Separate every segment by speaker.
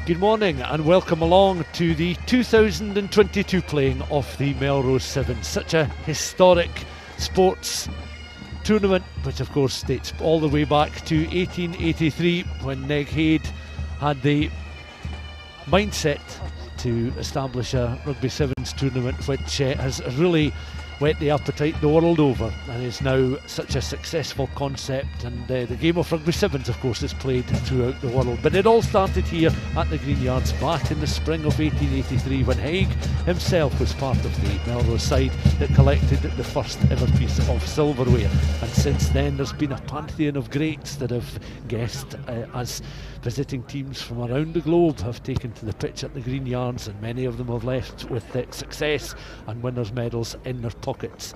Speaker 1: Good morning and welcome along to the 2022 playing of the Melrose Sevens. Such a historic sports tournament, which of course dates all the way back to 1883 when Neg Haid had the mindset to establish a Rugby Sevens tournament, which has really whet the appetite the world over and is now such a successful concept, and the game of Rugby Sevens of course is played throughout the world. But it all started here at the Greenyards back in the spring of 1883 when Haig himself was part of the Melrose side that collected the first ever piece of silverware, and since then there's been a pantheon of greats that have guessed as visiting teams from around the globe have taken to the pitch at the Greenyards, and many of them have left with success and winners' medals in their pockets.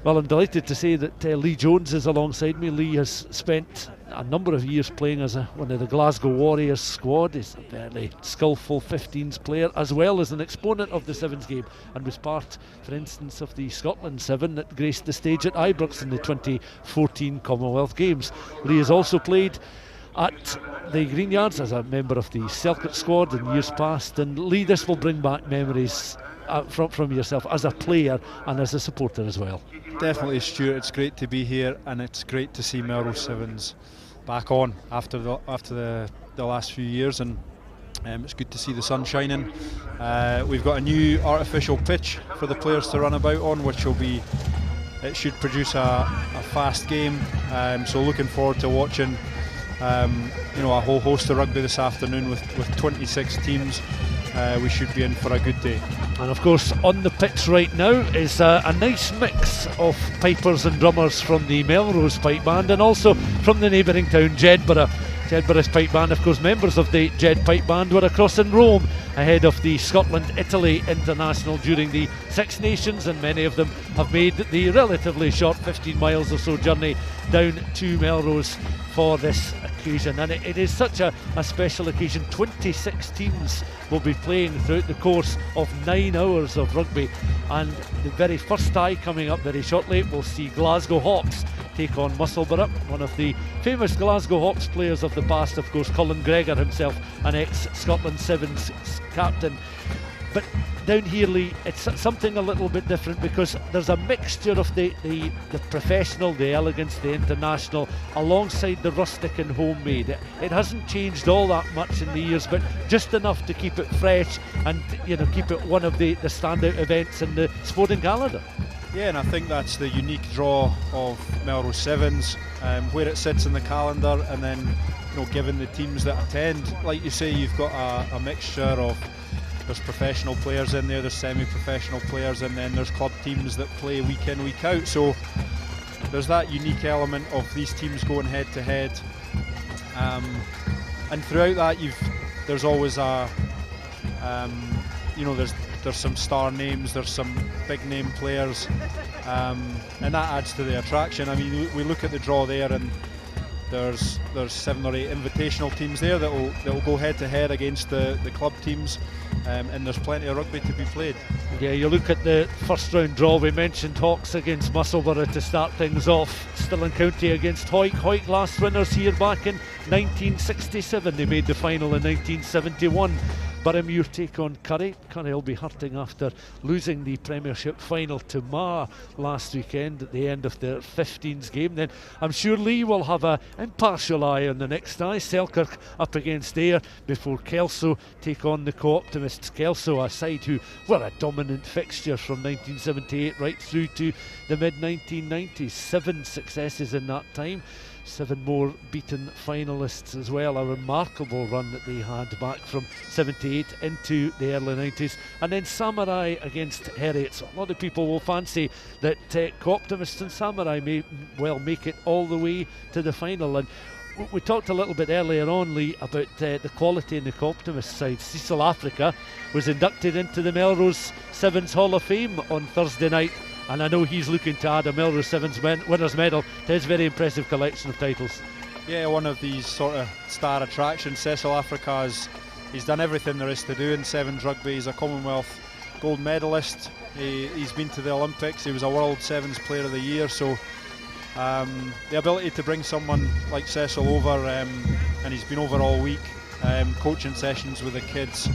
Speaker 1: Well, I'm delighted to say that Lee Jones is alongside me. Lee has spent a number of years playing as one of the Glasgow Warriors squad. He's a very skillful 15s player as well as an exponent of the Sevens game, and was part, for instance, of the Scotland Seven that graced the stage at Ibrox in the 2014 Commonwealth Games. Lee has also played at the Greenyards as a member of the Selkirk squad in years past, and Lee, this will bring back memories from yourself as a player and as a supporter as well.
Speaker 2: Definitely, Stuart, it's great to be here, and it's great to see Melrose Sevens back on after the last few years, and it's good to see the sun shining. We've got a new artificial pitch for the players to run about on, which it should produce a fast game, so looking forward to watching a whole host of rugby this afternoon with 26 teams. We should be in for a good day.
Speaker 1: And of course on the pitch right now is a nice mix of pipers and drummers from the Melrose Pipe Band and also from the neighbouring town Jedburgh. Jedburgh's Pipe Band, of course, members of the Jed Pipe Band were across in Rome ahead of the Scotland-Italy International during the Six Nations, and many of them have made the relatively short 15 miles or so journey down to Melrose for this occasion. And it is such a special occasion. 26 teams will be playing throughout the course of 9 hours of rugby, and the very first tie coming up very shortly will see Glasgow Hawks take on Musselburgh. One of the famous Glasgow Hawks players of the past, of course, Colin Gregor himself, an ex-Scotland Sevens captain. But down here, Lee, it's something a little bit different because there's a mixture of the professional, the elegance, the international, alongside the rustic and homemade. It hasn't changed all that much in the years, but just enough to keep it fresh and keep it one of the standout events in the sporting calendar.
Speaker 2: Yeah, and I think that's the unique draw of Melrose Sevens, where it sits in the calendar, and then given the teams that attend, like you say, you've got a mixture of, there's professional players in there, there's semi-professional players, and then there's club teams that play week in, week out. So there's that unique element of these teams going head to head, and throughout that there's always there's some star names, there's some big name players, and that adds to the attraction. I mean, we look at the draw there, and there's 7 or 8 invitational teams there that will go head to head against the club teams, and there's plenty of rugby to be played.
Speaker 1: Yeah, you look at the first round draw, we mentioned Hawks against Musselburgh to start things off. Stirling County against Hawick. Hawick last winners here back in 1967. They made the final in 1971. Boroughmuir take on Curry. Curry will be hurting after losing the Premiership final to Ma last weekend at the end of their 15s game. Then I'm sure Lee will have an impartial eye on the next tie. Selkirk up against Ayr before Kelso take on the Co-Optimists. Kelso, a side who were a dominant fixture from 1978 right through to the mid-1990s. 7 successes in that time. 7 more beaten finalists as well. A remarkable run that they had back from 78 into the early 90s. And then Samurai against Heriots. A lot of people will fancy that Co-Optimists and Samurai may well make it all the way to the final. And we talked a little bit earlier on, Lee, about the quality in the Co-Optimist side. Cecil Africa was inducted into the Melrose Sevens Hall of Fame on Thursday night, and I know he's looking to add a Melrose Sevens winners medal to his very impressive collection of titles.
Speaker 2: Yeah, one of these sort of star attractions. Cecil Africa he's done everything there is to do in Sevens rugby. He's a Commonwealth gold medalist. He's been to the Olympics. He was a World Sevens Player of the Year. So the ability to bring someone like Cecil over, and he's been over all week, coaching sessions with the kids.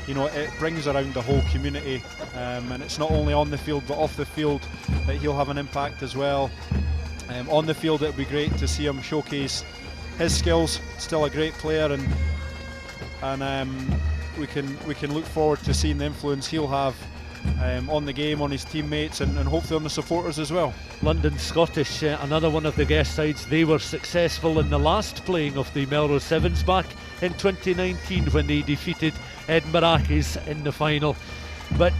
Speaker 2: You know, it brings around the whole community, and it's not only on the field but off the field that he'll have an impact as well. On the field, it'll be great to see him showcase his skills. Still a great player, and we can look forward to seeing the influence he'll have on the game, on his teammates, and hopefully on the supporters as well.
Speaker 1: London Scottish, another one of the guest sides, they were successful in the last playing of the Melrose Sevens back in 2019 when they defeated Edinburgh Accies in the final. But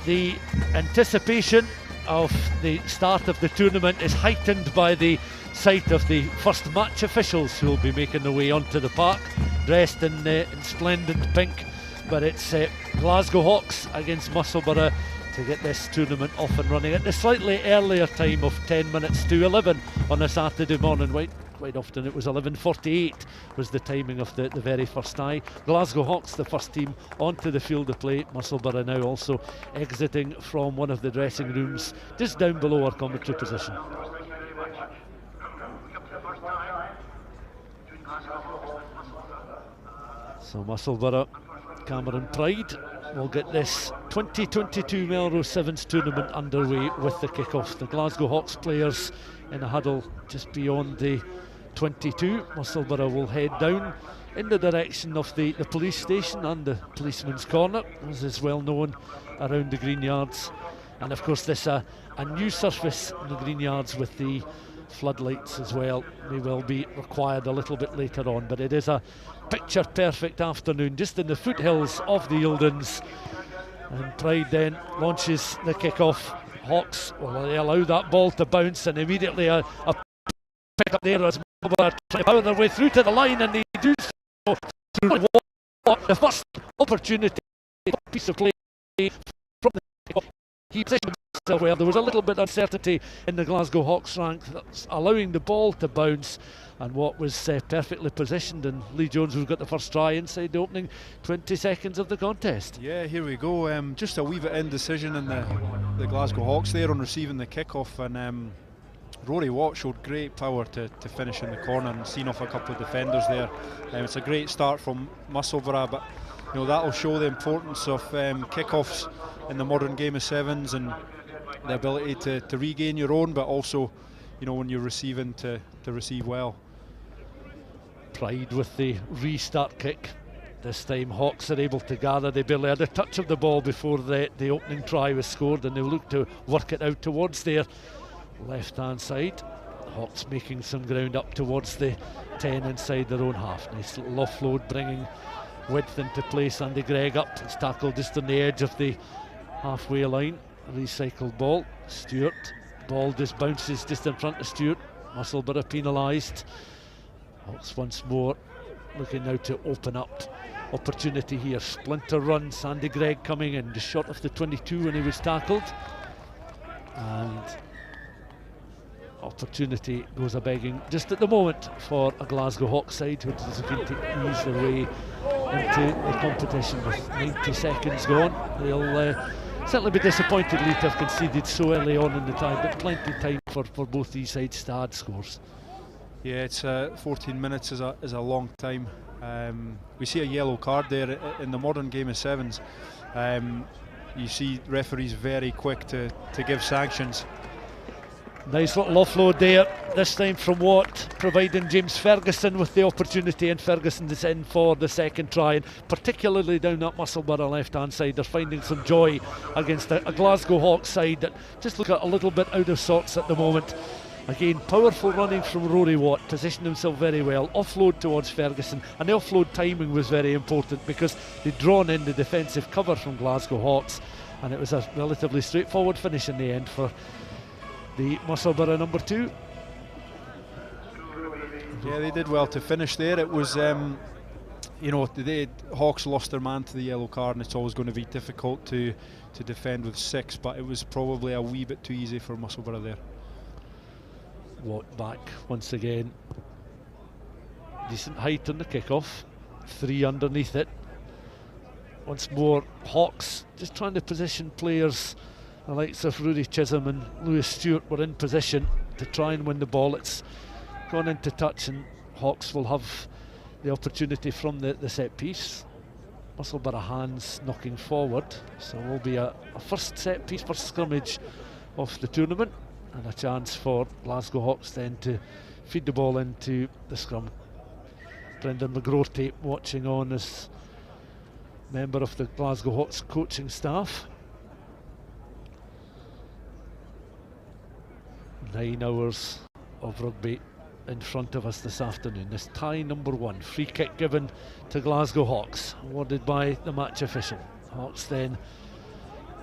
Speaker 1: the anticipation of the start of the tournament is heightened by the sight of the first match officials who will be making their way onto the park, dressed in splendid pink. But it's Glasgow Hawks against Musselburgh to get this tournament off and running at the slightly earlier time of 10 minutes to 11 on a Saturday morning. Quite often it was 11:48 was the timing of the very first tie. Glasgow Hawks, the first team onto the field of play. Musselburgh now also exiting from one of the dressing rooms just down below our commentary position. So Musselburgh, Cameron Pride will get this 2022 Melrose Sevens tournament underway with the kick-off. The Glasgow Hawks players in a huddle just beyond the 22. Musselburgh will head down in the direction of the police station and the policeman's corner, as is well known around the Greenyards. And of course this a new surface in the Greenyards with the floodlights as well. May well be required a little bit later on, but it is a picture perfect afternoon just in the foothills of the Eildons. And Pride then launches the kick-off. Hawks, well, they allow that ball to bounce, and immediately a pick up there as Melbourne try to power their way through to the line, and they do so through the first opportunity, piece of play from the kick-off. He positioned himself well. There was a little bit of uncertainty in the Glasgow Hawks rank, that's allowing the ball to bounce, and what was perfectly positioned, and Lee Jones who got the first try inside the opening 20 seconds of the contest.
Speaker 2: Yeah, here we go. Just a wee bit indecision in the Glasgow Hawks there on receiving the kick-off, and Rory Watt showed great power to finish in the corner and seen off a couple of defenders there. It's a great start from Musselburgh, but you know that'll show the importance of kick-offs in the modern game of sevens, and the ability to regain your own, but also, you know, when you're receiving, to receive well.
Speaker 1: Pride with the restart kick. This time Hawks are able to gather. They barely had a touch of the ball before the opening try was scored, and they look to work it out towards their left hand side. Hawks making some ground up towards the 10 inside their own half. Nice little offload bringing width into play. Sandy Gregg up, it's tackled just on the edge of the halfway line. Recycled ball. Stewart, ball just bounces just in front of Stewart. Musselburgh penalised. Hawks once more looking now to open up opportunity here. Splinter run, Sandy Gregg coming in just short of the 22 when he was tackled, and opportunity goes a begging just at the moment for a Glasgow Hawks side who is looking to ease their way into the competition with 90 seconds gone. They'll certainly be disappointed to have conceded so early on in the time, but plenty of time for both these sides to add scores.
Speaker 2: Yeah, it's 14 minutes is a long time. We see a yellow card there in the modern game of sevens. You see referees very quick to give sanctions.
Speaker 1: Nice little offload there, this time from Watt, providing James Ferguson with the opportunity, and Ferguson is in for the second try, and particularly down that Musselburgh left hand side. They're finding some joy against a Glasgow Hawks side that just look a little bit out of sorts at the moment. Again, powerful running from Rory Watt, positioned himself very well, offload towards Ferguson, and the offload timing was very important because they'd drawn in the defensive cover from Glasgow Hawks, and it was a relatively straightforward finish in the end for the Musselburgh number 2.
Speaker 2: Yeah, they did well to finish there. It was, you know, Hawks lost their man to the yellow card, and it's always going to be difficult to defend with 6, but it was probably a wee bit too easy for Musselburgh there.
Speaker 1: Watt back once again. Decent height on the kick-off. 3 underneath it. Once more, Hawks just trying to position players. The likes of Rudy Chisholm and Lewis Stewart were in position to try and win the ball. It's gone into touch, and Hawks will have the opportunity from the set piece. Musselburgh hands knocking forward, so it will be a first set piece, first scrummage of the tournament, and a chance for Glasgow Hawks then to feed the ball into the scrum. Brendan McGroarty watching on as member of the Glasgow Hawks coaching staff. 9 hours of rugby in front of us this afternoon. This tie number 1, free kick given to Glasgow Hawks, awarded by the match official. Hawks then,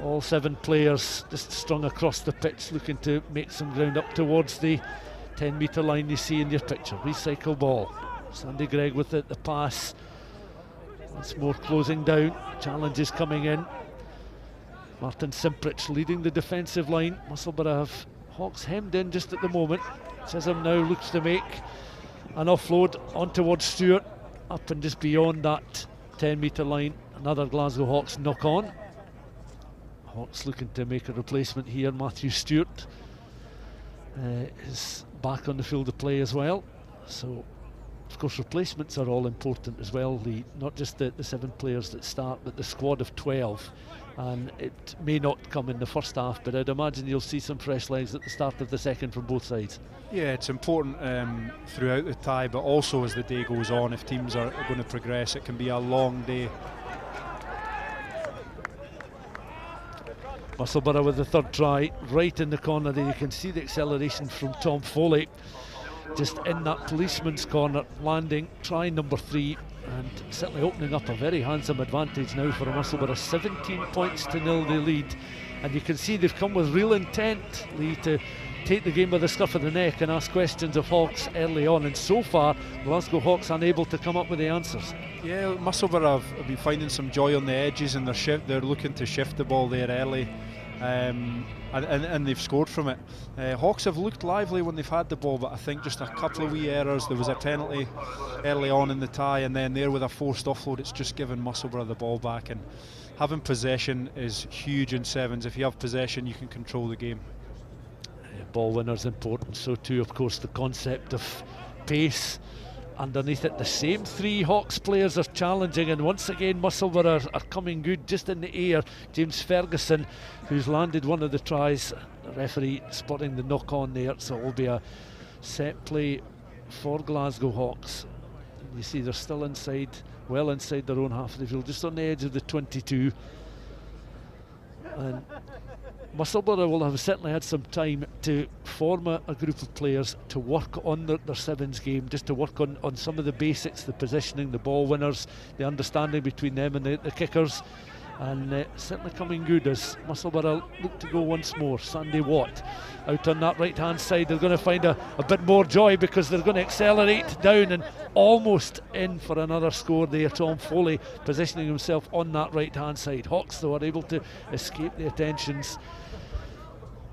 Speaker 1: all 7 players just strung across the pitch, looking to make some ground up towards the 10-metre line you see in your picture. Recycle ball. Sandy Gregg with the pass. Once more closing down. Challenges coming in. Martin Simprich leading the defensive line. Musselburgh have Hawks hemmed in just at the moment. Chisholm now looks to make an offload on towards Stewart, up and just beyond that 10-metre line. Another Glasgow Hawks knock on. Hawks looking to make a replacement here. Matthew Stewart is back on the field of play as well. So, of course, replacements are all important as well, Lee. Not just the 7 players that start, but the squad of 12. And it may not come in the first half, but I'd imagine you'll see some fresh legs at the start of the second from both sides.
Speaker 2: Yeah, it's important throughout the tie, but also as the day goes on. If teams are going to progress, it can be a long day.
Speaker 1: Musselburgh with the third try, right in the corner there. You can see the acceleration from Tom Foley, just in that policeman's corner, landing try number 3, and certainly opening up a very handsome advantage now for Musselburgh. 17 points to 0 they lead, and you can see they've come with real intent, Lee, to take the game by the scruff of the neck and ask questions of Hawks early on, and so far Glasgow Hawks unable to come up with the answers.
Speaker 2: Yeah, Musselburgh have been finding some joy on the edges, and they're looking to shift the ball there early, and they've scored from it. Hawks have looked lively when they've had the ball, but I think just a couple of wee errors. There was a penalty early on in the tie, and then there with a forced offload, it's just given Musselburgh the ball back. And having possession is huge in sevens. If you have possession, you can control the game.
Speaker 1: Ball winner's important, so too of course the concept of pace underneath it. The same 3 Hawks players are challenging, and once again Musselburgh are coming good just in the air. James Ferguson, who's landed one of the tries, the referee spotting the knock on there, so it will be a set play for Glasgow Hawks. And you see they're still inside, well inside their own half of the field, just on the edge of the 22. And Musselburgh will have certainly had some time to form a group of players to work on their sevens game, just to work on some of the basics, the positioning, the ball winners, the understanding between them and the kickers, and certainly coming good as Musselburgh look to go once more. Sandy Watt out on that right hand side. They're going to find a bit more joy because they're going to accelerate down and almost in for another score there. Tom Foley positioning himself on that right hand side. Hawks though are able to escape the attentions.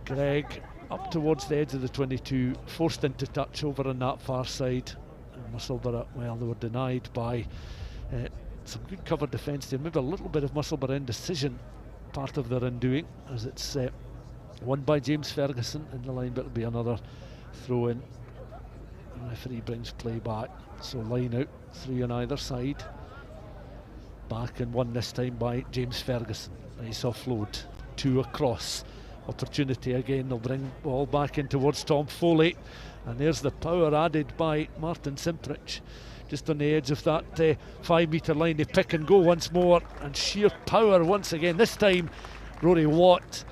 Speaker 1: Gregg up towards the edge of the 22, forced into touch over on that far side. And Musselburgh, well, they were denied by some good cover defence there. Maybe a little bit of Musselburgh indecision, part of their undoing, as it's won by James Ferguson in the line, but it'll be another throw in. The referee brings play back, so line out, 3 on either side. Back and 1 this time by James Ferguson. Nice offload, 2 across. Opportunity again, they'll bring ball back in towards Tom Foley, and there's the power added by Martin Simprich, just on the edge of that 5 metre line. They pick and go once more, and sheer power once again. This time Rory Watt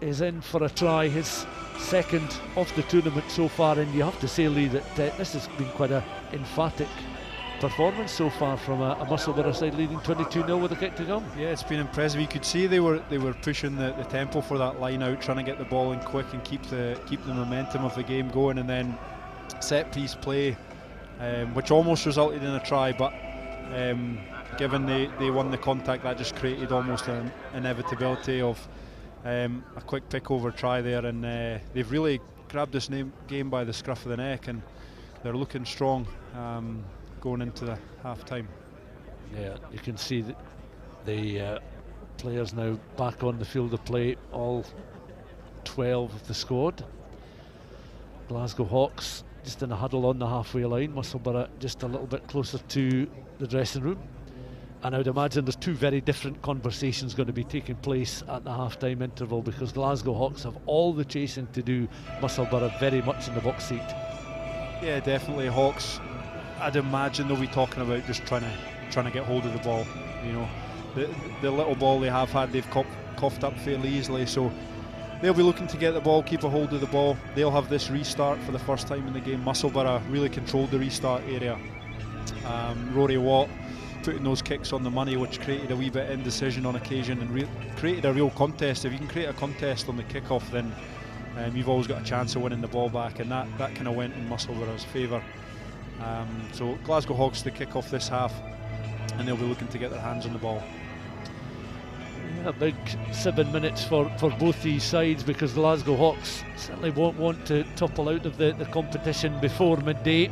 Speaker 1: is in for a try, his second of the tournament so far, and you have to say, Lee, that this has been quite an emphatic performance so far from a Musselburgh side leading 22-0 with a kick to come.
Speaker 2: Yeah, it's been impressive. You could see they were pushing the tempo for that line out, trying to get the ball in quick and keep the momentum of the game going, and then set piece play, which almost resulted in a try, but given they won the contact, that just created almost an inevitability of a quick pick over try there, and they've really grabbed this game by the scruff of the neck, and they're looking strong going into the half time.
Speaker 1: Yeah, you can see that the players now back on the field of play, all 12 of the squad. Glasgow Hawks just in a huddle on the halfway line. Musselburgh just a little bit closer to the dressing room. And I would imagine there's two very different conversations going to be taking place at the half-time interval, because Glasgow Hawks have all the chasing to do. Musselburgh very much in the box seat.
Speaker 2: Yeah, definitely. Hawks, I'd imagine they'll be talking about just trying to get hold of the ball. You know, the little ball they have had, they've coughed up fairly easily. So they'll be looking to get the ball, keep a hold of the ball. They'll have this restart for the first time in the game. Musselburgh really controlled the restart area. Rory Watt putting those kicks on the money, which created a wee bit of indecision on occasion and created a real contest. If you can create a contest on the kick-off, then you've always got a chance of winning the ball back, and that kind of went in Musselburgh's favour. So Glasgow Hawks to kick off this half, and they'll be looking to get their hands on the ball.
Speaker 1: A big 7 minutes for both these sides, because Glasgow Hawks certainly won't want to topple out of the competition before midday.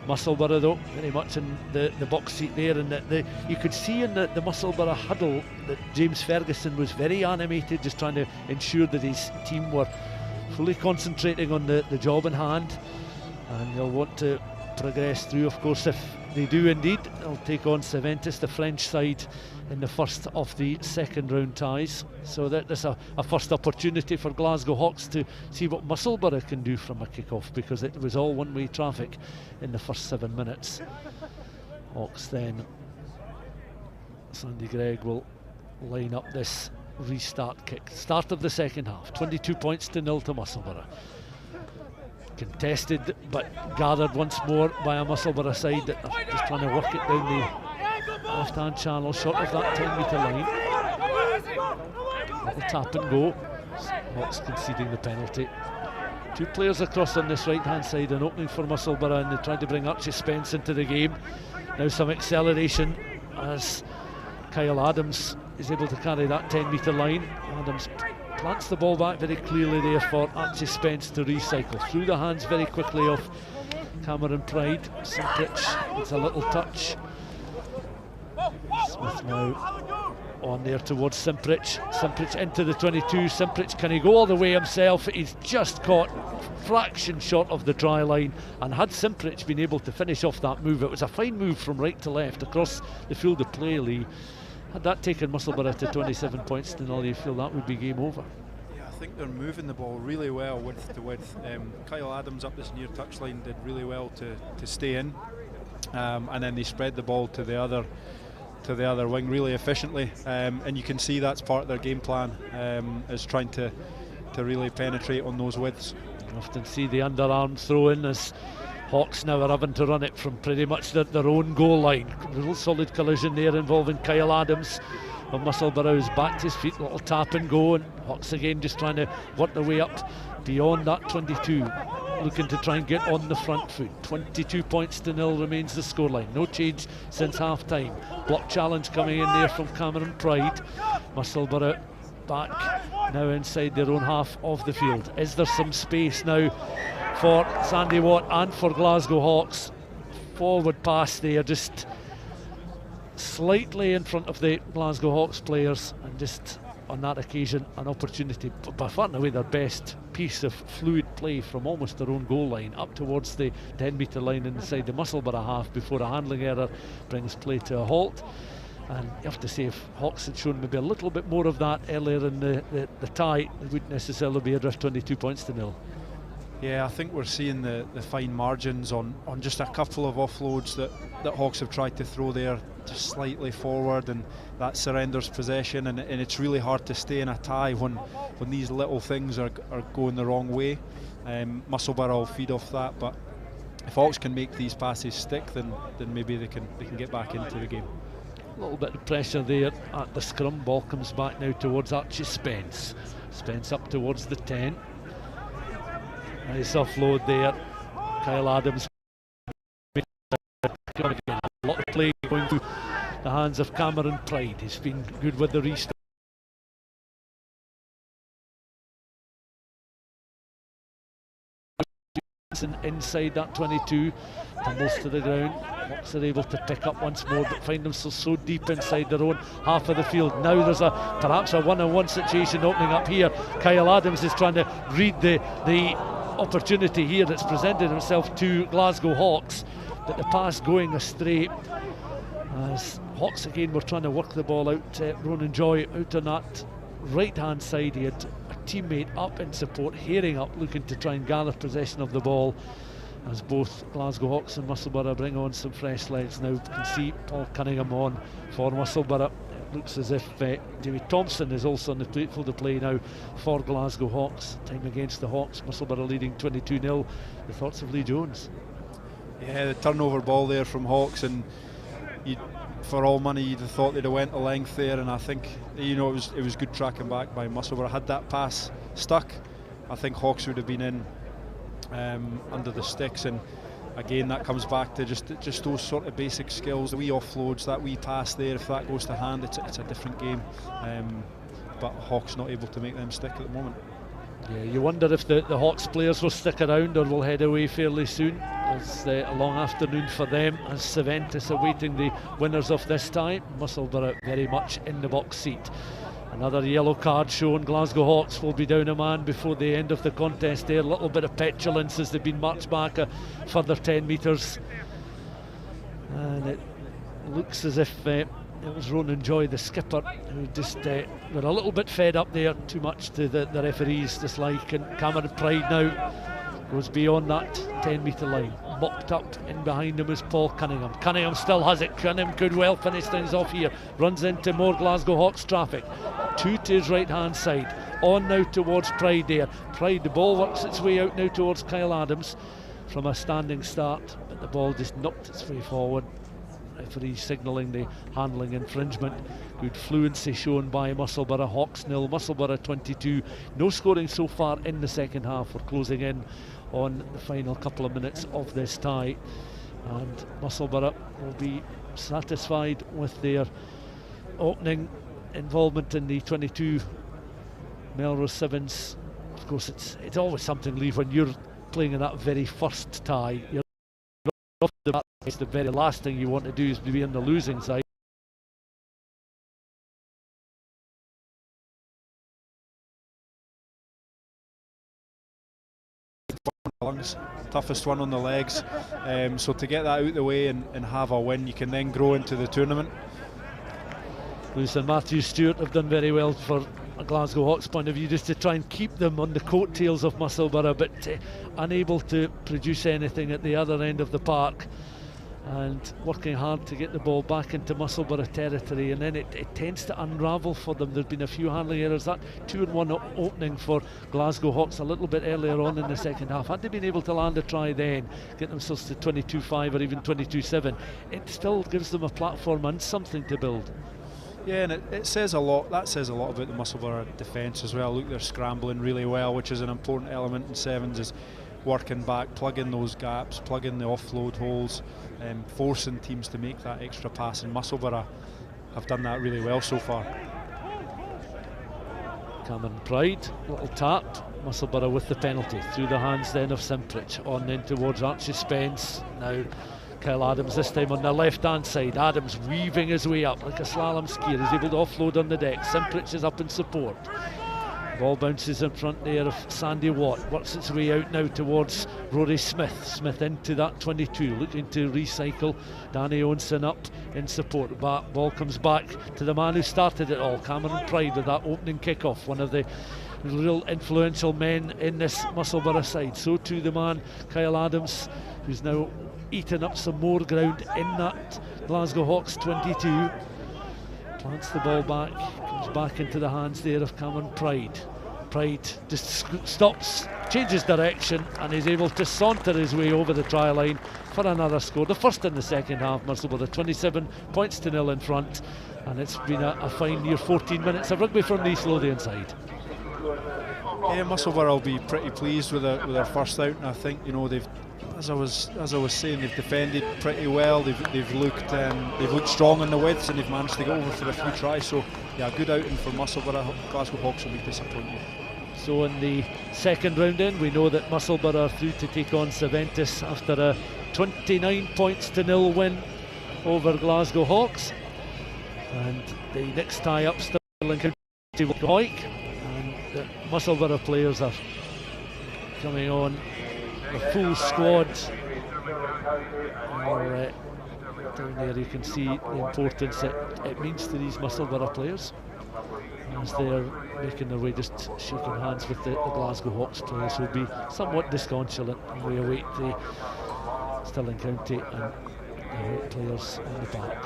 Speaker 1: Musselburgh, though, very much in the box seat there, and you could see in the Musselburgh huddle that James Ferguson was very animated, just trying to ensure that his team were fully concentrating on the job in hand, and they'll want to progress through. Of course, if they do indeed, they'll take on Sevens, the French side, in the first of the second round ties. So there's a first opportunity for Glasgow Hawks to see what Musselburgh can do from a kick-off, because it was all one-way traffic in the first 7 minutes. Hawks then, Sandy Gregg will line up this restart kick. Start of the second half, 22 points to 0 to Musselburgh. Contested but gathered once more by a Musselburgh side that are just trying to work it down the left-hand channel, short of that 10-metre line. Little tap and go. Hawks conceding the penalty. Two players across on this right-hand side, an opening for Musselburgh, and they tried to bring Archie Spence into the game. Now some acceleration as Kyle Adams is able to carry that 10-metre line. Adams plants the ball back very clearly there for Archie Spence to recycle. Through the hands very quickly of Cameron Pride. Simprich, it's a little touch. Smith now on there towards Simprich. Simprich into the 22. Simprich, can he go all the way himself? He's just caught fraction short of the try line, and had Simprich been able to finish off that move, it was a fine move from right to left across the field of play, Lee. Had that taken Musselburgh to 27 points to 0, you feel that would be game over?
Speaker 2: Yeah, I think they're moving the ball really well width to width. Kyle Adams up this near touchline did really well to stay in, and then they spread the ball to the other wing really efficiently, and you can see that's part of their game plan, is trying to really penetrate on those widths.
Speaker 1: You often see the underarm throw in as Hawks now are having to run it from pretty much their own goal line. Real solid collision there involving Kyle Adams of Musselburgh, who's back to his feet, little tap and go, and Hawks again just trying to work their way up beyond that 22, looking to try and get on the front foot. 22 points to 0 remains the scoreline, no change since half time. Block challenge coming in there from Cameron Pride. Musselburgh back now inside their own half of the field. Is there some space now for Sandy Watt and for Glasgow Hawks? Forward pass there, just slightly in front of the Glasgow Hawks players, and just on that occasion an opportunity, by far and away their best piece of fluid play from almost their own goal line up towards the 10-metre line inside the Musselburgh half, before a handling error brings play to a halt. And you have to say, if Hawks had shown maybe a little bit more of that earlier in the tie, it wouldn't necessarily be adrift 22 points to 0.
Speaker 2: Yeah, I think we're seeing the fine margins on just a couple of offloads that Hawks have tried to throw there, just slightly forward, and that surrenders possession, and it's really hard to stay in a tie when these little things are going the wrong way. Musselburgh will feed off that, but if Hawks can make these passes stick, then maybe they can get back into the game.
Speaker 1: A little bit of pressure there at the scrum. Ball comes back now towards Archie Spence. Spence up towards the 10. Nice offload there. Kyle Adams. A lot of play going through the hands of Cameron Pride. He's been good with the restart. Inside that 22, tumbles to the ground. Hawks are able to pick up once more, but find themselves so deep inside their own half of the field. Now there's perhaps a one-on-one situation opening up here. Kyle Adams is trying to read the opportunity here that's presented himself to Glasgow Hawks, but the pass going astray as Hawks again were trying to work the ball out. Ronan Joy out on that right hand side. He had a teammate up in support, hearing up, looking to try and gather possession of the ball, as both Glasgow Hawks and Musselburgh bring on some fresh legs now. You can see Paul Cunningham on for Musselburgh. It looks as if David Thompson is also on the field of play now for Glasgow Hawks. Time against the Hawks, Musselburgh leading 22-0. The thoughts of Lee Jones?
Speaker 2: Yeah, the turnover ball there from Hawks, and for all money you'd have thought they'd have went a length there, and I think it was good tracking back by Musselburgh. Had that pass stuck, I think Hawks would have been in under the sticks, and again that comes back to just those sort of basic skills, the wee offloads, that wee pass there. If that goes to hand, it's a different game, but Hawks not able to make them stick at the moment.
Speaker 1: Yeah, you wonder if the Hawks players will stick around or will head away fairly soon. It's a long afternoon for them as Cervantes awaiting the winners of this tie. Musselburgh very much in the box seat. Another yellow card shown. Glasgow Hawks will be down a man before the end of the contest there. A little bit of petulance as they've been marched back a further 10 metres. And it looks as if it was Ronan Joy, the skipper, who just were a little bit fed up there, too much to the referee's dislike. And Cameron Pride now goes beyond that 10-metre line. Mopped up in behind him is Paul Cunningham. Cunningham still has it. Cunningham could well finish things off here. Runs into more Glasgow Hawks traffic. Two to his right hand side. On now towards Pride there. Pride, the ball works its way out now towards Kyle Adams from a standing start, but the ball just knocked its way forward. Referee signalling the handling infringement. Good fluency shown by Musselburgh. Hawks 0, Musselburgh 22. No scoring so far in the second half. We're closing in on the final couple of minutes of this tie, and Musselburgh will be satisfied with their opening involvement in the 22 Melrose Sevens. Of course, it's always something, Lee, when you're playing in that very first tie. You're off the bat. It's the very last thing you want to do is to be on the losing side.
Speaker 2: Toughest one on the legs, so to get that out of the way and have a win, you can then grow into the tournament.
Speaker 1: Lewis and Matthew Stewart have done very well for a Glasgow Hawks point of view, just to try and keep them on the coattails of Musselburgh, but unable to produce anything at the other end of the park, and working hard to get the ball back into Musselburgh territory, and then it tends to unravel for them. There's been a few handling errors. That 2-1 opening for Glasgow Hawks a little bit earlier on in the second half, had they been able to land a try then, get themselves to 22-5 or even 22-7, it still gives them a platform and something to build.
Speaker 2: Yeah, and it says a lot. That says a lot about the Musselburgh defence as well. Look, they're scrambling really well, which is an important element in sevens, is working back, plugging those gaps, plugging the offload holes, forcing teams to make that extra pass, and Musselburgh have done that really well so far.
Speaker 1: Cameron Pride, little tap. Musselburgh with the penalty through the hands then of Simprich, on then towards Archie Spence. Now Kyle Adams, this time on the left hand side. Adams weaving his way up like a slalom skier, is able to offload on the deck. Simprich is up in support. Ball bounces in front there of Sandy Watt, works its way out now towards Rory Smith. Smith into that 22, looking to recycle. Danny Owenson up in support. Ball comes back to the man who started it all, Cameron Pride, with that opening kick-off. One of the real influential men in this Musselburgh side. So too the man Kyle Adams, who's now eaten up some more ground in that Glasgow Hawks 22. Plants the ball back, comes back into the hands there of Cameron Pride. Pride just stops, changes direction, and is able to saunter his way over the try line for another score. The first in the second half. Musselburgh 27 points to 0 in front, and it's been a fine near 14 minutes of rugby from the East Lothian side.
Speaker 2: Yeah, Musselburgh will be pretty pleased with their first out, and I think, you know, they've, as I was saying, they've defended pretty well. They've looked strong on the widths, and they've managed to get over for a few tries. So yeah, good outing for Musselburgh. Glasgow Hawks will be disappointed.
Speaker 1: So in the second round in, we know that Musselburgh are through to take on Cervantes after a 29 points to 0 win over Glasgow Hawks. And the next tie up, Stirling County will Hoyk, and the Musselburgh players are coming on. The full squad. Down there you can see the importance that it means to these Musselburgh players as they're making their way, just shaking hands with the Glasgow Hawks players who'll be somewhat disconsolate when we await the Stirling County and the Hawk players on the back.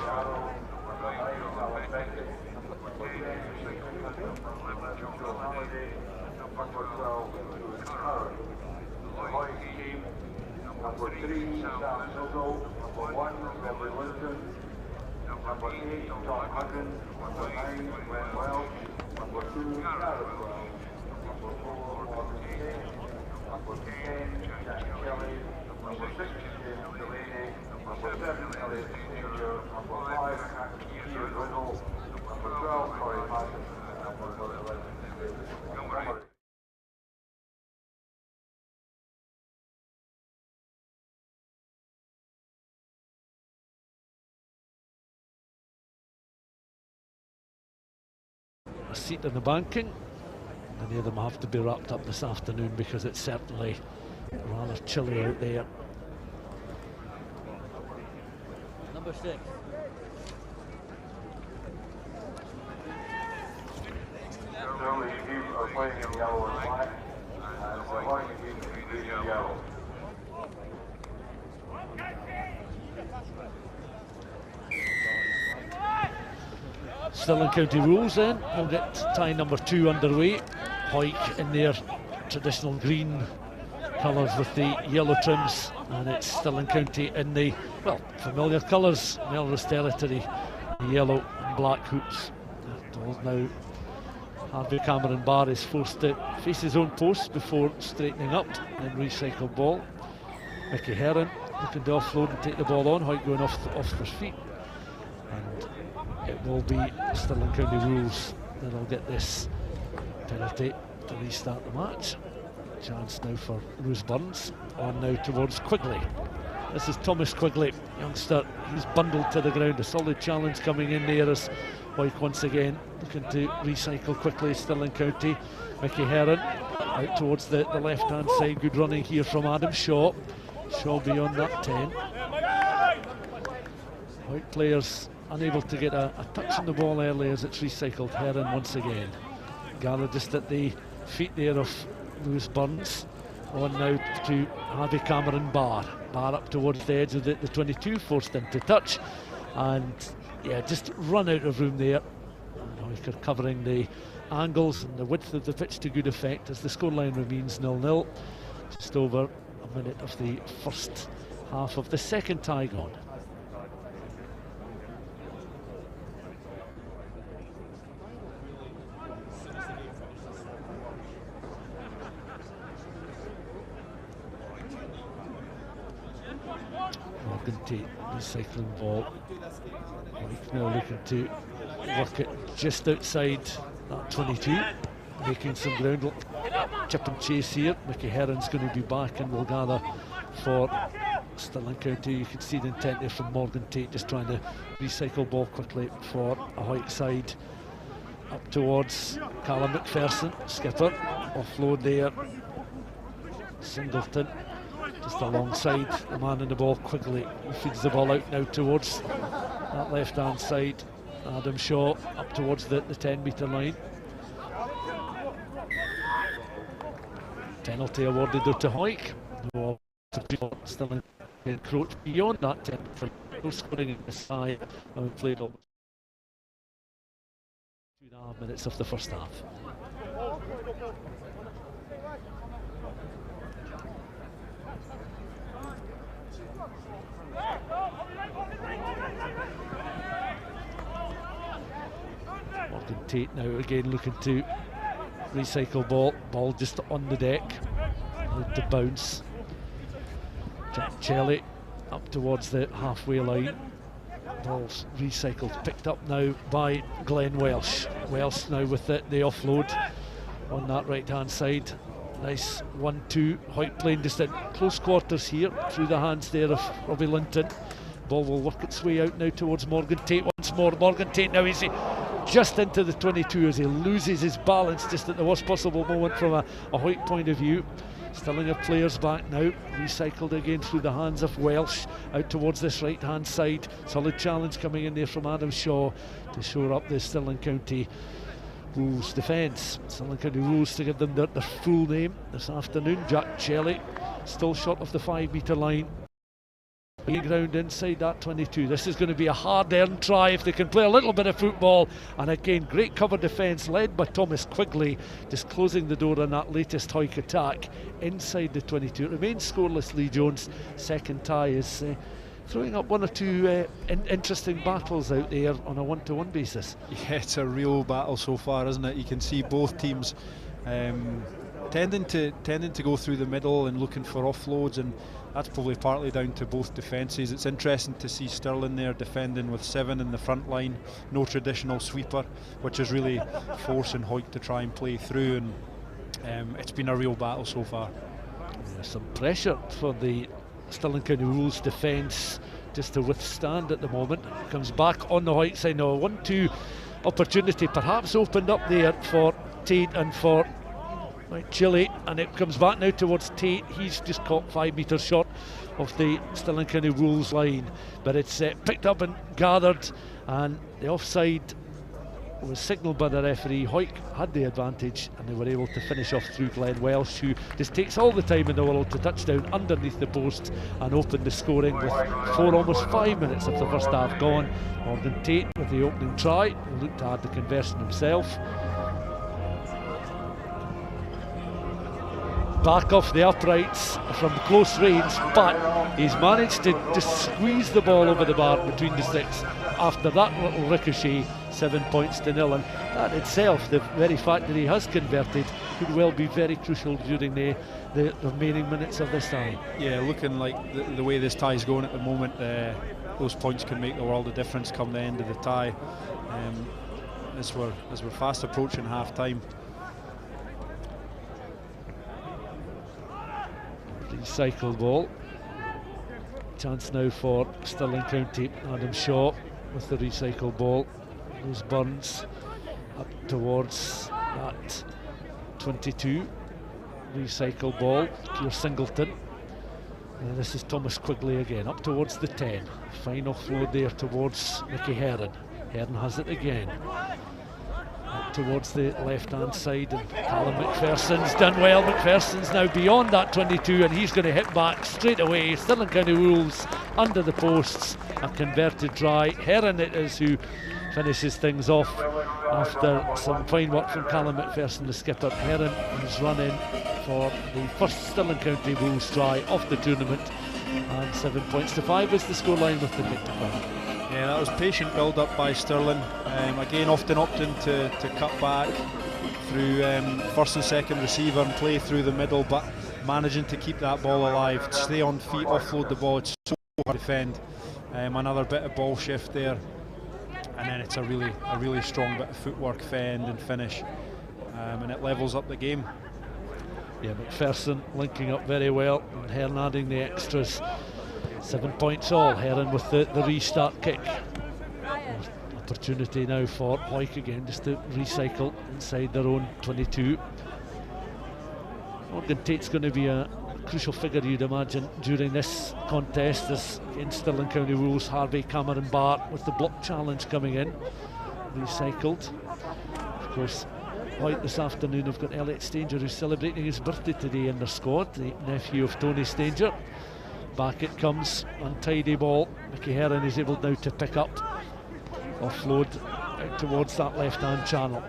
Speaker 3: Number 3, Sam Sildo. Number 1, Robert Linton. Number 8, John Hudden. Number 9, Glenn Welch. Number 2, Gareth Welch. Number 4, Morgan King. Number 10, Jack Kelly. Number 6, James Delaney. Number 7, Elliot Senior. Number 5, Ian Riddle. Number 12, Corey Madden. And number 11, David Montgomery.
Speaker 1: A seat in the banking. Many of them have to be wrapped up this afternoon because it's certainly rather chilly out there.
Speaker 4: Number 6.
Speaker 3: Generally, you are playing in yellow and black, and so long as you can be in yellow.
Speaker 1: Stirling County rules then. We'll get tie number 2 underway. Hawick in their traditional green colours with the yellow trims, and it's Stirling County in the, well, familiar colours, Melrose territory, the yellow and black hoops. Now Harvey Cameron Barr is forced to face his own post before straightening up and recycle ball. Mickey Heron looking to offload and take the ball on. Hawick going off their feet, and it will be Stirling County rules that'll get this penalty to restart the match. Chance now for Bruce Burns, on now towards Quigley. This is Thomas Quigley, youngster. He's bundled to the ground. A solid challenge coming in there as Hawick once again looking to recycle quickly. Stirling County. Mickey Heron out towards the left hand side. Good running here from Adam Shaw. Shaw beyond that 10. Hawick players unable to get a touch on the ball early as it's recycled. Heron once again. Gathered just at the feet there of Lewis Burns. On now to Harvey Cameron Barr. Barr up towards the edge of the 22, forced into touch. And yeah, just run out of room there. Hawick are covering the angles and the width of the pitch to good effect as the scoreline remains 0-0. Just over a minute of the first half of the second tie gone. Morgan Tate recycling ball. Hawick now looking to work it just outside that 22, making some ground. Chip and chase here. Mickey Heron's going to be back and will gather for Stirling County. You can see the intent there from Morgan Tate, just trying to recycle ball quickly for a Hawick side. Up towards Callum McPherson, skipper. Offload there. Singleton just alongside the man in the ball. Quickly feeds the ball out now towards that left hand side. Adam Shaw up towards the 10-metre line. Penalty awarded though to Hawick. No, still encroached beyond that 10 for no scoring in the side, and played almost 2.5 minutes of the first half. Morgan Tate now again looking to recycle ball just on the deck, to bounce. Jack Shelley up towards the halfway line. Ball's recycled, picked up now by Glenn Welsh. Welsh now with the offload on that right hand side. Nice 1-2. Hawick playing just in close quarters here through the hands there of Robbie Linton. Ball will work its way out now towards Morgan Tate once more. Morgan Tate now is just into the 22 as he loses his balance just at the worst possible moment from a Hawick point of view. Stirling have players back now, recycled again through the hands of Welsh, out towards this right hand side. Solid challenge coming in there from Adam Shaw to shore up the Stirling County Rules defence. Stirling County Rules, to give them their full name this afternoon. Jack Shelley still short of the 5 metre line. Ground inside that 22. This is going to be a hard-earned try if they can play a little bit of football. And again, great cover defence led by Thomas Quigley, just closing the door on that latest Hoyk attack inside the 22. It remains scoreless. Lee Jones' second tie is throwing up one or two interesting battles out there on a one-to-one basis.
Speaker 2: Yeah, it's a real battle so far, isn't it? You can see both teams tending to go through the middle and looking for offloads, and that's probably partly down to both defences. It's interesting to see Stirling there defending with 7 in the front line, no traditional sweeper, which is really forcing Hoyk to try and play through, and it's been a real battle so far.
Speaker 1: There's some pressure for the Stirling County Rules defence just to withstand at the moment. Comes back on the Hoyk side now. 1-2 opportunity perhaps opened up there for Tate and for Chile, and it comes back now towards Tate. He's just caught 5 metres short of the Stirling County Rules line, but it's picked up and gathered, and the offside was signalled by the referee. Hoyk had the advantage, and they were able to finish off through Glenn Welsh, who just takes all the time in the world to touch down underneath the post and open the scoring with almost 5 minutes of the first half gone. Morgan Tate with the opening try, he looked to add the conversion himself. Back off the uprights from close range, but he's managed to just squeeze the ball over the bar between the sticks. After that little ricochet, 7 points to 0, and that itself, the very fact that he has converted, could well be very crucial during the remaining minutes of this tie.
Speaker 2: Yeah, looking like the way this tie is going at the moment, those points can make the world of difference come the end of the tie. As we're fast approaching half time.
Speaker 1: Recycle ball. Chance now for Stirling County. Adam Shaw with the recycle ball. Those Burns up towards that 22. Recycle ball. Keir Singleton. And this is Thomas Quigley again, up towards the 10. Fine offload there towards Mickey Heron. Heron has it again. Up towards the left-hand side, and Callum McPherson's done well. McPherson's now beyond that 22, and he's going to hit back straight away. Stirling County Rules under the posts, a converted try. Heron it is who finishes things off after some fine work from Callum McPherson, the skipper. Heron is running for the first Stirling County Rules try of the tournament, and 7 points to 5 is the scoreline with the kick to come.
Speaker 2: Yeah, that was patient build-up by Stirling. Again, often opting to cut back through first and second receiver and play through the middle, but managing to keep that ball alive, stay on feet, offload the ball. It's so hard to defend. Another bit of ball shift there, and then it's a really strong bit of footwork, fend and finish, and it levels up the game.
Speaker 1: Yeah, McPherson linking up very well, and Heron adding the extras. 7 points all. Heron with the restart kick. Opportunity now for Hoyk again just to recycle inside their own 22. Morgan Tate's going to be a crucial figure, you'd imagine, during this contest, as against Stirling County Rules. Harvey Cameron Bart with the block challenge coming in. Recycled. Of course, Hoyt this afternoon have got Elliot Stanger, who's celebrating his birthday today in their squad, the nephew of Tony Stanger. Back it comes, untidy ball. Mickey Heron is able now to pick up, offload out towards that left-hand channel.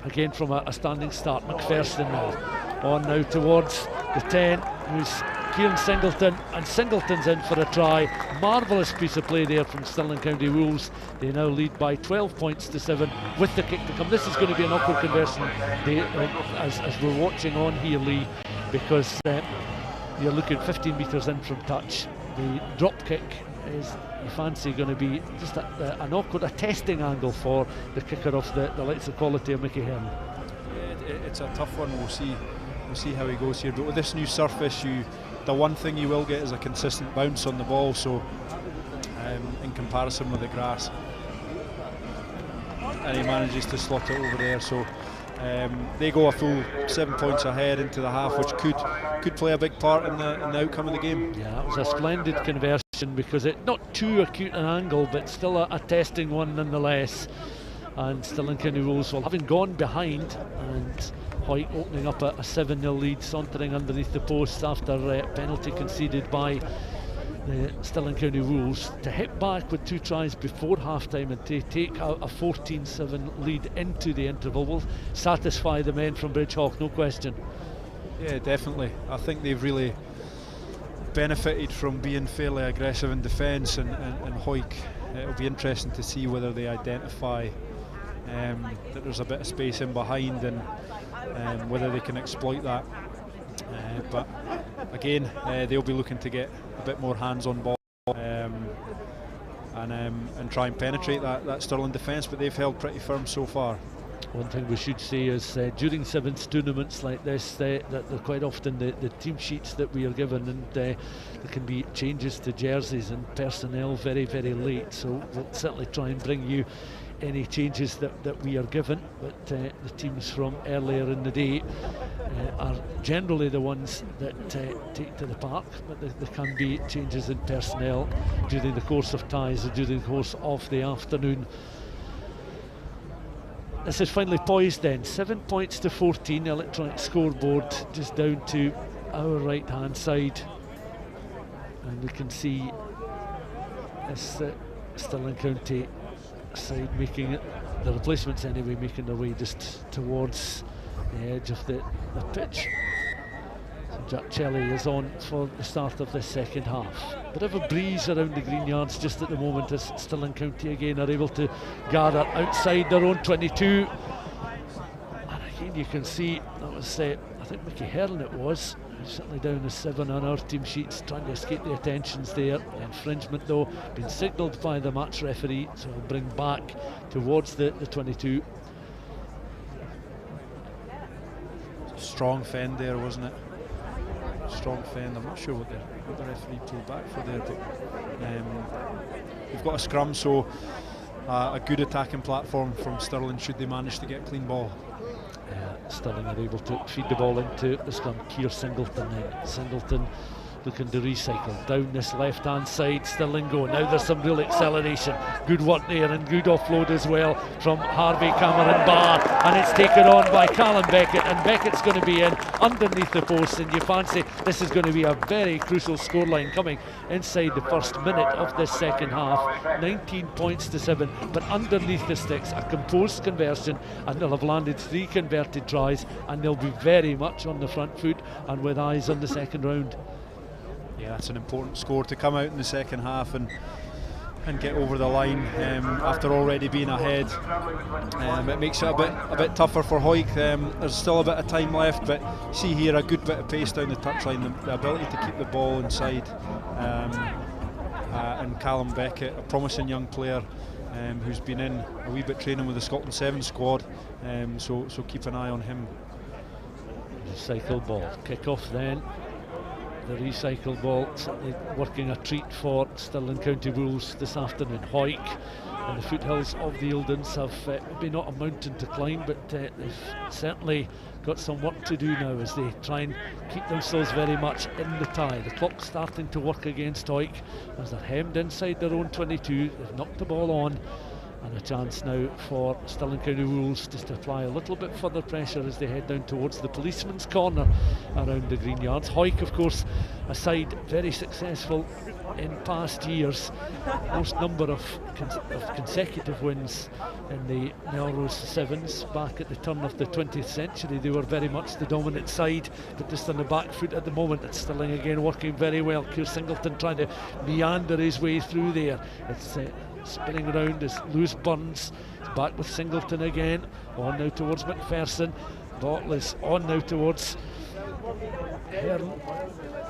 Speaker 1: Again from a standing start. McPherson now on now towards the 10, who's Kieran Singleton, and Singleton's in for a try. Marvellous piece of play there from Stirling County Rules. They now lead by 12 points to 7 with the kick to come. This is going to be an awkward conversion as we're watching on here, Lee, because you're looking 15 metres in from touch. The drop kick is, you fancy, going to be just an awkward, a testing angle for the kicker of the likes of quality of Mickey Heron.
Speaker 2: It's a tough one. We'll see how he goes here. But with this new surface, the one thing you will get is a consistent bounce on the ball. So in comparison with the grass, and he manages to slot it over there. So They go a full 7 points ahead into the half, which could play a big part in the outcome of the game.
Speaker 1: Yeah, it was a splendid conversion, because it not too acute an angle, but still a testing one nonetheless. And Stirling County Rules, well, having gone behind, and Hoyt opening up a 7-0 lead, sauntering underneath the post after penalty conceded by the Stirling County Rules, to hit back with 2 tries before half-time and to take a 14-7 lead into the interval will satisfy the men from Bridgehawk, no question.
Speaker 2: Yeah, definitely. I think they've really benefited from being fairly aggressive in defence, and Hoyk, it'll be interesting to see whether they identify that there's a bit of space in behind, and whether they can exploit that. But again, they'll be looking to get a bit more hands on ball and try and penetrate that Stirling defence, but they've held pretty firm so far.
Speaker 1: One thing we should say is during sevens tournaments like this, that they're quite often the team sheets that we are given, and there can be changes to jerseys and personnel very, very late, so we'll certainly try and bring you any changes that we are given, but the teams from earlier in the day are generally the ones that take to the park, but there can be changes in personnel during the course of ties or during the course of the afternoon. This is finally poised then, 7 points to 14, electronic scoreboard just down to our right hand side, and we can see this Stirling County side making it, the replacements anyway, making their way just towards the edge of the pitch. So Jack Shelley is on for the start of the second half. Bit of a breeze around the Greenyards just at the moment, as Stirling County again are able to gather outside their own 22. And again you can see that was I think Mickey Hearn it was, certainly down as 7 on our team sheets, trying to escape the attentions there. The infringement though been signalled by the match referee, so I'll bring back towards the 22.
Speaker 2: Strong fend there, wasn't it? Strong fend. I'm not sure what the referee pulled back for there, but we've got a scrum, so a good attacking platform from Stirling should they manage to get a clean ball.
Speaker 1: Stirling are able to feed the ball into the scrum. Keir Singleton then. Singleton looking to recycle down this left hand side. Stirling go. Now there's some real acceleration. Good work there and good offload as well from Harvey Cameron Barr, and it's taken on by Callum Beckett, and Beckett's going to be in underneath the post, and you fancy this is going to be a very crucial scoreline coming inside the first minute of this second half. 19 points to 7, but underneath the sticks a composed conversion, and they'll have landed 3 converted tries, and they'll be very much on the front foot and with eyes on the second round.
Speaker 2: Yeah, that's an important score to come out in the second half and get over the line after already being ahead. It makes it a bit tougher for Hoyk. There's still a bit of time left, but see here a good bit of pace down the touchline, the ability to keep the ball inside, and Callum Beckett, a promising young player who's been in a wee bit training with the Scotland Sevens squad, so keep an eye on him.
Speaker 1: Recycle ball, kick off then. The recycle ball certainly working a treat for Stirling County Rules this afternoon. Hoyk and the foothills of the Eildons have maybe not a mountain to climb, but they've certainly got some work to do now as they try and keep themselves very much in the tie. The clock's starting to work against Hoyk as they're hemmed inside their own 22. They've knocked the ball on, and a chance now for Stirling County Rules just to apply a little bit further pressure as they head down towards the policeman's corner around the Greenyards. Hoyk, of course, a side very successful in past years, most number of consecutive wins in the Melrose Sevens. Back at the turn of the 20th century they were very much the dominant side, but just on the back foot at the moment. It's Stirling again working very well. Keir Singleton trying to meander his way through there. It's spinning around as Lewis Burns is back with Singleton again, on now towards McPherson. Bottle is on now towards Hearn,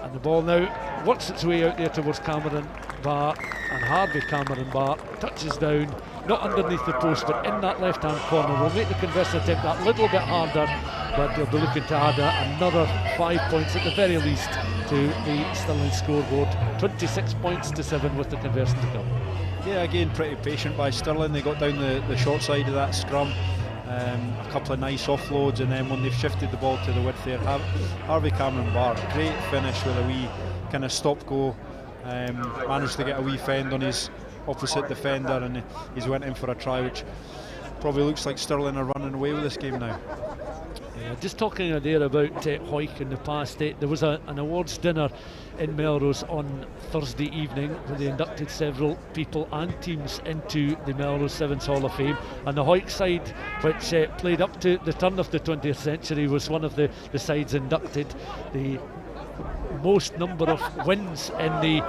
Speaker 1: and the ball now works its way out there towards Cameron Barr, and Harvey Cameron Barr touches down, not underneath the post but in that left hand corner. Will make the conversion attempt that little bit harder, but they'll be looking to add another 5 points at the very least to the Stirling scoreboard. 26 points to 7 with the conversion to come.
Speaker 2: Yeah, again pretty patient by Stirling. They got down the short side of that scrum, a couple of nice offloads, and then when they've shifted the ball to the width there, Harvey Cameron Barr, great finish with a wee kind of stop-go, managed to get a wee fend on his opposite defender, and he's went in for a try, which probably looks like Stirling are running away with this game now.
Speaker 1: Yeah, just talking there about Hoyk in the past, there was an awards dinner in Melrose on Thursday evening where they inducted several people and teams into the Melrose Sevens Hall of Fame, and the Hoyk side, which played up to the turn of the 20th century, was one of the sides inducted. The most number of wins in the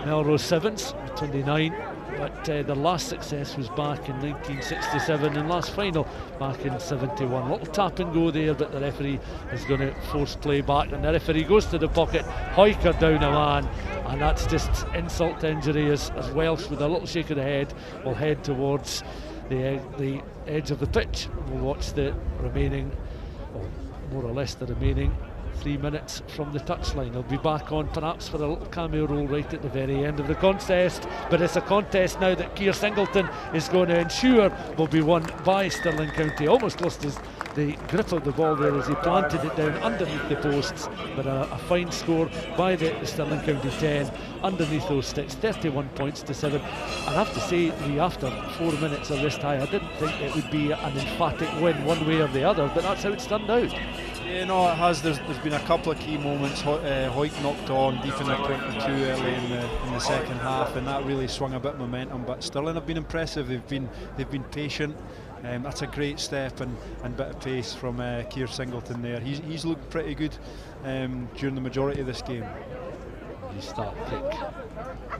Speaker 1: Melrose Sevens, 29, but their last success was back in 1967 and last final back in 71. Little tap and go there, but the referee is going to force play back, and the referee goes to the pocket. Hoyk are down a man, and that's just insult to injury as Welsh, with a little shake of the head, will head towards the edge of the pitch. We'll watch the remaining, or more or less the remaining 3 minutes from the touchline. He'll be back on perhaps for a little cameo role right at the very end of the contest, but it's a contest now that Keir Singleton is going to ensure will be won by Stirling County. Almost lost the grip of the ball there as he planted it down underneath the posts, but a fine score by the Stirling County 10 underneath those sticks, 31 points to 7. I have to say, after 4 minutes of this tie, I didn't think it would be an emphatic win one way or the other, but that's how it's turned out.
Speaker 2: Yeah, no, it has. There's been a couple of key moments. Hoyk knocked on deep in the 22 early in the second half, and that really swung a bit of momentum. But Stirling have been impressive. They've been patient. That's a great step and bit of pace from Keir Singleton there. He's looked pretty good during the majority of this game.
Speaker 1: Restart kick.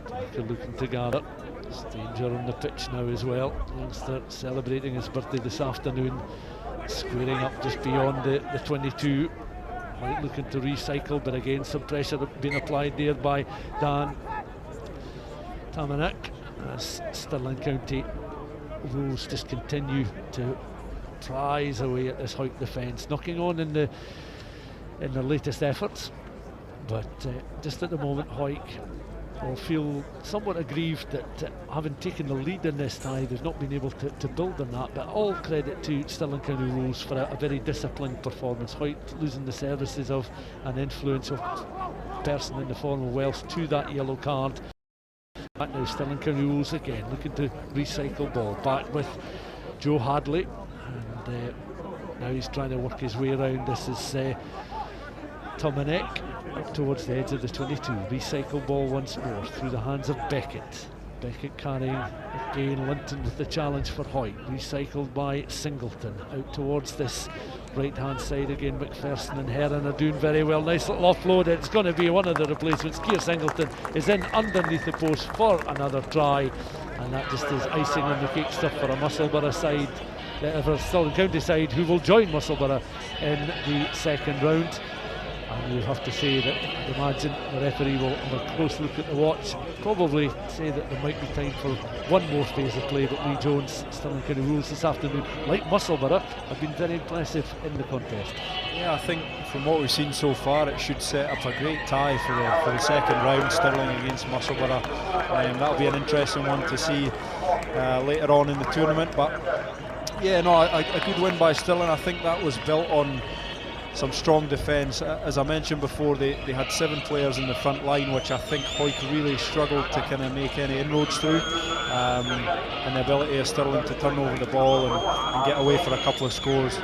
Speaker 1: Taker looking to gather. There's danger on the pitch now as well. Youngster celebrating his birthday this afternoon. Squaring up just beyond the 22. Hoyk looking to recycle, but again some pressure being applied there by Dan Tamanek as Stirling County rules just continue to prize away at this Hoyk defence, knocking on in the latest efforts, but just at the moment Hoyk will feel somewhat aggrieved that having taken the lead in this tie, they've not been able to build on that. But all credit to Stirling County rules for a very disciplined performance. Hoyk losing the services of an influential person in the form of Welsh to that yellow card. Back now Stirling County rules again, looking to recycle ball. Back with Joe Hadley, and now he's trying to work his way around. This is Tomanek up towards the edge of the 22. Recycle ball once more through the hands of Beckett. Beckett carrying again Linton with the challenge for Hoyt. Recycled by Singleton out towards this right hand side again. McPherson and Heron are doing very well. Nice little offload. It's going to be one of the replacements. Keir Singleton is in underneath the post for another try, and that just is icing on the cake stuff for a Musselburgh side, for Stirling County side, who will join Musselburgh in the second round. And you have to say that I'd imagine the referee will have a close look at the watch, probably say that there might be time for one more phase of play. But Lee Jones, Stirling County rules this afternoon, like Musselburgh, have been very impressive in the contest.
Speaker 2: Yeah, I think from what we've seen so far, it should set up a great tie for the second round, Stirling against Musselburgh. That'll be an interesting one to see later on in the tournament. But yeah, no, a good win by Stirling. I think that was built on some strong defence. As I mentioned before, they had 7 players in the front line, which I think Hoyk really struggled to kind of make any inroads through, and the ability of Stirling to turn over the ball and get away for a couple of scores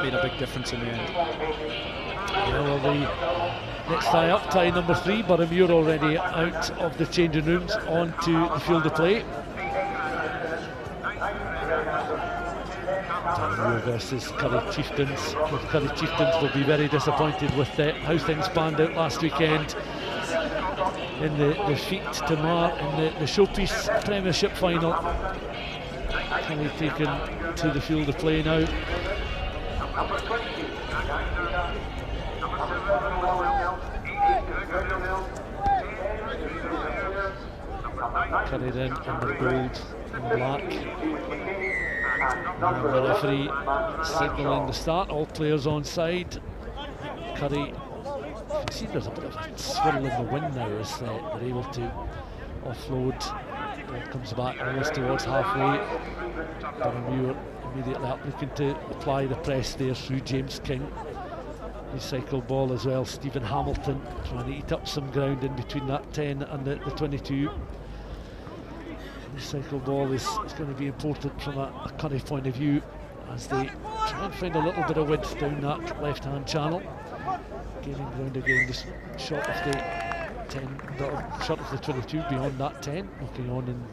Speaker 2: made a big difference in the end.
Speaker 1: Yeah, well, the next tie up, tie number 3, Boroughmuir already out of the changing rooms onto the field of play. Boroughmuir versus Curry Chieftains. The Curry Chieftains will be very disappointed with how things panned out last weekend in the defeat to Millar in the Showpiece Premiership final. Curry taken to the field of play now. Curry then in the gold and black. And the referee signalling the start, all players on side. Curry, you can see there's a bit of a swirl in the wind now as they're able to offload Ball comes back almost towards halfway. Boroughmuir immediately up, looking to apply the press there through James King. Recycle ball as well. Stephen Hamilton trying to eat up some ground in between that 10 and the 22. Recycle ball is going to be important from a Curry point of view as they try and find a little bit of width down that left-hand channel. Gaining ground again, just short of the 10, short of the 22, beyond that 10, knocking on in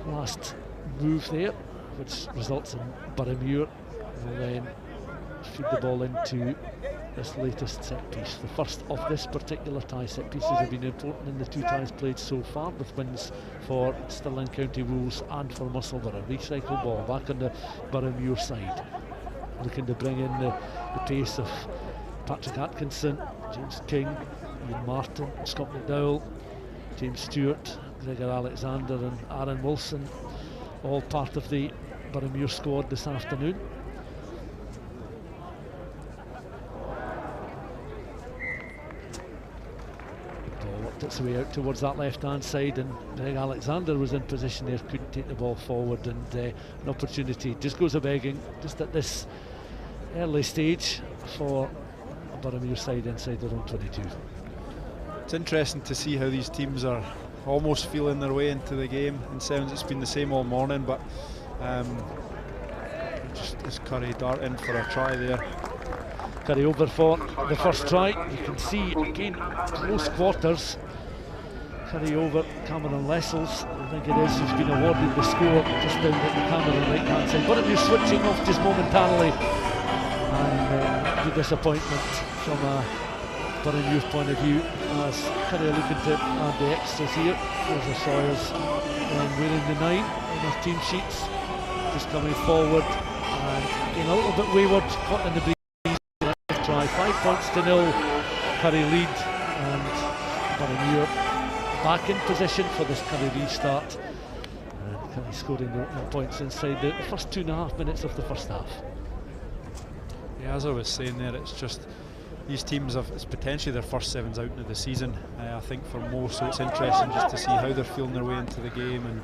Speaker 1: the last move there, which results in Boroughmuir will then feed the ball into this latest set piece. The first of this particular tie. Set pieces have been important in the two ties played so far, with wins for Stirling County Wolves and for Musselburgh. Recycle ball back on the Boroughmuir side, looking to bring in the pace of Patrick Atkinson, James King, Ian Martin, Scott McDowell, James Stewart, Gregor Alexander and Aaron Wilson, all part of the Boroughmuir squad this afternoon. Ball worked its way out towards that left-hand side, and Greg Alexander was in position there, couldn't take the ball forward, and an opportunity just goes a-begging just at this early stage for a Boroughmuir side inside their own 22.
Speaker 2: It's interesting to see how these teams are almost feeling their way into the game. In Sevens it's been the same all morning, but just as Curry darting for a try there.
Speaker 1: Curry over for the first try. You can see again close quarters. Curry over Cameron Lessels, I think it is, who's been awarded the score just down at the Cameron right hand side. But you're switching off just momentarily, and the disappointment from a Boroughmuir point of view as Curry looking to add the extras here. There's the Sawyers wearing the 9 on their team sheets, just coming forward and getting a little bit wayward, caught in the breeze. Try 5 points to 0, Curry lead, and Boroughmuir back in position for this Curry restart. And Curry scoring the opening points inside the first 2.5 minutes of the first half.
Speaker 2: Yeah, as I was saying there, it's just these teams have, it's potentially their first sevens out of the season, I think, for most, so it's interesting just to see how they're feeling their way into the game. And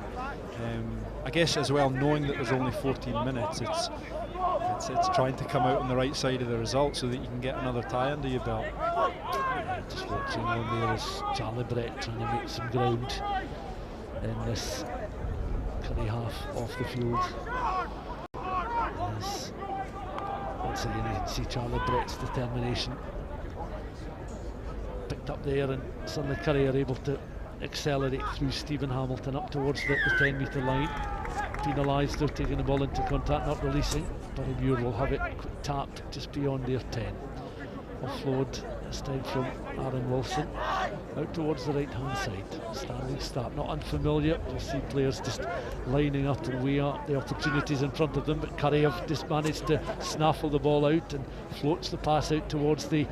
Speaker 2: I guess as well, knowing that there's only 14 minutes, it's trying to come out on the right side of the result so that you can get another tie under your belt.
Speaker 1: Yeah, just watching on there is Charlie Brett trying to make some ground in this Curry half off the field. As once again you can see Charlie Brett's determination picked up there, and suddenly Curry are able to accelerate through Stephen Hamilton up towards the 10 metre line. Penalised, they're taking the ball into contact, not releasing. Boroughmuir will have it quick tap just beyond their 10. Offload this time from Aaron Wilson out towards the right hand side. Standing start, not unfamiliar. You'll see players just lining up and weigh up the opportunities in front of them, but Curry have just managed to snaffle the ball out and floats the pass out towards the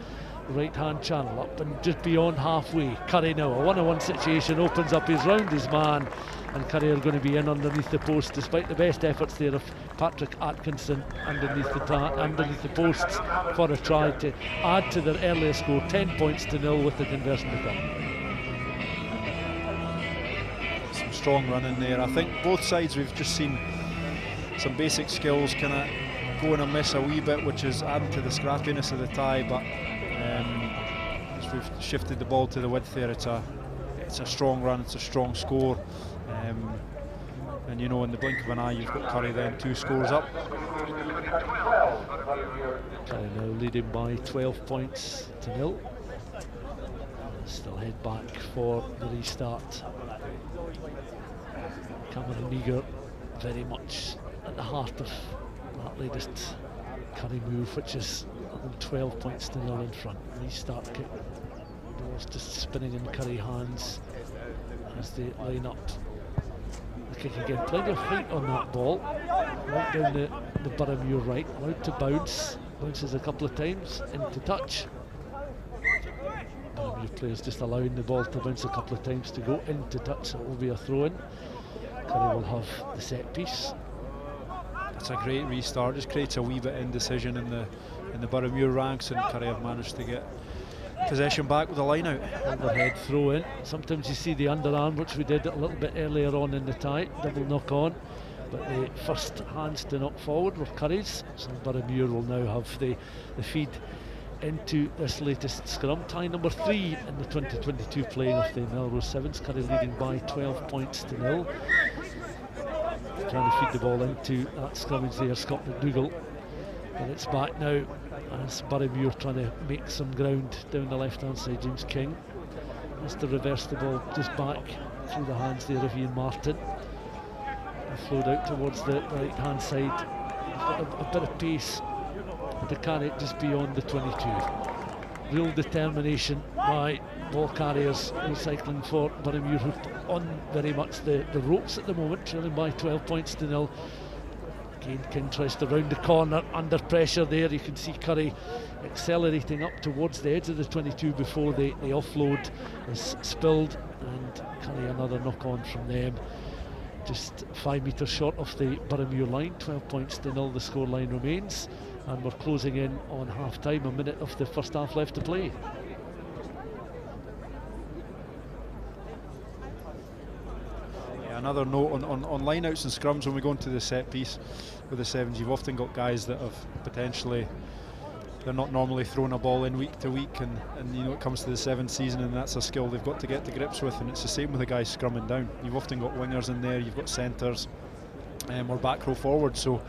Speaker 1: right hand channel, up and just beyond halfway. Curry now, a 1-on-1 situation, opens up, he's round his man, and Curry are going to be in underneath the post despite the best efforts there of Patrick Atkinson underneath the posts for a try to add to their earlier score, 10 points to 0 with the conversion to come.
Speaker 2: Some strong running there. I think both sides, we've just seen some basic skills kind of going amiss a wee bit, which is adding to the scrappiness of the tie, but as we've shifted the ball to the width there, it's a strong run, it's a strong score, and you know, in the blink of an eye you've got Curry then 2 scores up.
Speaker 1: Curry now leading by 12 points to 0. Still head back for the restart. Cameron Meagher very much at the heart of that latest Curry move, which is 12 points to 0 in front. Restart kick, ball's just spinning in Curry hands as they line up. The kick again, plenty of height on that ball, right down the Boroughmuir right, allowed to bounce, bounces a couple of times into touch. Boroughmuir players just allowing the ball to bounce a couple of times to go into touch, so it will be a throw-in. Curry will have the set piece.
Speaker 2: It's a great restart, just creates a wee bit of indecision in the Boroughmuir ranks, and Curry have managed to get possession back with the line out.
Speaker 1: Overhead throw in. Sometimes you see the underarm, which we did a little bit earlier on in the tie, double knock on. But the first hands to knock forward were Curry's, so Boroughmuir will now have the feed into this latest scrum. Tie number 3 in the 2022 playing of the Melrose Sevens. Curry leading by 12 points to 0. Trying to feed the ball into that scrummage there, Scott McDougall. But it's back now as Boroughmuir trying to make some ground down the left hand side. James King has to reverse the ball just back through the hands there of Ian Martin. Flowed out towards the right hand side. He's got a bit of pace to carry it just beyond the 22. Real determination by ball carriers recycling for Boroughmuir, who on very much the ropes at the moment, trailing by 12 points to 0. Again, King tries to round the corner under pressure there. You can see Curry accelerating up towards the edge of the 22 before the offload is spilled, and Curry another knock on from them. Just 5 metres short of the Boroughmuir line. 12 points to 0 the scoreline remains, and we're closing in on half time, a minute of the first half left to play.
Speaker 2: Yeah, another note on line outs and scrums. When we go into the set piece with the Sevens, you've often got guys that have potentially, they're not normally throwing a ball in week to week, and you know, it comes to the 7th season and that's a skill they've got to get to grips with, and it's the same with the guys scrumming down. You've often got wingers in there, you've got centres or back row forwards, so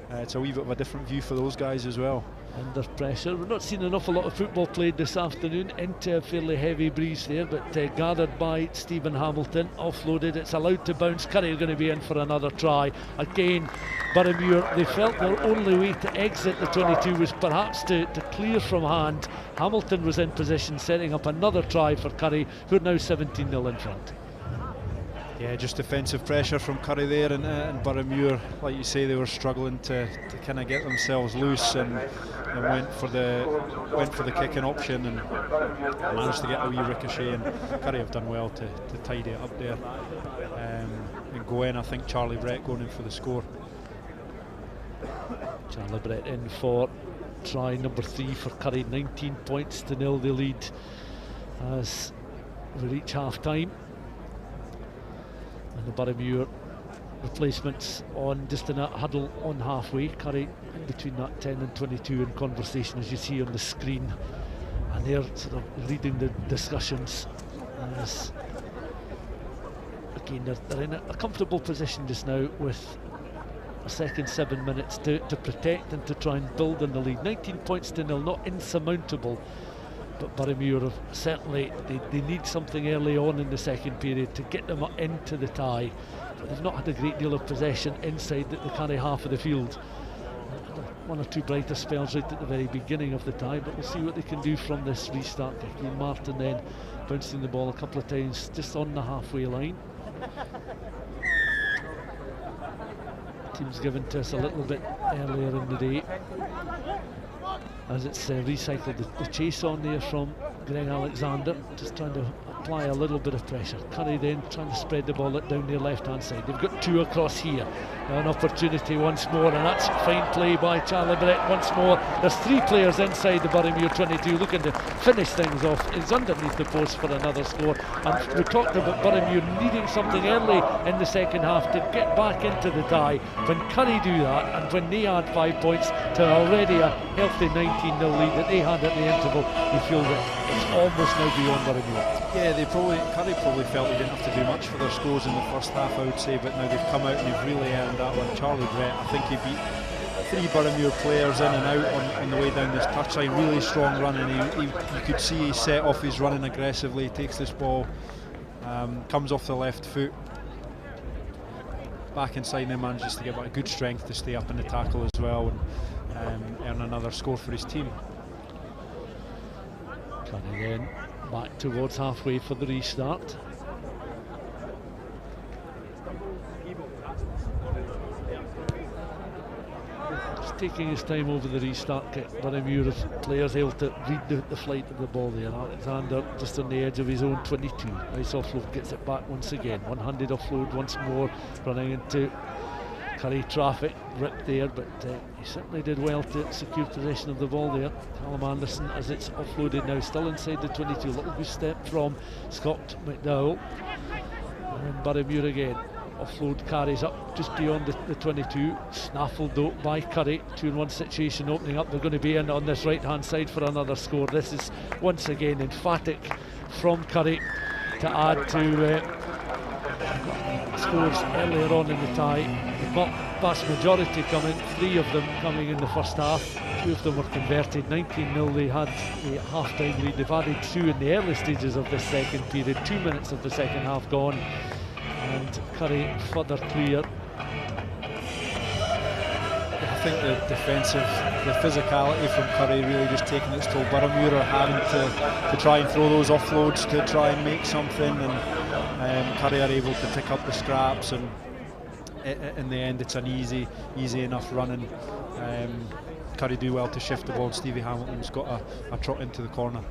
Speaker 2: it's a wee bit of a different view for those guys as well.
Speaker 1: Under pressure. We've not seen an awful lot of football played this afternoon, into a fairly heavy breeze there, but gathered by Stephen Hamilton, offloaded, it's allowed to bounce. Curry are going to be in for another try. Again, Boroughmuir, they felt their only way to exit the 22 was perhaps to clear from hand. Hamilton was in position, setting up another try for Curry, who are now 17-0 in front.
Speaker 2: Yeah, just defensive pressure from Curry there, and Boroughmuir, like you say, they were struggling to kind of get themselves loose, and went for the kicking option and managed to get a wee ricochet, and Curry have done well to tidy it up there and go in. I think Charlie Brett going in for the score.
Speaker 1: Charlie Brett in for try number 3 for Curry. 19 points to 0 they lead as we reach half time. And the Boroughmuir replacements on just in a huddle on halfway. Curry in between that 10 and 22 in conversation, as you see on the screen, and they're sort of leading the discussions as again they're in a comfortable position just now with a second 7 minutes to protect and to try and build on the lead. 19 points to 0, not insurmountable, but Boroughmuir have certainly, they need something early on in the second period to get them into the tie. But they've not had a great deal of possession inside the Curry half of the field. One or two brighter spells right at the very beginning of the tie, but we'll see what they can do from this restart kick. Ian Martin then bouncing the ball a couple of times just on the halfway line. Team's given to us a little bit earlier in the day, as it's recycled the chase on there from Greg Alexander, just trying to apply a little bit of pressure. Curry then trying to spread the ball down their left hand side. They've got 2 across here. Now an opportunity once more, and that's fine play by Charlie Brett once more. There's 3 players inside the Boroughmuir 22 looking to finish things off. It's underneath the post for another score, and we talked about Boroughmuir needing something early in the second half to get back into the tie. When Curry do that, and when they add 5 points to already a healthy 19-0 lead that they had at the interval, you feel that it's almost now beyond Boroughmuir.
Speaker 2: Yeah, Curry probably felt they didn't have to do much for their scores in the first half, I would say, but now they've come out and they've really earned that one. Charlie Brett, I think he beat 3 Boroughmuir players in and out on the way down this touchline. Really strong running. You could see he set off his running aggressively. He takes this ball, comes off the left foot, back inside, and then manages to get a good strength to stay up in the tackle as well and earn another score for his team.
Speaker 1: Curry then back towards halfway for the restart. Just taking his time over the restart kick. Boroughmuir players able to read the flight of the ball there. Alexander just on the edge of his own 22. Nice offload, gets it back once again. One-handed offload once more, running into Curry traffic ripped there, but he certainly did well to secure possession of the ball there. Callum Anderson, as it's offloaded now, still inside the 22. Little good step from Scott McDowell. And then Burramuir again. Offload carries up just beyond the 22. Snaffled though by Curry. 2-on-1 situation opening up. They're going to be in on this right hand side for another score. This is once again emphatic from Curry to add to scores earlier on in the tie. The vast majority coming, 3 of them coming in the first half. 2 of them were converted. 19-0 they had the half-time lead. They've added 2 in the early stages of the second period. 2 minutes of the second half gone, and Curry further clear.
Speaker 2: I think the physicality from Curry really just taking its toll. Burramuir are having to try and throw those offloads to try and make something, and Curry are able to pick up the scraps, and in the end it's an easy enough running. Curry do well to shift the ball. Stevie Hamilton's got a trot into the corner.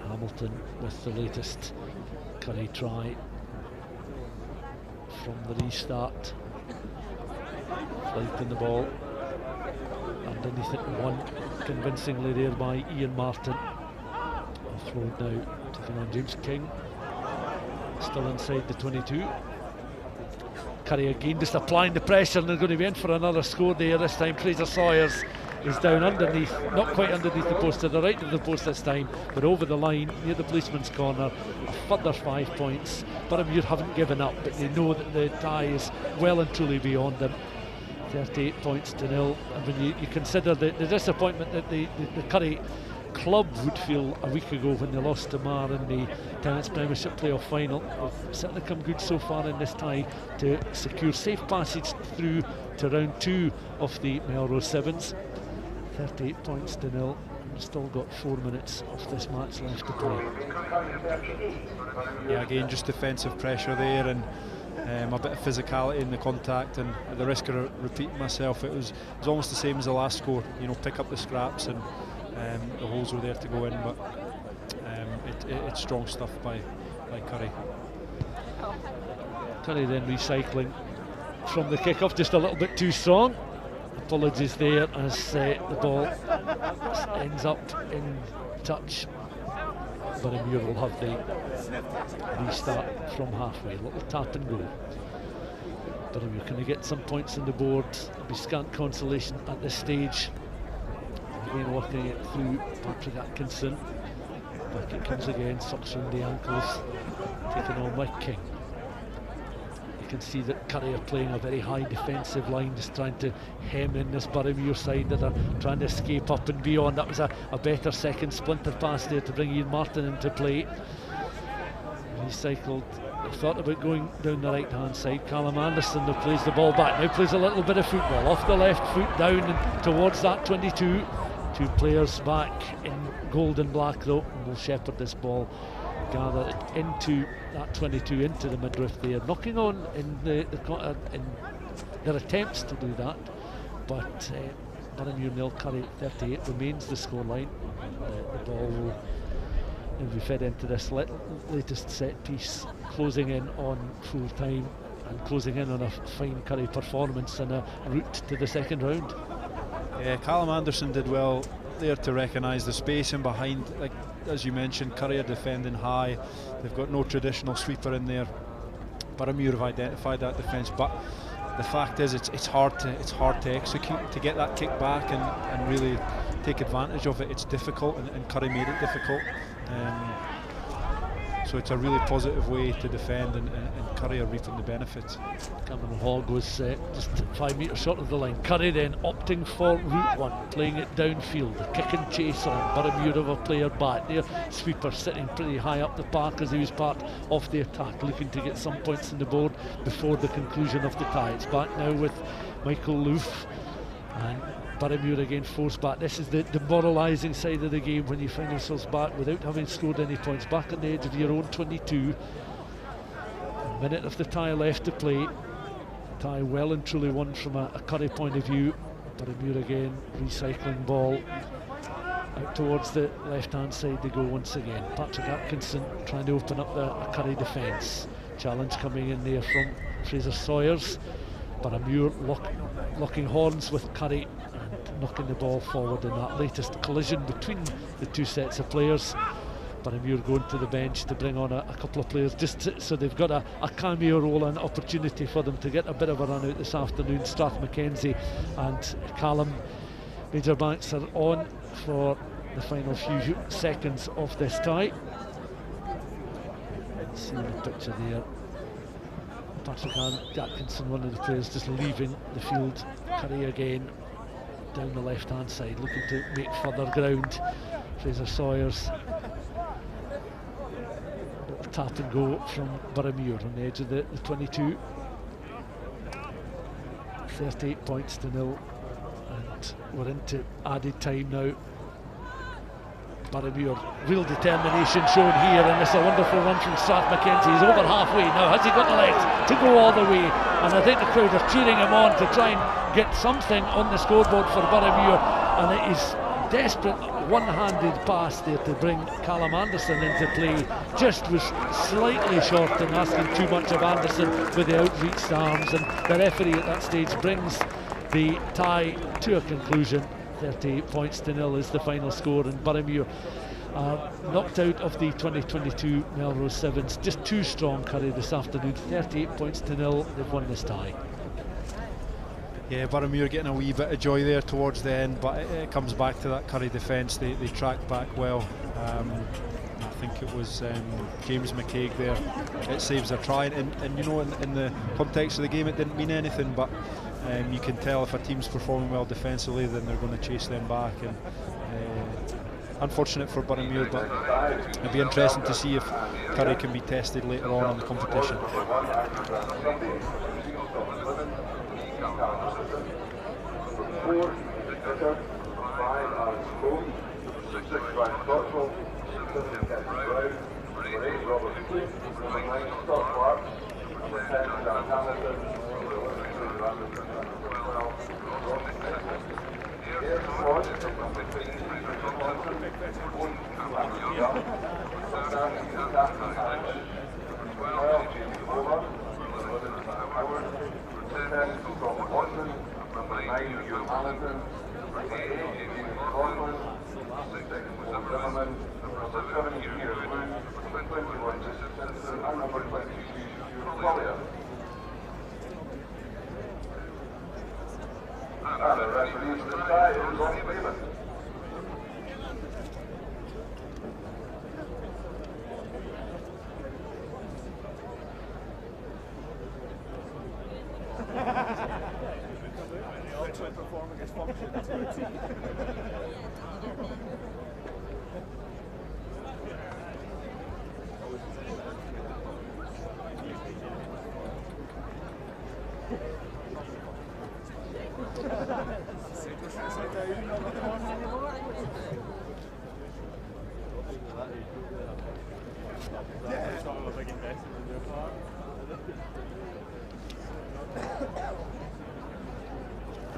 Speaker 1: Hamilton with the latest Curry try from the restart. Flight in the ball underneath it, won convincingly there by Ian Martin. Offload now to the man James King, still inside the 22. Curry again just applying the pressure, and they're going to be in for another score there. This time Fraser Sawyers is down underneath, not quite underneath the post, to the right of the post this time, but over the line near the policeman's corner. A further 5 points. Burramuir haven't given up, but they know that the tie is well and truly beyond them. 38 points to 0. And when you consider the disappointment that the Curry club would feel a week ago when they lost to Mar in the Tenants Premiership playoff final, they've certainly come good so far in this tie to secure safe passage through to round 2 of the Melrose Sevens. 38 points to 0. We've still got 4 minutes of this match left to play.
Speaker 2: Yeah, again, just defensive pressure there, and a bit of physicality in the contact, and at the risk of repeating myself, it was almost the same as the last score. You know, pick up the scraps, and the holes were there to go in, but it's strong stuff by Curry.
Speaker 1: Curry then recycling from the kick-off, just a little bit too strong. Apologies there as the ball ends up in touch. Burramuir will have the restart from halfway. Little tap and go. Burramuir can get some points on the board. It'll be scant consolation at this stage. Again working it through Patrick Atkinson. Back it comes again, sucks around the ankles. Taken on by King. You can see that Curry are playing a very high defensive line, just trying to hem in this Burramuir side that are trying to escape up and beyond. That was a better second splinter pass there to bring Ian Martin into play. Recycled, thought about going down the right hand side. Callum Anderson now plays the ball back, now plays a little bit of football off the left foot down and towards that 22. 2 players back in gold and black though, and will shepherd this ball, gather it into that 22, into the midriff there, knocking on in in their attempts to do that, but Burramuir 0, Curry 38 remains the scoreline. The ball will be fed into this latest set piece, closing in on full time and closing in on a fine Curry performance and a route to the second round.
Speaker 2: Yeah, Callum Anderson did well there to recognise the space in behind. Like as you mentioned, Curry are defending high. They've got no traditional sweeper in there. Burramuir have identified that defence, but the fact is it's hard to execute, to get that kick back and really take advantage of it. It's difficult, and Curry made it difficult. So it's a really positive way to defend, and Curry are reaping the benefits.
Speaker 1: Cameron Hogg was just 5 metres short of the line. Curry then opting for route 1, playing it downfield, the kick and chase on. Burramuir have a player back there. Sweeper sitting pretty high up the park as he was part of the attack, looking to get some points on the board before the conclusion of the tie. It's back now with Michael Loof, and Burramuir again forced back. This is the demoralising side of the game when you find yourselves back without having scored any points, back on the edge of your own 22. A minute of the tie left to play. Tie well and truly won from a Curry point of view. Burramuir again recycling ball out towards the left hand side they go once again. Patrick Atkinson trying to open up the Curry defence. Challenge coming in there from Fraser Sawyers. Boroughmuir locking horns with Curry and knocking the ball forward in that latest collision between the two sets of players. Boroughmuir going to the bench to bring on a couple of players just so they've got a cameo role and opportunity for them to get a bit of a run out this afternoon. Strath Mackenzie and Callum Majorbanks are on for the final few seconds of this tie. See the picture there, Patrick Atkinson, one of the players, just leaving the field. Curry again down the left hand side looking to make further ground. Fraser Sawyers, tap and go from Boroughmuir on the edge of the 22. 38 points to 0, and we're into added time now. Boroughmuir, real determination shown here, and it's a wonderful run from Strath Mackenzie. He's over halfway now. Has he got the legs to go all the way? And I think the crowd are cheering him on to try and get something on the scoreboard for Boroughmuir, and it is desperate one-handed pass there to bring Callum Anderson into play. Just was slightly short and asking too much of Anderson with the outreached arms, and the referee at that stage brings the tie to a conclusion. 38 points to 0 is the final score, and Boroughmuir are knocked out of the 2022 Melrose Sevens. Just too strong, Curry, this afternoon. 38 points to 0, they've won this tie.
Speaker 2: Yeah, Boroughmuir getting a wee bit of joy there towards the end, but it comes back to that Curry defence. They tracked back well. I think it was James McCaig there. It saves their try, and you know, in the context of the game, it didn't mean anything, but you can tell if a team's performing well defensively, then they're going to chase them back. And unfortunate for Boroughmuir, but it'll be interesting to see if Curry can be tested later on in the competition.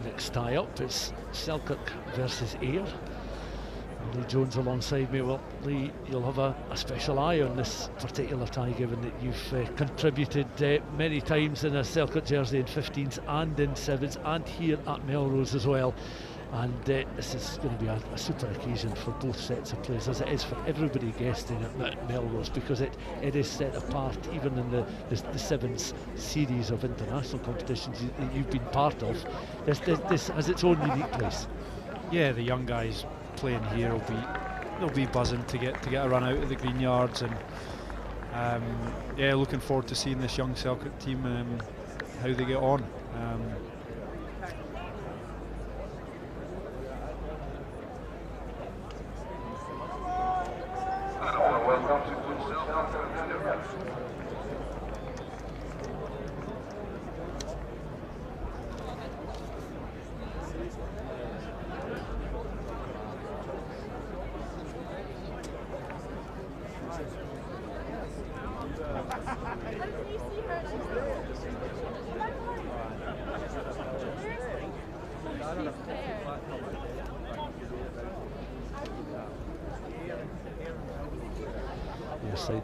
Speaker 1: Next tie up is Selkirk versus Ayr. Lee Jones alongside me. Well, Lee, you'll have a special eye on this particular tie, given that you've contributed many times in a Selkirk jersey in 15s and in 7s and here at Melrose as well. And this is going to be a super occasion for both sets of players, as it is for everybody guesting at Melrose, because it is set apart, even in the Sevens series of international competitions that you've been part of. This has its own unique place.
Speaker 2: Yeah, the young guys playing here they'll be buzzing to get a run out of the Greenyards, and yeah, looking forward to seeing this young Selkirk team how they get on.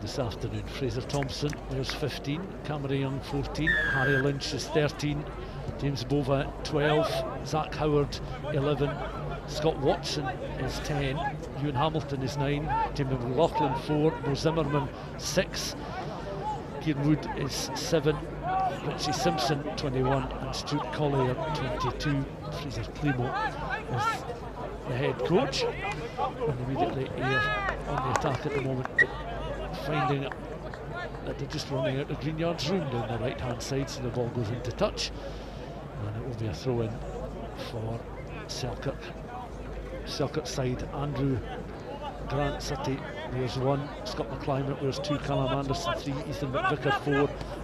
Speaker 1: This afternoon, Fraser Thompson, there's 15, Cameron Young 14, Harry Lynch is 13, James Bova 12, Zach Howard 11, Scott Watson is 10, Ewan Hamilton is 9, Jamie McLaughlin 4, Mo Zimmerman 6, Kieran Wood is 7, Richie Simpson 21 and Stuart Collier 22. Fraser Climo is the head coach, and immediately Ayr on the attack at the moment, finding that they're just running out the Greenyards room down the right hand side, so the ball goes into touch and it will be a throw in for Selkirk. Selkirk side, Andrew Grant City wears 1, Scott McClymont wears 2, Callum Anderson 3, Ethan McVicker 4,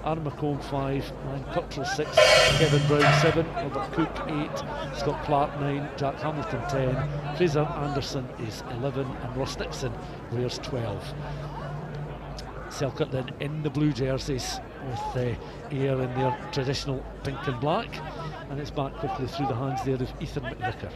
Speaker 1: Aaron McComb 5, Ryan Cottrell 6, Kevin Brown 7, Robert Cook 8, Scott Clark 9, Jack Hamilton 10, Fraser Anderson is 11 and Ross Dixon wears 12. Selkirk then in the blue jerseys with Ayr in their traditional pink and black, and it's back quickly through the hands there of Ethan McVicker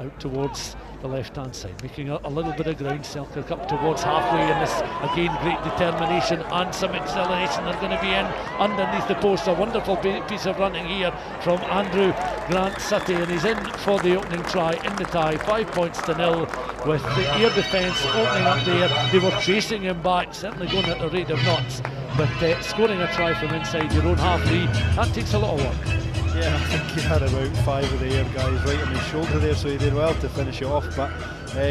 Speaker 1: out towards the left hand side, making a little bit of ground. Selkirk up towards halfway, and this again great determination and some acceleration. They're going to be in underneath the post. A wonderful piece of running here from Andrew Grant City, and he's in for the opening try in the tie. 5 points to 0 with the Ayr defence opening up there. They were chasing him back, certainly going at the rate of knots, but scoring a try from inside your own half lead, that takes a lot of work.
Speaker 2: Yeah, I think he had about 5 of the Ayr guys right on his shoulder there, so he did well to finish it off. But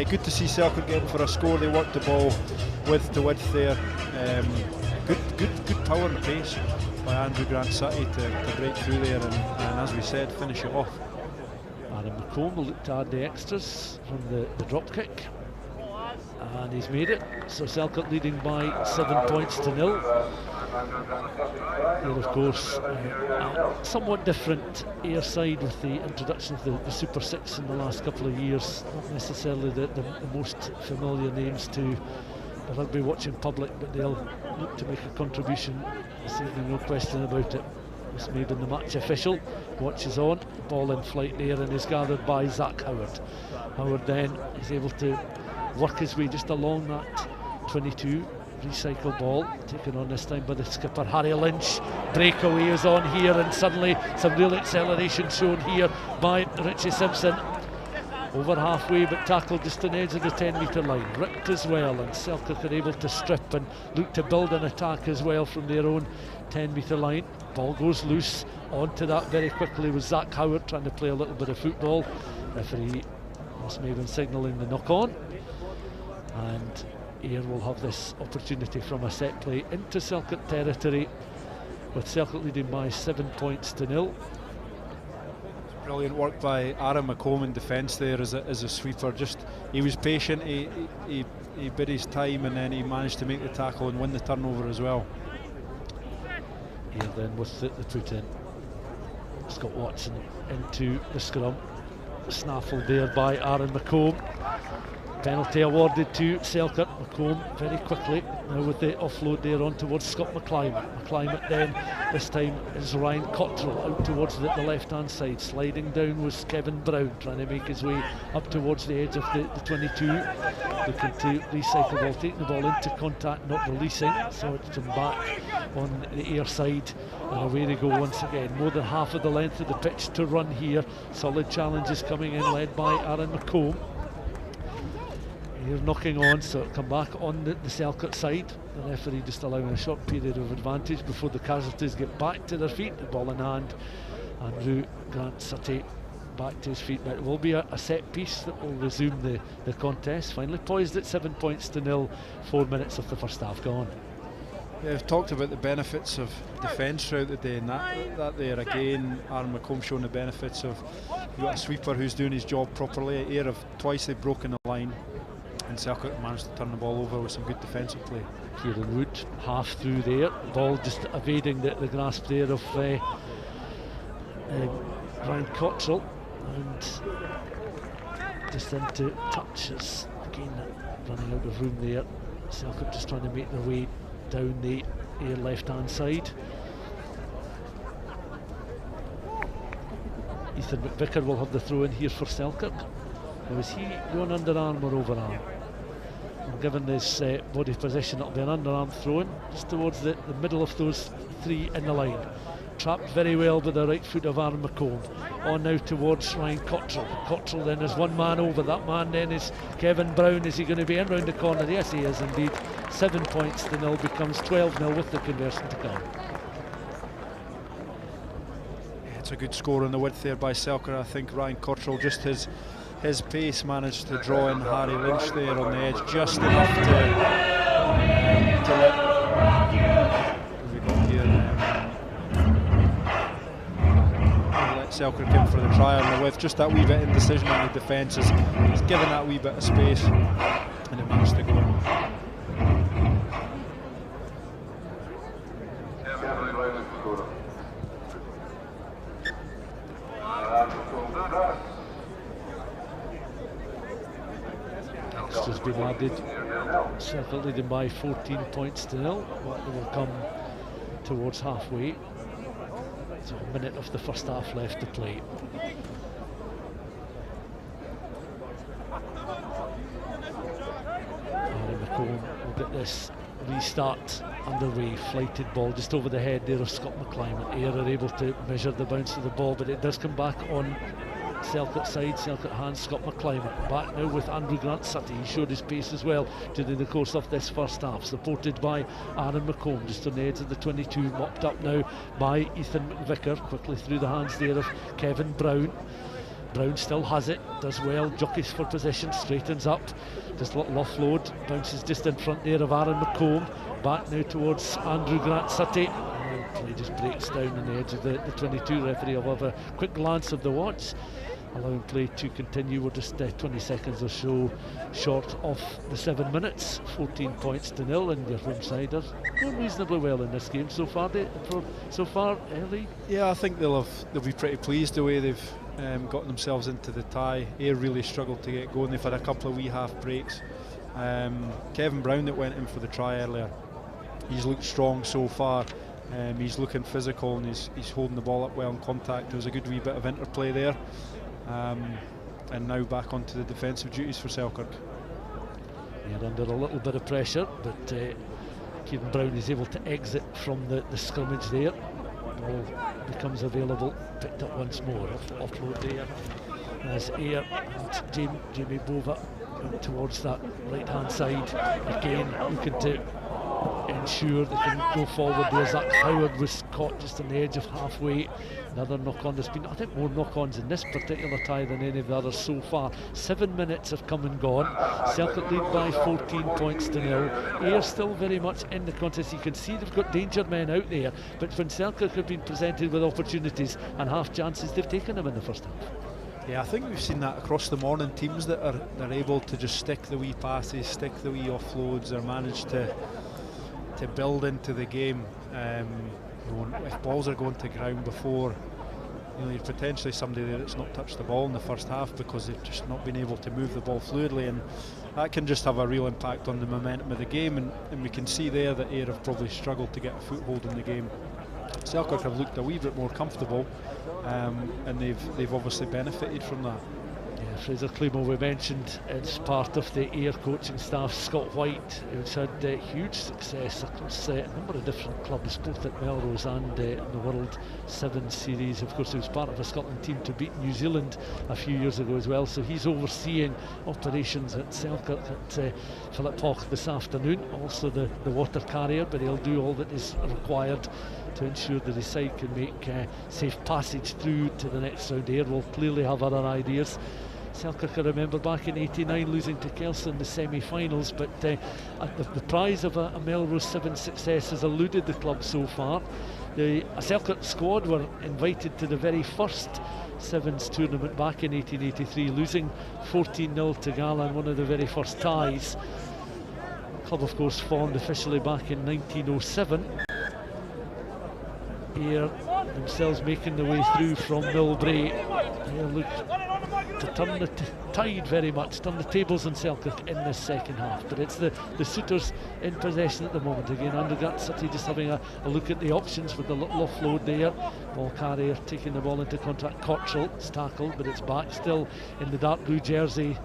Speaker 2: good to see Selkirk getting for a score. They worked the ball width to width there. Good power and pace by Andrew Grant City to break through there and as we said, finish it off.
Speaker 1: Aaron McComb will look to add the extras from the drop kick, and he's made it. So Selkirk leading by 7 points to 0. Here, of course, a somewhat different Ayr side with the introduction of the Super 6 in the last couple of years. Not necessarily the most familiar names to the rugby watching public, but they'll look to make a contribution this evening, no question about it. It's made in the match official. Watch is on, ball in flight there, and is gathered by Zach Howard. Howard then is able to work his way just along that 22. Recycle ball taken on this time by the skipper Harry Lynch. Breakaway is on here, and suddenly some real acceleration shown here by Richie Simpson. Over halfway, but tackled just on the edge of the 10-metre line. Ripped as well, and Selkirk are able to strip and look to build an attack as well from their own 10-metre line. Ball goes loose. Onto that very quickly was Zach Howard trying to play a little bit of football. Referee Ross Maven signalling the knock-on, and Ayr will have this opportunity from a set play into Selkirk territory, with Selkirk leading by 7 points to 0.
Speaker 2: Brilliant work by Aaron McComb in defence there as a sweeper. Just he was patient, he bid his time, and then he managed to make the tackle and win the turnover as well.
Speaker 1: Ayr then with the put in. Scott Watson into the scrum, snaffled there by Aaron McComb. Penalty awarded to Selkirk. McComb very quickly now with the offload there on towards Scott McClymont. McClymont then, this time is Ryan Cottrell out towards the left hand side. Sliding down was Kevin Brown trying to make his way up towards the edge of the 22. Looking to recycle ball, taking the ball into contact, not releasing, so it's come back on the Ayr side, and away they go once again. More than half of the length of the pitch to run here. Solid challenges coming in, led by Aaron McComb. Here knocking on, so it'll come back on the Selkirk side. The referee just allowing a short period of advantage before the casualties get back to their feet. The ball in hand, Andrew Grant City back to his feet, but it will be a set piece that will resume the contest. Finally poised at 7 points to 0, 4 minutes of the first half gone.
Speaker 2: Yeah, I've talked about the benefits of defence throughout the day, and that there again, Aaron McComb showing the benefits of, you've got a sweeper who's doing his job properly. Ayr have twice they've broken the line, and Selkirk managed to turn the ball over with some good defensive play.
Speaker 1: Kieran Wood half through there, ball just evading the grasp there of Ryan Cottrell, and just into touches again, running out of room there. Selkirk just trying to make their way down the Ayr left hand side. Ethan McVicker will have the throw in here for Selkirk. Now, is he going underarm or overarm? And given this body position, it'll be an underarm throw in just towards the middle of those three in the line. trapped very well with the right foot of Aaron McComb. On now towards Ryan Cottrell. Cottrell then is one man over. That man then is Kevin Brown. Is he going to be in round the corner? Yes, he is indeed. 7 points to nil, becomes 12-0 with the conversion to come.
Speaker 2: It's a good score on the width there by Selkirk. I think Ryan Cottrell, just his pace, managed to draw in Harry Lynch there on the edge just enough to let Selkirk in for the try on the width. Just that wee bit indecision on the defence. He's given that wee bit of space and it managed to go in.
Speaker 1: Extra's been added. Selkirk leading by 14 points to nil. But they will come towards halfway. So a minute of the first half left to play. Aaron McComb will get this restart underway. Flighted ball just over the head there of Scott McClyman. Ayr are able to measure the bounce of the ball, but it does come back on Selkirk side. Selkirk hands Scott McClyman. Back now with Andrew Grant-Sutty. He showed his pace as well during the course of this first half. Supported by Aaron McComb just on the edge of the 22. Mopped up now by Ethan McVicker. Quickly through the hands there of Kevin Brown. Brown still has it, does well, jockeys for position, straightens up, just a little offload, bounces just in front there of Aaron McComb. Back now towards Andrew Grant-Sutty. Play just breaks down on the edge of the 22. Referee will have a quick glance of the watch, allowing play to continue. We're just 20 seconds or so short of the 7 minutes. 14 points to nil, and your home side are going reasonably well in this game so far. Early.
Speaker 2: Yeah, I think they'll be pretty pleased the way they've gotten themselves into the tie. Ayr really struggled to get going. They've had a couple of wee half breaks. Kevin Brown that went in for the try earlier, he's looked strong so far. He's looking physical and he's holding the ball up well in contact. There was a good wee bit of interplay there. And now back onto the defensive duties for Selkirk.
Speaker 1: They're under a little bit of pressure, but Kevin Brown is able to exit from the scrimmage there. Ball becomes available, picked up once more, offload there as Ayr and Jamie Bova towards that right hand side, again looking to ensure they can go forward there. Zach Howard was caught just on the edge of halfway. Another knock-on. There's been, I think, more knock-ons in this particular tie than any of the others so far. 7 minutes have come and gone. Selkirk lead by 14 points to nil. Ayr still very much in the contest. You can see they've got danger men out there, but when Selkirk have been presented with opportunities and half chances, they've taken them in the first half.
Speaker 2: Yeah, I think we've seen that across the morning. Teams that they're able to just stick the wee passes, stick the wee offloads, or manage to build into the game. If balls are going to ground before, you're potentially somebody there that's not touched the ball in the first half because they've just not been able to move the ball fluidly, and that can just have a real impact on the momentum of the game. And we can see there that Ayr have probably struggled to get a foothold in the game. Selkirk have looked a wee bit more comfortable, and they've obviously benefited from that.
Speaker 1: Yeah, Fraser Climo, we mentioned, as part of the Ayr coaching staff. Scott White, who's had huge success across a number of different clubs, both at Melrose and in the World Sevens series. Of course, he was part of a Scotland team to beat New Zealand a few years ago as well, so he's overseeing operations at Selkirk at Philip Hawke this afternoon, also the water carrier, but he'll do all that is required to ensure that his side can make safe passage through to the next round. Ayr will clearly have other ideas. Selkirk, I remember back in '89 losing to Kelso in the semi-finals, but the prize of a Melrose Sevens success has eluded the club so far. The Selkirk squad were invited to the very first Sevens tournament back in 1883, losing 14-0 to Gala in one of the very first ties. The club, of course, formed officially back in 1907. Ayr themselves making their way through from Millbrae. Ayr look to turn the tide very much, turn the tables on Selkirk in this second half, but it's the suitors in possession at the moment. Again, Andrew Grant-Sutty just having a look at the options with the little offload there. Ball carrier taking the ball into contact. Cottrell, it's tackled, but it's back still in the dark blue jersey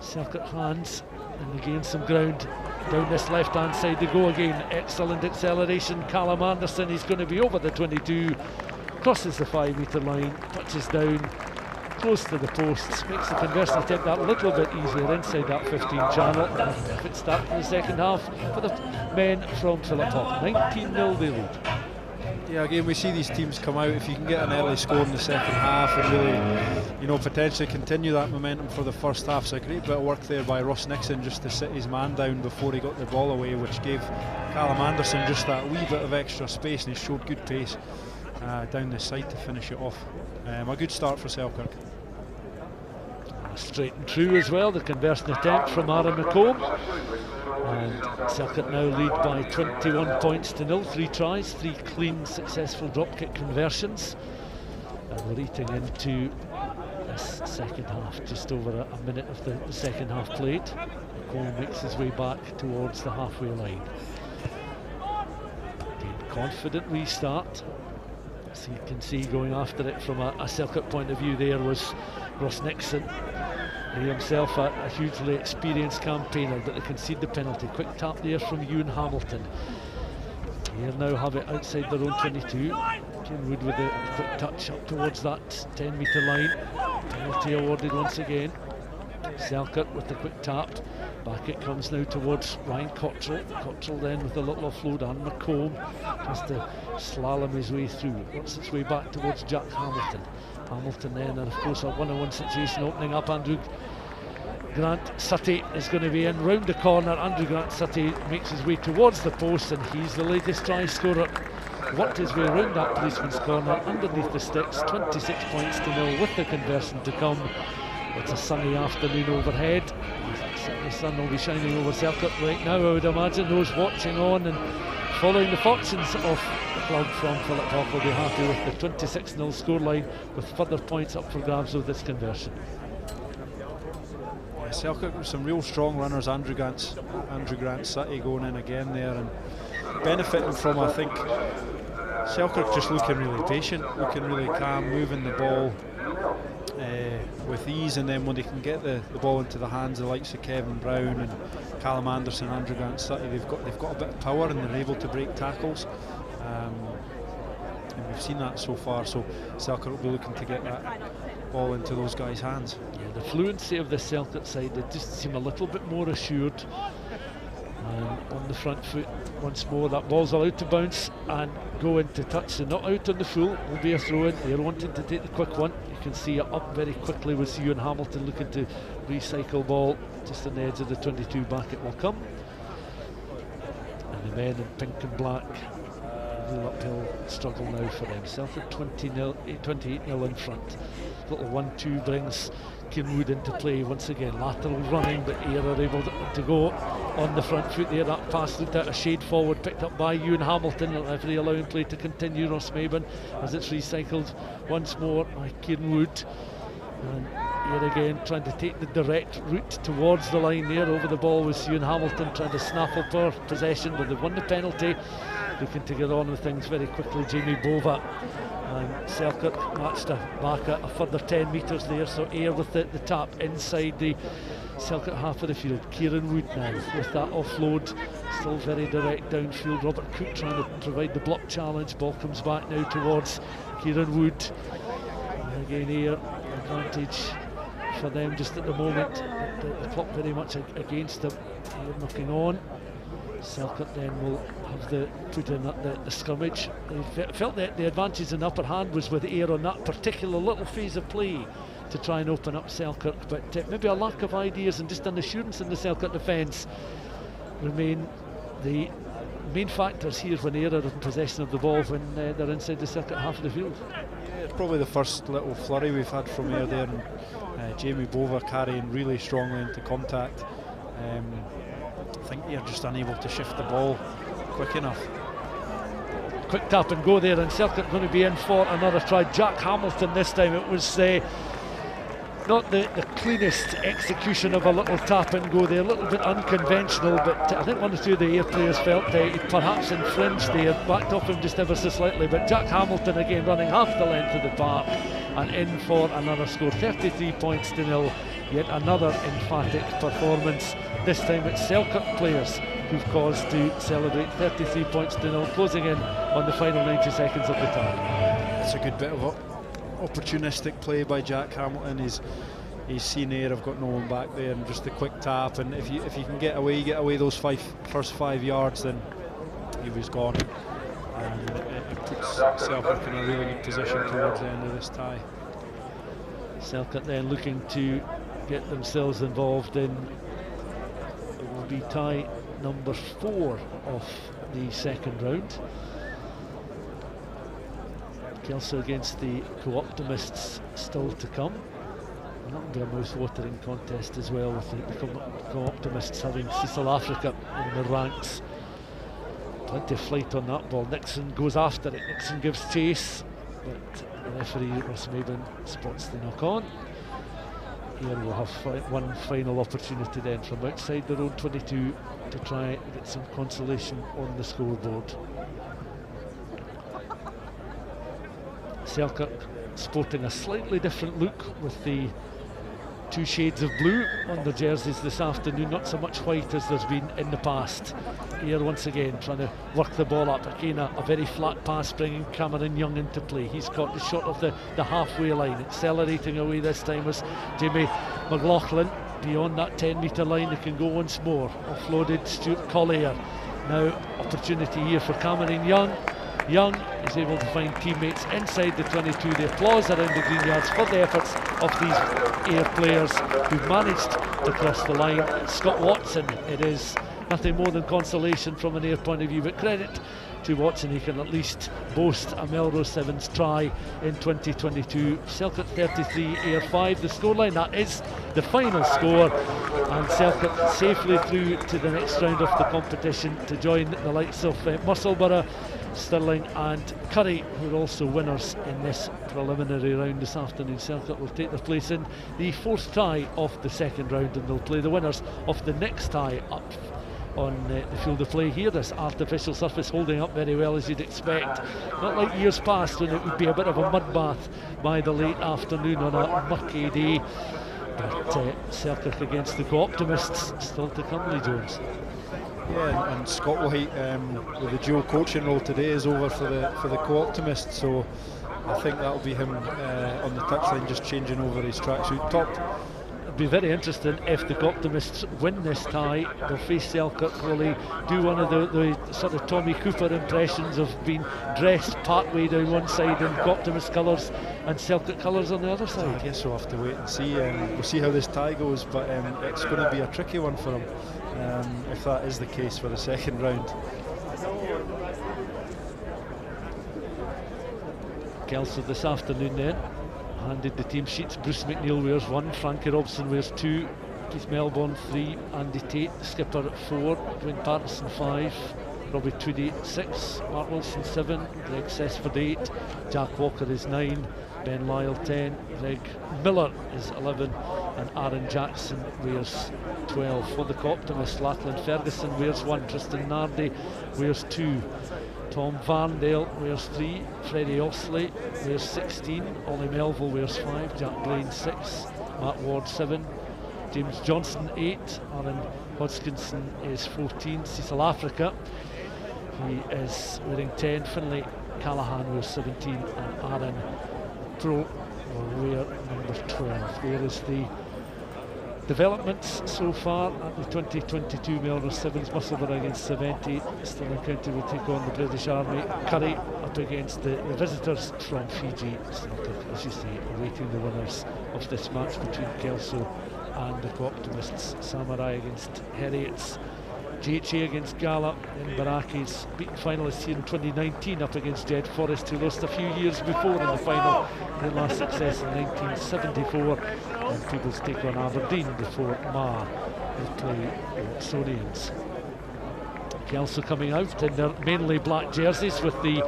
Speaker 1: Selkirk hands and they gain some ground down this left hand side. They go again, excellent acceleration. Callum Anderson, he's going to be over the 22, crosses the 5 metre line, touches down close to the posts, makes the conversion attempt that little bit easier inside that 15 channel. Perfect start in the second half for the men from Philip Hawke. 19-0 they lead.
Speaker 2: Yeah, again we see these teams come out. If you can get an early score in the second half and really, you know, potentially continue that momentum for the first half. So a great bit of work there by Ross Nixon just to sit his man down before he got the ball away, which gave Callum Anderson just that wee bit of extra space, and he showed good pace down the side to finish it off. A good start for Selkirk.
Speaker 1: Straight and true as well, the conversion attempt from Aaron McComb. And Selkirk now lead by 21 points to 0, 3 tries, 3 clean successful drop kick conversions. And we're eating into this second half, just over a minute of the second half played. McComb makes his way back towards the halfway line. Again, confident restart. So you can see going after it from a Selkirk point of view there was Ross Nixon. He himself a hugely experienced campaigner, but they concede the penalty. Quick tap there from Ewan Hamilton. Here now have it outside their own 22. Kenwood with a quick touch up towards that 10 metre line. Penalty awarded once again. Selkirk with the quick tap. Back it comes now towards Ryan Cottrell. Cottrell then with a little offload, and McComb has to slalom his way through. Works its way back towards Jack Hamilton. Hamilton then, and of course a one-on-one situation opening up. Andrew Grant Sutty is going to be in round the corner. Andrew Grant Sutty makes his way towards the post, and he's the latest try scorer. Worked his way around that policeman's corner underneath the sticks. 26 points to 0 with the conversion to come. It's a sunny afternoon overhead. The sun will be shining over Selkirk right now, I would imagine. Those watching on and following the fortunes of the club from Philip Hawke will be happy with the 26-0 scoreline, with further points up for grabs with this conversion.
Speaker 2: Yeah, Selkirk with some real strong runners. Andrew Grant Sutty going in again there and benefiting from, I think, Selkirk just looking really patient, looking really calm, moving the ball with ease, and then when they can get the ball into the hands of the likes of Kevin Brown and Callum Anderson, Andrew Grant Sutty, they've got a bit of power and they're able to break tackles, and we've seen that so far. So Selkirk will be looking to get that ball into those guys' hands.
Speaker 1: Yeah, the fluency of the Celtic side, they just seem a little bit more assured. And on the front foot once more, that ball's allowed to bounce and go into touch, and not out on the full, will be a throw in. They're wanting to take the quick one. You can see it up very quickly with Ewan Hamilton looking to recycle ball just on the edge of the 22. Back it will come, and the men in pink and black, real uphill struggle now for them. Celtic 28-0 in front. Little 1-2 brings Kenwood into play once again. Lateral running, but Ayr are able to go on the front foot there. That pass looked out a shade forward, picked up by Ewan Hamilton. Referee allowing play to continue. Ross Maben as it's recycled once more by Kenwood. And Ayr again trying to take the direct route towards the line there. Over the ball was Ewan Hamilton trying to snaffle for possession, but they've won the penalty. Looking to get on with things very quickly, Jamie Bova. And Selkirk matched back a further 10 metres there, so Ayr with the tap inside the Selkirk half of the field. Kieran Wood now with that offload, still very direct downfield. Robert Cook trying to provide the block challenge. Ball comes back now towards Kieran Wood. And again Ayr, advantage for them just at the moment. The clock very much against them. Ayr knocking on. Selkirk then will have the put in the scrummage. They felt that the advantage in the upper hand was with Ayr on that particular little phase of play to try and open up Selkirk, but maybe a lack of ideas and just an assurance in the Selkirk defence remain the main factors here when Ayr are in possession of the ball when they're inside the Selkirk half of the field.
Speaker 2: Yeah, it's probably the first little flurry we've had from Ayr there, and Jamie Bova carrying really strongly into contact. I think Ayr just unable to shift the ball quick enough.
Speaker 1: Quick tap and go there, and Selkirk going to be in for another try. Jack Hamilton this time. It was not the cleanest execution of a little tap and go there, a little bit unconventional, but I think one or two of the Ayr players felt he perhaps infringed there, backed off him just ever so slightly, but Jack Hamilton again running half the length of the park and in for another score. 33 points to 0 Yet another emphatic performance. This time it's Selkirk players who've caused to celebrate. 33 points to 0, closing in on the final 90 seconds of the tie.
Speaker 2: It's a good bit of opportunistic play by Jack Hamilton. He's seen here, I've got no one back there, and just a quick tap, and if you can get away those first 5 yards, then he was gone. And it puts Selkirk in a really good position towards the end of this tie.
Speaker 1: Selkirk then looking to get themselves involved in it will be tie number 4 of the second round. Kelso against the Co-Optimists still to come. That'll be a mouth-watering contest as well, with the Co-Optimists having Cecil Africa in the ranks. Plenty of flight on that ball. Nixon goes after it. Nixon gives chase, but the referee, Ross Maben, spots the knock on. Here we'll have one final opportunity then from outside their own 22 to try and get some consolation on the scoreboard. Selkirk sporting a slightly different look with the 2 shades of blue on the jerseys this afternoon, not so much white as there's been in the past. Here once again trying to work the ball up. Again a very flat pass, bringing Cameron Young into play. He's got the shot of the halfway line, accelerating away this time as Jamie McLaughlin beyond that 10-metre line. They can go once more. Offloaded Stuart Collier. Now opportunity here for Cameron Young. Young is able to find teammates inside the 22. The applause around the Greenyards for the efforts of these Ayr players who've managed to cross the line. Scott Watson, it is nothing more than consolation from an Ayr point of view, but credit to Watson, he can at least boast a Melrose Sevens try in 2022. Selkirk 33, Ayr 5. The scoreline, that is the final score, and Selkirk safely through to the next round of the competition to join the likes of Musselburgh, Stirling and Curry, who are also winners in this preliminary round this afternoon. Selkirk will take their place in the 4th tie of the second round, and they'll play the winners of the next tie up on the field of play here. This artificial surface holding up very well, as you'd expect. Not like years past when it would be a bit of a mud bath by the late afternoon on a mucky day. But Selkirk against the Co-Optimists still to come, Lee Jones.
Speaker 2: Yeah, and Scott White with the dual coaching role today is over for the Co-Optimists, so I think that'll be him on the touchline just changing over his tracksuit top.
Speaker 1: It'd be very interesting if the Co-Optimists win this tie. They'll face Selkirk. Will they do one of the sort of Tommy Cooper impressions of being dressed partway down one side in Co-Optimist colours and Selkirk colours on the other side?
Speaker 2: I guess we'll have to wait and see. We'll see how this tie goes, but it's going to be a tricky one for him if that is the case for the second round.
Speaker 1: Kelso this afternoon then handed the team sheets. Bruce McNeil wears 1, Frankie Robson wears 2, Keith Melbourne 3, Andy Tate the skipper at 4, Dwayne Patterson 5, Robbie Tweedy 6, Mark Wilson 7, Greg Sesford 8, Jack Walker is 9, Ben Lyle 10, Greg Millar is 11, and Aaron Jackson wears 12. For the Co-Optimists, Lachlan Ferguson wears 1, Tristan Nardi wears 2, Tom Varndale wears 3, Freddie Osley wears 16, Ollie Melville wears 5, Jack Blaine 6, Matt Ward 7, James Johnson 8, Aaron Hodgkinson is 14, Cecil Africa, he is wearing 10, Finlay Callahan wears 17, and Aaron Pro will wear number 12. There is the developments so far at the 2022 Melrose Sevens. Musselburgh against 70. Stirling County will take on the British Army. Curry up against the visitors from Fiji. Selkirk, as you say, awaiting the winners of this match between Kelso and the Co-Optimists. Samurai against Heriots. GHA against Gala in Barakis, beaten finalists here in 2019 up against Jed Forest, who lost a few years before in the final. Their last success in 1974, and Peebles take on Aberdeen before Ma will play Oxonians. Kelso coming out in their mainly black jerseys with the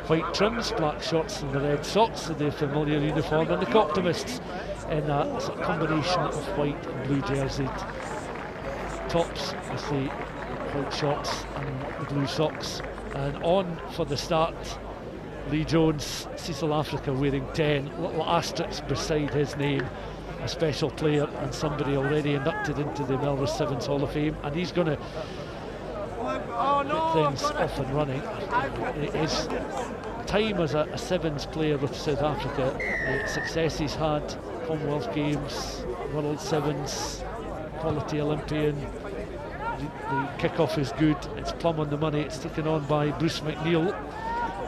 Speaker 1: white trims, black shorts and the red socks, so their familiar uniform, and the Co-Optimists in a sort of combination of white and blue jersey tops with the white shorts and the blue socks. And on for the start, Lee Jones, Cecil Africa wearing 10, little asterisk beside his name. a special player and somebody already inducted into the Melrose Sevens Hall of Fame, and he's going to get things off and running. His time as a Sevens player with South Africa, the success he's had, Commonwealth Games, World Sevens, quality Olympian, the kick-off is good, it's plumb on the money, it's taken on by Bruce McNeil.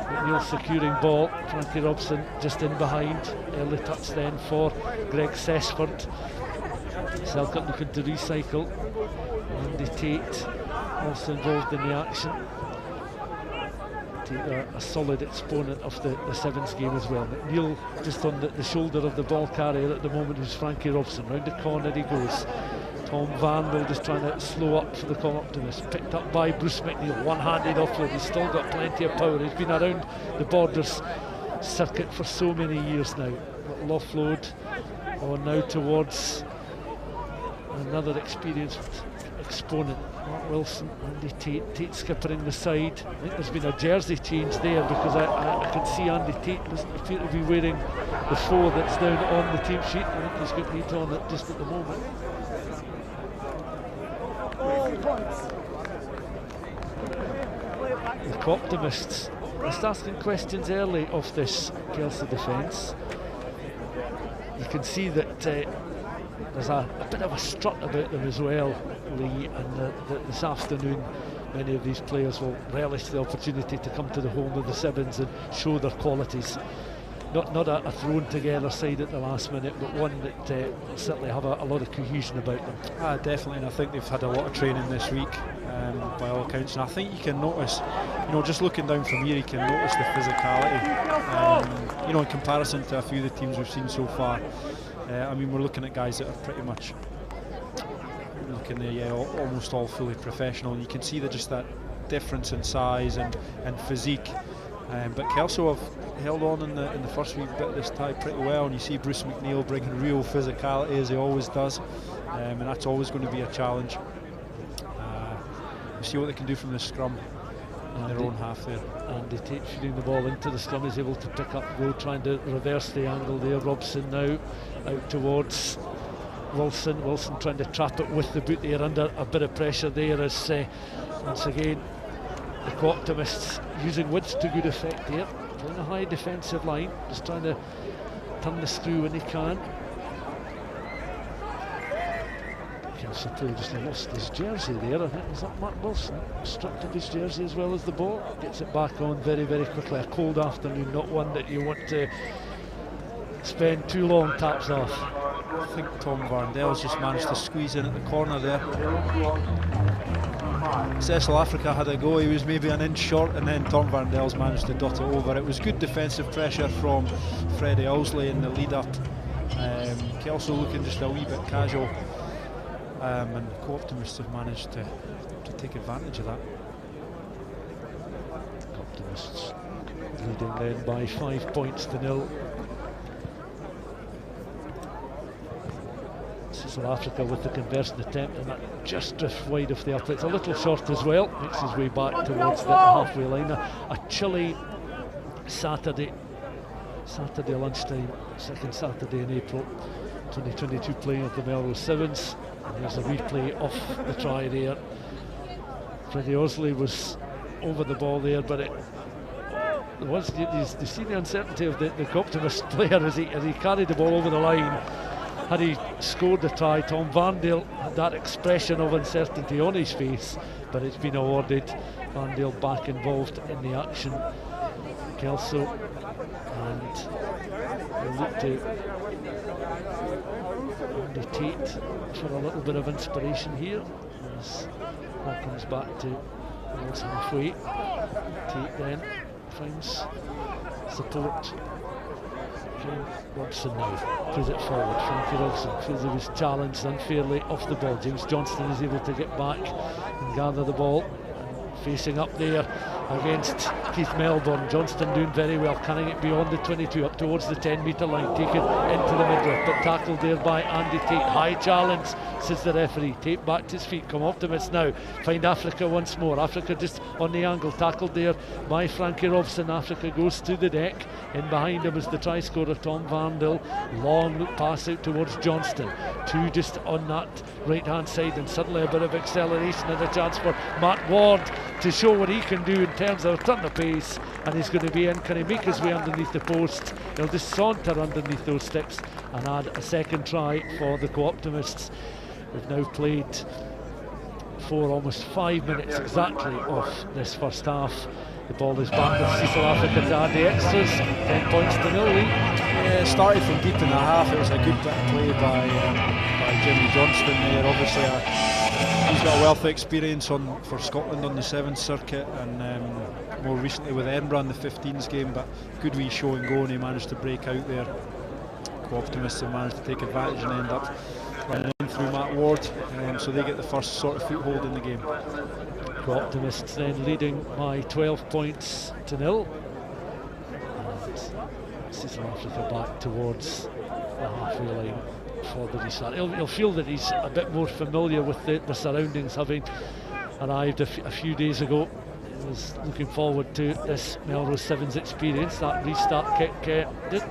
Speaker 1: McNeil securing ball, Frankie Robson just in behind, early touch then for Greg Sesford. Selkirk looking to recycle, Andy Tate also involved in the action. Tate a solid exponent of the Sevens game as well. McNeil just on the shoulder of the ball carrier at the moment, who's Frankie Robson. Round the corner he goes. Tom Vanville just trying to slow up for the Optimist. Picked up by Bruce McNeil, one-handed offload. He's still got plenty of power. He's been around the Borders circuit for so many years now. Little offload on now towards another experienced exponent, Mark Wilson. Andy Tate skippering the side. I think there's been a jersey change there, because I can see Andy Tate doesn't appear to be wearing the 4 that's down on the team sheet. I think he's got 8 on it just at the moment. The Optimists just asking questions early of this Kelsey defence. You can see that there's a bit of a strut about them as well, Lee, and this afternoon many of these players will relish the opportunity to come to the home of the Sevens and show their qualities. Not a thrown together side at the last minute, but one that certainly have a lot of cohesion about them.
Speaker 2: Definitely, and I think they've had a lot of training this week, by all accounts. And I think you can notice, just looking down from here, you can notice the physicality. In comparison to a few of the teams we've seen so far. I mean, we're looking at guys that are pretty much almost all fully professional. And you can see just that difference in size and physique. But Kelso have held on in the first week bit of this tie pretty well, and you see Bruce McNeil bringing real physicality as he always does, and that's always going to be a challenge. You see what they can do from the scrum in their own half there.
Speaker 1: Andy Tate feeding the ball into the scrum, is able to pick up, go trying to reverse the angle there. Robson now out towards Wilson. Wilson trying to trap it with the boot there, under a bit of pressure there as once again the Optimists using width to good effect here. Playing a high defensive line, just trying to turn the screw when he can. Kelsey player just lost his jersey there. I think is that Mark Wilson stripped of his jersey as well as the ball. Gets it back on very, very quickly. A cold afternoon, not one that you want to spend too long taps off.
Speaker 2: I think Tom Varndell's just managed to squeeze in at the corner there. Cecil Africa had a go, he was maybe an inch short, and then Tom Varndell's managed to dot it over. It was good defensive pressure from Freddie Owsley in the lead up. Kelso looking just a wee bit casual, and the Co-Optimists have managed to take advantage of that.
Speaker 1: Optimists leading then by 5 points to 0. South Africa with the conversion attempt, and that just drifts wide of the upper. It's a little short as well, makes his way back towards the halfway line. A chilly Saturday lunchtime, second Saturday in April 2022, playing at the Melrose Sevens, and there's a replay of the try there. Freddie Owsley was over the ball there, but it was, you see the uncertainty of the Optimist player as he carried the ball over the line. Had he scored the try, Tom Varndell had that expression of uncertainty on his face, but it's been awarded. Varndell back involved in the action. Kelso, and we'll look to Andy Tate for a little bit of inspiration here as ball comes back towards halfway. Tate then finds support. Robson now plays it forward. Frankie Robson feels he was challenged unfairly off the ball. James Johnston is able to get back and gather the ball. And facing up there against Keith Melbourne. Johnston doing very well, carrying it beyond the 22 up towards the 10-metre line, taken into the midriff, but tackled there by Andy Tate. High challenge, says the referee. Tate back to his feet. Come Optimists now find Africa once more. Africa just on the angle, tackled there by Frankie Robson. Africa goes to the deck. In behind him is the try scorer Tom Vandal. Long pass out towards Johnston. Two just on that right hand side, and suddenly a bit of acceleration and a chance for Matt Ward to show what he can do in terms of turn of pace, and he's going to be in. Can he make his way underneath the post? He'll just saunter underneath those sticks and add a second try for the Co-Optimists. We've now played for almost 5 minutes exactly of this first half. The ball is back with Cecil Africa to add the extras. 10 points to 0 lead.
Speaker 2: Yeah, started from deep in the half. It was a good bit of play by Jimmy Johnston there. Obviously, he's got a wealth of experience for Scotland on the Sevens circuit, and more recently with Edinburgh in the 15s game. But good wee show and go, and he managed to break out there. Co-Optimists have managed to take advantage and end up running in through Matt Ward, so they get the first sort of foothold in the game.
Speaker 1: Co-Optimists then leading by 12 points to 0. Cecil Africa back towards the halfway line for the restart. He'll feel that he's a bit more familiar with the surroundings, having arrived a few days ago. He was looking forward to this Melrose Sevens experience. That restart kick did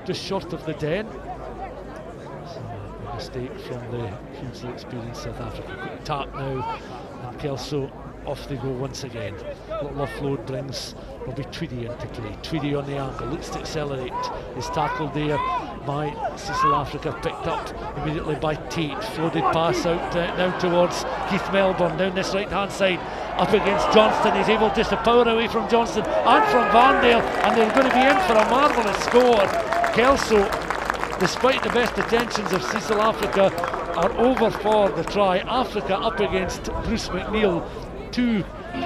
Speaker 1: just short of the 10. So a mistake from the hugely experienced South Africa. Quick tap now, and Kelso off they go once again. Little offload brings Robbie Tweedy into play. Tweedy on the angle, looks to accelerate. Is tackled there by Cecil Africa, picked up immediately by Tate. Floated pass out now towards Keith Melbourne down this right hand side, up against Johnston. He's able just to power away from Johnston and from Vandale, and they're going to be in for a marvellous score. Kelso, despite the best intentions of Cecil Africa, are over for the try. Africa up against Bruce McNeil, two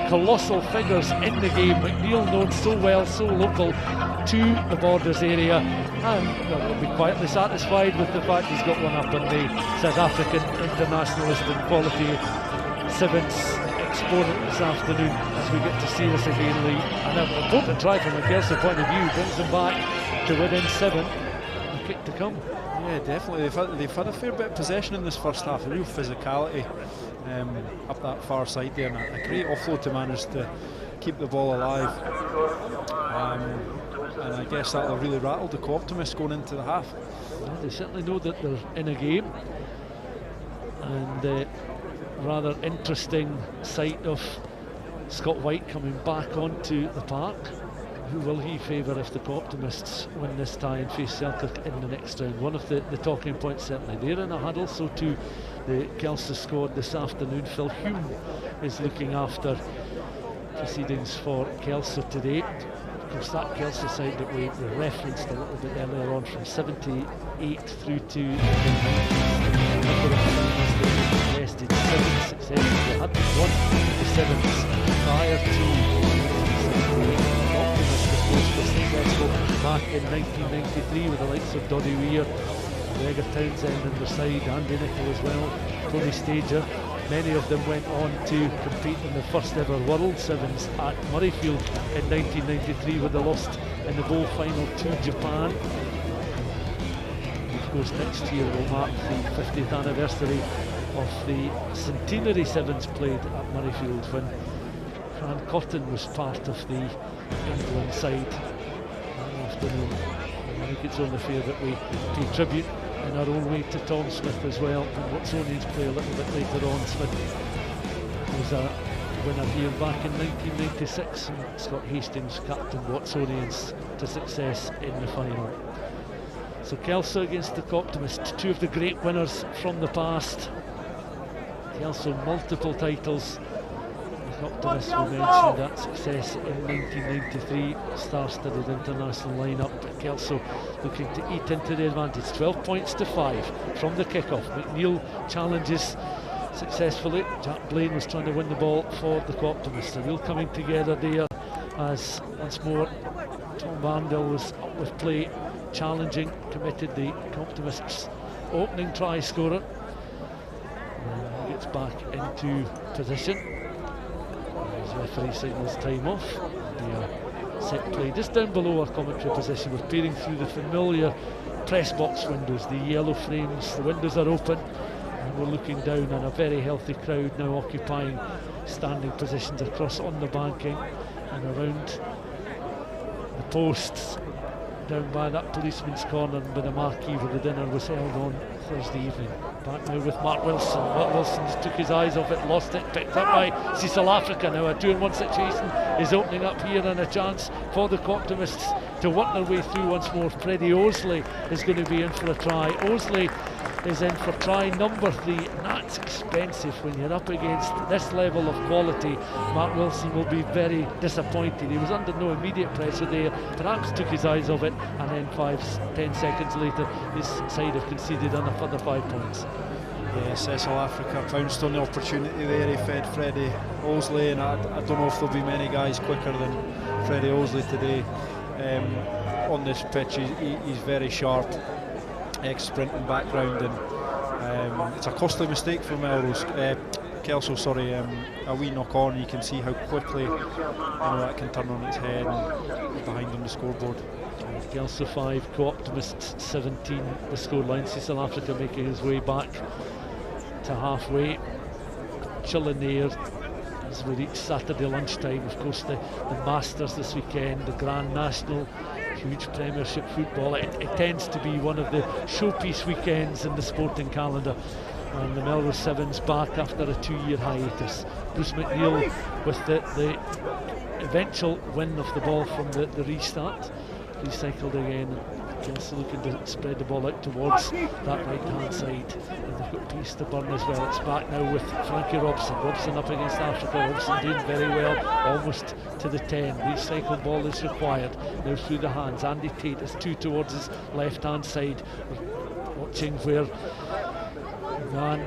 Speaker 1: colossal figures in the game. McNeil known so well, so local to the Borders area, and will be quietly satisfied with the fact he's got one up on the South African internationalist and quality Sevens exponent this afternoon, as we get to see this again, Lee. And a important try from a Kelso point of view brings them back to within 7. A kick to come.
Speaker 2: Yeah, definitely. They've had a fair bit of possession in this first half, a real physicality up that far side there, and a great offload to manage to keep the ball alive. And I guess that'll really rattle the Co-Optimists going into the half.
Speaker 1: Well, they certainly know that they're in a game, and rather interesting sight of Scott White coming back onto the park. Who will he favour if the Co-Optimists win this tie and face Selkirk in the next round? One of the talking points certainly. They're in a huddle, so too the Kelso squad this afternoon. Phil Hume is looking after proceedings for Kelso today. Of course, that Kelso side that we referenced a little bit earlier on, from 78 through to the 90s, invested 7 successes. They hadn't won the Sevens prior to was successful back in 1993 with the likes of Doddy Weir, Gregor Townsend on their side, Andy Nicol as well, Tony Stager. Many of them went on to compete in the first ever World Sevens at Murrayfield in 1993, where they lost in the bowl final to Japan. Of course, next year will mark the 50th anniversary of the Centenary Sevens played at Murrayfield, when Fran Cotton was part of the England side that afternoon. And I think it's only fair that we pay tribute in our own way to Tom Smith as well, and Watsonians play a little bit later on. Smith was a winner here back in 1996, and Scott Hastings captained Watsonians to success in the final. So Kelso against the Co-Optimists, two of the great winners from the past. Kelso multiple titles. Optimists, we mentioned that success in 1993, star-studded international lineup, but Kelso looking to eat into the advantage. 12 points to 5 from the kick-off. McNeil challenges successfully. Jack Blaine was trying to win the ball for the Co-Optimists. A real coming together there, as once more Tom Vandal was up with play, challenging, committed the Co-Optimists' opening try scorer. And he gets back into position. As referee signals time off. Be a set play just down below our commentary position. We're peering through the familiar press box windows, the yellow frames. The windows are open, and we're looking down on a very healthy crowd now occupying standing positions across on the banking and around the posts down by that policeman's corner and by the marquee where the dinner was held on Thursday evening. Back now with Mark Wilson. Mark Wilson just took his eyes off it, lost it, picked up by Cecil Africa. Now a 2-on-1 situation is opening up here, and a chance for the Optimists to work their way through once more. Freddie Osley is going to be in for a try. Osley is in for try number 3, and that's expensive when you're up against this level of quality. Mark Wilson will be very disappointed. He was under no immediate pressure there, perhaps took his eyes off it, and then 5-10 seconds later his side have conceded on a further 5 points.
Speaker 2: Yeah, Cecil Africa pounced on the opportunity there. He fed Freddie Osley, and I don't know if there'll be many guys quicker than Freddie Osley today on this pitch. He's very sharp, ex-sprinting background, and it's a costly mistake for Melrose. Kelso, sorry, a wee knock on. You can see how quickly that can turn on its head and behind on the scoreboard.
Speaker 1: Kelso 5, Co-Optimists 17, the scoreline. Cecil Africa making his way back to halfway. Chill in the air as we reach Saturday lunchtime. Of course, the Masters this weekend, the Grand National, huge Premiership football. It tends to be one of the showpiece weekends in the sporting calendar. And the Melrose Sevens back after a 2-year hiatus. Bruce McNeil with the eventual win of the ball from the restart. Recycled again. Kelso looking to spread the ball out towards that right hand side, and they've got pace to burn as well. It's back now with Frankie Robson. Robson up against Africa. Robson doing very well, almost to the 10. Recycled ball is required now through the hands. Andy Tate is 2 towards his left hand side. Watching where man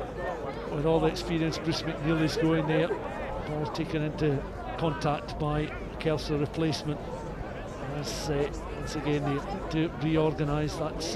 Speaker 1: with all the experience Bruce McNeil is going there. Ball taken into contact by Kelso replacement. As once again they to reorganise. That's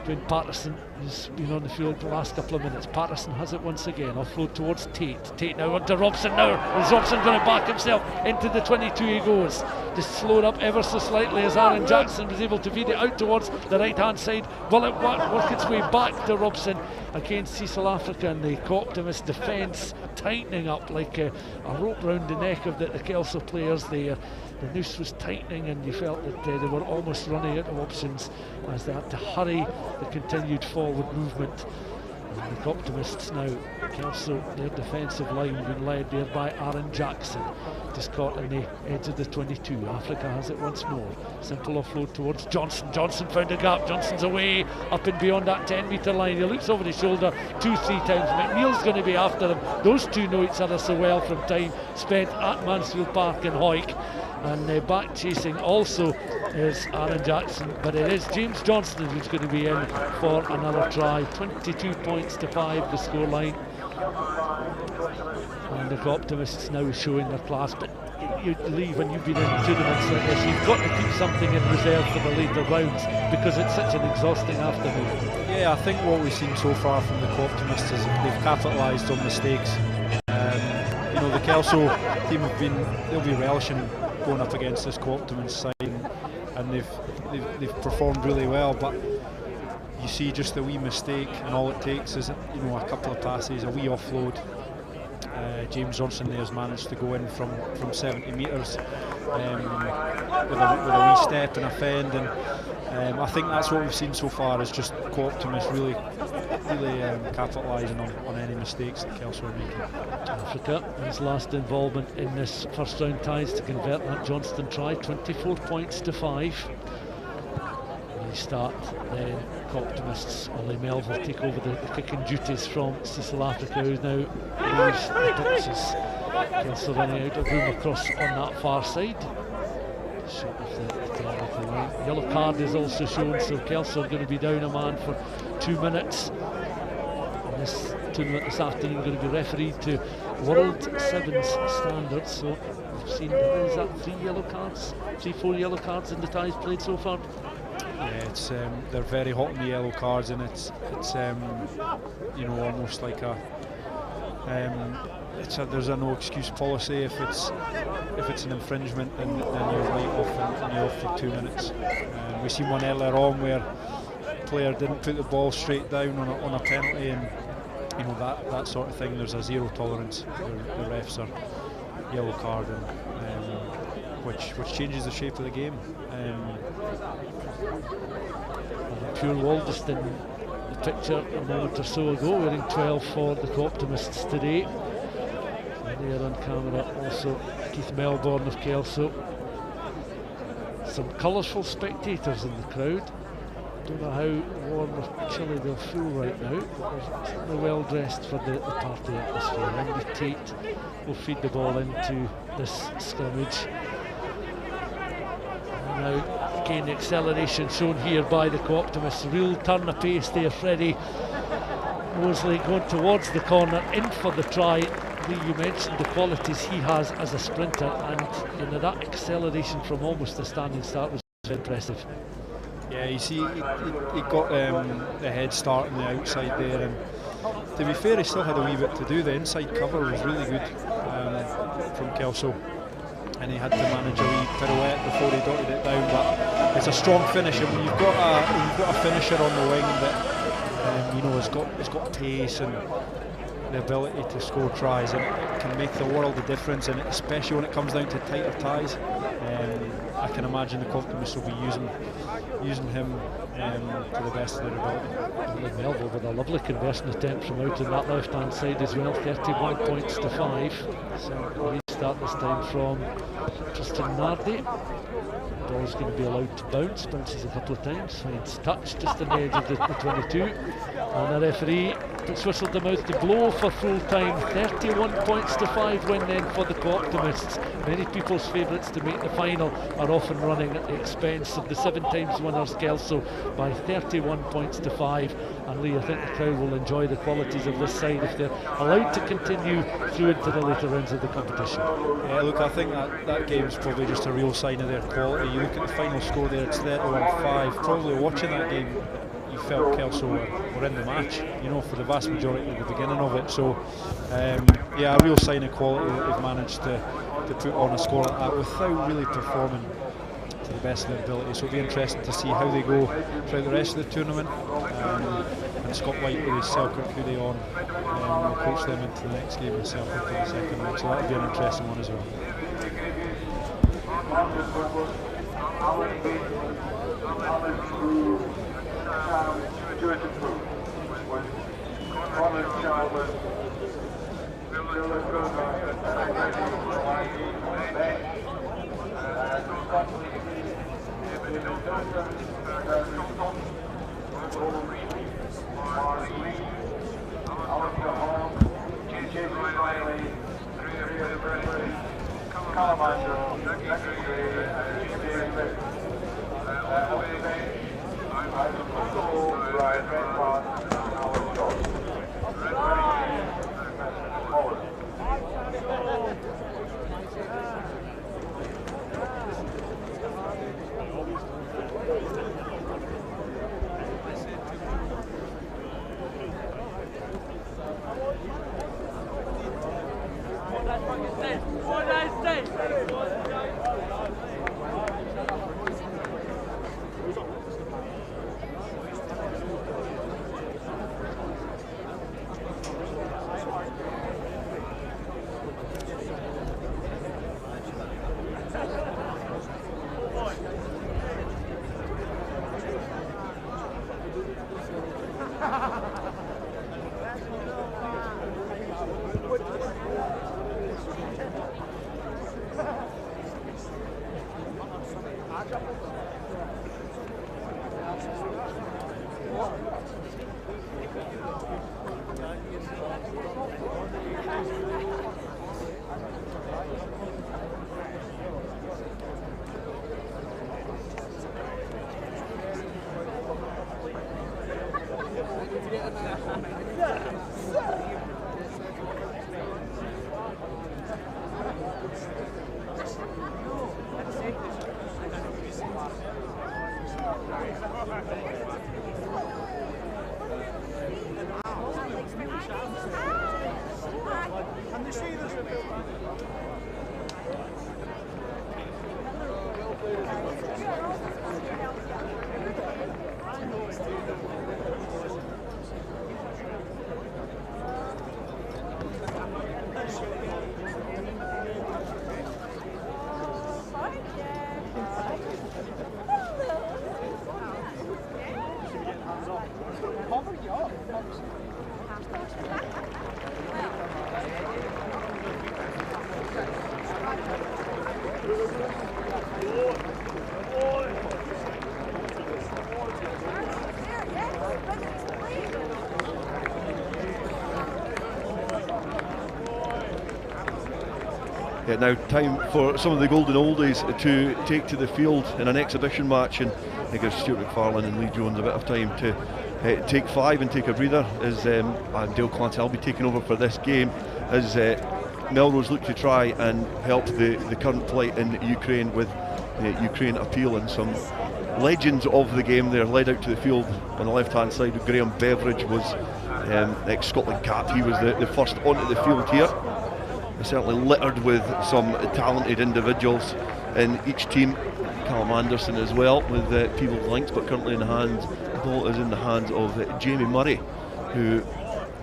Speaker 1: Ben Patterson, who's been on the field the last couple of minutes. Patterson has it once again, offload towards Tate. Tate now onto Robson now. Is Robson going to back himself into the 22? He goes. Just slowed up ever so slightly as Aaron Jackson was able to feed it out towards the right hand side. Will it work its way back to Robson against Cecil Africa, and the Co-Optimist defence tightening up like a rope round the neck of the Kelso players there. The noose was tightening, and you felt that they were almost running out of options as they had to hurry the continued forward movement. And the Optimists now, Kelso, their defensive line being led there by Aaron Jackson, just caught in the edge of the 22. Africa has it once more. Simple offload towards Johnson. Johnson found a gap. Johnson's away up and beyond that 10-metre line. He looks over his shoulder 2-3 times. McNeil's going to be after him. Those two know each other so well from time spent at Mansfield Park in Hawick. And back chasing also is Aaron Jackson, but it is James Johnston who's going to be in for another try. 22 points to 5 the scoreline, and the Optimists now showing their class. But you leave when you've been in tournaments like this, you've got to keep something in reserve for the later rounds because it's such an exhausting afternoon.
Speaker 2: Yeah, I think what we've seen so far from the Optimists is they've capitalised on mistakes. The Kelso team they'll be relishing going up against this Co-Optimist side, and they've performed really well, but you see just a wee mistake and all it takes is a couple of passes, a wee offload. James Johnson there has managed to go in from 70 metres with a wee step and a fend, and I think that's what we've seen so far is just Co-Optimist really capitalising on any mistakes that Kelso are making.
Speaker 1: Africa, his last involvement in this first round ties to convert that Johnston try. 24 points to 5. Restart then. Optimists, Ollie Melville take over the kicking duties from Cecil Africa, who now leaves the boxes. Kelso running out of room across on that far side. Short of the line. Yellow card is also shown, so Kelso are going to be down a man for 2 minutes. And this tournament this afternoon going to be refereed to World Sevens standards. So we've seen, is that 4 yellow cards in the ties played so far?
Speaker 2: Yeah, it's they're very hot on the yellow cards, and it's almost like a there's a no excuse policy. If it's an infringement, then you're right off and you're off for 2 minutes. We seen one earlier on where the player didn't put the ball straight down on a penalty, and you know that sort of thing. There's a zero tolerance. The refs are yellow carding, which changes the shape of the game.
Speaker 1: Pure Waldest in the picture a moment or so ago, wearing 12 for the Co-Optimists today. And there on camera also Keith Melbourne of Kelso. Some colourful spectators in the crowd. Don't know how warm or chilly they'll feel right now, but they're certainly well dressed for the party atmosphere. Andy Tate will feed the ball into this scrimmage. And now again the acceleration shown here by the Co-Optimists. Real turn of pace there. Freddie Mosley going towards the corner, in for the try. Lee, you mentioned the qualities he has as a sprinter, and you know, that acceleration from almost a standing start was impressive.
Speaker 2: Yeah, you see, he got the head start on the outside there, and to be fair, he still had a wee bit to do. The inside cover was really good from Kelso, and he had to manage a wee pirouette before he dotted it down. But it's a strong finish, and when you've got a finisher on the wing that you know has got pace and the ability to score tries, and it can make the world of difference, and especially when it comes down to tighter ties. I can imagine the Co-Optimists will be using him to the best of their ability.
Speaker 1: Melville with a lovely conversion attempt from out on that left hand side as well. 31 points to 5. So a restart this time from Tristan Nardi. Ball's going to be allowed to bounce. Bounces a couple of times, finds touch just on the edge of the 22, and the referee puts whistle to mouth to blow for full time. 31 points to 5 win then for the Co-Optimists. Many people's favourites to make the final are often running at the expense of the 7 times winners Kelso by 31 points to 5. And Lee, I think the crowd will enjoy the qualities of this side if they're allowed to continue through into the later rounds of the competition.
Speaker 2: Yeah, look, I think that game's probably just a real sign of their quality. You look at the final score there, it's 31-5. Probably watching that game, you felt Kelso were in the match, you know, for the vast majority of the beginning of it. So, yeah, a real sign of quality that they've managed to put on a score like that without really performing to the best of their ability. So it'll be interesting to see how they go throughout the rest of the tournament. And Scott White with his Selkirk hoodie on will coach them into the next game in Selkirk in the second round. So that'll be an interesting one as well.
Speaker 5: Yeah, now time for some of the golden oldies to take to the field in an exhibition match, and it gives Stuart McFarlane and Lee Jones a bit of time to take 5 and take a breather, as Dale Clancy will be taking over for this game as Melrose look to try and help the current plight in Ukraine with Ukraine appeal, and some legends of the game there led out to the field on the left hand side. Graham Beveridge was ex-Scotland cap. He was the first onto the field here. Certainly littered with some talented individuals in each team. Callum Anderson as well with Peebles links, but currently the ball is in the hands of Jamie Murray, who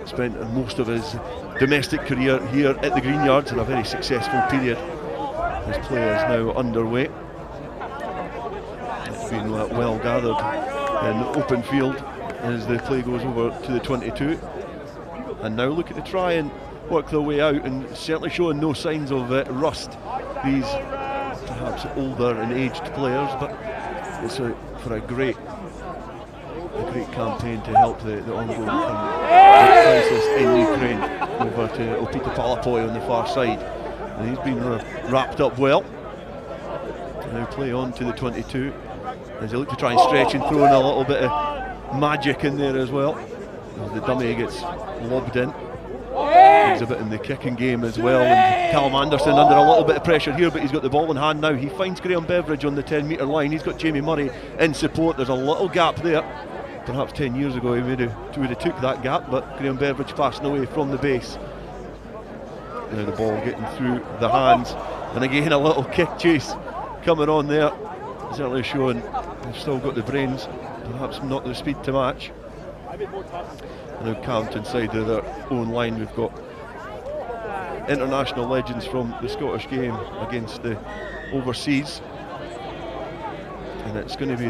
Speaker 5: spent most of his domestic career here at the Greenyards in a very successful period. His play is now underway. It's been well gathered in open field as the play goes over to the 22, and now looking to try and work their way out, and certainly showing no signs of rust, these perhaps older and aged players, but it's for a great campaign to help the ongoing crisis in Ukraine. Over to Opita Palapoi on the far side, and he's been wrapped up well. Now play on to the 22 as they look to try and stretch and throw in a little bit of magic in there as well, as the dummy gets lobbed in. Exhibiting the kicking game as well, and Callum Anderson under a little bit of pressure here, but he's got the ball in hand now. He finds Graham Beveridge on the 10-metre line. He's got Jamie Murray in support. There's a little gap there. Perhaps 10 years ago he would have took that gap, but Graham Beveridge passing away from the base. Now the ball getting through the hands, and again a little kick chase coming on there, certainly showing they've still got the brains, perhaps not the speed to match. And now camped inside of their own line, we've got international legends from the Scottish game against the overseas, and it's going to be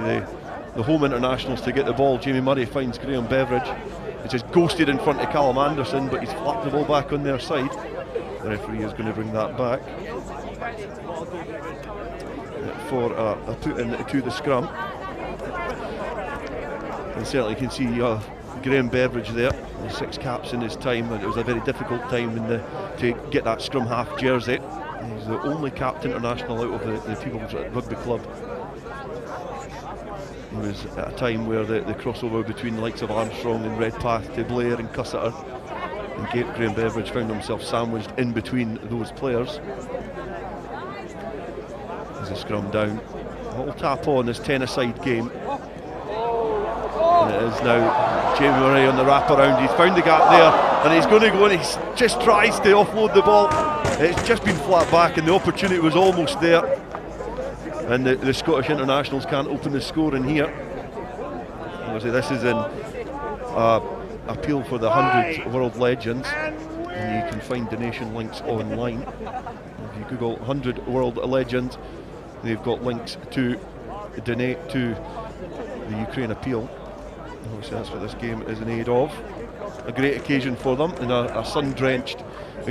Speaker 5: the home internationals to get the ball. Jamie Murray finds Graham Beveridge. It's just ghosted in front of Callum Anderson, but he's flapped the ball back on their side. The referee is going to bring that back for a put in to the scrum. And certainly you can see Graham Beveridge there, 6 caps in his time, and it was a very difficult time to get that scrum half jersey. He's the only capped international out of the People's Rugby Club. It was at a time where the crossover between the likes of Armstrong and Redpath to Blair and Cussiter, and Graham Beveridge found himself sandwiched in between those players. As a scrum down, a little tap on this 10-a-side game, and it is now Jamie Murray on the wraparound. He's found the gap there, and he's going to go, and he just tries to offload the ball. It's just been flat back, and the opportunity was almost there, and the Scottish internationals can't open the score in here. Obviously this is in appeal for the 100 world legends, and you can find donation links online. If you Google 100 world legends, they've got links to donate to the Ukraine appeal. Obviously that's what this game is in aid of. A great occasion for them in a sun-drenched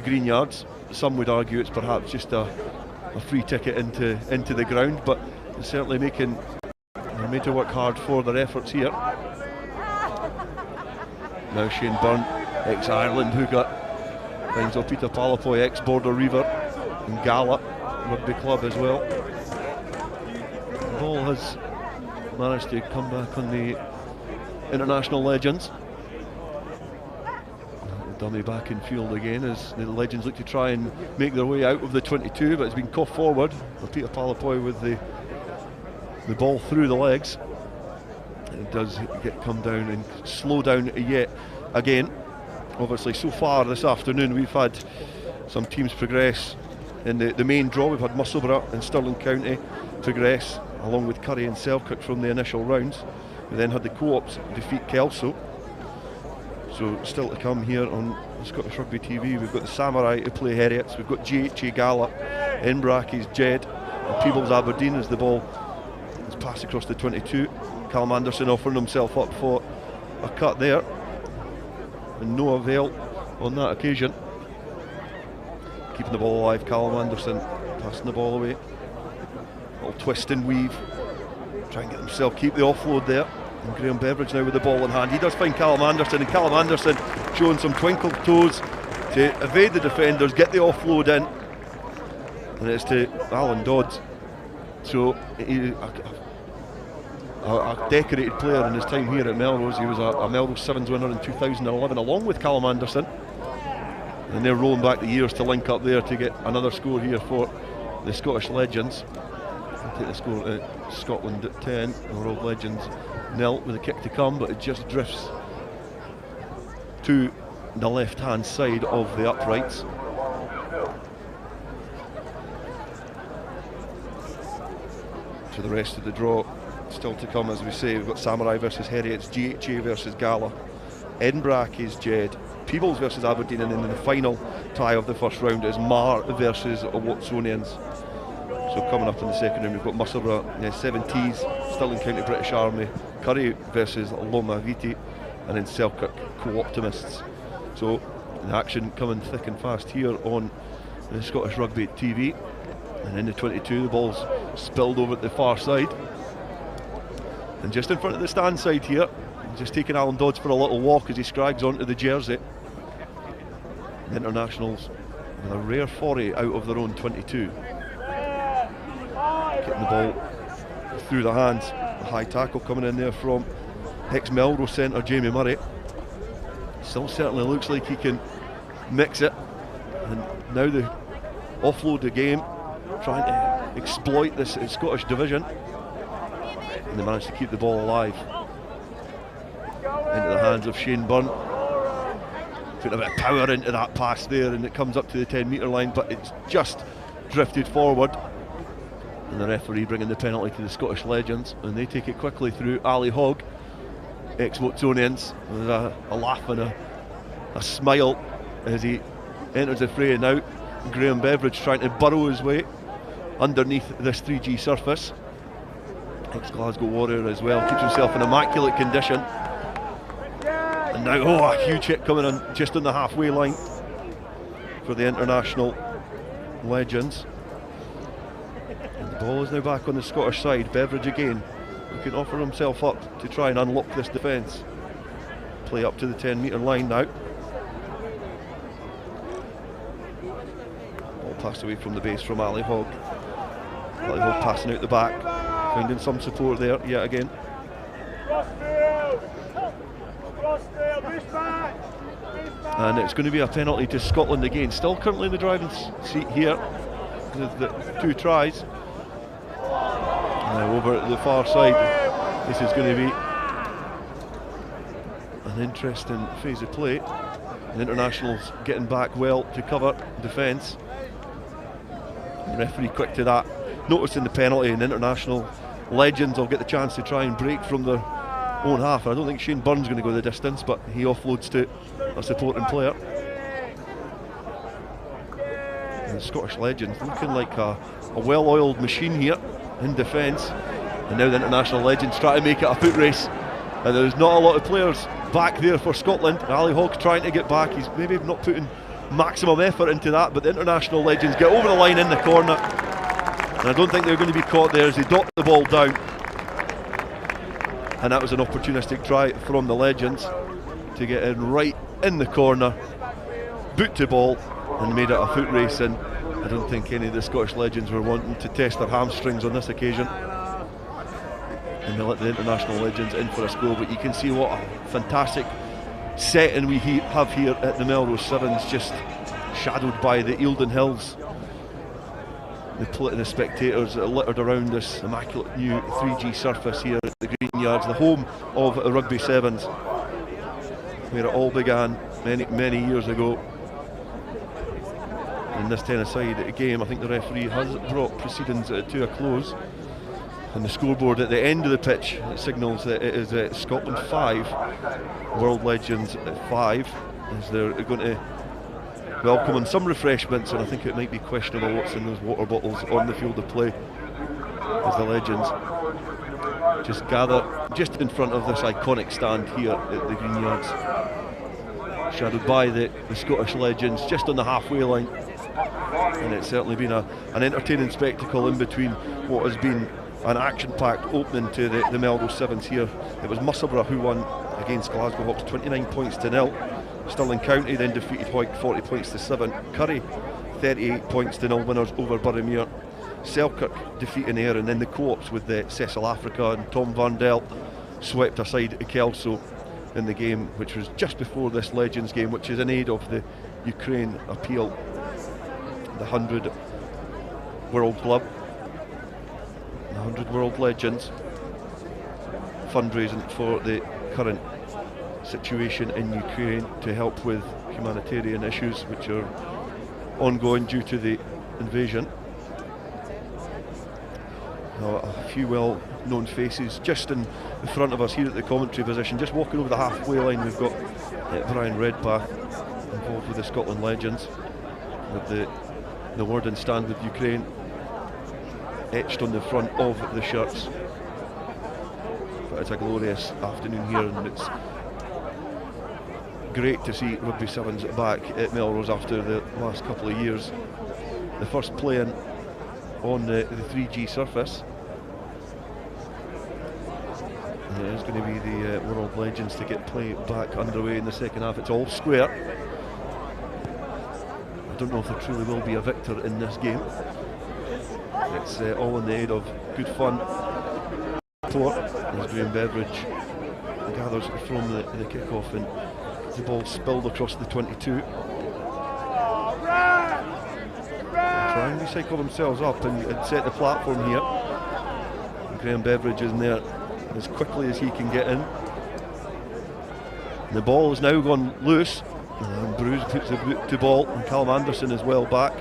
Speaker 5: Greenyards. Some would argue it's perhaps just a free ticket into the ground, but it's certainly they're made to work hard for their efforts here. Now Shane Byrne, ex-Ireland hooker, finds Opita Palapoi, ex-Border Reaver, and Gala Rugby Club as well. The ball has managed to come back on the international legends. Dummy back in field again as the legends look to try and make their way out of the 22, but it's been coughed forward. Opita Palapoi with the ball through the legs. It does come down and slow down yet again. Obviously so far this afternoon we've had some teams progress in the main draw. We've had Musselburgh and Stirling County progress, along with Curry and Selkirk from the initial rounds. We then had the Co-ops defeat Kelso. So still to come here on Scottish Rugby TV, we've got the Samurai to play Heriots, we've got GHA Gala, Inbracky's Jed, and Peebles Aberdeen as the ball is passed across the 22. Callum Anderson offering himself up for a cut there, and no avail on that occasion. Keeping the ball alive, Callum Anderson passing the ball away. Little twist and weave, try and get himself, keep the offload there. And Graham Beveridge now with the ball in hand. He does find Callum Anderson, and Callum Anderson showing some twinkle toes to evade the defenders, get the offload in, and it's to Alan Dodds. So he, a decorated player in his time here at Melrose. He was a Melrose Sevens winner in 2011 along with Callum Anderson, and they're rolling back the years to link up there to get another score here for the Scottish Legends. I'll take the score to Scotland at 10, the World Legends 0 with a kick to come, but it just drifts to the left hand side of the uprights. To the rest of the draw still to come, as we say. We've got Samurai versus Heriots, GHA versus Gala, Edinburgh is Jed, Peebles versus Aberdeen, and then in the final tie of the first round is Mar versus Watsonians. So coming up in the second round, we've got Musselburgh, 7Ts, Stirling County British Army, Curry versus Loma Viti, and then Selkirk Co-Optimists. So the action coming thick and fast here on the Scottish Rugby TV. And in the 22, the ball's spilled over at the far side. And just in front of the stand side here, just taking Alan Dodds for a little walk as he scrags onto the jersey. The internationals with a rare 40 out of their own 22. Getting the ball through the hands. A high tackle coming in there from ex-Melrose centre Jamie Murray. Still certainly looks like he can mix it. And now the offload the game, trying to exploit this Scottish division. And they managed to keep the ball alive. Into the hands of Shane Byrne. Putting a bit of power into that pass there, and it comes up to the 10 metre line, but it's just drifted forward. And the referee bringing the penalty to the Scottish Legends, and they take it quickly through Ali Hogg, ex-Watsonians, with a laugh and a smile as he enters the fray. Now Graham Beveridge trying to burrow his way underneath this 3G surface. Ex-Glasgow Warrior as well, keeps himself in immaculate condition. And now, a huge hit coming in just on the halfway line for the international Legends. And the ball is now back on the Scottish side. Beveridge again, who can offer himself up to try and unlock this defence. Play up to the 10 metre line now. Ball passed away from the base from Ali Hogg. Ali Hogg passing out the back, finding some support there yet again. And it's going to be a penalty to Scotland again. Still currently in the driving seat here with the two tries. Now over at the far side, this is going to be an interesting phase of play. The internationals getting back well to cover defence. The referee quick to that, noticing the penalty, and international Legends will get the chance to try and break from their own half. I don't think Shane Byrne's going to go the distance, but he offloads to a supporting player. And the Scottish Legends looking like a well-oiled machine here in defence. And now the international Legends try to make it a foot race. And there's not a lot of players back there for Scotland. Ali Hogg trying to get back. He's maybe not putting maximum effort into that, but the international Legends get over the line in the corner. And I don't think they're going to be caught there as they dot the ball down. And that was an opportunistic try from the Legends to get in right in the corner, boot to ball, and made it a foot race. And I don't think any of the Scottish Legends were wanting to test their hamstrings on this occasion. And they let the international Legends in for a score. But you can see what a fantastic setting we have here at the Melrose Sevens, just shadowed by the Eildon Hills. The spectators that are littered around this immaculate new 3G surface here at the Greenyards, the home of Rugby Sevens, where it all began many years ago. in this 10-a-side game. I think the referee has brought proceedings to a close, and the scoreboard at the end of the pitch signals that it is Scotland 5, World Legends 5, as they're going to welcome on some refreshments, and I think it might be questionable what's in those water bottles on the field of play, as the Legends just gather just in front of this iconic stand here at the Greenyards, shadowed by the Scottish Legends just on the halfway line. And it's certainly been an entertaining spectacle in between what has been an action-packed opening to the Melrose Sevens here. It was Musselburgh who won against Glasgow Hawks 29 points to 0. Stirling County then defeated Hoyt 40 points to 7. Curry 38 points to 0 winners over Boroughmuir. Selkirk defeating Ayr, and then the co-ops with Cecil Africa and Tom Vandell swept aside Kelso in the game, which was just before this Legends game, which is in aid of the Ukraine appeal, the 100 World Club, the 100 World Legends, fundraising for the current situation in Ukraine to help with humanitarian issues which are ongoing due to the invasion. A few well-known faces just in front of us here at the commentary position. Just walking over the halfway line, we've got Brian Redpath involved with the Scotland Legends, with the word and stand with Ukraine etched on the front of the shirts. But it's a glorious afternoon here, and it's great to see Rugby Sevens back at Melrose after the last couple of years. The first playing on the 3G surface. And it is going to be the World Legends to get play back underway in the second half. It's all square. I don't know if there truly will be a victor in this game. It's all in the aid of good fun. As Graham Beveridge gathers from the kick-off, and the ball spilled across the 22. Try and recycle themselves up and set the platform here. And Graham Beveridge is in there as quickly as he can get in. And the ball has now gone loose, and Bruce puts the boot to ball, and Callum Anderson is well back.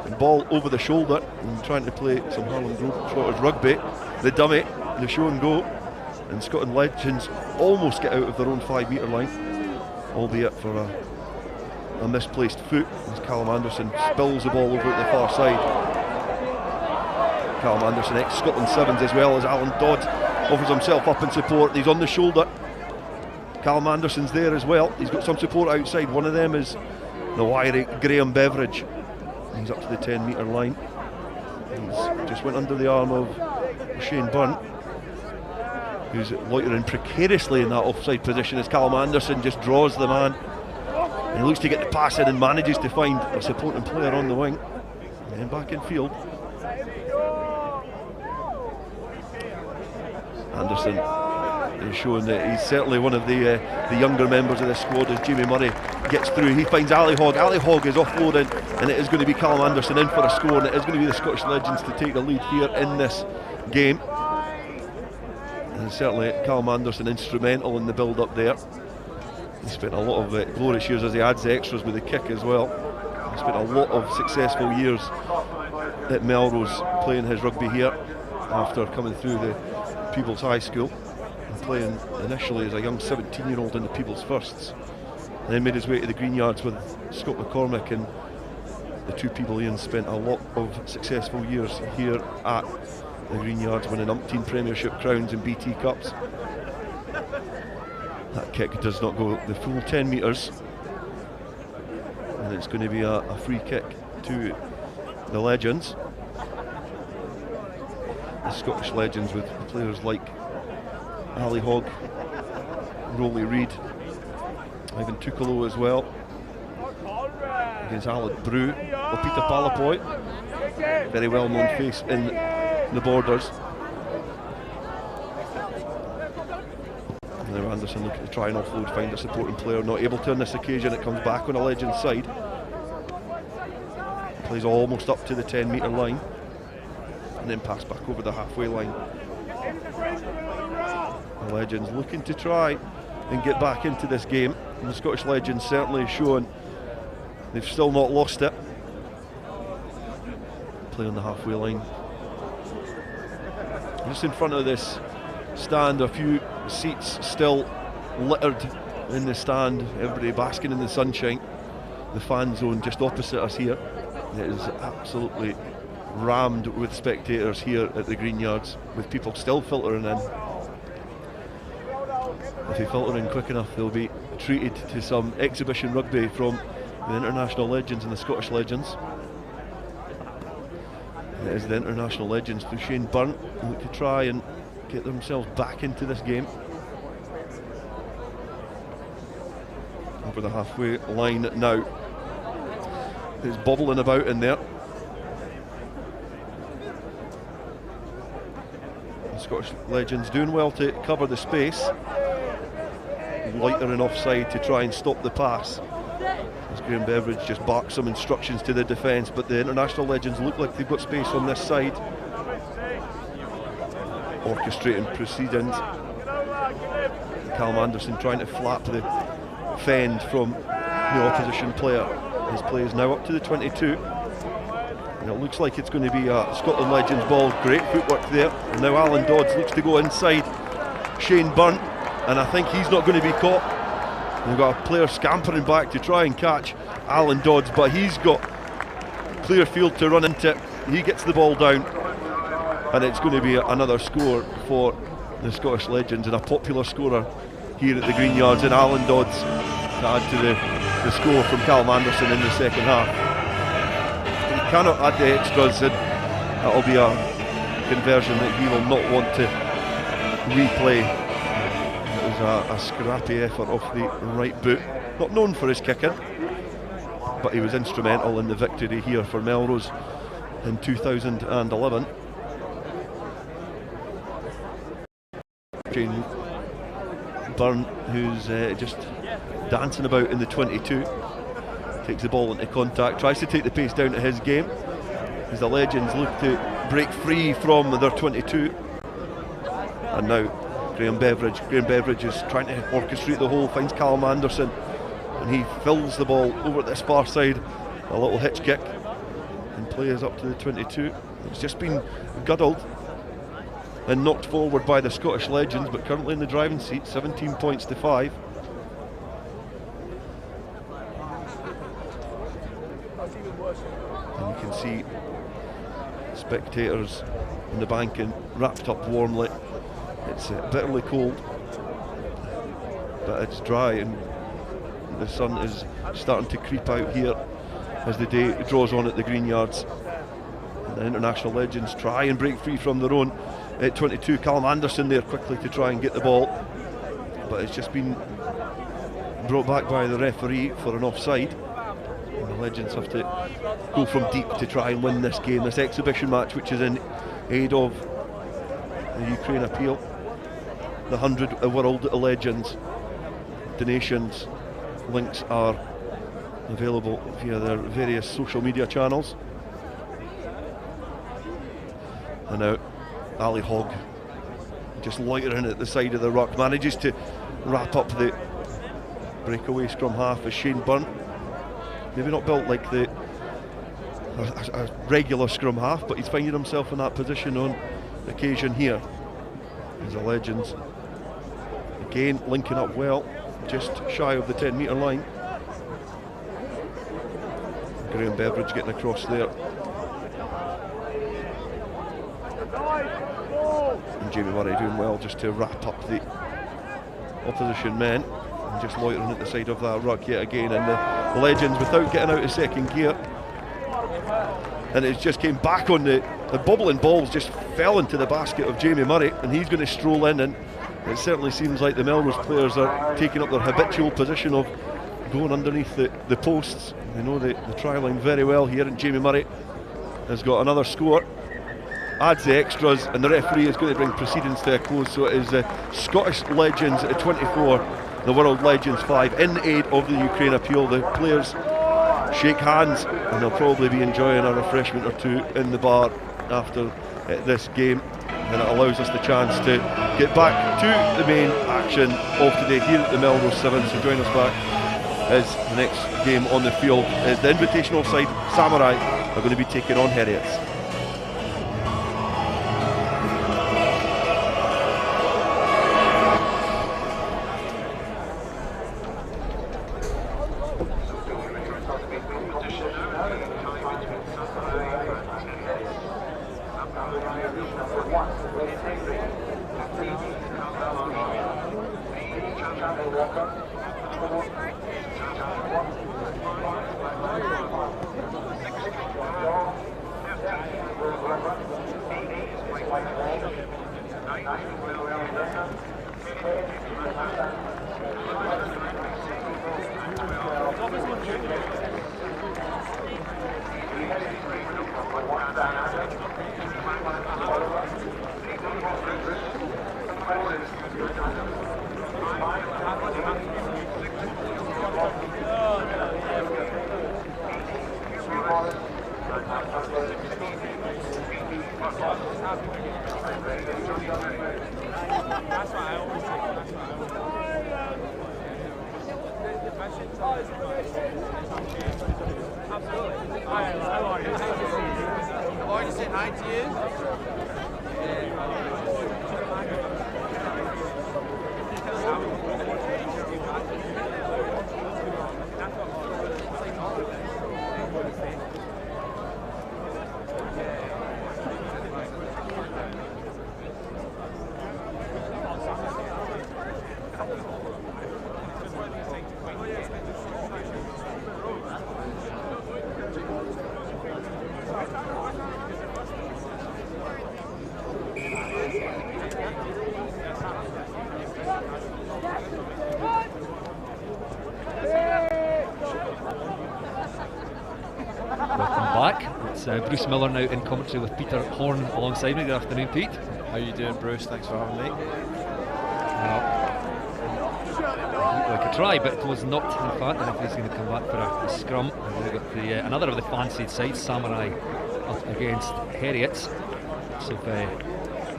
Speaker 5: And ball over the shoulder, and trying to play some Harlem Globetrotters rugby. The dummy, the show and go, and Scotland Legends almost get out of their own 5-metre line, albeit for a misplaced foot, as Callum Anderson spills the ball over at the far side. Callum Anderson, ex-Scotland Sevens, as well as Alan Dodd, offers himself up in support. He's on the shoulder. Callum Anderson's there as well. He's got some support outside. One of them is the wiry Graham Beveridge. He's up to the 10-metre line. He's just went under the arm of Shane Byrne, who's loitering precariously in that offside position, as Callum Anderson just draws the man. And he looks to get the pass in and manages to find a supporting player on the wing. And then back in field. Anderson is showing that he's certainly one of the younger members of the squad, as Jamie Murray gets through. He finds Ali Hogg. Ali Hogg is offloading, and it is going to be Callum Anderson in for a score, and it is going to be the Scottish Legends to take the lead here in this game. And certainly Callum Anderson instrumental in the build-up there. He spent a lot of glorious years as he adds the extras with the kick as well. He spent a lot of successful years at Melrose playing his rugby here after coming through the Peebles High School and playing initially as a young 17-year-old in the Peebles Firsts, and then made his way to the Greenyards with Scott McCormick, and the two Peebleians spent a lot of successful years here at the Greenyards, winning umpteen Premiership crowns and BT Cups. That kick does not go the full 10 metres, and it's going to be a free kick to the Legends. The Scottish Legends with players like Ali Hogg, Rolly Reid, Ivan Tukalo as well, against Alan Brew, or Peter Palapoy, very well known face in the Borders. And now Anderson looking to try and offload, find a supporting player, not able to on this occasion. It comes back on a Legends side. Plays almost up to the 10-metre line, and then pass back over the halfway line. The Legends looking to try and get back into this game, and the Scottish Legends certainly showing they've still not lost it. play on the halfway line. Just in front of this stand, a few seats still littered in the stand, everybody basking in the sunshine. The fan zone just opposite us here. It is absolutely rammed with spectators here at the Greenyards, with people still filtering in. If they filter in quick enough, they'll be treated to some exhibition rugby from the international legends and the Scottish legends. It is the international legends through Shane Byrne who look to try and get themselves back into this game. Over the halfway line now. It's bobbling about in there. The Scottish legends doing well to cover the space. Lighter and offside to try and stop the pass. As Graham Beveridge just barks some instructions to the defence, but the international legends look like they've got space on this side. Orchestrating proceedings. Callum Anderson trying to flap the fend from the opposition player. His play is now up to the 22. And it looks like it's going to be a Scotland Legends ball. Great footwork there. And now Alan Dodds looks to go inside Shane Byrne, and I think he's not going to be caught. We've got a player scampering back to try and catch Alan Dodds, but he's got clear field to run into. He gets the ball down, and it's going to be another score for the Scottish Legends, and a popular scorer here at the Greenyards, and Alan Dodds to add to the score from Callum Anderson in the second half. He cannot add the extras, and that'll be a conversion that he will not want to replay. It was a scrappy effort off the right boot, not known for his kicking, but he was instrumental in the victory here for Melrose in 2011. Shane Byrne, who's just dancing about in the 22, takes the ball into contact, tries to take the pace down to his game as the legends look to break free from their 22. And now Graham Beveridge is trying to orchestrate the whole, finds Callum Anderson, and he fills the ball over at this far side, a little hitch kick, and play is up to the 22. It's just been guddled and knocked forward by the Scottish legends, but currently in the driving seat, 17 points to 5. And you can see spectators in the banking wrapped up warmly. It's bitterly cold, but it's dry, and the sun is starting to creep out here as the day draws on at the Greenyards. And the international legends try and break free from their own at 22. Callum Anderson there quickly to try and get the ball, but it's just been brought back by the referee for an offside. And the legends have to go from deep to try and win this game, this exhibition match, which is in aid of the Ukraine appeal. The 100 World Legends donations links are available via their various social media channels. And now Ali Hogg, just loitering at the side of the ruck, manages to wrap up the breakaway scrum half as Shane Byrne, maybe not built like a regular scrum half, but he's finding himself in that position on occasion here. As the legends again linking up well, just shy of the 10-metre line. Graham Beveridge getting across there, and Jamie Murray doing well just to wrap up the opposition men, and just loitering at the side of that ruck yet again. And the legends, without getting out of second gear, and it just came back on the bobbling balls, just fell into the basket of Jamie Murray, and he's going to stroll in. And it certainly seems like the Melrose players are taking up their habitual position of going underneath the posts. They know the try line very well here, and Jamie Murray has got another score, adds the extras, and the referee is going to bring proceedings to a close. So it is the Scottish Legends at 24, the World Legends 5, in aid of the Ukraine appeal. The players shake hands, and they'll probably be enjoying a refreshment or two in the bar after this game, and it allows us the chance to get back to the main action of today here at the Melrose Sevens. So join us back as the next game on the field is the invitational side Samurai are going to be taking on Heriots.
Speaker 1: Bruce Millar now in commentary with Peter Horne alongside me. Good afternoon, Pete.
Speaker 6: How are you doing, Bruce? Thanks for having me.
Speaker 1: Looked like a try, but it was not. In fact, the referee's going to come back for a scrum. And we've got another of the fancied sides, Samurai, up against Heriots. So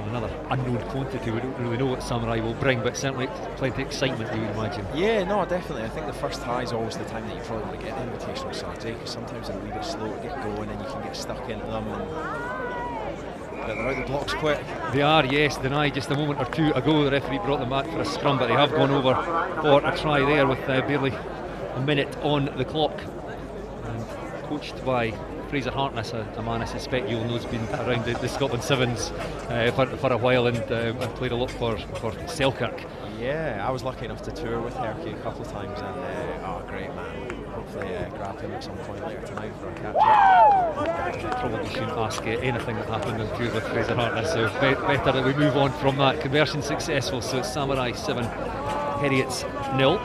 Speaker 1: another unknown quantity. We don't really know what Samurai will bring, but certainly plenty of excitement, you would imagine.
Speaker 6: Yeah, no, definitely. I think the first high is always the time that you probably want to get the invitational sides, because sometimes they're a wee bit slow to get going and you can get stuck into them. But they're out the blocks quick.
Speaker 1: They are, yes. Denied just a moment or two ago. The referee brought them back for a scrum, but they have gone over for a try there with barely a minute on the clock. And coached by Fraser Hartness, a man I suspect you'll know has been around the Scotland Sevens for a while and played a lot for Selkirk.
Speaker 6: Yeah, I was lucky enough to tour with Herky a couple of times, and great man. Hopefully grab him at some point later tonight for a catch-up.
Speaker 1: Probably shouldn't ask anything that happened on tour with Fraser Hartness, so better that we move on from that. Conversion successful, so it's Samurai 7, Heriots 0.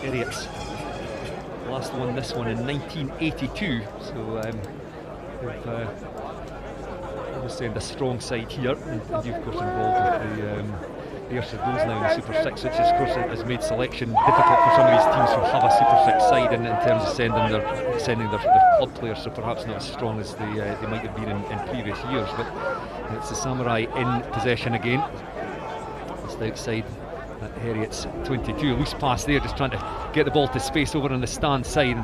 Speaker 1: Heriots last won this one in 1982, so we've obviously a strong side here, and you of course involved with the Ayrshire Bulls now in the Super 6, which of course has made selection difficult for some of these teams who have a Super 6 side in terms of sending their club players, so perhaps not as strong as they might have been in previous years. But it's the Samurai in possession again, just outside Heriots 22. Loose pass there, just trying to get the ball to space over on the stand side.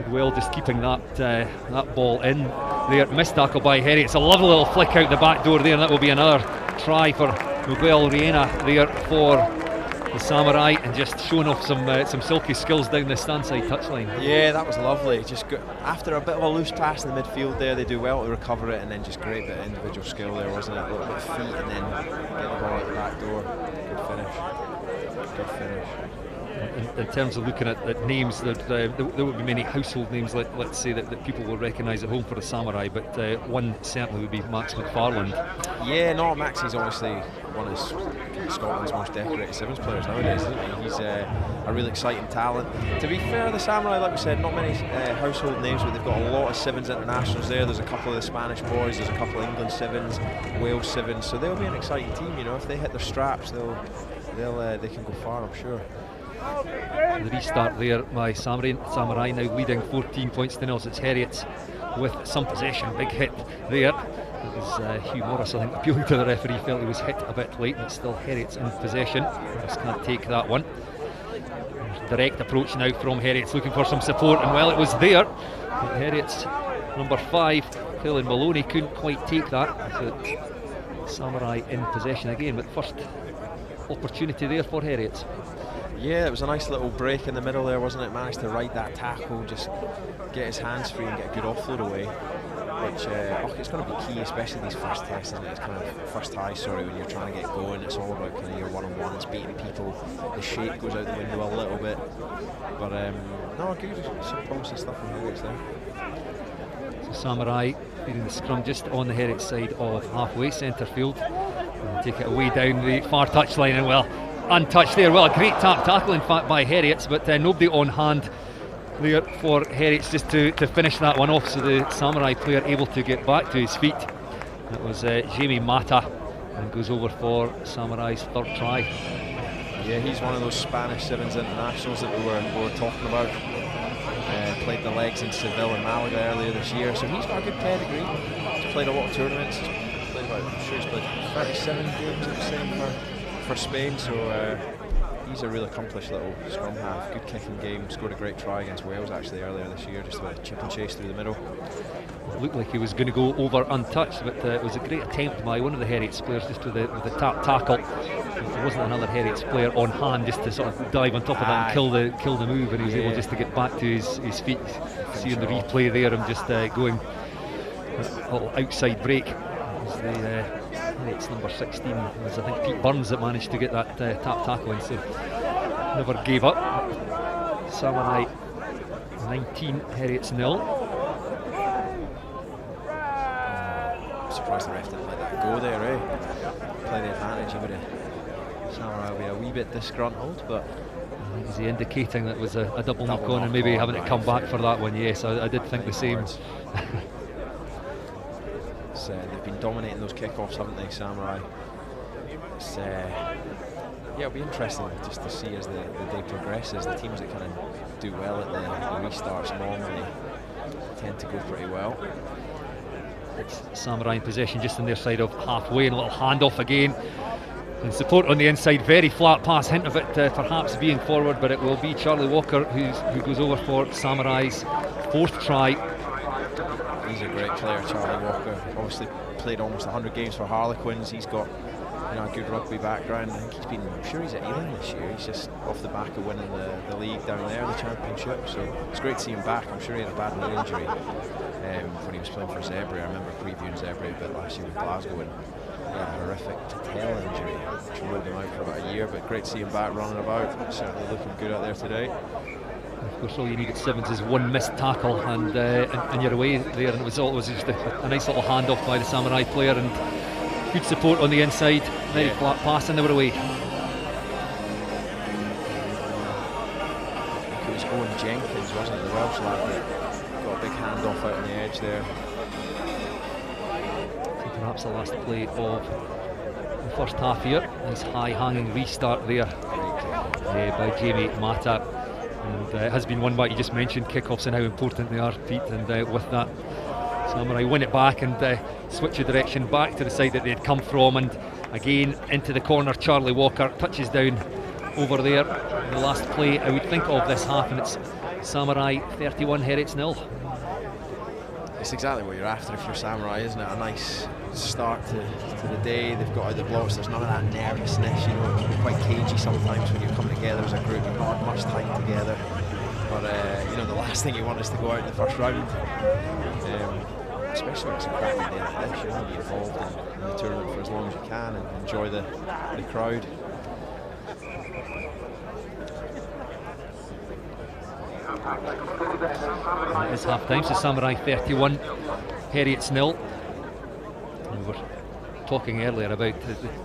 Speaker 1: Miguel just keeping that ball in there. Missed tackle by Heriots. A lovely little flick out the back door there, and that will be another try for Miguel Riena there for the Samurai, and just showing off some silky skills down the stand side touchline.
Speaker 6: Yeah, that was lovely. Just after a bit of a loose pass in the midfield there, they do well to recover it, and then just great bit of individual skill there, wasn't it? A little bit of feet, and then get the ball out the back door. Good finish.
Speaker 1: In terms of looking at names, there would be many household names, let's say, that people will recognise at home for the Samurai, but one certainly would be Max McFarlane.
Speaker 6: Yeah, no, Max is obviously one of Scotland's most decorated Sevens players nowadays, isn't he? He's a really exciting talent. To be fair, the Samurai, like we said, not many household names, but they've got a lot of Sevens internationals there. There's a couple of the Spanish boys, there's a couple of England Sevens, Wales Sevens, so they'll be an exciting team. You know, if they hit their straps, they can go far, I'm sure.
Speaker 1: The restart there by Samurai now leading 14 points to 0. So it's Heriots with some possession. Big hit there. It was Hugh Morris, I think, appealing to the referee, felt he was hit a bit late, but still Heriots in possession. Just can't take that one. Direct approach now from Heriots, looking for some support, and well, it was there. But Heriots number 5, Cleland Maloney, couldn't quite take that. So Samurai in possession again, but first opportunity there for Heriots.
Speaker 6: Yeah, it was a nice little break in the middle there, wasn't it? Managed to ride that tackle, just get his hands free and get a good offload away. Which it's going to be key, especially these first tests, isn't it? It's kind of first ties, when you're trying to get going. It's all about kind of your one-on-ones, beating people. The shape goes out the window a little bit, but no, good. Some promising stuff from Heritage there.
Speaker 1: So Samurai leading the scrum just on the Heritage side of halfway centre field. And take it away down the far touchline, and well, untouched there. Well, a great tackle in fact by Heritage, but nobody on hand there for Heritage just to finish that one off, so the Samurai player able to get back to his feet. That was Jamie Mata, and goes over for Samurai's third try.
Speaker 6: Yeah, he's one of those Spanish Sevens internationals that we were talking about. Played the legs in Seville and Malaga earlier this year, so he's got a good pedigree. He's played a lot of tournaments. I'm sure he's played 37 games, I'm saying, for Spain, so he's a real accomplished little scrum half. Good kicking game, scored a great try against Wales actually earlier this year, just with a chip and chase through the middle.
Speaker 1: It looked like he was going to go over untouched, but it was a great attempt by one of the Heritage players just with the tackle. There wasn't another Heritage player on hand just to sort of dive on top of that and kill the move, and he was able just to get back to his feet. Seeing the replay there, I'm just going a little outside break. It's number 16. It was, I think, Pete Burns that managed to get that tackle in, so never gave up. Samurai 19, Heritage 0.
Speaker 6: I'm surprised the ref didn't let that go there, Play the advantage. Samurai will be a wee bit disgruntled, but
Speaker 1: is he indicating that was a double knock on and maybe having to come back for that one? Yes, I did think the same.
Speaker 6: They've been dominating those kickoffs, haven't they, Samurai? It'll be interesting just to see as the day progresses. The teams that kind of do well at the restarts normally tend to go pretty well.
Speaker 1: It's Samurai in possession just on their side of halfway, and a little handoff again. And support on the inside, very flat pass, hint of it perhaps being forward, but it will be Charlie Walker who goes over for Samurai's fourth try.
Speaker 6: He's a great player, Charlie Walker. Obviously played almost 100 games for Harlequins. He's got a good rugby background. I think I'm sure he's at Ealing this year. He's just off the back of winning the league down there, the championship. So it's great to see him back. I'm sure he had a bad knee injury when he was playing for Zebra. I remember previewing Zebra a bit last year with Glasgow, and he had a horrific patella injury, which ruled him out for about a year. But great to see him back running about. Certainly looking good out there today.
Speaker 1: Of course, all you need at Sevens is one missed tackle, and you're away there. And it was just a nice little handoff by the Samurai player, and good support on the inside. Very flat pass, and they were away.
Speaker 6: I think it was Owen Jenkins, wasn't it, the Welsh lad, that got a big handoff out on the edge there.
Speaker 1: So perhaps the last play of the first half here. Nice high-hanging restart there by Jamie Mata. And it has been won by, you just mentioned kickoffs and how important they are, Pete, and with that Samurai win it back and switch the direction back to the side that they had come from, and again into the corner. Charlie Walker touches down over there. The last play I would think of this half, and it's Samurai 31, Heritage 0.
Speaker 6: It's exactly what you're after if you're Samurai, isn't it? A nice start to the day. They've got out the blocks. There's none of that nervousness. You know, it can be quite cagey sometimes when you're coming together as a group. You've not had much time together. But the last thing you want is to go out in the first round. Especially when it's a crappy day like this. You want to be involved in the tournament for as long as you can and enjoy the crowd.
Speaker 1: It is half time, so Samurai 31, Heritage 0. We were talking earlier about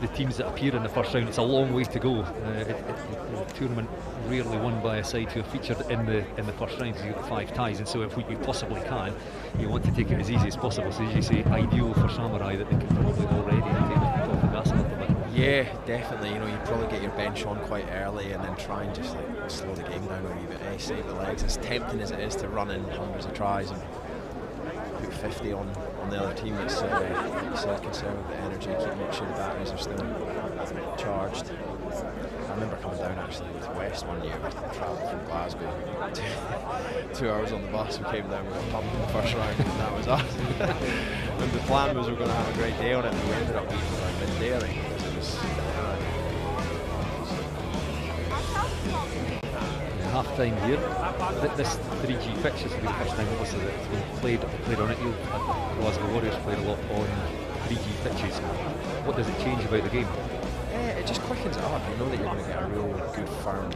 Speaker 1: the teams that appear in the first round. It's a long way to go. The tournament rarely won by a side who are featured in the first round. You've got 5 ties, and so if we possibly can, you want to take it as easy as possible. So as you say, ideal for Samurai that they can probably already take off the gas a little bit.
Speaker 6: Yeah, definitely. You know, you probably get your bench on quite early and then try and just like slow the game down a wee bit. Save the legs. As tempting as it is to run in hundreds of tries and put 50 on the other team, it's concerned with the energy, keeping sure the batteries are still charged. I remember coming down actually with West one year. We travelled from Glasgow, 2 hours on the bus. We came down, we got pumped in the first round, and that was us. And the plan was we were going to have a great day on it, and we ended up beating by midday, I think, because it was
Speaker 7: Half time here. This 3G pitch is the first time obviously that it's been played on it. Glasgow Warriors played a lot on 3G pitches. What does it change about the game?
Speaker 6: It just quickens it up. You know that you're going to get a real good firm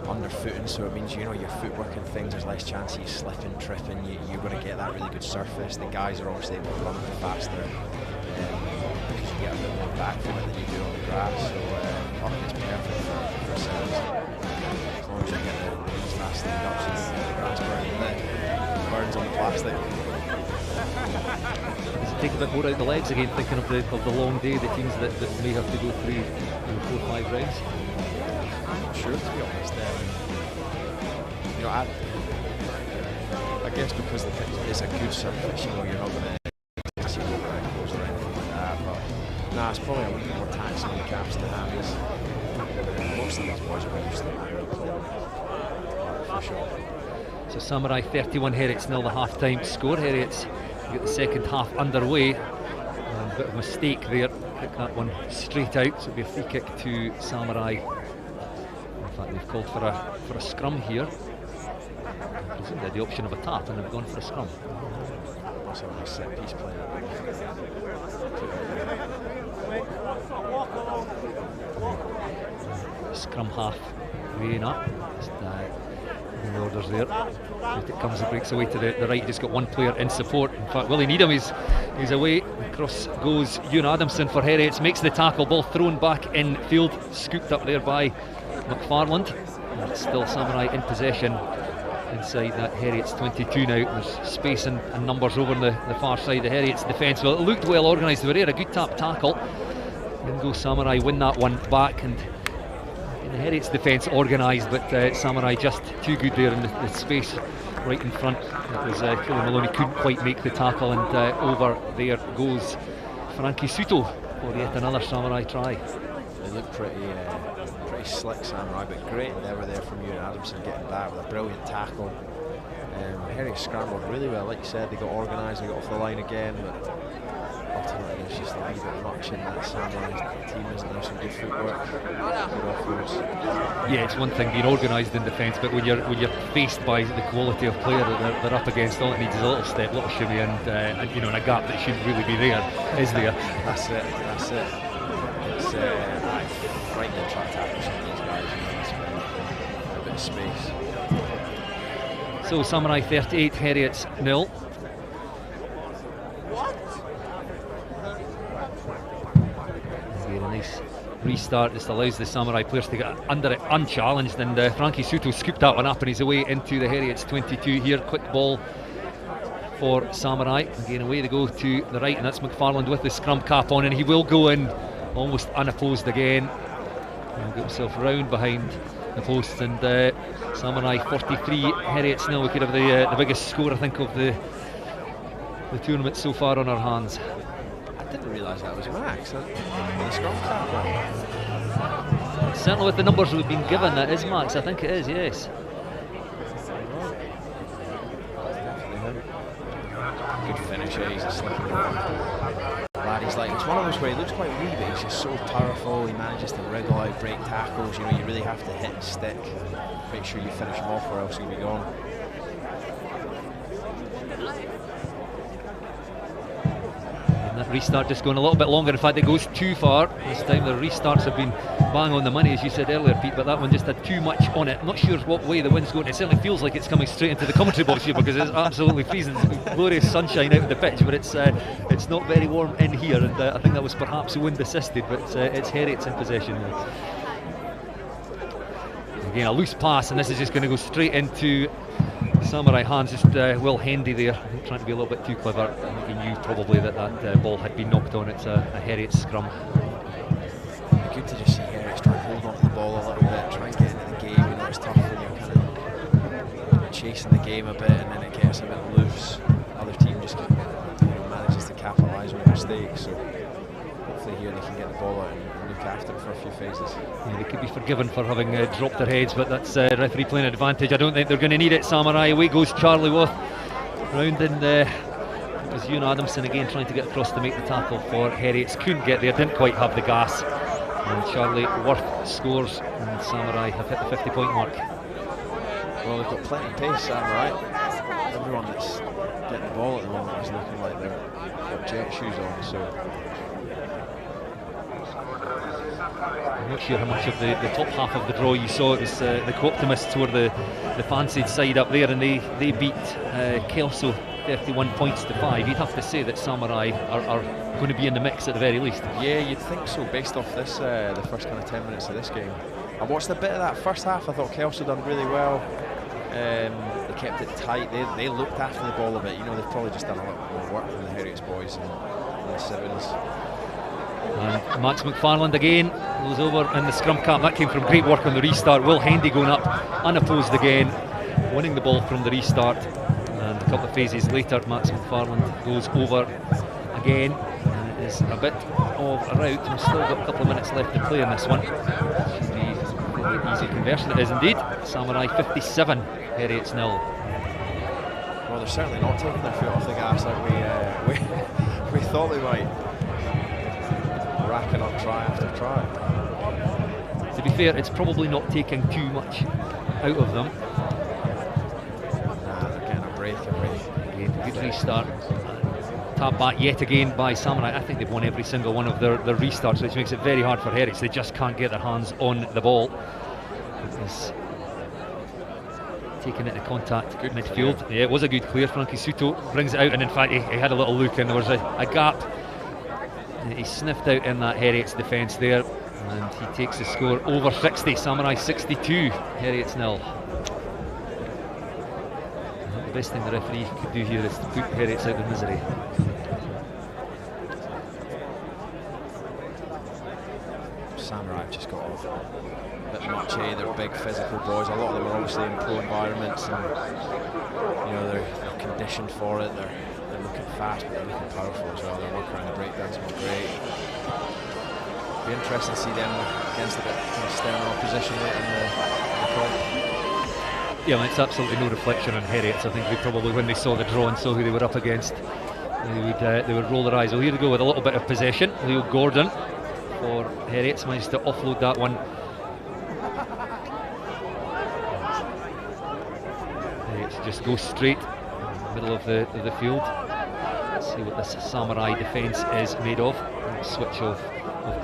Speaker 6: underfooting, so it means your footwork and things, there's less chance of you slipping, tripping, you're going to get that really good surface. The guys are obviously able to run a bit faster because you get a bit more back from it than you do on the grass, so it's perfect for sevens. As long as you get the fast lead up so you get the grass burns on the plastic.
Speaker 7: Does it take a bit more out of the legs again, thinking of the long day, the teams that may have to go through 4 or 5 rounds?
Speaker 6: I'm not sure, to be honest. I guess because the pitch is a good surface, you're not going to see over ankles or anything like that. But nah, it's probably a little bit more taxing on the caps to hands. Most of these boys are used to that, for sure.
Speaker 7: So Samurai 31, Heriots 0, the half-time score. Heriots get the second half underway. And a bit of a mistake there. Kick that one straight out. So it'll be a free kick to Samurai. In fact, they've called for a scrum here. I presume they had the option of a tap and they've gone for a scrum.
Speaker 6: Also a nice set piece play.
Speaker 7: Scrum half weighing up. Just the orders there. It comes and breaks away to the right. Just got one player in support. In fact, Willie Needham he's away. Across goes Ewan Adamson for Heriots. Makes the tackle. Ball thrown back in field. Scooped up there by McFarlane. And it's still Samurai in possession inside that Heriots 22 now. There's space and numbers over on the far side. The Heriots defence, well, it looked well organised. They were there, a good tap tackle. Then go Samurai, win that one back, and the Heriots defence organised, but Samurai just too good there in the space right in front. It was Killian Maloney couldn't quite make the tackle, and over there goes Frankie Suto for yet another Samurai try.
Speaker 6: They look pretty slick, Samurai, but great endeavour there from Ewan Adamson getting back with a brilliant tackle. Heriots scrambled really well, like you said. They got organised, they got off the line again, but ultimately it's just a wee bit much in that Samurai team, isn't there? Some good footwork, good offloads.
Speaker 7: Yeah, it's one thing being organised in defence, but when you're faced by the quality of player that they're up against, all it needs is a little step, a little shimmy, and you know, in a gap that shouldn't really be there, is there?
Speaker 6: That's it. It's frightening trying to tackle some of these guys, a bit of space.
Speaker 7: So Samurai 38, Heriots 0. Again, a nice restart. This allows the Samurai players to get under it unchallenged, and Frankie Suto scooped that one up and he's away into the Heriots 22 here. Quick ball for Samurai. Again, away they go to the right, and that's McFarland with the scrum cap on, and he will go in almost unopposed again. He'll get himself round behind the posts, and Samurai 43, Heriots 0. We could have the biggest score, I think, of the tournament so far on our hands.
Speaker 6: I didn't realise that was Max. The scrum cap on.
Speaker 7: Certainly with the numbers we've been given, that is Max. I think it is, yes.
Speaker 6: Good finish, he's a slipping lad. He's like, it's one of those where he looks quite wee, but he's just so powerful. He manages to wriggle out, break tackles. You know, you really have to hit and stick. Make sure you finish him off, or else he'll be gone.
Speaker 7: And that restart just going a little bit longer. In fact, it goes too far. This time the restarts have been bang on the money, as you said earlier, Pete, but that one just had too much on it. I'm not sure what way the wind's going. It certainly feels like it's coming straight into the commentary box here, because it's absolutely freezing. Glorious sunshine out of the pitch, but it's not very warm in here, and I think that was perhaps wind assisted, but it's Heriots in possession now. Again, a loose pass, and this is just going to go straight into Samurai hands. Just Will Hendy there, I think, trying to be a little bit too clever. I think he knew probably that ball had been knocked on. It's a Heriots scrum.
Speaker 6: Good to just see Heriots try and hold on to the ball a little bit, try and get into the game. You know, it's tough when you're kind of chasing the game a bit and then it gets a bit loose. Other team just manages to capitalise on mistakes. So hopefully here they can get the ball out and look after it for a few phases.
Speaker 7: Yeah, they could be forgiven for having dropped their heads, but that's referee playing advantage. I don't think they're going to need it. Samurai, away goes Charlie Worth. Round in it was Ewan Adamson again trying to get across to make the tackle for Heriots. Couldn't get there, didn't quite have the gas. And Charlie Worth scores, and Samurai have hit the 50-point mark.
Speaker 6: Well, they've got plenty of pace, Samurai. Everyone that's getting the ball at the moment is looking like they've got jet shoes on, so.
Speaker 7: I'm not sure how much of the top half of the draw you saw. It was the Co-Optimists were the fancied side up there, and they beat Kelso 31 points to 5. You'd have to say that Samurai are going to be in the mix at the very least.
Speaker 6: Yeah, you'd think so, based off this, the first kind of 10 minutes of this game. I watched a bit of that first half. I thought Kelso done really well. They kept it tight. They looked after the ball a bit. You know, they've probably just done a lot more work than the Heriots boys and the Sevens.
Speaker 7: And Max McFarlane again goes over in the scrum cap. That came from great work on the restart. Will Hendy going up unopposed again, winning the ball from the restart. And a couple of phases later, Max McFarlane goes over again. And it is a bit of a rout. We've still got a couple of minutes left to play in this one. Should be a really easy conversion. It is indeed. Samurai 57, Heriots 0.
Speaker 6: Well, they're certainly not taking their foot off the gas like we thought they might. Racking up try after try.
Speaker 7: To be fair, it's probably not taking too much out of them.
Speaker 6: They're getting a break already.
Speaker 7: Again, good restart. Tap back yet again by Samurai. I think they've won every single one of their restarts, which makes it very hard for Heriots. They just can't get their hands on the ball. It's taking it to contact good midfield. Yeah, it was a good clear. Frankie Suto brings it out, and in fact he had a little look, and there was a gap. He sniffed out in that Heriots defence there, and he takes the score over 60. Samurai 62, Heriots 0. The best thing the referee could do here is to put Heriots out of misery.
Speaker 6: Samurai have just got a bit much, they're big physical boys. A lot of them are obviously in pro environments, and you know they're conditioned for it. They're looking fast, but they're looking powerful as well. Their work around the breakdowns are great. Be interesting to see them against a bit of sterner opposition late in the comp.
Speaker 7: Yeah, it's absolutely no reflection on Heriots. I think they probably, when they saw the draw and saw who they were up against, they would roll their eyes. Well, here we go with a little bit of possession. Leo Gordon for Heriots managed to offload that one. Heriots just go straight in the middle of the field. Let's see what this Samurai defence is made of. Switch of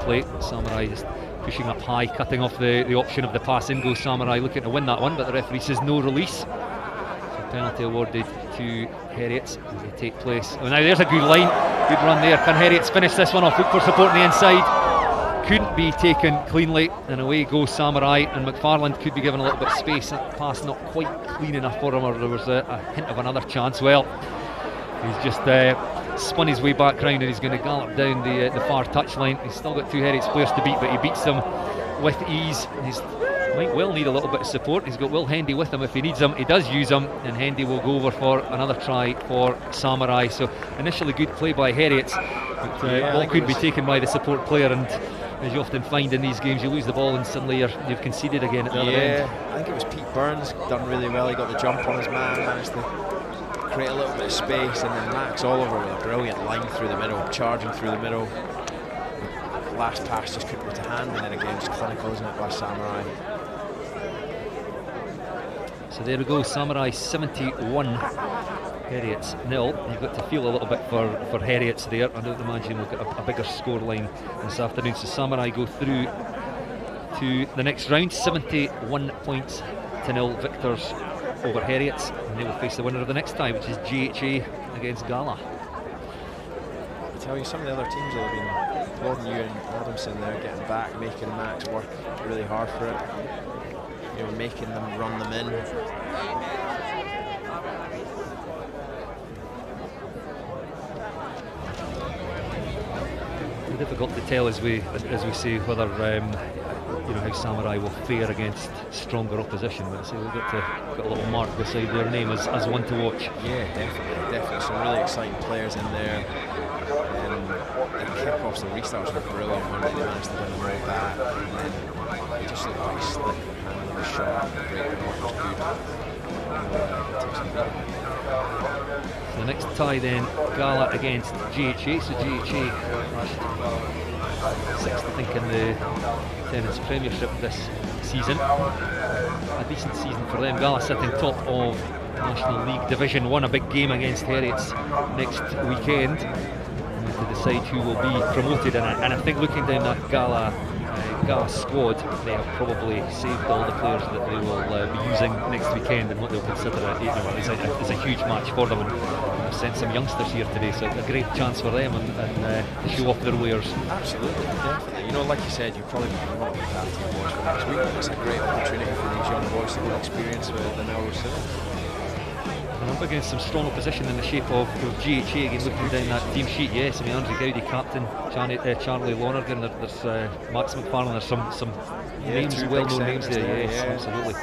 Speaker 7: play. Samurai just pushing up high, cutting off the option of the pass in. Goes Samurai looking to win that one, but the referee says no release. So penalty awarded to Heriots as they take place. Oh, now there's a good line, good run there. Can Heriots finish this one off? Look for support on the inside. Couldn't be taken cleanly, and away goes Samurai, and McFarlane could be given a little bit of space. That pass not quite clean enough for him, or there was a hint of another chance. Well, he's just spun his way back round, and he's going to gallop down the far touchline. He's still got two Heriots players to beat, but he beats them with ease. He might well need a little bit of support. He's got Will Hendy with him if he needs him. He does use him, and Hendy will go over for another try for Samurai. So initially good play by Heriots, but ball could be taken by the support player, and as you often find in these games, you lose the ball and suddenly you've conceded again at the other end.
Speaker 6: I think it was Pete Burns done really well. He got the jump on his man, managed to create a little bit of space, and then Max Oliver with a brilliant line through the middle, charging through the middle. The last pass just couldn't go to hand, and then again just clinical, isn't it, by Samurai.
Speaker 7: So there we go, Samurai 71, Heriots 0. You've got to feel a little bit for Heriots there. I don't imagine we'll get a bigger score line this afternoon. So Samurai go through to the next round, 71 points to 0 victors over Heriots, and they will face the winner of the next tie, which is GHA against Gala.
Speaker 6: I tell you, some of the other teams that have been applauding you and Adamson there, getting back, making Max work really hard for it. You know, making them run them in.
Speaker 7: Difficult to tell as we see whether you know how Samurai will fare against stronger opposition. But so we've got a little mark beside their name as one to watch.
Speaker 6: Yeah, definitely some really exciting players in there. The kick-offs, the restarts were brilliant when they managed to win them all back, and then they just looked like slick handling the shot. The break was good.
Speaker 7: So the next tie then, Gala against GHA. So GHA sixth, I think, in the Tennis Premiership this season. A decent season for them. Gala sitting top of National League Division 1. A big game against Heriots next weekend to decide who will be promoted. And I think looking down that Gala squad, they have probably saved all the players that they will be using next weekend, and what they'll consider is a huge match for them. And they've sent some youngsters here today, so a great chance for them and to show off their wares.
Speaker 6: Absolutely, definitely. You know, like you said, you probably want to be that team boys for next week. It's a great opportunity for these young boys to get experience with the Melrose Sevens.
Speaker 7: And up against some strong opposition in the shape of GHA. Again, looking down that team sheet, yes, I mean, Andrew Gowdy captain, Charlie Lonergan, there's Max McFarlane, there's some names, well-known names there, yes, absolutely.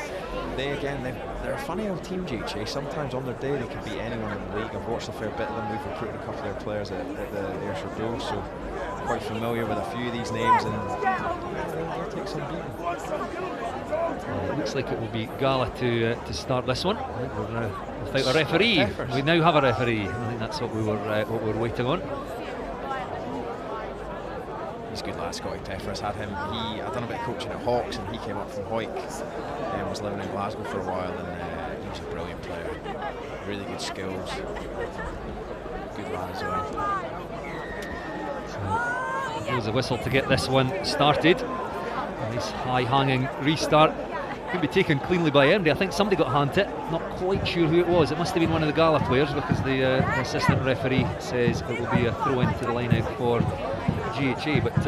Speaker 6: They're a funny old team, GHA. Sometimes on their day they can beat anyone in the league. I've watched a fair bit of them. We've recruited a couple of their players at the Ayrshire Bulls, so quite familiar with a few of these names, and they'll take some beating.
Speaker 7: It looks like it will be Gala to start this one. I think we're now without a referee. We now have a referee. I think that's what we were waiting on.
Speaker 6: He's a good lad, Scotty Peffer's had him. I've done a bit of coaching at Hawks, and he came up from Hoyk and was living in Glasgow for a while, and he was a brilliant player. Really good skills. Good lad as well.
Speaker 7: So, there's a whistle to get this one started. A nice high-hanging restart. Could be taken cleanly by Emery. I think somebody got hand hit. Not quite sure who it was. It must have been one of the Gala players, because the assistant referee says it will be a throw into the line out for GHA. But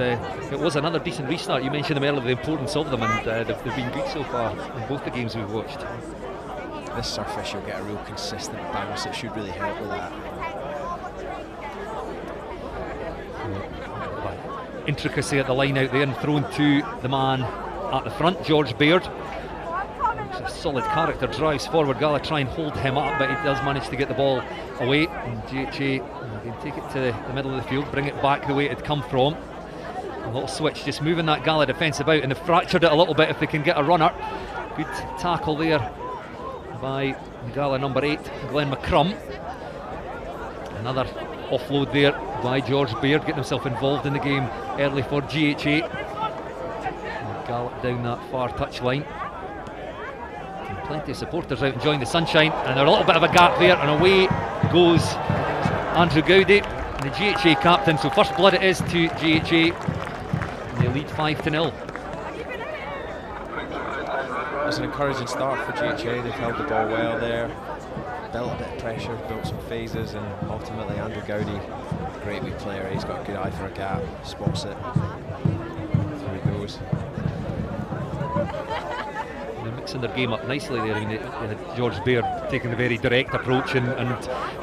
Speaker 7: it was another decent restart. You mentioned them earlier, the importance of them, and they've been good so far in both the games we've watched.
Speaker 6: This surface, you'll get a real consistent bounce. It should really help with that.
Speaker 7: Intricacy at the line out there, and thrown to the man at the front, George Baird. A solid character, drives forward. Gala try and hold him up, but he does manage to get the ball away, and GHA can take it to the middle of the field, bring it back the way it had come from. A little switch, just moving that Gala defence about, and they've fractured it a little bit if they can get a runner. Good tackle there by Gala number 8, Glenn McCrum. Another offload there by George Baird, getting himself involved in the game early for GHA. And Gallop down that far touchline. Plenty of supporters out enjoying the sunshine, and there's a little bit of a gap there, and away goes Andrew Gowdy, the GHA captain. So first blood it is to GHA, and they lead 5-0.
Speaker 6: It's an encouraging start for GHA. They've held the ball well there, built a bit of pressure, built some phases, and ultimately Andrew Gowdy, great wee player. He's got a good eye for a gap, spots it, through he goes.
Speaker 7: They're mixing their game up nicely there. I mean, they had George Baird taking a very direct approach and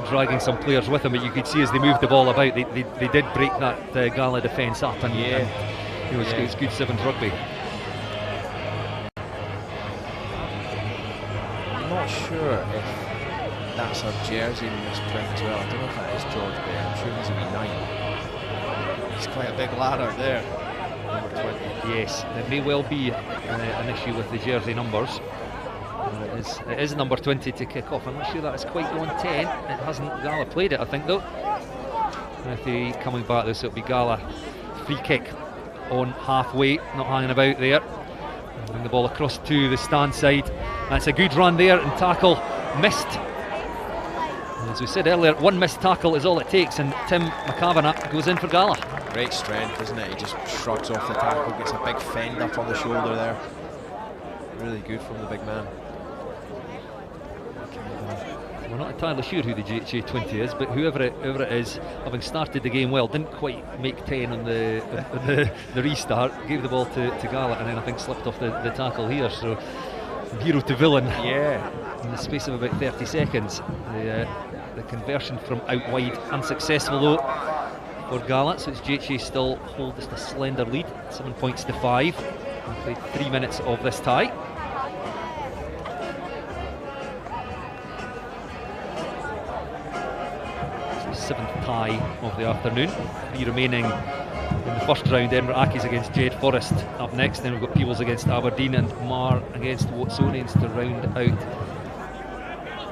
Speaker 7: dragging some players with him, but you could see as they moved the ball about, they did break that Gala defence up, and it's good Sevens rugby.
Speaker 6: I'm not sure if that's our jersey misprint as well. I don't know if that is George Baird. I'm sure he's a wee 9. He's quite a big lad out there. Number 20.
Speaker 7: Yes, it may well be an issue with the jersey numbers. It is number 20 to kick off. I'm not sure that is quite on 10. It hasn't Gala played it, I think, though. With the coming back, this will be Gala free kick on halfway, not hanging about there. Bring the ball across to the stand side. That's a good run there, and tackle missed. And as we said earlier, one missed tackle is all it takes, and Tim McCavanagh goes in for Gala.
Speaker 6: Great strength, isn't it? He just shrugs off the tackle, gets a big fend up on the shoulder there. Really good from the big man.
Speaker 7: We're not entirely sure who the GHA 20 is, but whoever it is, having started the game well, didn't quite make 10 on the restart, gave the ball to Gala, and then I think slipped off the tackle here. So from hero to villain, in the space of about 30 seconds. The conversion from out wide unsuccessful though for Gala, so it's GHA still hold just a slender lead, 7 points to 5. We played 3 minutes of this tie. Seventh tie of the afternoon. 3 remaining in the first round. Edinburgh Accies against Jed Forest up next. Then we've got Peebles against Aberdeen and Mar against Watsonians to round out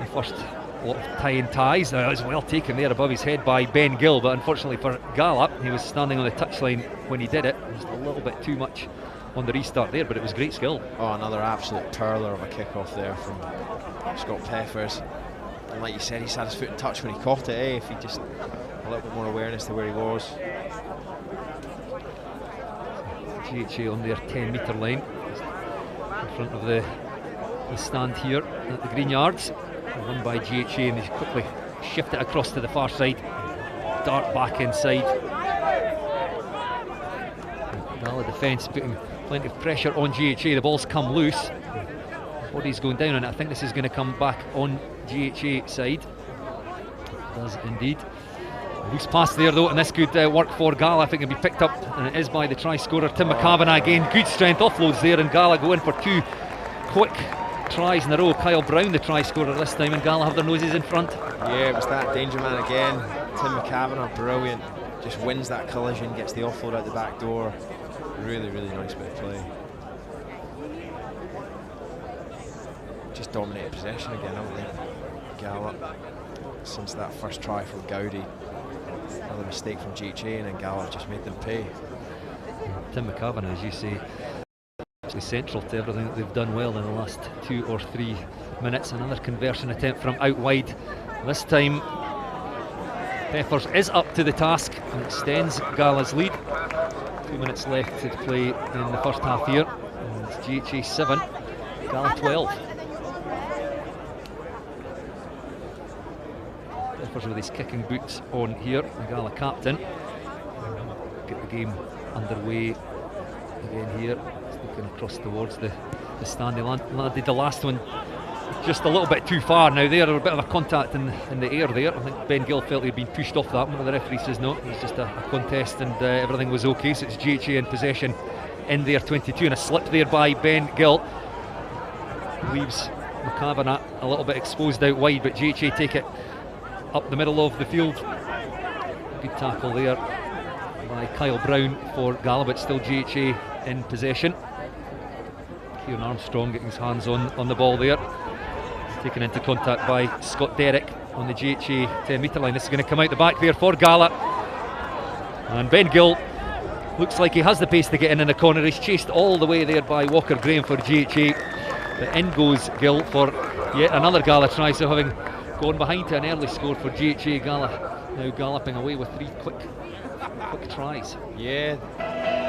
Speaker 7: the first a lot of tying ties. It was well taken there above his head by Ben Gill, but unfortunately for Gala, he was standing on the touchline when he did it. Just a little bit too much on the restart there, but it was great skill.
Speaker 6: Oh, another absolute perler of a kick-off there from Scott Peffers. And like you said, he's had his foot in touch when he caught it, if he just a little bit more awareness to where he was.
Speaker 7: GHA on their 10-metre line in front of the stand here at the Greenyards. Won by GHA, and they quickly shift it across to the far side, dart back inside. Gala defence putting plenty of pressure on GHA. The ball's come loose, body's going down, and I think this is going to come back on GHA side. It does indeed. Loose pass there though, and this could work for Gala if it can be picked up, and it is by the try scorer Tim McCavanagh again. Good strength offloads there, and Gala go in for two quick tries in a row. Kyle Brown the try scorer this time, and Gala have their noses in front.
Speaker 6: Yeah, it was that danger man again. Tim McCavanagh, brilliant. Just wins that collision, gets the offload out the back door. Really, really nice bit of play. Just dominated possession again, haven't they? Gala, since that first try from Gowdy. Another mistake from GHA, and then Gala just made them pay.
Speaker 7: Tim McCavanagh, as you say, actually central to everything that they've done well in the last 2 or 3 minutes. Another conversion attempt from out wide. This time Peffers is up to the task and extends Gala's lead. 2 minutes left to play in the first half here. And it's GHA 7, Gala 12. Peffers with his kicking boots on here, the Gala captain. Get the game underway again here. Looking across towards the stand. They landed the last one just a little bit too far. Now there was a bit of a contact in the air there. I think Ben Gill felt he'd been pushed off that one, but the referee says no, it was just a contest, and everything was okay. So it's GHA in possession in their 22, and a slip there by Ben Gill leaves McCavanagh a little bit exposed out wide, but GHA take it up the middle of the field. Good tackle there by Kyle Brown for Gala, but still GHA in possession. Kieran Armstrong getting his hands on the ball there. Taken into contact by Scott Derrick on the GHA 10-metre line. This is going to come out the back there for Gala. And Ben Gill looks like he has the pace to get in the corner. He's chased all the way there by Walker Graham for GHA. But in goes Gill for yet another Gala try. So having gone behind to an early score for GHA, Gala now galloping away with 3 quick tries.
Speaker 6: Yeah,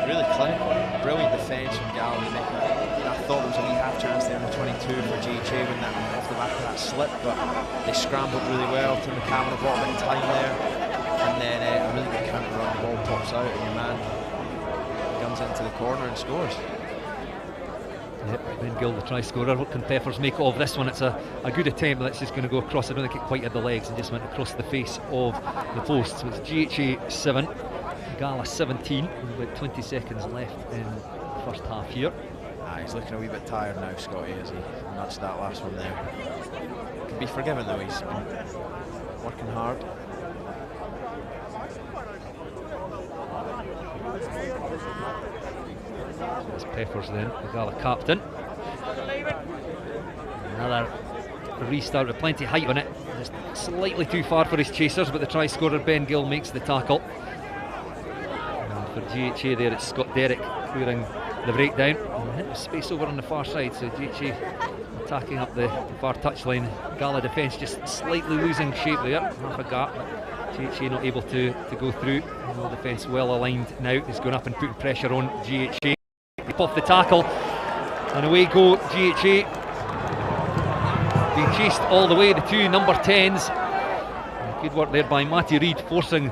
Speaker 6: really clinical, brilliant defence from Gala. I thought there was a wee half chance there in the 22 for GHA when that off the back of that slip, but they scrambled really well. Tim McCavanagh brought a bit of time there, and then a really good counter run. The ball pops out, and your man comes into the corner and scores.
Speaker 7: Yep, Ben Gill the try scorer. What can Peffers make of this one? It's a good attempt, but it's just going to go across. I don't think it quite had the legs and just went across the face of the post. So it's GHA 7, Gala 17, with about 20 seconds left in the first half here.
Speaker 6: He's looking a wee bit tired now, Scotty, as he nudged that last one there. Can be forgiven though, he's been working hard.
Speaker 7: It's Peffers then, the Gala captain. Another restart with plenty of height on it. Just slightly too far for his chasers, but the try scorer Ben Gill makes the tackle. And for GHA there, it's Scott Derrick clearing the breakdown. And hit the space over on the far side, so GHA attacking up the far touchline. Gala defence just slightly losing shape there, half a gap. GHA not able to go through. The defence well aligned now. He's going up and putting pressure on GHA. They pop the tackle, and away go GHA. Being chased all the way, the 2 number 10s. Good work there by Matty Reid, forcing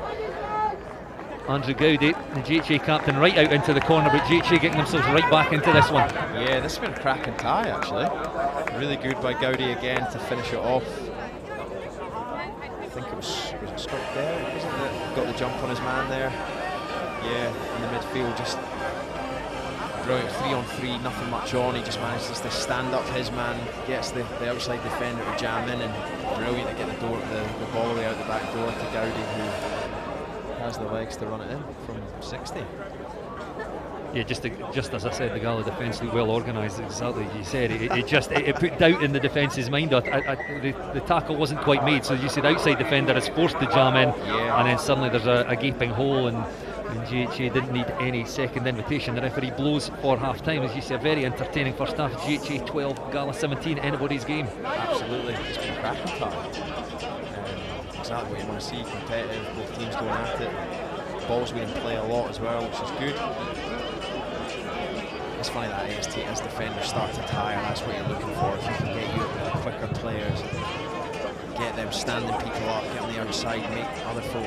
Speaker 7: Andrew Gowdy, the GHA captain, right out into the corner, but GHA getting themselves right back into this one.
Speaker 6: Yeah, this has been a cracking tie actually. Really good by Gowdy again to finish it off. I think it was Scott there, wasn't it? Got the jump on his man there. Yeah, in the midfield, just brilliant 3-on-3, nothing much on. He just manages to stand up his man, gets the outside defender to jam in, and brilliant to get the ball away out the back door to Gowdy, who has the legs to run it in from 60.
Speaker 7: Yeah, just as I said, the Gala defence looked well organised. Exactly as you said. It put doubt in the defence's mind. The tackle wasn't quite made, so you see the outside defender is forced to jam in, and then suddenly there's a gaping hole, and GHA didn't need any second invitation. The referee blows for half time. As you see, a very entertaining first half. GHA 12, Gala 17, anybody's game.
Speaker 6: Absolutely, it's been a cracking tie. Exactly what you want to see, competitive, both teams going at it. Ball's been in play a lot as well, which is good. It's funny that as defenders start to tire, that's what you're looking for. If you can get you quicker players, get them standing people up, get on the outside, make other folk,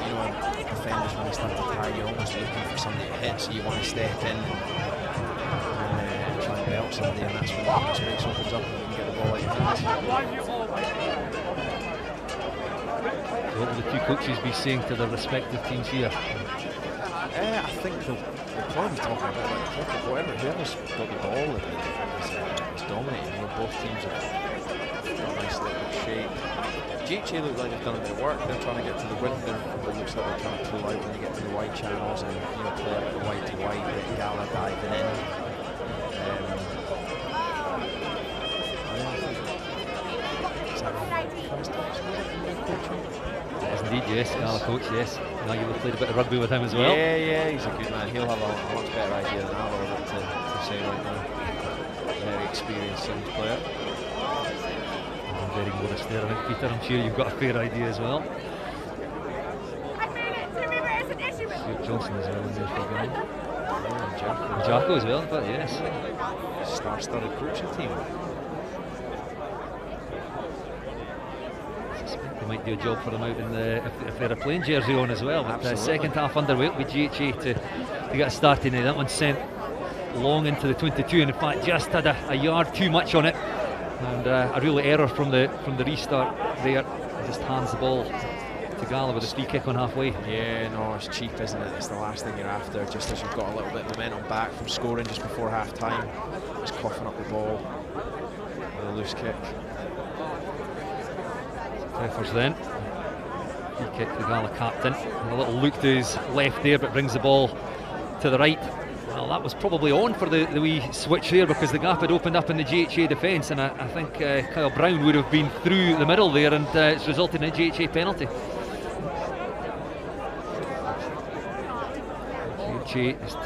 Speaker 6: defenders when they start to tire, you're almost looking for somebody to hit, so you want to step in and try and belt somebody, and that's when the space opens up and you can get the ball out of your hands.
Speaker 7: So what will the two coaches be saying to their respective teams here?
Speaker 6: I think they'll probably be talking about whoever's got the ball is dominating. Both teams have got a nice little shape. GHA look like they've done a bit of work. They're trying to get to the wind. It looks like they're trying to pull out when you get to the wide channels and play up the wide to wide. Get Gala diving in. Is that first time coaching?
Speaker 7: Indeed, yes, Gala coach, yes. Now you've played a bit of rugby with him as well.
Speaker 6: Yeah, he's a good man. He'll have a much better idea than I will to say right now. Very experienced Sevens player.
Speaker 7: Very modest there, I think, Peter. I'm sure you've got a fair idea as well. Stuart Johnson as well in there for Gala.
Speaker 6: Yeah,
Speaker 7: and Jacko as well, but yes.
Speaker 6: Star-studded coaching team.
Speaker 7: They might do a job for them out in the if they're a playing jersey on as well. But second half underway with GHA to get started. That one sent long into the 22, and in fact just had a yard too much on it, and a real error from the restart there. Just hands the ball to Gala with a free kick on halfway.
Speaker 6: Yeah, no, it's cheap, isn't it? It's the last thing you're after, just as you've got a little bit of momentum back from scoring just before half time. Just coughing up the ball with a loose kick.
Speaker 7: Pfeffers then. Free kick to the Gala captain. And a little look to his left there, but brings the ball to the right. Well, that was probably on for the wee switch there, because the gap had opened up in the GHA defence, and I think Kyle Brown would have been through the middle there, and it's resulted in a GHA penalty. GHA just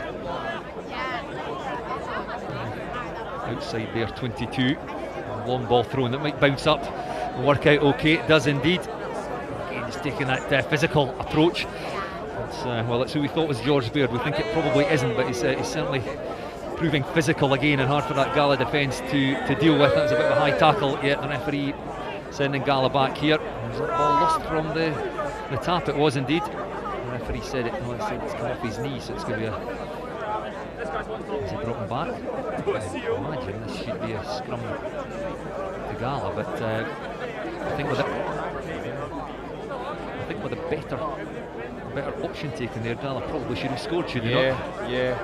Speaker 7: outside there, 22. Long ball thrown that might bounce up and work out okay. It does indeed. Again, just taking that physical approach. Well, it's who we thought was George Baird. We think it probably isn't, but he's certainly proving physical again, and hard for that Gala defence to deal with. That was a bit of a high tackle, yet the referee sending Gala back here. Was that ball lost from the tap? It was indeed. The referee said it's come off his knee, so it's going to be is he brought him back? I imagine this should be a scrum to Gala, but I think with a better option taken there, Gala probably should have scored, should he not?
Speaker 6: Yeah.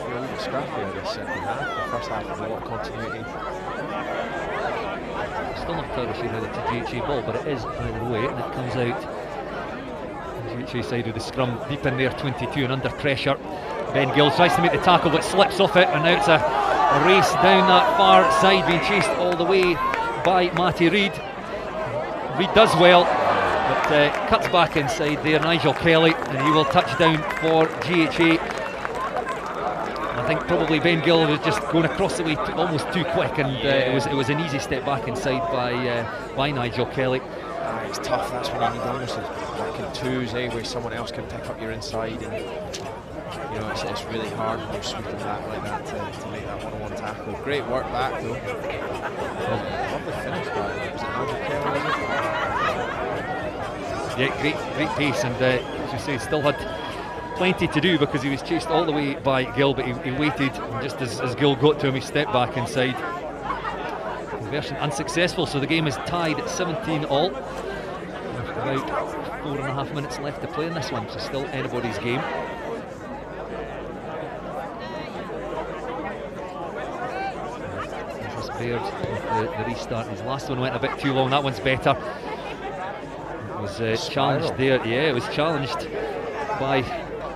Speaker 6: A little bit scrappy in this second half. The first half was a lot of continuity.
Speaker 7: Still not entirely sure how it's a GHA ball, but it is either way, and it comes out. GHA side of the scrum, deep in there, 22 and under pressure. Ben Gill tries to make the tackle, but slips off it, and now it's a race down that far side, being chased all the way by Matty Reid. Reid does well, but cuts back inside there, Nigel Kelly, and he will touch down for GHA. I think probably Ben Gill was just going across the way almost too quick, and it was an easy step back inside by Nigel Kelly.
Speaker 6: It's tough, that's when you need almost like in twos, where someone else can pick up your inside, and it's really hard when you're sweeping back like that to make that one-on-one tackle. Great work back though. Lovely finish by, was it Nigel Kelly, was it?
Speaker 7: Yeah, great pace, and as you say, still had plenty to do because he was chased all the way by Gill, but he waited, and just as Gill got to him, he stepped back inside. Conversion unsuccessful, so the game is tied at 17-all. About 4.5 minutes left to play in this one, so still anybody's game. This is Baird with the restart. His last one went a bit too long, that one's better. was challenged there. Yeah, it was challenged by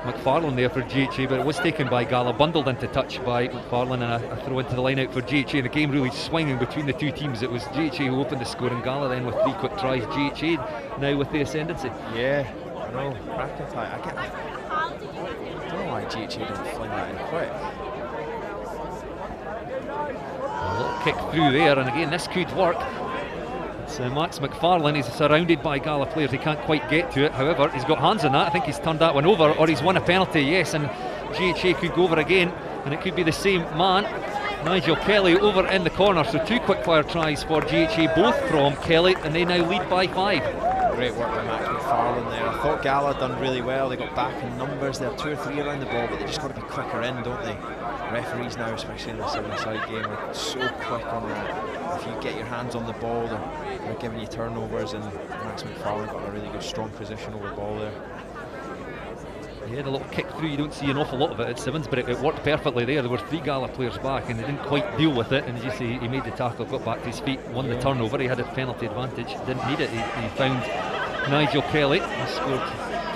Speaker 7: McFarlane there for GHA, but it was taken by Gala, bundled into touch by McFarlane, and a throw into the line out for GHA. And the game really swinging between the two teams. It was GHA who opened the score, and Gala then with 3 quick tries. GHA now with the ascendancy.
Speaker 6: Yeah, I know. McIntyre. I don't know why GHA don't fling that in quick.
Speaker 7: A little kick through there, and again this could work. It's Max McFarlane. He's surrounded by Gala players. He can't quite get to it. However, he's got hands on that. I think he's turned that one over, or he's won a penalty. Yes, and GHA could go over again, and it could be the same man, Nigel Kelly, over in the corner. So 2 quick-fire tries for GHA, both from Kelly, and they now lead by 5.
Speaker 6: Great work by Max McFarlane there. I thought Gala done really well. They got back in numbers. They have 2 or 3 around the ball, but they just got to be quicker in, don't they? Referees now, especially in the 7-side game, are so quick on that. If you get your hands on the ball, they're giving you turnovers, and Max McFarlane got a really good strong position over the ball there.
Speaker 7: Yeah, the little kick through, you don't see an awful lot of it at Sevens, but it worked perfectly there. There were 3 Gala players back, and they didn't quite deal with it, and as you see, he made the tackle, got back to his feet, won the turnover. He had a penalty advantage, didn't need it. He found Nigel Kelly, he scored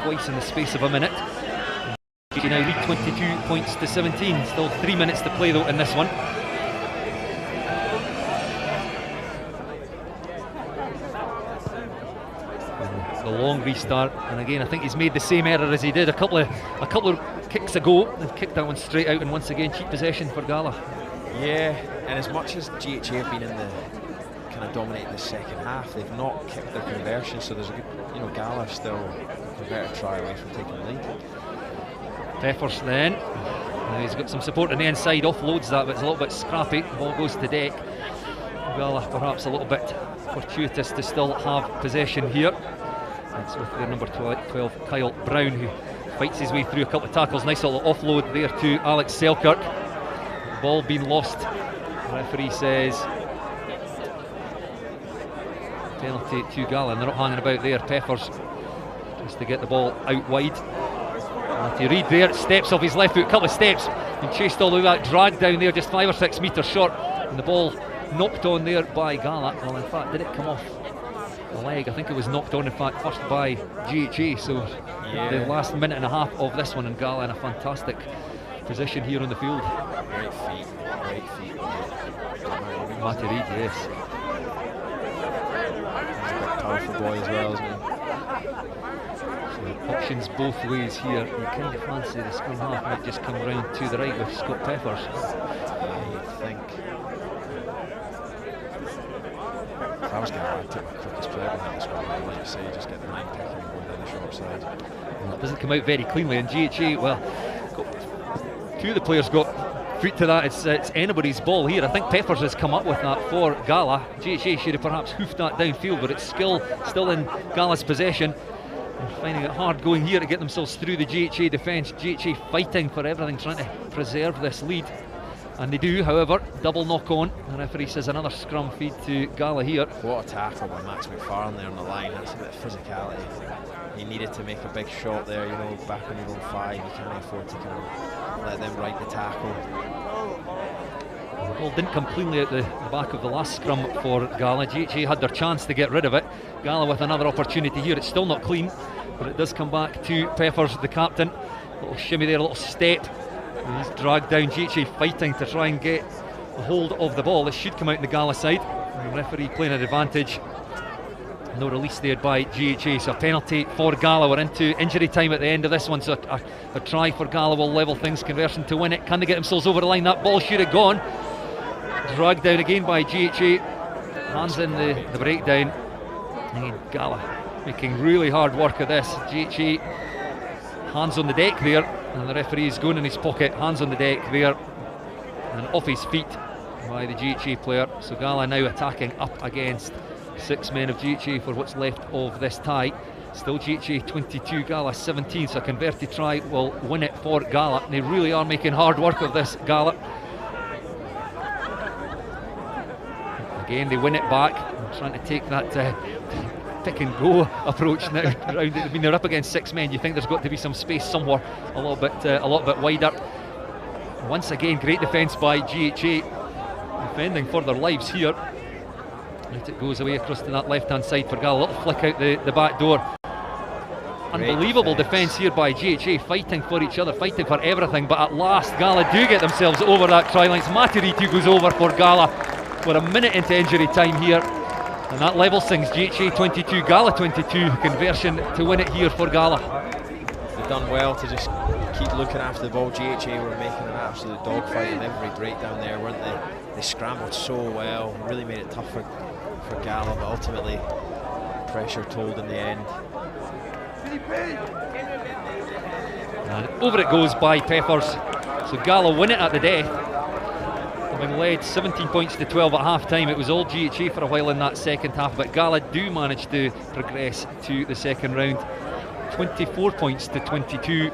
Speaker 7: twice in the space of a minute. He now lead 22 points to 17. Still 3 minutes to play though in this one. The long restart, and again I think he's made the same error as he did a couple of kicks ago. They've kicked that one straight out, and once again cheap possession for Gala.
Speaker 6: Yeah, and as much as GHA have been in the kind of dominating the second half, they've not kicked their conversion, so there's a good, Gala still converted try away from taking the lead.
Speaker 7: Peppers then, now he's got some support on the inside, offloads that, but it's a little bit scrappy. Ball goes to deck. Gala perhaps a little bit fortuitous to still have possession here. It's with their number 12, Kyle Brown, who fights his way through a couple of tackles. Nice little offload there to Alex Selkirk. The ball being lost. The referee says penalty to Gala, and they're not hanging about there. Peppers just to get the ball out wide. Matty Reid there, steps off his left foot, a couple of steps, and chased all the way back, dragged down there just 5 or 6 metres short, and the ball knocked on there by Gala. Well, in fact, did it come off the leg? I think it was knocked on, in fact, first by GHA. So the last minute and a half of this one, and Gala in a fantastic position here on the field.
Speaker 6: Great feet.
Speaker 7: Matty Reid, yes.
Speaker 6: He's a big powerful boy as well, isn't he?
Speaker 7: Options both ways here. You kind of fancy the scrum half might just come round to the right with Scott Peppers.
Speaker 6: Yeah, you'd think. If I was going to take my quickest player behind the scrum, I would say just get the 9 picking and go down the short side.
Speaker 7: Well, it doesn't come out very cleanly, and GHA, well, 2 of the players got feet to that. It's anybody's ball here. I think Peppers has come up with that for Gala. GHA should have perhaps hoofed that downfield, but it's still in Gala's possession. And finding it hard going here to get themselves through the GHA defence. GHA fighting for everything, trying to preserve this lead, and they do. However, double knock on. The referee says another scrum feed to Gala here.
Speaker 6: What a tackle by Max McFarlane there on the line. That's a bit of physicality. He needed to make a big shot there, back on your own 5. You can't afford to kind of let them ride the tackle.
Speaker 7: The ball didn't come cleanly at the back of the last scrum for Gala. GHA had their chance to get rid of it. Gala with another opportunity here. It's still not clean, but it does come back to Peppers, the captain. A little shimmy there, a little step. And he's dragged down. GHA fighting to try and get a hold of the ball. This should come out in the Gala side. The referee playing an advantage. No release there by GHA, so a penalty for Gala. We're into injury time at the end of this one, so a try for Gala will level things. Conversion to win it. Can they get themselves over the line? That ball should have gone. Dragged down again by GHA. Hands in the breakdown. Again, Gala making really hard work of this. GHA hands on the deck there, and the referee is going in his pocket. Hands on the deck there, and off his feet by the GHA player. So Gala now attacking up against 6 men of GHA for what's left of this tie. Still GHA 22, Gala 17, so a converted try will win it for Gala. They really are making hard work of this, Gala. Again, they win it back. I'm trying to take that pick and go approach now. I mean, they're up against 6 men. You think there's got to be some space somewhere a little bit wider. Once again, great defence by GHA, defending for their lives here. Out it goes away across to that left-hand side for Gala. A little flick out the back door. Unbelievable defence here by GHA, fighting for each other, fighting for everything, but at last Gala do get themselves over that try line. Matariti goes over for Gala. We're a minute into injury time here, and that level sings. GHA 22, Gala 22, conversion to win it here for Gala.
Speaker 6: They've done well to just keep looking after the ball. GHA were making an absolute dogfight in every breakdown there, weren't they? They scrambled so well, really made it tough for Gala, but ultimately pressure told in the end.
Speaker 7: And over it goes by Peppers. So Gala win it at the death, having led 17 points to 12 at half time. It was all GHA for a while in that second half, but Gala do manage to progress to the second round. 24 points to 22.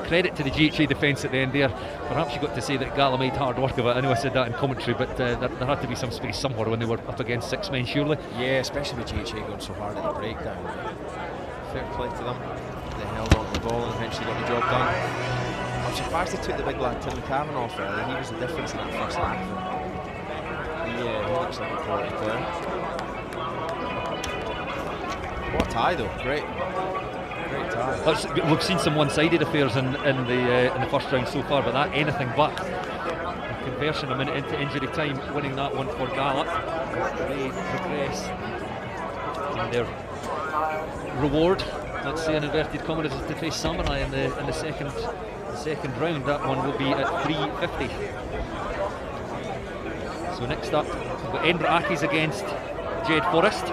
Speaker 7: Credit to the GHA defence at the end there. Perhaps you got to say that Gala made hard work of it. I know I said that in commentary, but there had to be some space somewhere when they were up against 6 men, surely.
Speaker 6: Yeah, especially with GHA going so hard at the breakdown. Fair play to them. They held on to the ball and eventually got the job done. I'm surprised they took the big lad Tim McCavan off there. He was the difference in that first half. He looks like a quality player. What a tie though, great tie.
Speaker 7: We've seen some one-sided affairs in the first round so far, but that anything but. A conversion a minute into injury time, winning that one for Gala. They progress, and their reward, let's say in inverted commas, is to face Samurai in the second round. That one will be at 350. So next up, we've got Edinburgh Accies against Jed Forest.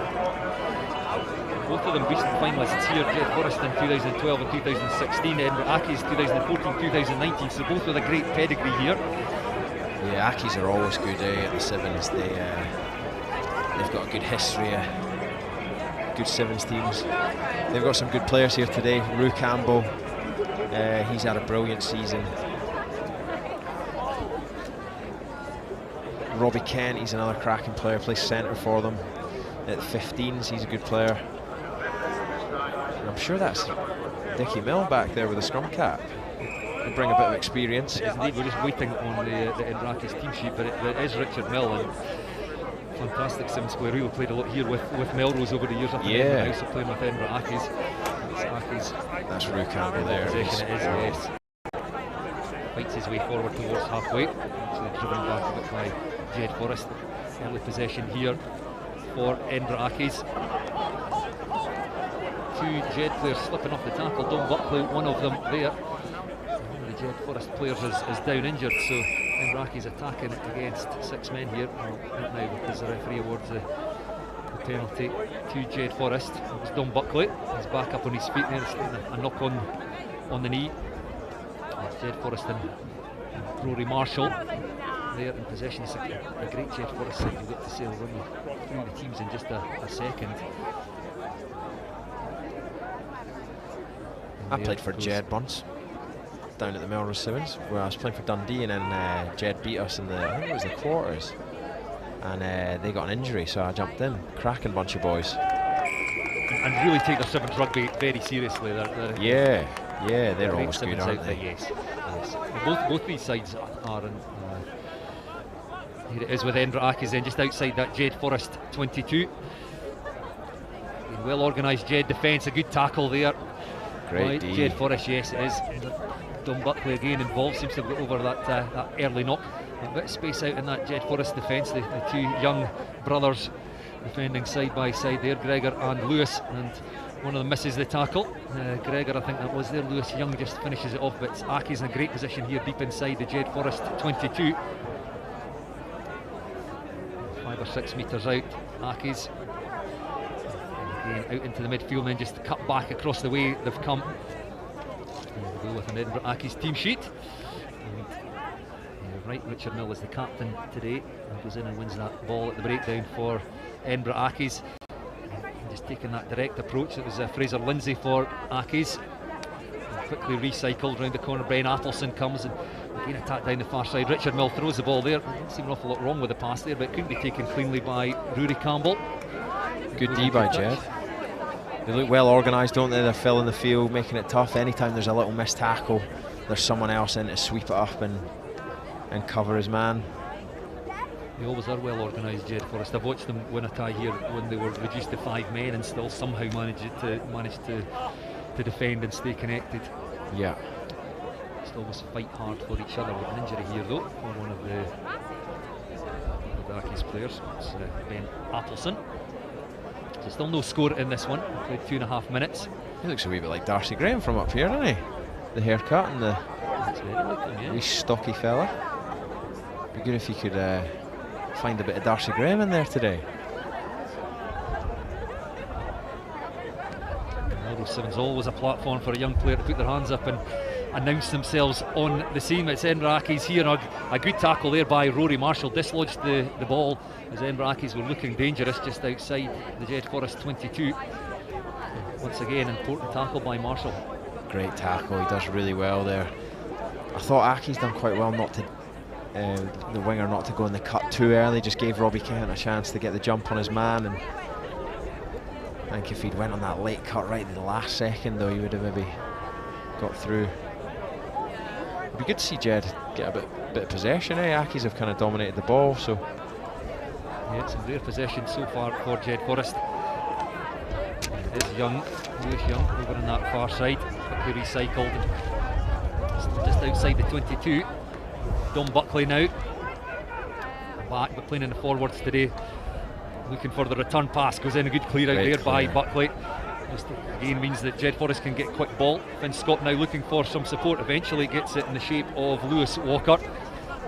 Speaker 7: Both of them recent finalists here, Jed Forest in 2012 and 2016, Edinburgh Accies 2014-2019, so both with a great pedigree here.
Speaker 6: Yeah, Accies are always good at the Sevens. They've got a good history of good Sevens teams. They've got some good players here today. Rue Campbell, he's had a brilliant season. Robbie Kent, he's another cracking player, plays centre for them. At the 15s, he's a good player. And I'm sure that's Dickie Mill back there with a scrum cap. He'll bring a bit of experience.
Speaker 7: Yes, indeed, we're just waiting on the Edinburgh Accies team sheet, but it is Richard Mill, and fantastic Sevens player who played a lot here with Melrose over the years. Up in Edinburgh House, playing with Edinburgh Accies.
Speaker 6: That's Rue Campbell there.
Speaker 7: Possession it is, yes. Fights his way forward towards halfway. Actually driven back a bit by Jed Forest. Early possession here for Edinburgh Accies. Two Jed players slipping off the tackle. Dom Buckley, one of them there. One of the Jed Forest players is down injured, so Edinburgh Accies attacking against 6 men here. Well, not now, because the referee awards the penalty to Jed Forest. It was Dom Buckley. He's back up on his feet there, a knock on the knee. It's Jed Forest and Rory Marshall there in possession. It's a great Jed Forest side. You've got to say, I'll run you through the teams in just a second.
Speaker 6: I played for Jed once down at the Melrose Sevens, where I was playing for Dundee, and then Jed beat us in I think it was the quarters, and they got an injury, so I jumped in. Cracking bunch of boys.
Speaker 7: And really take their Sevens rugby very seriously.
Speaker 6: They're always good, aren't they?
Speaker 7: Yes. Both these sides are. Here it is with Edinburgh Accies then just outside that Jed Forest 22. Well organised Jed defence, a good tackle there.
Speaker 6: Great D.
Speaker 7: Jed Forest, yes it is. Dom Buckley again involved, seems to have got over that early knock. A bit of space out in that Jed Forest defence, the two young brothers defending side by side there, Gregor and Lewis, and one of them misses the tackle. Gregor, I think that was there. Lewis Young just finishes it off, but Accies in a great position here deep inside the Jed Forest 22. 5 or 6 metres out, Accies. Again out into the midfield and then just cut back across the way they've come. There we go with an Edinburgh Accies team sheet. And, right, Richard Mill is the captain today and goes in and wins that ball at the breakdown for Edinburgh Accies. Just taking that direct approach. It was Fraser Lindsay for Accies. Quickly recycled round the corner. Brian Athelson comes and again attacked down the far side. Richard Mill throws the ball there. Didn't seem an awful lot wrong with the pass there, but it couldn't be taken cleanly by Rory Campbell.
Speaker 6: Good D by Jed. They look well organised, don't they? They're filling the field, making it tough. Anytime there's a little missed tackle, there's someone else in to sweep it up and cover his man.
Speaker 7: They always are well organised, Jed Forrest. I've watched them win a tie here when they were reduced to 5 men and still somehow managed to defend and stay connected.
Speaker 6: Yeah.
Speaker 7: Still always fight hard for each other. With an injury here though for one of the Accies players. It's Ben Appleson. So still no score in this one. Played 2.5 minutes.
Speaker 6: He looks a wee bit like Darcy Graham from up here, doesn't he? The haircut and the wee stocky fella. Be good if you could find a bit of Darcy Graham in there today.
Speaker 7: Melrose Sevens always a platform for a young player to put their hands up and announce themselves on the scene. It's Edinburgh Accies here. A good tackle there by Rory Marshall, dislodged the ball as Edinburgh Accies were looking dangerous just outside the Jed Forrest 22. Once again, important tackle by Marshall.
Speaker 6: Great tackle, he does really well there. I thought Accies done quite well not to, the winger not to go in the cut too early, just gave Robbie Kent a chance to get the jump on his man, and I think if he'd went on that late cut right at the last second though, he would have maybe got through. It'd be good to see Jed get a bit of possession, Accies have kind of dominated the ball, so.
Speaker 7: Yeah, some rare possession so far for Jed Forrest. It's Young, Lewis Young over on that far side, quickly recycled. Just outside the 22. Dom Buckley now. Back, but playing in the forwards today. Looking for the return pass, goes in a good clear out there by Buckley. Just again means that Jed Forrest can get quick ball. Finn Scott now looking for some support. Eventually gets it in the shape of Lewis Walker.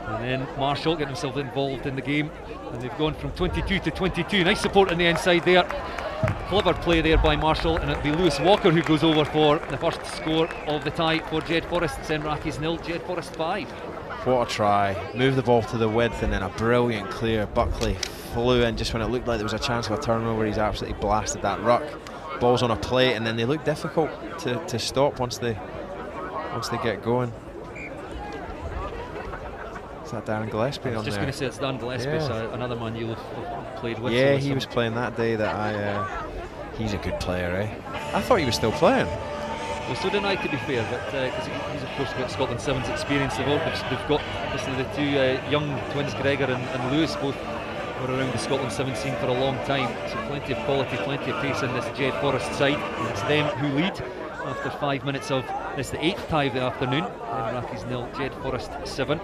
Speaker 7: And then Marshall getting himself involved in the game. And they've gone from 22 to 22. Nice support on the inside there. Clever play there by Marshall, and it'll be Lewis Walker who goes over for the first score of the tie for Jed Forrest. Centenary Accies 0, Jed Forrest 5.
Speaker 6: What a try. Move the ball to the width and then a brilliant clear. Buckley flew in just when it looked like there was a chance of a turnover. He's absolutely blasted that ruck. Ball's on a plate, and then they look difficult to stop once they get going. Is that Darren Gillespie on there?
Speaker 7: I was just going to say it's Darren Gillespie, so another man you'll have played with.
Speaker 6: Yeah, he was playing that day that he's a good player, I thought he was still playing.
Speaker 7: Well, so didn't I, to be fair, but because he's of course got Scotland Sevens experience. They've got obviously the two young twins, Gregor and Lewis, both were around the Scotland Sevens scene for a long time. So plenty of quality, plenty of pace in this Jed Forrest side. And it's them who lead after 5 minutes of this, the 8th tie of the afternoon. Edinburgh 0, Jed Forrest 7.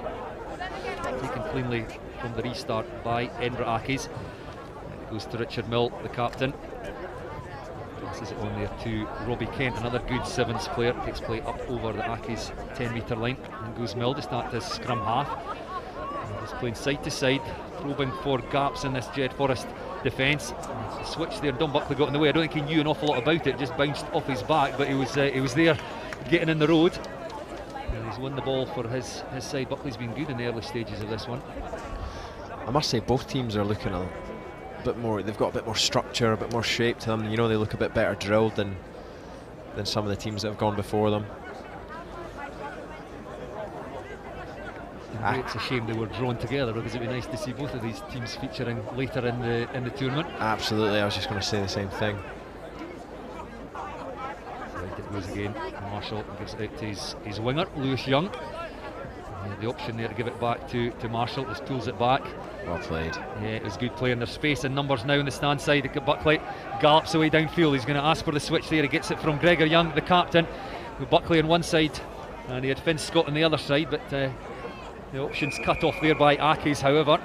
Speaker 7: Taken cleanly from the restart by Edinburgh Accies. It goes to Richard Mill, the captain. Passes it on there to Robbie Kent, another good Sevens player. Takes play up over the Accies 10-metre line. And goes Mill just at his scrum half. And he's playing side to side, probing for gaps in this Jed Forrest defence. Switch there, Dom Buckley got in the way. I don't think he knew an awful lot about it, just bounced off his back, but he was there getting in the road. And he's won the ball for his side. Buckley's been good in the early stages of this one.
Speaker 6: I must say both teams are looking a bit more, they've got a bit more structure, a bit more shape to them. You know, they look a bit better drilled than some of the teams that have gone before them.
Speaker 7: It's a shame they were drawn together, because it'd be nice to see both of these teams featuring later in the tournament.
Speaker 6: Absolutely, I was just going to say the same thing.
Speaker 7: Right it goes again. Marshall gives it out to his winger, Lewis Young. The option there to give it back to Marshall, just pulls it back.
Speaker 6: Well played.
Speaker 7: Yeah, it was good play, and there's space and numbers now on the stand side. Buckley gallops away downfield. He's going to ask for the switch there. He gets it from Gregor Young, the captain, with Buckley on one side, and he had Finn Scott on the other side, but the option's cut off there by Accies, however,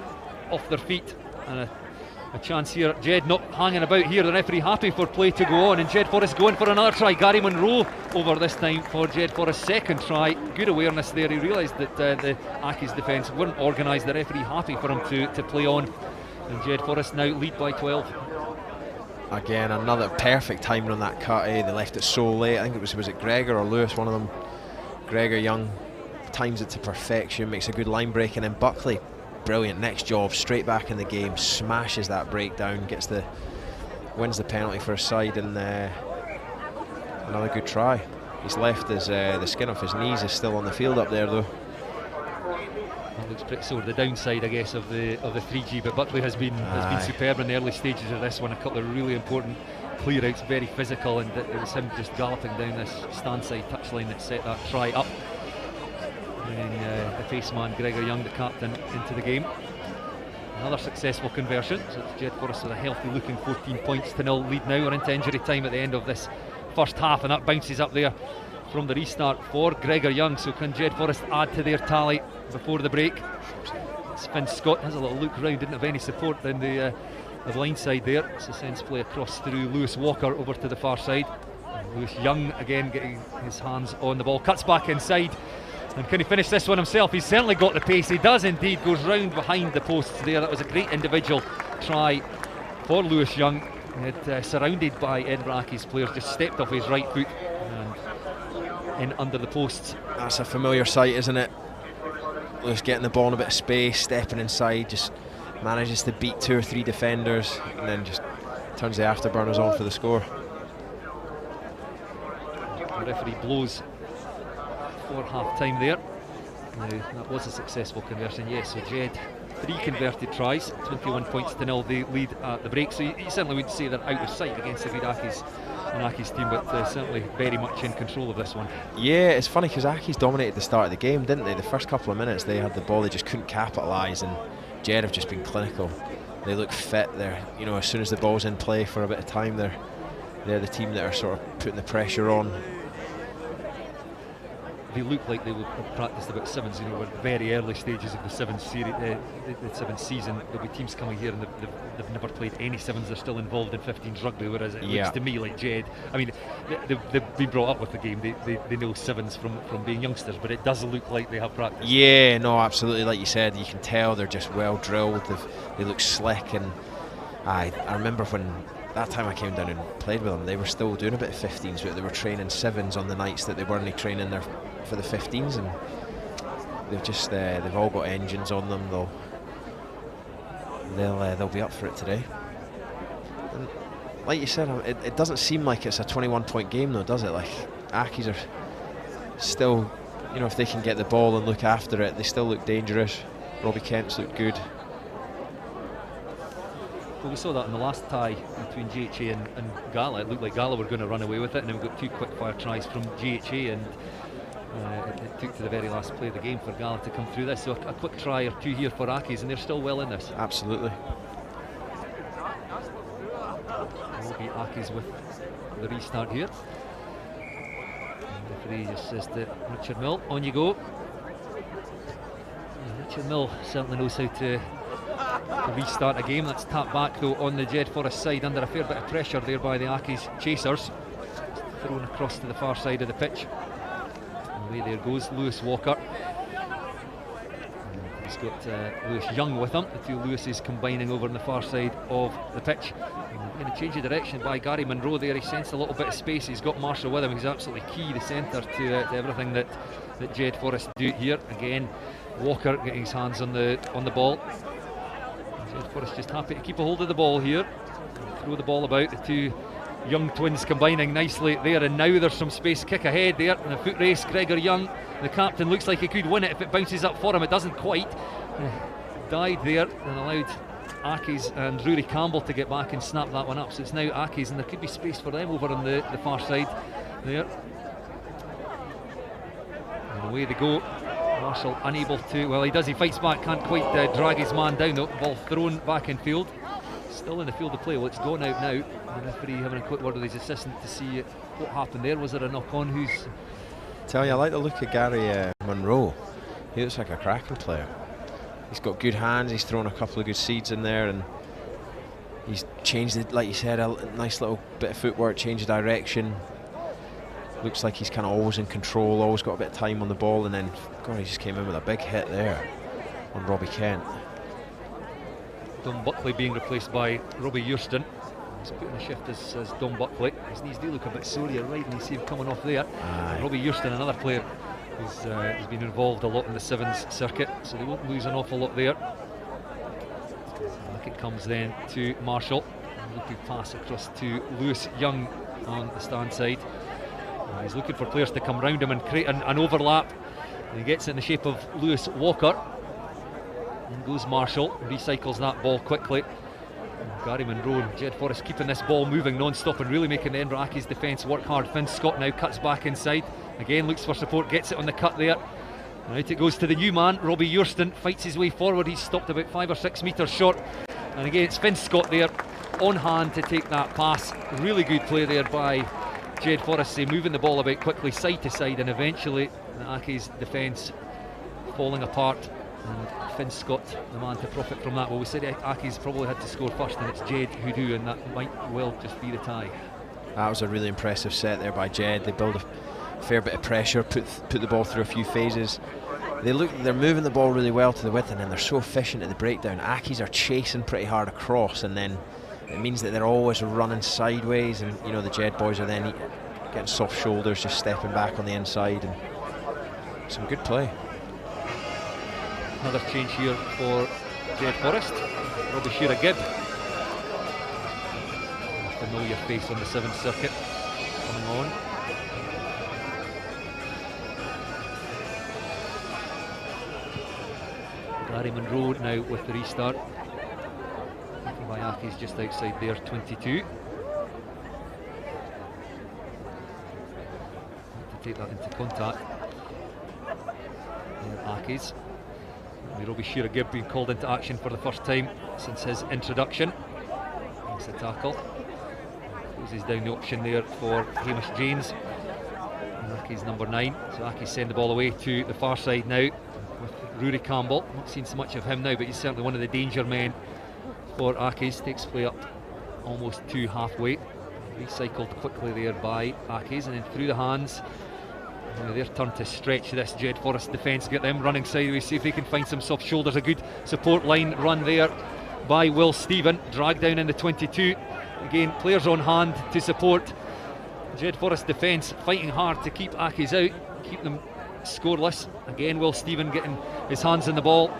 Speaker 7: off their feet, and a chance here. Jed not hanging about here, the referee happy for play to go on, and Jed Forrest going for another try. Gary Monroe over this time for Jed Forrest's second try. Good awareness there. He realised that the Accies defence weren't organised. The referee happy for him to play on, and Jed Forrest now lead by 12.
Speaker 6: Again, another perfect timing on that cut. They left it so late. I think was it Gregor or Lewis, one of them. Gregor Young times it to perfection, makes a good line break, and then Buckley, brilliant next job, straight back in the game, smashes that breakdown, wins the penalty for his side, and another good try. He's left the skin off his knees is still on the field up there though.
Speaker 7: That looks pretty sore. The downside, I guess, of the 3G, but Buckley has been superb in the early stages of this one. A couple of really important clear outs, very physical, and it was him just galloping down this stand side touchline that set that try up. And the face man Gregor Young, the captain, into the game. Another successful conversion, so it's Jed Forrest with a healthy looking 14 points to 0 lead now. We're into injury time at the end of this first half, and that bounces up there from the restart for Gregor Young. So can Jed Forrest add to their tally before the break? Finn Scott has a little look round, didn't have any support in the blind side there, so sends play across through Lewis Walker over to the far side. And Lewis Young again getting his hands on the ball, cuts back inside, and can he finish this one himself? He's certainly got the pace, he does indeed, goes round behind the posts there. That was a great individual try for Lewis Young. Surrounded by Edinburgh Accies players, just stepped off his right foot and in under the posts.
Speaker 6: That's a familiar sight, isn't it? Lewis getting the ball in a bit of space, stepping inside, just manages to beat 2 or 3 defenders, and then just turns the afterburners on for the score.
Speaker 7: The referee blows for half time there. Now that was a successful conversion, yes. So Jed, 3 converted tries, 21 points to 0 they lead at the break. So you certainly wouldn't say they're out of sight against the good Accies team, but certainly very much in control of this one.
Speaker 6: Yeah, it's funny because Accies dominated the start of the game, didn't they? The first couple of minutes they had the ball, they just couldn't capitalise, and Jed have just been clinical. They look fit. They're, you know, as soon as the ball's in play for a bit of time, they're the team that are sort of putting the pressure on.
Speaker 7: They look like they would have practiced about sevens, you know, at very early stages of the sevens series, the sevens season. There'll be teams coming here and they've never played any sevens. They're still involved in 15s rugby, whereas it looks to me like Jed, I mean, they've been brought up with the game. They know sevens from being youngsters, but it does look like they have practiced.
Speaker 6: Yeah, no, absolutely. Like you said, you can tell they're just well drilled. They look slick, and I remember when that time I came down and played with them, they were still doing a bit of 15s, but they were training sevens on the nights that they weren't training there for the 15s, and they've just they've all got engines on them. They'll be up for it today. And like you said, it doesn't seem like it's a 21-point game though, does it? Like, Accies are still, you know, if they can get the ball and look after it, they still look dangerous. Robbie Kent's looked good.
Speaker 7: Well, we saw that in the last tie between GHA and Gala. It looked like Gala were going to run away with it, and then we got 2 quick fire tries from GHA, and it took to the very last play of the game for Gala to come through this. So a quick try or 2 here for Accies, and they're still well in this.
Speaker 6: Absolutely.
Speaker 7: It will be Accies with the restart here. And the referee just says to Richard Mill, on you go. And Richard Mill certainly knows how to restart a game. That's tapped back though on the Jed Forrest side under a fair bit of pressure there by the Accies chasers. Thrown across to the far side of the pitch. And away there goes Lewis Walker. And he's got Lewis Young with him. The 2 Lewises combining over on the far side of the pitch. And a change of direction by Gary Munro there. He sensed a little bit of space. He's got Marshall with him. He's absolutely key, the centre, to everything that Jed Forrest do here. Again, Walker getting his hands on the ball. Jed Forrest just happy to keep a hold of the ball here, throw the ball about. The 2 young twins combining nicely there, and now there's some space. Kick ahead there in a foot race. Gregor Young, the captain, looks like he could win it if it bounces up for him. It doesn't quite. Died there and allowed Accies and Rory Campbell to get back and snap that one up. So it's now Accies, and there could be space for them over on the far side there. And away they go. Marshall unable to, well, he does, he fights back, can't quite drag his man down though. Ball thrown back in field, still in the field of play. Well, it's gone out now. The referee having a quick word with his assistant to see what happened there. Was there a knock on?
Speaker 6: Tell you, I like the look of Gary Munro. He looks like a cracking player. He's got good hands, he's thrown a couple of good seeds in there, and he's changed it, like you said, a nice little bit of footwork, change of direction. Looks like he's kind of always in control, always got a bit of time on the ball, and then, God, he just came in with a big hit there on Robbie Kent.
Speaker 7: Dom Buckley being replaced by Robbie Eurston. He's put in a shift as Dom Buckley. His knees do look a bit sore, you're right, and you see him coming off there. Robbie Eurston, another player who's been involved a lot in the sevens circuit, so they won't lose an awful lot there. Back it comes then to Marshall. Looking pass across to Lewis Young on the stand side. He's looking for players to come round him and create an overlap. And he gets it in the shape of Lewis Walker. And goes Marshall, recycles that ball quickly. And Gary Munro and Jed Forrest keeping this ball moving non-stop and really making the Edinburgh Accies defence work hard. Finn Scott now cuts back inside. Again looks for support, gets it on the cut there. Right, it goes to the new man, Robbie Eurston, fights his way forward. He's stopped about 5 or 6 metres short. And again, it's Finn Scott there on hand to take that pass. Really good play there by Jed Forrest, moving the ball about quickly side to side, and eventually Aki's defence falling apart. And Finn Scott, the man to profit from that. Well, we said Aki's probably had to score first, and it's Jed who do, and that might well just be the tie.
Speaker 6: That was a really impressive set there by Jed. They build a fair bit of pressure, put the ball through a few phases. They're moving the ball really well to the width, and then they're so efficient at the breakdown. Akis are chasing pretty hard across, and then it means that they're always running sideways, and you know the Jed boys are then getting soft shoulders, just stepping back on the inside, and some good play.
Speaker 7: Another change here for Jed Forrest. Robbie Shearer-Gibb, a familiar face on the 7th circuit, coming on. Gary Monroe now with the restart. Bayaki's just outside there, 22. To take that into contact. Aki's. Robbie Shearer-Gibb being called into action for the first time since his introduction. Makes a tackle. Closes down the option there for Hamish Janes. Aki's number 9. So Aki's send the ball away to the far side now with Rory Campbell. Not seen so much of him now, but he's certainly one of the danger men for Aki's. Takes play up almost to halfway. Recycled quickly there by Aki's, and then through the hands. Their turn to stretch this Jed Forrest defence, get them running sideways, see if they can find some soft shoulders. A good support line run there by Will Stephen, dragged down in the 22. Again, players on hand to support Jed Forrest defence, fighting hard to keep Aki's out, keep them scoreless. Again, Will Stephen getting his hands in the ball.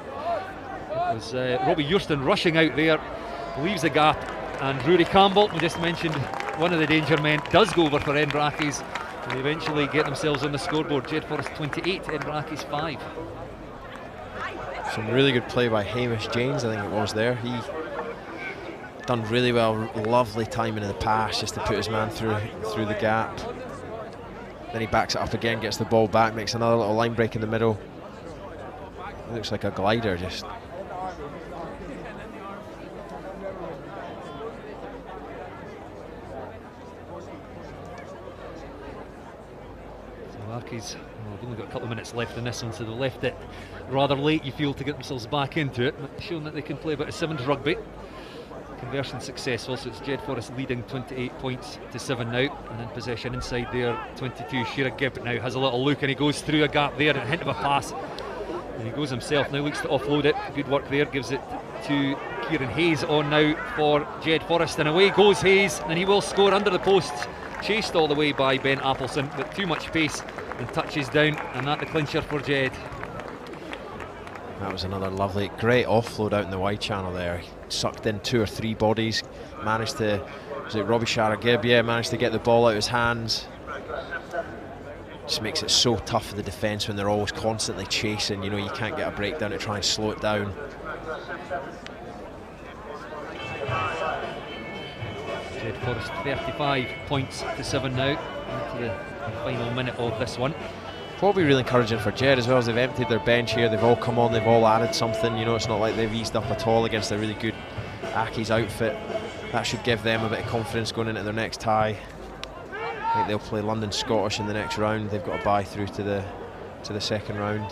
Speaker 7: It was Robbie Eurston rushing out there, leaves the gap, and Rory Campbell, we just mentioned, one of the danger men, does go over for Edinburgh Accies. And they eventually get themselves on the scoreboard. Jed Forrest 28, Edinburgh Accies 5.
Speaker 6: Some really good play by Hamish Janes, I think it was there. He done really well, lovely timing in the pass just to put his man through the gap. Then he backs it up again, gets the ball back, makes another little line break in the middle. It looks like a glider just.
Speaker 7: Accies, well, they've only got a couple of minutes left in this one, so they left it rather late, you feel, to get themselves back into it, but showing that they can play a bit of sevens rugby. Conversion successful, so it's Jed Forrest leading 28 points to 7 now, and in possession inside there, 22. Shearer-Gibb now has a little look, and he goes through a gap there, and a hint of a pass, and he goes himself, now looks to offload it. Good work there, gives it to Kieran Hayes on now for Jed Forrest, and away goes Hayes, and he will score under the posts. Chased all the way by Ben Appleson, but too much pace and touches down, and that the clincher for Jed.
Speaker 6: That was another lovely, great offload out in the wide channel there. He sucked in 2 or 3 bodies, managed to, was it Robbie Shearer-Gibb? Yeah, managed to get the ball out of his hands. Just makes it so tough for the defence when they're always constantly chasing. You know, you can't get a breakdown to try and slow it down.
Speaker 7: Jed Forrest 35 points to 7 now, into the final minute of this one.
Speaker 6: Probably really encouraging for Jed as well, as they've emptied their bench here. They've all come on, they've all added something. You know, it's not like they've eased up at all against a really good Accies outfit. That should give them a bit of confidence going into their next tie. I think they'll play London Scottish in the next round. They've got a bye through to the second round.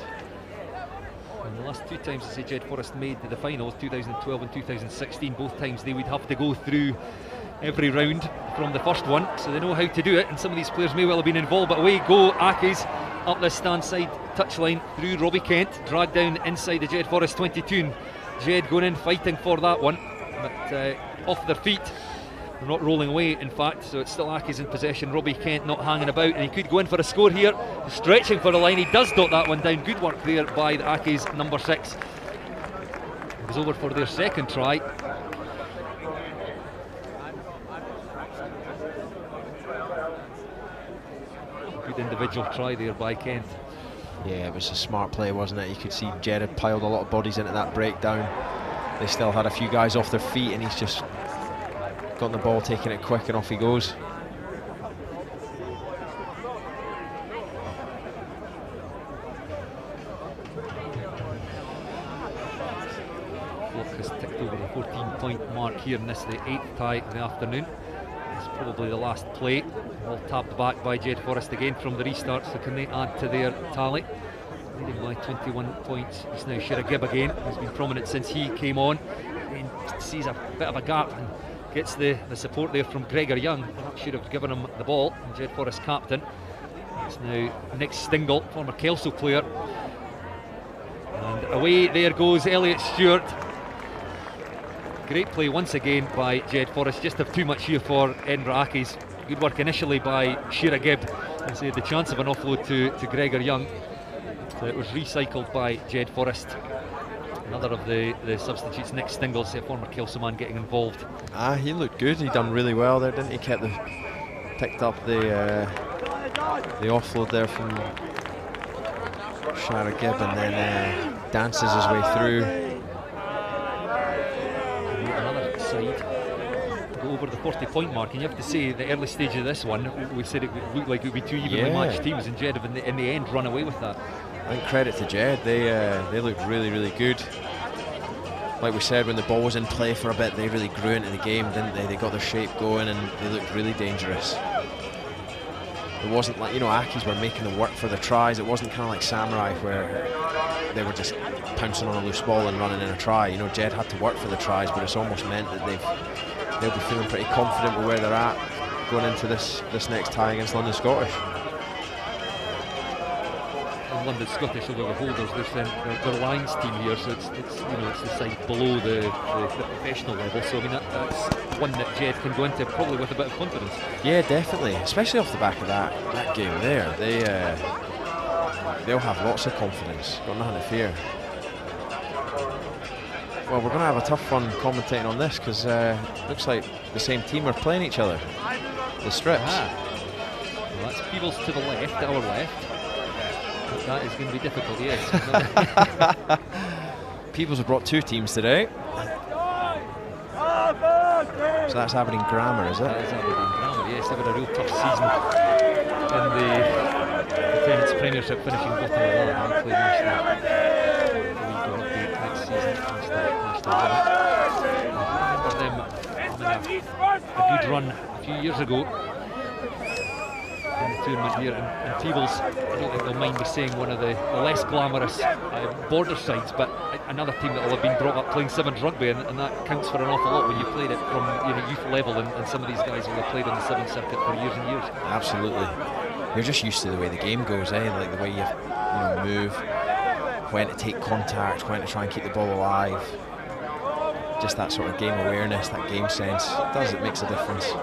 Speaker 7: And the last 2 times I say Jed Forrest made the finals, 2012 and 2016, both times they would have to go through every round from the first one, so they know how to do it, and some of these players may well have been involved, but away go Accies up this stand side touchline through Robbie Kent, dragged down inside the Jed Forrest 22, and Jed going in fighting for that one, but off their feet. They're not rolling away, in fact, so it's still Accies in possession. Robbie Kent not hanging about, and he could go in for a score here, stretching for the line. He does dot that one down. Good work there by the Accies number 6. It was over for their second try. Good individual try there by Kent.
Speaker 6: Yeah, it was a smart play, wasn't it? You could see Jed had piled a lot of bodies into that breakdown. They still had a few guys off their feet, and he's just got the ball, taking it quick, and off he goes.
Speaker 7: mark here in this, the 8th tie of the afternoon. It's probably the last play. All tapped back by Jed Forrest again from the restart, so can they add to their tally? Leading by 21 points. It's now Shira Gibb again, who's been prominent since he came on. And sees a bit of a gap and gets the support there from Gregor Young. That should have given him the ball. And Jed Forrest captain. It's now Nick Stingle, former Kelso player. And away there goes Elliot Stewart. Great play once again by Jed Forrest. Just have too much here for Edinburgh Accies. Good work initially by Shira Gibb. As they had the chance of an offload to Gregor Young. So it was recycled by Jed Forrest. Another of the substitutes, Nick Stingles, a former Kelso man, getting involved.
Speaker 6: He looked good. He done really well there, didn't he? Picked up the offload there from Shara Gibb, and then dances his way through.
Speaker 7: Another side. Go over the 40-point mark, and you have to say the early stage of this one, we said it looked like it would be 2 evenly matched teams, and Jed have in the end run away with that.
Speaker 6: I think credit to Jed, they looked really, really good. Like we said, when the ball was in play for a bit, they really grew into the game, didn't they? They got their shape going and they looked really dangerous. It wasn't like, Accies were making them work for the tries. It wasn't kind of like Samurai where they were just pouncing on a loose ball and running in a try. Jed had to work for the tries, but it's almost meant that they'll be feeling pretty confident with where they're at going into this next tie against London Scottish.
Speaker 7: London Scottish over the holders, their Lions team here, so it's the side below the professional level. So I mean that's one that Jed can go into probably with a bit of confidence. Yeah, definitely, especially off the back of that game there. They'll have lots of confidence. Got nothing to fear. Well, we're going to have a tough one commentating on this because looks like the same team are playing each other. The Strips. Well, that's Peebles to the left, our left. That is going to be difficult, yes.
Speaker 6: Peebles have brought 2 teams today. So that's Aberdeen Grammar, is it?
Speaker 7: That is Aberdeen Grammar, yes. They've had a real tough season in the Lieutenant's Premiership, finishing bottom of that. They play National Rugby next season. I remember them having a good run a few years ago in the tournament here, and Peebles, I don't think they'll mind me saying, one of the less glamorous border sides, but another team that will have been brought up playing Sevens rugby, and that counts for an awful lot when you played it from youth level, and some of these guys will have played on the Sevens circuit for years and years.
Speaker 6: Absolutely. You're just used to the way the game goes, like the way you move, when to take contact, when to try and keep the ball alive. Just that sort of game awareness, that game sense, it makes a difference.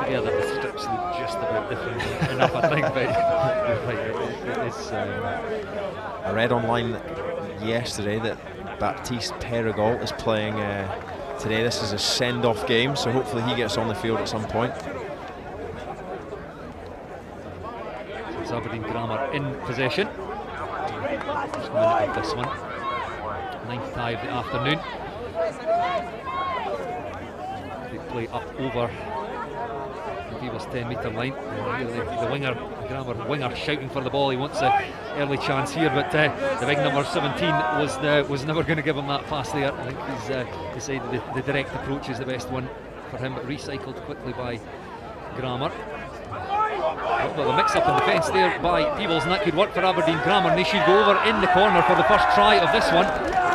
Speaker 7: Together, the Strips look just about different enough, I think, but it's
Speaker 6: I read online yesterday that Baptiste Perregol is playing today. This is a send-off game, so hopefully he gets on the field at some point.
Speaker 7: It's Aberdeen Grammar in possession. First minute of this one. 9th tie of the afternoon. They play up over Peebles 10-metre line. The winger, Grammar winger, shouting for the ball. He wants an early chance here, but the big number 17 was never going to give him that pass there. I think he's decided the direct approach is the best one for him, but recycled quickly by Grammar. A little bit of a mix-up in defence there by Peebles, and that could work for Aberdeen Grammar, and they should go over in the corner for the first try of this one.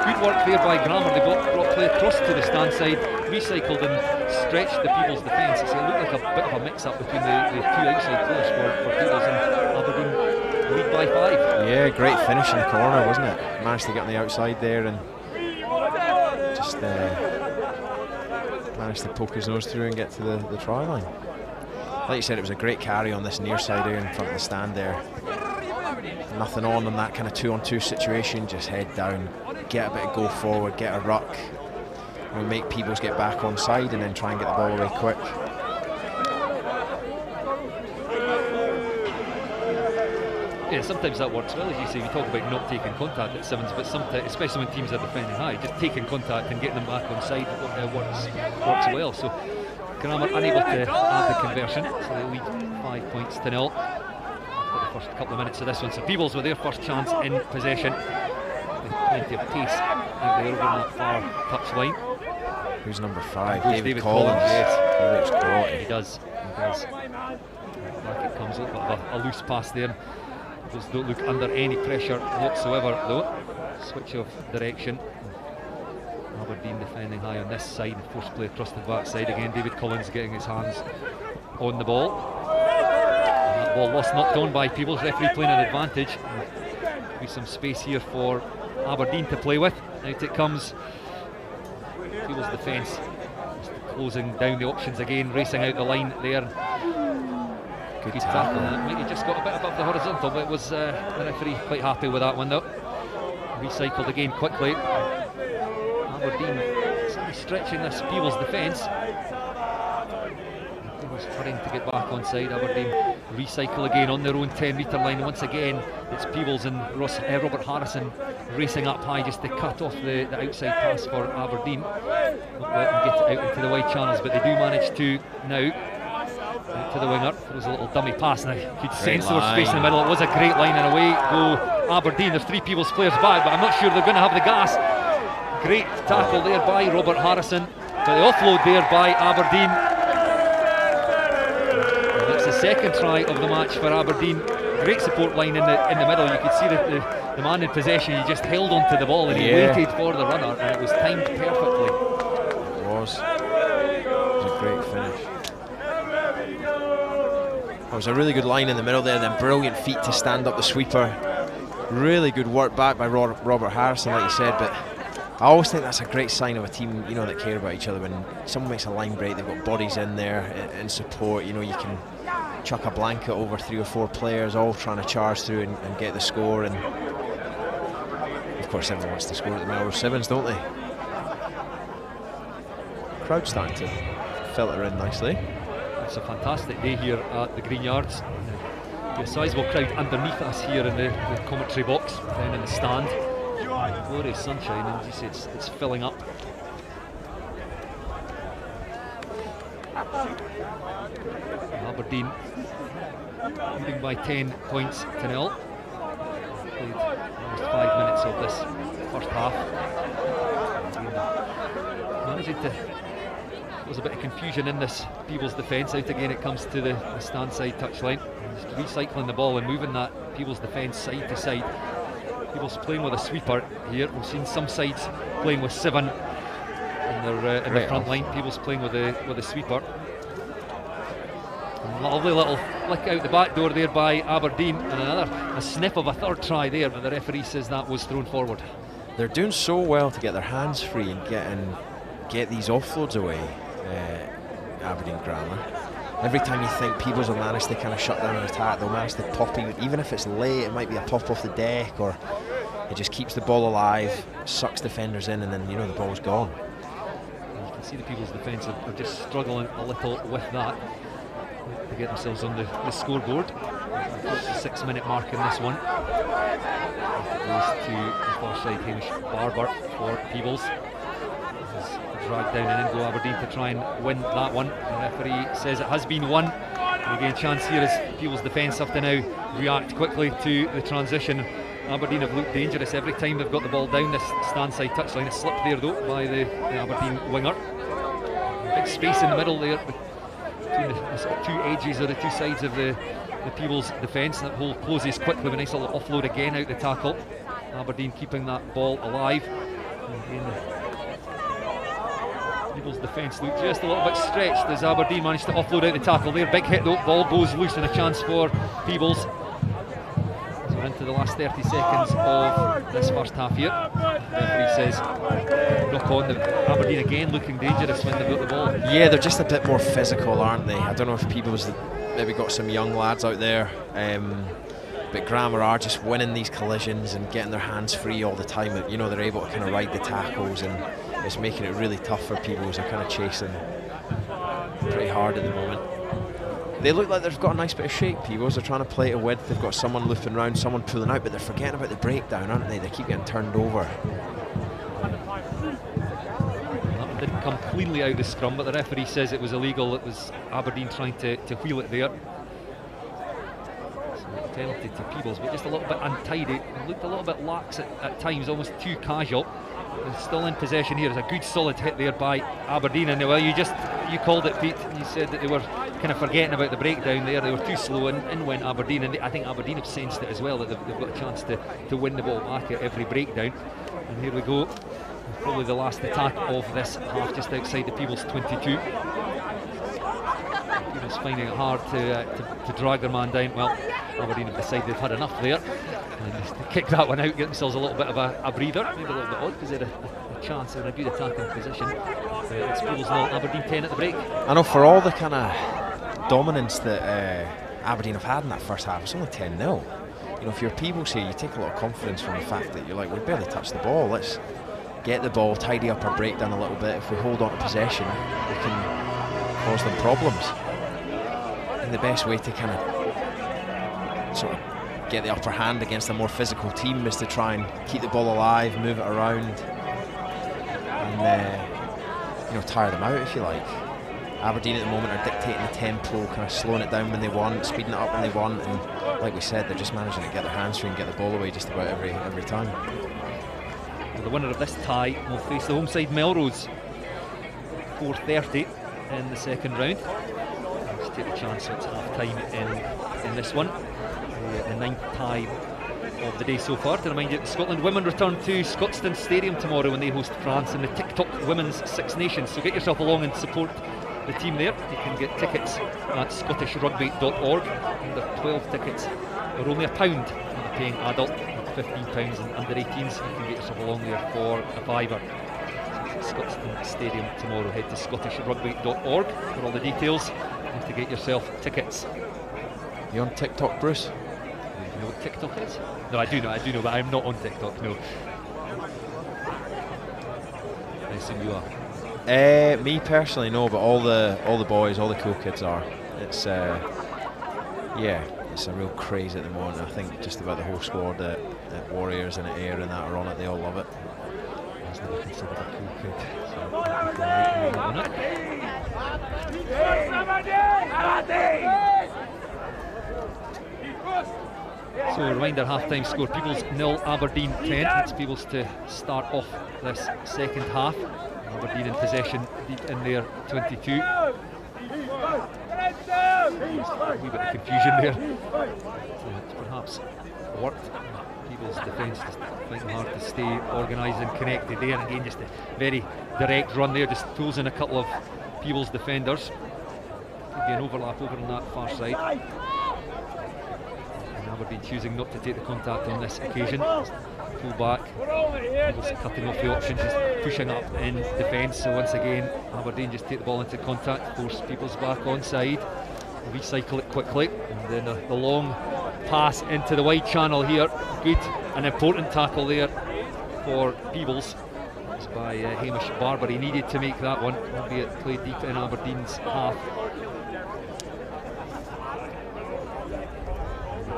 Speaker 7: Good work there by Grammar. They brought play across to the stand side, recycled and stretched the Peebles defence. So it looked like a bit of a mix-up between the 2 outside players for Peebles, and Aberdeen lead by 5.
Speaker 6: Yeah, great finish in the corner, wasn't it? Managed to get on the outside there and just managed to poke his nose through and get to the try line. Like you said, it was a great carry on this near side here in front of the stand there. Nothing on that kind of 2-on-2 situation, just head down, get a bit of go forward, get a ruck, and make Peebles get back on side and then try and get the ball away quick.
Speaker 7: Yeah, sometimes that works well, as you say. We talk about not taking contact at Sevens, but sometimes, especially when teams are defending high, just taking contact and getting them back on side works well. So Grammar unable to add the conversion, so they lead 5 points to 0 for the first couple of minutes of this one. So Peebles with their first chance in possession. With plenty of pace out there over on that far touchline.
Speaker 6: Who's number 5?
Speaker 7: David Collins.
Speaker 6: Yes. He looks great.
Speaker 7: He does. Back it comes, a little bit of a loose pass there. Just don't look under any pressure whatsoever though. Switch of direction. Aberdeen defending high on this side, force play across the back side again. David Collins getting his hands on the ball. And that ball lost, knocked on by Peebles. Referee playing an advantage. There'll be some space here for Aberdeen to play with. Out it comes. Peebles defence closing down the options again, racing out the line there. Good tackle. He just got a bit above the horizontal, but it was the referee quite happy with that one though. Recycled again quickly. Aberdeen stretching this Peebles defence. Peebles hurrying to get back on side. Aberdeen recycle again on their own 10-metre line. Once again, it's Peebles and Robert Harrison racing up high just to cut off the outside pass for Aberdeen. Not let them get it out into the wide channels, but they do manage to now. Out to the winger, throws a little dummy pass. Now you could sense there was space in the middle. It was a great line, and away go Aberdeen. There's 3 Peebles players back, but I'm not sure they're going to have the gas. Great tackle there by Robert Harrison, but the offload there by Aberdeen. And that's the second try of the match for Aberdeen. Great support line in the middle. You could see that the man in possession, he just held onto the ball and he waited for the runner, and it was timed perfectly.
Speaker 6: It was a great finish. It was a really good line in the middle there, then brilliant feet to stand up the sweeper. Really good work back by Robert Harrison, like you said, but I always think that's a great sign of a team, you know, that care about each other. When someone makes a line break, they've got bodies in there in support. You know, you can chuck a blanket over 3 or 4 players, all trying to charge through and get the score. And of course, everyone wants to score at the Melrose Sevens, don't they? Crowd starting to filter in nicely.
Speaker 7: It's a fantastic day here at the Greenyards. A sizable crowd underneath us here in the commentary box, down in the stand. Glorious sunshine, and you see it's filling up. Aberdeen leading by 10 points to 0. Played almost 5 minutes of this first half. Managing to. There's a bit of confusion in this Peebles defence. Out again it comes to the stand side touchline. Just recycling the ball and moving that Peebles defence side to side. Peebles playing with a sweeper here. We've seen some sides playing with 7 in their front line. Peebles playing with a sweeper. And lovely little flick out the back door there by Aberdeen, and a sniff of a third try there, but the referee says that was thrown forward.
Speaker 6: They're doing so well to get their hands free and get these offloads away. Aberdeen Grammar. Every time you think Peebles will manage to kind of shut down an attack, they'll manage to pop even if it's late. It might be a pop off the deck, or it just keeps the ball alive, sucks defenders in, and then you know the ball's gone.
Speaker 7: And you can see the Peebles defence are just struggling a little with that to get themselves on the scoreboard. The 6-minute mark in this one. It goes to the far side, Hamish Barber for Peebles. Dragged down and in go Aberdeen to try and win that one. The referee says it has been won. And again, chance here is Peebles' defence have to now react quickly to the transition. Aberdeen have looked dangerous every time they've got the ball down this stand side touchline. A slip there though by the Aberdeen winger. Big space in the middle there between the sort of 2 edges or the 2 sides of the Peebles' defence. That hole closes quickly with a nice little offload again out the tackle. Aberdeen keeping that ball alive. And again, Peebles' defence looked just a little bit stretched as Aberdeen managed to offload out the tackle there. Big hit though, ball goes loose and a chance for Peebles. So we're into the last 30 seconds of this first half here. The referee says knock on. Aberdeen again looking dangerous when they've got the ball.
Speaker 6: Yeah, they're just a bit more physical, aren't they? I don't know if Peebles maybe got some young lads out there, but Grammar are just winning these collisions and getting their hands free all the time. You know, they're able to kind of ride the tackles, and it's making it really tough for people who are kind of chasing pretty hard at the moment. They look like they've got a nice bit of shape, Peebles. They're trying to play to width. They've got someone looping around, someone pulling out, but they're forgetting about the breakdown, aren't they? They keep getting turned over.
Speaker 7: That one didn't come cleanly out of the scrum, but the referee says it was illegal. It was Aberdeen trying to wheel it there. So penalty to Peebles, but just a little bit untidy. It looked a little bit lax at times, almost too casual. And still in possession here. It's a good solid hit there by Aberdeen. And well, you called it, Pete. You said that they were kind of forgetting about the breakdown there. They were too slow, and in went Aberdeen. And I think Aberdeen have sensed it as well, that they've got a chance to win the ball back at every breakdown. And here we go. Probably the last attack of this half, just outside the Peebles 22. Peebles finding it hard to drag their man down. Well, Aberdeen have decided they've had enough there, and just kick that one out, get themselves a little bit of a breather. Maybe a little bit odd because they had a chance, they were in a good attacking position. It's Peebles 0, Aberdeen 10 at the break.
Speaker 6: I know, for all the kind of dominance that Aberdeen have had in that first half, it's only 10-0. You know, if you're Peebles here, you take a lot of confidence from the fact that you're like, we barely touched the ball. Let's get the ball, tidy up our breakdown a little bit. If we hold on to possession, we can cause them problems. And the best way to kind of sort of get the upper hand against a more physical team is to try and keep the ball alive, move it around, and you know, tire them out if you like. Aberdeen at the moment are dictating the tempo, kind of slowing it down when they want, speeding it up when they want, and like we said, they're just managing to get their hands free and get the ball away just about every time.
Speaker 7: Well, the winner of this tie will face the home side Melrose, 4:30 in the second round. Let's take a chance at half time in this one. The 9th tie of the day so far. To remind you, Scotland women return to Scotstoun Stadium tomorrow when they host France in the TikTok Women's Six Nations. So get yourself along and support the team there. You can get tickets at scottishrugby.org. Under 12 tickets are only £1. You're paying adult, £15, and under 18s you can get yourself along there for a £5. Scotstoun Stadium tomorrow. Head to scottishrugby.org for all the details and to get yourself tickets.
Speaker 6: You on TikTok, Bruce?
Speaker 7: You know what TikTok is? No, I do know, but I'm not on TikTok, no. I assume you are.
Speaker 6: Me personally, no, but all the boys, all the cool kids are. It's yeah, it's a real craze at the moment. I think just about the whole squad at Warriors and at Ayr and that are on it. They all love it.
Speaker 7: I was never considered a cool kid, so people are on it. So a reminder, half-time score, Peebles 0, Aberdeen 10. It's Peebles to start off this second half. Aberdeen in possession, deep in their 22. A wee bit of confusion there. It's perhaps worked. Peebles' defence just fighting hard to stay organised and connected there. And again, just a very direct run there, just pulls in a couple of Peebles' defenders. Could be an overlap over on that far side. Aberdeen choosing not to take the contact on this occasion. Pull back, Peebles cutting off the option, just pushing up in defence. So once again, Aberdeen just take the ball into contact, force Peebles back onside, recycle it quickly, and then the long pass into the wide channel here. Good and important tackle there for Peebles. It's by Hamish Barber. He needed to make that one, albeit played deep in Aberdeen's half.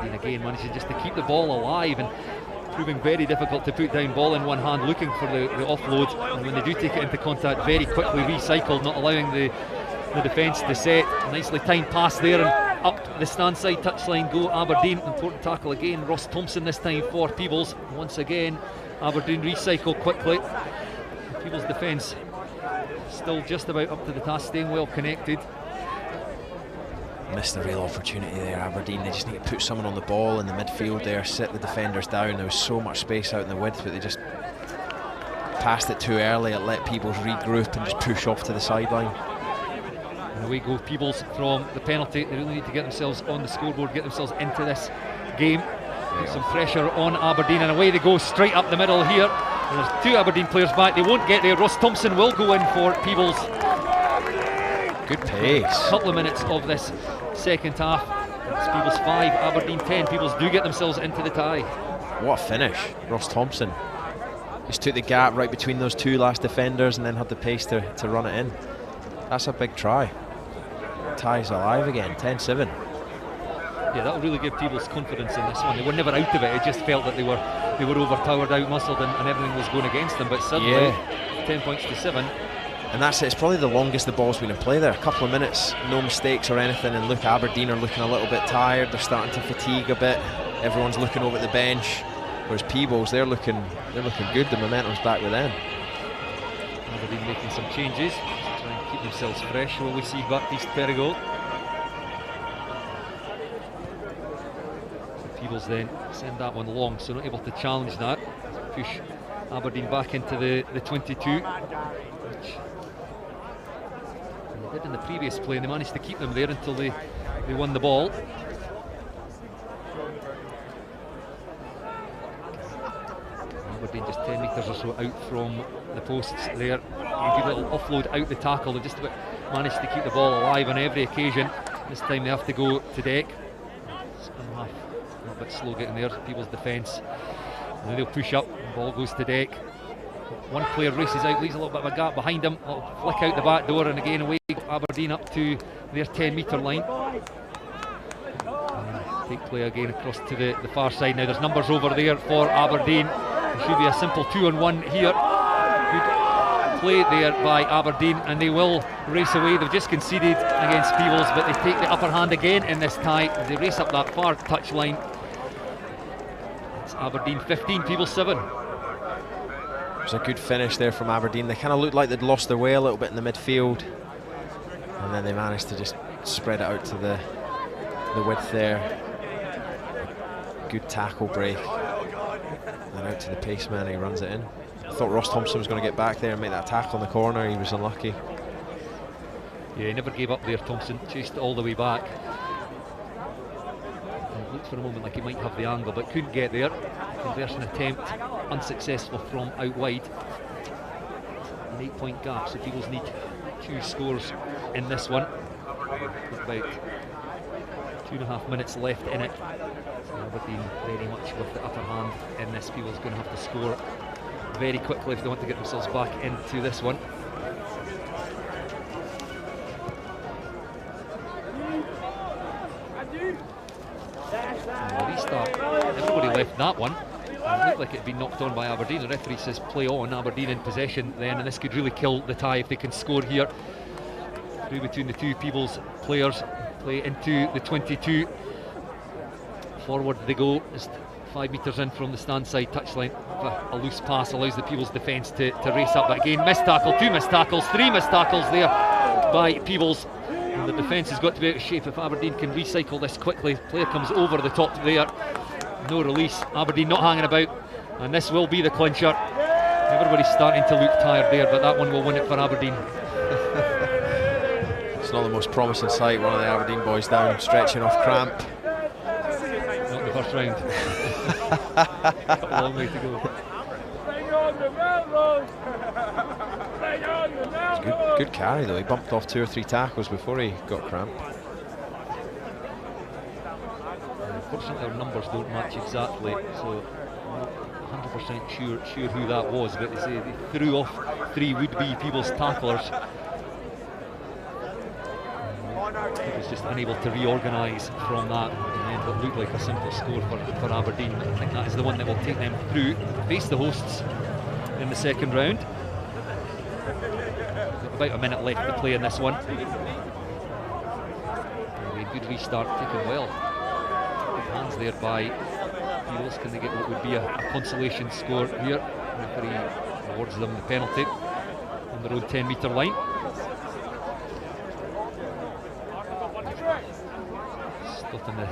Speaker 7: Again managing just to keep the ball alive and proving very difficult to put down. Ball in one hand, looking for the offload, and when they do take it into contact, very quickly recycled, not allowing the defence to set. Nicely timed pass there, and up the stand side touchline go Aberdeen. Important tackle again, Ross Thompson this time for Peebles. Once again Aberdeen recycle quickly. Peebles' defence still just about up to the task, staying well connected.
Speaker 6: Missed a real opportunity there, Aberdeen. They just need to put someone on the ball in the midfield there, sit the defenders down. There was so much space out in the width, but they just passed it too early. It let Peebles regroup and just push off to the sideline.
Speaker 7: And away go Peebles from the penalty. They really need to get themselves on the scoreboard, get themselves into this game. Put some pressure on Aberdeen, and away they go straight up the middle here. There's two Aberdeen players back. They won't get there. Ross Thompson will go in for Peebles.
Speaker 6: Good pace.
Speaker 7: A couple of minutes of this second half. It's Peebles 5, Aberdeen 10. Peebles do get themselves into the tie.
Speaker 6: What a finish. Ross Thompson just took the gap right between those two last defenders and then had the pace to run it in. That's a big try. Tie's alive again, 10-7.
Speaker 7: Yeah, that'll really give Peebles confidence in this one. They were never out of it. It just felt that they were overpowered, out-muscled, and everything was going against them. But suddenly, 10 points to 7.
Speaker 6: And that's it, it's probably the longest the ball's been in play there. A couple of minutes, no mistakes or anything, and look, Aberdeen are looking a little bit tired, they're starting to fatigue a bit. Everyone's looking over at the bench, whereas Peebles, they're looking good, the momentum's back with them.
Speaker 7: Aberdeen making some changes to try and keep themselves fresh. Will we see Baptiste Perigot? Peebles then send that one long, so not able to challenge that. Push Aberdeen back into the 22, which they did in the previous play, and they managed to keep them there until they won the ball. Aberdeen just 10 metres or so out from the posts there. A good little offload out the tackle. They just about managed to keep the ball alive on every occasion. This time they have to go to deck. A little bit slow getting there, People's defence. And then they'll push up, the ball goes to deck. One player races out, leaves a little bit of a gap behind him. A little flick out the back door, and again away Aberdeen up to their 10-metre line. Take play again across to the far side. Now there's numbers over there for Aberdeen. It should be a simple 2-on-1 here. Good play there by Aberdeen, and they will race away. They've just conceded against Peebles, but they take the upper hand again in this tie as they race up that far touch line. It's Aberdeen 15, Peebles 7.
Speaker 6: It was a good finish there from Aberdeen. They kind of looked like they'd lost their way a little bit in the midfield, and then they managed to just spread it out to the width there. Good tackle break, and out to the pace man, he runs it in. I thought Ross Thompson was going to get back there and make that tackle in the corner. He was unlucky.
Speaker 7: Yeah, he never gave up there, Thompson. Chased it all the way back. And looked for a moment like he might have the angle, but couldn't get there. Conversion attempt unsuccessful from out wide. An 8-point gap, so Peebles need 2 scores in this one. With about 2.5 minutes left in it. So Aberdeen very much with the upper hand in this. Peebles going to have to score very quickly if they want to get themselves back into this one. And the restart, everybody left that one. It looked like it had been knocked on by Aberdeen. The referee says play on, Aberdeen in possession then, and this could really kill the tie if they can score here. Through between the two Peebles players, play into the 22. Forward they go, just 5 metres in from the stand side touchline. A loose pass allows the Peebles defence to race up, but again missed tackle, 2 missed tackles, 3 missed tackles there by Peebles. And the defence has got to be out of shape if Aberdeen can recycle this quickly. Player comes over the top there, no release. Aberdeen not hanging about, and this will be the clincher. Everybody's starting to look tired there, but that one will win it for Aberdeen.
Speaker 6: It's not the most promising sight, one of the Aberdeen boys down, stretching off cramp.
Speaker 7: Not the first round. Got a long way to go.
Speaker 6: Good carry though, he bumped off 2 or 3 tackles before he got cramp.
Speaker 7: Unfortunately our numbers don't match exactly, so I'm not 100% sure who that was, but they say they threw off 3 would-be Peebles tacklers. He was just unable to reorganise from that, and then it looked like a simple score for Aberdeen. I think that is the one that will take them through, face the hosts in the second round. About a minute left to play in this one. Anyway, good restart, taken well. Good hands there by Peebles. Can they get what would be a consolation score here? Referee awards them the penalty on their own 10-metre line. Still in the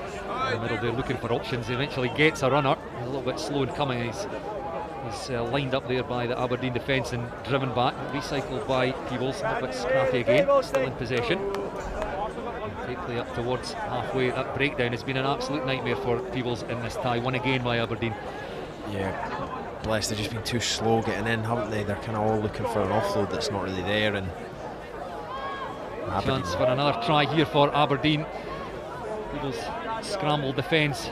Speaker 7: middle there, looking for options. He eventually gets a runner. He's a little bit slow in coming. He's lined up there by the Aberdeen defence and driven back. Recycled by Peebles, a bit scrappy again, still in possession. Take play up towards halfway. That breakdown has been an absolute nightmare for Peebles in this tie. Won again by Aberdeen.
Speaker 6: Yeah, bless, they've just been too slow getting in, haven't they? They're kind of all looking for an offload that's not really there. And
Speaker 7: chance for another try here for Aberdeen. Peebles' scramble defence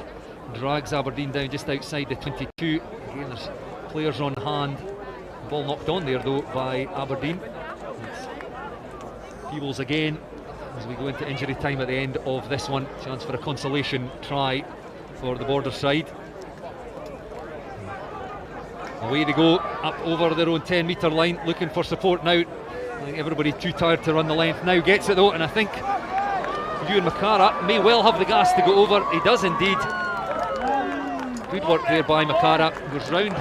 Speaker 7: drags Aberdeen down just outside the 22. Again, there's players on hand. Ball knocked on there though by Aberdeen. It's Peebles again as we go into injury time at the end of this one. Chance for a consolation try for the border side. Away they go, up over their own 10-metre line, looking for support now. I think everybody too tired to run the length now. Gets it though, and I think Ewan McCara may well have the gas to go over. He does indeed. Good work there by McCara. Goes round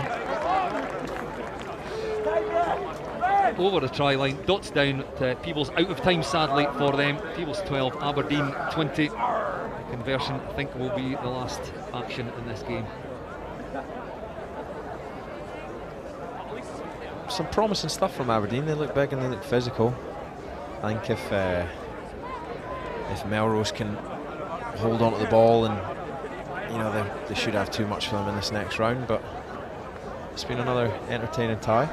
Speaker 7: over the try line, dots down to Peebles. Out of time sadly for them. Peebles 12, Aberdeen 20. The conversion I think will be the last action in this game.
Speaker 6: Some promising stuff from Aberdeen. They look big and they look physical. I think if Melrose can hold on to the ball, and you know, they should have too much for them in this next round, but it's been another entertaining tie.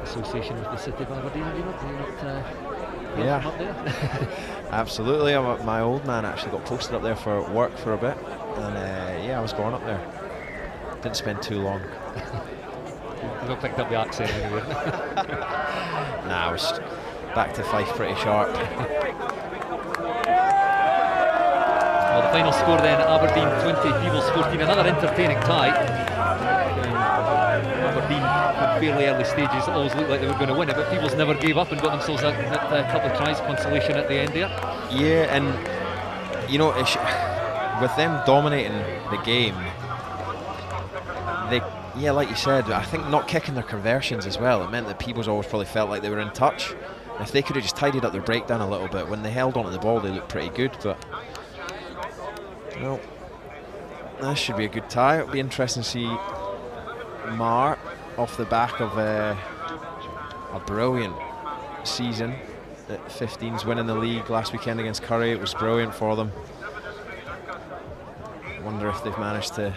Speaker 7: Association with the city of Aberdeen, have you not?
Speaker 6: Yeah,
Speaker 7: up there?
Speaker 6: absolutely. My old man actually got posted up there for work for a bit, and yeah, I was going up there. Didn't spend too long.
Speaker 7: You've not picked up the accent anyway.
Speaker 6: Nah, I was back to Fife pretty sharp.
Speaker 7: Well, the final score then, Aberdeen 20, Peebles 14. Another entertaining tie. Aberdeen at fairly early stages always looked like they were going to win it, but Peebles never gave up and got themselves a couple of tries, consolation at the end there.
Speaker 6: Yeah, and you know, with them dominating the game, yeah, like you said, I think not kicking their conversions as well, it meant that Peebles always probably felt like they were in touch. If they could have just tidied up their breakdown a little bit, when they held onto the ball they looked pretty good, but no, this should be a good tie. It'll be interesting to see Millar off the back of a brilliant season at 15s, winning the league last weekend against Curry. It was brilliant for them. Wonder if they've managed to,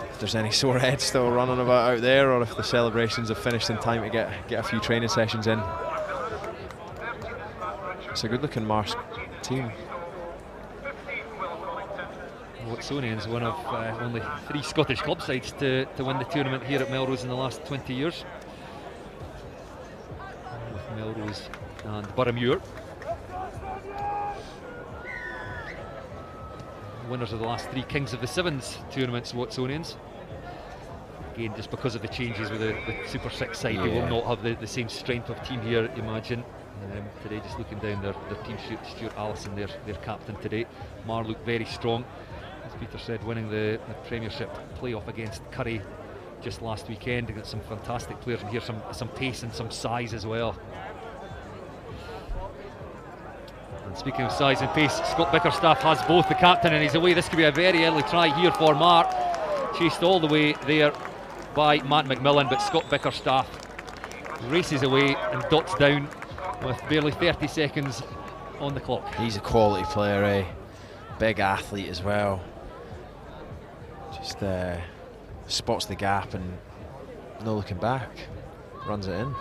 Speaker 6: if there's any sore heads still running about out there, or if the celebrations have finished in time to get a few training sessions in. It's a good looking Mars team.
Speaker 7: Watsonians, one of only 3 Scottish club sides to win the tournament here at Melrose in the last 20 years. With Melrose and Boroughmuir. Winners of the last 3 Kings of the Sevens tournaments, Watsonians. Again, just because of the changes with the Super 6 side, they will not have the same strength of team here, imagine. Today, just looking down their team sheet, Stuart Allison, their captain today. Mar looked very strong. As Peter said, winning the Premiership playoff against Curry just last weekend. They got some fantastic players in here, some pace and some size as well. And speaking of size and pace, Scott Bickerstaff has both, the captain, and he's away. This could be a very early try here for Mar. Chased all the way there by Matt McMillan, but Scott Bickerstaff races away and dots down with barely 30 seconds on the clock.
Speaker 6: He's a quality player, eh? Big athlete as well. Just spots the gap and no looking back, runs it in.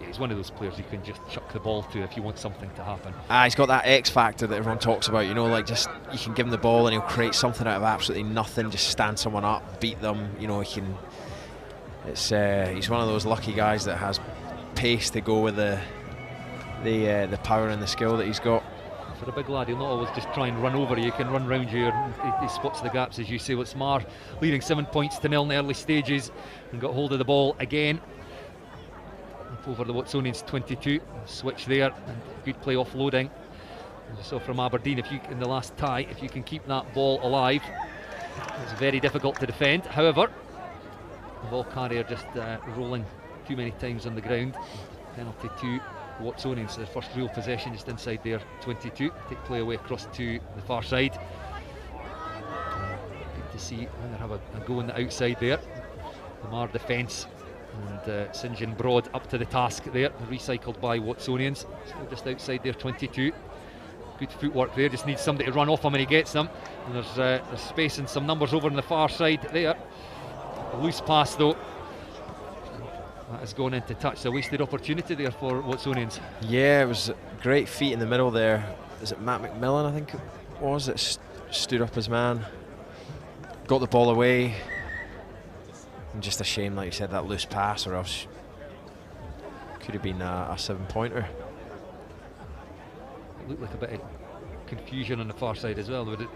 Speaker 7: Yeah, he's one of those players you can just chuck the ball to if you want something to happen.
Speaker 6: He's got that X factor that everyone talks about, you know, like just you can give him the ball and he'll create something out of absolutely nothing, just stand someone up, beat them, you know, he can. It's he's one of those lucky guys that has pace to go with the power and the skill that he's got.
Speaker 7: For a big lad, he'll not always just try and run over you. He can run round you, and he spots the gaps, as you say. It's Mar leading 7 points to 0 in the early stages, and got hold of the ball again. Up over the Watsonians 22. Switch there, and good play offloading. As you saw from Aberdeen, if you in the last tie, if you can keep that ball alive, it's very difficult to defend. However, the ball carrier just rolling too many times on the ground. Penalty to Watsonians, their first real possession just inside their 22. Take play away across to the far side. Good to see they have a go on the outside there. The Mar defence, and St John Broad up to the task there, recycled by Watsonians. Still just outside their 22. Good footwork there, just needs somebody to run off him when he gets them. And there's space and some numbers over on the far side there. A loose pass though. That has gone into touch, so a wasted opportunity there for Watsonians.
Speaker 6: Yeah, it was a great feat in the middle there. Is it Matt McMillan, I think it was, that stood up his man, got the ball away. And just a shame, like you said, that loose pass, or else could have been a 7-pointer.
Speaker 7: It looked like a bit of confusion on the far side as well. They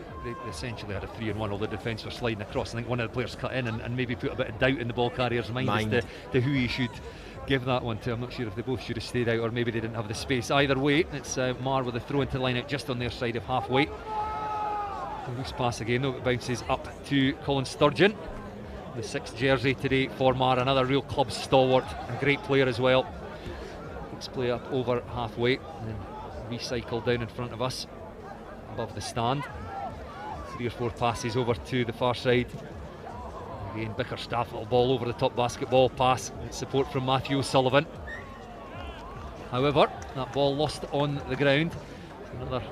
Speaker 7: essentially had a 3-on-1, all the defence were sliding across. I think one of the players cut in and maybe put a bit of doubt in the ball carrier's mind as to who he should give that one to. I'm not sure if they both should have stayed out or maybe they didn't have the space. Either way, it's Mar with a throw into the line out just on their side of halfway. A loose pass again though, it bounces up to Colin Sturgeon. The 6th jersey today for Mar, another real club stalwart and great player as well. Let's play up over halfway and then recycle down in front of us above the stand. 3 or 4 passes over to the far side. Again, Bickerstaff, little ball over the top, basketball pass, support from Matthew O'Sullivan. However, that ball lost on the ground. Another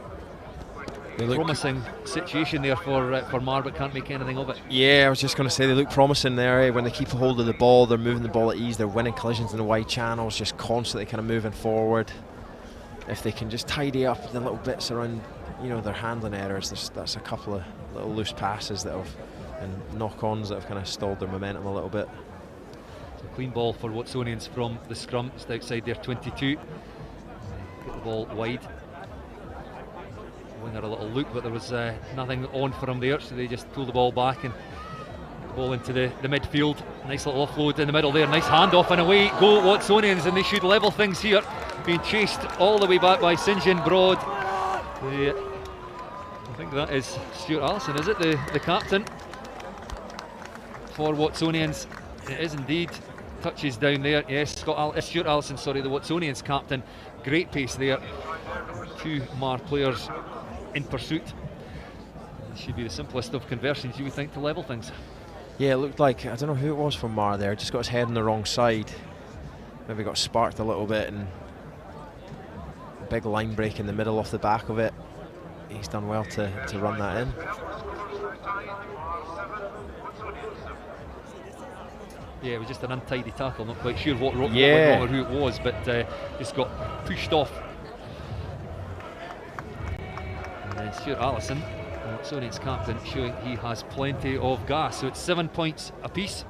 Speaker 7: promising situation there for Mar, but can't make anything of it.
Speaker 6: Yeah, I was just going to say they look promising there. When they keep a hold of the ball, they're moving the ball at ease, they're winning collisions in the wide channels, just constantly kind of moving forward. If they can just tidy up the little bits around, you know, their handling errors, that's a couple of little loose passes that have, and knock-ons that have kind of stalled their momentum a little bit.
Speaker 7: So clean ball for Watsonians from the scrum, just outside their 22. Get the ball wide. Winger a little look, but there was nothing on for him there, so they just pull the ball back and get the ball into the midfield. Nice little offload in the middle there, nice handoff and away go Watsonians, and they should level things here. Being chased all the way back by St John Broad. I think that is Stuart Allison, is it? The captain for Watsonians. It is indeed. Touches down there. Yes, Stuart Allison, sorry, the Watsonians captain. Great pace there. 2 Mar players in pursuit. It should be the simplest of conversions, you would think, to level things.
Speaker 6: Yeah, it looked like, I don't know who it was from Mar there, just got his head on the wrong side. Maybe got sparked a little bit, and a big line break in the middle off the back of it. He's done well to run that in.
Speaker 7: Yeah, it was just an untidy tackle, not quite sure what went wrong or who it was, but just got pushed off. And then Stuart Allison, Watsonians captain, showing he has plenty of gas. So it's 7 points apiece.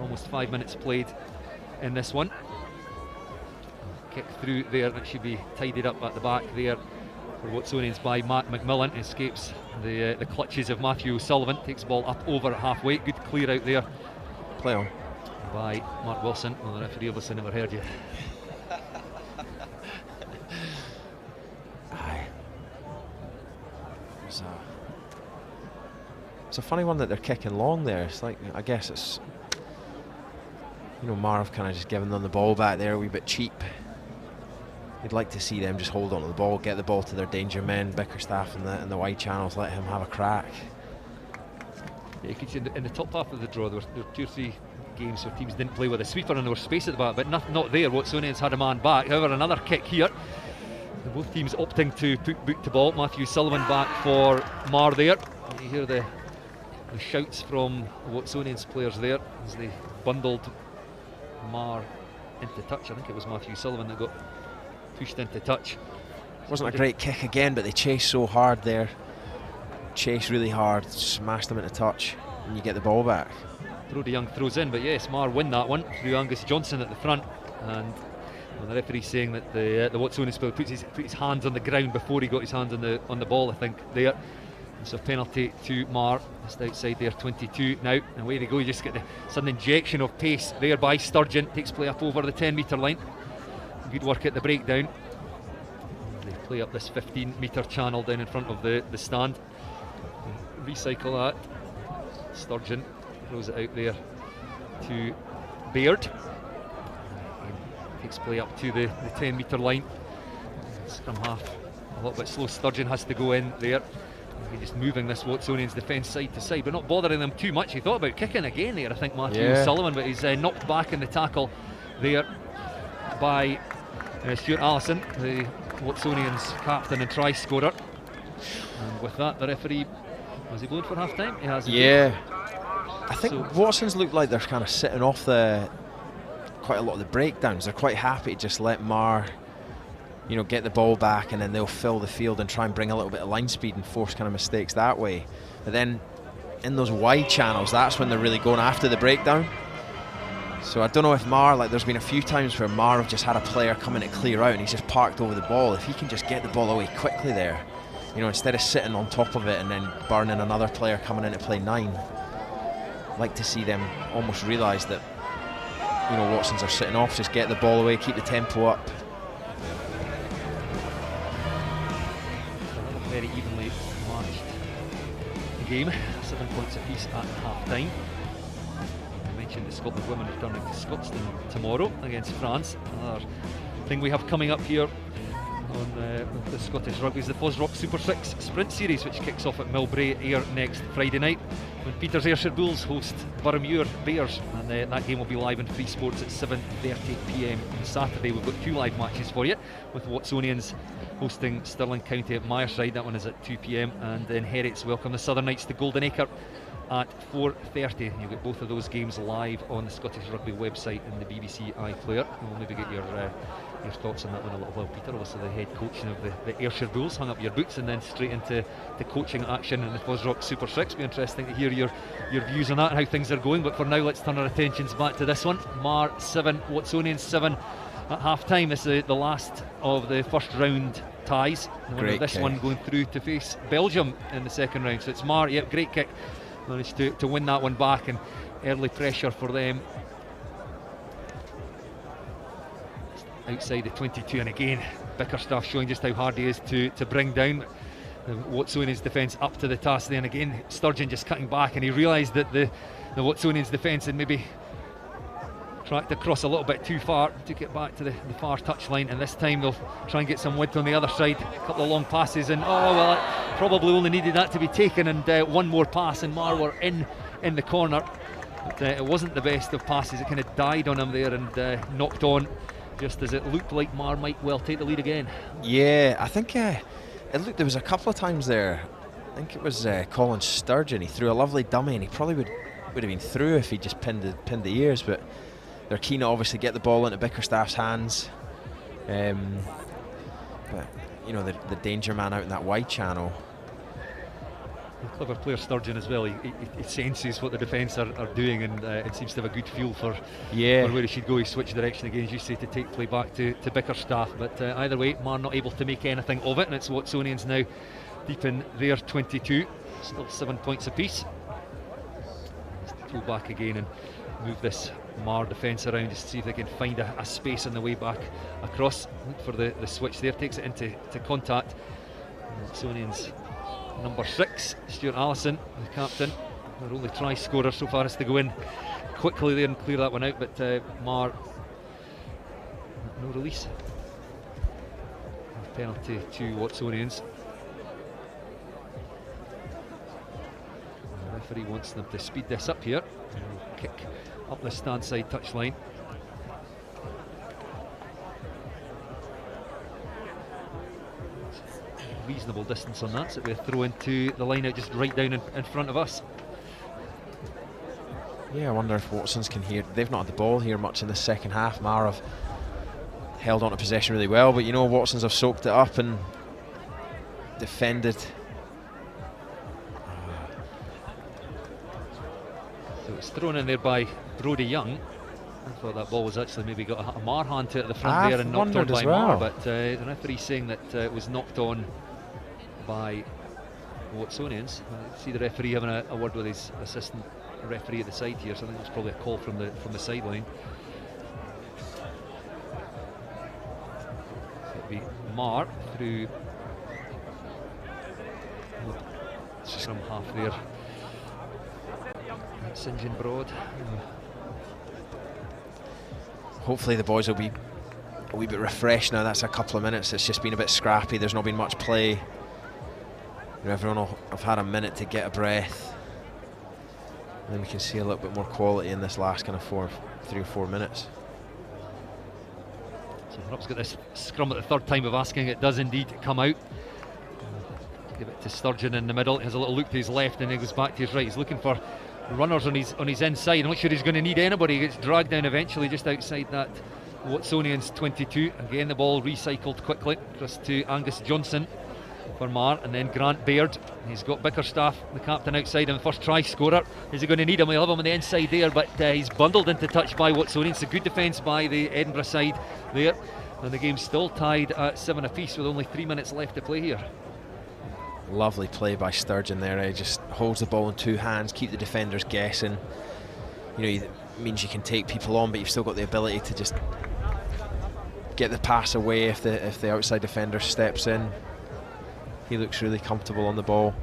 Speaker 7: Almost 5 minutes played in this one. Kick through there, and it should be tidied up at the back there for Watsonians by Matt McMillan. Escapes the clutches of Matthew O'Sullivan, takes the ball up over halfway. Good clear out there.
Speaker 6: Play on.
Speaker 7: By Mark Wilson. Well, the referee obviously never heard you.
Speaker 6: Aye. It's a funny one that they're kicking long there. It's like, I guess it's, you know, Marv kind of just giving them the ball back there a wee bit cheap. You'd like to see them just hold on to the ball, get the ball to their danger men, Bickerstaff in the wide channels, let him have a crack.
Speaker 7: Yeah, you could see in the top half of the draw there were 2 or 3 games where teams didn't play with a sweeper and there was space at the back, but not there. Watsonians had a man back. However, another kick here. Both teams opting to put boot to ball. Matthew Sullivan back for Mar there. You hear the shouts from Watsonians players there as they bundled Mar into touch. I think it was Matthew Sullivan that got pushed into touch.
Speaker 6: Wasn't a great kick again, but they chased so hard there. Chase really hard, smashed them into touch, and you get the ball back.
Speaker 7: Brodie Young throws in, but yes, Mar win that one through Angus Johnson at the front, and the referee saying that the Watsonians player put his hands on the ground before he got his hands on the ball, I think, there. And so penalty to Mar, just outside their 22 now, and away they go. You just get the sudden injection of pace there by Sturgeon, takes play up over the 10-metre line. Good work at the breakdown. They play up this 15-metre channel down in front of the stand. Recycle that. Sturgeon throws it out there to Baird. Takes play up to the 10-metre line. Scrum half a little bit slow. Sturgeon has to go in there. He's just moving this Watsonians defence side to side, but not bothering them too much. He thought about kicking again there, I think, Matthew O'Sullivan, but he's knocked back in the tackle there by Stuart Allison, the Watsonians captain and try scorer. And with that, the referee, was he blown for half time? He has.
Speaker 6: Yeah. I think Watson's look like they're kind of sitting off quite a lot of the breakdowns. They're quite happy to just let Mar, you know, get the ball back, and then they'll fill the field and try and bring a little bit of line speed and force kind of mistakes that way. But then in those wide channels, that's when they're really going after the breakdown. So I don't know if Mar, like, there's been a few times where Mar have just had a player come in to clear out and he's just parked over the ball. If he can just get the ball away quickly there, you know, instead of sitting on top of it and then burning another player coming in to play 9, I'd like to see them almost realise that, you know, Watsons are sitting off, just get the ball away, keep the tempo up.
Speaker 7: Another very evenly matched game, 7 points apiece at half-time. I mentioned the Scotland women returning to Scotstoun tomorrow against France. Another thing we have coming up here on the Scottish Rugby is the Fosrock Super 6 Sprint Series, which kicks off at Millbrae Ayr next Friday night, when Peters Ayrshire Bulls host Boroughmuir Bears, and that game will be live in Free Sports at 7:30 p.m. on Saturday. We've got 2 live matches for you, with Watsonians hosting Stirling County at Myerside. That one is at 2 p.m, and then Heriots welcome the Southern Knights to Golden Acre at 4:30. You'll get both of those games live on the Scottish Rugby website and the BBC iPlayer. We'll maybe get your thoughts on that one a little while, Peter. Obviously the head coach of the Ayrshire Bulls, hung up your boots and then straight into the coaching action in the Fosrock Super 6. Be interesting to hear your views on that and how things are going, but for now let's turn our attentions back to this one. Mar 7, Watsonians 7 at half time. This is the last of the first round ties. This one going through to face Belgium in the second round. So it's Mar, yep, great kick, managed to win that one back, and early pressure for them outside the 22, and again Bickerstaff showing just how hard he is to bring down the Watsonians defence up to the task there. And again Sturgeon just cutting back, and he realised that the Watsonians defence had maybe tracked across a little bit too far, took it back to the far touchline, and this time they'll try and get some width on the other side. A couple of long passes, and it probably only needed that to be taken, and one more pass and Mar were in the corner, but it wasn't the best of passes. It kind of died on him there and knocked on just as it looked like Mar might well take the lead again. Yeah, I think it looked, there was a couple of times there, I think it was Colin Sturgeon, he threw a lovely dummy, and he probably would have been through if he just pinned the ears, but they're keen to obviously get the ball into Bickerstaff's hands. But you know, the danger man out in that wide channel. A clever player, Sturgeon, as well. He senses what the defence are doing, and it seems to have a good feel for where he should go. He switched direction again, as you say, to take play back to Bickerstaff. But either way, Mar not able to make anything of it, and it's Watsonians now deep in their 22, still 7 points apiece. Just pull back again and move this Mar defence around, just to see if they can find a space on the way back across. Look for the switch there, takes it into contact. Watsonians number 6, Stuart Allison, the captain, their only try scorer so far, is to go in quickly there and clear that one out, but Mar, no release. Penalty to Watsonians. The referee wants them to speed this up here. Kick up the stand side touchline. Reasonable distance on that, so we throw into the line out just right down in front of us. Yeah, I wonder if Watsons can hear. They've not had the ball here much in the second half. Mar have held on to possession really well, but you know, Watsons have soaked it up and defended. So it's thrown in there by Brodie Young. I thought that ball was actually maybe got a Mar hand to it at the front there and knocked on by Mar, but the referee saying that it was knocked on by Watsonians. I see the referee having a word with his assistant referee at the side here, so I think it was probably a call from the sideline. So it'll be Mar through scrum half there. St John Broad. Hopefully the boys will be a wee bit refreshed now. That's a couple of minutes. It's just been a bit scrappy. There's not been much play. Everyone will have had a minute to get a breath. And then we can see a little bit more quality in this last kind of 3 or 4 minutes. So Rupp's got this scrum at the third time of asking. It does indeed come out. Give it to Sturgeon in the middle. He has a little look to his left and then goes back to his right. He's looking for runners on his inside. I'm not sure he's going to need anybody. He gets dragged down eventually just outside that Watsonians 22. Again, the ball recycled quickly across to Angus Johnson for Mar, and then Grant Baird. He's got Bickerstaff, the captain, outside him, first try scorer. Is he going to need him? He'll have him on the inside there, but he's bundled into touch by Watsonians. A good defence by the Edinburgh side there, and the game's still tied at 7 apiece with only 3 minutes left to play here.
Speaker 6: Lovely play by Sturgeon there. He just holds the ball in two hands, keep the defenders guessing. It means you can take people on, but you've still got the ability to just get the pass away if the outside defender steps in. He looks really comfortable on the ball.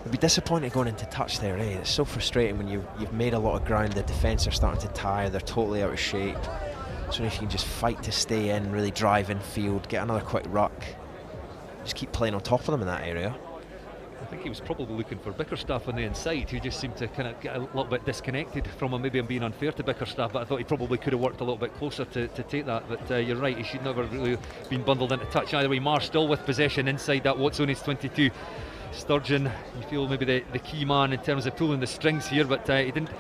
Speaker 6: It'd be disappointing going into touch there, eh? It's so frustrating when you've made a lot of ground, the defence are starting to tire, they're totally out of shape. So if you can just fight to stay in, really drive in field, get another quick ruck, just keep playing on top of them in that area.
Speaker 7: I think he was probably looking for Bickerstaff on the inside, who just seemed to kind of get a little bit disconnected from him. Maybe I'm being unfair to Bickerstaff, but I thought he probably could have worked a little bit closer to take that. But you're right, he should never really been bundled into touch. Either way, Marr still with possession inside that Watsonians 22. Sturgeon, you feel maybe the key man in terms of pulling the strings here, but he didn't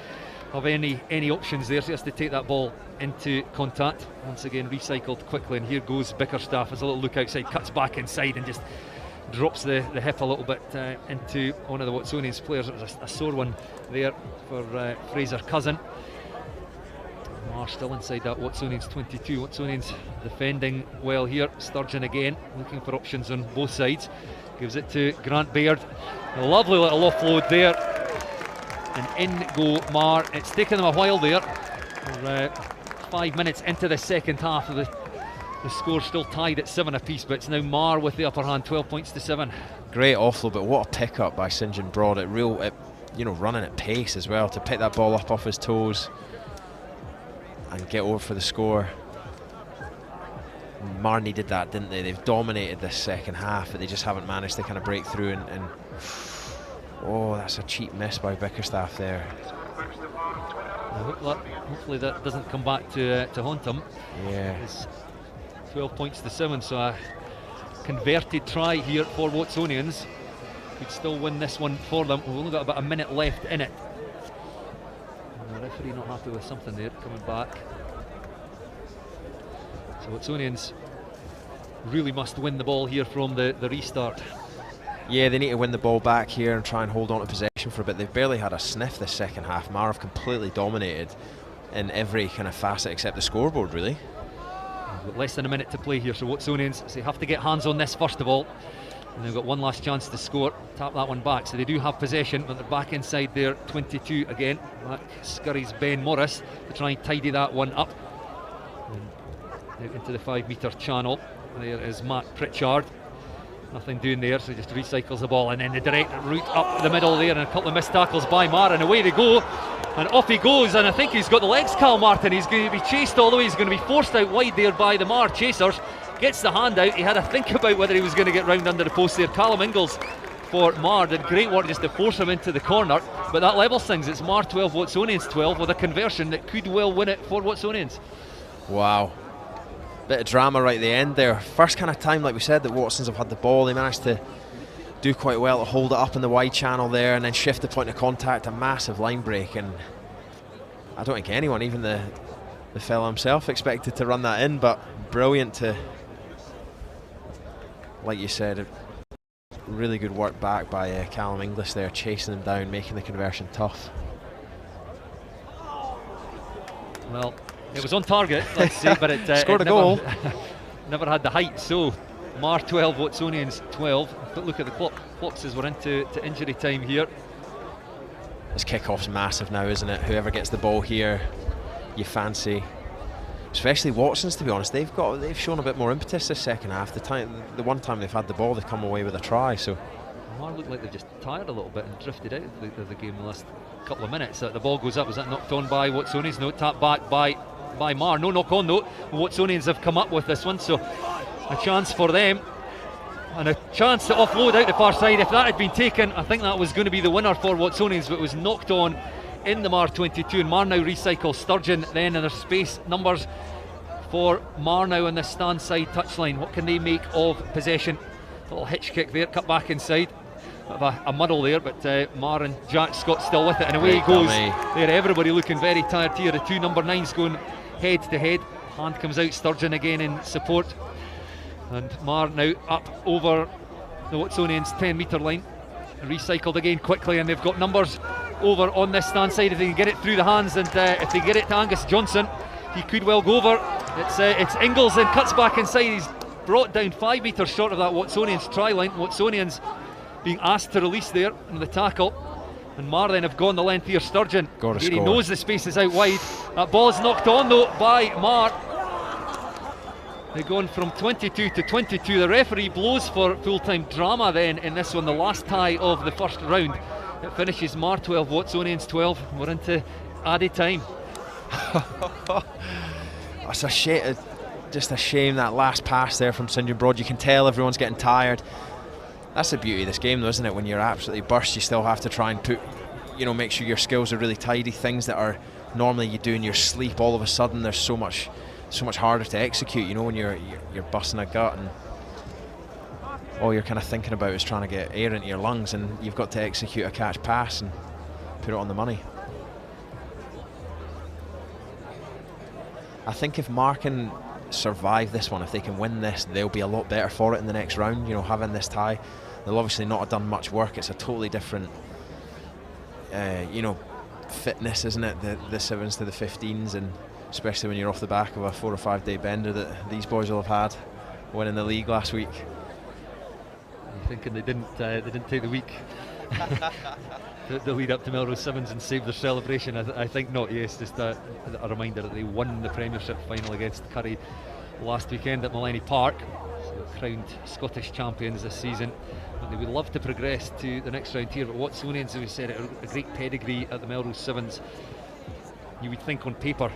Speaker 7: have any options there, so he has to take that ball into contact. Once again recycled quickly, and here goes Bickerstaff as a little look outside, cuts back inside and just drops the hip a little bit into one of the Watsonians players. It was a sore one there for Fraser Cousin. Marr still inside that Watsonians 22. Watsonians defending well here. Sturgeon again looking for options on both sides. Gives it to Grant Baird. A lovely little offload there. And in go Marr. It's taken them a while there. We're 5 minutes into the second half of the score's still tied at 7 apiece, but it's now Marr with the upper hand, 12 points to 7.
Speaker 6: Great offload, but what a pick up by St John Broad. Running at pace as well to pick that ball up off his toes and get over for the score. Marr needed that, didn't they? They've dominated this second half, but they just haven't managed to kind of break through. And oh, that's a cheap miss by Bickerstaff there.
Speaker 7: Hopefully that doesn't come back to haunt him.
Speaker 6: Yeah.
Speaker 7: It's 12 points to 7, so a converted try here for Watsonians. Could still win this one for them. We've only got about a minute left in it. And the referee not happy with something there, coming back. So Watsonians really must win the ball here from the restart.
Speaker 6: Yeah, they need to win the ball back here and try and hold on to possession for a bit. They've barely had a sniff this second half. Marr have completely dominated in every kind of facet except the scoreboard, really.
Speaker 7: We've got less than a minute to play here, so Watsonians, so they have to get hands on this first of all. And they've got one last chance to score, tap that one back. So they do have possession, but they're back inside their 22 again. Back scurries Ben Morris to try and tidy that one up. And out into the 5 metre channel. There is Matt Pritchard. Nothing doing there, so he just recycles the ball, and then the direct route up the middle there, and a couple of missed tackles by Marr, and away they go. And off he goes, and I think he's got the legs, Cal Martin. He's going to be chased all the way. He's going to be forced out wide there by the Marr chasers. Gets the hand out. He had a think about whether he was going to get round under the post there. Callum Ingalls for Marr did great work just to force him into the corner. But that levels things. It's Marr 12, Watsonians 12, with a conversion that could well win it for Watsonians.
Speaker 6: Wow. Bit of drama right at the end there. First kind of time, like we said, that Watsons have had the ball. They managed to do quite well to hold it up in the wide channel there and then shift the point of contact. A massive line break, and I don't think anyone, even the fellow himself, expected to run that in, but brilliant to, like you said, really good work back by Callum Inglis there, chasing them down, making the conversion tough.
Speaker 7: Well, it was on target, let's say, but it
Speaker 6: scored
Speaker 7: it
Speaker 6: a goal.
Speaker 7: Never had the height. So Marr 12, Watsonians 12. But look at the clocks as we're into injury time here.
Speaker 6: This kick-off's massive now, isn't it? Whoever gets the ball here, you fancy. Especially Watsons, to be honest. They've shown a bit more impetus this second half. The one time they've had the ball, they've come away with a try. So
Speaker 7: Marr looked like they've just tired a little bit and drifted out of the game the last couple of minutes. The ball goes up. Was that knocked on by Watsonians? No, tapped back by Marr. No knock on though. Watsonians have come up with this one, so a chance for them and a chance to offload out the far side. If that had been taken, I think that was going to be the winner for Watsonians, but it was knocked on in the Marr 22, and Marr now recycle Sturgeon then, and there's space numbers for Marr now on the stand side touchline. What can they make of possession? Little hitch kick there, cut back inside. Bit of a muddle there, but Marr and Jack Scott still with it, and away he goes. There, everybody looking very tired here. The two number 9s going head to head. Hand comes out, Sturgeon again in support, and Marr now up over the Watsonians 10 metre line. Recycled again quickly, and they've got numbers over on this stand side if they can get it through the hands, and if they get it to Angus Johnson, he could well go over. It's Ingalls and cuts back inside. He's brought down 5 metres short of that Watsonians try line. Watsonians being asked to release there in the tackle. And Mar then have gone the length here. Sturgeon,
Speaker 6: Gotta
Speaker 7: he
Speaker 6: score.
Speaker 7: knows the space is out wide. That ball's knocked on though by Mar. They've gone from 22 to 22. The referee blows for full-time drama then in this one, the last tie of the first round. It finishes Mar 12, Watsonians 12. We're into added time.
Speaker 6: It's a shame, just a shame that last pass there from St John Broad. You can tell everyone's getting tired. That's the beauty of this game though, isn't it? When you're absolutely burst, you still have to try and make sure your skills are really tidy. Things that are normally you do in your sleep, all of a sudden there's so much harder to execute, when you're busting a gut and all you're kind of thinking about is trying to get air into your lungs, and you've got to execute a catch pass and put it on the money. I think if Mar can survive this one, if they can win this, they'll be a lot better for it in the next round. Having this tie, they'll obviously not have done much work. It's a totally different fitness, isn't it, the 7s to the 15s, and especially when you're off the back of a 4 or 5 day bender that these boys will have had winning the league last week.
Speaker 7: You're thinking they didn't take the week the lead up to Melrose Sevens and save their celebration? I think not. Yes, just a reminder that they won the Premiership final against Curry last weekend at Maleny Park, so crowned Scottish champions this season. But they would love to progress to the next round here. But Watsonians, as we said, a great pedigree at the Melrose Sevens. You would think on paper,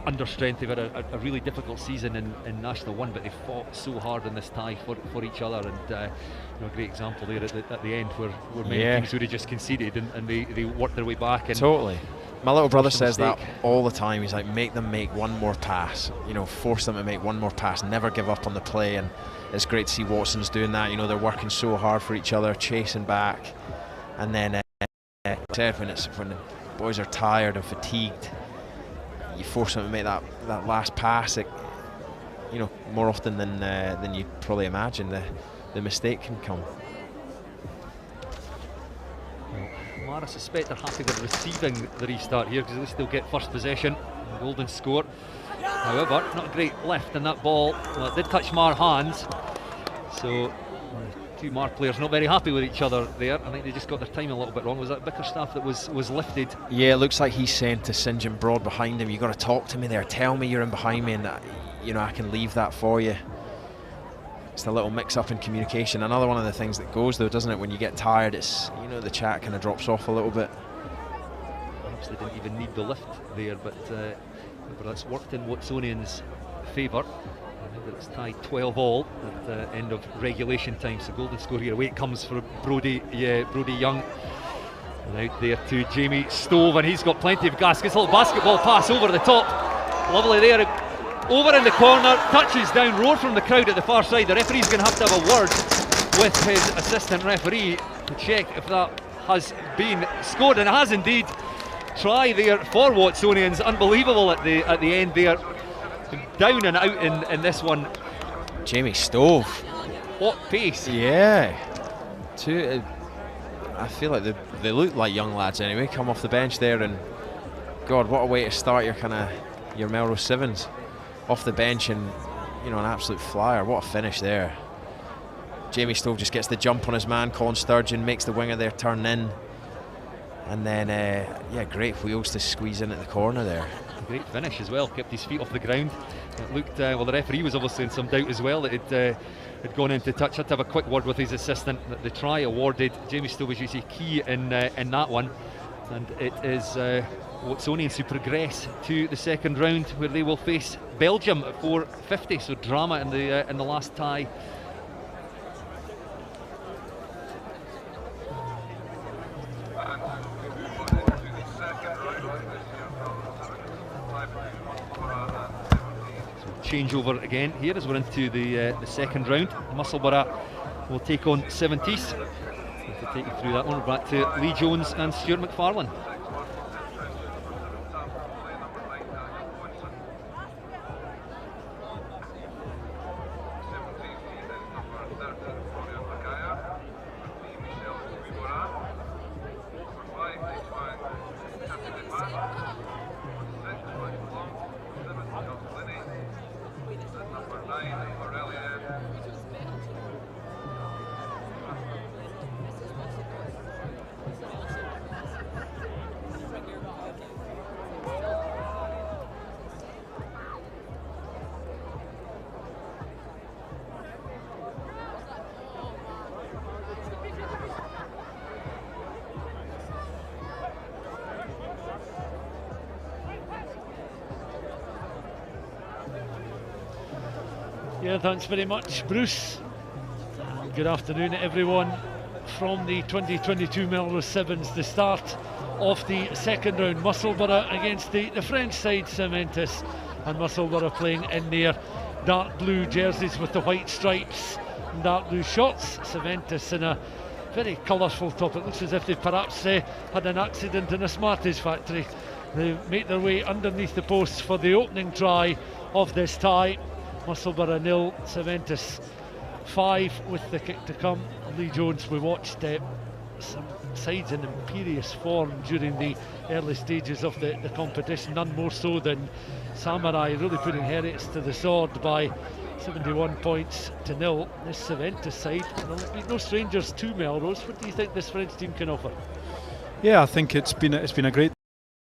Speaker 7: under strength, they've had a really difficult season in National 1, but they fought so hard in this tie for each other, and a great example there at the end where many teams would have just conceded and they worked their way back. And
Speaker 6: totally. My little brother says that all the time. He's like, make them make one more pass, force them to make one more pass, never give up on the play. And it's great to see Watson's doing that. They're working so hard for each other, chasing back, and then when the boys are tired and fatigued, you force them to make that last pass. More often than you probably imagine, the mistake can come.
Speaker 7: Mar, I suspect they're happy with receiving the restart here, because at least they'll get first possession, golden score. However, not a great lift in that ball. Well, it did touch Mar hands, so two Mar players not very happy with each other there. I think they just got their timing a little bit wrong. Was that Bickerstaff that was lifted?
Speaker 6: Yeah, it looks like he's saying to St John Broad behind him, "You've got to talk to me there. Tell me you're in behind me, and I can leave that for you." It's a little mix-up in communication. Another one of the things that goes though, doesn't it? When you get tired, it's the chat kind of drops off a little bit.
Speaker 7: Perhaps they didn't even need the lift there, but that's worked in Watsonians' favour. It's tied 12-all at the end of regulation time, so golden score here. Away it comes for Brodie Young. And out there to Jamie Stove, and he's got plenty of gas. Gets a little basketball pass over the top. Lovely there. Over in the corner, touches down, roar from the crowd at the far side. The referee's going to have a word with his assistant referee to check if that has been scored, and it has indeed. Try there for Watsonians. Unbelievable at the end there. Down and out in this one.
Speaker 6: Jamie Stove.
Speaker 7: What pace.
Speaker 6: Yeah. I feel like they look like young lads anyway. Come off the bench there, and God, what a way to start your Melrose Sevens. Off the bench and an absolute flyer. What a finish there. Jamie Stove just gets the jump on his man, Colin Sturgeon, makes the winger there turn in. And then, great wheels to squeeze in at the corner there.
Speaker 7: Great finish as well, kept his feet off the ground. It looked, the referee was obviously in some doubt as well that it had gone into touch. Had to have a quick word with his assistant. That the try awarded. Jamie Stove was usually key in that one. And it is Watsonians who progress to the second round, where they will face Belgium at 4:50. So drama in the last tie. Changeover again here as we're into the second round. Musselburgh will take on 70s. To take you through that one, we're back to Lee Jones and Stuart McFarlane.
Speaker 1: Yeah, thanks very much, Bruce. And good afternoon, everyone. From the 2022 Melrose Sevens, the start of the second round. Musselburgh against the French side, Cementis, and Musselburgh playing in their dark blue jerseys with the white stripes and dark blue shorts. Cementis in a very colourful top. It looks as if they perhaps had an accident in a Smarties factory. They make their way underneath the posts for the opening try of this tie. Musselburgh 0, Cementis 5 with the kick to come. Lee Jones, we watched some sides in imperious form during the early stages of the competition, none more so than Samurai, really putting Heriots to the sword by 71 points to 0. This Cementis side, no strangers to Melrose. What do you think this French team can offer?
Speaker 2: Yeah, I think it's been a great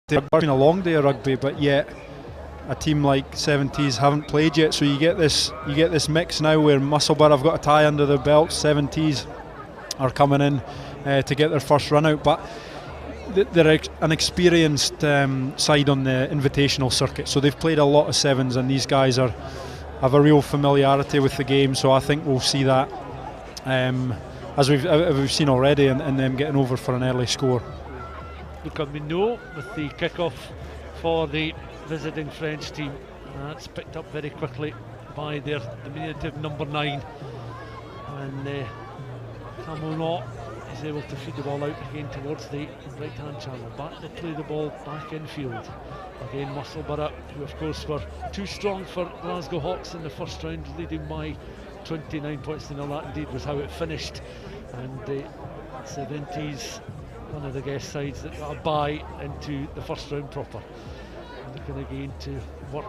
Speaker 2: day. It's been a long day of rugby, but yet a team like 70s haven't played yet, so you get this mix now where Musselburgh have got a tie under their belts. 70s are coming in to get their first run out, but they're an experienced side on the invitational circuit, so they've played a lot of sevens, and these guys have a real familiarity with the game, so I think we'll see that as we've seen already in them getting over for an early score.
Speaker 1: Luca Minot with the kick-off for the visiting French team. That's picked up very quickly by their diminutive number 9, and Camonot is able to feed the ball out again towards the right hand channel. Back to play the ball back in field. Again Musselburgh, who of course were too strong for Glasgow Hawks in the first round, leading by 29 points to 0. That indeed was how it finished, and 70s, one of the guest sides that got a bye into the first round proper. Looking again to work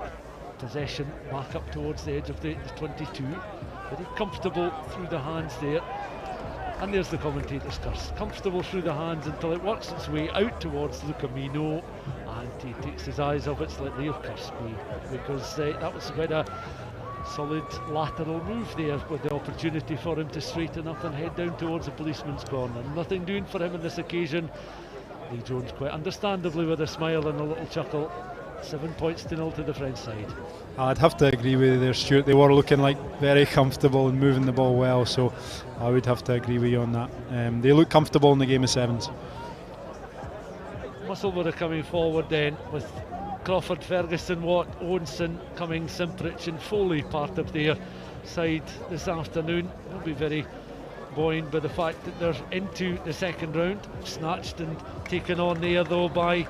Speaker 1: possession back up towards the edge of the 22. Very comfortable through the hands there. And there's the commentator's curse. Comfortable through the hands until it works its way out towards Luca Minot, and he takes his eyes off it. Let their curse be, because that was quite a solid lateral move there, with the opportunity for him to straighten up and head down towards the policeman's corner. Nothing doing for him on this occasion. Lee Jones, quite understandably, with a smile and a little chuckle. 7 points to 0 to the French side.
Speaker 2: I'd have to agree with you there, Stuart. They were looking like very comfortable and moving the ball well, so I would have to agree with you on that. They look comfortable in the game of sevens.
Speaker 1: Musselburgh coming forward then with Crawford, Ferguson, Watt, Owenson, Cummings, Simprich and Foley part of their side this afternoon. They'll be very buoyed by the fact that they're into the second round. Snatched and taken on there though by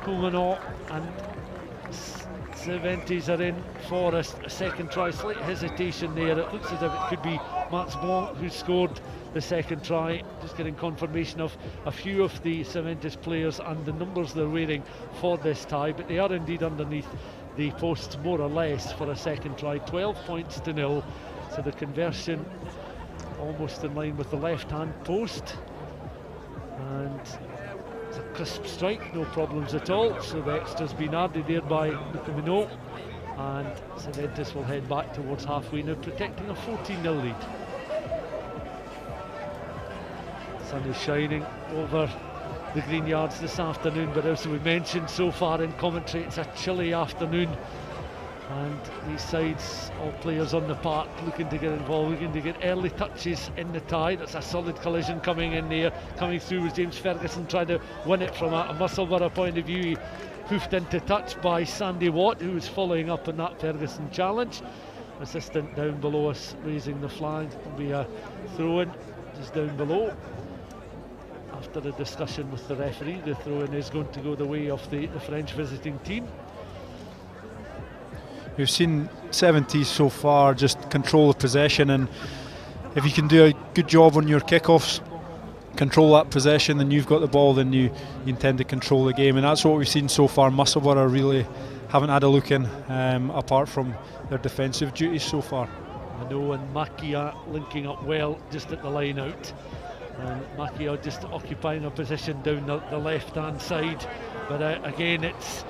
Speaker 1: Comanot, and 70s are in for a second try. Slight hesitation there. It looks as if it could be Max Blanc who scored the second try. Just getting confirmation of a few of the 70s players and the numbers they're wearing for this tie, but they are indeed underneath the posts more or less for a second try. 12 points to 0, so the conversion almost in line with the left hand post, and it's a crisp strike, no problems at all. So the extra's been added there by Luca Minot, and Cementis will head back towards halfway now, protecting a 14-0 lead. Sun is shining over the Greenyards this afternoon, but as we mentioned so far in commentary, it's a chilly afternoon, and these sides, all players on the park looking to get involved, looking to get early touches in the tie. That's a solid collision coming in there. Coming through was James Ferguson, trying to win it from a Musselburgh point of view. He hoofed into touch by Sandy Watt, who was following up on that Ferguson challenge. Assistant down below us raising the flag. It'll be a throw-in just down below. After a discussion with the referee, the throw-in is going to go the way of the French visiting team.
Speaker 2: We've seen 70s so far just control the possession, and if you can do a good job on your kickoffs, control that possession, then you've got the ball, then you intend to control the game, and that's what we've seen so far. Musselburgh really haven't had a look in, apart from their defensive duties so far.
Speaker 1: Mano and Makia linking up well just at the line out, and Makia just occupying a position down the left hand side, but again it's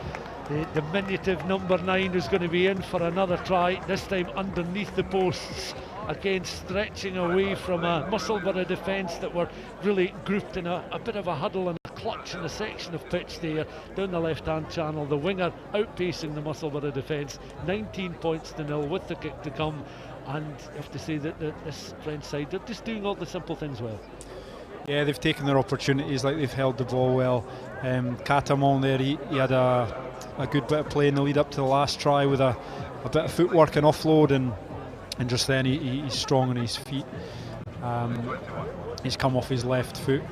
Speaker 1: the diminutive number 9 who's going to be in for another try, this time underneath the posts, again stretching away from a Musselburgh defence that were really grouped in a bit of a huddle and a clutch in a section of pitch there down the left hand channel. The winger outpacing the Musselburgh defence. 19 points to 0 with the kick to come, and you have to say that this French side, they're just doing all the simple things well.
Speaker 2: Yeah, they've taken their opportunities, like they've held the ball well. Catamon there, he had a good bit of play in the lead up to the last try with a bit of footwork and offload, and just then he's strong on his feet. He's come off his left foot.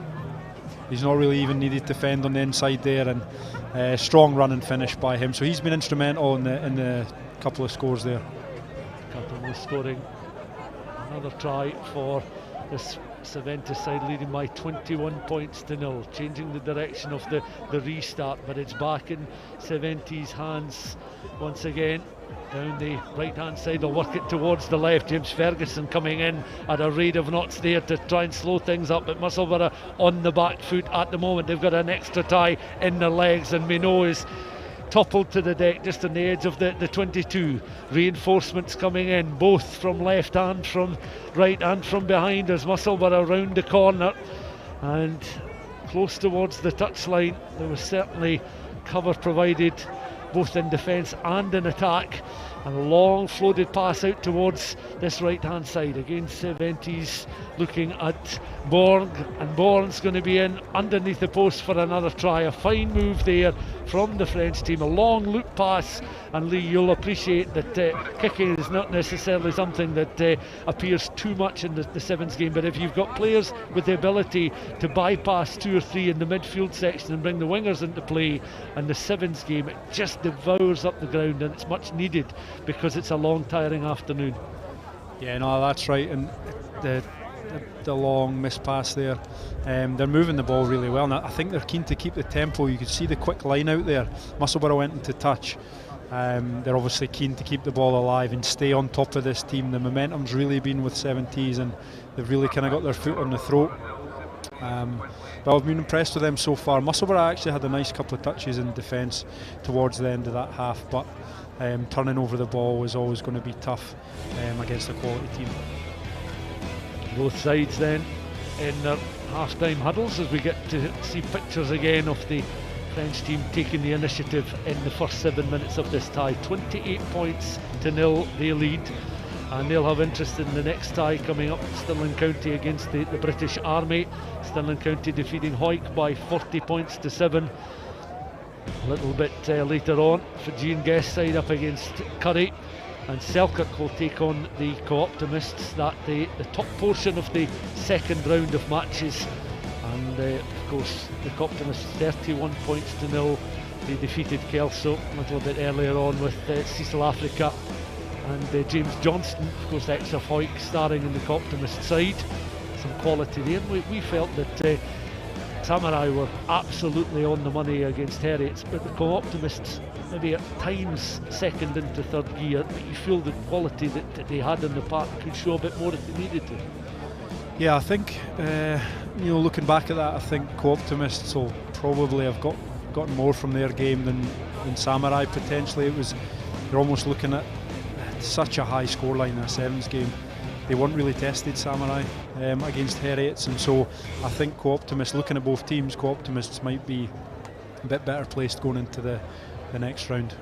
Speaker 2: He's not really even needed to fend on the inside there, and strong run and finish by him. So he's been instrumental in the couple of scores there.
Speaker 1: Catamon scoring another try for this Cervantes side, leading by 21 points to 0, changing the direction of the restart, but it's back in Cervantes' hands once again. Down the right hand side, they'll work it towards the left. James Ferguson coming in at a rate of knots there to try and slow things up, but Musselburgh on the back foot at the moment. They've got an extra tie in their legs, and Minot is toppled to the deck just on the edge of the 22. Reinforcements coming in, both from left and from right and from behind, as Musselburgh round the corner and close towards the touchline. There was certainly cover provided both in defence and in attack, and a long floated pass out towards this right hand side. Again, Cervantes looking at Borg, and Bourne's going to be in underneath the post for another try. A fine move there from the French team, a long loop pass, and Lee, you'll appreciate that kicking is not necessarily something that appears too much in the Sevens game, but if you've got players with the ability to bypass 2 or 3 in the midfield section and bring the wingers into play, and the Sevens game, it just devours up the ground, and it's much needed because it's a long, tiring afternoon.
Speaker 2: Yeah, no, that's right, and the long miss pass there. They're moving the ball really well, and I think they're keen to keep the tempo. You could see the quick line out there. Musselburgh went into touch. They're obviously keen to keep the ball alive and stay on top of this team. The momentum's really been with 70s, and they've really kind of got their foot on the throat. But I've been impressed with them so far. Musselburgh actually had a nice couple of touches in defence towards the end of that half, but turning over the ball was always going to be tough against a quality team.
Speaker 1: Both sides then in their half-time huddles as we get to see pictures again of the French team taking the initiative in the first 7 minutes of this tie. 28 points to 0 they lead, and they'll have interest in the next tie coming up, Stirling County against the British Army. Stirling County defeating Hawick by 40 points to 7. A little bit later on, Fijian Guest side up against Curry, and Selkirk will take on the Co-Optimists. That the top portion of the second round of matches, and of course the Co-Optimists 31 points to 0. They defeated Kelso a little bit earlier on with Cecil Africa, and James Johnston, of course ex of Hawick, starring in the Co-Optimist side. Some quality there. We felt that Samurai were absolutely on the money against Heriots, but the Co-Optimists maybe at times second into third gear, but you feel the quality that they had in the park could show a bit more if they needed to.
Speaker 2: Yeah, I think looking back at that, I think Co-Optimists will probably have gotten more from their game than Samurai potentially. You're almost looking at such a high scoreline in a Sevens game. They weren't really tested, Samurai, against Heriots, and so I think Co-Optimists, looking at both teams, Co-Optimists might be a bit better placed going into the next round.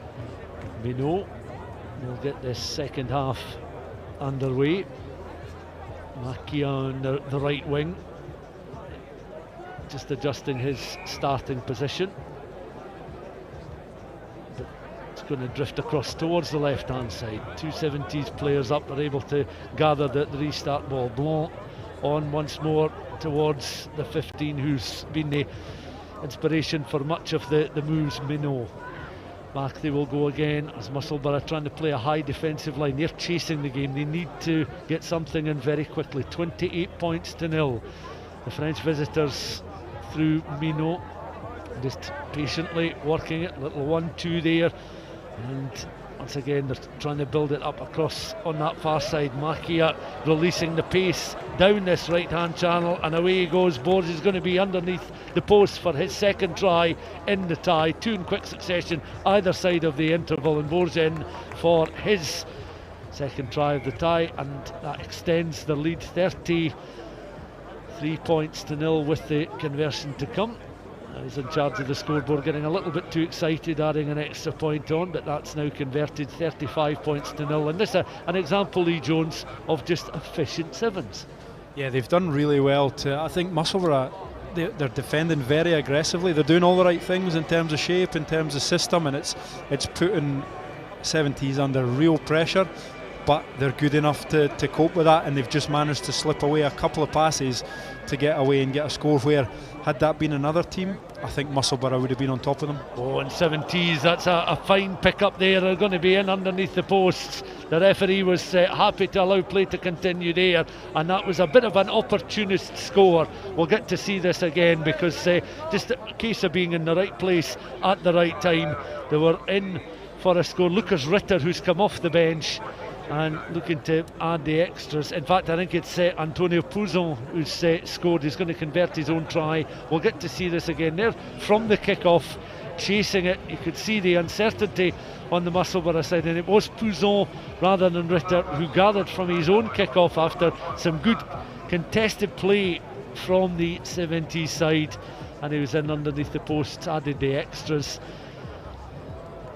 Speaker 1: We know we'll get this second half underway. Makia on the right wing, just adjusting his starting position. But it's going to drift across towards the left hand side. 270s players up are able to gather the restart ball. Blanc on once more towards the 15, who's been the inspiration for much of the moves. Minot. Back they will go again as Musselburgh trying to play a high defensive line. They're chasing the game. They need to get something in very quickly. 28 points to 0. The French visitors through Minot, just patiently working it. Little 1-2 there, and once again they're trying to build it up across on that far side. Makia releasing the pace down this right hand channel, and away he goes. Borges is going to be underneath the post for his second try in the tie. 2 in quick succession either side of the interval, and Borges in for his second try of the tie, and that extends the lead. 33 points to 0 with the conversion to come. was in charge of the scoreboard, getting a little bit too excited, adding an extra point on, but that's now converted, 35 points to 0. And this is an example, Lee Jones, of just efficient sevens.
Speaker 2: Yeah, they've done really well. I think Musselburgh, they're defending very aggressively. They're doing all the right things in terms of shape, in terms of system, and it's putting 70s under real pressure. But they're good enough to cope with that, and they've just managed to slip away a couple of passes to get away and get a score where, had that been another team, I think Musselburgh would have been on top of them.
Speaker 1: Oh, and 70s, that's a fine pick up there. They're going to be in underneath the posts. The referee was happy to allow play to continue there, and that was a bit of an opportunist score. We'll get to see this again, because just a case of being in the right place at the right time. They were in for a score. Lucas Ritter, who's come off the bench and looking to add the extras. In fact, I think it's Antonio Pouzon who's scored. He's going to convert his own try. We'll get to see this again there from the kick-off, chasing it. You could see the uncertainty on the Musselburgh side, and it was Pouzon rather than Ritter who gathered from his own kick-off after some good contested play from the 70s side, and he was in underneath the posts, added the extras,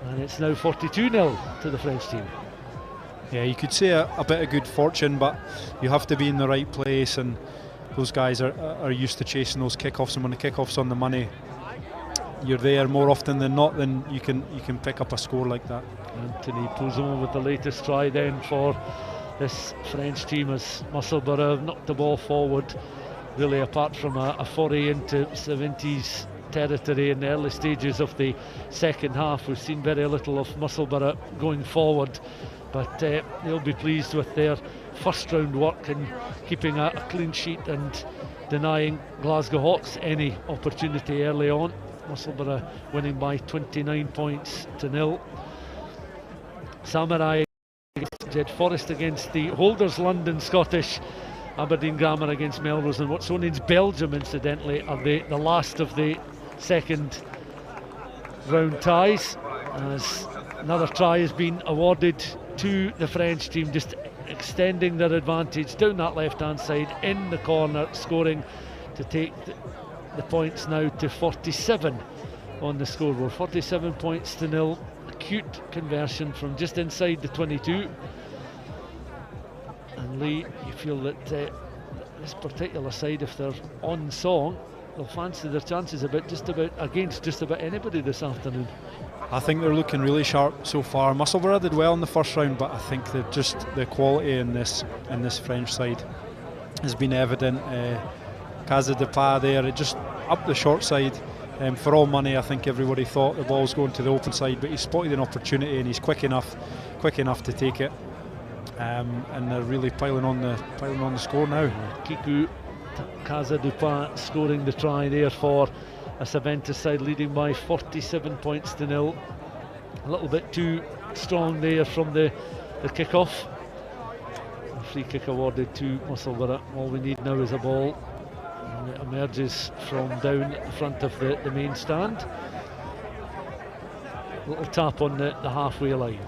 Speaker 1: and it's now 42-0 to the French team.
Speaker 2: Yeah, you could say a bit of good fortune, but you have to be in the right place, and those guys are used to chasing those kickoffs, and when the kickoff's on the money, you're there more often than not, then you can pick up a score like that.
Speaker 1: Anthony Pouzon with the latest try then for this French team, as Musselburgh have knocked the ball forward, really apart from a foray into 70s territory in the early stages of the second half. We've seen very little of Musselburgh going forward, but they'll be pleased with their first round work in keeping a clean sheet and denying Glasgow Hawks any opportunity early on. Musselburgh winning by 29 points to 0. Samurai Jed Forest against the holders London Scottish. Aberdeen Grammar against Melrose, and what's known as Belgium, incidentally, are the last of the second round ties, as another try has been awarded to the French team, just extending their advantage down that left hand side in the corner, scoring to take the points now to 47 on the scoreboard. 47 points to 0. Acute conversion from just inside the 22. And Lee, you feel that this particular side, if they're on song, they'll fancy their chances against just about anybody this afternoon.
Speaker 2: I think they're looking really sharp so far. Musselburgh did well in the first round, but I think that just the quality in this French side has been evident. Casa de Pa there, it just up the short side. For all money, I think everybody thought the ball's going to the open side, but he spotted an opportunity and he's quick enough to take it. And they're really piling on the score now.
Speaker 1: Kiku Casa de Pa scoring the try there for a Saventus side leading by 47 points to 0. A little bit too strong there from the kick-off. A free kick awarded to Musselburgh. All we need now is a ball, and it emerges from down the front of the main stand. Little tap on the halfway line.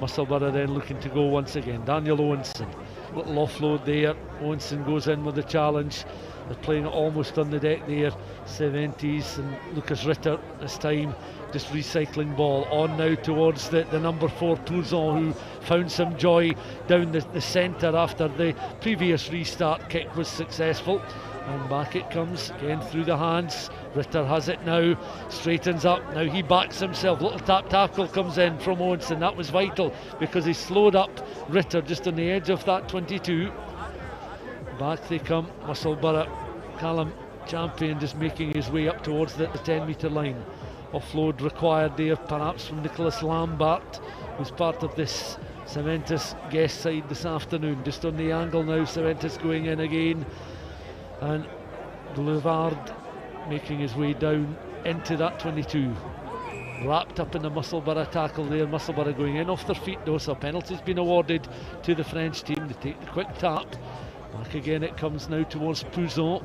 Speaker 1: Musselburgh then looking to go once again. Daniel Owenson, little offload there. Owenson goes in with the challenge. They're playing it almost on the deck there. 70s, and Lucas Ritter this time just recycling ball on now towards the number 4 Pouzon, who found some joy down the centre after the previous restart kick was successful. And back it comes again through the hands. Ritter has it now, straightens up, now he backs himself. Little tap tackle comes in from Owenson. That was vital because he slowed up Ritter just on the edge of that 22. Back they come, Musselburgh. Callum Champion just making his way up towards the 10 metre line. Offload required there, perhaps from Nicholas Lambert, who's part of this Saventus guest side this afternoon. Just on the angle now, Saventus going in again, and Boulevard making his way down into that 22. Wrapped up in the Musselburgh tackle there. Musselburgh going in off their feet though, so a penalty's been awarded to the French team. They take the quick tap. Back again it comes now towards Pouzon.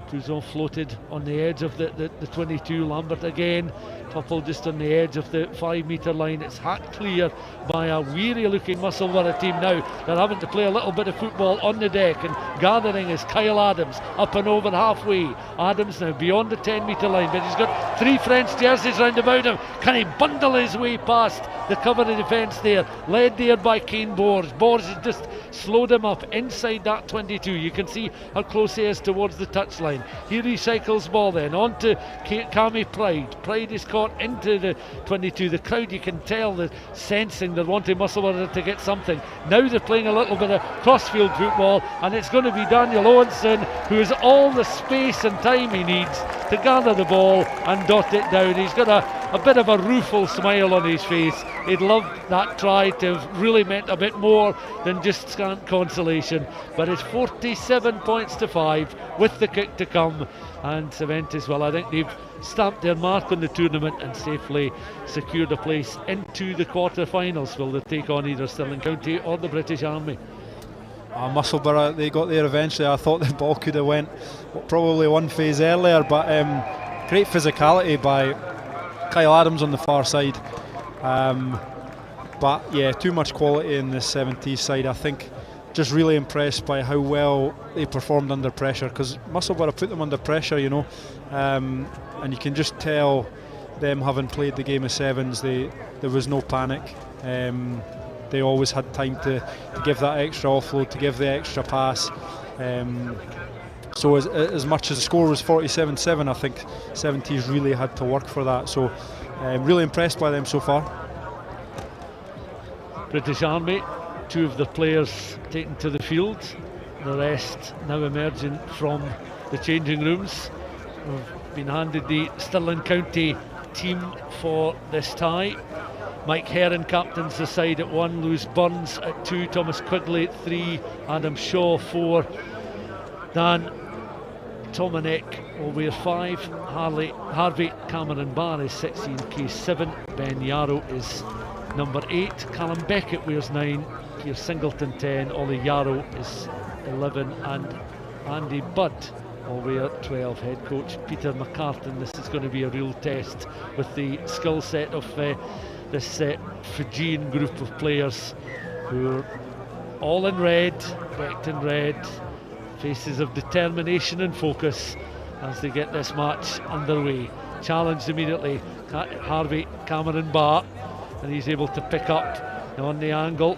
Speaker 1: Pouzon floated on the edge of the 22. Lambert again, Topple just on the edge of the 5 metre line. It's hacked clear by a weary looking Musselburgh team now. They're having to play a little bit of football on the deck, and gathering is Kyle Adams up and over halfway. Adams now beyond the 10 metre line, but he's got 3 French jerseys round about him. Can he bundle his way past the cover of defence there, led there by Kane Bors? Bors has just slowed him up inside that 22. You can see how close he is towards the touchline. He recycles ball then on to Cammy Pride. Pride is caught into the 22. The crowd, you can tell, they're sensing they're wanting Musselburgh to get something. Now they're playing a little bit of crossfield football, and it's going to be Daniel Owenson who has all the space and time he needs to gather the ball and dot it down. He's got a bit of a rueful smile on his face. He'd love that try to have really meant a bit more than just scant consolation, but it's 47 points to 5 with the kick to come, and Ceventis, well, I think they've stamped their mark on the tournament and safely secured a place into the quarter-finals. Will they take on either Stirling County or the British Army?
Speaker 2: Musselburgh, they got there eventually. I thought the ball could have went probably one phase earlier, but great physicality by Kyle Adams on the far side. But yeah, too much quality in the 70s side. I think just really impressed by how well they performed under pressure, because Musselburgh put them under pressure, you know, and you can just tell them, having played the game of sevens, there was no panic. They always had time to give that extra offload, to give the extra pass. So as much as the score was 47-7, I think 70s really had to work for that. So really impressed by them so far.
Speaker 1: British Army, 2 of the players taken to the field, the rest now emerging from the changing rooms. We've been handed the Stirling County team for this tie. Mike Heron captains the side at 1, Lewis Burns at 2, Thomas Quigley at 3, Adam Shaw 4, Dan Tomanek will wear 5, Harvey Cameron Barr is 16, Case 7, Ben Yarrow is number 8, Callum Beckett wears 9, Keir Singleton 10, Ollie Yarrow is 11, and Andy Budd will wear 12. Head coach Peter McCartan. This is going to be a real test with the skill set of this Fijian group of players who are all in red, decked in red, faces of determination and focus as they get this match underway. Challenged immediately, Harvey Cameron Barr, and he's able to pick up on the angle,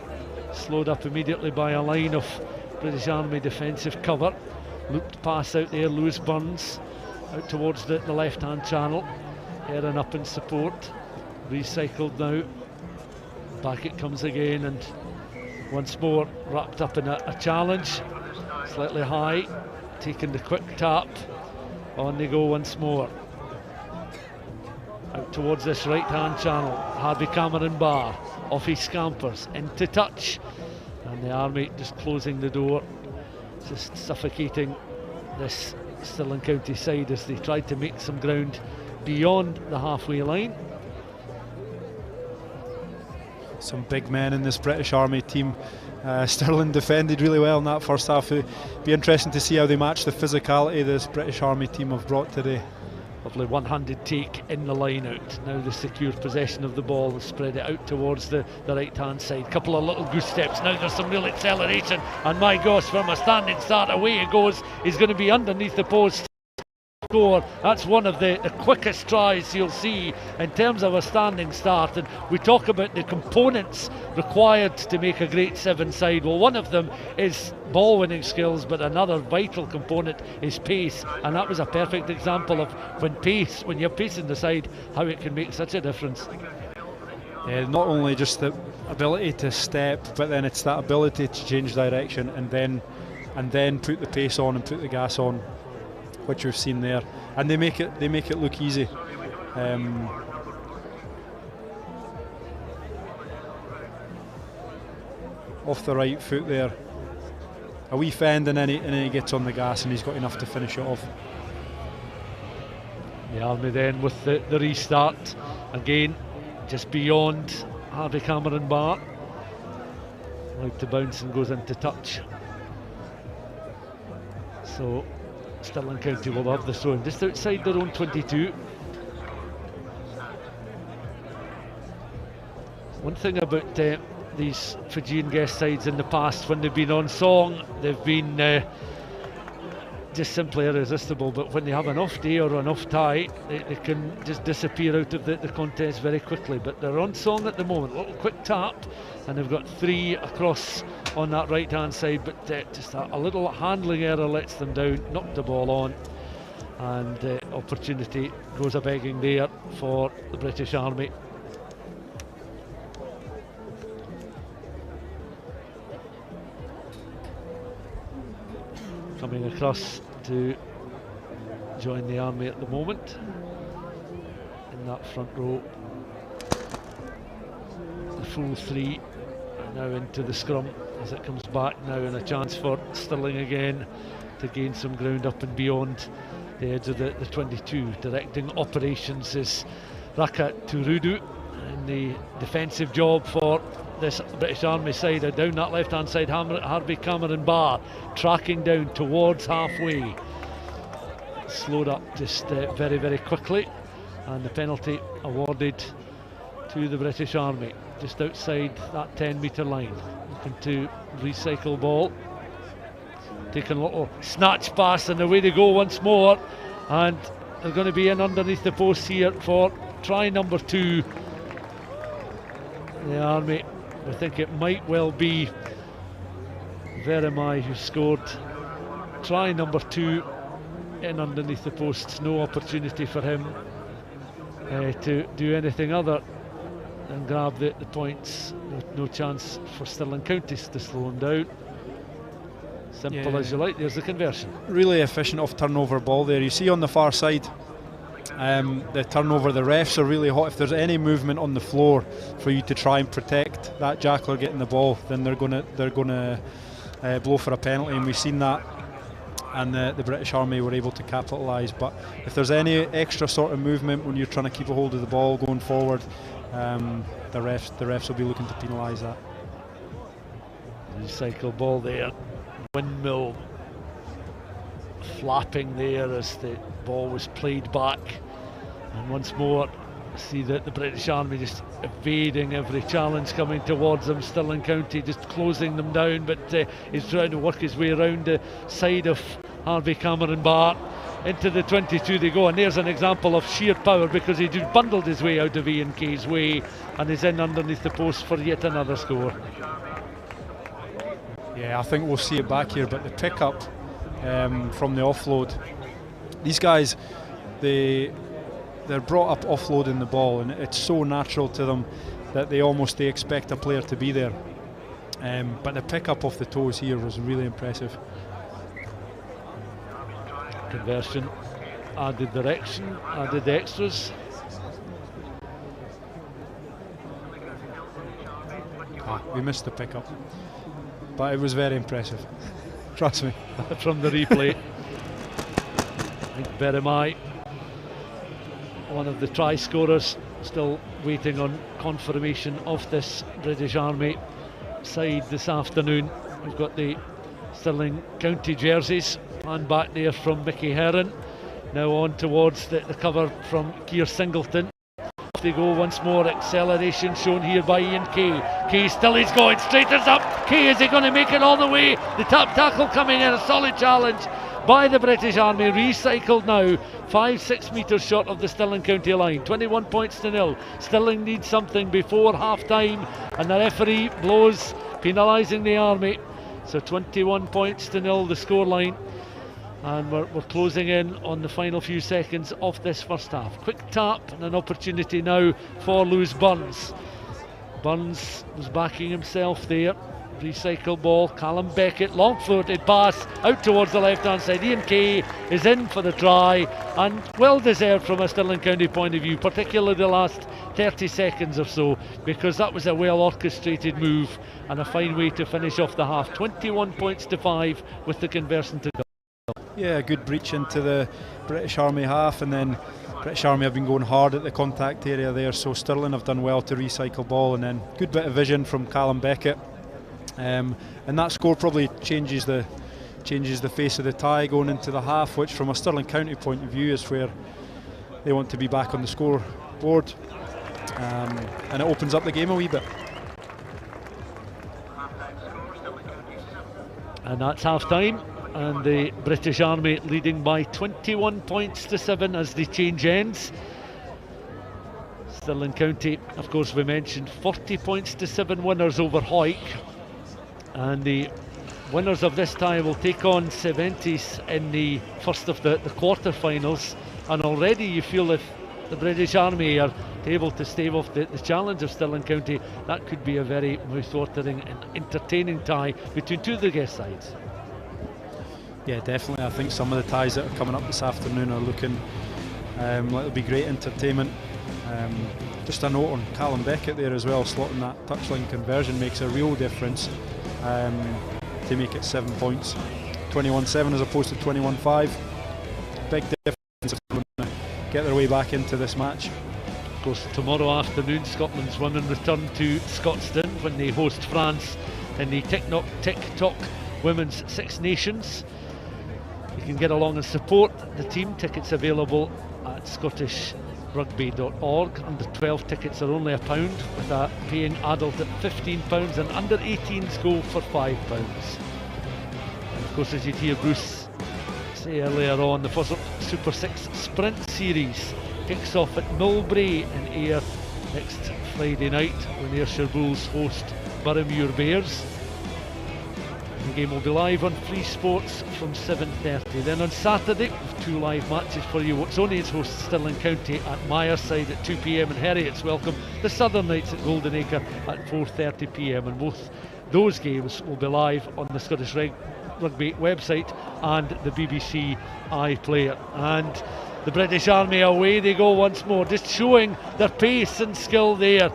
Speaker 1: slowed up immediately by a line of British Army defensive cover. Looped pass out there, Lewis Burns out towards the left hand channel. Heron up in support, recycled now, back it comes again, and once more wrapped up in a challenge, slightly high, taking the quick tap, on they go once more. Out towards this right hand channel, Harvey Cameron Barr, off he scampers, into touch, and the Army just closing the door, just suffocating this Stirling County side as they tried to make some ground beyond the halfway line.
Speaker 2: Some big men in this British Army team. Stirling defended really well in that first half. It'd be interesting to see how they match the physicality this British Army team have brought today.
Speaker 1: Lovely one-handed take in the line out. Now the secure possession of the ball and spread it out towards the right hand side. Couple of little goose steps. Now there's some real acceleration, and my gosh, from a standing start, away it goes. He's going to be underneath the post. Score. That's one of the quickest tries you'll see in terms of a standing start, and we talk about the components required to make a great seven side. Well, one of them is ball winning skills, but another vital component is pace, and that was a perfect example of when you're pacing the side, how it can make such a difference.
Speaker 2: Not only just the ability to step, but then it's that ability to change direction and then put the pace on and put the gas on, which we've seen there, and they make it look easy. Off the right foot there, a wee fend, and then he gets on the gas, and he's got enough to finish it off.
Speaker 1: The Army then with the restart again, just beyond Harvey Cameron Barr, out to bounce and goes into touch. So Stirling County will have this one just outside their own 22. One thing about these Fijian guest sides in the past, when they've been on song, they've been just simply irresistible, but when they have an off day or an off tie, they can just disappear out of the contest very quickly. But they're on song at the moment. A little quick tap, and they've got 3 across on that right hand side, but just a little handling error lets them down, knocked the ball on, and opportunity goes a begging there for the British Army. Coming across to join the Army at the moment in that front row. The full 3 are now into the scrum as it comes back now, and a chance for Stirling again to gain some ground up and beyond the edge of the 22. Directing operations is Raka Turudu, and the defensive job for this British Army side are down that left hand side. Harvey Cameron Barr tracking down towards halfway, slowed up just very, very quickly, and the penalty awarded to the British Army just outside that 10-metre line. Looking to recycle ball, taking a little snatch pass, and away they go once more, and they're going to be in underneath the post here for try number 2. The Army, I think it might well be Veremai who scored try number 2 in underneath the posts. No opportunity for him to do anything other than grab the points. No chance for Stirling Counties to slow him down. Simple as you like. There's the conversion.
Speaker 2: Really efficient off turnover ball there. You see on the far side, the turnover, the refs are really hot. If there's any movement on the floor for you to try and protect that jackler getting the ball, then they're gonna blow for a penalty, and we've seen that, and the British Army were able to capitalise. But if there's any extra sort of movement when you're trying to keep a hold of the ball going forward, the refs will be looking to penalise that.
Speaker 1: Recycle ball there, windmill flapping there as the ball was played back, and once more see that the British Army just evading every challenge coming towards them. Stirling County just closing them down, but he's trying to work his way around the side of Harvey Cameron Barr. Into the 22 they go, and there's an example of sheer power, because he just bundled his way out of Ian-K's way and is in underneath the post for yet another score.
Speaker 2: Yeah, I think we'll see it back here, but the pickup from the offload, these guys, they're brought up offloading the ball, and it's so natural to them that they expect a player to be there. But the pickup off the toes here was really impressive.
Speaker 1: Conversion, added direction, added extras.
Speaker 2: We missed the pickup, but it was very impressive. Trust me.
Speaker 1: From the replay, I think Veremai, one of the try scorers, still waiting on confirmation of this British Army side this afternoon. We've got the Stirling County jerseys, and back there from Mickey Heron. Now on towards the cover from Keir Singleton. Off they go once more. Acceleration shown here by Ian Kay. Kay still is going, straightens up. Kay, is he going to make it all the way? The top tackle coming in, a solid challenge by the British Army, recycled now 5-6 metres short of the Stirling County line. 21 points to 0. Stirling needs something before half time, and the referee blows, penalising the Army. So 21 points to 0 the scoreline, and we're closing in on the final few seconds of this first half. Quick tap and an opportunity now for Lewis Burns. Burns was backing himself there. Recycle ball, Callum Beckett, long floated pass out towards the left hand side. Ian Kay is in for the try, and well deserved from a Stirling County point of view, particularly the last 30 seconds or so, because that was a well orchestrated move and a fine way to finish off the half. 21 points to 5 with the conversion to goal.
Speaker 2: Yeah, a good breach into the British Army half, and then British Army have been going hard at the contact area there, so Stirling have done well to recycle ball, and then good bit of vision from Callum Beckett. And that score probably changes the changes the face of the tie going into the half, which from a Stirling County point of view is where they want to be back on the scoreboard, and it opens up the game a wee bit.
Speaker 1: And that's half time, and the British Army leading by 21 points to 7 as the change ends. Stirling County, of course, we mentioned 40 points to 7 winners over Hawick, and the winners of this tie will take on Cervantes in the first of the quarter-finals. And already you feel if the British Army are able to stave off the challenge of Stirling County, that could be a very mouth-watering and entertaining tie between two of the guest sides.
Speaker 2: Yeah, definitely. I think some of the ties that are coming up this afternoon are looking like it'll be great entertainment. Just a note on Callum Beckett there as well, slotting that touchline conversion makes a real difference to make it 7 points. 21-7 as opposed to 21-5. Big difference if they're going to get their way back into this match.
Speaker 1: Of course, tomorrow afternoon Scotland's women return to Scotstoun when they host France in the TikTok Women's Six Nations. You can get along and support the team. Tickets available at scottishRugby.org. Under 12 tickets are only £1, with a paying adult at £15, and under 18s go for £5. And of course, as you'd hear Bruce say earlier on, the first Super 6 Sprint Series kicks off at Millbrae in Ayr next Friday night when Ayrshire Bulls host Boroughmuir Bears. The game will be live on Free Sports from 7:30. Then on Saturday, with 2 live matches for you. Watsonians host Stirling County at Myerside at 2 p.m. and Heriot's welcome the Southern Knights at Golden Acre at 4:30 p.m. and both those games will be live on the Scottish Rugby website and the BBC iPlayer. And the British Army, away they go once more, just showing their pace and skill there.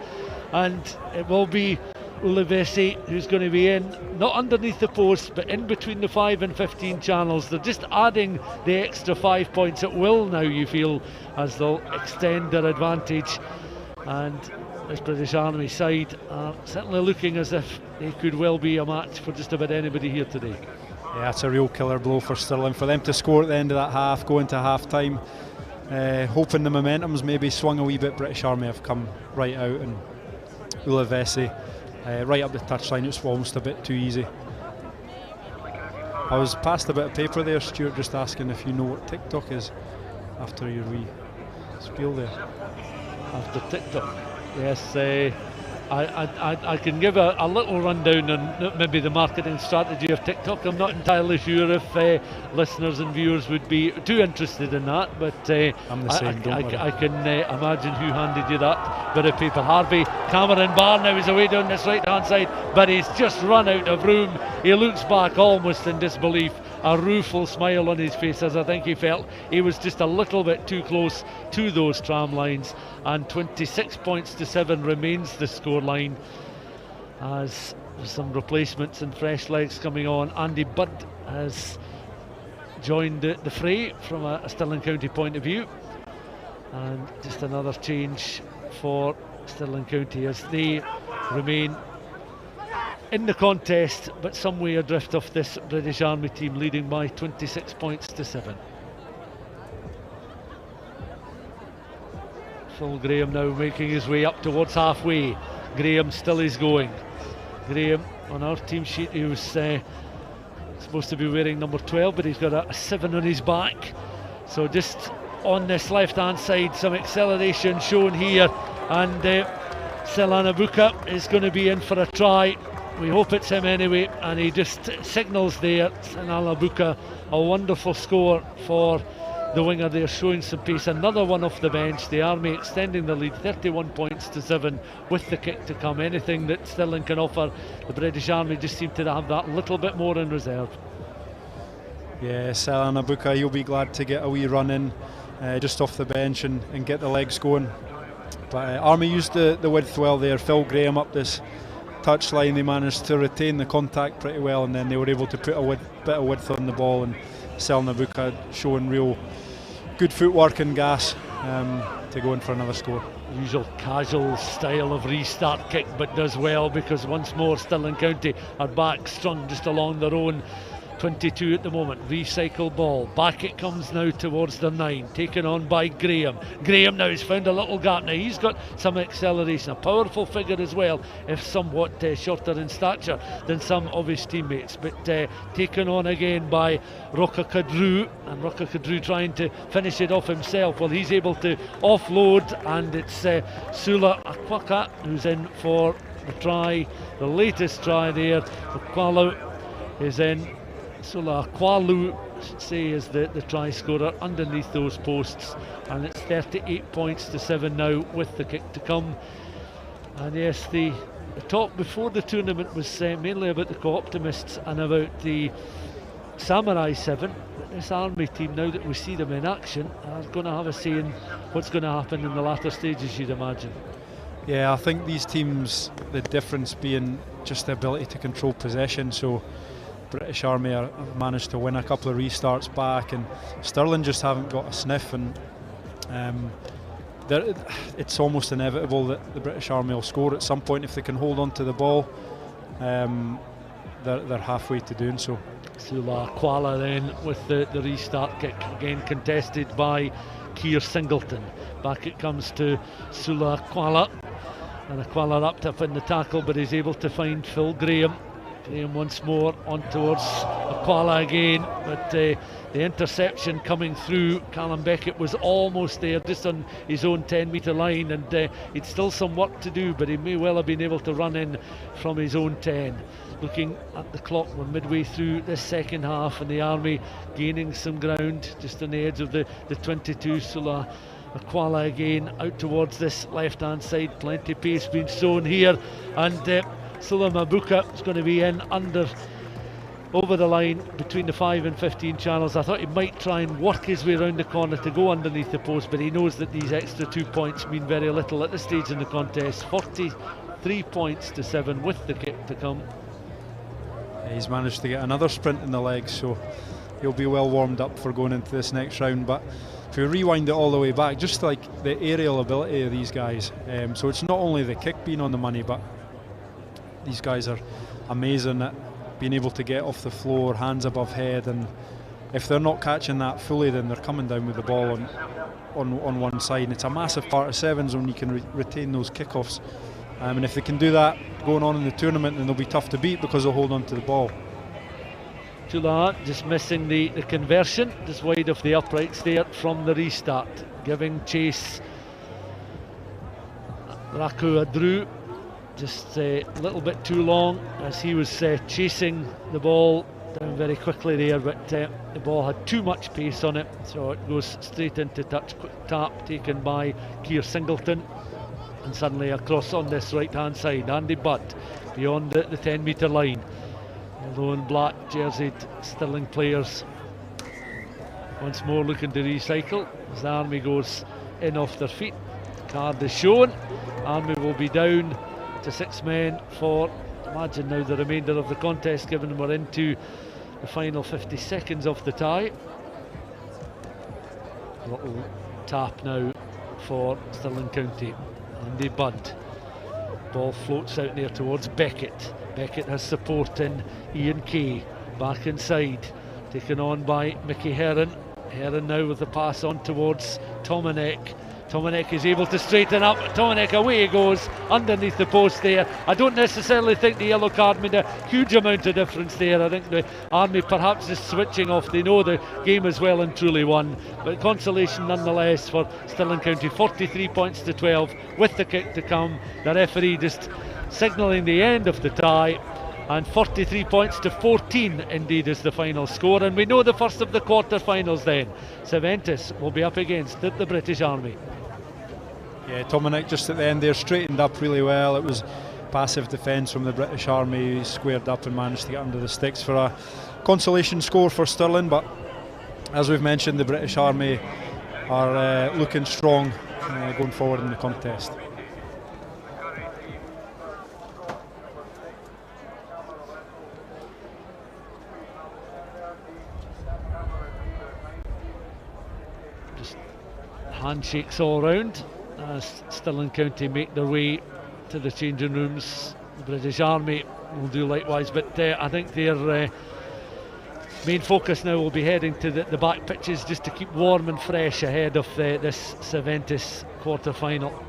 Speaker 1: And it will be Ulivesi who's going to be in, not underneath the post, but in between the 5 and 15 channels. They're just adding the extra 5 points at will now, you feel, as they'll extend their advantage. And this British Army side are certainly looking as if they could well be a match for just about anybody here today.
Speaker 2: Yeah, it's a real killer blow for Stirling. For them to score at the end of that half, go into half time, hoping the momentum's maybe swung a wee bit. British Army have come right out, and Ulivesi right up the touchline. It was almost a bit too easy. I was passed a bit of paper there, Stuart, just asking if you know what TikTok is after your wee spiel there.
Speaker 1: After TikTok, yes, I can give a little rundown on maybe the marketing strategy of TikTok. I'm not entirely sure if listeners and viewers would be too interested in that, but
Speaker 2: I'm the same,
Speaker 1: I can imagine who handed you that bit of paper. Harvey Cameron Barr now is away down this right hand side, but he's just run out of room. He looks back almost in disbelief, a rueful smile on his face, as I think he felt he was just a little bit too close to those tram lines. And 26 points to 7 remains the scoreline, as some replacements and fresh legs coming on. Andy Budd has joined the fray from a Stirling County point of view, and just another change for Stirling County as they remain in the contest, but some way adrift of this British Army team, leading by 26 points to 7. Phil Graham now making his way up towards halfway. Graham still is going. Graham on our team sheet, he was supposed to be wearing number 12, but he's got a 7 on his back. So just on this left hand side, some acceleration shown here, and Selanabuka is going to be in for a try. We hope it's him anyway, and he just signals there. Selanabuka, a wonderful score for the winger there, showing some pace. Another one off the bench. The Army extending the lead 31 points to 7 with the kick to come. Anything that Stirling can offer, the British Army just seem to have that little bit more in reserve.
Speaker 2: Yeah, Selanabuka, he'll be glad to get a wee run in just off the bench and get the legs going. But Army used the width well there. Phil Graham up this touchline, they managed to retain the contact pretty well, and then they were able to put a bit of width on the ball, and Selanabuka showing real good footwork and gas to go in for another score.
Speaker 1: Usual casual style of restart kick, but does well, because once more Stirling County are back strung just along their own 22 at the moment. Recycle ball. Back it comes now towards the 9. Taken on by Graham. Graham now has found a little gap. Now he's got some acceleration. A powerful figure as well, if somewhat shorter in stature than some of his teammates. But taken on again by Rocha Kadru. And Rocha Kadru trying to finish it off himself. Well, he's able to offload. And it's Sula Akwaka who's in for the try. The latest try there. Kwalu is in. Sula Kwalu, I should say, is the try scorer underneath those posts, and it's 38 points to 7 now with the kick to come. And yes, the talk before the tournament was mainly about the co-optimists and about the Samurai 7. But this Army team, now that we see them in action, are going to have a say in what's going to happen in the latter stages, you'd imagine.
Speaker 2: Yeah, I think these teams, the difference being just the ability to control possession. So British Army have managed to win a couple of restarts back, and Stirling just haven't got a sniff, and it's almost inevitable that the British Army will score at some point if they can hold on to the ball. They're halfway to doing so.
Speaker 1: Sula Kwala then with the restart kick, again contested by Keir Singleton. Back it comes to Sula Kwala, and Kwala wrapped up in the tackle, but he's able to find Phil Graham. Graham once more on towards Kwala again, but the interception coming through. Callum Beckett was almost there, just on his own 10-metre line, and he'd still some work to do, but he may well have been able to run in from his own 10. Looking at the clock, we're midway through this second half, and the Army gaining some ground just on the edge of the 22. Sula Akwala again out towards this left hand side. Plenty of pace being shown here, and Sula Mabuka is going to be in over the line between the 5 and 15 channels. I thought he might try and work his way around the corner to go underneath the post, but he knows that these extra 2 points mean very little at this stage in the contest. 43 points to 7 with the kick to come.
Speaker 2: He's managed to get another sprint in the legs, so he'll be well warmed up for going into this next round. But if we rewind it all the way back, just like the aerial ability of these guys, so it's not only the kick being on the money, but these guys are amazing at being able to get off the floor, hands above head, and if they're not catching that fully, then they're coming down with the ball on one side. And it's a massive part of sevens when you can retain those kickoffs. And if they can do that going on in the tournament, then they'll be tough to beat because they'll hold on to the ball.
Speaker 1: Tula just missing the conversion, just wide of the uprights there from the restart, giving chase. Raku Adru just a little bit too long as he was chasing the ball down very quickly there, but the ball had too much pace on it, so it goes straight into touch. Quick tap taken by Keir Singleton, and suddenly across on this right hand side, Andy Butt beyond the 10-metre line. Yellow and black jerseyed Stirling players once more looking to recycle as the Army goes in off their feet. Card is shown. Army will be down to 6 men for, imagine now, the remainder of the contest, given we're into the final 50 seconds of the tie. A little tap now for Stirling County. Andy Budd. Ball floats out there towards Beckett. Beckett has support in Ian Kay. Back inside, taken on by Mickey Heron. Heron now with the pass on towards Tomanek. Tomanek is able to straighten up. Tomanek, away he goes underneath the post there. I don't necessarily think the yellow card made a huge amount of difference there. I think the Army perhaps just switching off. They know the game is well and truly won, but consolation nonetheless for Stirling County. 43 points to 12 with the kick to come. The referee just signalling the end of the tie, and 43 points to 14 indeed is the final score. And we know the first of the quarter-finals then. Seventis will be up against the British Army.
Speaker 2: Yeah, Tomanek just at the end there straightened up really well. It was passive defence from the British Army. He squared up and managed to get under the sticks for a consolation score for Stirling. But as we've mentioned, the British Army are looking strong going forward in the contest.
Speaker 1: Just handshakes all round as Stirling County make their way to the changing rooms. The British Army will do likewise, but I think they're main focus now will be heading to the back pitches just to keep warm and fresh ahead of this Sevens quarter-final.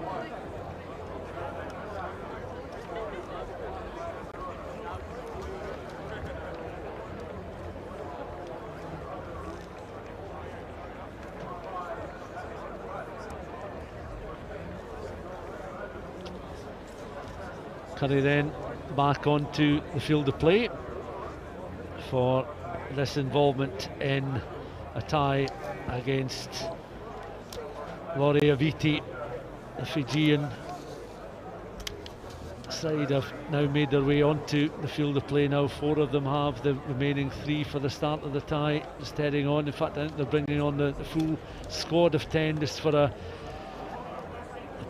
Speaker 1: Curry then back onto the field of play for this involvement in a tie against Laurie Aviti. The Fijian side have now made their way onto the field of play now. 4 of them have, the remaining 3 for the start of the tie just heading on. In fact, I think they're bringing on the full squad of 10 just for a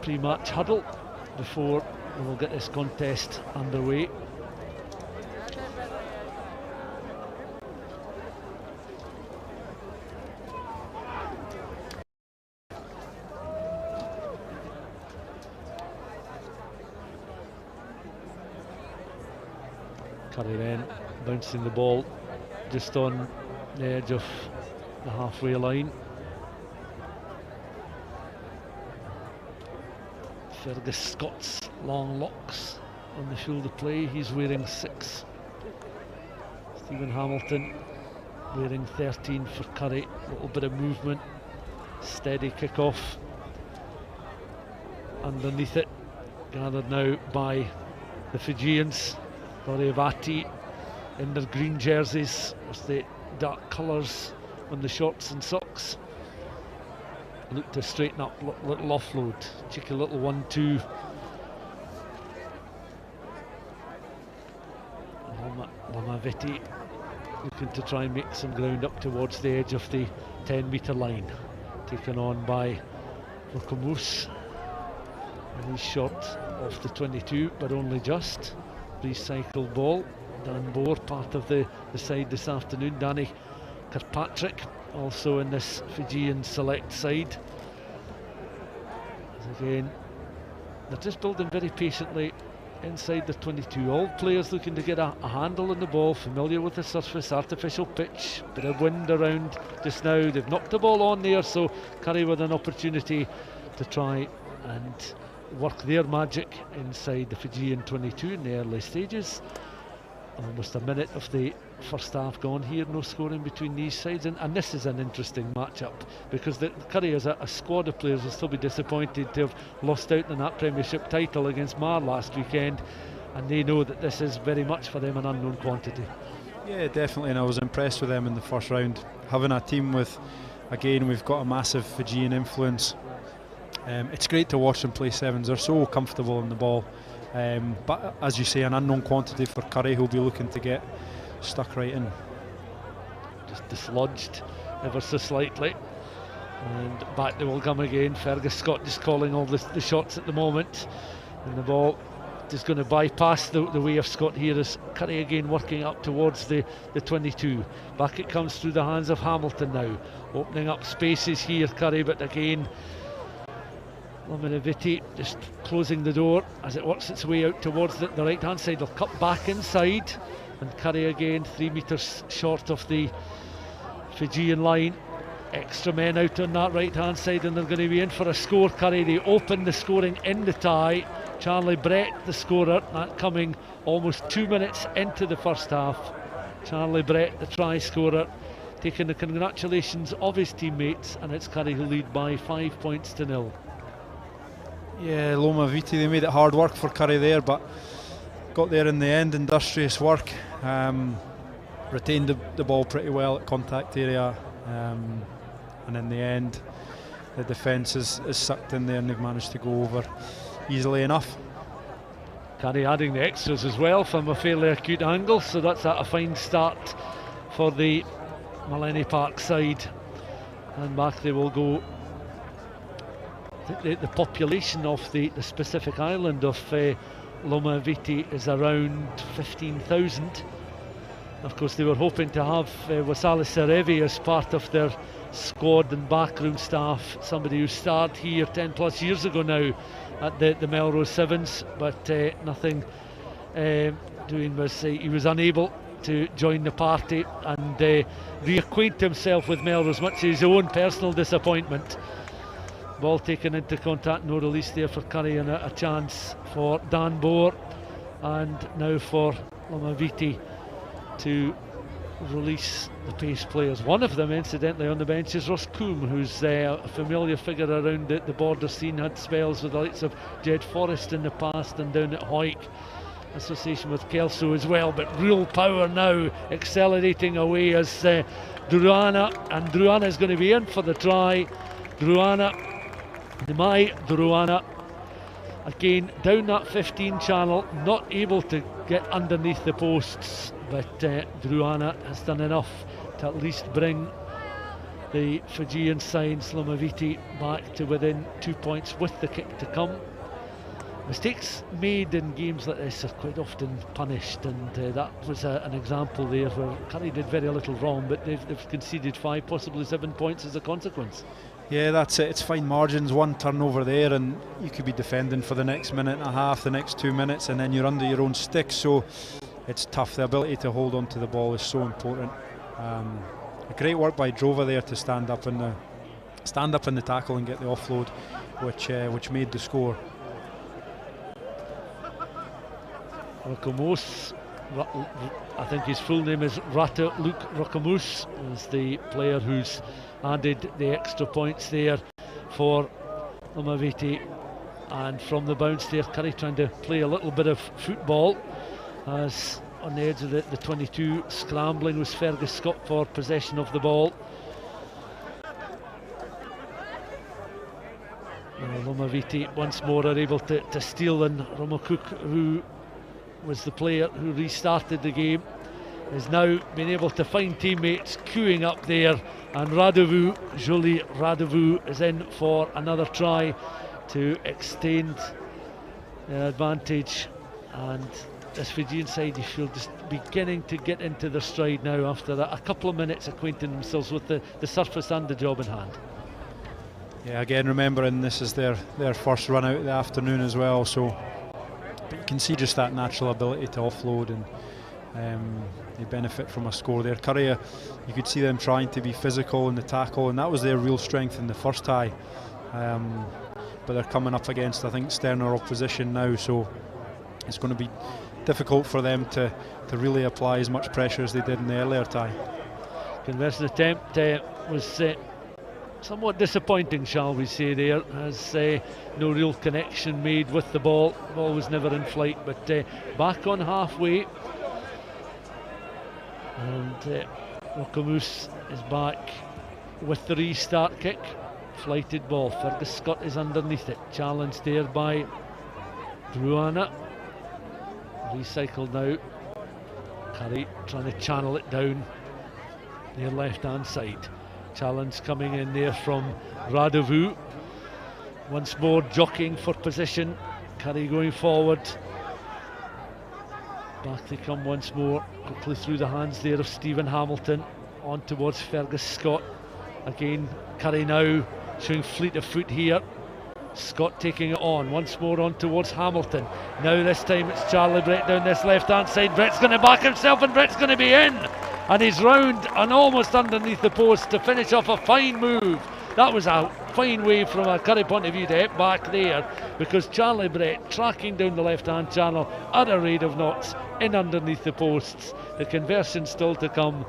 Speaker 1: pre-match huddle before we'll get this contest underway. Curry then bouncing the ball just on the edge of the halfway line. Fergus Scott's long locks on the field of play. He's wearing 6. Stephen Hamilton wearing 13 for Curry. A little bit of movement. Steady kick-off. Underneath it, gathered now by the Fijians. Avati in their green jerseys with the dark colours on the shorts and socks. Look to straighten up, little offload, cheeky little 1-2. Lamaviti looking to try and make some ground up towards the edge of the 10-metre line. Taken on by Rukamus. And he's short off the 22, but only just. Recycled ball. Dan Boer, part of the side this afternoon. Danny Kirkpatrick also in this Fijian select side. As again, they're just building very patiently inside the 22. All players looking to get a handle on the ball, familiar with the surface, artificial pitch, bit of wind around just now. They've knocked the ball on there, so Curry with an opportunity to try and work their magic inside the Fijian 22 in the early stages. Almost a minute of the first half gone here, no scoring between these sides, and this is an interesting matchup because the Curry as a squad of players will still be disappointed to have lost out on that Premiership title against Millar last weekend, and they know that this is very much for them an unknown quantity.
Speaker 2: Yeah, definitely, and I was impressed with them in the first round. Having a team with, again, we've got a massive Fijian influence. It's great to watch them play sevens. They're so comfortable in the ball. But as you say, an unknown quantity for Curry, who'll be looking to get stuck right in.
Speaker 1: Just dislodged ever so slightly, and back they will come again. Fergus Scott just calling all the shots at the moment, and the ball just going to bypass the way of Scott here as Curry again working up towards the 22. Back it comes through the hands of Hamilton now, opening up spaces here, Curry, but again Laminaviti just closing the door as it works its way out towards the right hand side. They'll cut back inside, and Curry again 3 metres short of the Fijian line. Extra men out on that right hand side, and they're going to be in for a score. Curry, they open the scoring in the tie. Charlie Brett the scorer, that coming almost 2 minutes into the first half. Charlie Brett the try scorer, taking the congratulations of his teammates, and it's Curry who lead by 5 points to 0.
Speaker 2: Yeah, Loma Viti, they made it hard work for Curry there, but got there in the end. Industrious work, retained the ball pretty well at contact area, and in the end the defence is sucked in there and they've managed to go over easily enough.
Speaker 1: Curry adding the extras as well from a fairly acute angle, so that's a fine start for the Maleny Park side, and back they will go. The population of the specific island of Loma Viti is around 15,000. Of course, they were hoping to have Wasali Serevi as part of their squad and backroom staff, somebody who starred here 10 plus years ago now at the Melrose Sevens, but nothing doing was he was unable to join the party and reacquaint himself with Melrose, much to his own personal disappointment. Ball taken into contact, no release there for Curry, and a chance for Dan Boer, and now for Lomaviti to release the pace players. One of them, incidentally, on the bench is Ross Coombe, who's a familiar figure around the border scene, had spells with the likes of Jed Forrest in the past and down at Hoyk, association with Kelso as well, but real power now, accelerating away as Druana is going to be in for the try. Druana again down that 15 channel, not able to get underneath the posts, but Druana has done enough to at least bring the Fijian side, Lomaviti, back to within 2 points with the kick to come. Mistakes made in games like this are quite often punished, and that was an example there where Curry did very little wrong, but they've conceded 5, possibly 7 points as a consequence.
Speaker 2: Yeah, that's it. It's fine margins. One turnover there, and you could be defending for the next minute and a half, the next 2 minutes, and then you're under your own stick. So it's tough. The ability to hold on to the ball is so important. Great work by Drover there to stand up in the tackle and get the offload, which made the score.
Speaker 1: Rokamos, I think his full name is Luke Rokamos, is the player who's added the extra points there for Lomaviti. And from the bounce there, Curry trying to play a little bit of football, as on the edge of the 22, scrambling was Fergus Scott for possession of the ball. Lomaviti once more are able to steal, and Romokuk, who was the player who restarted the game, is now been able to find teammates queuing up there, and Jolie Radovu is in for another try to extend the advantage. And this Fijian side, you feel, just beginning to get into their stride now after a couple of minutes acquainting themselves with the surface and the job in hand.
Speaker 2: Yeah, again, remembering this is their first run out of the afternoon as well, so but you can see just that natural ability to offload, and they benefit from a score there. Curry, you could see them trying to be physical in the tackle, and that was their real strength in the first tie. But they're coming up against, I think, sterner opposition now, so it's going to be difficult for them to really apply as much pressure as they did in the earlier tie.
Speaker 1: Conversion attempt was somewhat disappointing, shall we say, there, as no real connection made with the ball. The ball was never in flight, but back on halfway, and Rokamos is back with the restart kick. Flighted ball, Fergus Scott is underneath it, challenged there by Druana, recycled now. Curry trying to channel it down their left hand side. Challenge coming in there from Radovu. Once more jockeying for position. Curry going forward. Back they come once more, quickly through the hands there of Stephen Hamilton. On towards Fergus Scott. Again, Curry now showing fleet of foot here. Scott taking it on, once more on towards Hamilton. Now this time it's Charlie Brett down this left hand side. Brett's going to back himself, and Brett's going to be in. And he's round and almost underneath the post to finish off a fine move. That was a fine way from a Curry point of view to hit back there, because Charlie Brett tracking down the left hand channel at a rate of knots in underneath the posts. The conversion still to come,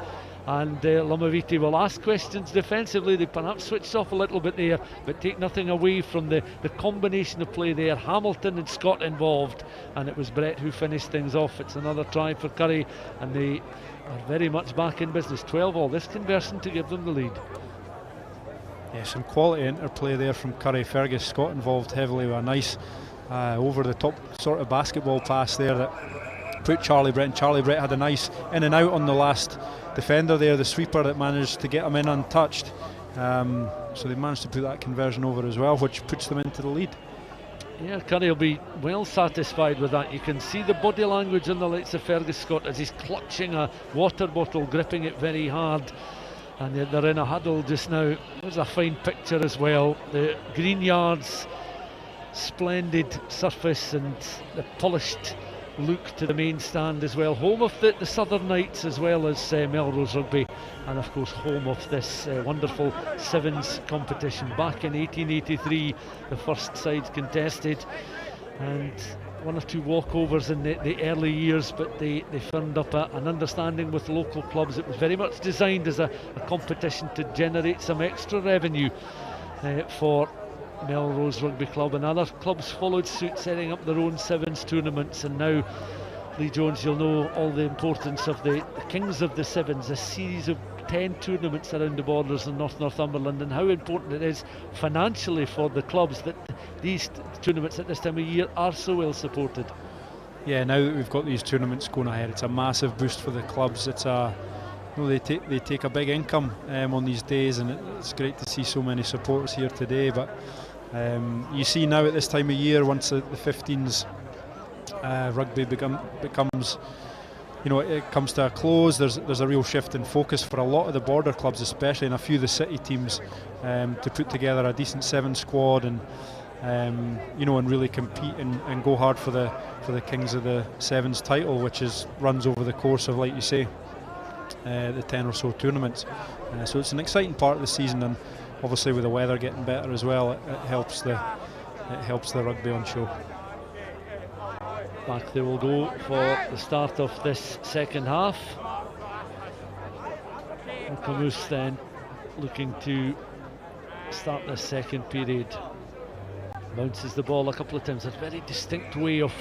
Speaker 1: and Lomaviti will ask questions defensively. They perhaps switched off a little bit there, but take nothing away from the combination of play there. Hamilton and Scott involved, and it was Brett who finished things off. It's another try for Curry, and they are very much back in business. 12-all, this conversion to give them the lead.
Speaker 2: Yeah, some quality interplay there from Curry. Fergus Scott involved heavily with a nice over the top sort of basketball pass there that put Charlie Brett, and Charlie Brett had a nice in and out on the last defender there, the sweeper, that managed to get him in untouched. So they managed to put that conversion over as well, which puts them into the lead.
Speaker 1: Yeah, Curry will be well satisfied with that. You can see the body language on the likes of Fergus Scott as he's clutching a water bottle, gripping it very hard, and they're in a huddle just now. There's a fine picture as well. The Greenyards, splendid surface, and the polished look to the main stand as well, home of the Southern Knights as well as Melrose Rugby, and of course home of this wonderful Sevens competition. Back in 1883 the first sides contested, and one or two walkovers in the early years, but they firmed up an understanding with local clubs. It was very much designed as a competition to generate some extra revenue for Melrose Rugby Club, and other clubs followed suit, setting up their own Sevens tournaments. And now, Lee Jones, you'll know all the importance of the Kings of the Sevens, a series of 10 tournaments around the borders in Northumberland, and how important it is financially for the clubs that these tournaments at this time of year are so well supported.
Speaker 2: Yeah, now that we've got these tournaments going ahead, it's a massive boost for the clubs. It's they take a big income on these days, and it's great to see so many supporters here today. But you see now at this time of year, once the 15s rugby becomes, it comes to a close, there's a real shift in focus for a lot of the border clubs, especially, and a few of the city teams, to put together a decent seven squad and and really compete and go hard for the Kings of the Sevens title, which runs over the course of, like you say, the 10 or so tournaments. So it's an exciting part of the season, and obviously with the weather getting better as well, it helps the rugby on show.
Speaker 1: Back they will go for the start of this second half. Camus then looking to start the second period. Bounces the ball a couple of times. A very distinct way of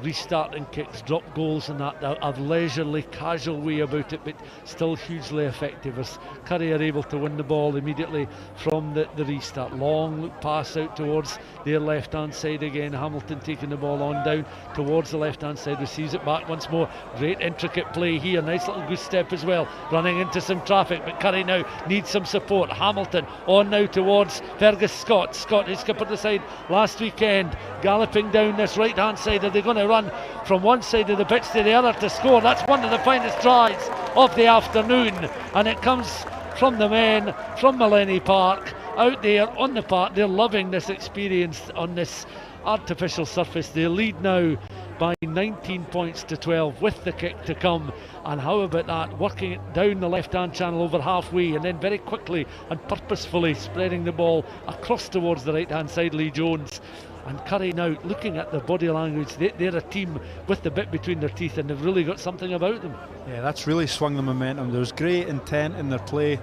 Speaker 1: restarting kicks, drop goals and that, a leisurely, casual way about it, but still hugely effective as Curry are able to win the ball immediately from the restart. Long look pass out towards their left hand side again. Hamilton taking the ball on down towards the left hand side, receives it back once more. Great intricate play here, nice little goose step as well, running into some traffic, but Curry now needs some support. Hamilton on now towards Fergus Scott. Scott, his skipper the side last weekend, galloping down this right hand side. Are they going to run from one side of the pitch to the other to score? That's one of the finest tries of the afternoon, and it comes from the men from Millennium Park out there on the park. They're loving this experience on this artificial surface. They lead now by 19 points to 12 with the kick to come, and how about that, working it down the left hand channel over halfway, and then very quickly and purposefully spreading the ball across towards the right hand side. Lee Jones and Curry now looking at the body language, they're a team with the bit between their teeth, and they've really got something about them. Yeah,
Speaker 2: that's really swung the momentum. There's great intent in their play.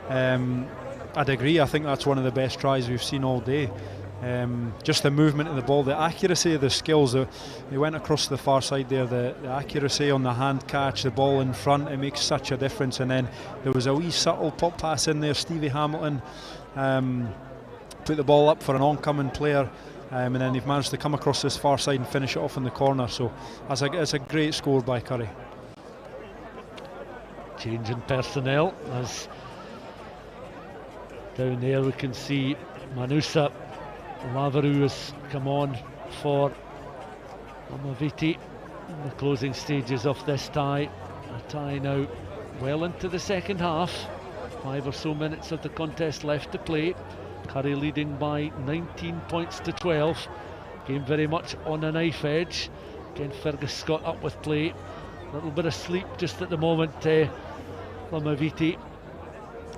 Speaker 2: I'd agree, I think that's one of the best tries we've seen all day. Just the movement of the ball, the accuracy of the skills. They went across the far side there, the accuracy on the hand catch, the ball in front, it makes such a difference. And then there was a wee subtle pop pass in there. Stevie Hamilton put the ball up for an oncoming player, and then they've managed to come across this far side and finish it off in the corner. So it's a great score by Curry.
Speaker 1: Change in personnel, as down there we can see Manusa Laveru has come on for Amaviti in the closing stages of this tie. A tie now well into the second half, 5 or so minutes of the contest left to play. Curry leading by 19 points to 12. Game very much on a knife edge. Again, Fergus Scott up with play. A little bit of sleep just at the moment, Lamaviti,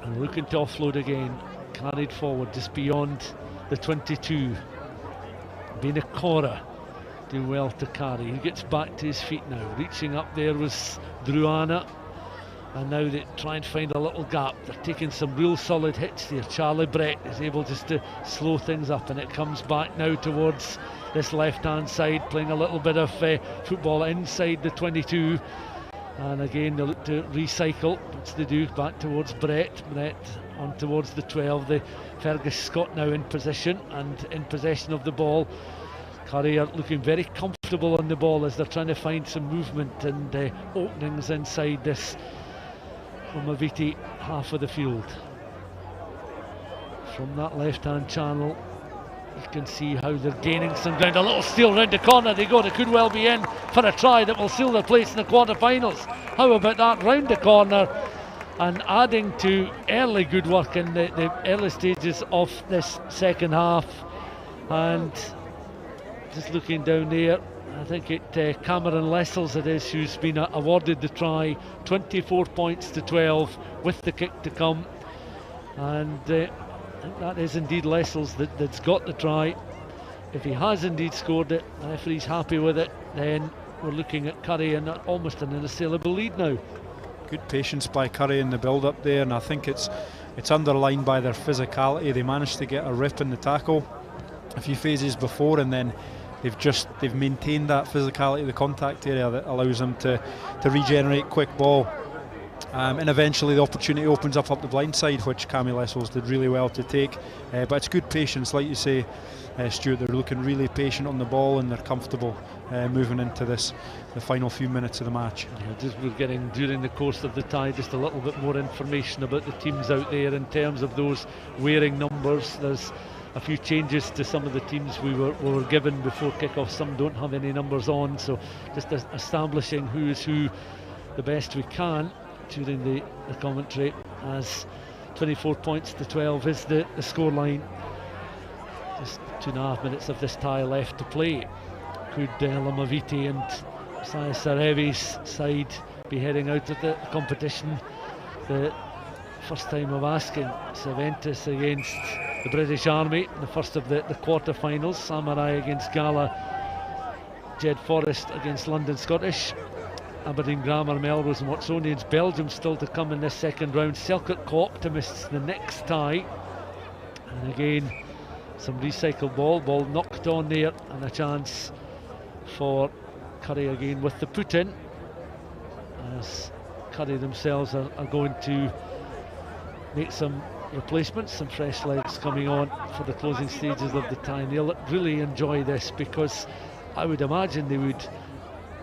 Speaker 1: and looking to offload again. Carried forward just beyond the 22. Bina Cora doing well to carry. He gets back to his feet now. Reaching up there was Druana, and now they try and find a little gap. They're taking some real solid hits here. Charlie Brett is able just to slow things up, and it comes back now towards this left hand side, playing a little bit of football inside the 22. And again they look to recycle. What's they do? Back towards Brett on towards the 12. The Fergus Scott now in position and in possession of the ball. Curry are looking very comfortable on the ball as they're trying to find some movement and openings inside this Maviti half of the field. From that left hand channel you can see how they're gaining some ground. A little steal round the corner they go. They could well be in for a try that will seal their place in the quarter-finals. How about that, round the corner, and adding to early good work in the early stages of this second half. And just looking down there, I think Cameron Lessels it is who's been awarded the try. 24 points to 12 with the kick to come, and I think that is indeed Lessels that's got the try. If he has indeed scored it, the referee's happy with it, then we're looking at Curry and almost an unassailable lead now.
Speaker 2: Good patience by Curry in the build-up there, and I think it's underlined by their physicality. They managed to get a rip in the tackle a few phases before, and then they've maintained that physicality, the contact area that allows them to regenerate quick ball. And eventually the opportunity opens up the blind side, which Cammy Lessels did really well to take. But it's good patience, like you say, Stuart. They're looking really patient on the ball, and they're comfortable moving into the final few minutes of the match.
Speaker 1: Yeah, we're getting, during the course of the tie, just a little bit more information about the teams out there in terms of those wearing numbers. There's a few changes to some of the teams we were given before kick-off. Some don't have any numbers on, so just establishing who is who the best we can during the commentary, as 24 points to 12 is the scoreline. Just 2.5 minutes of this tie left to play. Could Lamaviti and Sai Sarevi's side be heading out of the competition? The first time of asking. Cervantes against the British Army in the first of the quarter-finals. Samurai against Gala. Jed Forrest against London Scottish. Aberdeen Grammar, Melrose and Watsonians. Belgium still to come in this second round. Selkirk Co-Optimists the next tie. And again, some recycled ball knocked on there, and a chance for Curry again with the put in, as Curry themselves are going to make some replacements, some fresh legs coming on for the closing stages of the tie. And they'll really enjoy this, because I would imagine they would,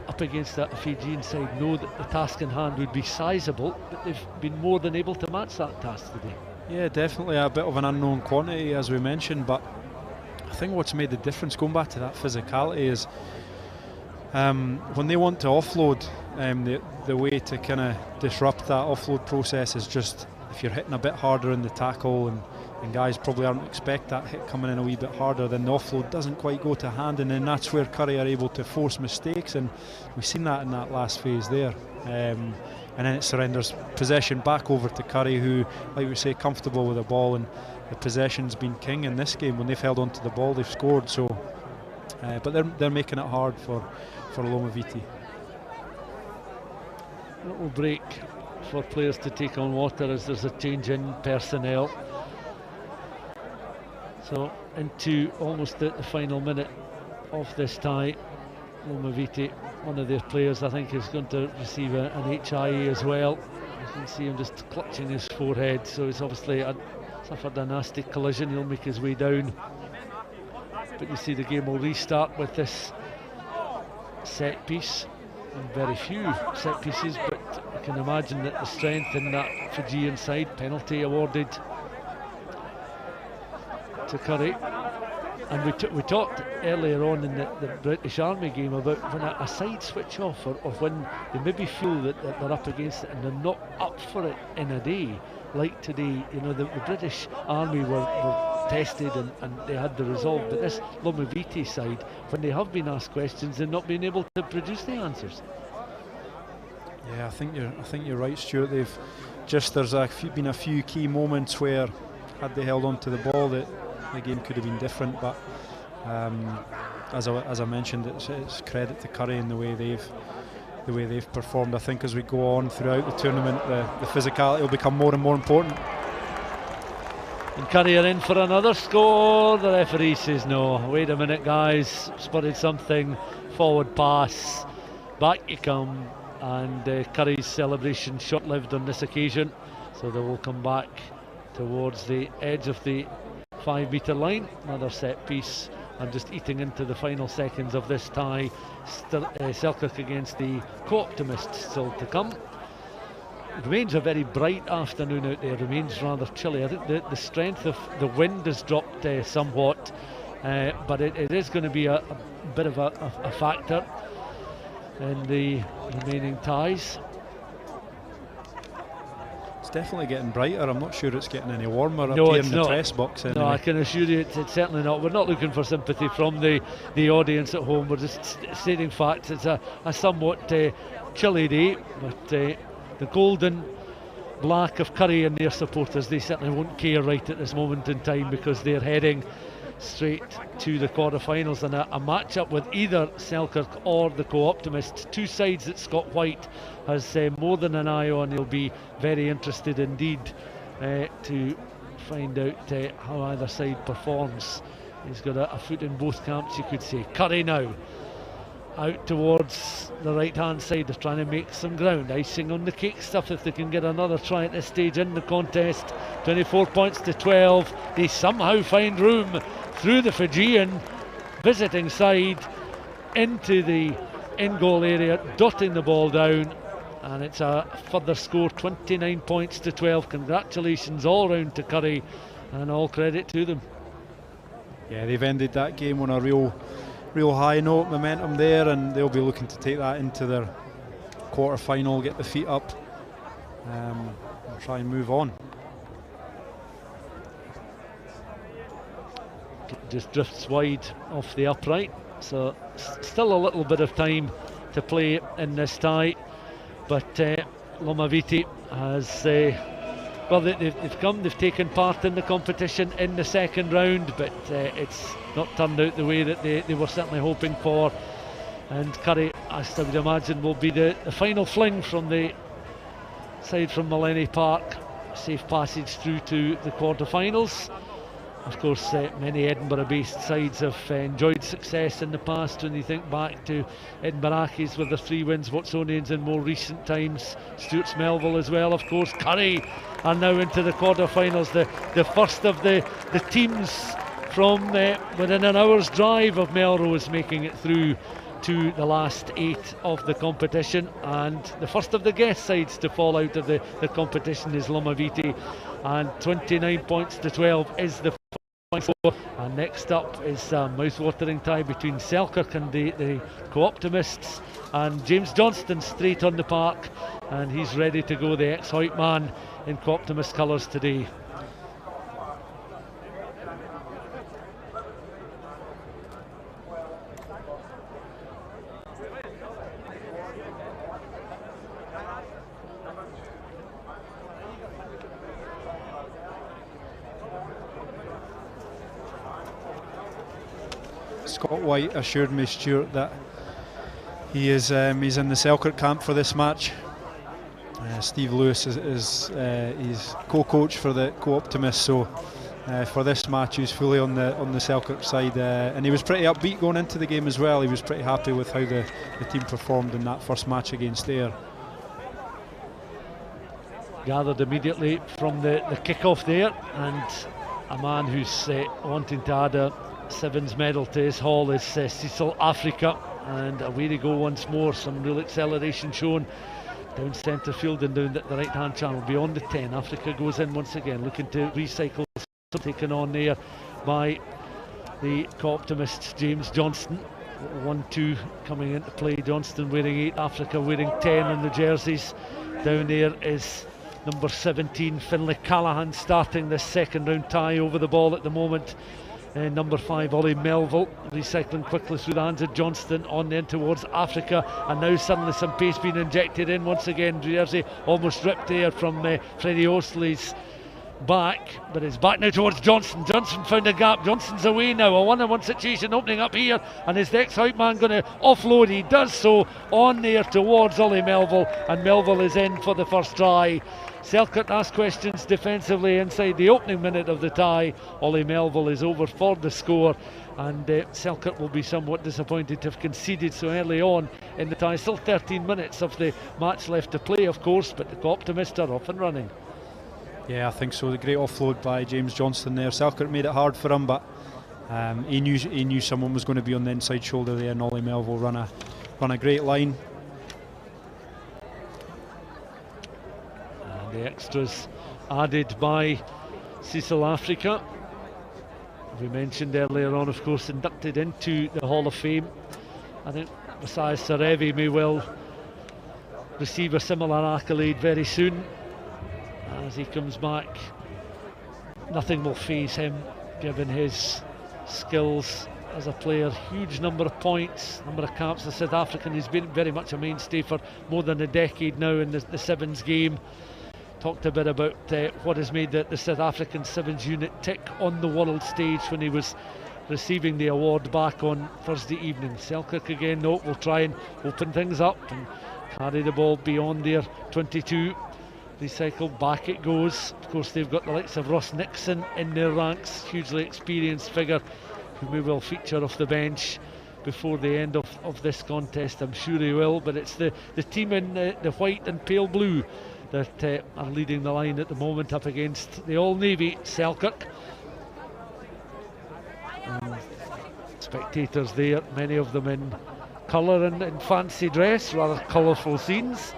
Speaker 1: up against that Fijian side, know that the task in hand would be sizable, but they've been more than able to match that task today.
Speaker 2: Yeah, definitely a bit of an unknown quantity, as we mentioned, but I think what's made the difference, going back to that physicality, is when they want to offload, the way to kind of disrupt that offload process is just if you're hitting a bit harder in the tackle, and guys probably aren't expect that hit coming in a wee bit harder, then the offload doesn't quite go to hand, and then that's where Curry are able to force mistakes, and we've seen that in that last phase there. And then it surrenders possession back over to Curry, who, like we say, comfortable with the ball, and the possession's been king in this game. When they've held on to the ball, they've scored. So, but they're making it hard for Lomaviti.
Speaker 1: A little break for players to take on water as there's a change in personnel. So into almost the final minute of this tie. Lomaviti, one of their players, I think, is going to receive an HIA as well. You can see him just clutching his forehead, so he's obviously suffered a nasty collision. He'll make his way down, but you see the game will restart with this set piece. And very few set pieces, but you can imagine that the strength in that Fijian side. Penalty awarded to Curry. And we talked earlier on in the British Army game about when a side switch off, or when they maybe feel that they're up against it and they're not up for it in a day like today. You know, the British Army were tested and they had the resolve, but this Lomaviti side, when they have been asked questions, they've not been able to produce the answers.
Speaker 2: Yeah, I think you're right, Stuart. There's been a few key moments where, had they held on to the ball, that the game could have been different. But as I mentioned, it's credit to Curry in the way they've performed. I think as we go on throughout the tournament, the physicality will become more and more important.
Speaker 1: And Curry are in for another score. The referee says no. Wait a minute, guys. Spotted something. Forward pass. Back you come. And Curry's celebration short-lived on this occasion, so they will come back towards the edge of the 5-metre line. Another set piece, and just eating into the final seconds of this tie. Selkirk against the Co-Optimists still to come. It remains a very bright afternoon out there. It remains rather chilly. I think the strength of the wind has dropped somewhat, but it is going to be a bit of a factor in the remaining ties.
Speaker 2: It's definitely getting brighter. I'm not sure it's getting any warmer
Speaker 1: No,
Speaker 2: up here
Speaker 1: it's
Speaker 2: in the
Speaker 1: not.
Speaker 2: press box. Anyway.
Speaker 1: No, I can assure you it's certainly not. We're not looking for sympathy from the audience at home. We're just stating facts. It's a somewhat chilly day, but the golden black of Curry and their supporters, they certainly won't care right at this moment in time, because they're heading straight to the quarter-finals, and a match-up with either Selkirk or the Co-Optimists. Two sides that Scott White has more than an eye on. He'll be very interested indeed to find out how either side performs. He's got a foot in both camps, you could say. Curry now out towards the right-hand side. They're trying to make some ground, icing on the cake stuff if they can get another try at this stage in the contest. 24 points to 12. They somehow find room through the Fijian visiting side into the in-goal area, dotting the ball down, and it's a further score, 29 points to 12. Congratulations all round to Curry, and all credit to them.
Speaker 2: Yeah, they've ended that game on a real high note, momentum there, and they'll be looking to take that into their quarter-final, get the feet up, and try and move on.
Speaker 1: Just drifts wide off the upright, so still a little bit of time to play in this tie, but Lomaviti has well, they've taken part in the competition in the second round, but it's not turned out the way that they were certainly hoping for, and Curry, as I would imagine, will be the final fling from the side from Maleny Park. Safe passage through to the quarter-finals. Of course, many Edinburgh-based sides have enjoyed success in the past. When you think back to Edinburgh Accies with the 3 wins, Watsonians in more recent times, Stuart's Melville as well, of course. Curry are now into the quarter-finals, the first of the teams from within an hour's drive of Melrose making it through to the last 8 of the competition, and the first of the guest sides to fall out of the competition is Lomaviti, and 29 points to 12 is the final score. And next up is a mouth-watering tie between Selkirk and the Co-Optimists, and James Johnston straight on the park, and he's ready to go, the ex-Hoyt man in Co-Optimist colours today.
Speaker 2: Scott White assured me, Stuart, that he's in the Selkirk camp for this match. Steve Lewis is he's co-coach for the Co-Optimists, so for this match he's fully on the Selkirk side, and he was pretty upbeat going into the game as well. He was pretty happy with how the team performed in that first match against Ayr.
Speaker 1: Gathered immediately from the kick-off there, and a man who's wanting to add a Sevens medal to his haul is Cecil Africa, and away they go once more. Some real acceleration shown down centre field and down the right hand channel beyond the 10. Africa goes in once again, looking to recycle, taken on there by the Co-Optimist James Johnston. 1-2 coming into play. Johnston wearing 8, Africa wearing 10 on the jerseys. Down there is number 17 Finlay Callaghan starting this second round tie over the ball at the moment. Number 5 Ollie Melville recycling quickly through the hands of Johnston on in towards Africa, and now suddenly some pace being injected in once again. Jersey almost ripped there from Freddie Osley's back, but it's back now towards Johnson. Johnson found a gap. Johnson's away now. A 1-on-1 situation opening up here, and is the ex-Hoyt man going to offload? He does so on there towards Ollie Melville, and Melville is in for the first try. Selkirk asked questions defensively inside the opening minute of the tie. Ollie Melville is over for the score, and Selkirk will be somewhat disappointed to have conceded so early on in the tie. Still 13 minutes of the match left to play, of course, but the Co-Optimists are off and running.
Speaker 2: Yeah, I think so. The great offload by James Johnston there. Selkirk made it hard for him, but he knew someone was going to be on the inside shoulder there, and Ollie Melville run a great line.
Speaker 1: The extras added by Cecil Africa, we mentioned earlier on, of course, inducted into the Hall of Fame. I think Messiah Sarevi may well receive a similar accolade very soon, as he comes back. Nothing will faze him given his skills as a player. Huge number of points, number of caps. The South African, he's been very much a mainstay for more than a decade now in the Sevens game. Talked a bit about what has made the South African Sevens unit tick on the world stage when he was receiving the award back on Thursday evening. Selkirk again, no, will try and open things up and carry the ball beyond their 22. Recycle, back it goes. Of course, they've got the likes of Ross Nixon in their ranks, hugely experienced figure who may well feature off the bench before the end of this contest. I'm sure he will, but it's the team in the white and pale blue that are leading the line at the moment up against the all-navy Selkirk. And spectators there, many of them in colour and in fancy dress, rather colourful scenes.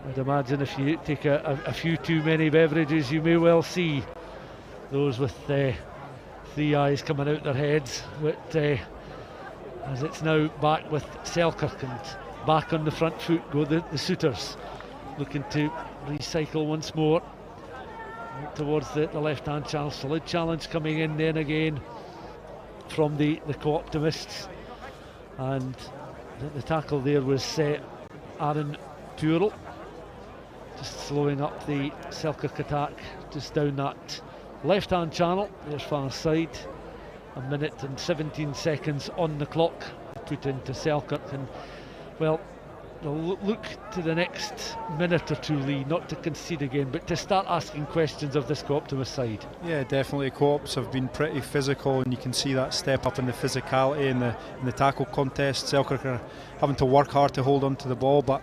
Speaker 1: I'd imagine if you take a few too many beverages, you may well see those with 3 eyes coming out their heads. But as it's now back with Selkirk, and back on the front foot go the suitors, looking to recycle once more towards the left-hand channel. Solid challenge coming in then again from the co-optimists, and the tackle there was Aaron Purell, just slowing up the Selkirk attack just down that left-hand channel. There's far side. 1 minute and 17 seconds on the clock put into Selkirk, and well, they'll look to the next minute or two, Lee, not to concede again, but to start asking questions of this co-optimist side.
Speaker 2: Yeah, definitely. Co-ops have been pretty physical, and you can see that step up in the physicality in the tackle contest. Selkirk are having to work hard to hold on to the ball, but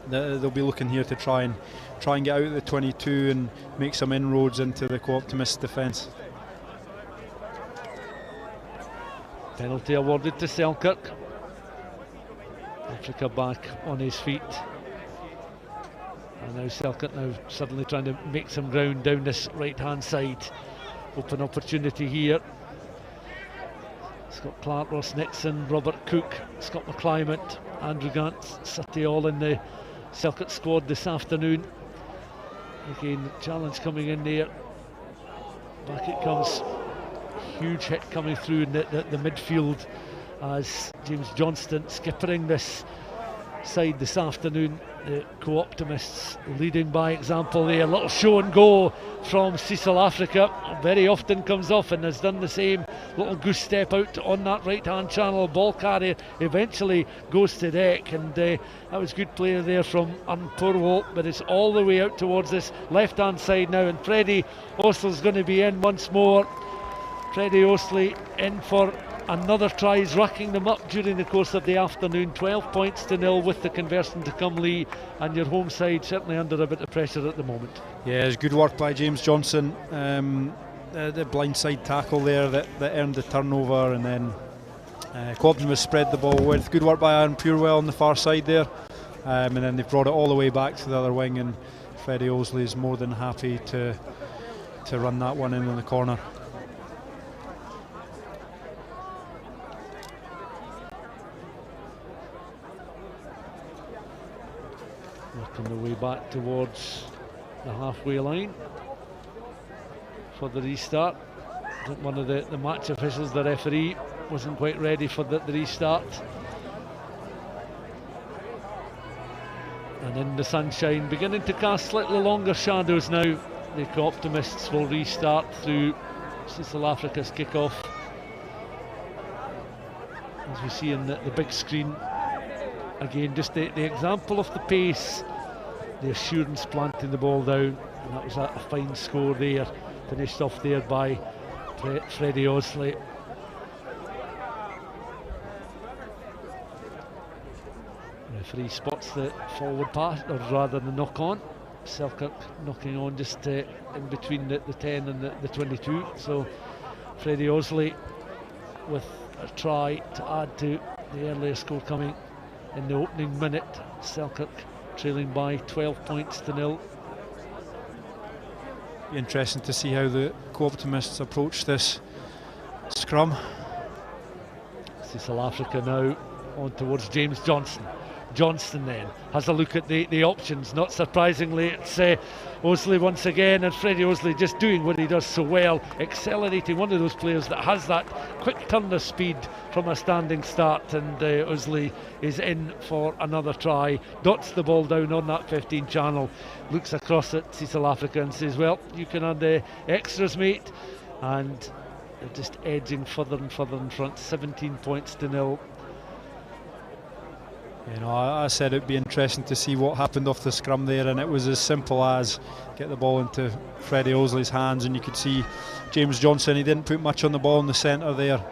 Speaker 2: they'll be looking here to try and get out of the 22 and make some inroads into the co-optimist defence.
Speaker 1: Penalty awarded to Selkirk. Africa back on his feet, and now Selkirk now suddenly trying to make some ground down this right hand side. Open opportunity here. Scott Clark, Ross Nixon, Robert Cook, Scott McClymont, Andrew Gant, Sutty all in the Selkirk squad this afternoon. Again, challenge coming in there. Back it comes. Huge hit coming through in the midfield as James Johnston skippering this side this afternoon. The co-optimists leading by example there. A little show and go from Cecil Africa, very often comes off and has done the same. Little goose step out on that right hand channel. Ball carrier eventually goes to deck, and that was good play there from Purell, but it's all the way out towards this left hand side now, and Freddie Ostle's going to be in once more. Freddie Ostley in for another try. He's racking them up during the course of the afternoon. 12 points to nil with the conversion to come, Lee, and your home side certainly under a bit of pressure at the moment. Yeah,
Speaker 2: it's good work by James Johnson. The blindside tackle there that earned the turnover, and then co-optimists spread the ball with. Good work by Aaron Purell on the far side there, and then they've brought it all the way back to the other wing, and Freddie Osley is more than happy to run that one in the corner.
Speaker 1: Working the way back towards the halfway line for the restart. I think one of the match officials, the referee, wasn't quite ready for the restart. And in the sunshine, beginning to cast slightly longer shadows now. The co-optimists will restart through Cecil Africa's kick-off. As we see in the big screen, again, just the example of the pace, the assurance planting the ball down, and that was a fine score there, finished off there by Freddie Osley. Referee spots the forward pass, or rather the knock on. Selkirk knocking on just in between the 10 and the 22, so Freddie Osley with a try to add to the earlier score coming in the opening minute. Selkirk trailing by 12 points to nil.
Speaker 2: Be interesting to see how the co-optimists approach this scrum.
Speaker 1: Cecil Africa now on towards James Johnson. Johnston then has a look at the options. Not surprisingly, it's Osley once again, and Freddie Osley just doing what he does so well, accelerating, one of those players that has that quick turn of speed from a standing start, and Osley is in for another try, dots the ball down on that 15 channel, looks across at Cecil Africa and says, well, you can add the extras, mate, and they're just edging further and further in front, 17 points to 0.
Speaker 2: You know, I said it'd be interesting to see what happened off the scrum there, and it was as simple as get the ball into Freddie Osley's hands, and you could see James Johnson, he didn't put much on the ball in the centre there.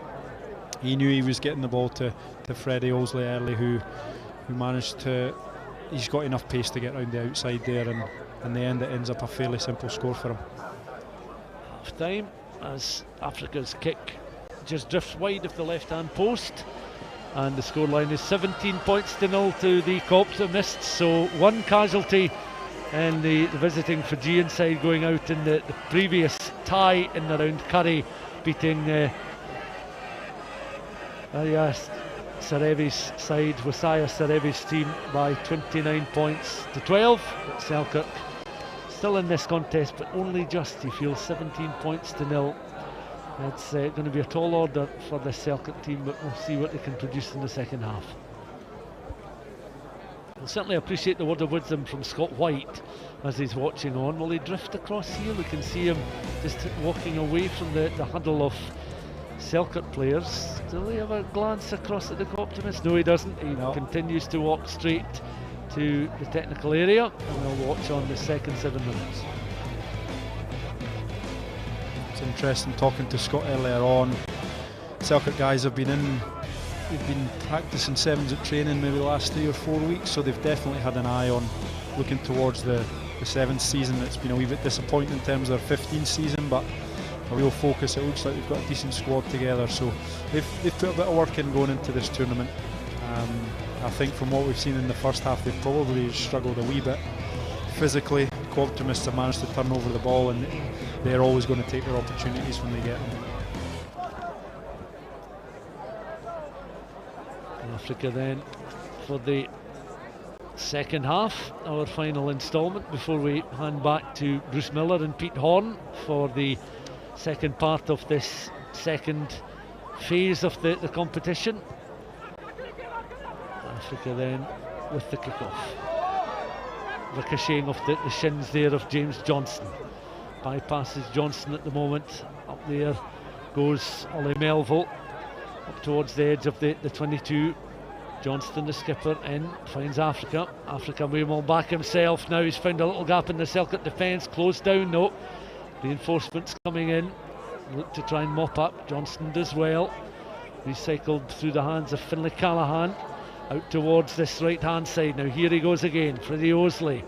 Speaker 2: He knew he was getting the ball to Freddie Osley early, who managed to, he's got enough pace to get round the outside there, and in the end it ends up a fairly simple score for him.
Speaker 1: Half time as Africa's kick just drifts wide of the left hand post. And the scoreline is 17 points to 0 to the Co-Optimists. So one casualty in the visiting Fijian side going out in the previous tie in the round. Curry beating Sarevi's side, Wasaya Sarevi's team, by 29 points to 12. But Selkirk still in this contest, but only just, he feels, 17 points to 0. It's going to be a tall order for the Selkirk team, but we'll see what they can produce in the second half. We'll certainly appreciate the word of wisdom from Scott White as he's watching on. Will he drift across here? We can see him just walking away from the huddle of Selkirk players. Does he have a glance across at the Co-Optimists? No, he doesn't. He continues to walk straight to the technical area, and we'll watch on the second 7 minutes.
Speaker 2: It's interesting talking to Scott earlier on. Selkirk guys have been practicing sevens at training maybe the last 3 or 4 weeks, so they've definitely had an eye on looking towards the sevens season. It's been a wee bit disappointing in terms of their 15th season, but a real focus. It looks like they've got a decent squad together, so they've put a bit of work in going into this tournament. I think from what we've seen in the first half, they've probably struggled a wee bit physically. Co-Optimists have managed to turn over the ball, and they're always going to take their opportunities when they get them.
Speaker 1: Africa then for the second half, our final instalment, before we hand back to Bruce Millar and Pete Horne for the second part of this second phase of the competition. Africa then with the kick-off, ricocheting off the shins there of James Johnston. Bypasses Johnston at the moment. Up there goes Ollie Melville, up towards the edge of the 22. Johnston, the skipper, in, finds Africa. Africa may well back himself now. He's found a little gap in the Selkirk defence. Closed down, no. Reinforcements coming in. Look to try and mop up. Johnston does well. Recycled through the hands of Finlay Callaghan. Out towards this right hand side. Now here he goes again. Freddie Osley.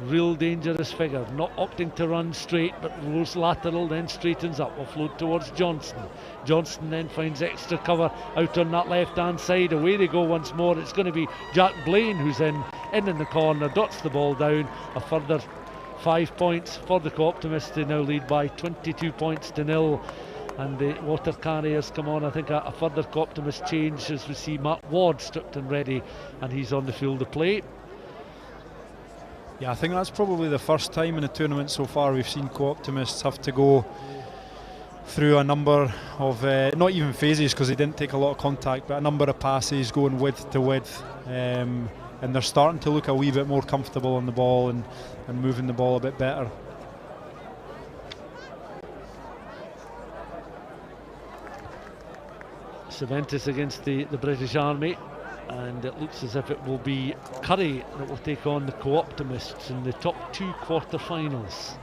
Speaker 1: Real dangerous figure, not opting to run straight, but goes lateral, then straightens up. Offload towards Johnston. Johnston then finds extra cover out on that left hand side. Away they go once more. It's going to be Jack Blaine who's in the corner, dots the ball down. A further 5 points for the Co-Optimists. They now lead by 22 points to 0. And the water carriers come on. I think a further Co-Optimist change as we see Matt Ward stripped and ready, and he's on the field of play.
Speaker 2: Yeah, I think that's probably the first time in the tournament so far we've seen Co-Optimists have to go through a number of, not even phases because they didn't take a lot of contact, but a number of passes going width to width, and they're starting to look a wee bit more comfortable on the ball and moving the ball a bit better.
Speaker 1: Ceventus against the British Army, and it looks as if it will be Curry that will take on the Co-Optimists in the top 2 quarter-finals.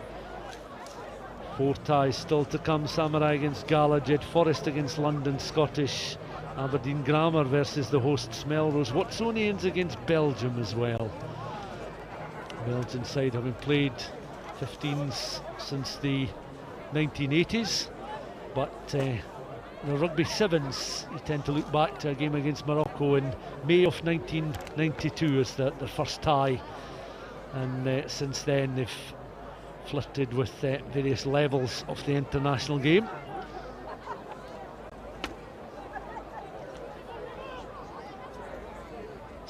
Speaker 1: 4 ties still to come. Samurai against Gala, Jed Forest against London Scottish, Aberdeen Grammar versus the hosts Melrose, Watsonians against Belgium as well. Belgian side having played 15s since the 1980s, but the Rugby Sevens, you tend to look back to a game against Morocco in May of 1992 as their first tie, and since then they've flirted with various levels of the international game.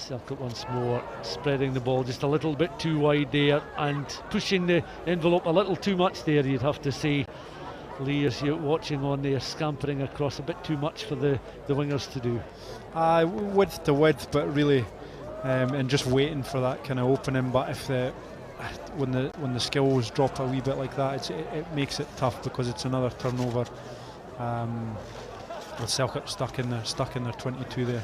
Speaker 1: Selkirk once more, spreading the ball just a little bit too wide there and pushing the envelope a little too much there, you'd have to say. Lee, as you're watching on there, scampering across a bit too much for the wingers to do.
Speaker 2: Width to width, but really, and just waiting for that kind of opening. But if when the skills drop a wee bit like that, it makes it tough because it's another turnover. With Selkirk stuck in their 22 there.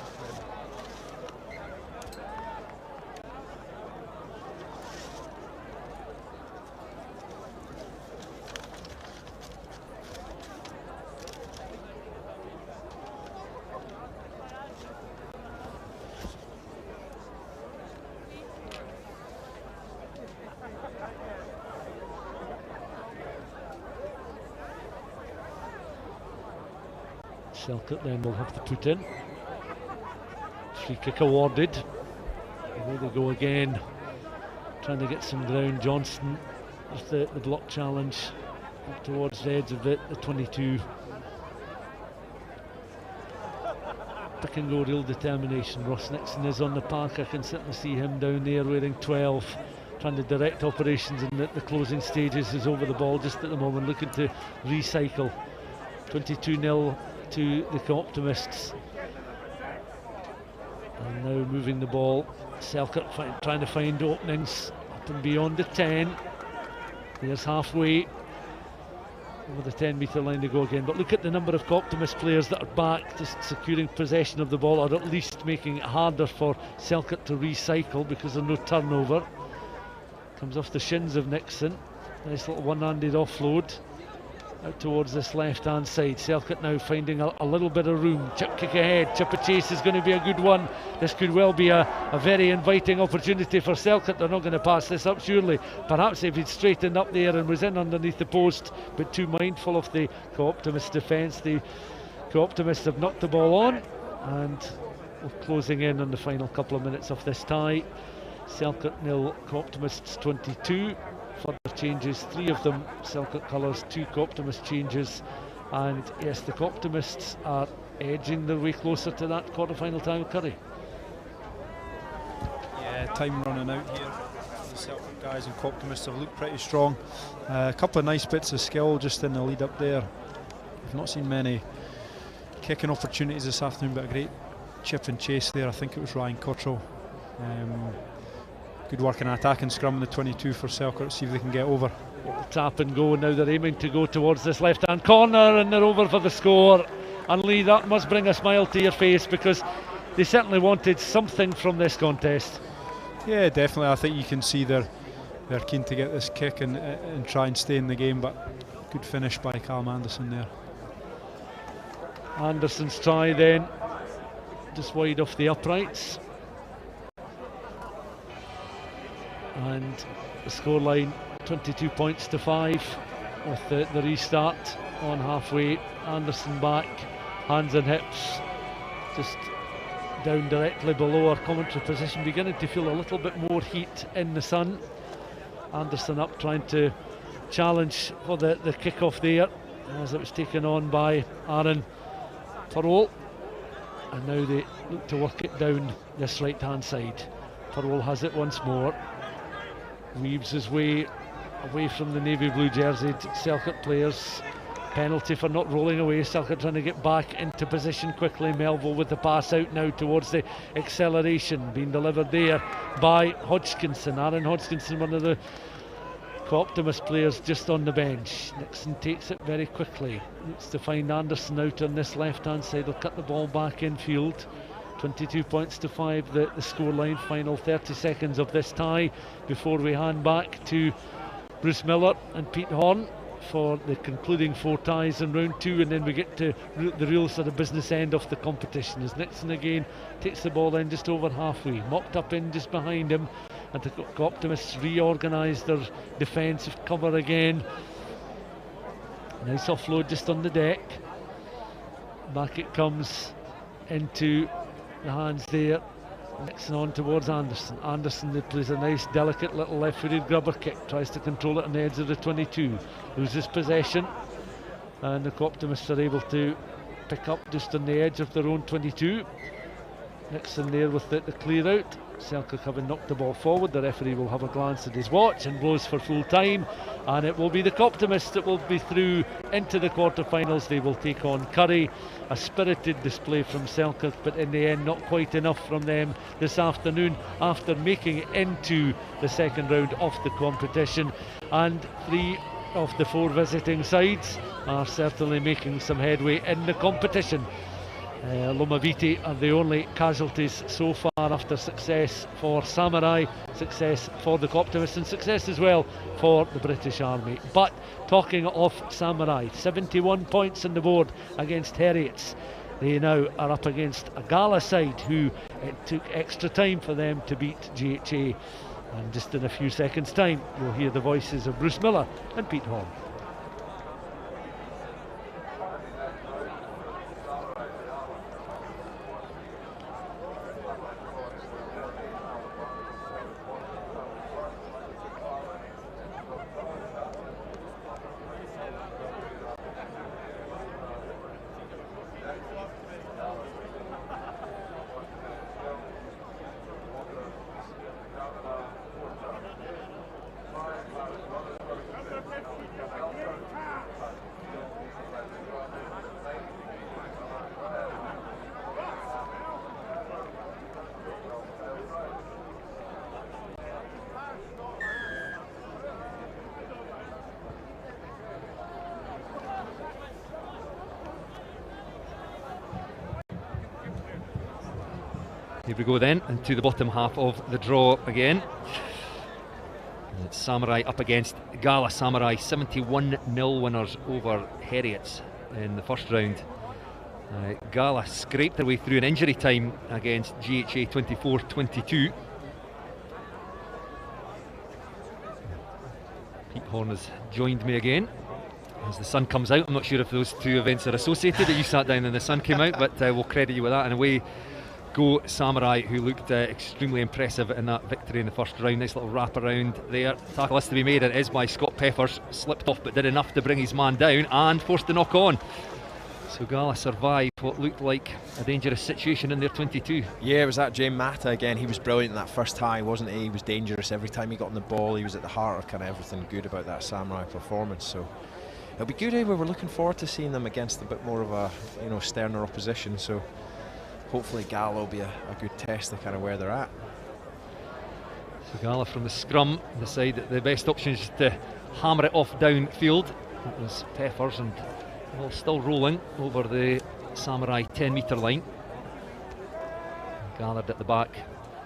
Speaker 1: Selkirk then will have to put in. Free kick awarded. Away they go again, trying to get some ground. Johnston with the block challenge up towards the edge of the 22. Pick and go, real determination. Ross Nixon is on the park. I can certainly see him down there wearing 12, trying to direct operations in the closing stages. Is over the ball just at the moment, looking to recycle. 22-0 to the Optimists. And now moving the ball, Selkirk trying to find openings up and beyond the 10. There's halfway over the 10-metre line to go again. But look at the number of Optimist players that are back, just securing possession of the ball, or at least making it harder for Selkirk to recycle because there's no turnover. Comes off the shins of Nixon. Nice little one-handed offload out towards this left-hand side. Selkirk now finding a little bit of room. Chip kick ahead. Chip a chase is going to be a good one. This could well be a very inviting opportunity for Selkirk. They're not going to pass this up, surely. Perhaps if he'd straightened up there and was in underneath the post, but too mindful of the Co-Optimist defence. The Co-Optists have knocked the ball on, and we're closing in on the final couple of minutes of this tie. Selkirk 0, Co-Optimists 22. Further changes, 3 of them Selkirk colours, 2 Co-Optimist changes, and yes, the Co-Optimists are edging their way closer to that quarter-final time, Curry.
Speaker 2: Yeah, time running out here. The Selkirk guys and Co-Optimists have looked pretty strong. A couple of nice bits of skill just in the lead up there. I've not seen many kicking opportunities this afternoon, but a great chip and chase there. I think it was Ryan Cottrell. Good work in an attacking scrum in the 22 for Selkirk, see if they can get over.
Speaker 1: Tap and go, now they're aiming to go towards this left-hand corner, and they're over for the score. And Lee, that must bring a smile to your face, because they certainly wanted something from this contest.
Speaker 2: Yeah, definitely. I think you can see they're keen to get this kick and try and stay in the game, but good finish by Callum Anderson there.
Speaker 1: Anderson's try then, just wide off the uprights. And the scoreline 22 points to 5 with the restart on halfway. Anderson back, hands and hips, just down directly below our commentary position, beginning to feel a little bit more heat in the sun. Anderson up, trying to challenge for the kick-off there, as it was taken on by Aaron Parole. And now they look to work it down this right-hand side. Parole has it once more. Weaves his way away from the navy blue jerseyed Selkirk players. Penalty for not rolling away. Selkirk trying to get back into position quickly. Melville with the pass out now towards the acceleration, being delivered there by Hodgkinson. Aaron Hodgkinson, one of the Co-Optimist players just on the bench. Nixon takes it very quickly. Looks to find Anderson out on this left hand side. He'll cut the ball back infield. 22 points to 5, the scoreline. Final 30 seconds of this tie before we hand back to Bruce Millar and Pete Horne for the concluding 4 ties in round 2, and then we get to the real sort of business end of the competition, as Nixon again takes the ball in just over halfway, mocked up in just behind him, and the Optimists reorganise their defensive cover again. Nice offload just on the deck. Back it comes into the hands there. Nixon on towards Anderson. Anderson that plays a nice delicate little left-footed grubber kick, tries to control it on the edge of the 22, loses possession, and the Co-Optimists are able to pick up just on the edge of their own 22. Nixon there with the clear out. Selkirk having knocked the ball forward. The referee will have a glance at his watch and blows for full time, and it will be the Optimists that will be through into the quarter-finals. They will take on Curry. A spirited display from Selkirk, but in the end not quite enough from them this afternoon after making it into the second round of the competition. And 3 of the 4 visiting sides are certainly making some headway in the competition. Lomaviti are the only casualties so far after success for Samurai, success for the Optimists, and success as well for the British Army. But talking of Samurai, 71 points on the board against Heriots. They now are up against a Gala side who it took extra time for them to beat GHA. And just in a few seconds' time, you'll hear the voices of Bruce Millar and Pete Horne.
Speaker 7: Here we go then, into the bottom half of the draw again. And it's Samurai up against Gala. Samurai 71-0 winners over Heriots in the first round. Gala scraped their way through an injury time against GHA 24-22. Pete Horne has joined me again as the sun comes out. I'm not sure if those two events are associated, that you sat down and the sun came out, but we'll credit you with that. And away go Samurai, who looked extremely impressive in that victory in the first round. Nice little wrap around there. Tackle has to be made, and it is by Scott Peppers. Slipped off but did enough to bring his man down and forced the knock on. So Gala survived what looked like a dangerous situation in their 22.
Speaker 6: Yeah, it was that James Mata again. He was brilliant in that first tie, wasn't he? He was dangerous every time he got on the ball. He was at the heart of kind of everything good about that Samurai performance. So it'll be good. We're looking forward to seeing them against a bit more of a sterner opposition. So hopefully Gala will be a good test of kind of where they're at.
Speaker 7: So Gala from the scrum decide that the best option is to hammer it off downfield. It was Peppers, and well, still rolling over the Samurai 10-metre line. Gathered at the back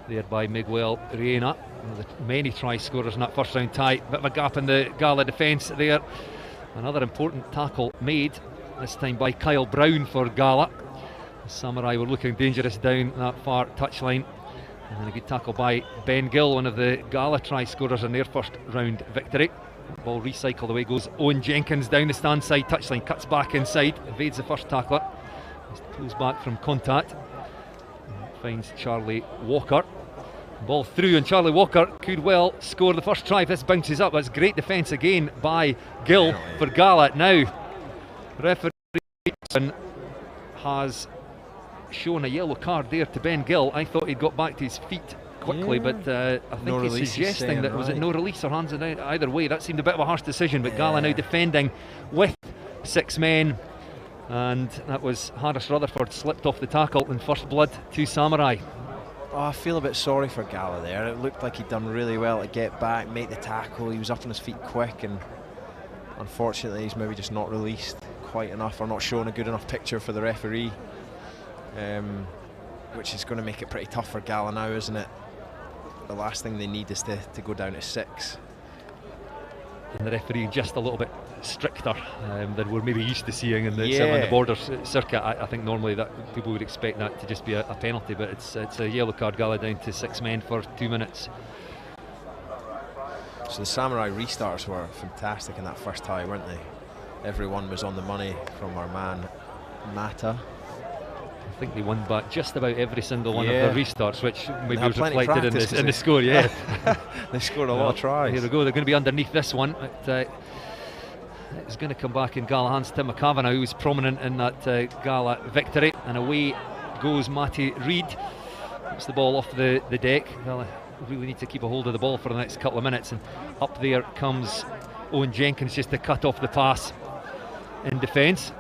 Speaker 7: there by Miguel Reina, one of the many try scorers in that first round tie. Bit of a gap in the Gala defence there. Another important tackle made, this time by Kyle Brown for Gala. The Samurai were looking dangerous down that far touchline. And then a good tackle by Ben Gill, one of the Gala try scorers in their first round victory. Ball recycled, away goes Owen Jenkins down the stand side touchline, cuts back inside, evades the first tackler, pulls back from contact, finds Charlie Walker. Ball through, and Charlie Walker could well score the first try if this bounces up. That's great defence again by Gill for Gala. Now, referee has shown a yellow card there to Ben Gill. I thought he'd got back to his feet quickly, but I think he's suggesting that was it no release or hands it out. Either way, that seemed a bit of a harsh decision, but Gala now defending with 6 men, and that was Harris Rutherford slipped off the tackle, and first blood to Samurai.
Speaker 6: Oh, I feel a bit sorry for Gala there. It looked like he'd done really well to get back, make the tackle. He was up on his feet quick, and unfortunately he's maybe just not released quite enough, or not shown a good enough picture for the referee, which is going to make it pretty tough for Gala now, isn't it? The last thing they need is to go down to 6.
Speaker 7: And the referee just a little bit stricter than we're maybe used to seeing in the border circuit. I think normally that people would expect that to just be a penalty, but it's a yellow card. Gala down to 6 men for 2 minutes.
Speaker 6: So the Samurai restarts were fantastic in that first tie, weren't they? Everyone was on the money from our man Mata.
Speaker 7: I think they won back just about every single one of their restarts, which maybe was reflected in the score. Yeah,
Speaker 6: they scored a lot of tries.
Speaker 7: Here we go. They're going to be underneath this one. It's going to come back in Gala hands. Tim McCavanagh, who was prominent in that Gala victory, and away goes Matty Reid. It's the ball off the deck. They'll really need to keep a hold of the ball for the next couple of minutes, and up there comes Owen Jenkins just to cut off the pass in defence.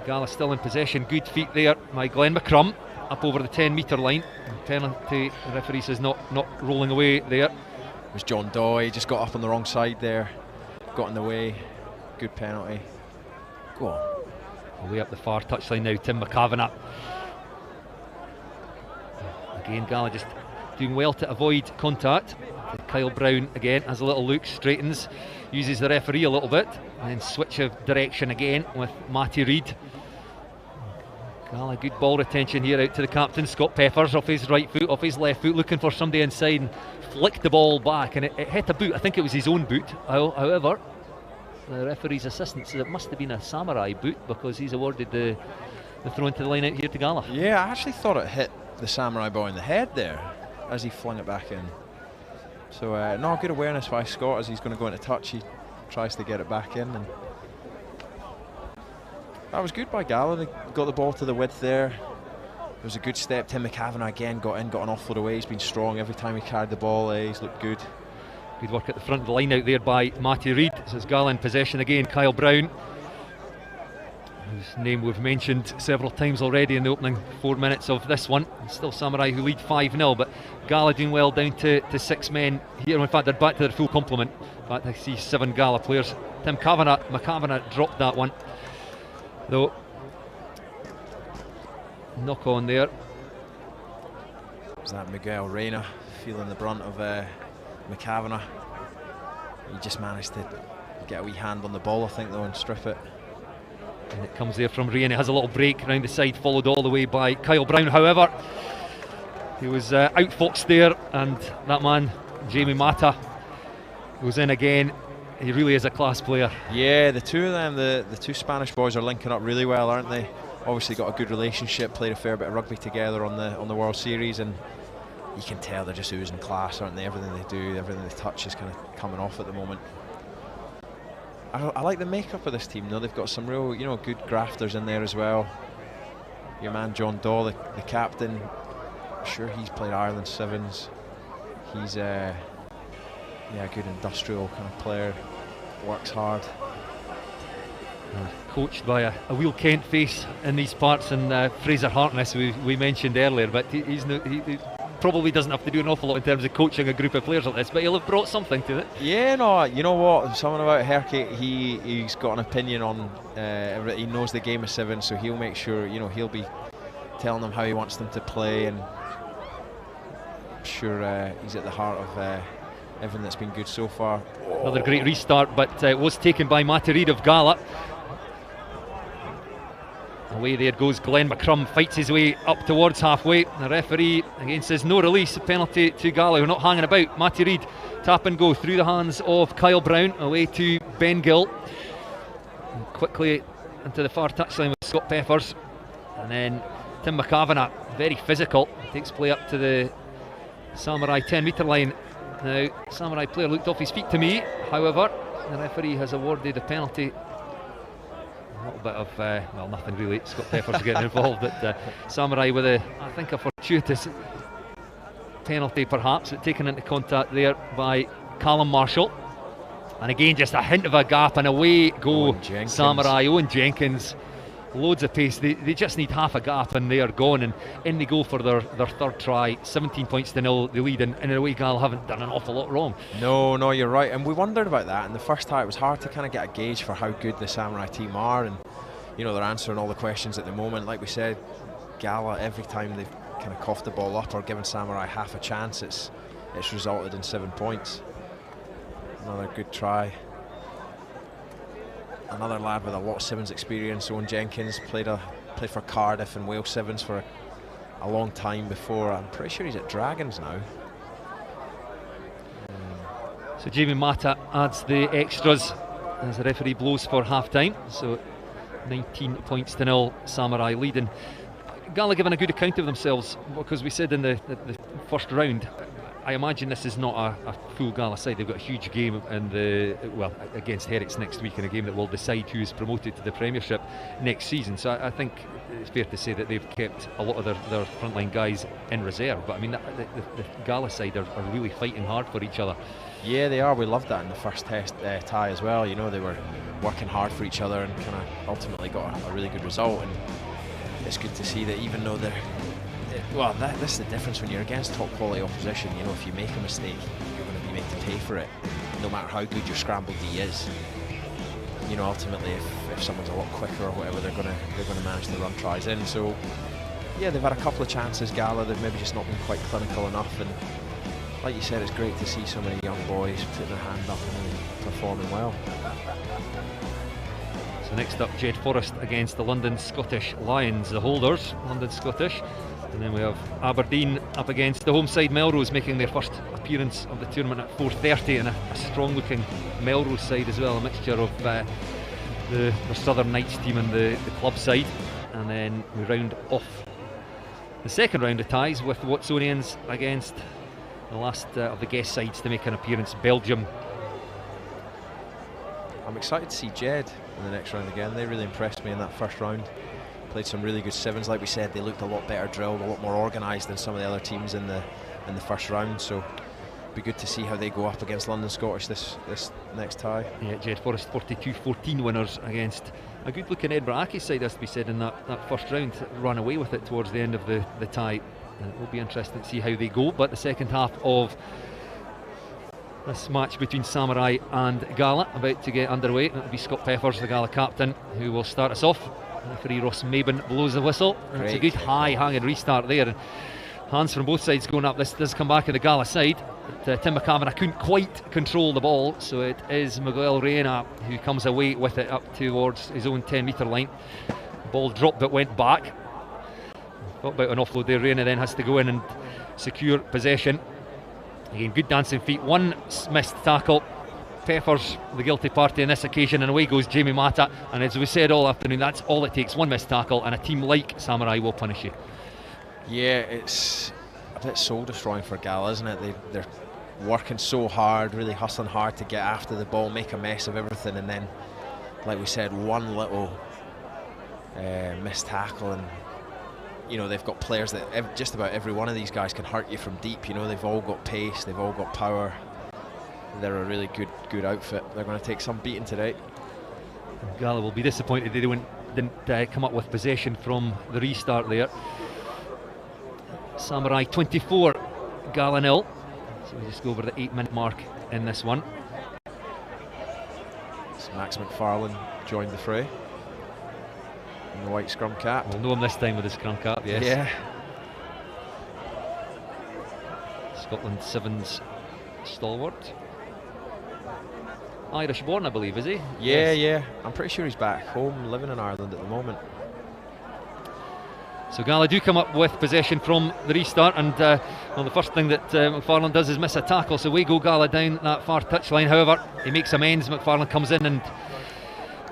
Speaker 7: Gala still in possession. Good feet there by Glenn McCrum up over the 10-metre line. Penalty, the referee says not rolling away there.
Speaker 6: It was John Doy, just got up on the wrong side there, got in the way. Good penalty. Go on.
Speaker 7: Away up the far touchline now, Tim McCavanagh. Again, Gala just doing well to avoid contact. Kyle Brown again has a little look, straightens, uses the referee a little bit, and then switch of direction again with Matty Reid. Gala, good ball retention here out to the captain, Scott Peppers, off his right foot, off his left foot, looking for somebody inside, and flicked the ball back, and it hit a boot. I think it was his own boot. However, the referee's assistant said it must have been a Samurai boot, because he's awarded the throw into the line out here to Gala.
Speaker 6: Yeah, I actually thought it hit the Samurai boy in the head there as he flung it back in. So no, good awareness by Scott as he's going to go into touch. He tries to get it back in, and that was good by Gala. They got the ball to the width there. It was a good step. Tim McCavanagh again got in, got an offload away. He's been strong every time he carried the ball. He's looked good.
Speaker 7: Good work at the front of the line out there by Matty Reid. This is Gala in possession again. Kyle Brown, whose name we've mentioned several times already in the opening 4 minutes of this one. Still Samurai who lead 5-0, but Gala doing well down to 6 men here. In fact, they're back to their full complement. In fact, I see 7 Gala players. Tim McCavanagh dropped that one, though. Knock on there.
Speaker 6: Was that Miguel Reyna feeling the brunt of McCavanagh? He just managed to get a wee hand on the ball, I think, though, and strip it.
Speaker 7: And it comes there from Ryan. It has a little break around the side, followed all the way by Kyle Brown. However, he was outfoxed there, and that man, Jamie Mata, goes in again. He really is a class player.
Speaker 6: Yeah, the two of them, the two Spanish boys, are linking up really well, aren't they? Obviously got a good relationship, played a fair bit of rugby together on the World Series, and you can tell they're just oozing class, aren't they? Everything they do, everything they touch is kind of coming off at the moment. I like the makeup of this team, though. They've got some real, good grafters in there as well. Your man John Daw, the captain, I'm sure he's played Ireland Sevens. He's a good industrial kind of player, works hard.
Speaker 7: Coached by a Will Kent face in these parts, and Fraser Harkness we mentioned earlier, but he probably doesn't have to do an awful lot in terms of coaching a group of players like this, but he'll have brought something to it.
Speaker 6: Yeah, no, you know what, something about Herky, he's got an opinion on he knows the game of sevens, so he'll make sure, he'll be telling them how he wants them to play, and I'm sure he's at the heart of everything that's been good so far.
Speaker 7: Another great restart, but it was taken by Matty Reid of Gala. Away there goes Glenn McCrum, fights his way up towards halfway. The referee again says no release, a penalty to Gala. We're not hanging about. Matty Reid, tap and go through the hands of Kyle Brown, away to Ben Gill. And quickly into the far touchline with Scott Peppers. And then Tim McCavanagh, very physical, takes play up to the Samurai 10-metre line. Now, Samurai player looked off his feet to me, however, the referee has awarded a penalty. A little bit of, nothing really. Scott Peppers getting involved, but Samurai with I think a fortuitous penalty perhaps, taken into contact there by Callum Marshall. And again, just a hint of a gap, and away go Samurai. Owen Jenkins, loads of pace. They just need half a gap and they are gone, and in they go for their third try. 17 points to 0 they lead, and in a way Gal haven't done an awful lot wrong.
Speaker 6: No, you're right, and we wondered about that in the first half. It was hard to kind of get a gauge for how good the Samurai team are, and they're answering all the questions at the moment. Like we said, Gala, every time they've kind of coughed the ball up or given Samurai half a chance, it's resulted in 7 points. Another good try. Another lad with a lot of Sevens experience, Owen Jenkins, played for Cardiff and Wales Sevens for a long time before. I'm pretty sure he's at Dragons now.
Speaker 7: So Jamie Mata adds the extras as the referee blows for half time. So 19 points to 0, Samurai leading. Gala giving a good account of themselves, because we said in the first round, I imagine this is not a full Gala side. They've got a huge game against Herrick's next week, in a game that will decide who is promoted to the Premiership next season. So I think it's fair to say that they've kept a lot of their frontline guys in reserve. But I mean, the Gala side are really fighting hard for each other.
Speaker 6: Yeah, they are. We loved that in the first test tie as well. You know, they were working hard for each other and kind of ultimately got a really good result. And it's good to see that even though they're this is the difference when you're against top quality opposition. You know, if you make a mistake, you're going to be made to pay for it, no matter how good your scramble D is. You know, ultimately, if someone's a lot quicker or whatever, they're going to manage to run tries in. So, yeah, they've had a couple of chances, Gala. They've maybe just not been quite clinical enough. And like you said, it's great to see so many young boys putting their hand up and really performing well.
Speaker 7: So next up, Jed Forest against the London Scottish Lions, the holders, London Scottish. And then we have Aberdeen up against the home side Melrose, making their first appearance of the tournament at 4:30, and a strong-looking Melrose side as well, a mixture of the Southern Knights team and the club side. And then we round off the second round of ties with Watsonians against the last of the guest sides to make an appearance, Belgium.
Speaker 6: I'm excited to see Jed in the next round again. They really impressed me in that first round. Played some really good sevens, like we said. They looked a lot better drilled, a lot more organised than some of the other teams in the first round. So it'll be good to see how they go up against London Scottish this next tie.
Speaker 7: Yeah, Jed Forest 42-14 winners against a good-looking Edinburgh Accies side, has to be said, in that first round. Ran away with it towards the end of the tie. And it will be interesting to see how they go. But the second half of this match between Samurai and Gala about to get underway. It'll be Scott Peppers, the Gala captain, who will start us off. Referee Ross Maben blows the whistle. It's a good high hanging restart there. Hands from both sides going up. This does come back in the Gala side. But, Tim McCavan couldn't quite control the ball, so it is Miguel Reina who comes away with it up towards his own 10-metre line. The ball dropped but went back. Thought about an offload there. Reina then has to go in and secure possession. Again, good dancing feet. One missed tackle. Peppers the guilty party on this occasion, and away goes Jamie Mata. And as we said all afternoon, that's all it takes. One missed tackle and a team like Samurai will punish you.
Speaker 6: Yeah, it's a bit soul destroying for Gala, isn't it? They're working so hard, really hustling hard to get after the ball, make a mess of everything, and then, like we said, one little missed tackle, and you know, they've got players that just about every one of these guys can hurt you from deep. You know, they've all got pace, they've all got power. They're a really good outfit. They're going to take some beating today.
Speaker 7: Gala will be disappointed they didn't come up with possession from the restart there. Samurai 24, Gala 0. So we just go over the 8-minute mark in this one.
Speaker 6: So Max McFarlane joined the fray in the white scrum cap.
Speaker 7: We'll know him this time with the scrum cap, yes.
Speaker 6: Yeah.
Speaker 7: Scotland Sevens stalwart. Irish born, I believe, is he?
Speaker 6: Yeah, yeah. I'm pretty sure he's back home, living in Ireland at the moment.
Speaker 7: So Gala do come up with possession from the restart, and the first thing that McFarlane does is miss a tackle, so we go Gala down that far touchline. However, he makes amends. McFarlane comes in and,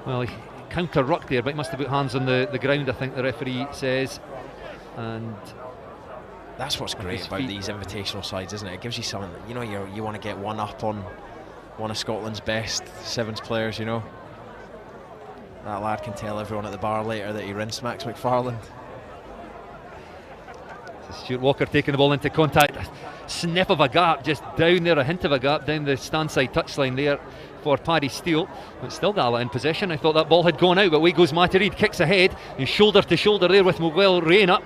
Speaker 7: well, he counter-rucked there, but he must have put hands on the ground, I think the referee says. And
Speaker 6: that's what's great about these invitational sides, isn't it? It gives you something that, you know, you want to get one up on one of Scotland's best sevens players, you know. That lad can tell everyone at the bar later that he rinsed Max McFarlane.
Speaker 7: Stuart Walker taking the ball into contact. A sniff of a gap just down there, a hint of a gap down the stand side touchline there for Paddy Steele. But still Gala in possession. I thought that ball had gone out, but away goes Matty Reid, kicks ahead. He's shoulder to shoulder there with Miguel Reina.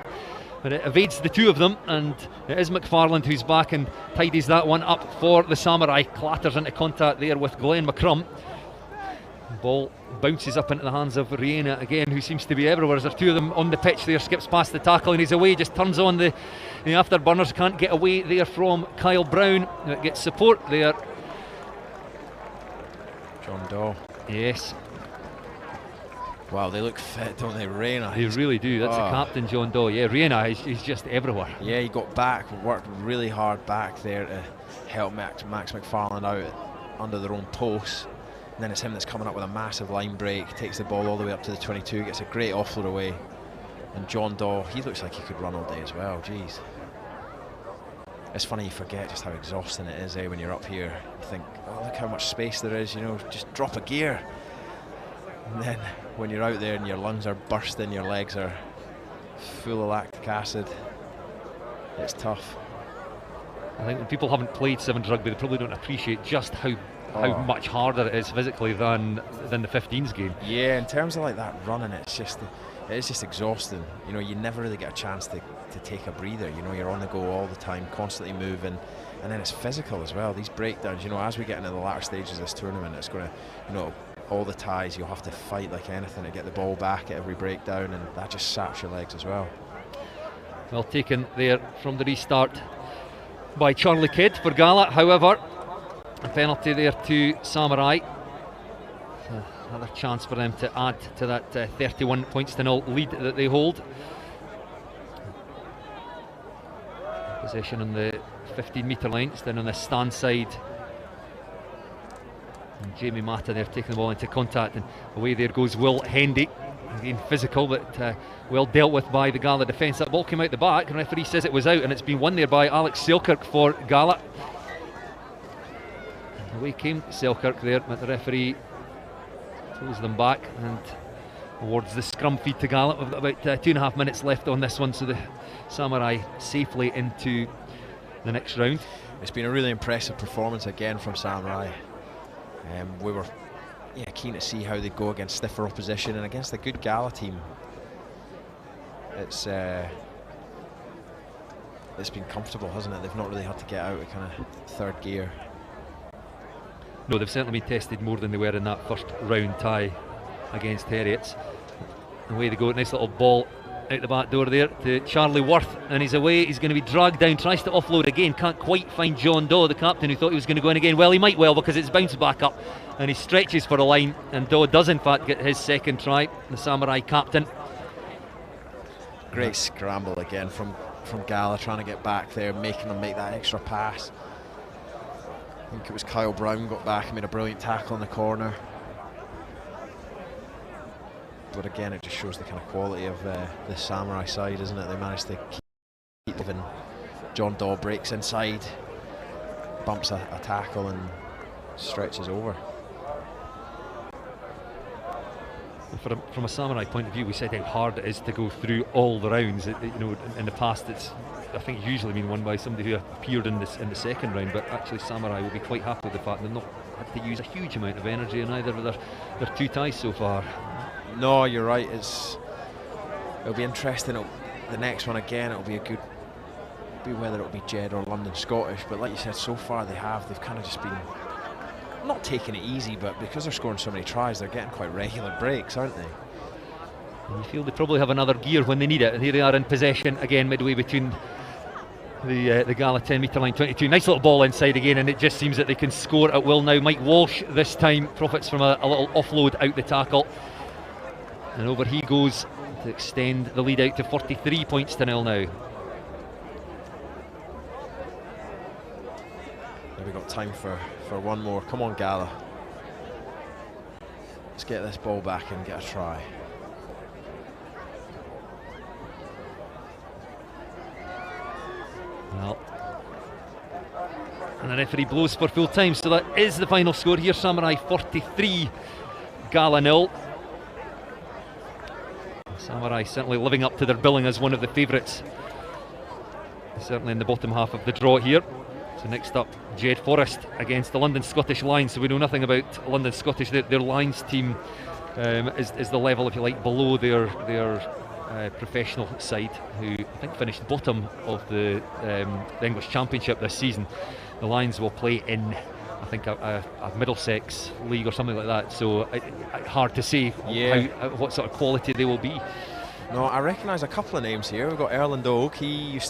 Speaker 7: But it evades the two of them, and it is McFarland who's back and tidies that one up for the Samurai. Clatters into contact there with Glenn McCrum. The ball bounces up into the hands of Reina again, who seems to be everywhere. There's two of them on the pitch there, skips past the tackle and he's away, just turns on the afterburners. Can't get away there from Kyle Brown. It gets support there.
Speaker 6: John Daw.
Speaker 7: Yes.
Speaker 6: Wow, they look fit, don't they? Reina.
Speaker 7: They really do. That's the captain, John Daw. Yeah, Reina, he's just everywhere.
Speaker 6: Yeah, he got back, worked really hard back there to help Max McFarlane out under their own post. And then it's him that's coming up with a massive line break, takes the ball all the way up to the 22, gets a great offload away. And John Daw, he looks like he could run all day as well, jeez. it's funny, you forget just how exhausting it is, when you're up here. You think, oh, look how much space there is, just drop a gear. And then when you're out there and your lungs are bursting, your legs are full of lactic acid, it's tough.
Speaker 7: I think when people haven't played Sevens rugby, they probably don't appreciate just how much harder it is physically than the 15s game.
Speaker 6: Yeah, in terms of like that running, it's just exhausting. You never really get a chance to take a breather. You're on the go all the time, constantly moving, and then it's physical as well. These breakdowns, as we get into the latter stages of this tournament, it's going to, all the ties, you'll have to fight like anything to get the ball back at every breakdown, and that just saps your legs as well.
Speaker 7: Well taken there from the restart by Charlie Kidd for Gala. However, a penalty there to Samurai. So another chance for them to add to that 31 points to 0 lead that they hold. Possession on the 15-metre line, it's down on the stand side. And Jamie Mata there taking the ball into contact, and away there goes Will Hendy. Again, physical, but well dealt with by the Gala defence. That ball came out the back, and the referee says it was out, and it's been won there by Alex Selkirk for Gala. And away came Selkirk there, but the referee pulls them back and awards the scrum feed to Gala. We've got about 2.5 minutes left on this one, so the Samurai safely into the next round.
Speaker 6: It's been a really impressive performance again from Samurai. We were keen to see how they'd go against stiffer opposition and against a good Gala team. It's been comfortable, hasn't it? They've not really had to get out of kind of third gear.
Speaker 7: No, they've certainly been tested more than they were in that first round tie against Heriots. Away they go, nice little ball out the back door there to Charlie Worth, and he's away. He's going to be dragged down, tries to offload again, can't quite find John Daw, the captain, who thought he was going to go in again. Well, he might well, because it's bounced back up and he stretches for a line, and Daw does in fact get his second try, the Samurai captain.
Speaker 6: Great scramble again from Gala, trying to get back there, making them make that extra pass. I think it was Kyle Brown got back and made a brilliant tackle in the corner. But again, it just shows the kind of quality of the Samurai side, isn't it? They managed to keep living. John Daw breaks inside, bumps a tackle and stretches over.
Speaker 7: From a Samurai point of view, we said how hard it is to go through all the rounds. In the past, it's I think usually been won by somebody who appeared in the second round, but actually Samurai will be quite happy with the fact they've not had to use a huge amount of energy in either of their two ties so far.
Speaker 6: No, you're right. It'll be interesting. The next one again, it'll be whether it'll be Jed or London Scottish. But like you said, so far they've kind of just been not taking it easy, but because they're scoring so many tries, they're getting quite regular breaks, aren't they?
Speaker 7: And you feel they probably have another gear when they need it. And here they are in possession again, midway between the Gala 10-metre line, 22. Nice little ball inside again, and it just seems that they can score at will now. Mike Walsh this time profits from a little offload out the tackle. And over he goes to extend the lead out to 43 points to 0 now.
Speaker 6: We've got time for one more. Come on, Gala. Let's get this ball back and get a try.
Speaker 7: Well, and the referee blows for full time, so that is the final score here. Samurai 43, Gala 0. Samurai certainly living up to their billing as one of the favourites, certainly in the bottom half of the draw here. So next up, Jed Forrest against the London Scottish Lions. So we know nothing about London Scottish. Their Lions team is the level, if you like, below their professional side, who I think finished bottom of the English Championship this season. The Lions will play in, I think, a Middlesex league or something like that. So hard to say what sort of quality they will be.
Speaker 6: No, I recognise a couple of names here. We've got Erland Oak. He's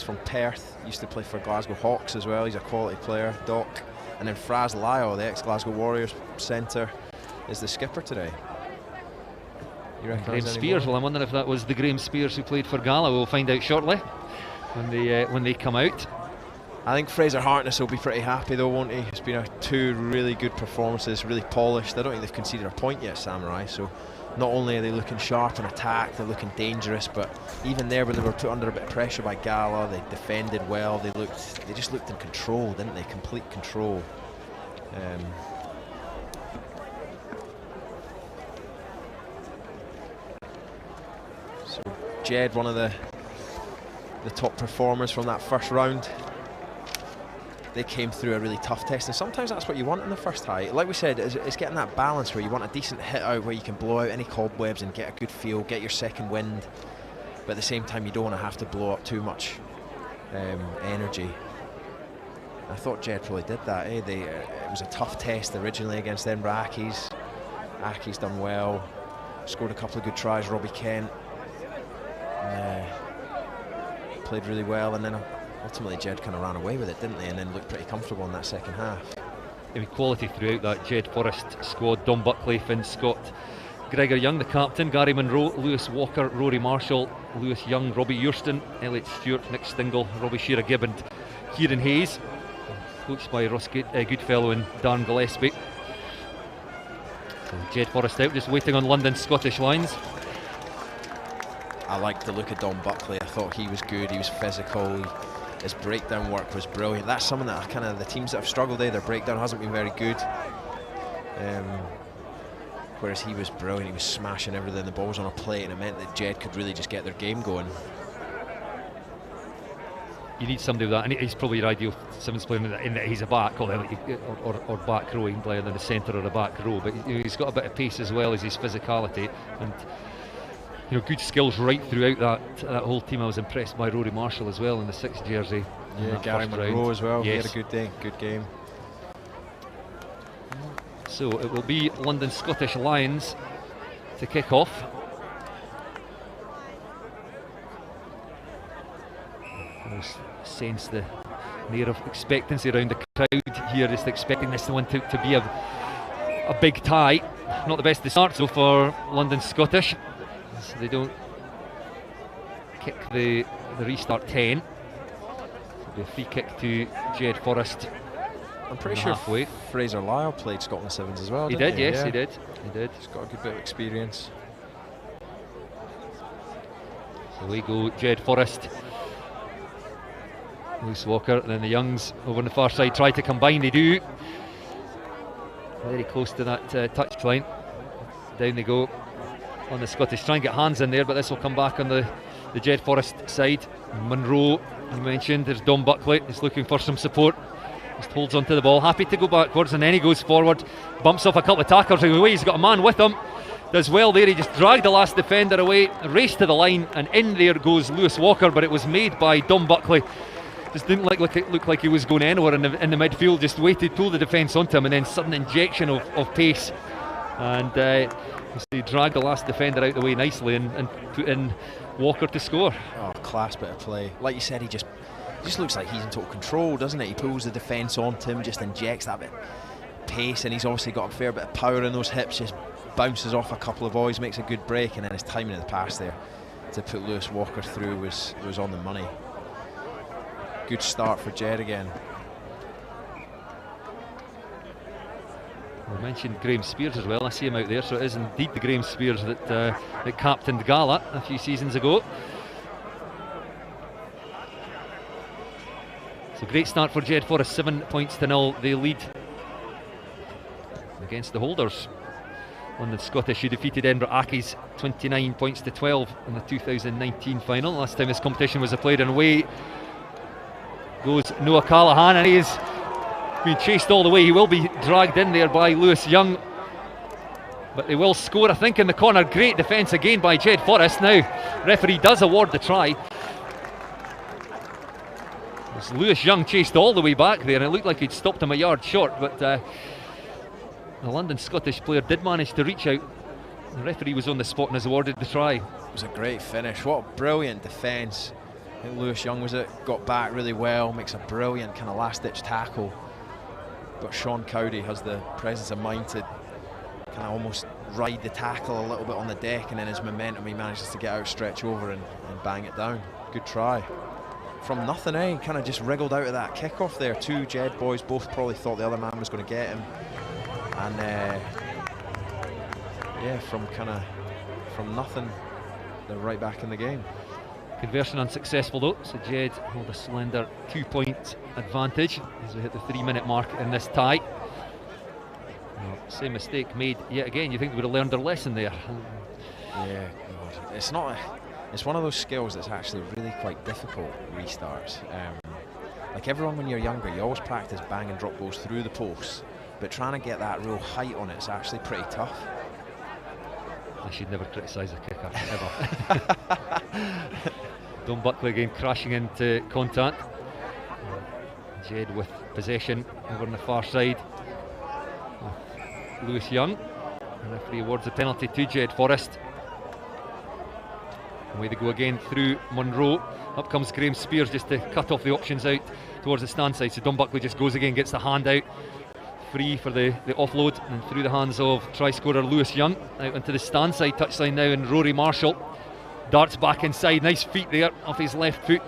Speaker 6: from Perth, used to play for Glasgow Hawks as well. He's a quality player, Doc. And then Fraz Lyle, the ex-Glasgow Warriors centre, is the skipper today. You recognise
Speaker 7: Graham Spears? Well, I'm wondering if that was the Graham Spears who played for Gala. We'll find out shortly when they come out.
Speaker 6: I think Fraser Hartness will be pretty happy though, won't he? It's been two really good performances, really polished. I don't think they've conceded a point yet, Samurai, so not only are they looking sharp in attack, they're looking dangerous, but even there when they were put under a bit of pressure by Gala, they defended well. They just looked in control, didn't they? Complete control. So Jed, one of the top performers from that first round. They came through a really tough test, and sometimes that's what you want in the first high. Like we said, it's getting that balance where you want a decent hit out where you can blow out any cobwebs and get a good feel, get your second wind, but at the same time you don't want to have to blow up too much energy. I thought Jed probably did that. It was a tough test originally against them Ackies. Ackies done well, scored a couple of good tries. Robbie Kent played really well, and then ultimately Jed kind of ran away with it, didn't they, and then looked pretty comfortable in that second half.
Speaker 7: I mean, quality throughout that Jed Forrest squad. Dom Buckley, Finn Scott, Gregor Young, the captain, Gary Munro, Lewis Walker, Rory Marshall, Lewis Young, Robbie Eurston, Elliot Stewart, Nick Stingle, Robbie Shearer Gibb and Kieran Hayes, coached by Ross Goodfellow and Darren Gillespie. So Jed Forrest out, just waiting on London Scottish lines.
Speaker 6: I liked the look of Dom Buckley. I thought he was good, he was physical, his breakdown work was brilliant. That's something that kind of the teams that have struggled, their breakdown hasn't been very good. Whereas he was brilliant, he was smashing everything, the ball was on a plate, and it meant that Jed could really just get their game going.
Speaker 7: You need somebody with that, and he's probably your ideal Sevens player in that he's a back, or back row. He can play in the centre or the back row, but he's got a bit of pace as well as his physicality, and good skills right throughout that whole team. I was impressed by Rory Marshall as well in the 6th jersey.
Speaker 6: Yeah, Gary Munro as well.
Speaker 7: Yes.
Speaker 6: He had a good day, good game.
Speaker 7: So it will be London Scottish Lions to kick off. I sense the air of expectancy around the crowd here, just expecting this one to be a big tie. Not the best to start so for London Scottish, so they don't kick the restart 10. It'll be a free kick to Jed Forrest.
Speaker 6: I'm pretty sure Fraser Lyle played Scotland Sevens as well.
Speaker 7: He did, yes,
Speaker 6: yeah.
Speaker 7: he did.
Speaker 6: He's got a good bit of experience.
Speaker 7: So we go Jed Forrest, Lewis Walker, and then the Youngs over on the far side try to combine. They do. Very close to that touch line. Down they go on the Scottish. Try and get hands in there, but this will come back on the Jed Forrest side. Munro, you mentioned, there's Dom Buckley. He's looking for some support. Just holds onto the ball, happy to go backwards, and then he goes forward, bumps off a couple of tacklers away. He's got a man with him. Does well there. He just dragged the last defender away, raced to the line, and in there goes Lewis Walker, but it was made by Dom Buckley. Just didn't look like he was going anywhere in the midfield. Just waited, pulled the defence onto him, and then sudden injection of pace, and he dragged the last defender out the way nicely and put in Walker to score.
Speaker 6: Oh, class bit of play. Like you said, he just looks like he's in total control, doesn't it? He pulls the defence onto him, just injects that bit of pace, and he's obviously got a fair bit of power in those hips. Just bounces off a couple of boys, makes a good break, and then his timing of the pass there to put Lewis Walker through was on the money. Good start for Jed again.
Speaker 7: We mentioned Graham Spears as well. I see him out there, so it is indeed the Graham Spears that captained Gala a few seasons ago. So great start for Jed Forrest, 7 points to 0. They lead against the holders. London Scottish, who defeated Edinburgh Ackies 29 points to 12 in the 2019 final. Last time this competition was played in away goes Noah Callaghan, and he is being chased all the way. He will be dragged in there by Lewis Young, but they will score, I think, in the corner. Great defence again by Jed Forrest. Now referee does award the try. As Lewis Young chased all the way back there, and it looked like he'd stopped him a yard short, but the London Scottish player did manage to reach out. The referee was on the spot and has awarded the try.
Speaker 6: It was a great finish. What a brilliant defence. I think Lewis Young was it, got back really well, makes a brilliant kind of last-ditch tackle. But Sean Cowdy has the presence of mind to kind of almost ride the tackle a little bit on the deck, and then his momentum, he manages to get out, stretch over and bang it down. Good try. From nothing, He kind of just wriggled out of that kickoff there. Two Jed boys both probably thought the other man was going to get him. And yeah, from kind of from nothing, they're right back in the game.
Speaker 7: Conversion unsuccessful though, so Jed hold a slender 2-point advantage as we hit the 3-minute mark in this tie. Well, same mistake made yet again. You think they would have learned their lesson there?
Speaker 6: Yeah, God. It's not. It's one of those skills that's actually really quite difficult. Restarts. Like everyone, when you're younger, you always practice bang and drop balls through the posts, but trying to get that real height on it's actually pretty tough.
Speaker 7: I should never criticise a kicker, ever. Don Buckley again crashing into contact. Jed with possession over on the far side. Lewis Young. The referee awards the penalty to Jed Forrest. Away they go again through Monroe. Up comes Graham Spears just to cut off the options out towards the stand side. So Don Buckley just goes again, gets the hand out. Free for the offload and through the hands of try scorer Lewis Young. Out into the stand side touchline now, and Rory Marshall darts back inside. Nice feet there off his left foot.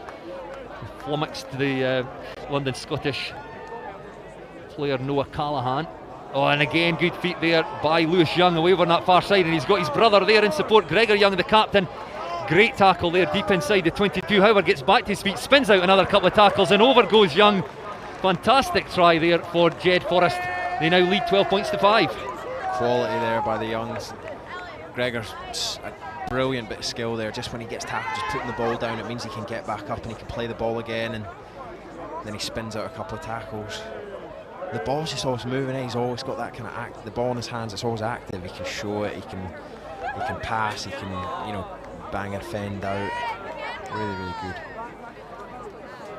Speaker 7: Flummoxed the London Scottish player Noah Callaghan. Oh, and again good feet there by Lewis Young away over on that far side, and he's got his brother there in support, Gregor Young, the captain. Great tackle there deep inside the 22. However, gets back to his feet, spins out another couple of tackles, and over goes Young. Fantastic try there for Jed Forrest. They now lead 12 points to 5.
Speaker 6: Quality there by the Youngs. Gregor's a brilliant bit of skill there. Just when he gets tackled, just putting the ball down, it means he can get back up and he can play the ball again, and then he spins out a couple of tackles. The ball's just always moving. He's always got that kind of act. The ball in his hands, it's always active. He can show it. He can pass. He can, you know, bang a defend out. Really, really good.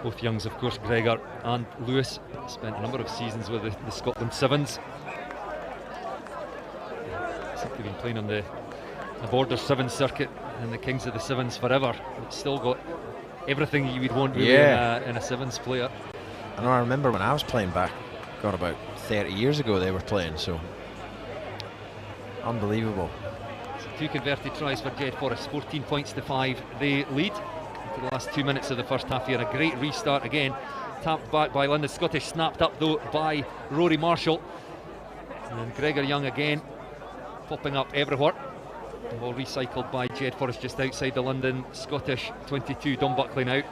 Speaker 7: Both Youngs, of course, Gregor and Lewis, spent a number of seasons with the Scotland Sevens. They've been playing on the Border Sevens circuit and the Kings of the Sevens forever. It's still got everything you would want really in a Sevens player.
Speaker 6: I know, I remember when I was playing back, God, about 30 years ago they were playing, so unbelievable.
Speaker 7: So 2 converted tries for Jed Forrest, 14 points to 5 they lead. For the last 2 minutes of the first half here, a great restart again, tapped back by London Scottish, snapped up though by Rory Marshall, and Gregor Young again popping up everywhere. The ball recycled by Jed Forrest just outside the London Scottish 22. Don Buckley now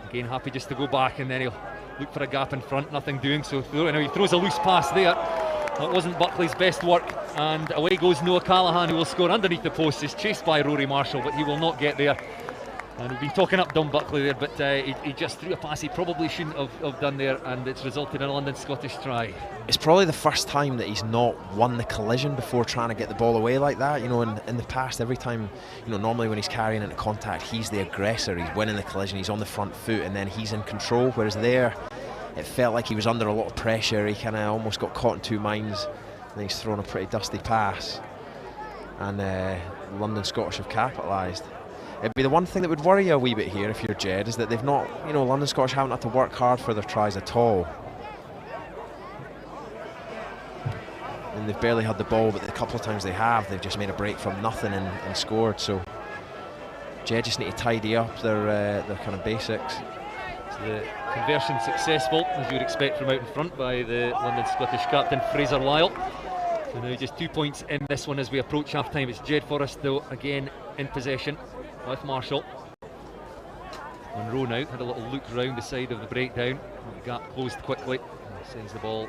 Speaker 7: again happy just to go back, and then he'll look for a gap in front, nothing doing, so he throws a loose pass there. That wasn't Buckley's best work, and away goes Noah Callaghan, who will score underneath the post. He's chased by Rory Marshall, but he will not get there. And we've been talking up Don Buckley there, but he just threw a pass he probably shouldn't have done there, and it's resulted in a London Scottish try.
Speaker 6: It's probably the first time that he's not won the collision before trying to get the ball away like that. You know, in the past, every time, you know, normally when he's carrying into contact, he's the aggressor, he's winning the collision, he's on the front foot, and then he's in control, whereas there, it felt like he was under a lot of pressure. He kind of almost got caught in two minds, and he's thrown a pretty dusty pass, and London Scottish have capitalised. It'd be the one thing that would worry you a wee bit here if you're Jed, is that they've not, you know, London Scottish haven't had to work hard for their tries at all. And they've barely had the ball, but the couple of times they have, they've just made a break from nothing and scored. So Jed just need to tidy up their kind of basics.
Speaker 7: So the conversion successful, as you would expect from out in front, by the London Scottish captain Fraser Lyle. So now just 2 points in this one as we approach half time. It's Jed Forrest though again in possession with Marshall. Monroe now had a little look round the side of the breakdown. The gap closed quickly. Sends the ball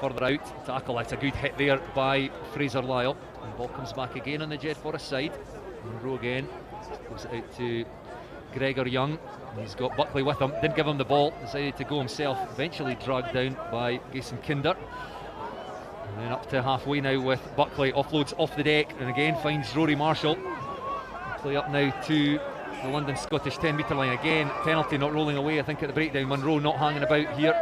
Speaker 7: further out. Tackle, that's a good hit there by Fraser Lyle. And the ball comes back again on the Jed Forrest side. Monroe again goes it out to Gregor Young. He's got Buckley with him, didn't give him the ball, decided to go himself, eventually dragged down by Jason Kinder. And then up to halfway now with Buckley, offloads off the deck and again finds Rory Marshall. Play up now to the London Scottish 10-metre line. Again, penalty not rolling away, I think, at the breakdown. Monroe not hanging about here.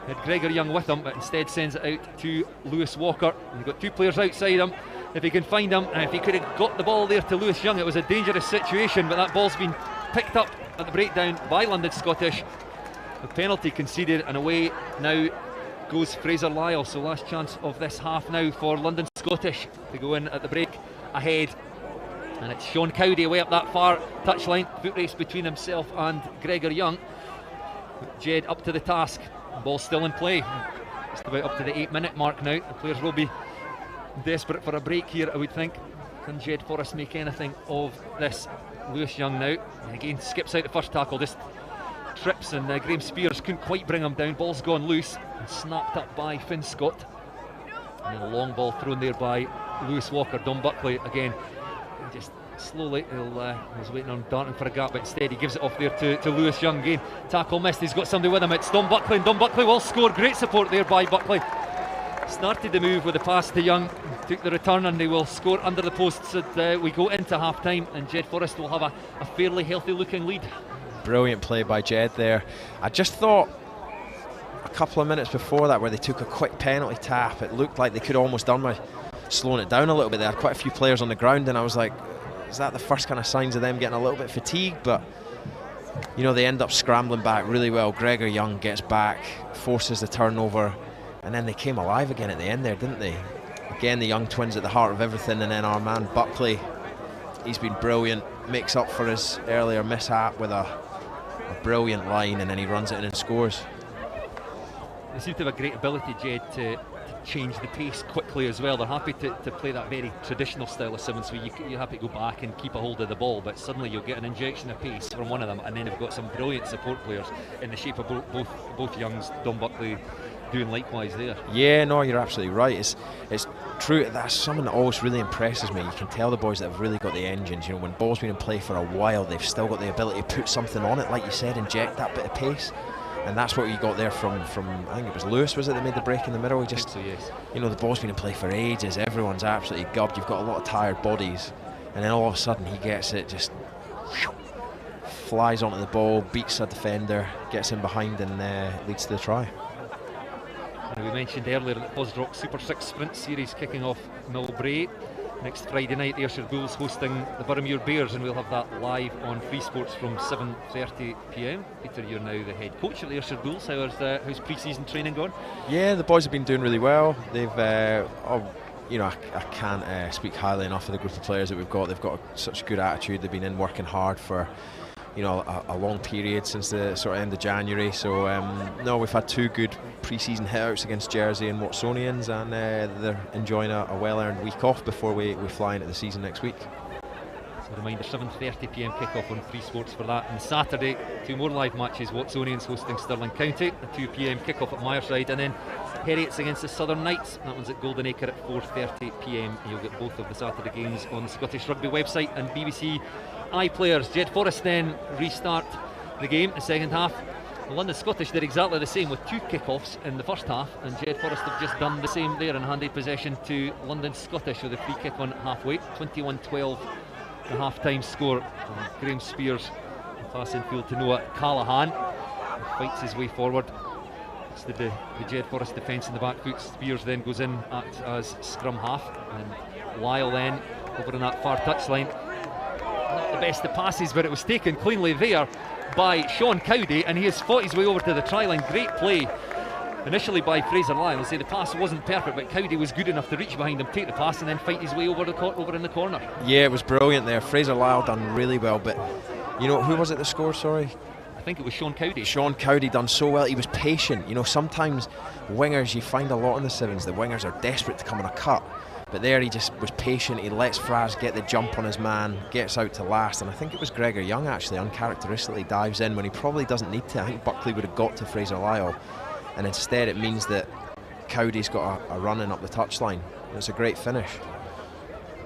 Speaker 7: Had Gregor Young with him, but instead sends it out to Lewis Walker. And you've got two players outside him. If he can find him, and if he could have got the ball there to Lewis Young, it was a dangerous situation, but that ball's been picked up at the breakdown by London Scottish. The penalty conceded, and away now goes Fraser Lyle. So last chance of this half now for London Scottish to go in at the break ahead. And it's Sean Cowdy away up that far touchline. Foot race between himself and Gregor Young. Jed up to the task. Ball still in play. Just about up to the 8-minute mark now. The players will be desperate for a break here, I would think. can Jed Forrest make anything of this? Lewis Young now, and again skips out the first tackle, just trips, and Graham Spears couldn't quite bring him down. Ball's gone loose and snapped up by Finn Scott, and then a long ball thrown there by Lewis Walker. Dom Buckley again, just slowly, he was waiting on darting for a gap, but instead he gives it off there to Lewis Young. Again, tackle missed, he's got somebody with him, it's Dom Buckley, and Dom Buckley will score. Great support there by Buckley. Started the move with the pass to Young, took the return, and they will score under the posts. And we go into half time, and Jed Forrest will have a fairly healthy looking lead.
Speaker 6: Brilliant play by Jed there. I just thought a couple of minutes before that, where they took a quick penalty tap, it looked like they could almost done by slowing it down a little bit. They had quite a few players on the ground, and I was like, is that the first kind of signs of them getting a little bit fatigued? But you know, they end up scrambling back really well. Gregor Young gets back, forces the turnover, and then they came alive again at the end there, didn't they? Again, the young twins at the heart of everything, and then our man Buckley, he's been brilliant, makes up for his earlier mishap with a brilliant line, and then he runs it in and scores.
Speaker 7: They seem to have a great ability, Jed, to change the pace quickly as well. They're happy to play that very traditional style of sevens, where you have to go back and keep a hold of the ball, but suddenly you'll get an injection of pace from one of them, and then they've got some brilliant support players in the shape of both Youngs, Dom Buckley doing likewise there.
Speaker 6: Yeah, no, you're absolutely right. It's true. That's something that always really impresses me. You can tell the boys that have really got the engines. You know, when ball's been in play for a while, they've still got the ability to put something on it, like you said, inject that bit of pace. And that's what you got there from I think it was Lewis, was it, that made the break in the middle? He just,
Speaker 7: so, yes.
Speaker 6: You know, the ball's been in play for ages. Everyone's absolutely gubbed. You've got a lot of tired bodies, and then all of a sudden he gets it, just flies onto the ball, beats a defender, gets in behind, and leads to the try.
Speaker 7: We mentioned earlier that Bosrock Super 6 Sprint Series kicking off Millbrae next Friday night. The Ayrshire Bulls hosting the Boroughmuir Bears, and we'll have that live on Free Sports from 7:30 p.m. Peter, you're now the head coach of the Ayrshire Bulls. How's pre-season training gone?
Speaker 6: Yeah, the boys have been doing really well. They've, you know, I can't speak highly enough of the group of players that we've got. They've got such a good attitude. They've been in working hard for, you know, a long period since the sort of end of January. So no, we've had two good pre-season hitouts against Jersey and Watsonians, and they're enjoying a well-earned week off before we fly into the season next week.
Speaker 7: So a reminder, 7:30 p.m. kick-off on Free Sports for that. And Saturday, two more live matches. Watsonians hosting Stirling County, a 2 p.m. kick-off at Myerside, and then Heriots against the Southern Knights. That one's at Golden Acre at 4:30 p.m. You'll get both of the Saturday games on the Scottish Rugby website and BBC iPlayers. Jed Forrest then restart the game, the second half. The London Scottish did exactly the same with two kickoffs in the first half, and Jed Forrest have just done the same there and handed possession to London Scottish with a free kick on halfway. 21-12 the half-time score. And Graham Spears, pass infield to Noah Callaghan, fights his way forward. It's the Jed Forrest defence in the back foot. Spears then goes in, acts as scrum half, and Lyle then over on that far touchline. Not the best of passes, but it was taken cleanly there by Sean Cowdy, and he has fought his way over to the try line. Great play initially by Fraser Lyle. I'll say the pass wasn't perfect, but Cowdy was good enough to reach behind him, take the pass, and then fight his way over in the corner. Yeah, it was brilliant there. Fraser Lyle done really well, but you know, who was it that scored, sorry? I think it was Sean Cowdy. Sean Cowdy done so well. He was patient. You know, sometimes wingers, you find a lot in the sevens, the wingers are desperate to come on a cut. But there he just was patient, he lets Fraz get the jump on his man, gets out to last, and I think it was Gregor Young actually uncharacteristically dives in when he probably doesn't need to. I think Buckley would have got to Fraser Lyle, and instead it means that Cowdy's got a run in up the touchline. It's a great finish.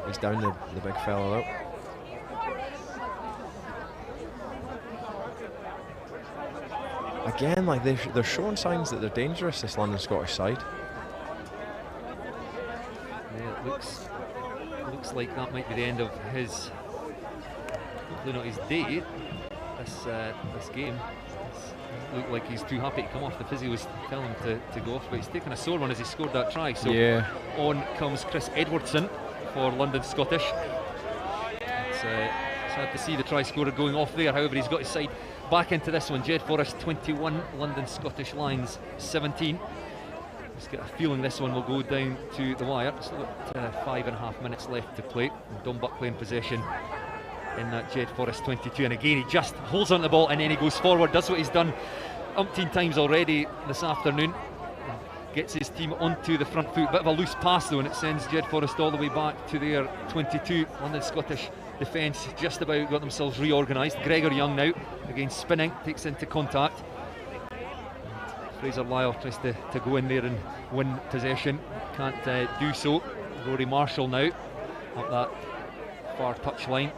Speaker 7: He's down the big fella out. Again, like they're showing signs that they're dangerous, this London Scottish side. Yeah, it looks like that might be the end of his, hopefully not his day, this game. It looked like he's too happy to come off. The physio was telling him to go off, but he's taken a sore one as he scored that try. So yeah. On comes Chris Edwardson for London Scottish. It's sad to see the try scorer going off there. However, he's got his side back into this one. Jed Forrest 21, London Scottish Lions 17. Just get a feeling this one will go down to the wire. Still got 5.5 minutes left to play. And Dom Buckley in possession in that Jed Forrest 22, and again he just holds on the ball and then he goes forward, does what he's done umpteen times already this afternoon. gets his team onto the front foot. Bit of a loose pass though, and it sends Jed Forrest all the way back to their 22. London Scottish defence just about got themselves reorganised. Gregor Young now, again spinning, takes into contact. Fraser Lyle tries to go in there and win possession, can't do so. Rory Marshall now up that far touchline.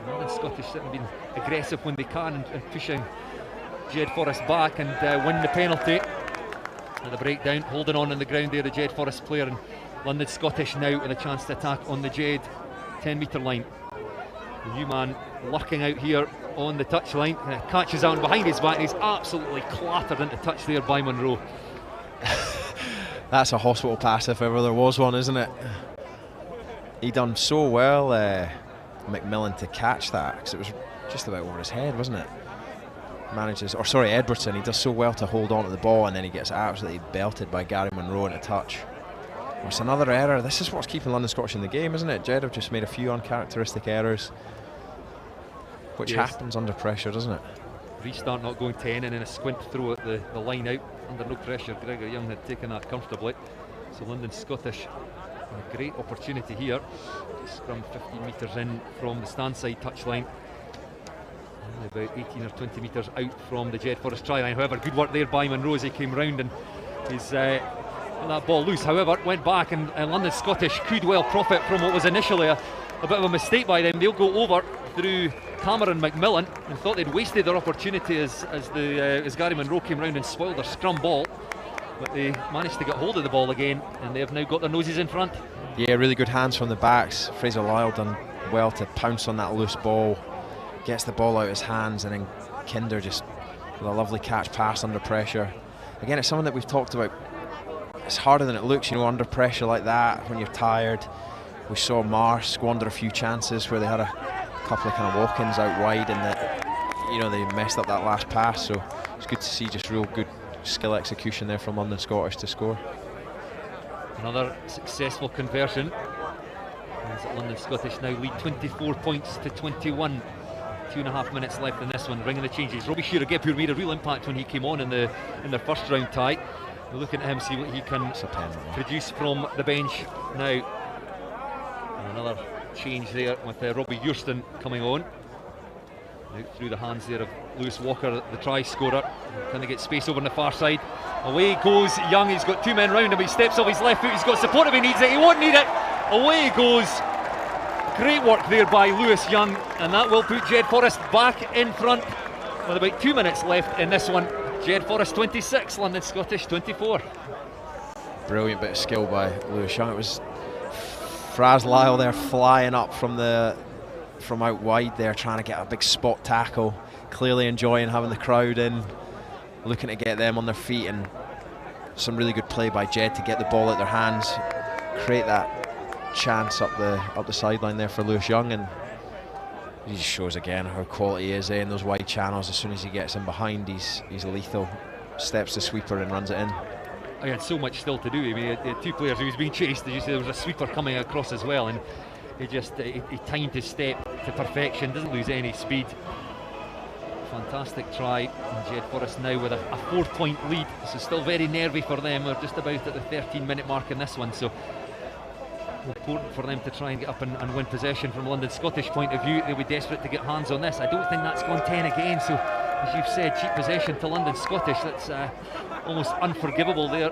Speaker 7: London Scottish certainly been aggressive when they can and pushing Jed Forrest back and win the penalty. And the breakdown, holding on the ground there, the Jed Forrest player, and London Scottish now with a chance to attack on the Jed 10-metre line. The new man lurking out here on the touchline, catches out behind his back, and he's absolutely clattered into touch there by Monroe.
Speaker 6: That's a hospital pass if ever there was one, isn't it? He done so well, McMillan, to catch that, because it was just about over his head, wasn't it? Edwardson, he does so well to hold on to the ball, and then he gets absolutely belted by Gary Monroe into touch. It's another error. This is what's keeping London Scottish in the game, isn't it? Jed have just made a few uncharacteristic errors, which happens under pressure, doesn't it?
Speaker 7: Restart not going 10, and then a squint throw at the line out under no pressure. Gregor Young had taken that comfortably. So London Scottish, a great opportunity here. Scrum 15 metres in from the standside touchline. Only about 18 or 20 metres out from the Jed Forrest try line. However, good work there by Monroe as he came round and he's got that ball loose. However, went back, and London Scottish could well profit from what was initially a bit of a mistake by them. They'll go over through Cameron McMillan and thought they'd wasted their opportunity as Gary Monroe came round and spoiled their scrum ball. But they managed to get hold of the ball again, and they have now got their noses in front.
Speaker 6: Yeah, really good hands from the backs. Fraser Lyle done well to pounce on that loose ball. Gets the ball out of his hands, and then Kinder just with a lovely catch pass under pressure. Again, it's something that we've talked about. It's harder than it looks, you know, under pressure like that when you're tired. We saw Marsh squander a few chances where they had a couple of kind of walk-ins out wide, and that, you know, they messed up that last pass. So it's good to see just real good skill execution there from London Scottish to score.
Speaker 7: Another successful conversion. As London Scottish now lead 24 points to 21. 2.5 minutes left in this one. Ringing the changes. Robbie Shearer-Gepur made a real impact when he came on in their first round tie. We're looking at him, see what he can produce from the bench now. And another change there with Robbie Hurston coming on. Out through the hands there of Lewis Walker, the try scorer. Can they get space over on the far side? Away goes Young. He's got two men round him. He steps off his left foot. He's got support if he needs it. He won't need it. Away he goes. Great work there by Lewis Young, and that will put Jed Forrest back in front with about 2 minutes left in this one. Jed Forrest 26, London Scottish 24.
Speaker 6: Brilliant bit of skill by Lewis Young. It was Fraz Lyle there flying up from out wide there, trying to get a big spot tackle. Clearly enjoying having the crowd in, looking to get them on their feet, and some really good play by Jed to get the ball out their hands, create that chance up the sideline there for Lewis Young, and he just shows again how quality he is in those wide channels. As soon as he gets in behind, he's lethal. Steps the sweeper and runs it in.
Speaker 7: He had so much still to do. I mean, he had two players who was being chased. As you say, there was a sweeper coming across as well, and he timed his step to perfection. Doesn't lose any speed. Fantastic try. And Jed Forrest now with a 4-point lead. So still very nervy for them. We're just about at the 13-minute mark in this one. So important for them to try and get up and win possession. From London Scottish point of view, they'll be desperate to get hands on this. I don't think that's gone 10 again, so as you've said, cheap possession to London Scottish. That's almost unforgivable there.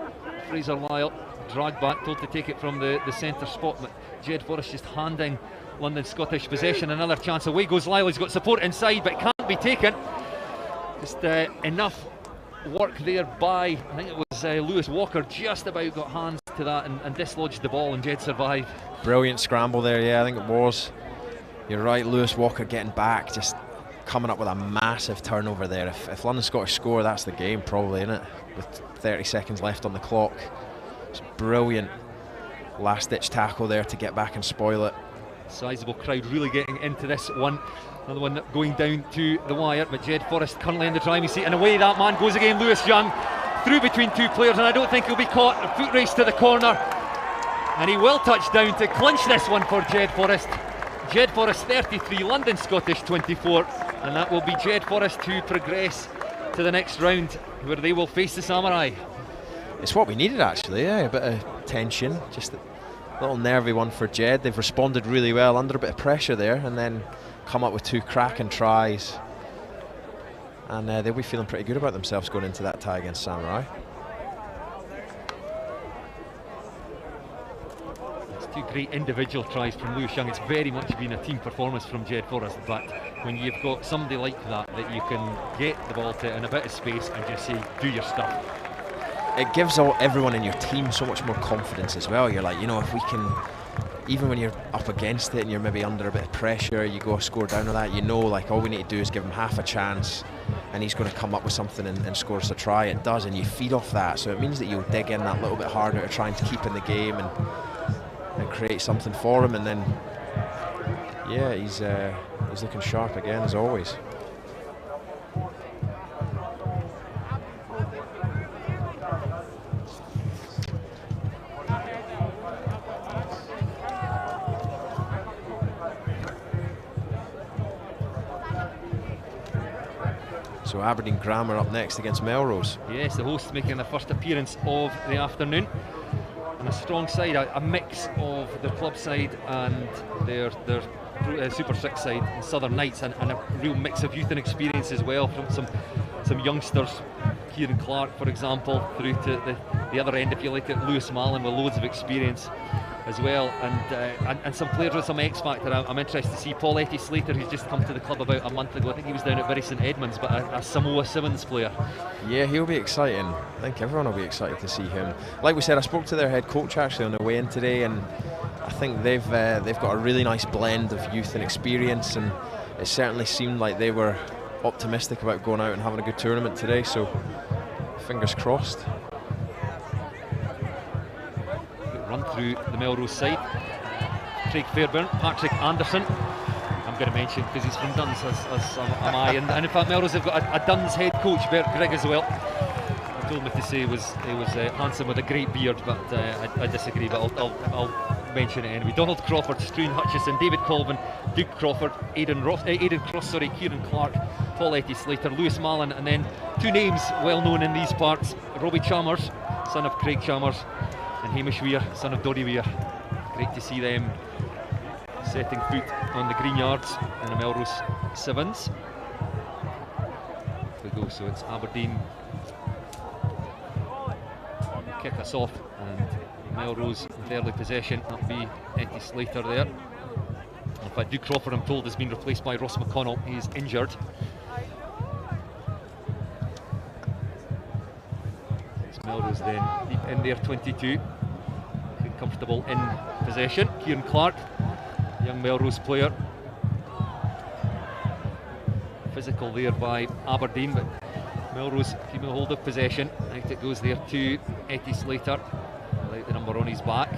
Speaker 7: Fraser Lyle dragged back, told to take it from the centre spot, but Jed Forrest just handing London Scottish possession. Another chance. Away goes Lyle. He's got support inside, but it can't be taken. Just enough work there by, I think it was Lewis Walker, just about got hands to that and dislodged the ball, and Jed survived.
Speaker 6: Brilliant scramble there, yeah, I think it was. You're right, Lewis Walker getting back, just coming up with a massive turnover there. If London Scottish score, that's the game probably, isn't it? With 30 seconds left on the clock. It's brilliant last ditch tackle there to get back and spoil it.
Speaker 7: Sizable crowd really getting into this one. Another one going down to the wire, but Jed Forrest currently in the driving seat, and away that man goes again. Lewis Young through between two players, and I don't think he'll be caught. A foot race to the corner, and he will touch down to clinch this one for Jed Forrest. Jed Forrest 33, London Scottish 24, and that will be Jed Forrest to progress to the next round, where they will face the Samurai.
Speaker 6: It's what we needed, actually. Yeah, a bit of tension, just a little nervy one for Jed. They've responded really well under a bit of pressure there, and then come up with 2 cracking tries. And they'll be feeling pretty good about themselves going into that tie against Samurai.
Speaker 7: It's 2 great individual tries from Lewis Young. It's very much been a team performance from Jed Forrest, but when you've got somebody like that you can get the ball to in a bit of space and just say, do your stuff.
Speaker 6: It gives everyone in your team so much more confidence as well. You're like, you know, if we can, even when you're up against it and you're maybe under a bit of pressure, you go score down on that, you know, like all we need to do is give him half a chance and he's going to come up with something and score us a try. It does, and you feed off that, so it means that you'll dig in that little bit harder to try and keep in the game and create something for him. And then yeah, he's looking sharp again as always. So Aberdeen Grammar up next against Melrose.
Speaker 7: Yes, the hosts making their first appearance of the afternoon. And a strong side, a mix of their club side and their Super 6 side, Southern Knights, and a real mix of youth and experience as well from some youngsters, Kieran Clark for example, through to the other end, if you like it, Lewis Mallon with loads of experience as well, and some players with some X factor. I'm interested to see Paul Etty Slater, who's just come to the club about a month ago. I think he was down at Bury St Edmunds, but a Samoa Sevens player. Yeah,
Speaker 6: he'll be exciting. I think everyone will be excited to see him. Like we said, I spoke to their head coach actually on the way in today, and I think they've got a really nice blend of youth and experience, and it certainly seemed like they were optimistic about going out and having a good tournament today, so fingers crossed.
Speaker 7: Run through the Melrose side. Craig Fairbairn, Patrick Anderson, I'm going to mention because he's from Duns, as am I, and in fact Melrose have got a Duns head coach, Bert Grigg, as well. He told me to say he was handsome with a great beard, but I disagree, but I'll mention it anyway. Donald Crawford, Struan Hutchison, David Colvin, Duke Crawford, Aidan Cross, Kieran Clark, Paul Etty Slater, Lewis Mallon, and then 2 names well known in these parts, Robbie Chalmers, son of Craig Chalmers, and Hamish Weir, son of Doddy Weir. Great to see them setting foot on the Greenyards in the Melrose Sevens. There we go, so it's Aberdeen kick us off, and Melrose with early possession. That'll be Etty Slater there. In fact, Duke Crawford, I'm told, has been replaced by Ross McConnell. He's injured. Melrose then deep in their 22, looking comfortable in possession. Kieran Clark, young Melrose player, physical there by Aberdeen, but Melrose keeping a hold of possession. Out it goes there to Etty Slater, without the number on his back.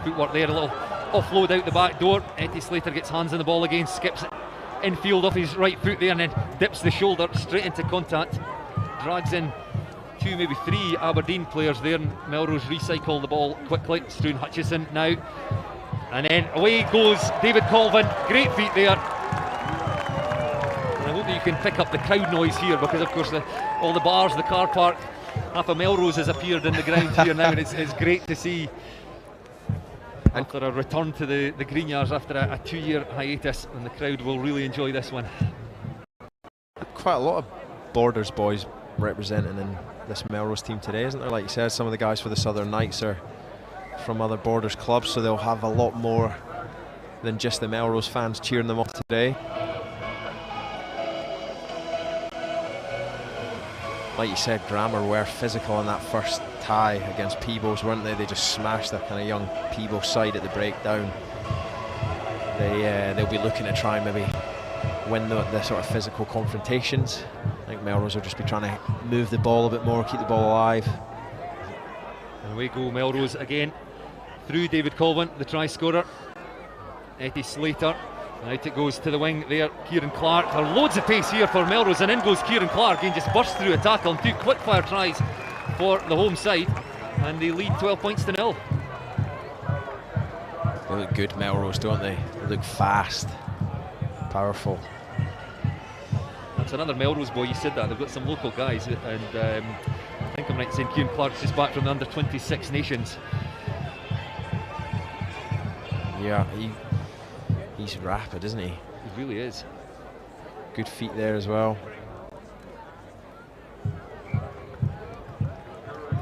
Speaker 7: Footwork there, a little offload out the back door. Etty Slater gets hands on the ball again, skips it infield off his right foot there, and then dips the shoulder straight into contact, drags in 2, maybe 3 Aberdeen players there, and Melrose recycle the ball quickly. Struan Hutchison now, and then away goes David Colvin. Great feet there, and I hope that you can pick up the crowd noise here, because of course all the bars, the car park, half of Melrose has appeared in the ground here now, and it's great to see after a return to the Greenyards after a 2-year hiatus, and the crowd will really enjoy this one.
Speaker 6: Quite a lot of Borders boys representing in this Melrose team today, isn't there? Like you said, some of the guys for the Southern Knights are from other Borders clubs, so they'll have a lot more than just the Melrose fans cheering them on today. Like you said, Grammar were physical in that first tie against Peebles, weren't they? They just smashed that kind of young Peebles side at the breakdown. They'll be looking to try and maybe win the sort of physical confrontations. I think Melrose will just be trying to move the ball a bit more, keep the ball alive.
Speaker 7: And away go Melrose again, through David Colvin, the try scorer. Etty Slater, and out it goes to the wing there, Kieran Clark. There are loads of pace here for Melrose, and in goes Kieran Clark, again just burst through a tackle, and 2 quick fire tries for the home side, and they lead 12 points to 0.
Speaker 6: They look good, Melrose, don't they? They look fast, powerful. That's
Speaker 7: another Melrose boy, you said that, they've got some local guys, and I think I'm right in saying Kieran Clark's just back from the under-26 Nations.
Speaker 6: Yeah, he's rapid, isn't he?
Speaker 7: He really is.
Speaker 6: Good feet there as well.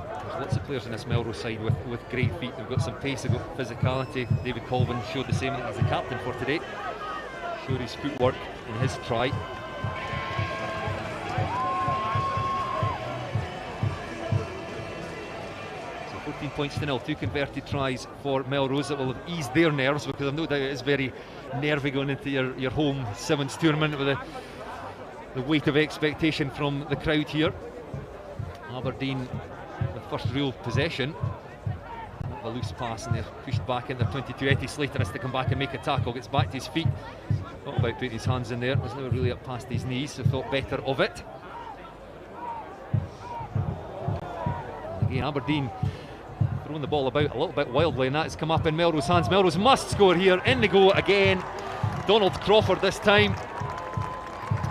Speaker 7: There's lots of players in this Melrose side with great feet. They've got some pace, they've got physicality. David Colvin showed the same. He's the captain for today. Showed his footwork in his try. So 14 points to 0, 2 converted tries for Melrose that will have eased their nerves, because I've no doubt it is very nervy going into your home Sevens tournament with the weight of expectation from the crowd here. Aberdeen with first real possession. A loose pass and they're pushed back into 22. Eddie Slater has to come back and make a tackle, gets back to his feet. Thought about putting his hands in there, was never really up past his knees, so thought better of it. And again, Aberdeen throwing the ball about a little bit wildly, and that has come up in Melrose hands. Melrose must score here. In they go again. Donald Crawford this time.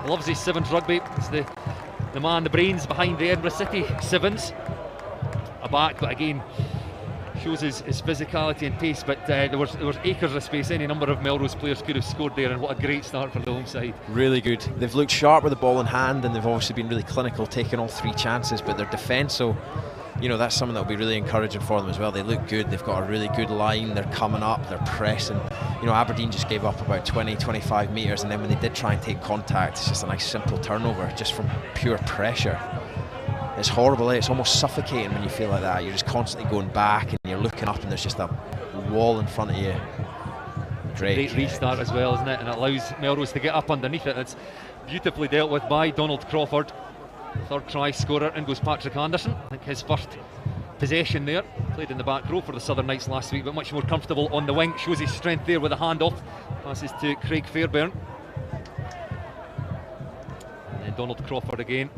Speaker 7: Loves his Sevens rugby. It's the man, the brains behind the Edinburgh City Sevens. A back, but again shows his physicality and pace, but there was acres of space. Any number of Melrose players could have scored there, and what a great start for the home side.
Speaker 6: Really good. They've looked sharp with the ball in hand, and they've obviously been really clinical, taking all 3 chances, but their defence, so you know, that's something that will be really encouraging for them as well. They look good, they've got a really good line, they're coming up, they're pressing. You know, Aberdeen just gave up about 20-25 metres, and then when they did try and take contact, it's just a nice simple turnover just from pure pressure. It's horrible, it's almost suffocating when you feel like that. You're just constantly going back and you're looking up and there's just a wall in front of you.
Speaker 7: Great restart as well, isn't it? And it allows Melrose to get up underneath it. It's beautifully dealt with by Donald Crawford. Third try scorer, in goes Patrick Anderson. I think his first possession there. Played in the back row for the Southern Knights last week, but much more comfortable on the wing. Shows his strength there with a handoff. Passes to Craig Fairbairn. And then Donald Crawford again.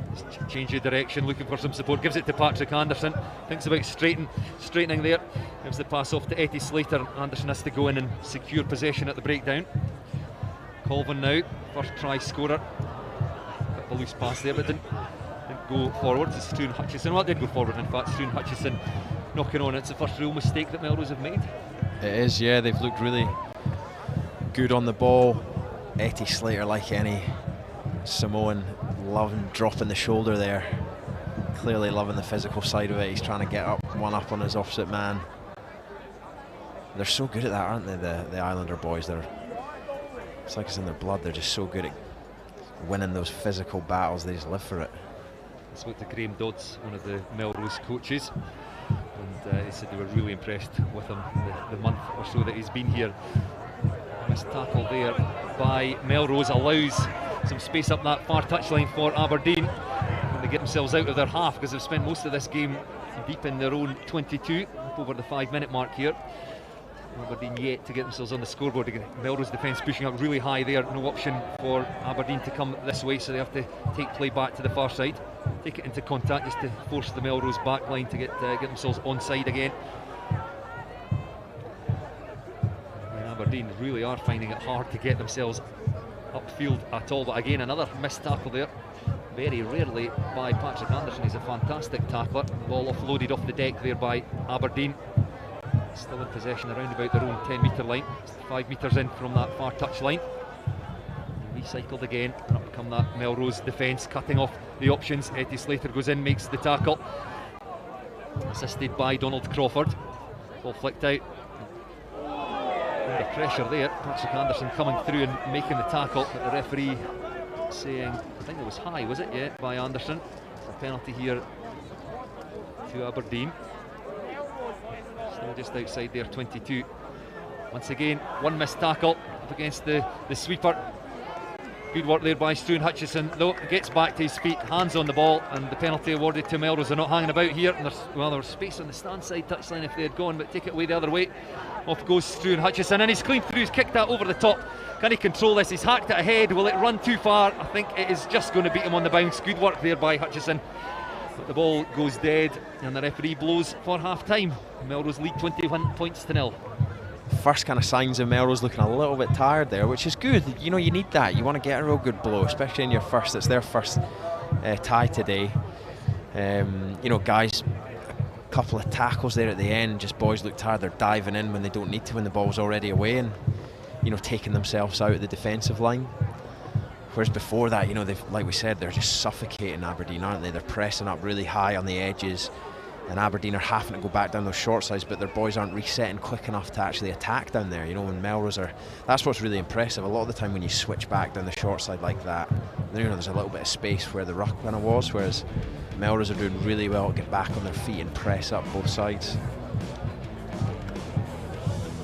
Speaker 7: Change of direction, looking for some support. Gives it to Patrick Anderson. Thinks about straightening there. Gives the pass off to Eddie Slater. Anderson has to go in and secure possession at the breakdown. Colvin now, first try scorer. Bit of a loose pass there, but didn't go forward. It's Stuart Hutchison. Well, it did go forward, in fact. Stuart Hutchison knocking on. It's the first real mistake that Melrose have made.
Speaker 6: It is, yeah. They've looked really good on the ball. Eddie Slater, like any Samoan, loving dropping the shoulder there. Clearly loving the physical side of it. He's trying to get one up on his opposite man. They're so good at that, aren't they, the Islander boys? It's like it's in their blood. They're just so good at winning those physical battles. They just live for it.
Speaker 7: I spoke to Graham Dodds, one of the Melrose coaches, and he said they were really impressed with him the month or so that he's been here. Missed tackle there by Melrose allows some space up that far touchline for Aberdeen, and they get themselves out of their half because they've spent most of this game deep in their own 22, up over the 5-minute mark here. Aberdeen yet to get themselves on the scoreboard again. Melrose defence pushing up really high there. No option for Aberdeen to come this way, so they have to take play back to the far side. Take it into contact just to force the Melrose back line to get themselves onside again. And Aberdeen really are finding it hard to get themselves upfield at all. But again, another missed tackle there. Very rarely by Patrick Anderson. He's a fantastic tackler. Ball offloaded off the deck there by Aberdeen. Still in possession around about their own 10-metre line. 5 metres in from that far touch line. Recycled again. Up come that Melrose defence, cutting off the options. Eddie Slater goes in, makes the tackle. Assisted by Donald Crawford. Ball flicked out. Under pressure there. Patrick Anderson coming through and making the tackle, but the referee saying, I think it was high, was it? Yeah, by Anderson. It's a penalty here to Aberdeen. Still just outside their 22. Once again, one missed tackle up against the sweeper. Good work there by Stuart Hutchison, though. Gets back to his feet, hands on the ball, and the penalty awarded to Melrose. They're not hanging about here, and there was space on the stand side touchline if they had gone, but take it away the other way. Off goes Stuart Hutchison, and he's clean through. He's kicked that over the top. Can he control this? He's hacked it ahead. Will it run too far? I think it is just going to beat him on the bounce. Good work there by Hutchison. But the ball goes dead, and the referee blows for half-time. Melrose lead 21 points to 0.
Speaker 6: First kind of signs of Melrose looking a little bit tired there, which is good. You know, you need that. You want to get a real good blow, especially in your first. It's their first tie today. You know, guys, a couple of tackles there at the end, just boys look tired, they're diving in when they don't need to, when the ball's already away, and, you know, taking themselves out of the defensive line. Whereas before that, you know, they've, like we said, they're just suffocating Aberdeen, aren't they? They're pressing up really high on the edges, and Aberdeen are having to go back down those short sides, but their boys aren't resetting quick enough to actually attack down there. You know, when Melrose are, that's what's really impressive. A lot of the time when you switch back down the short side like that, you know, there's a little bit of space where the ruck kind of was, whereas Melrose are doing really well to get back on their feet and press up both sides.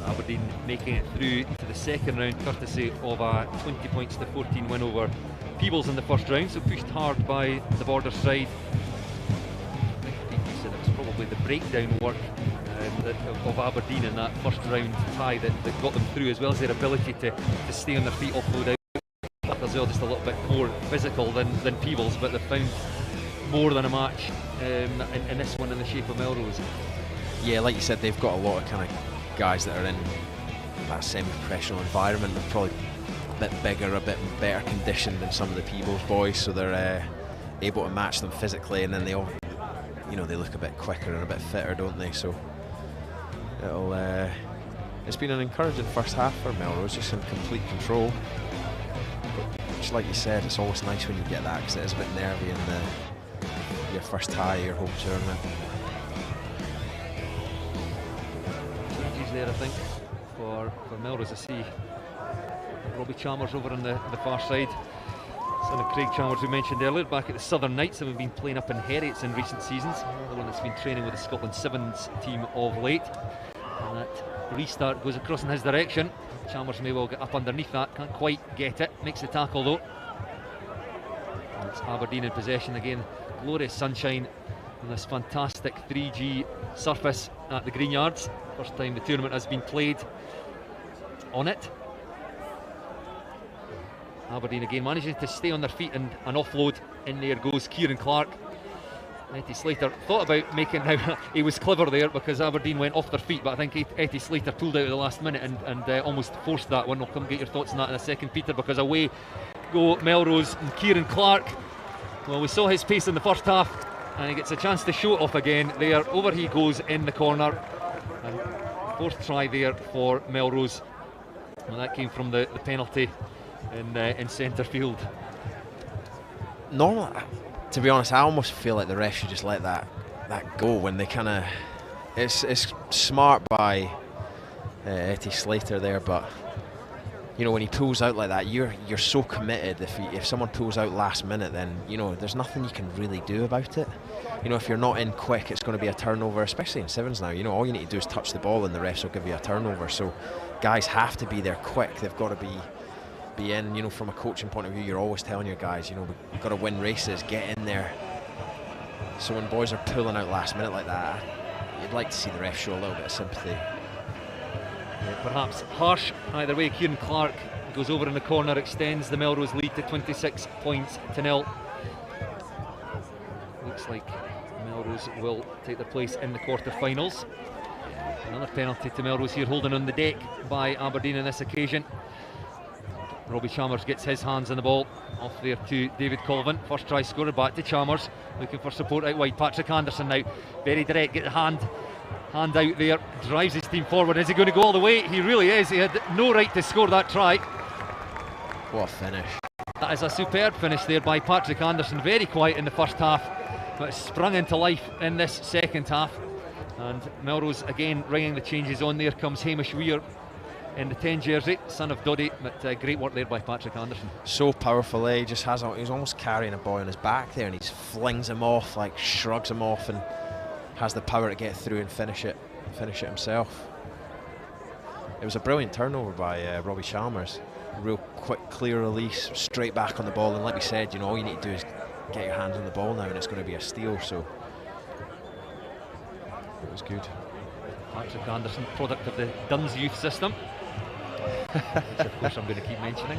Speaker 7: Aberdeen making it through to the second round courtesy of a 20 points to 14 win over Peebles in the first round, so pushed hard by the Border side. So it was probably the breakdown work of Aberdeen in that first round tie that got them through, as well as their ability to stay on their feet, offload out as well, just a little bit more physical than Peebles, but they found more than a match in this one in the shape of Melrose.
Speaker 6: Yeah, like you said, they've got a lot of kind of guys that are in that semi-professional environment. They're probably a bit bigger, a bit better conditioned than some of the Peebles boys, so they're able to match them physically, and then they all, you know, they look a bit quicker and a bit fitter, don't they? So it'll it's been an encouraging first half for Melrose, just in complete control. But just like you said, it's always nice when you get that, because it is a bit nervy in your first tie of your home tournament.
Speaker 7: There, I think, for Melrose. I see Robbie Chalmers over on the far side, son of Craig Chalmers, we mentioned earlier, back at the Southern Knights, having been playing up in Heriots in recent seasons. Another one that's been training with the Scotland Sevens team of late. And that restart goes across in his direction. Chalmers may well get up underneath that, can't quite get it, makes the tackle though. And it's Aberdeen in possession again. Glorious sunshine on this fantastic 3G surface at the Greenyards. First time the tournament has been played on it. Aberdeen again managing to stay on their feet, and an offload. In there goes Kieran Clark. Etty Slater thought about making, now he was clever there because Aberdeen went off their feet, but I think Etty Slater pulled out at the last minute and almost forced that one. I'll come get your thoughts on that in a second, Peter, because away go Melrose and Kieran Clark. Well, we saw his pace in the first half, and he gets a chance to show it off again. There, over he goes in the corner. And fourth try there for Melrose, and that came from the penalty in centre field.
Speaker 6: Normally, to be honest, I almost feel like the ref should just let that go when they kind of. It's smart by Etty Slater there, but you know, when he pulls out like that, you're so committed. If someone pulls out last minute, then you know there's nothing you can really do about it. You know, if you're not in quick, it's going to be a turnover, especially in sevens now. You know, all you need to do is touch the ball and the refs will give you a turnover. So guys have to be there quick. They've got to be in. You know, from a coaching point of view, you're always telling your guys, you know, we've got to win races, get in there. So when boys are pulling out last minute like that, you'd like to see the ref show a little bit of sympathy.
Speaker 7: Yeah, perhaps harsh. Either way, Kieran Clark goes over in the corner, extends the Melrose lead to 26 points to 0. Looks like Melrose will take their place in the quarter-finals. Another penalty to Melrose here, holding on the deck by Aberdeen on this occasion. Robbie Chalmers gets his hands on the ball, off there to David Colvin. First try scorer, back to Chalmers, looking for support out wide. Patrick Anderson now, very direct, get the hand out there, drives his team forward. Is he going to go all the way? He really is. He had no right to score that try.
Speaker 6: What a finish.
Speaker 7: That is a superb finish there by Patrick Anderson. Very quiet in the first half, but sprung into life in this second half. And Melrose again ringing the changes on. There comes Hamish Weir in the 10 jersey, son of Doddy, but great work there by Patrick Anderson.
Speaker 6: So powerful, eh? He just has, he's almost carrying a boy on his back there, and he flings him off, like shrugs him off, and has the power to get through and finish it himself. It was a brilliant turnover by Robbie Chalmers. Real quick, clear release, straight back on the ball, and like we said, you know, all you need to do is get your hands on the ball now, and it's going to be a steal. So it was good.
Speaker 7: Patrick Anderson, product of the Duns youth system, which of course I'm going to keep mentioning.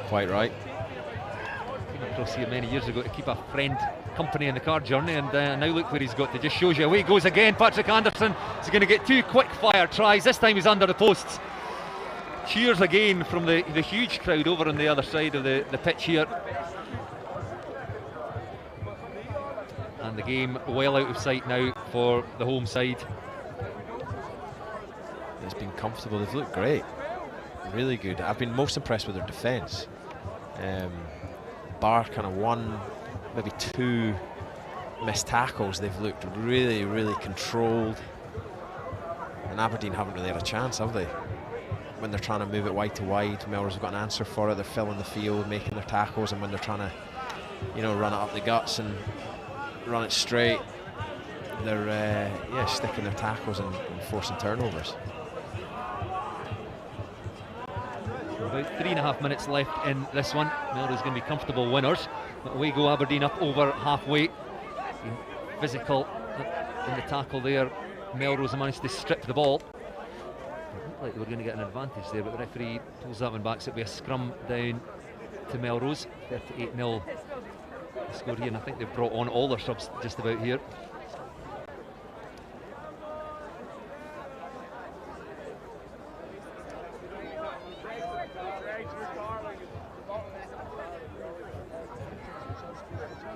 Speaker 6: Quite right.
Speaker 7: Came across here many years ago to keep a friend company in the car journey, and now look where he's got to. Just shows you. Away he goes again. Patrick Anderson is going to get 2 quick fire tries. This time he's under the posts. Cheers again from the huge crowd over on the other side of the pitch here. and the game well out of sight now for the home side.
Speaker 6: It's been comfortable. They've looked great, really good. I've been most impressed with their defence. Bar kind of one, maybe two missed tackles. They've looked really, really controlled. And Aberdeen haven't really had a chance, have they? When they're trying to move it wide to wide, Melrose have got an answer for it. They're filling the field, making their tackles, and when they're trying to, you know, run it up the guts and run it straight, they're sticking their tackles and forcing turnovers.
Speaker 7: About 3.5 minutes left in this one. Melrose going to be comfortable winners. But away go Aberdeen up over halfway. Been physical in the tackle there. Melrose managed to strip the ball. It looked like they were going to get an advantage there, but the referee pulls that one back, so it'll be a scrum down to Melrose. 38-0 score here, and I think they've brought on all their subs just about here.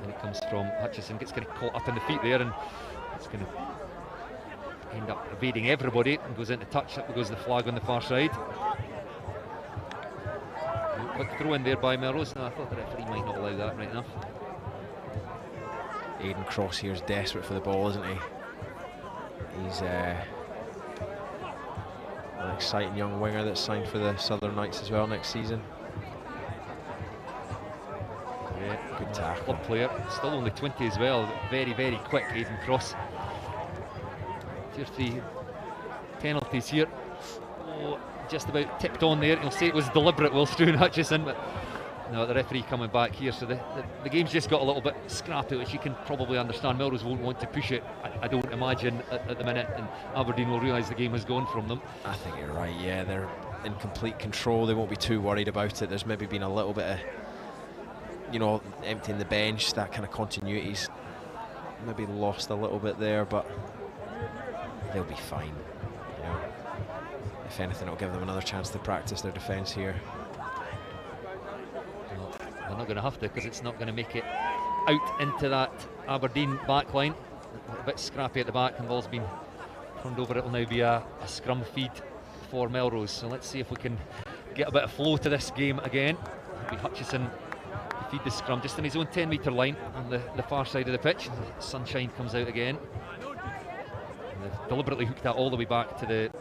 Speaker 7: And it comes from Hutchison, gets kind of caught up in the feet there, and it's going to end up evading everybody and goes into touch. Up goes the flag on the far side. Quick throw in there by Melrose. No, I thought the referee might not allow that, right enough.
Speaker 6: Aidan Cross here is desperate for the ball, isn't he? He's an exciting young winger that's signed for the Southern Knights as well next season.
Speaker 7: Yeah,
Speaker 6: good tackle.
Speaker 7: Club player, still only 20 as well. Very, very quick, Aidan Cross. 2 or 3 penalties here. Oh, just about tipped on there. He'll say it was deliberate, will Stuart Hutchison, but no, the referee coming back here. So the game's just got a little bit scrappy, which you can probably understand. Melrose won't want to push it, I don't imagine, at the minute, and Aberdeen will realise the game has gone from them.
Speaker 6: I think you're right, yeah. They're in complete control. They won't be too worried about it. There's maybe been a little bit of, you know, emptying the bench, that kind of continuity's maybe lost a little bit there, but they'll be fine. You know, if anything, it'll give them another chance to practice their defence here.
Speaker 7: Well, they're not going to have to, because it's not going to make it out into that Aberdeen back line. A bit scrappy at the back, and the ball's been turned over. It'll now be a scrum feed for Melrose. So let's see if we can get a bit of flow to this game again. It'll be Hutchison to feed the scrum just in his own 10-metre line on the far side of the pitch. The sunshine comes out again. They've deliberately hooked that all the way back to the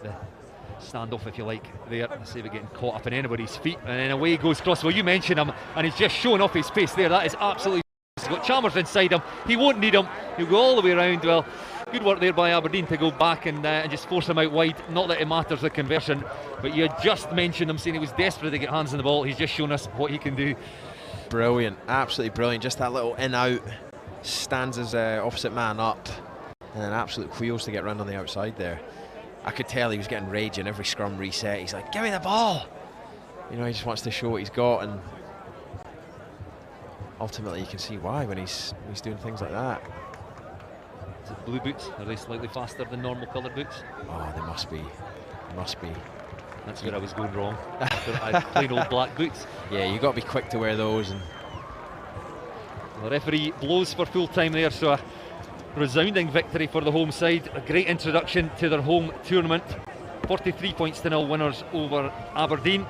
Speaker 7: standoff, if you like, there. I say we're getting caught up in anybody's feet, and then away goes Cross. Well, you mentioned him, and he's just showing off his pace there. That is absolutely. He's got Chalmers inside him. He won't need him. He'll go all the way around. Well, good work there by Aberdeen to go back and just force him out wide. Not that it matters the conversion, but you just mentioned him saying he was desperate to get hands on the ball. He's just shown us what he can do.
Speaker 6: Brilliant, absolutely brilliant. Just that little in-out, stands his opposite man up, and then absolute wheels to get round on the outside there. I could tell he was getting raging every scrum reset. He's like, give me the ball! You know, he just wants to show what he's got, and ultimately you can see why when he's doing things like that.
Speaker 7: Is it blue boots? Are they slightly faster than normal coloured boots?
Speaker 6: Oh, they must be. Must be.
Speaker 7: That's where I was going wrong. I had plain old black boots.
Speaker 6: Yeah, you've got to be quick to wear those. And
Speaker 7: the referee blows for full time there, so a resounding victory for the home side. A great introduction to their home tournament. 43 points to 0 winners over Aberdeen.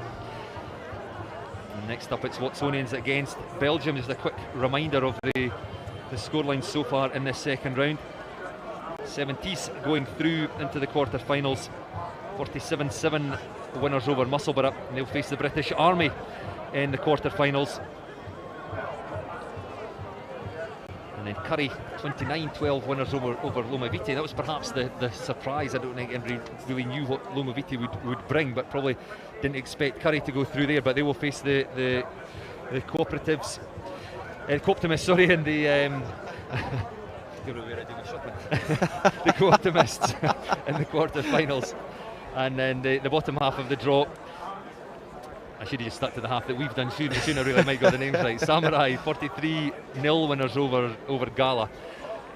Speaker 7: And next up it's Watsonians against Belgium. Just a quick reminder of the scoreline so far in this second round. 70s going through into the quarter-finals. 47-7 winners over Musselburgh, and they'll face the British Army in the quarter-finals. And then Curry, 29-12 winners over Loma Vitae. That was perhaps the surprise. I don't think anybody really knew what Loma Vitae would bring, but probably didn't expect Curry to go through there. But they will face the cooperatives, co-optimists, sorry, and the the co-optimists in the quarter-finals. And then the bottom half of the draw, I should have just stuck to the half that we've done sooner. I really might got the names right. Samurai, 43-0 winners over Gala.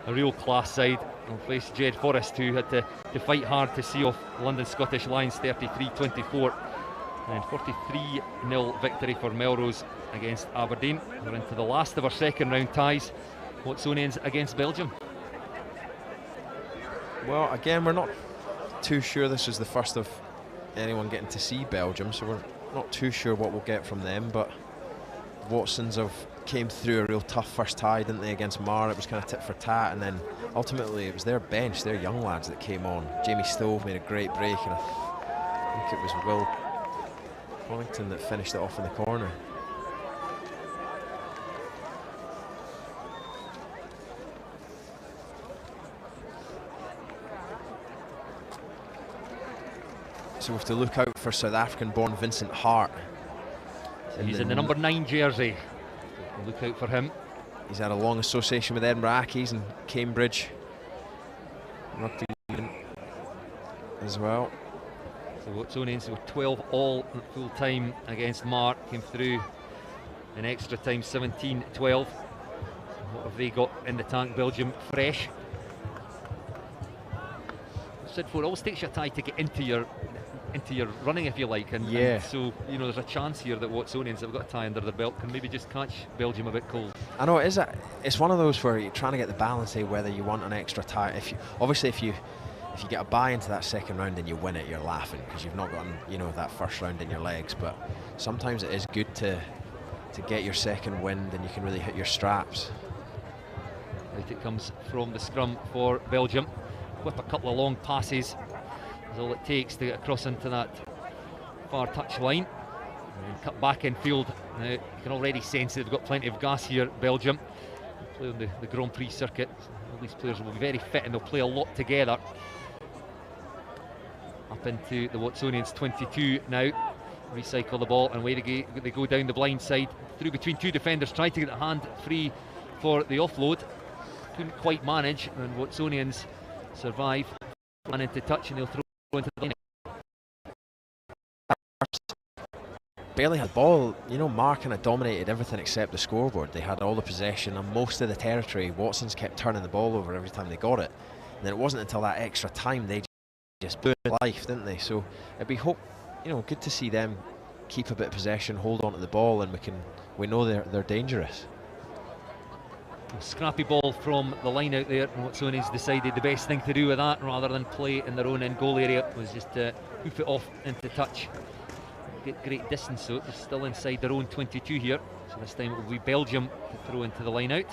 Speaker 7: A real class side. Will face Jed Forest, who had to fight hard to see off London Scottish Lions 33-24. And 43-0 victory for Melrose against Aberdeen. We're into the last of our second round ties. Watsonians against Belgium?
Speaker 6: Well, again, we're not too sure this is the first of anyone getting to see Belgium, so we're not too sure what we'll get from them, but Watsons came through a real tough first tie, didn't they, against Millar. It was kind of tit for tat, and then ultimately it was their bench, their young lads that came on. Jamie Stove made a great break, and I think it was Will Wellington that finished it off in the corner. So we have to look out for South African-born Vincent Hart.
Speaker 7: He's in the number 9 jersey. Look out for him.
Speaker 6: He's had a long association with Edinburgh Accies and Cambridge Rugby as well.
Speaker 7: So Watsonians were 12 all at full time against Millar, came through in extra time 17-12. What have they got in the tank? Belgium fresh. I've said before, it always takes you a tie to get into your running, if you like, and so there's a chance here that Watsonians have got a tie under their belt can maybe just catch Belgium a bit cold.
Speaker 6: I know it's one of those where you're trying to get the balance, whether you want an extra tie. If you get a bye into that second round and you win it, you're laughing because you've not gotten that first round in your legs. But sometimes it is good to get your second wind and you can really hit your straps.
Speaker 7: Right, it comes from the scrum for Belgium. Whip a couple of long passes is all it takes to get across into that far touch line and cut back in field. Now you can already sense they've got plenty of gas here, Belgium. They play on the Grand Prix circuit. All these players will be very fit and they'll play a lot together. Up into the Watsonians 22 now. Recycle the ball and away they go down the blind side through between two defenders, trying to get the hand free for the offload. Couldn't quite manage, and Watsonians survive and into touch, and they'll throw into the line.
Speaker 6: Barely had the ball. Mark kind of dominated everything except the scoreboard. They had all the possession and most of the territory. Watsons kept turning the ball over every time they got it, and then it wasn't until that extra time they just blew life, didn't they? So it'd be good to see them keep a bit of possession, hold on to the ball, and we know they're dangerous.
Speaker 7: Scrappy ball from the line out there, and Watsonians decided the best thing to do with that, rather than play in their own end goal area, was just hoof it off into touch. Get great distance, so it's still inside their own 22 here. So this time it will be Belgium to throw into the line out.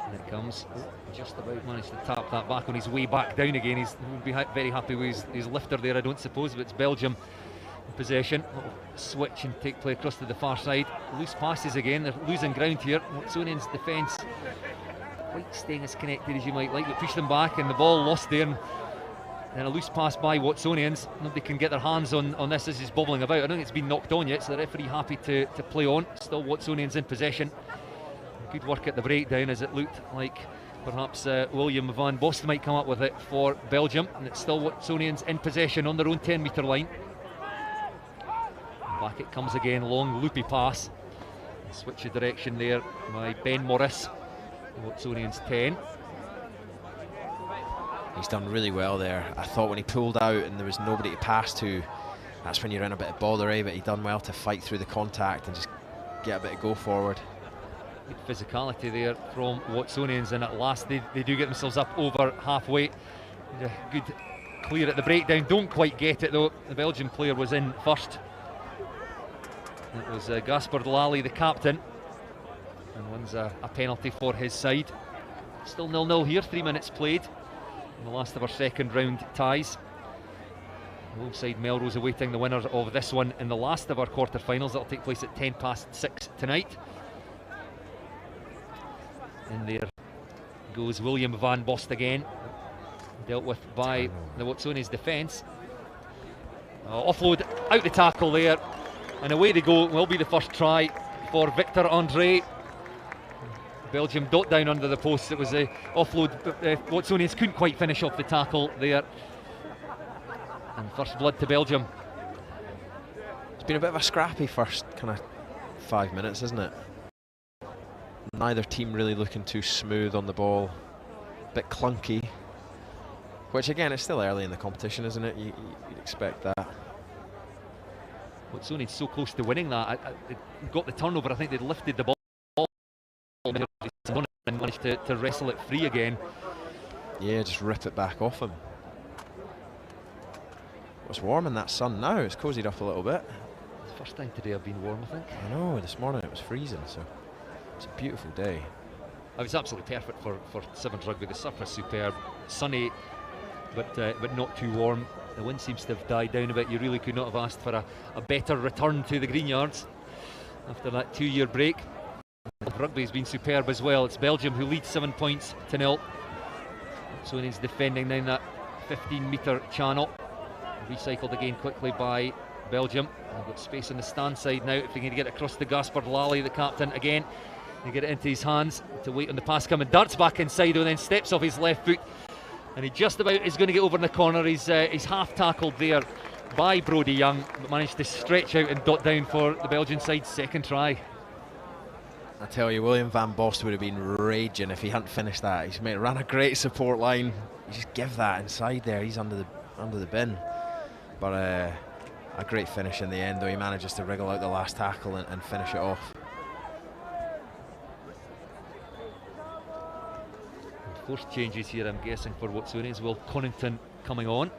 Speaker 7: And it comes. Just about managed to tap that back on his way back down again. He'll be very happy with his lifter there, I don't suppose, but it's Belgium in possession. Little switch and take play across to the far side. Loose passes again. They're losing ground here. Watsonians' defence quite staying as connected as you might like, but push them back, and the ball lost there. And a loose pass by Watsonians. Nobody can get their hands on this as he's bobbling about. I don't think it's been knocked on yet, so the referee happy to play on. Still Watsonians in possession. Good work at the breakdown, as it looked like perhaps William van Bost might come up with it for Belgium, and it's still Watsonians in possession on their own 10-metre line. Back it comes again, long loopy pass. Switch of direction there by Ben Morris. Watsonians 10.
Speaker 6: He's done really well there. I thought when he pulled out and there was nobody to pass to, that's when you're in a bit of bother, but he done well to fight through the contact and just get a bit of go forward.
Speaker 7: Good physicality there from Watsonians, and at last they do get themselves up over halfway. A good clear at the breakdown, don't quite get it though. The Belgian player was in first. It was Gaspar Lally, the captain, and wins a penalty for his side. Still 0-0 here, 3 minutes played in the last of our second round ties. Alongside Melrose awaiting the winners of this one in the last of our quarter-finals. That'll take place at 6:10 tonight. And there goes William van Bost again, dealt with by the Watsonians defence. Offload out the tackle there, and away they go. Will be the first try for Victor Andre. Belgium dot down under the post. It was a offload, but Watsonians couldn't quite finish off the tackle there. And first blood to Belgium.
Speaker 6: It's been a bit of a scrappy first kind of 5 minutes, isn't it? Neither team really looking too smooth on the ball. A bit clunky. Which again, it's still early in the competition, isn't it? You'd expect that.
Speaker 7: Watsonians so close to winning that. They got the turnover. I think they'd lifted the ball and managed to wrestle it free again.
Speaker 6: Yeah, just rip it back off him. It's warm in that sun now, it's cozied up a little bit.
Speaker 7: It's the first time today I've been warm, I think.
Speaker 6: I know, this morning it was freezing, so it's a beautiful day.
Speaker 7: It was absolutely perfect for Sevens rugby. The surface superb, sunny, but not too warm. The wind seems to have died down a bit. You really could not have asked for a better return to the Greenyards after that 2-year break. Rugby's been superb as well. It's Belgium who leads 7 points to 0. So he's defending down that 15-metre channel. Recycled again quickly by Belgium. They've got space on the stand side now. If they can get it across to Gaspard Lally, the captain, again. They get it into his hands to wait on the pass coming. Darts back inside and then steps off his left foot. And he just about is going to get over in the corner. He's half tackled there by Brodie Young, but managed to stretch out and dot down for the Belgian side's second try.
Speaker 6: I tell you, William Van Bost would have been raging if he hadn't finished that. He's ran a great support line. You just give that inside there. He's under the bin. But a great finish in the end, though. He manages to wriggle out the last tackle and finish it off.
Speaker 7: Forced changes here, I'm guessing, for Watsonians. Will Connington coming on.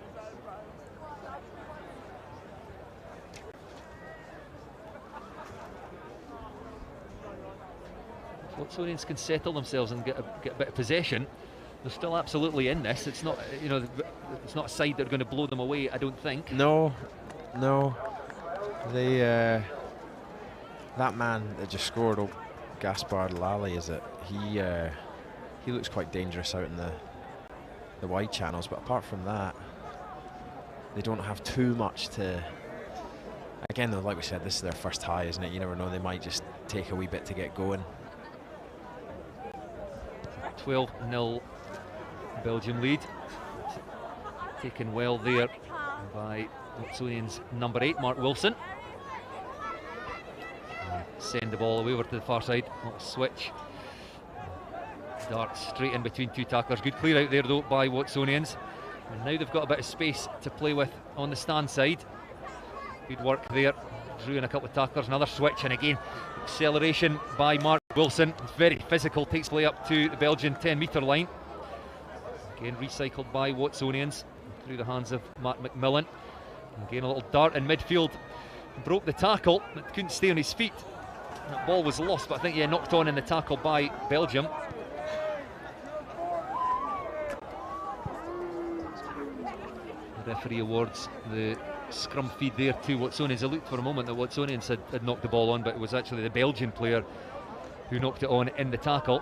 Speaker 7: If Watsonians can settle themselves and get a bit of possession, they're still absolutely in this. It's not, it's not a side that are going to blow them away, I don't think.
Speaker 6: No. They that man that just scored, Gaspard Lally, is it? He looks quite dangerous out in the wide channels, but apart from that, they don't have too much to. Again, though, like we said, this is their first high, isn't it? You never know; they might just take a wee bit to get going.
Speaker 7: 12-0 Belgium lead, taken well there by Watsonians' number 8, Mark Wilson. Send the ball away over to the far side. Little switch. Dart straight in between two tacklers. Good clear out there though by Watsonians. And now they've got a bit of space to play with on the stand side. Good work there. Drew in a couple of tacklers. Another switch, and again acceleration by Mark Wilson. It's very physical. Takes play up to the Belgian 10-metre line. Again recycled by Watsonians through the hands of Matt McMillan. Again a little dart in midfield. Broke the tackle, but couldn't stay on his feet. That ball was lost, but I think knocked on in the tackle by Belgium. The referee awards the scrum feed there to Watsonians. I looked for a moment that Watsonians had knocked the ball on, but it was actually the Belgian player who knocked it on in the tackle.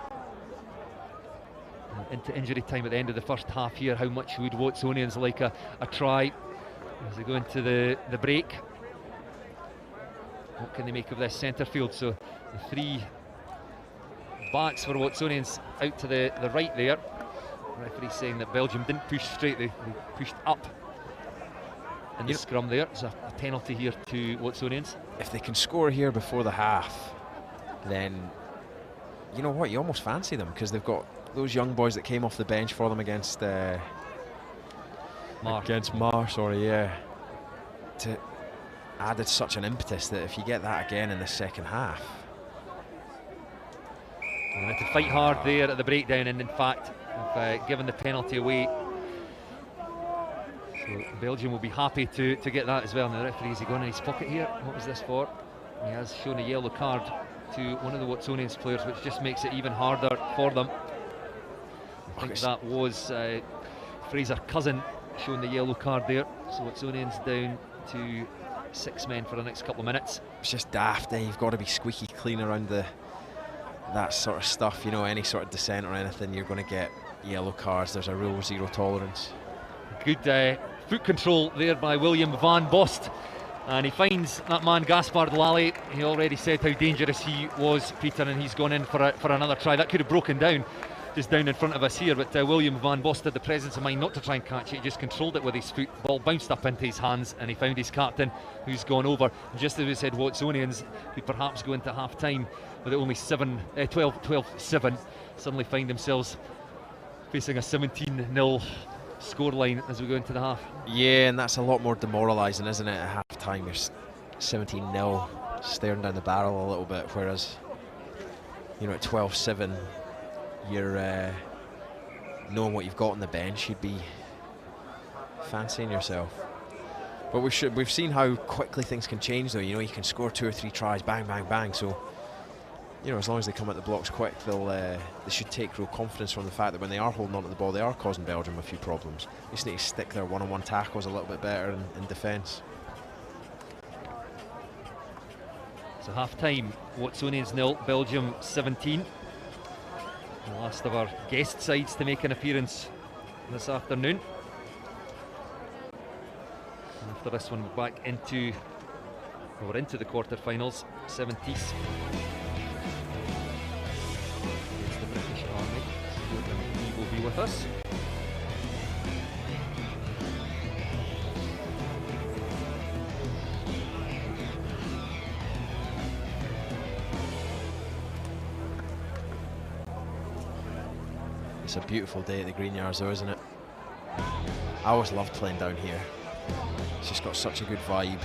Speaker 7: And into injury time at the end of the first half here. How much would Watsonians like a try as they go into the break? What can they make of this centre field? So the three backs for Watsonians out to the right there. The referee saying that Belgium didn't push straight, they pushed up in the scrum there. It's a penalty here to Watsonians.
Speaker 6: If they can score here before the half, then you know what, you almost fancy them, because they've got those young boys that came off the bench for them against Mar, sorry, yeah. Added such an impetus that if you get that again in the second half.
Speaker 7: They had to fight hard there at the breakdown, and in fact have given the penalty away. So Belgium will be happy to get that as well. And the referee, is he going in his pocket here? What was this for? He has shown a yellow card to one of the Watsonians players, which just makes it even harder for them. I think that was Fraser Cousin showing the yellow card there. So Watsonians down to 6 men for the next couple of minutes.
Speaker 6: It's just daft, eh? You've got to be squeaky clean around that sort of stuff, you know. Any sort of dissent or anything, you're going to get yellow cards. There's a real zero tolerance.
Speaker 7: Good foot control there by William Van Bost, and he finds that man Gaspard Lally. He already said how dangerous he was, Peter, and he's gone in for another try. That could have broken down just down in front of us here, but William Van Bost had the presence of mind not to try and catch it. He just controlled it with his foot. Ball bounced up into his hands, and he found his captain, who's gone over. And just as we said, Watsonians could perhaps go into half time with only 12-7, suddenly find themselves facing a 17-0 scoreline as we go into the half.
Speaker 6: Yeah, and that's a lot more demoralising, isn't it? At half time, you're 17-0, staring down the barrel a little bit, whereas you know, at 12-7, you're knowing what you've got on the bench, you'd be fancying yourself. But we've seen how quickly things can change, though. You know, you can score 2 or 3 tries, bang, bang, bang. So, you know, as long as they come at the blocks quick, they should take real confidence from the fact that when they are holding on to the ball, they are causing Belgium a few problems. They just need to stick their one-on-one tackles a little bit better in defence.
Speaker 7: So half-time, Watsonians 0, Belgium 17. The last of our guest sides to make an appearance this afternoon. And after this one, we're back into the quarter-finals, 70s. Against the British Army. Stuart McFarlane will be with us.
Speaker 6: It's a beautiful day at the Greenyards, though, isn't it? I always loved playing down here. It's just got such a good vibe.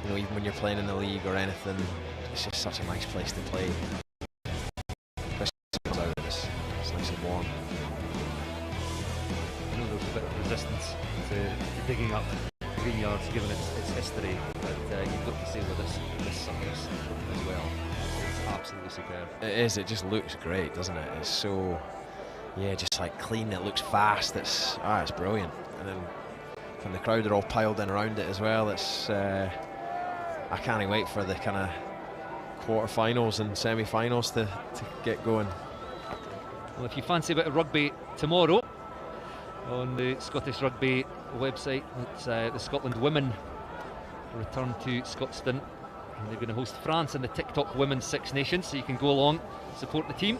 Speaker 6: You know, even when you're playing in the league or anything, it's just such a nice place to play. It's nice and warm.
Speaker 7: I know there's a bit of resistance to digging up Greenyards given its history, but you've got to say with this surface as well, it's absolutely superb.
Speaker 6: It is, it just looks great, doesn't it? It's so, yeah, just like clean, it looks fast, it's brilliant. And then when the crowd are all piled in around it as well, it's I can't wait for the kind of quarter-finals and semi-finals to get going.
Speaker 7: Well, if you fancy a bit of rugby tomorrow, on the Scottish Rugby website, it's the Scotland women return to Scotstoun, and they're going to host France in the TikTok Women's Six Nations, so you can go along, support the team,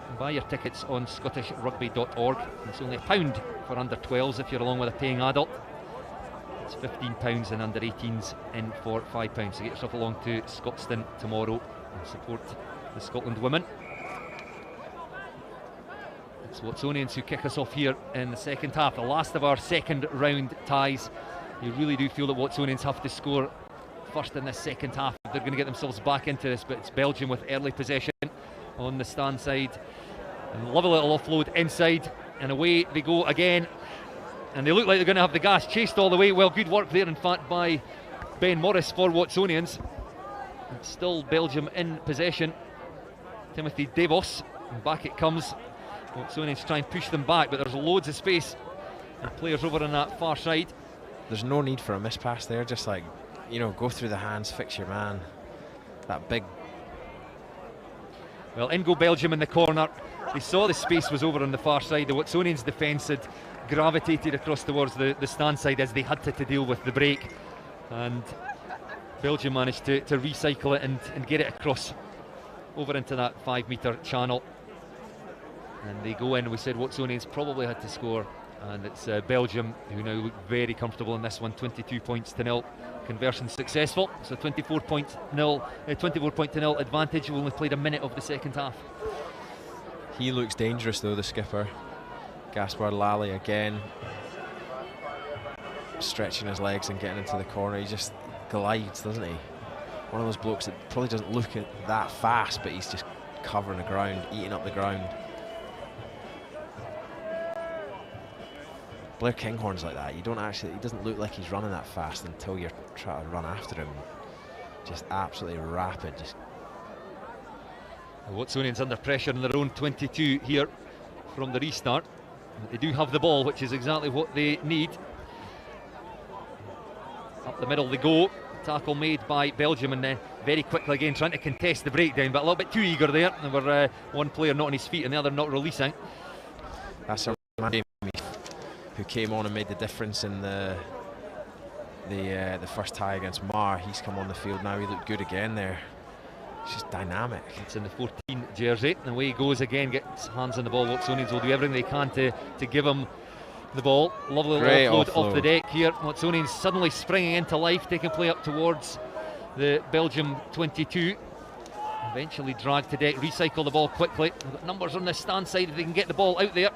Speaker 7: and buy your tickets on scottishrugby.org. It's only £1 for under 12s if you're along with a paying adult. It's £15 and under 18s in for £5. So get yourself along to Scotstoun tomorrow and support the Scotland women. It's Watsonians who kick us off here in the second half, the last of our second round ties. You really do feel that Watsonians have to score first in this second half if they're going to get themselves back into this, but it's Belgium with early possession on the stand side. And lovely little offload inside, and away they go again. And they look like they're going to have the gas chased all the way. Well, good work there, in fact, by Ben Morris for Watsonians. And still Belgium in possession. Timothy Devos, and back it comes. Watsonians try and push them back, but there's loads of space and players over on that far side.
Speaker 6: There's no need for a mispass there, just like, you know, go through the hands, fix your man. That big...
Speaker 7: Well, in go Belgium in the corner. They saw the space was over on the far side. The Watsonians defence had gravitated across towards the stand side as they had to deal with the break. And Belgium managed to recycle it and get it across over into that 5-metre channel. And they go in. We said Watsonians probably had to score, and it's Belgium who now look very comfortable in this one. 22 points to 0. Conversion successful, so 24 point to 0 advantage. We only played a minute of the second half.
Speaker 6: He looks dangerous though, the skipper. Gaspar Lally again, stretching his legs and getting into the corner. He just glides, doesn't he? One of those blokes that probably doesn't look that fast, but he's just covering the ground, eating up the ground. Blair Kinghorn's like that. He doesn't look like he's running that fast until you're trying to run after him. Just absolutely rapid. Just.
Speaker 7: The Watsonians under pressure in their own 22 here from the restart. But they do have the ball, which is exactly what they need. Up the middle they go. Tackle made by Belgium, and then very quickly again trying to contest the breakdown, but a little bit too eager there. And we're one player not on his feet and the other not releasing.
Speaker 6: That's a man who came on and made the difference in the first tie against Mar. He's come on the field now. He looked good again there. It's just dynamic.
Speaker 7: It's in the 14 jersey, and away he goes again, gets hands on the ball. Watsonians will do everything they can to give him the ball. Lovely little offload off the deck here. Watsonians suddenly springing into life, taking play up towards the Belgium 22. Eventually dragged to deck, recycle the ball quickly. They've got numbers on the stand side if they can get the ball out there.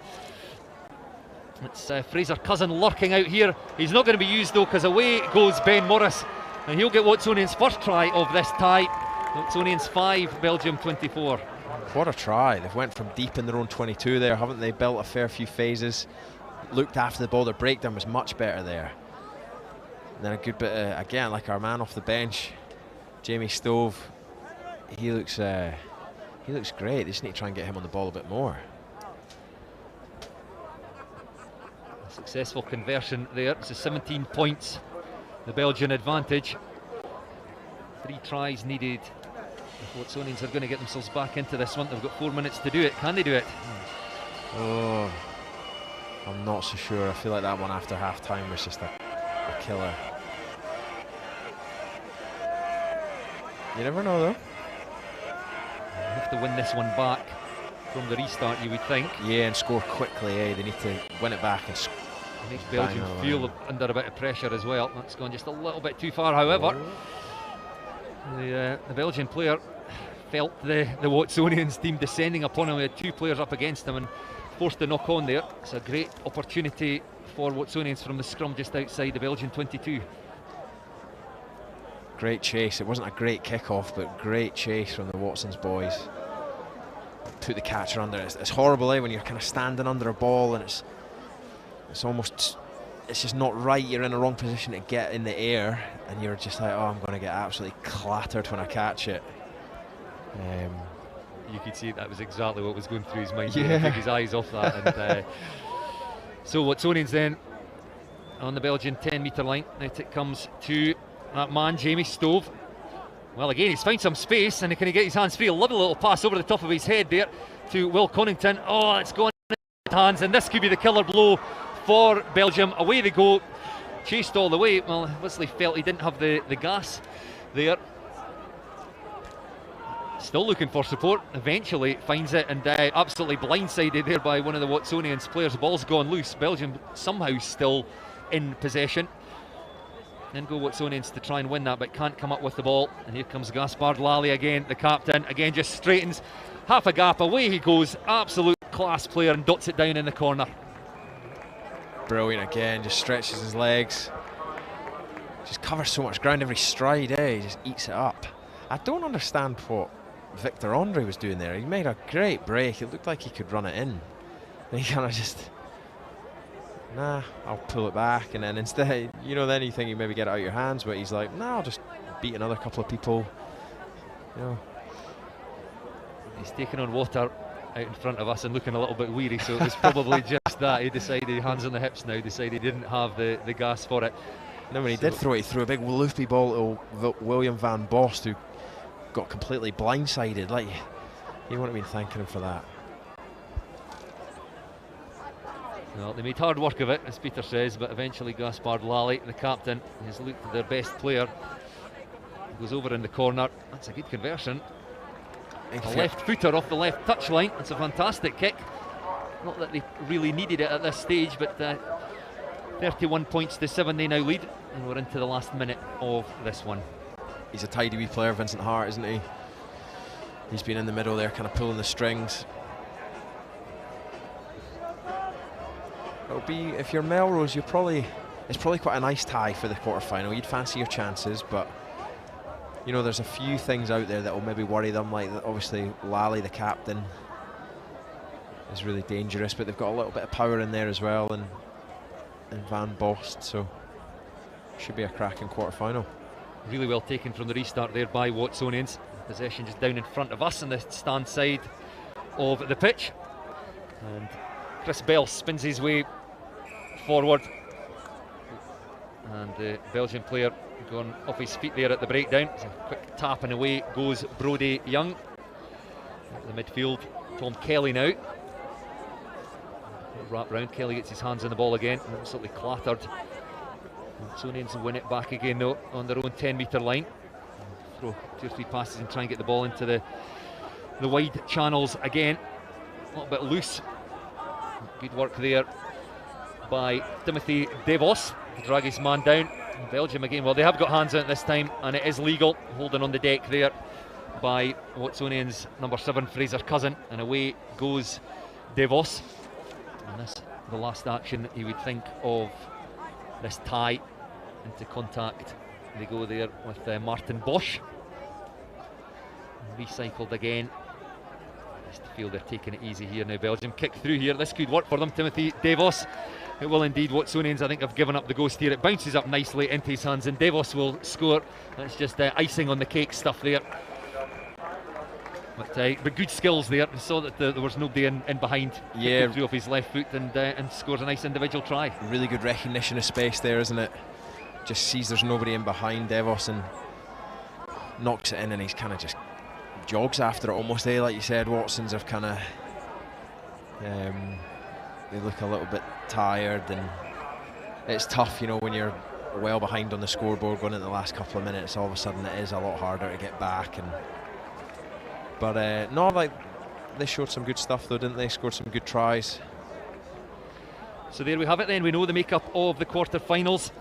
Speaker 7: It's Fraser Cousin lurking out here. He's not going to be used though, because away goes Ben Morris, and he'll get Watsonians' first try of this tie. Watsonians 5, Belgium 24.
Speaker 6: What a try. They've went from deep in their own 22 there, haven't they? Built a fair few phases. Looked after the ball. Their breakdown was much better there. And then a good bit, again, like our man off the bench, Jamie Stove. He looks great. They just need to try and get him on the ball a bit more.
Speaker 7: A successful conversion there. It's a 17 points. The Belgian advantage. 3 tries needed. The Watsonians are going to get themselves back into this one. They've got 4 minutes to do it. Can they do it?
Speaker 6: Oh, I'm not so sure. I feel like that one after half time was just a killer. You never know, though.
Speaker 7: They have to win this one back from the restart, you would think.
Speaker 6: Yeah, and score quickly. They need to win it back and
Speaker 7: It makes Belgium feel under a bit of pressure as well. That's gone just a little bit too far, however. The Belgian player felt the Watsonians team descending upon him. He had 2 players up against him and forced the knock on there. It's a great opportunity for Watsonians from the scrum just outside the Belgian 22.
Speaker 6: Great chase. It wasn't a great kickoff, but great chase from the Watsons boys. Put the catcher under. It's horrible, when you're kind of standing under a ball and it's almost, it's just not right. You're in a wrong position to get in the air and you're just like, oh, I'm going to get absolutely clattered when I catch it.
Speaker 7: You could see that was exactly what was going through his mind.
Speaker 6: Yeah.
Speaker 7: He took his eyes off that. And so Watsonians then on the Belgian 10-metre line. Now it comes to that man, Jamie Stove. Well, again, he's found some space and he can get his hands free. A lovely little pass over the top of his head there to Will Connington. Oh, it's gone in his hands, and this could be the killer blow for Belgium. Away they go, chased all the way. Well, Wesley felt he didn't have the gas there. Still looking for support, eventually finds it, and absolutely blindsided there by one of the Watsonians players. The ball's gone loose. Belgium somehow still in possession. Then go Watsonians to try and win that, but can't come up with the ball. And here comes Gaspard Lally again, the captain. Again, just straightens half a gap. Away he goes. Absolute class player and dots it down in the corner.
Speaker 6: Brilliant again, just stretches his legs. Just covers so much ground every stride, He just eats it up. I don't understand what Victor Andre was doing there. He made a great break. It looked like he could run it in. And he kind of just, nah, I'll pull it back. And then instead, then you think you maybe get it out of your hands, but he's like, nah, I'll just beat another couple of people.
Speaker 7: He's taking on water out in front of us and looking a little bit weary, so it was probably just that. He decided, hands on the hips now, decided he didn't have the gas for it.
Speaker 6: And then when he did throw it, he threw a big loopy ball to William Van Bost, who got completely blindsided. Like, he wouldn't have been thanking him for that.
Speaker 7: Well, they made hard work of it, as Peter says, but eventually Gaspard Lally, the captain, has looked at their best player. Goes over in the corner. That's a good conversion. A left footer off the left touchline. It's a fantastic kick. Not that they really needed it at this stage, but 31 points to 7 they now lead, and we're into the last minute of this one.
Speaker 6: He's a tidy wee player, Vincent Hart, isn't he? He's been in the middle there, kind of pulling the strings. It'll be, if you're Melrose, it's probably quite a nice tie for the quarter-final. You'd fancy your chances, but there's a few things out there that will maybe worry them, like obviously Lally, the captain, is really dangerous, but they've got a little bit of power in there as well, and Van Bost, so should be a cracking quarter-final.
Speaker 7: Really well taken from the restart there by Watsonians. Possession just down in front of us on the stand side of the pitch, and Chris Bell spins his way forward, and the Belgian player going off his feet there at the breakdown. It's a quick tap and away goes Brodie Young. At the midfield, Tom Kelly now. Wrap round, Kelly gets his hands on the ball again, absolutely clattered. Watsonians win it back again though on their own 10-metre line. Throw 2 or 3 passes and try and get the ball into the wide channels again. A little bit loose. Good work there by Timothy DeVos to drag his man down. Belgium again, well, they have got hands on it this time, and it is legal. Holding on the deck there by Watsonians number 7, Fraser Cousin, and away goes DeVos. And this, the last action that you would think of this tie. Into contact they go there with Martin Bosch. Recycled again Just feel they're taking it easy here now. Belgium kick through here. This could work for them. Timothy Devos. It will indeed. Watsonians, I think, have given up the ghost here. It bounces up nicely into his hands, and Devos will score. That's just icing on the cake stuff there. But good skills there. We saw that there was nobody in behind.
Speaker 6: Yeah,
Speaker 7: through off his left foot and scores a nice individual try.
Speaker 6: Really good recognition of space there, isn't it? Just sees there's nobody in behind Devos and knocks it in, and he's kind of just jogs after it almost. Like you said, Watsons have kind of they look a little bit tired, and it's tough, you know, when you're well behind on the scoreboard going into the last couple of minutes. All of a sudden it is a lot harder to get back. But no, like, they showed some good stuff though, didn't they? Scored some good tries.
Speaker 7: So there we have it then. We know the makeup of the quarter-finals.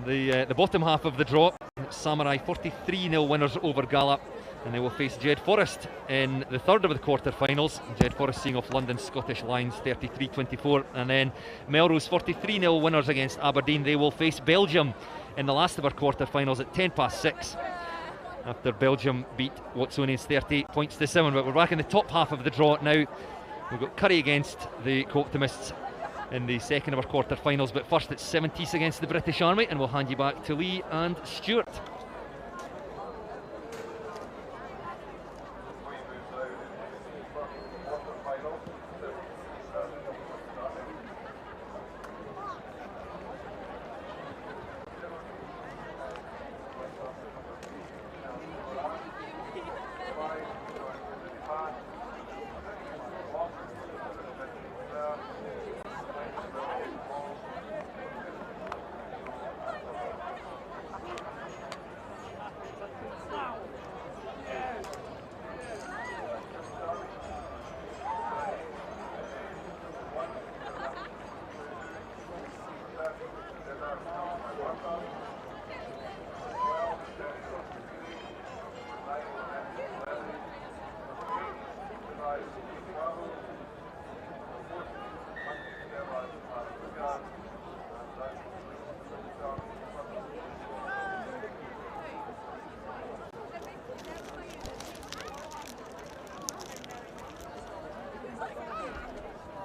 Speaker 7: The bottom half of the draw, Samurai 43-0 winners over Gala, and they will face Jed Forest in the third of the quarter-finals. Jed Forest seeing off London Scottish Lions 33-24, and then Melrose 43-0 winners against Aberdeen. They will face Belgium in the last of our quarter-finals at 6:10 after Belgium beat Watsonians 30 points to 7. But we're back in the top half of the draw now. We've got Curry against the Co-Optimists in the second of our quarter-finals, but first it's 70s against the British Army, and we'll hand you back to Lee and Stuart.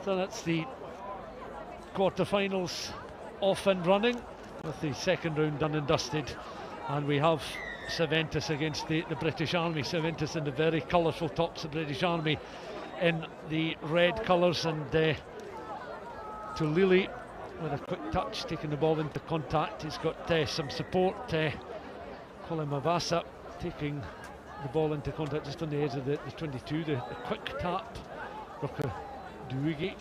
Speaker 1: So that's the quarter-finals off and running, with the second round done and dusted, and we have Serventis against the British Army. Serventis in the very colourful tops, the British Army in the red colours, and to Lily with a quick touch, taking the ball into contact. He's got some support. Colin Mavasa taking the ball into contact just on the edge of the 22. The quick tap. Ruka Duigi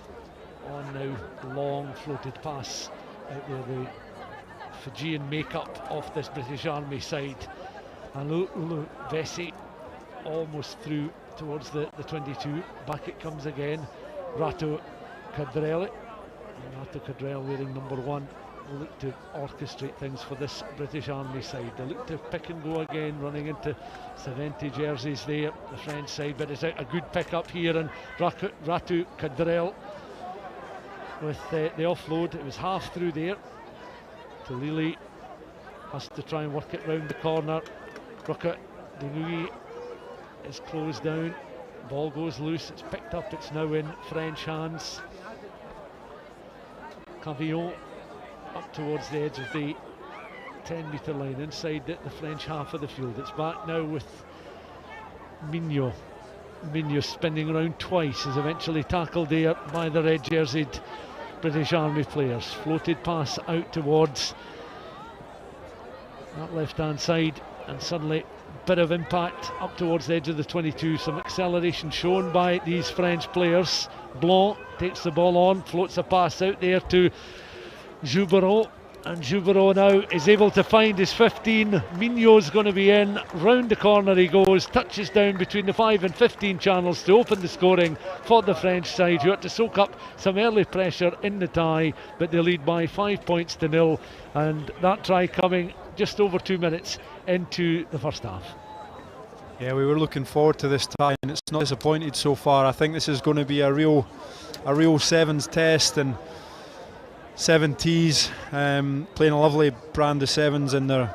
Speaker 1: on now, long floated pass out there, the Fijian makeup of this British Army side, and Ulu Vessi almost through towards the 22. Back it comes again. Rato Cadrelli wearing number 1 will look to orchestrate things for this British Army side. They look to pick and go again, running into 70 jerseys there, the French side, but it's a good pick up here, and Ratu Cadrel with the offload. It was half through there. Talili has to try and work it round the corner. Ruka Denui is closed down. Ball goes loose, it's picked up, it's now in French hands. Cavillon up towards the edge of the 10-metre line inside the French half of the field. It's back now with Mignot. Mignot spinning around twice, is eventually tackled there by the red jerseyed British Army players. Floated pass out towards that left hand side, and suddenly bit of impact up towards the edge of the 22. Some acceleration shown by these French players. Blanc takes the ball on, floats a pass out there to Joubereau, and Joubereau now is able to find his 15. Mignot's going to be in, round the corner he goes, touches down between the 5 and 15 channels to open the scoring for the French side, who had to soak up some early pressure in the tie, but they lead by 5 points to 0, and that try coming just over 2 minutes into the first half.
Speaker 2: Yeah, we were looking forward to this tie, and it's not disappointed so far. I think this is going to be a real sevens test, and 70s playing a lovely brand of sevens in their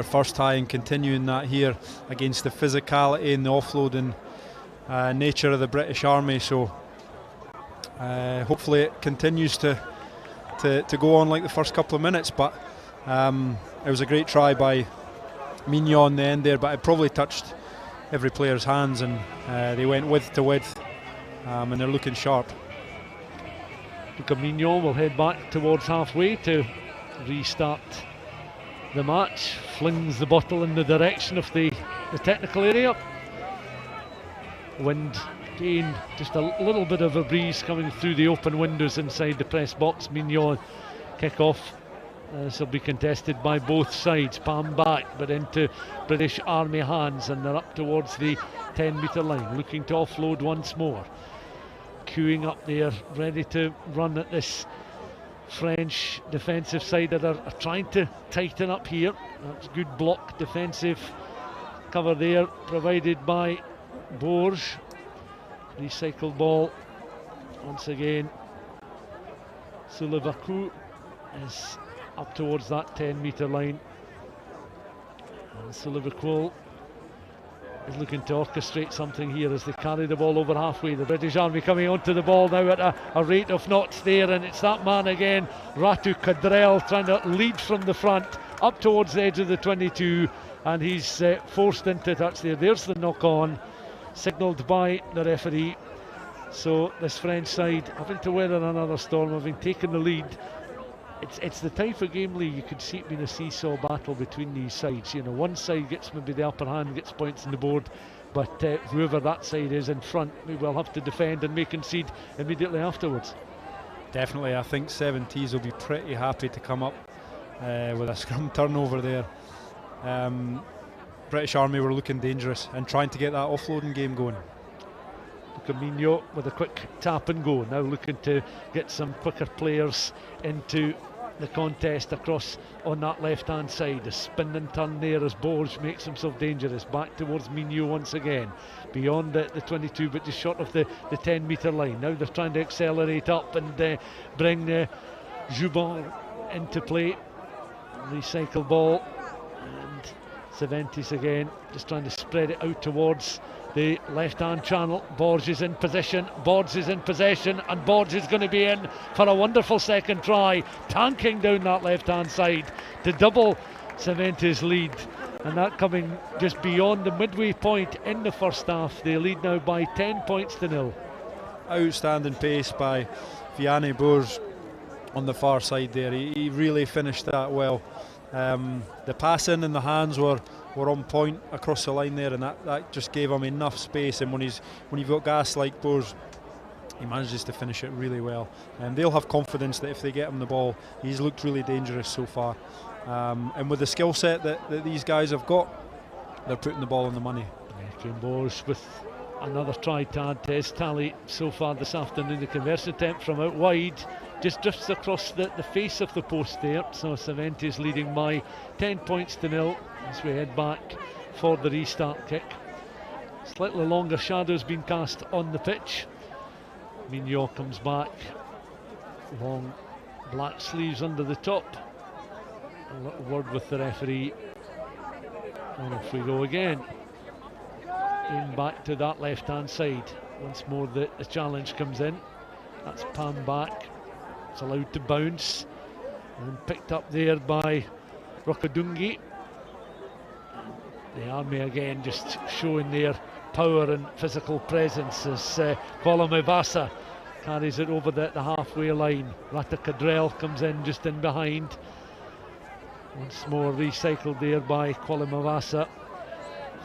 Speaker 2: first tie, and continuing that here against the physicality and the offloading nature of the British Army. So hopefully it continues to go on like the first couple of minutes. But it was a great try by Mignon in the end there, but it probably touched every player's hands, and they went width to width, and they're looking sharp.
Speaker 1: Mignon will head back towards halfway to restart the match. Flings the bottle in the direction of the technical area. Wind again, just a little bit of a breeze coming through the open windows inside the press box. Mignon kick off. This will be contested by both sides. Palm back, but into British Army hands, and they're up towards the 10-metre line, looking to offload once more. Queuing up there, ready to run at this French defensive side that are trying to tighten up here. That's good block defensive cover there, provided by Borges. Recycled ball once again. Sullivaku is up towards that 10-metre line, and Sullivaku is looking to orchestrate something here as they carry the ball over halfway. The British Army coming onto the ball now at a rate of knots there, and it's that man again, Ratu Cadrell, trying to lead from the front up towards the edge of the 22, and he's forced into touch there. There's the knock on, signalled by the referee. So this French side, having to weather another storm, having taken the lead. It's the type of game, Lee, you could see it being a seesaw battle between these sides. You know, one side gets maybe the upper hand, gets points on the board, but whoever that side is in front, we will have to defend and may concede immediately afterwards.
Speaker 2: Definitely, I think 70s will be pretty happy to come up with a scrum turnover there. British Army were looking dangerous and trying to get that offloading game going.
Speaker 1: Mignon with a quick tap and go, now looking to get some quicker players into the contest across on that left hand side. A spin and turn there as Borges makes himself dangerous. Back towards Mignon once again, beyond the 22, but just short of the 10-metre line. Now they're trying to accelerate up and bring Joubin into play. Recycle ball, and Cervantes again just trying to spread it out towards the left-hand channel. Borges is in position, Borges is in possession, and Borges is going to be in for a wonderful second try, tanking down that left-hand side to double Cervantes' lead, and that coming just beyond the midway point in the first half. They lead now by 10 points to 0.
Speaker 2: Outstanding pace by Vianney Borges on the far side there. He really finished that well. The passing and the hands were on point across the line there, and that just gave him enough space. And when you've got gas like Borges, he manages to finish it really well. And they'll have confidence that if they get him the ball, he's looked really dangerous so far. And with the skill set that these guys have got, they're putting the ball on the money.
Speaker 1: Borges with another try to add to his tally so far this afternoon. The conversion attempt from out wide just drifts across the face of the post there. So Cervantes leading by 10 points to 0 as we head back for the restart kick. Slightly longer shadows being cast on the pitch. Mignon comes back, long black sleeves under the top. A little word with the referee, and off we go again. In back to that left hand side. Once more the challenge comes in. That's Pam back. It's allowed to bounce and picked up there by Rokadungi. The Army again just showing their power and physical presence as Kolomivasa carries it over the halfway line. Rata Cadrell comes in just in behind. Once more recycled there by Kolomivasa.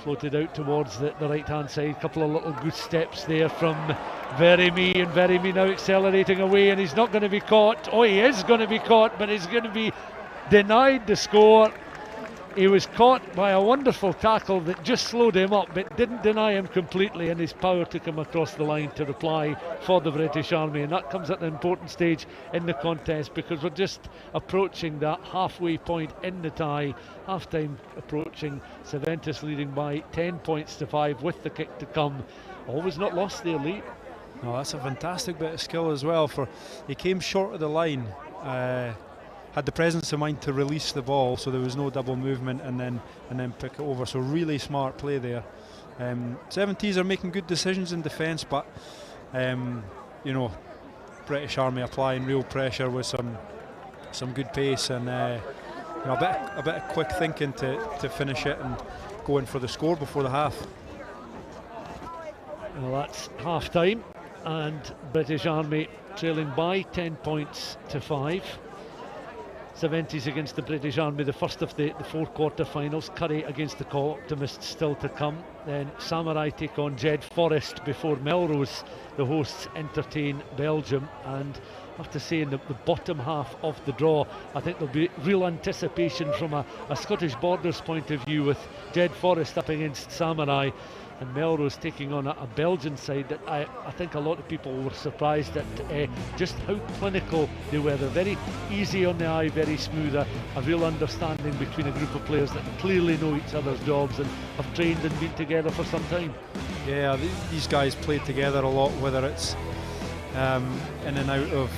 Speaker 1: Floated out towards the right hand side. Couple of little good steps there from Veremy, and Veremy now accelerating away, and he's not going to be caught. Oh, he is going to be caught, but he's going to be denied the score. He was caught by a wonderful tackle that just slowed him up but didn't deny him completely, and his power took him across the line to reply for the British Army. And that comes at an important stage in the contest, because we're just approaching that halfway point in the tie. Half time approaching, Cervantes leading by 10 points to 5 with the kick to come. Always not lost there, Lee.
Speaker 2: No, that's a fantastic bit of skill as well. He came short of the line, had the presence of mind to release the ball so there was no double movement, and then pick it over. So really smart play there. 70s are making good decisions in defence, but you know, British Army applying real pressure with some good pace and you know, a bit of quick thinking to finish it and go in for the score before the half.
Speaker 1: Well, that's half time, and British Army trailing by 10 points to 5. 70s against the British Army, the first of the 4 quarter-finals. Curry against the Optimists still to come. Then Samurai take on Jed Forest before Melrose, the hosts, entertain Belgium. And I have to say, in the bottom half of the draw, I think there'll be real anticipation from a Scottish Borders point of view, with Jed Forest up against Samurai and Melrose taking on a Belgian side that I think a lot of people were surprised at just how clinical they were. They're very easy on the eye, very smooth, a real understanding between a group of players that clearly know each other's jobs and have trained and been together for some time.
Speaker 2: Yeah, these guys played together a lot, whether it's in and out of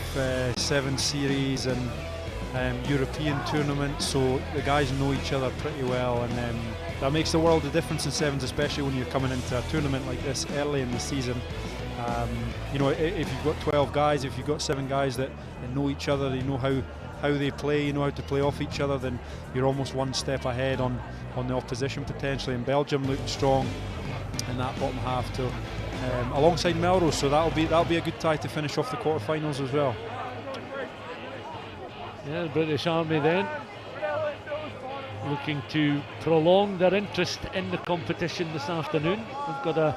Speaker 2: 7 series and European tournaments, so the guys know each other pretty well, and that makes the world of difference in sevens, especially when you're coming into a tournament like this early in the season. You know, if you've got 12 guys, if you've got 7 guys that know each other, they know how they play, you know how to play off each other, then you're almost one step ahead on the opposition potentially. And Belgium looked strong in that bottom half too, alongside Melrose, so that'll be a good tie to finish off the quarterfinals as well.
Speaker 1: Yeah, the British Army then looking to prolong their interest in the competition this afternoon. They've got a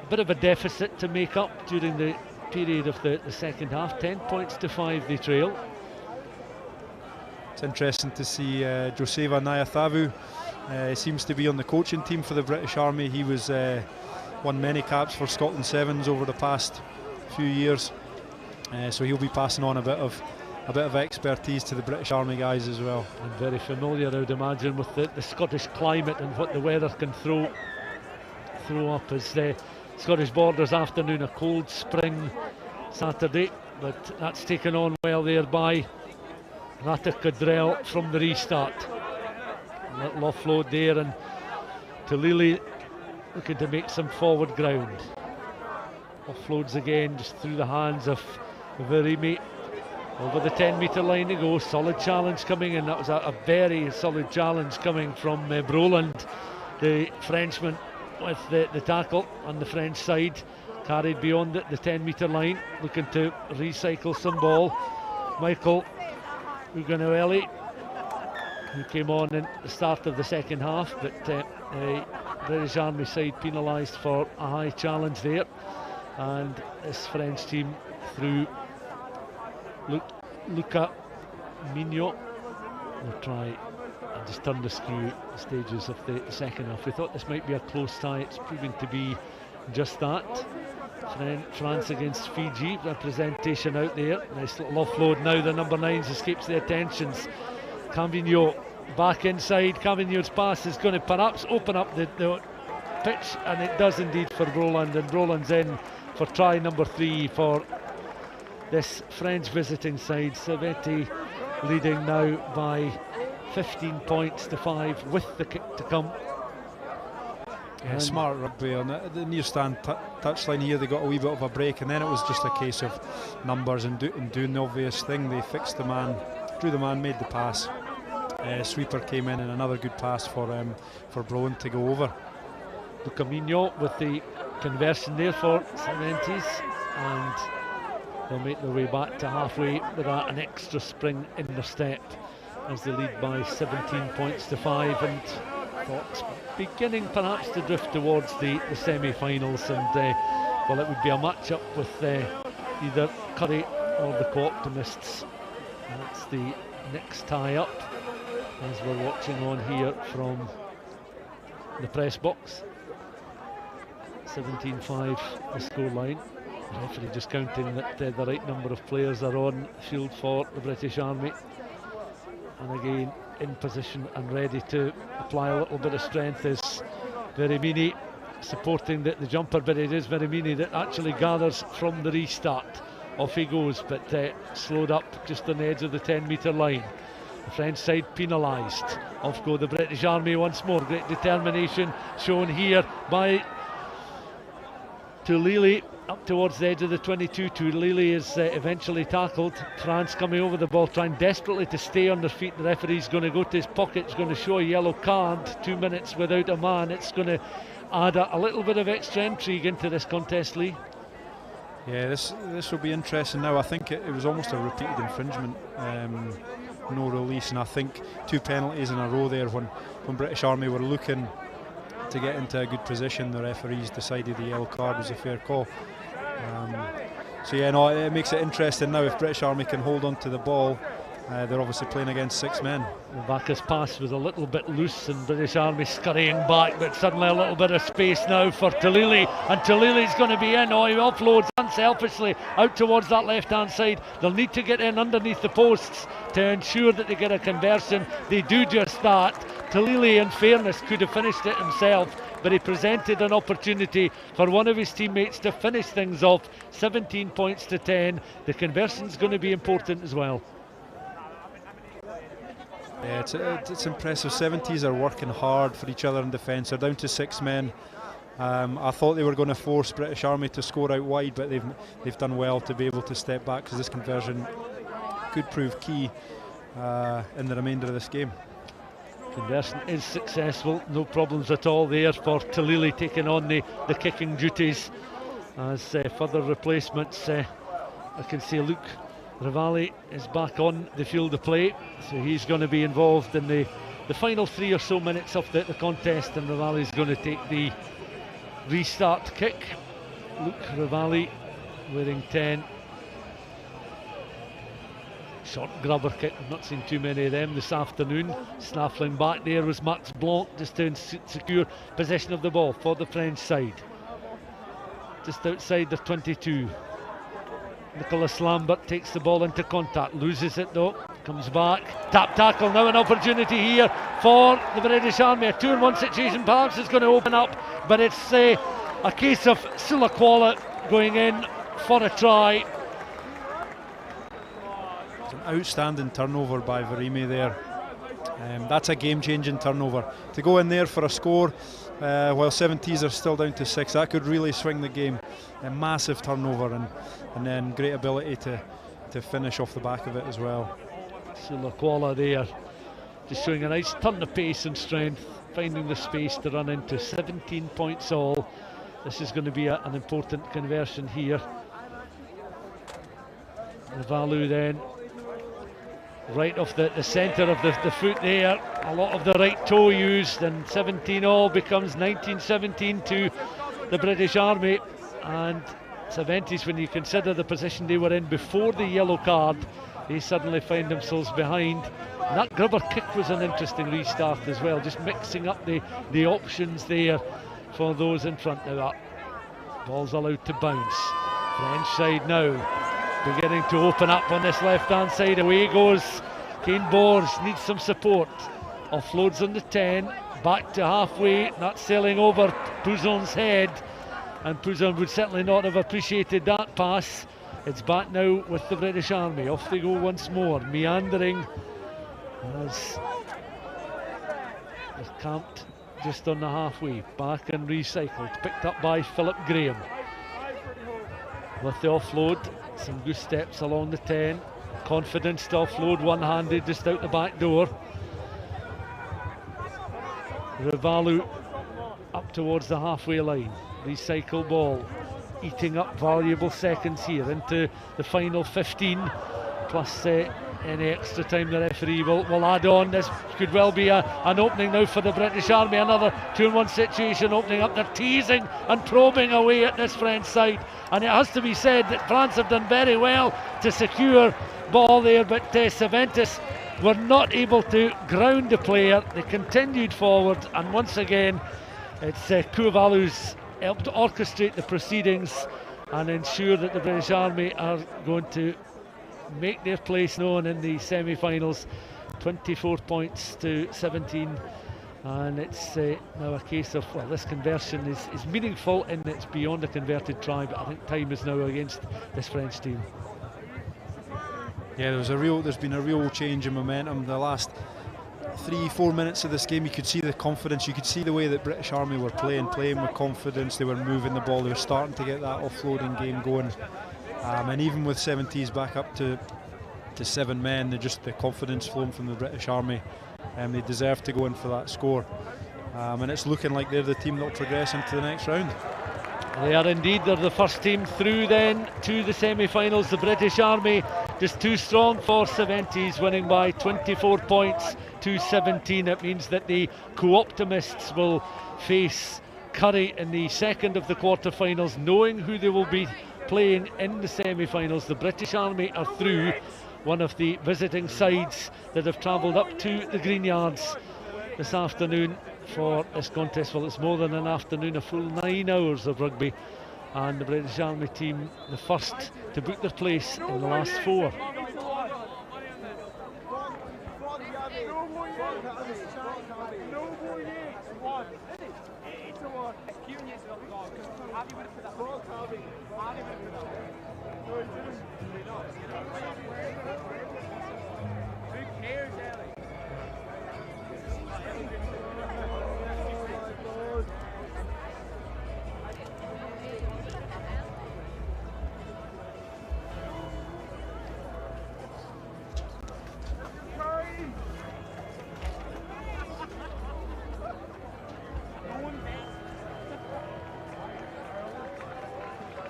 Speaker 1: bit of a deficit to make up during the period of the second half. 10 points to 5 they trail.
Speaker 2: It's interesting to see Joseva Nyathavu. He seems to be on the coaching team for the British Army. He was won many caps for Scotland Sevens over the past few years, so he'll be passing on a bit of expertise to the British Army guys as well.
Speaker 1: And very familiar, I would imagine, with the Scottish climate and what the weather can throw up. As the Scottish Borders afternoon, a cold spring Saturday, but that's taken on well there by Rata Cadrell from the restart. A little offload there, and Tulili looking to make some forward ground. Offloads again just through the hands of Verimi. Over the 10-metre line to go. Solid challenge coming in. That was a very solid challenge coming from Broland, the Frenchman, with the tackle on the French side. Carried beyond the 10-metre line, looking to recycle some ball. Michael Uganueli, who came on in the start of the second half, but British Army side penalised for a high challenge there. And this French team through Luca Mignot will try and just turn the screw stages of the second half. We thought this might be a close tie. It's proving to be just that. France against Fiji, representation out there. Nice little offload now. The number 9s escapes the attentions. Cambigno back inside. Cambigno's pass is going to perhaps open up the pitch, and it does indeed for Broland, and Broland's in for try number 3 for this French visiting side. Servetti leading now by 15 points to 5 with the kick to come.
Speaker 2: Yeah, smart rugby on the near stand touchline here. They got a wee bit of a break, and then it was just a case of numbers and doing the obvious thing. They fixed the man, drew the man, made the pass. Sweeper came in, and another good pass for Broland to go over.
Speaker 1: Luca Mignot with the conversion there for Cervantes, and they'll make their way back to halfway with an extra spring in their step as they lead by 17 points to 5, and thoughts beginning perhaps to drift towards the semi-finals. And well, it would be a match-up with either Curry or the Co-Optimists. That's the next tie-up as we're watching on here from the press box. 17-5 the scoreline. Referee just counting that the right number of players are on field for the British Army, and again in position and ready to apply a little bit of strength is Verimini, supporting the jumper, but it is Verimini that actually gathers from the restart. Off he goes, but slowed up just on the edge of the 10-metre line. The French side penalised. Off go the British Army once more. Great determination shown here by Tulili up towards the edge of the 22. Tulili is eventually tackled. France coming over the ball, trying desperately to stay on their feet. The referee's going to go to his pocket, he's going to show a yellow card. 2 minutes without a man. It's going to add a little bit of extra intrigue into this contest, Lee.
Speaker 2: Yeah, this will be interesting now. I think it was almost a repeated infringement, no release, and I think 2 penalties in a row there when British Army were looking to get into a good position. The referees decided the yellow card was a fair call. So yeah, no, it makes it interesting now. If British Army can hold on to the ball, they're obviously playing against 6 men. Rebecca's pass was a little bit loose and British Army scurrying back, but suddenly a little bit of space now for Tulili, and Tulili's going to be in. Oh, he offloads unselfishly out towards that left hand side. They'll need to get in underneath the posts to ensure that they get a conversion. They do just that. Tulili, in fairness, could have finished it himself, but he presented an opportunity for one of his teammates to finish things off. 17 points to 10. The conversion's going to be important as well. Yeah, it's impressive. 70s are working hard for each other in defence. They're down to 6 men. I thought they were going to force British Army to score out wide, but they've done well to be able to step back, because this conversion could prove key in the remainder of this game. Conversion is successful, no problems at all there for Tulili taking on the kicking duties. As further replacements, I can see Luke Rivali is back on the field of play, so he's going to be involved in the final 3 or so minutes of the contest, and Rivali's going to take the restart kick. Luke Rivali wearing 10. Short grubber kick, I've not seen too many of them this afternoon. Snaffling back there was Max Blanc, just to secure possession of the ball for the French side. Just outside the 22. Nicholas Lambert takes the ball into contact, loses it though, comes back, tap tackle, now an opportunity here for the British Army. A 2-on-1 situation perhaps is going to open up, but it's a case of Sulakwala going in for a try. It's an outstanding turnover by Verime there. That's a game-changing turnover. To go in there for a score while 70s are still down to 6, that could really swing the game. A massive turnover, and then great ability to finish off the back of it as well. Sulakwala there, just showing a nice turn of pace and strength, finding the space to run into. 17 points all. This is going to be an important conversion here. Rivalu then, right off the centre of the foot there, a lot of the right toe used, and 17 all becomes 19-17 to the British Army. And it's advantage when you consider the position they were in before the yellow card. They suddenly find themselves behind. And that grubber kick was an interesting restart as well, just mixing up the options there for those in front. Now that ball's allowed to bounce. French side now beginning to open up on this left hand side. Away goes Kane Borges, needs some support. Offloads on the 10, back to halfway, not sailing over Pouzon's head, and Pouzon would certainly not have appreciated that pass. It's back now with the British Army. Off they go once more, meandering as they're camped just on the halfway. Back and recycled, picked up by Philip Graham. With the offload, some good steps along the 10. Confidence to offload one-handed just out the back door. Rivalu up towards the halfway line. Recycle ball, eating up valuable seconds here into the final 15, plus any extra time the referee will add on. This could well be an opening now for the British Army. Another 2-on-1 situation opening up. They're teasing and probing away at this French side, and it has to be said that France have done very well to secure ball there, but Cervantes were not able to ground the player. They continued forward, and once again it's Kouvalou's helped to orchestrate the proceedings and ensure that the British Army are going to make their place known in the semi-finals. 24 points to 17, and it's now a case of, well, this conversion is meaningful and it's beyond a converted try, but I think time is now against this French team. Yeah, there's been a real change in momentum. The last 3-4 minutes of this game, you could see the confidence, you could see the way that British Army were playing with confidence. They were moving the ball, they were starting to get that offloading game going, and even with 70s back up to 7 men, the confidence flowing from the British Army, and they deserve to go in for that score, and it's looking like they're the team that will progress into the next round.
Speaker 1: They are indeed. They're the first team through then to the semi-finals. The British Army just too strong for 70s, winning by 24 points to 17. It means that the Co-Optimists will face Curry in the second of the quarter-finals, knowing who they will be playing in the semi-finals. The British Army are through, one of the visiting sides that have travelled up to the Greenyards this afternoon for this contest. Well, it's more than an afternoon, a full 9 hours of rugby, and the British Army team the first to book their place in the last 4.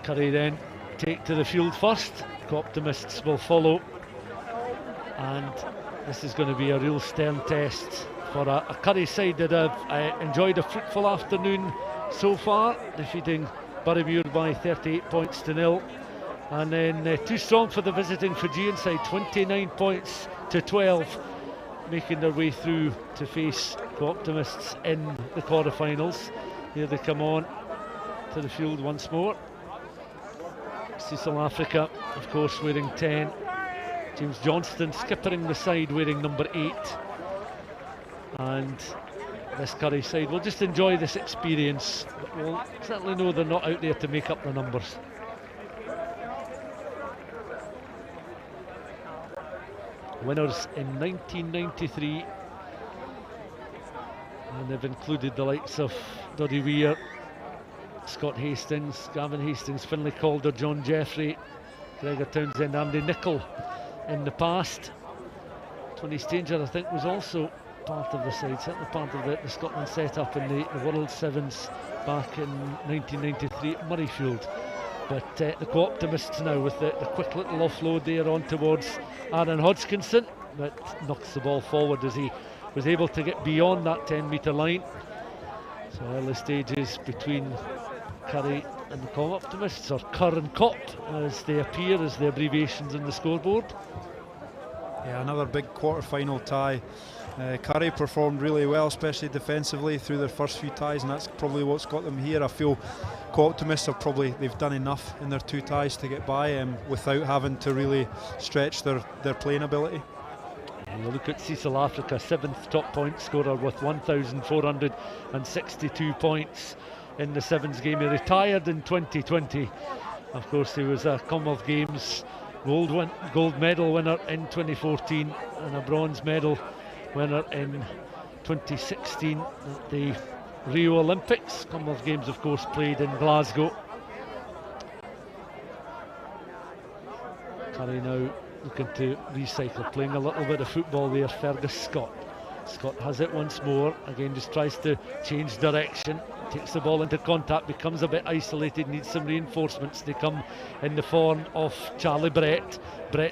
Speaker 1: Curry then take to the field first. Co-Optimists will follow, and this is going to be a real stern test for a Curry side that have enjoyed a fruitful afternoon so far, defeating Burrymuir by 38 points to 0, and then too strong for the visiting Fijian side, 29 points to 12, making their way through to face Co-Optimists in the quarter-finals. Here they come on to the field once more. South Africa, of course, wearing 10. James Johnston skippering the side, wearing number 8. And this Curry side will just enjoy this experience, but we'll certainly know they're not out there to make up the numbers. Winners in 1993, and they've included the likes of Doddy Weir, Scott Hastings, Gavin Hastings, Finlay Calder, John Jeffrey, Gregor Townsend, Andy Nicol in the past. Tony Stanger, I think, was also part of the side, certainly part of the Scotland setup in the World Sevens back in 1993 at Murrayfield. But the Co-Optimists now with the quick little offload there on towards Aaron Hodgkinson, but knocks the ball forward as he was able to get beyond that 10-metre line. So early stages between Curry and the Co-Optimists, or Cur and Cop as they appear as the abbreviations in the scoreboard.
Speaker 2: Yeah, another big quarter-final tie. Curry performed really well, especially defensively through their first few ties, and that's probably what's got them here. I feel Co-Optimists they've done enough in their 2 ties to get by without having to really stretch their playing ability.
Speaker 1: You look at South Africa, 7th top point scorer with 1,462 points in the Sevens game. He retired in 2020. Of course, he was a Commonwealth Games gold medal winner in 2014 and a bronze medal winner in 2016 at the Rio Olympics. Commonwealth Games, of course, played in Glasgow. Curry now looking to recycle, playing a little bit of football there. Fergus Scott has it once more, again just tries to change direction, takes the ball into contact, becomes a bit isolated, needs some reinforcements. They come in the form of Charlie Brett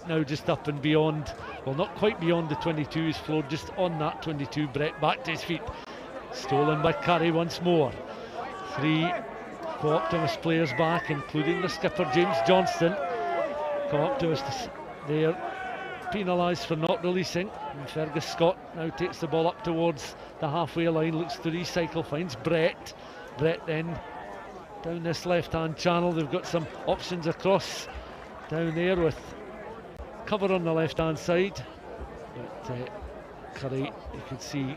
Speaker 1: now just up and beyond, well, not quite beyond the 22, he's floored just on that 22. Brett back to his feet, stolen by Curry once more. 3 Co-Optimist players back, including the skipper James Johnston. Co-Optimists they're penalised for not releasing, and Fergus Scott now takes the ball up towards the halfway line, looks to recycle, finds Brett then down this left hand channel. They've got some options across down there with cover on the left hand side, but Curry, you could see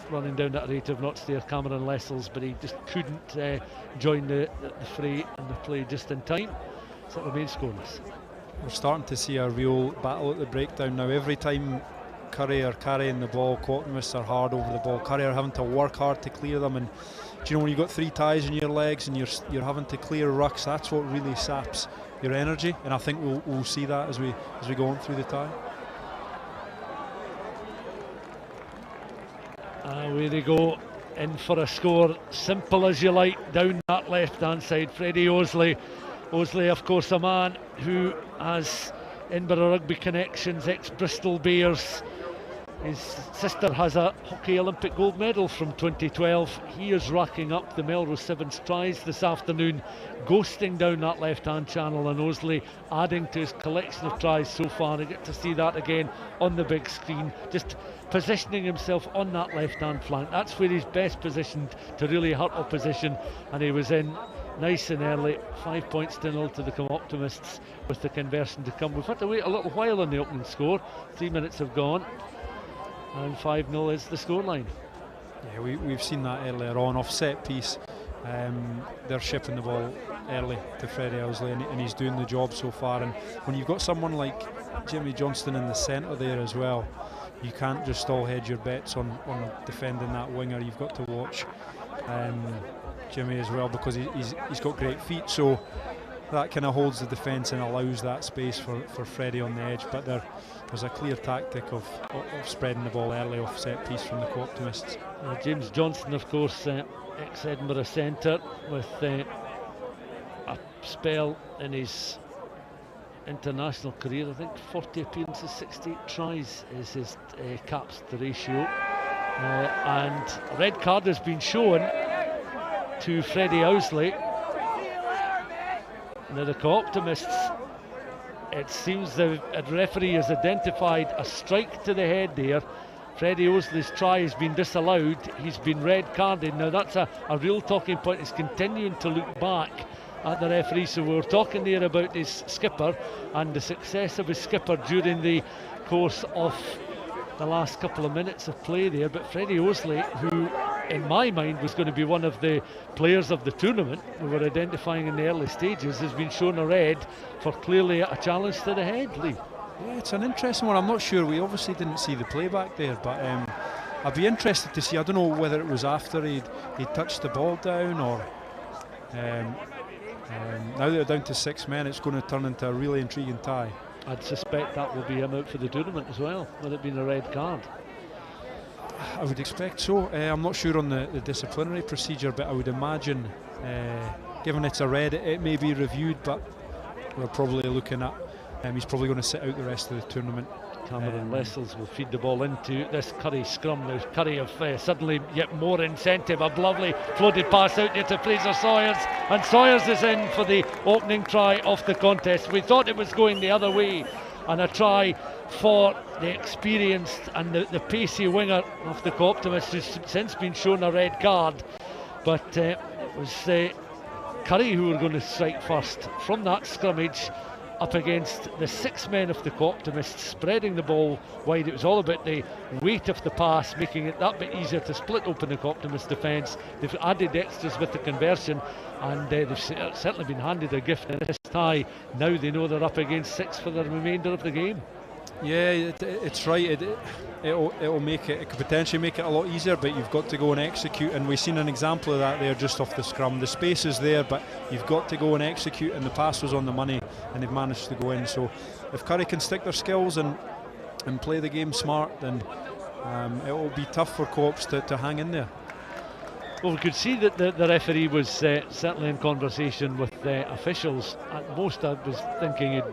Speaker 1: running down that rate of knots there, Cameron Lessels, but he just couldn't join the fray and the play just in time, so it remains scoreless.
Speaker 2: we're starting to see a real battle at the breakdown now. Every time Curry are carrying the ball, Co-Optimists are hard over the ball. Curry are having to work hard to clear them, and do you know when you've got 3 ties in your legs and you're having to clear rucks, that's what really saps your energy, and I think we'll see that as we go on through the tie.
Speaker 1: Away they go, in for a score, simple as you like, down that left hand side. Freddie Osley, of course, a man who has Edinburgh Rugby connections, ex-Bristol Bears. His sister has a hockey Olympic gold medal from 2012. He is racking up the Melrose Sevens tries this afternoon, ghosting down that left-hand channel, and Osley adding to his collection of tries so far. I get to see that again on the big screen, just positioning himself on that left-hand flank. That's where he's best positioned to really hurt opposition, and he was in nice and early. 5 points to 0 to the Optimists with the conversion to come. We've had to wait a little while on the opening score. 3 minutes have gone, and 5-0 is the scoreline.
Speaker 2: Yeah, we've seen that earlier on off set piece. They're shipping the ball early to Freddie Osley, and he's doing the job so far. And when you've got someone like Jimmy Johnston in the centre there as well, you can't just all hedge your bets on defending that winger. You've got to watch Jimmy as well, because he's got great feet, so that kind of holds the defence and allows that space for Freddie on the edge. But there's a clear tactic of spreading the ball early off set piece from the Co-Optimists.
Speaker 1: James Johnston, of course, ex-Edinburgh centre, with a spell in his international career. I think 40 appearances, 68 tries is his caps to ratio. And a red card has been shown to Freddie Osley. Now the Co-Optimists, it seems the referee has identified a strike to the head there. Freddie Osley's try has been disallowed. He's been red carded. Now that's a real talking point. He's continuing to look back at the referee. So we're talking there about his skipper and the success of his skipper during the course of the last couple of minutes of play there. But Freddie Osley, who in my mind was going to be one of the players of the tournament we were identifying in the early stages, has been shown a red for clearly a challenge to the head. Lee?
Speaker 2: Yeah, it's an interesting one. I'm not sure. We obviously didn't see the playback there, but I'd be interested to see. I don't know whether it was after he'd touched the ball down, or now they're down to 6 men, it's going to turn into a really intriguing tie.
Speaker 1: I'd suspect that will be him out for the tournament as well, with it being a red card.
Speaker 2: I would expect so. I'm not sure on the disciplinary procedure, but I would imagine, given it's a red, it may be reviewed, but we're probably looking at he's probably going to sit out the rest of the tournament.
Speaker 1: Cameron Lessels will feed the ball into this Curry scrum. Now Curry have suddenly yet more incentive. A lovely floated pass out there to Fraser Sawyers, and Sawyers is in for the opening try of the contest. We thought it was going the other way, and a try for the experienced and the pacey winger of the Co-Optimists, who's since been shown a red card. But it was Curry who were going to strike first from that scrummage up against the 6 men of the Co-Optimists, spreading the ball wide. It was all about the weight of the pass, making it that bit easier to split open the Co-Optimist defence. They've added extras with the conversion, and they've certainly been handed a gift in this tie. Now they know they're up against 6 for the remainder of the game.
Speaker 2: Yeah, it's right. It'll make it. It could potentially make it a lot easier, but you've got to go and execute. And we've seen an example of that there just off the scrum. The space is there, but you've got to go and execute. And the pass was on the money, and they've managed to go in. So if Curry can stick their skills and play the game smart, then it will be tough for Co-ops to hang in there.
Speaker 1: Well, we could see that the referee was certainly in conversation with the officials. At most, I was thinking he'd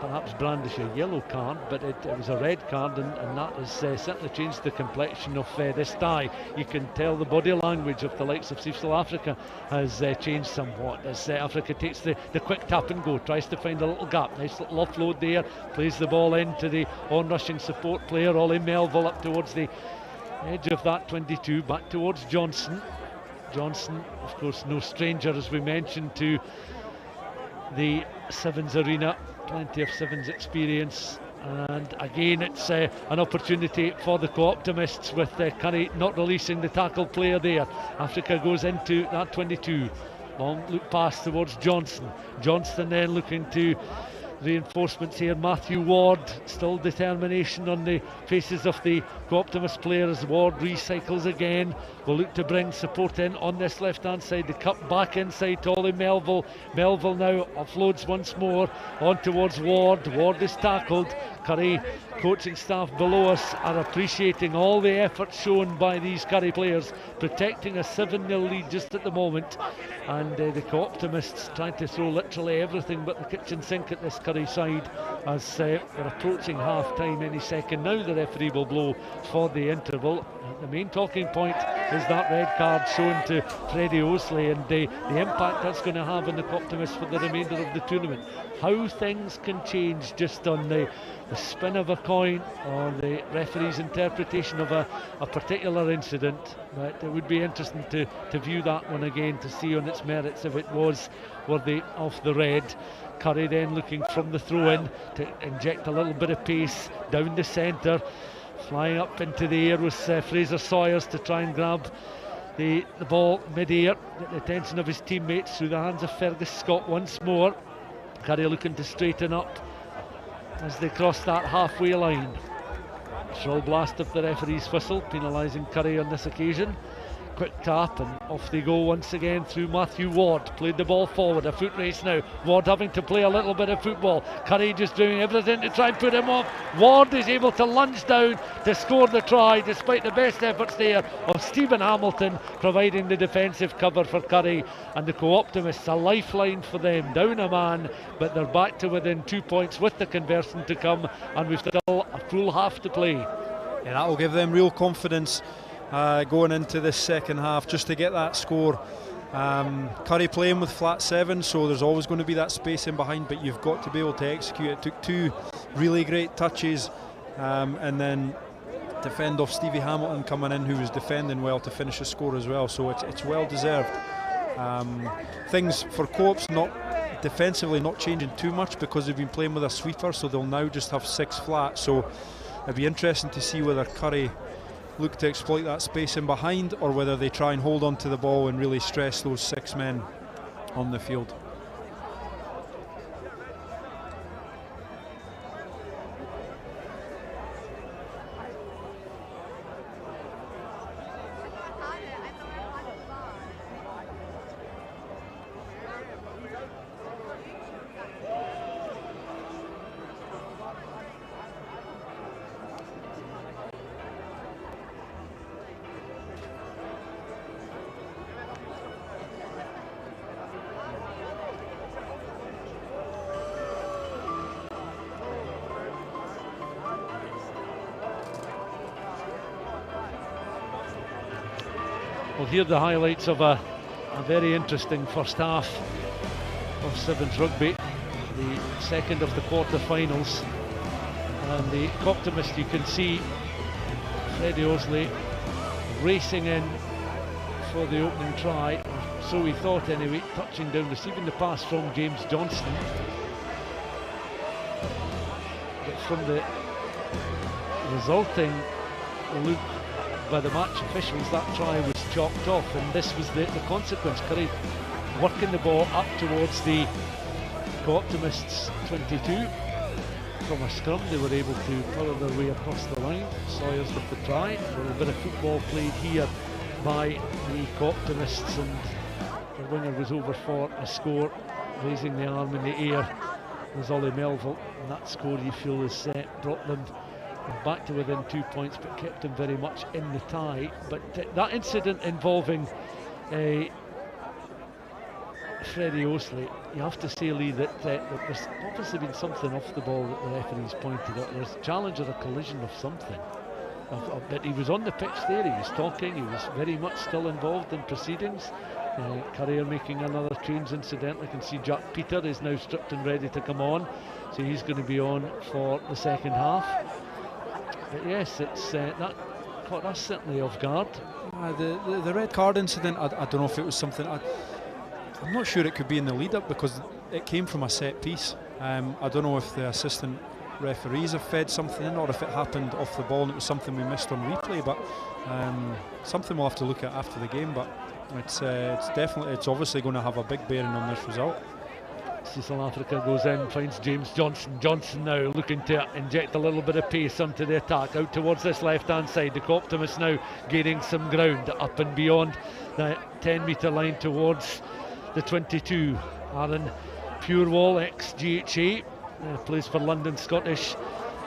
Speaker 1: perhaps brandish a yellow card, but it was a red card, and that has certainly changed the complexion of this tie. You can tell the body language of the likes of South Africa has changed somewhat as Africa takes the quick tap and go, tries to find a little gap. Nice little offload there, plays the ball into the on-rushing support player, Ollie Melville, up towards the edge of that 22, back towards Johnson. Johnson, of course, no stranger, as we mentioned, to the Sevens arena. Plenty of Sevens experience, and again it's an opportunity for the Co-Optimists, with Curry not releasing the tackle player there. Africa goes into that 22. Long look pass towards Johnson. Johnston then looking to reinforcements here. Matthew Ward, still determination on the faces of the Co-Optimist players. Ward recycles again, will look to bring support in on this left hand side. The cup back inside to Ollie Melville. Melville now offloads once more on towards Ward. Ward is tackled. Curry coaching staff below us are appreciating all the effort shown by these Curry players, protecting a 7-0 lead just at the moment, and the Co-Optimists trying to throw literally everything but the kitchen sink at this Curry side as they're approaching half time any second now. The referee will blow for the interval. The main talking point is that red card shown to Freddie Osley and the impact that's going to have on the Co-Optimists for the remainder of the tournament. How things can change just on the spin of a coin or the referee's interpretation of a particular incident. But it would be interesting to view that one again to see on its merits if it was worthy of the red. Curry then looking from the throw-in to inject a little bit of pace down the centre, flying up into the air with Fraser Sawyers to try and grab the ball mid-air, get the attention of his teammates through the hands of Fergus Scott once more. Curry looking to straighten up as they cross that halfway line. Shrill blast of the referee's whistle, penalising Curry on this occasion. Quick tap and off they go once again through Matthew Ward. Played the ball forward, a foot race now. Ward having to play a little bit of football. Curry just doing everything to try and put him off. Ward is able to lunge down to score the try despite the best efforts there of Stephen Hamilton providing the defensive cover for Curry, and the Co-Optimists a lifeline for them, down a man, but they're back to within 2 points with the conversion to come, and we've still a full half to play.
Speaker 2: Yeah, that will give them real confidence going into this second half, just to get that score. Curry playing with flat 7, so there's always going to be that space in behind, but you've got to be able to execute. It took 2 really great touches and then defend off Stevie Hamilton coming in, who was defending well to finish the score as well, so it's well deserved. Things for Co-ops not defensively not changing too much because they've been playing with a sweeper, so they'll now just have 6 flat, so it'd be interesting to see whether Curry look to exploit that space in behind or whether they try and hold on to the ball and really stress those 6 men on the field.
Speaker 1: We'll hear the highlights of a very interesting first half of Sevens Rugby, the second of the quarter-finals, and the Co-Optimist, you can see Freddie Osley racing in for the opening try, or so we thought anyway, touching down, receiving the pass from James Johnston, but from the resulting look by the match officials, that try was chalked off, and this was the consequence. Curry working the ball up towards the Co-Optimists 22. From a scrum they were able to follow their way across the line. Sawyers with the try. A little bit of football played here by the Co-Optimists, and the winger was over for a score. Raising the arm in the air was Ollie Melville, and that score you feel has brought them back to within 2 points, but kept him very much in the tie. But that incident involving Freddie Osley, you have to say, Lee, that there's obviously been something off the ball that the referees pointed out. There's a challenge or a collision of something. But he was on the pitch there, he was talking, he was very much still involved in proceedings. Curry are making another change incidentally. You can see Jack Peter is now stripped and ready to come on, so he's going to be on for the second half. But yes, it's that caught us certainly off guard.
Speaker 2: The red card incident, I don't know if it was something, I'm not sure it could be in the lead up because it came from a set piece. I don't know if the assistant referees have fed something in or if it happened off the ball and it was something we missed on replay, but something we'll have to look at after the game. But it's definitely, it's obviously going to have a big bearing on this result.
Speaker 1: South Africa goes in, finds James Johnson. Johnson now looking to inject a little bit of pace onto the attack, out towards this left-hand side. The Optimists now gaining some ground up and beyond the 10-metre line towards the 22. Aaron Purewall, ex-GHA, plays for London Scottish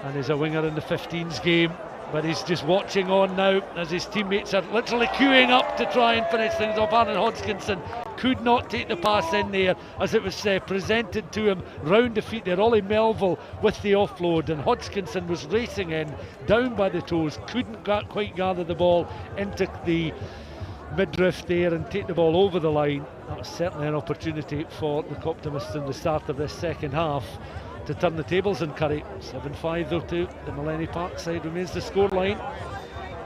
Speaker 1: and is a winger in the 15s game. But he's just watching on now as his teammates are literally queuing up to try and finish things off. Aaron Hodgkinson could not take the pass in there as it was presented to him round the feet there. Ollie Melville with the offload, and Hodgkinson was racing in, down by the toes, couldn't quite gather the ball into the midriff there and take the ball over the line. That was certainly an opportunity for the Optimists in the start of this second half to turn the tables in Curry. 7-5 though to the Millennium Park side remains the scoreline.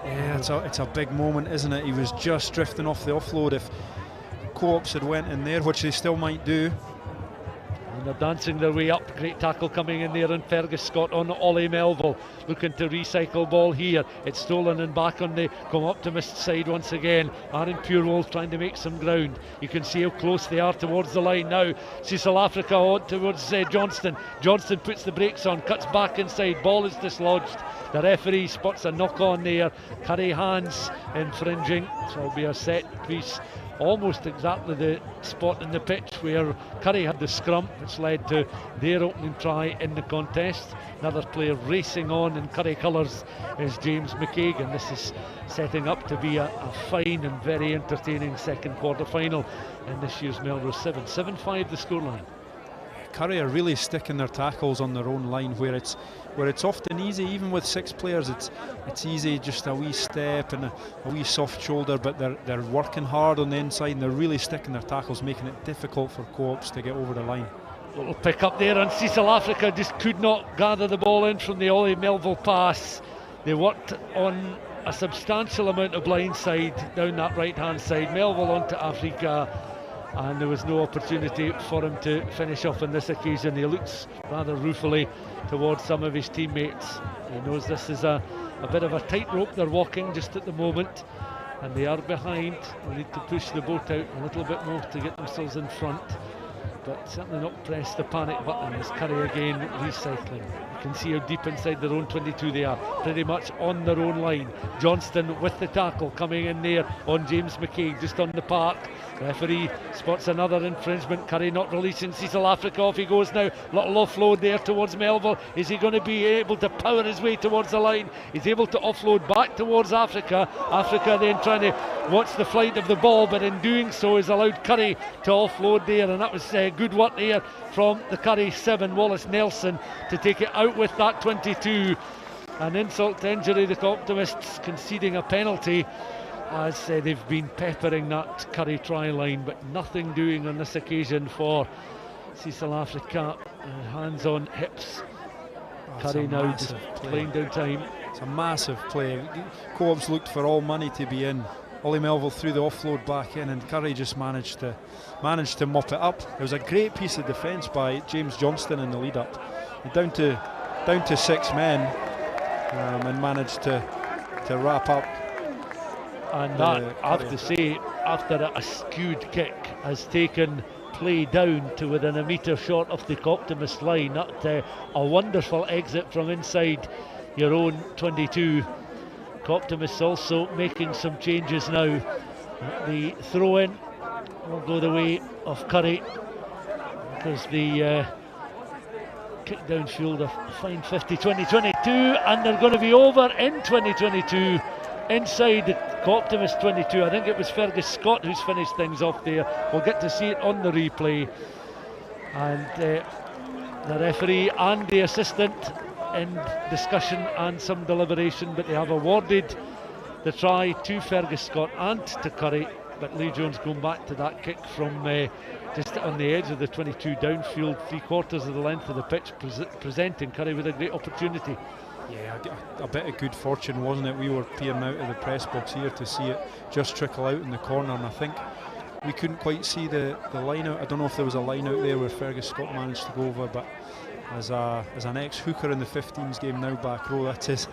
Speaker 2: Yeah, it's a big moment, isn't it? He was just drifting off the offload. If Co-ops had went in there, which they still might do.
Speaker 1: And they're dancing their way up. Great tackle coming in there, and Fergus Scott on Ollie Melville looking to recycle ball here. It's stolen and back on the Optimist side once again. Aaron Purewall trying to make some ground. You can see how close they are towards the line now. See South Africa on towards Johnston. Johnston puts the brakes on, cuts back inside, ball is dislodged. The referee spots a knock on there. Curry hands infringing, so it'll be a set piece. Almost exactly the spot in the pitch where Curry had the scrum, which led to their opening try in the contest. Another player racing on in Curry colours is James McKagan. This is setting up to be a fine and very entertaining second quarter final in this year's Melrose Sevens. 7-5 the scoreline.
Speaker 2: Curry are really sticking their tackles on their own line, where it's often easy, even with 6 players. It's easy, just a wee step and a wee soft shoulder, but they're working hard on the inside and they're really sticking their tackles, making it difficult for Co-ops to get over the line.
Speaker 1: Little pick up there, and South Africa just could not gather the ball in from the Ollie Melville pass. They worked on a substantial amount of blindside down that right hand side. Melville onto Africa, and there was no opportunity for him to finish off on this occasion. He looks rather ruefully towards some of his teammates. He knows this is a bit of a tightrope they're walking just at the moment, and they are behind. They need to push the boat out a little bit more to get themselves in front, but certainly not press the panic button as Curry again recycling. You can see how deep inside their own 22 they are, pretty much on their own line. Johnston with the tackle coming in there on James McKay, just on the park. Referee spots another infringement. Curry not releasing South Africa. Off he goes now. Little offload there towards Melville. Is he going to be able to power his way towards the line? He's able to offload back towards Africa. Africa then trying to watch the flight of the ball, but in doing so has allowed Curry to offload there, and that was good work there from the Curry 7, Wallace Nelson, to take it out with that 22. An insult to injury, the Optimists conceding a penalty, as they've been peppering that Curry try line, but nothing doing on this occasion for South Africa. Hands on hips. Curry now just playing down time.
Speaker 2: It's a massive play. Co-ops looked for all money to be in. Ollie Melville threw the offload back in, and Curry just managed to mop it up. It was a great piece of defence by James Johnston in the lead up. Down to 6 men, and managed to wrap up.
Speaker 1: And that, I have to say, after a skewed kick, has taken play down to within a metre short of the Optimist line. That a wonderful exit from inside your own 22. Optimists also making some changes now. The throw in will go the way of Curry, because the kick downfield a fine 50-20-22, and they're going to be over in 2022 inside the Optimist 22. I think it was Fergus Scott who's finished things off there. We'll get to see it on the replay, and the referee and the assistant in discussion and some deliberation, but they have awarded the try to Fergus Scott and to Curry. But Lee Jones going back to that kick from just on the edge of the 22 downfield, 3/4 of the length of the pitch, presenting Curry with a great opportunity.
Speaker 2: Yeah, a bit of good fortune, wasn't it? We were peering out of the press box here to see it just trickle out in the corner, and I think we couldn't quite see the line out. I don't know if there was a line out there where Fergus Scott managed to go over, but as an ex-hooker in the 15s game now back row, that's his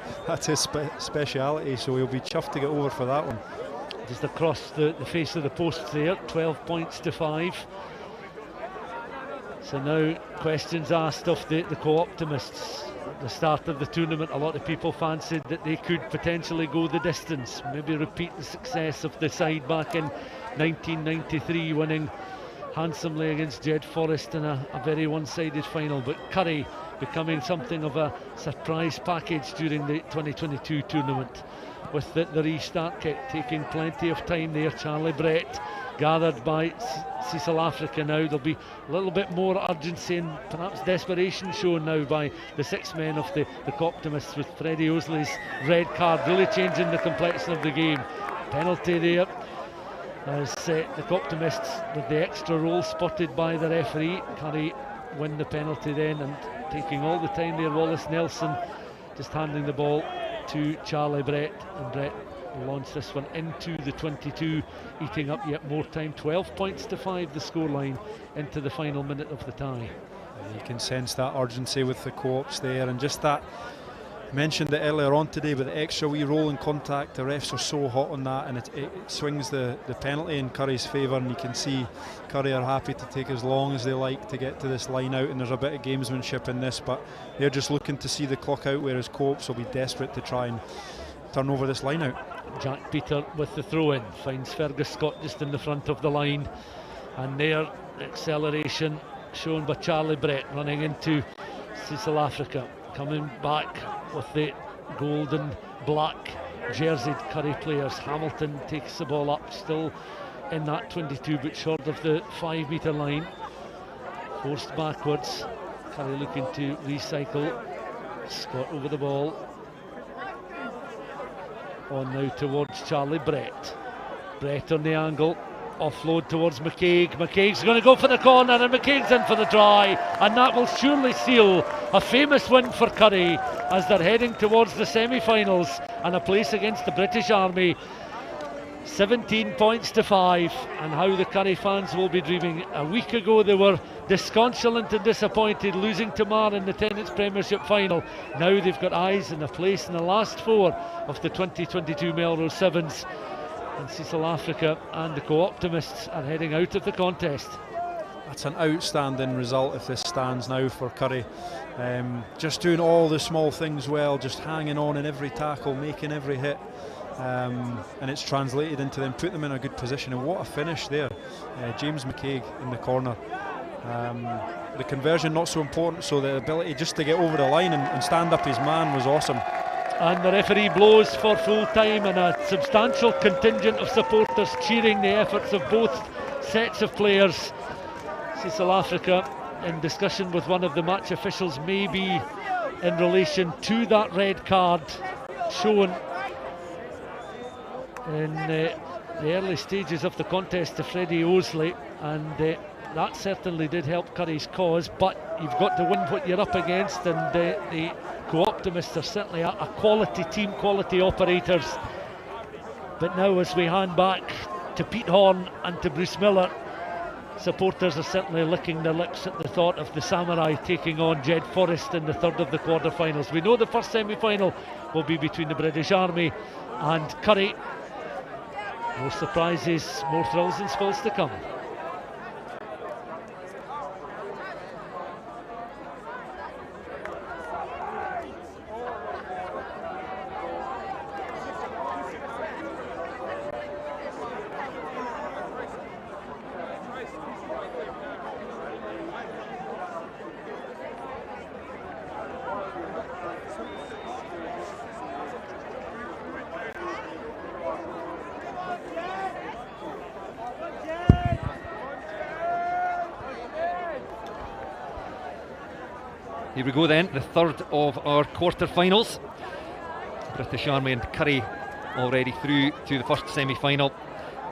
Speaker 2: speciality, so he'll be chuffed to get over for that one.
Speaker 1: Just across the face of the post there, 12 points to 5. So now questions asked of the co-optimists. At the start of the tournament, a lot of people fancied that they could potentially go the distance, maybe repeat the success of the side back in 1993, winning handsomely against Jed Forest in a very one-sided final. But Curry becoming something of a surprise package during the 2022 tournament, with the restart kit taking plenty of time there. Charlie Brett gathered by Cecil Africa now. There'll be a little bit more urgency and perhaps desperation shown now by the 6 men of the co-optimists, with Freddie Osley's red card really changing the complexion of the game. Penalty there as the co-optimists, with the extra roll spotted by the referee. Curry win the penalty then, and taking all the time there, Wallace Nelson just handing the ball to Charlie Brett, and Brett launched this one into the 22, eating up yet more time. 12 points to 5 the scoreline into the final minute of the tie.
Speaker 2: You can sense that urgency with the co-ops there, and just that, I mentioned it earlier on today, but the extra wee rolling contact, the refs are so hot on that, and it swings the penalty in Curry's favour, and you can see Curry are happy to take as long as they like to get to this line out, and there's a bit of gamesmanship in this, but they're just looking to see the clock out, whereas co-ops will be desperate to try and turn over this line out.
Speaker 1: Jack Peter with the throw-in finds Fergus Scott just in the front of the line, and there acceleration shown by Charlie Brett running into Cecil Africa, coming back with the gold and black jerseyed Curry players. Hamilton takes the ball up, still in that 22 but short of the 5 metre line, forced backwards. Curry looking to recycle. Scott over the ball, on now towards Charlie Brett. Brett on the angle, offload towards McCaig. McCaig's going to go for the corner, and McCaig's in for the try, and that will surely seal a famous win for Curry as they're heading towards the semi-finals and a place against the British Army. 17 points to 5, and how the Curry fans will be dreaming. A week ago they were disconsolate and disappointed, losing to Mar in the Tenants Premiership final. Now they've got eyes in a place in the last 4 of the 2022 Melrose Sevens, and Cecil Africa and the co-optimists are heading out of the contest.
Speaker 2: That's an outstanding result if this stands now for Curry. Just doing all the small things well, just hanging on in every tackle, making every hit. And it's translated into them, put them in a good position, and what a finish there. James McCaig in the corner. The conversion not so important, so the ability just to get over the line and stand up his man was awesome.
Speaker 1: And the referee blows for full time, and a substantial contingent of supporters cheering the efforts of both sets of players. Cecil Africa in discussion with one of the match officials, maybe in relation to that red card shown in the early stages of the contest to Freddie Osley, and that certainly did help Curry's cause, but you've got to win what you're up against, and the co-optimists are certainly a quality team, quality operators. But now as we hand back to Pete Horne and to Bruce Millar, supporters are certainly licking their lips at the thought of the Samurai taking on Jed Forest in the third of the quarter-finals. We know the first semi-final will be between the British Army and Curry. More surprises, more thrills and spills to come.
Speaker 7: Here we go then, the third of our quarter-finals. British Army and Curry already through to the first semi-final,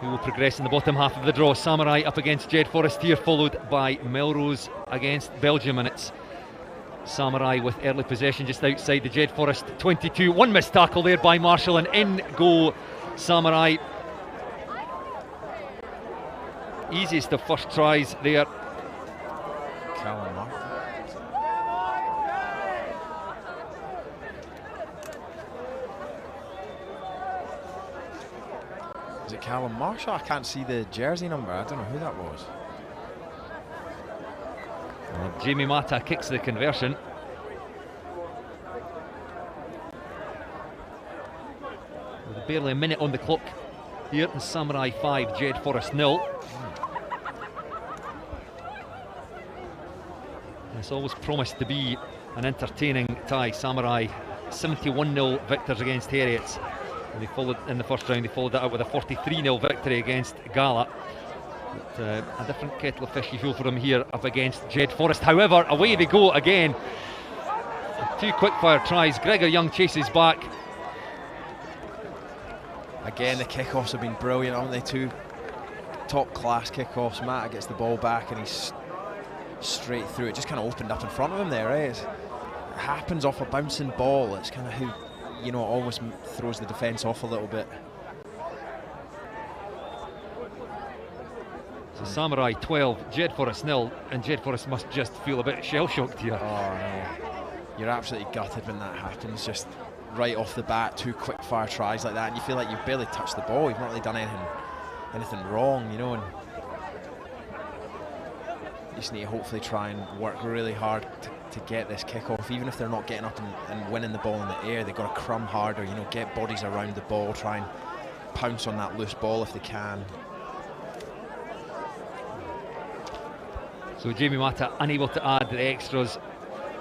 Speaker 7: who will progress in the bottom half of the draw. Samurai up against Jed Forest here, followed by Melrose against Belgium, and it's Samurai with early possession just outside the Jed Forest 22. One missed tackle there by Marshall, and in go Samurai. Easiest of first tries there.
Speaker 6: Callum Marshall. Is it Callum Marshall? I can't see the jersey number. I don't know who that was.
Speaker 7: Jamie Mata kicks the conversion. With barely a minute on the clock here, in Samurai 5, Jed Forest 0. It's always promised to be an entertaining tie. Samurai 71-0 victors against Heriots. And they followed in the first round. They followed that up with a 43-0 victory against Gala. But, a different kettle of fish you feel for them here up against Jed Forest. However, away they go again. 2 quickfire tries. Gregor Young chases back.
Speaker 6: Again, the kickoffs have been brilliant, haven't they? 2 top-class kickoffs. Matt gets the ball back and he's straight through. It just kind of opened up in front of him there, eh? It happens off a bouncing ball. It's kind of who, you know, almost throws the defence off a little bit.
Speaker 7: So Samurai 12, Jed Forest 0, and Jed Forest must just feel a bit shell-shocked here.
Speaker 6: Oh no, you're absolutely gutted when that happens. Just right off the bat, 2 quick-fire tries like that, and you feel like you've barely touched the ball. You've not really done anything wrong, you know. And you just need to hopefully try and work really hard to get this kick-off. Even if they're not getting up and winning the ball in the air, they've got to crumb harder, you know, get bodies around the ball, try and pounce on that loose ball if they can.
Speaker 7: So Jamie Mata unable to add the extras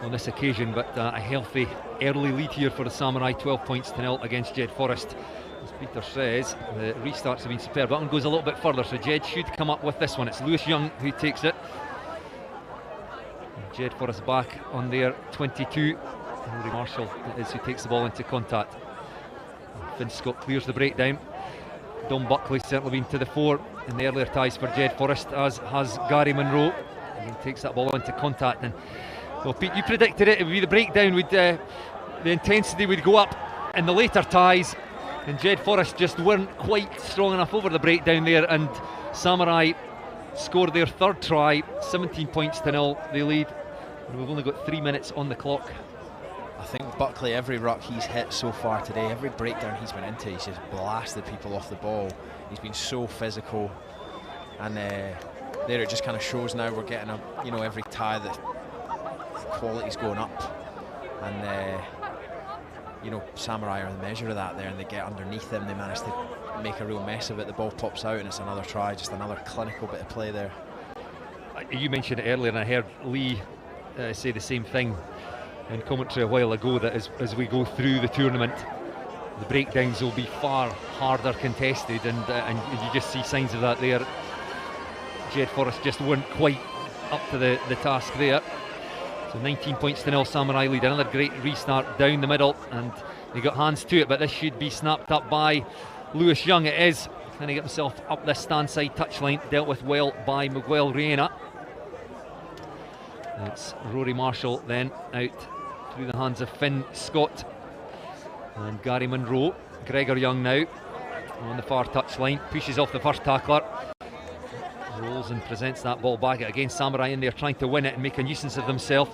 Speaker 7: on this occasion, but a healthy early lead here for the Samurai, 12 points to 0 against Jed Forest. As Peter says, the restarts have been superb. That one goes a little bit further, so Jed should come up with this one. It's Lewis Young who takes it. And Jed Forest back on their 22. Rory Marshall is who takes the ball into contact. Finn Scott clears the breakdown. Dom Buckley certainly been to the fore in the earlier ties for Jed Forest, as has Gary Munro. And he takes that ball into contact. And well, Pete, you predicted it would be the breakdown, would the intensity would go up in the later ties, and Jed Forest just weren't quite strong enough over the breakdown there, and Samurai scored their 3rd try, 17 points to 0 they lead, and we've only got 3 minutes on the clock.
Speaker 6: I think Buckley, every ruck he's hit so far today, every breakdown he's been into, he's just blasted people off the ball. He's been so physical, and there it just kind of shows now. We're getting every tie that quality's going up, and Samurai are the measure of that there, and they get underneath them, they manage to make a real mess of it. The ball pops out and it's another try, just another clinical bit of play there.
Speaker 7: You mentioned it earlier, and I heard Lee say the same thing in commentary a while ago, that as we go through the tournament, the breakdowns will be far harder contested, and you just see signs of that there. Jed Forest just weren't quite up to the task there. So 19 points to 0, Samurai lead. Another great restart down the middle, and they got hands to it, but this should be snapped up by Lewis Young. It is. Trying to get himself up this stand side touchline, dealt with well by Miguel Reina. It's Rory Marshall then out through the hands of Finn Scott and Gary Munro. Gregor Young now on the far touchline, pushes off the first tackler, rolls and presents that ball back against Samurai in there, trying to win it and make a nuisance of themselves.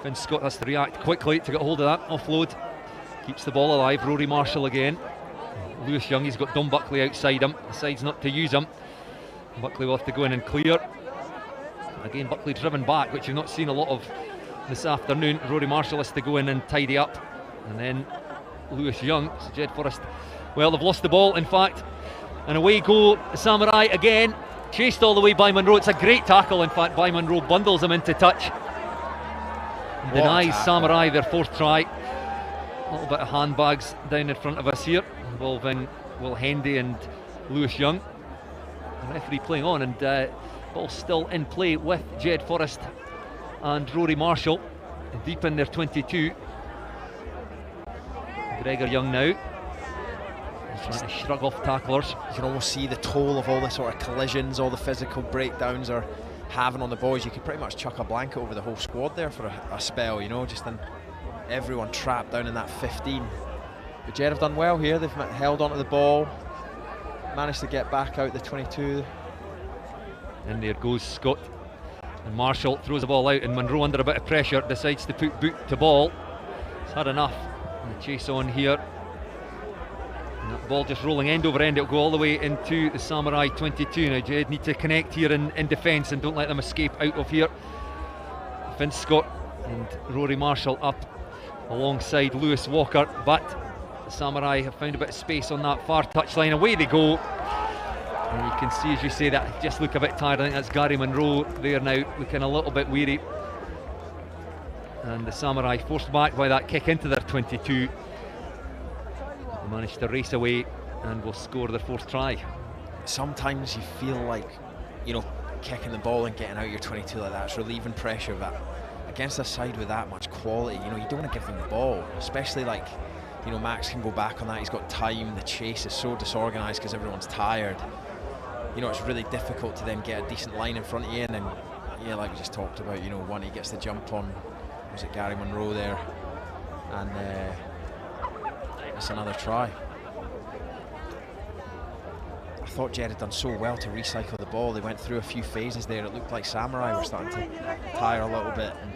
Speaker 7: Finn Scott has to react quickly to get hold of that offload. Keeps the ball alive. Rory Marshall again. Lewis Young, he's got Dom Buckley outside him, decides not to use him. Buckley will have to go in and clear. Again, Buckley driven back, which you've not seen a lot of this afternoon. Rory Marshall has to go in and tidy up, and then Lewis Young. So Jed Forest, well, they've lost the ball in fact, and away go Samurai again, chased all the way by Munro. It's a great tackle in fact by Munro, bundles him into touch, denies Samurai their 4th try. A little bit of handbags down in front of us here, involving Will Hendy and Lewis Young. The referee playing on, and ball still in play with Jed Forest and Rory Marshall deep in their 22. Gregor Young now trying to shrug off tacklers.
Speaker 6: You can almost see the toll of all the sort of collisions, all the physical breakdowns are having on the boys. You could pretty much chuck a blanket over the whole squad there for a spell, you know, just in everyone trapped down in that 15. But Jed have done well here. They've held onto the ball, managed to get back out the 22.
Speaker 7: And there goes Scott, and Marshall throws the ball out, and Munro, under a bit of pressure, decides to put boot to ball. He's had enough, and the chase on here, and that ball just rolling end over end. It'll go all the way into the Samurai 22. Now Jed need to connect here in defence and don't let them escape out of here. Finn Scott and Rory Marshall up alongside Lewis Walker, but the Samurai have found a bit of space on that far touchline. Away they go, and you can see, as you say, that just look a bit tired. I think that's Gary Munro there now, looking a little bit weary. And the Samurai forced back by that kick into their 22. They managed to race away and will score their 4th try.
Speaker 6: Sometimes you feel like, you know, kicking the ball and getting out your 22 like that's relieving pressure, but against a side with that much quality, you know, you don't want to give them the ball, especially like, you know, Max can go back on that, he's got time, the chase is so disorganised because everyone's tired. You know, it's really difficult to then get a decent line in front of you, and then, yeah, like we just talked about, you know, one he gets the jump on, was it Gary Munro there, and it's another try. I thought Jed had done so well to recycle the ball. They went through a few phases there. It looked like Samurai were starting to tire a little bit, and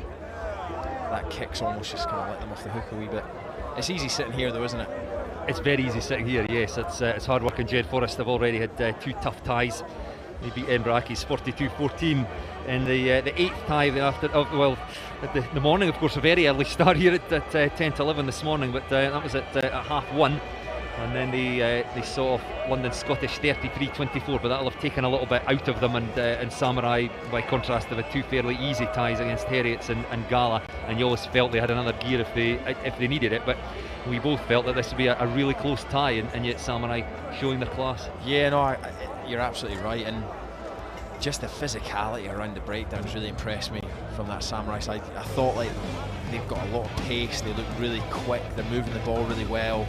Speaker 6: that kick's almost just kind of let them off the hook a wee bit. It's easy sitting here though, isn't it?
Speaker 7: It's very easy sitting here, yes. It's hard work, and Jed Forrest have already had 2 tough ties. They beat Embrackis 42-14 in the 8th tie after, the morning, of course, a very early start here at 10 to 11 this morning, but that was at 1:30. And then they saw off London Scottish 33-24, but that'll have taken a little bit out of them, and Samurai, by contrast, have had 2 fairly easy ties against Heriots and Gala, and you always felt they had another gear if they needed it, but we both felt that this would be a really close tie, and yet Samurai showing their class.
Speaker 6: Yeah, no, you're absolutely right, and just the physicality around the breakdowns really impressed me from that Samurai side. I thought like they've got a lot of pace, they look really quick, they're moving the ball really well.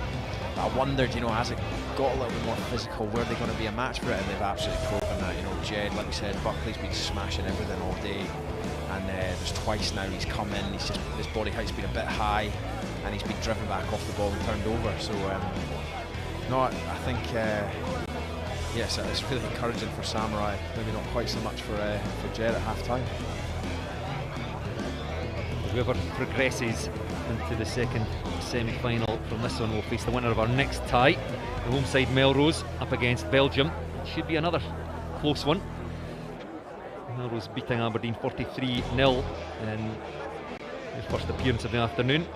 Speaker 6: I wondered, you know, as it got a little bit more physical, were they going to be a match for it? And they've absolutely proven that. You know, Jed, like we said, Buckley's been smashing everything all day, and there's twice now he's come in. His body height's been a bit high, and he's been driven back off the ball and turned over. So, no, I think yes, it's really encouraging for Samurai. Maybe not quite so much for Jed at half time.
Speaker 7: Whoever progresses into the second semi-final from this one will face the winner of our next tie. The home side Melrose up against Belgium. It should be another close one. Melrose beating Aberdeen 43-0 in their first appearance of the afternoon,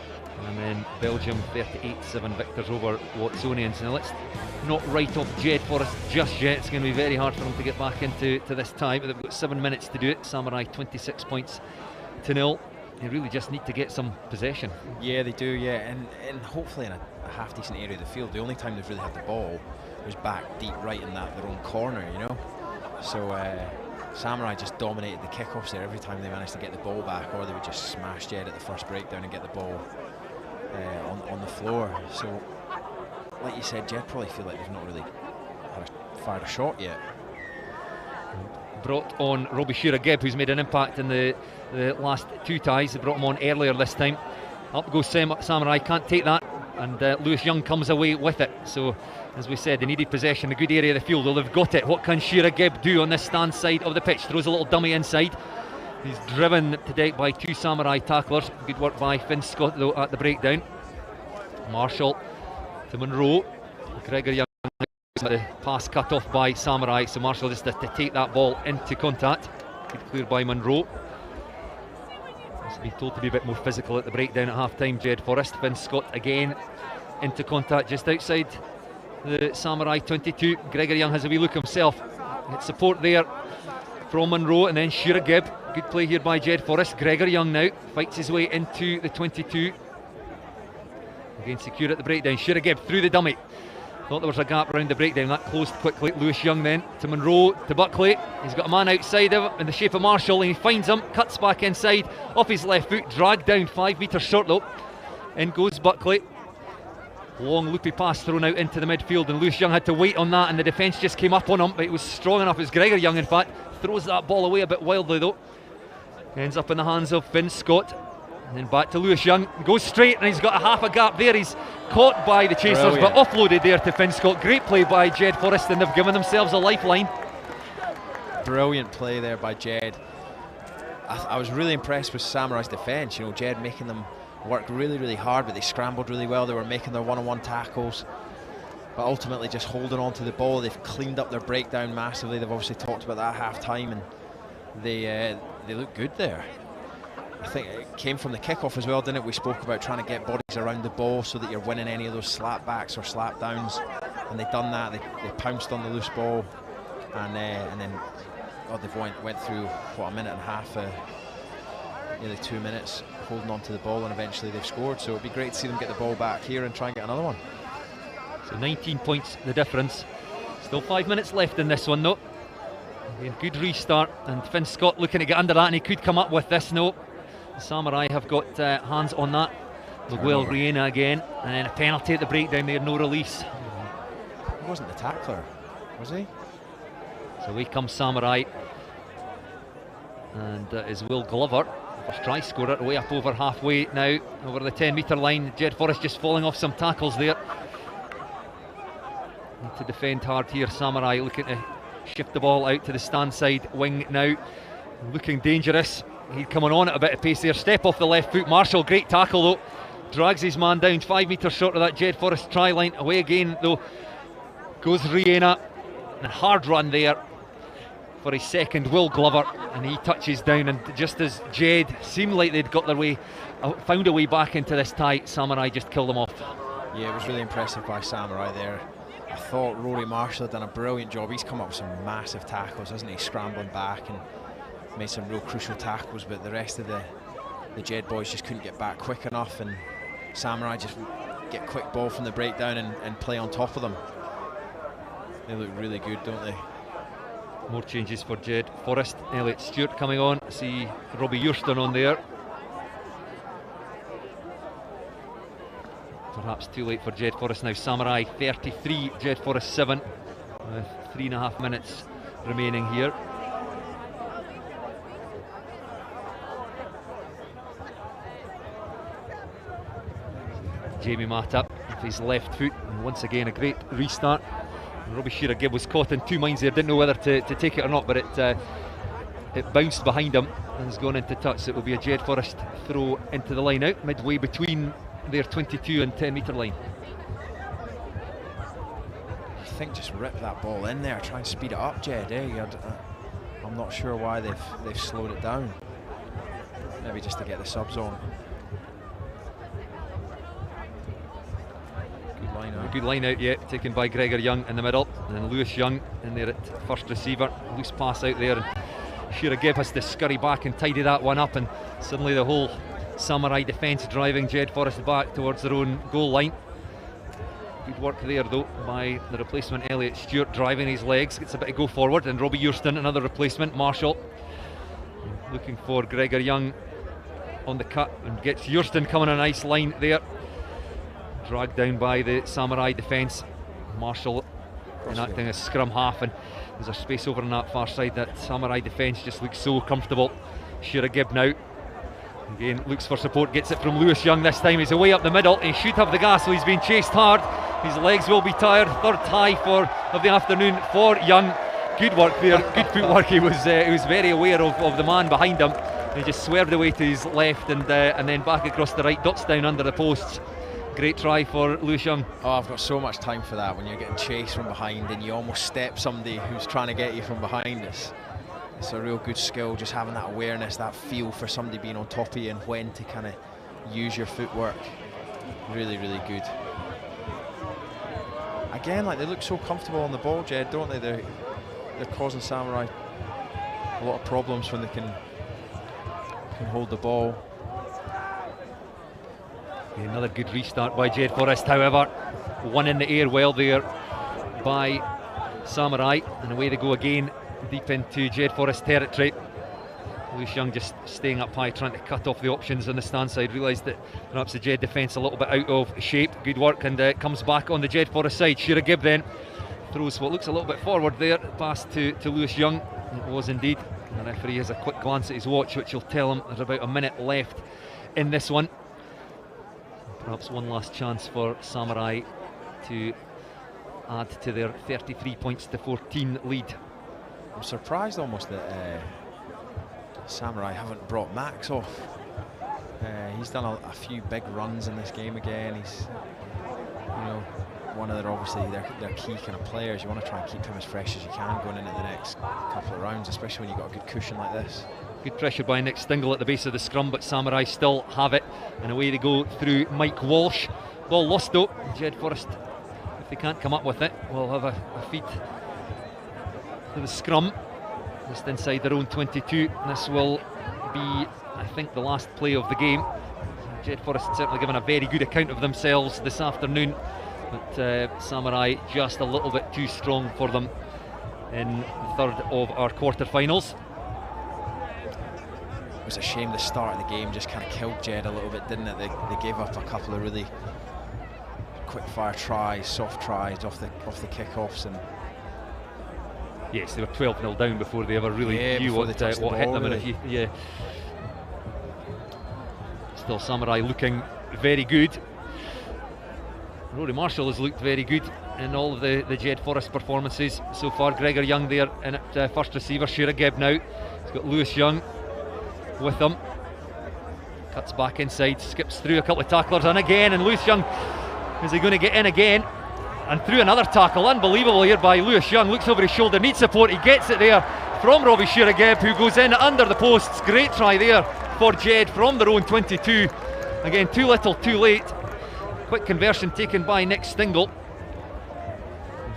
Speaker 7: and then Belgium 38-7 victors over Watsonians. Now let's not write off Jed for us just yet. It's going to be very hard for them to get back into this tie, but they've got 7 minutes to do it. Samurai 26 points to 0. They really just need to get some possession. Yeah, they do, yeah, and hopefully in a half decent area of the field. The only time they've really had the ball was back deep right in their own corner, you know. So Samurai just dominated the kickoffs there every time they managed to get the ball back, or they would just smash Jed at the first breakdown and get the ball on the floor. So, like you said, Jed probably feel like they've not really fired a shot yet. Brought on Robbie Shearer-Gibb, who's made an impact in the last 2 ties. They brought him on earlier this time. Up goes Samurai, can't take that, and Lewis Young comes away with it. So, as we said, they needed possession, a good area of the field. Well, they've got it. What can Shearer-Gibb do on this stand side of the pitch? Throws a little dummy inside. He's driven to deck by 2 Samurai tacklers. Good work by Finn Scott, though, at the breakdown. Marshall to Munro. Gregor Young, the pass cut off by Samurai, so Marshall just to take that ball into contact. Good clear by Munro. He's been told to be a bit more physical at the breakdown at half time. Jed Forrest. Finn Scott again into contact just outside the Samurai 22. Gregor Young has a wee look himself. Get support there from Munro, and then Shearer-Gibb. Good play here by Jed Forrest. Gregor Young now fights his way into the 22. Again secure at the breakdown. Shearer-Gibb through the dummy. Thought there was a gap around the breakdown. That closed quickly. Lewis Young then to Munro, to Buckley. He's got a man outside of him in the shape of Marshall, and he finds him, cuts back inside off his left foot, dragged down 5 metres short though. In goes Buckley. Long loopy pass thrown out into the midfield, and Lewis Young had to wait on that, and the defence just came up on him, but it was strong enough. It was Gregor Young, in fact, throws that ball away a bit wildly though. Ends up in the hands of Finn Scott. And then back to Lewis Young, goes straight, and he's got a half a gap there. He's caught by the chasers, but offloaded there to Finn Scott. Great play by Jed Forrest, and they've given themselves a lifeline. Brilliant play there by Jed. I was really impressed with Samurai's defence. You know, Jed making them work really, really hard, but they scrambled really well. They were making their one-on-one tackles, but ultimately just holding on to the ball. They've cleaned up their breakdown massively. They've obviously talked about that at half time, and they look good there.
Speaker 6: I think it came from the kickoff as well, didn't it? We spoke about trying to get bodies around the ball so that you're winning any of those slap backs or slap downs, and they've done that. They pounced on the loose ball, and then they've went through what, a minute and a half, nearly 2 minutes holding on to the ball, and eventually they've scored. So it'd be great to see them get the ball back here and try and get another one.
Speaker 7: So 19 points the difference. Still 5 minutes left in this one though. Again, good restart, and Finn Scott looking to get under that, and he could come up with this. No, the Samurai have got hands on that. Miguel Riena again, and then a penalty at the breakdown there, no release.
Speaker 6: He wasn't the tackler, was he?
Speaker 7: So away comes Samurai, and is Will Glover, first try scorer, way up over halfway now, over the 10-metre line. Jed Forrest just falling off some tackles there. Need to defend hard here. Samurai looking to shift the ball out to the stand side wing now, looking dangerous. He's coming on at a bit of pace there. Step off the left foot. Marshall, great tackle though, drags his man down 5 metres short of that Jed Forrest try line. Away again though goes Riena, and a hard run there for his second. Will Glover, and he touches down, and just as Jed seemed like they'd got their way, found a way back into this tie, Samurai just killed them off.
Speaker 6: Yeah, it was really impressive by Samurai there. I thought Rory Marshall had done a brilliant job. He's come up with some massive tackles, hasn't he? Scrambling back and made some real crucial tackles, but the rest of the Jed boys just couldn't get back quick enough, and Samurai just get quick ball from the breakdown and play on top of them. They look really good, don't they?
Speaker 7: More changes for Jed Forrest. Elliot Stewart coming on. I see Robbie Urston on there. Perhaps too late for Jed Forrest now. Samurai 33, Jed Forrest 7, with 3.5 minutes remaining here. Jamie Matta with his left foot, and once again a great restart. And Robbie Shearer-Gibb was caught in two minds there, didn't know whether to take it or not, but it bounced behind him and has gone into touch. So it will be a Jed Forrest throw into the line out, midway between their 22 and 10-metre line.
Speaker 6: I think just rip that ball in there, try and speed it up, Jed. I'm not sure why they've slowed it down. Maybe just to get the subs on. Good line out.
Speaker 7: Good line out, yeah, taken by Gregor Young in the middle, and then Lewis Young in there at first receiver. Loose pass out there, and Shearer-Gibb has to scurry back and tidy that one up, and suddenly the whole Samurai defence driving Jed Forrest back towards their own goal line. Good work there though by the replacement Elliot Stewart, driving his legs, gets a bit of go forward, and Robbie Urston, another replacement. Marshall looking for Gregor Young on the cut, and gets Urston coming on a nice line there. Dragged down by the Samurai defence. Marshall enacting a scrum half, and there's a space over on that far side. That Samurai defence just looks so comfortable. Shearer-Gibb now again looks for support, gets it from Lewis Young this time. He's away up the middle, he should have the gas, so he's being chased hard. His legs will be tired. Third tie of the afternoon for Young. Good work there, good footwork. He was very aware of the man behind him. He just swerved away to his left, and then back across the right, dots down under the posts. Great try for Lewis Young.
Speaker 6: Oh, I've got so much time for that, when you're getting chased from behind and you almost step somebody who's trying to get you from behind. It's a real good skill, just having that awareness, that feel for somebody being on top of you and when to kind of use your footwork. Really, really good. Again, like, they look so comfortable on the ball, Jed, don't they? They're causing Samurai a lot of problems when they can hold the ball.
Speaker 7: Another good restart by Jed Forrest, however. One in the air well there by Samurai, and away they go again, deep into Jed Forrest territory. Lewis Young just staying up high, trying to cut off the options on the stand side. Realised that perhaps the Jed defence a little bit out of shape. Good work, and comes back on the Jed Forrest side. Shearer-Gibb then throws what looks a little bit forward there, pass to Lewis Young. It was indeed. The referee has a quick glance at his watch, which will tell him there's about a minute left in this one. Perhaps one last chance for Samurai to add to their 33 points to 14 lead.
Speaker 6: I'm surprised almost that Samurai haven't brought Max off. He's done a few big runs in this game again. He's, one of their, obviously their key kind of players. You want to try and keep him as fresh as you can going into the next couple of rounds, especially when you've got a good cushion like this.
Speaker 7: Good pressure by Nick Stingle at the base of the scrum, but Samurai still have it, and away they go through Mike Walsh. Ball lost though. Jed Forrest, if they can't come up with it, will have a feed to the scrum just inside their own 22. This will be, I think, the last play of the game. Jed Forrest certainly given a very good account of themselves this afternoon, but Samurai just a little bit too strong for them in the third of our quarter-finals.
Speaker 6: It was a shame the start of the game just kind of killed Jed a little bit, didn't it? They gave up a couple of really quick-fire tries, soft tries off the kick-offs, and
Speaker 7: yes, they were 12-0 down before they ever really knew what hit them. Really. And still Samurai looking very good. Rory Marshall has looked very good in all of the Jed Forrest performances so far. Gregor Young there in at first receiver. Shira Gebb now. He's got Lewis Young with him. Cuts back inside, skips through a couple of tacklers, and again, and Lewis Young, is he going to get in again? And through another tackle, unbelievable here by Lewis Young. Looks over his shoulder, needs support, he gets it there from Robbie Shira Gebb, who goes in under the posts. Great try there for Jed from their own 22. Again, too little, too late. Quick conversion taken by Nick Stingle.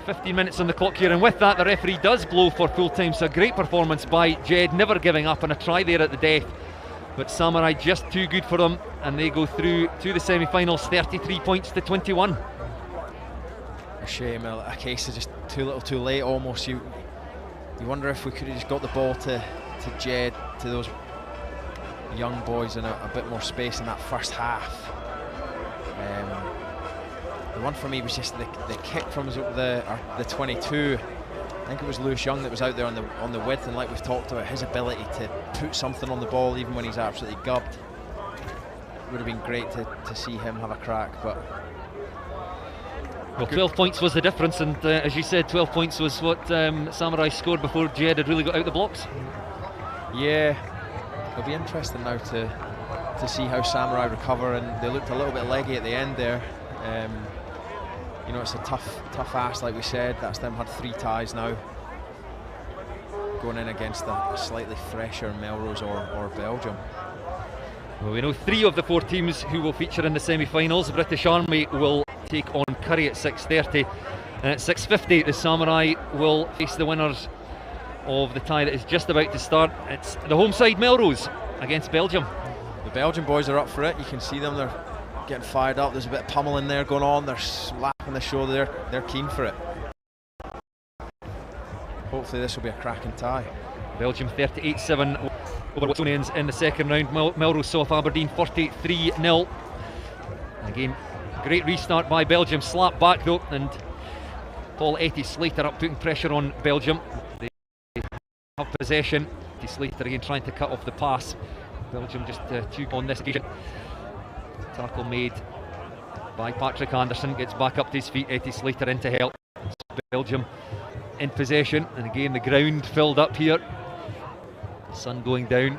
Speaker 7: 15 minutes on the clock here, and with that the referee does blow for full time. So a great performance by Jed, never giving up, and a try there at the death. But Samurai just too good for them, and they go through to the semi-finals, 33 points to 21.
Speaker 6: A shame, a case of just too little too late almost. You wonder if we could have just got the ball to Jed, to those young boys, in a bit more space in that first half. The one for me was just the kick from the 22. I think it was Lewis Young that was out there on the width, and like we've talked about, his ability to put something on the ball even when he's absolutely gubbed. It would have been great to see him have a crack, but
Speaker 7: well, 12 points was the difference, and as you said, 12 points was what Samurai scored before Jed had really got out the blocks.
Speaker 6: Yeah, it'll be interesting now to see how Samurai recover, and they looked a little bit leggy at the end there. You know, it's a tough ask, like we said. That's them had 3 ties now, going in against a slightly fresher Melrose or Belgium.
Speaker 7: Well, we know 3 of the 4 teams who will feature in the semi-finals. British Army will take on Curry at 6:30, and at 6:50 the Samurai will face the winners of the tie that is just about to start. It's the home side, Melrose, against Belgium.
Speaker 6: The Belgian boys are up for it. You can see them, they're getting fired up. There's a bit of pummeling there going on. They're slapping the shoulder. They're keen for it. Hopefully this will be a cracking tie.
Speaker 7: Belgium 38-7 over Watsonians in the second round. Melrose saw off Aberdeen 43-0. Again, great restart by Belgium. Slap back though, and Paul Etty Slater up putting pressure on Belgium. They have possession. Etty Slater again trying to cut off the pass. Belgium just too on this occasion. Tackle made by Patrick Anderson, gets back up to his feet. Etty Slater in to help. Belgium in possession, and again the ground filled up here. Sun going down.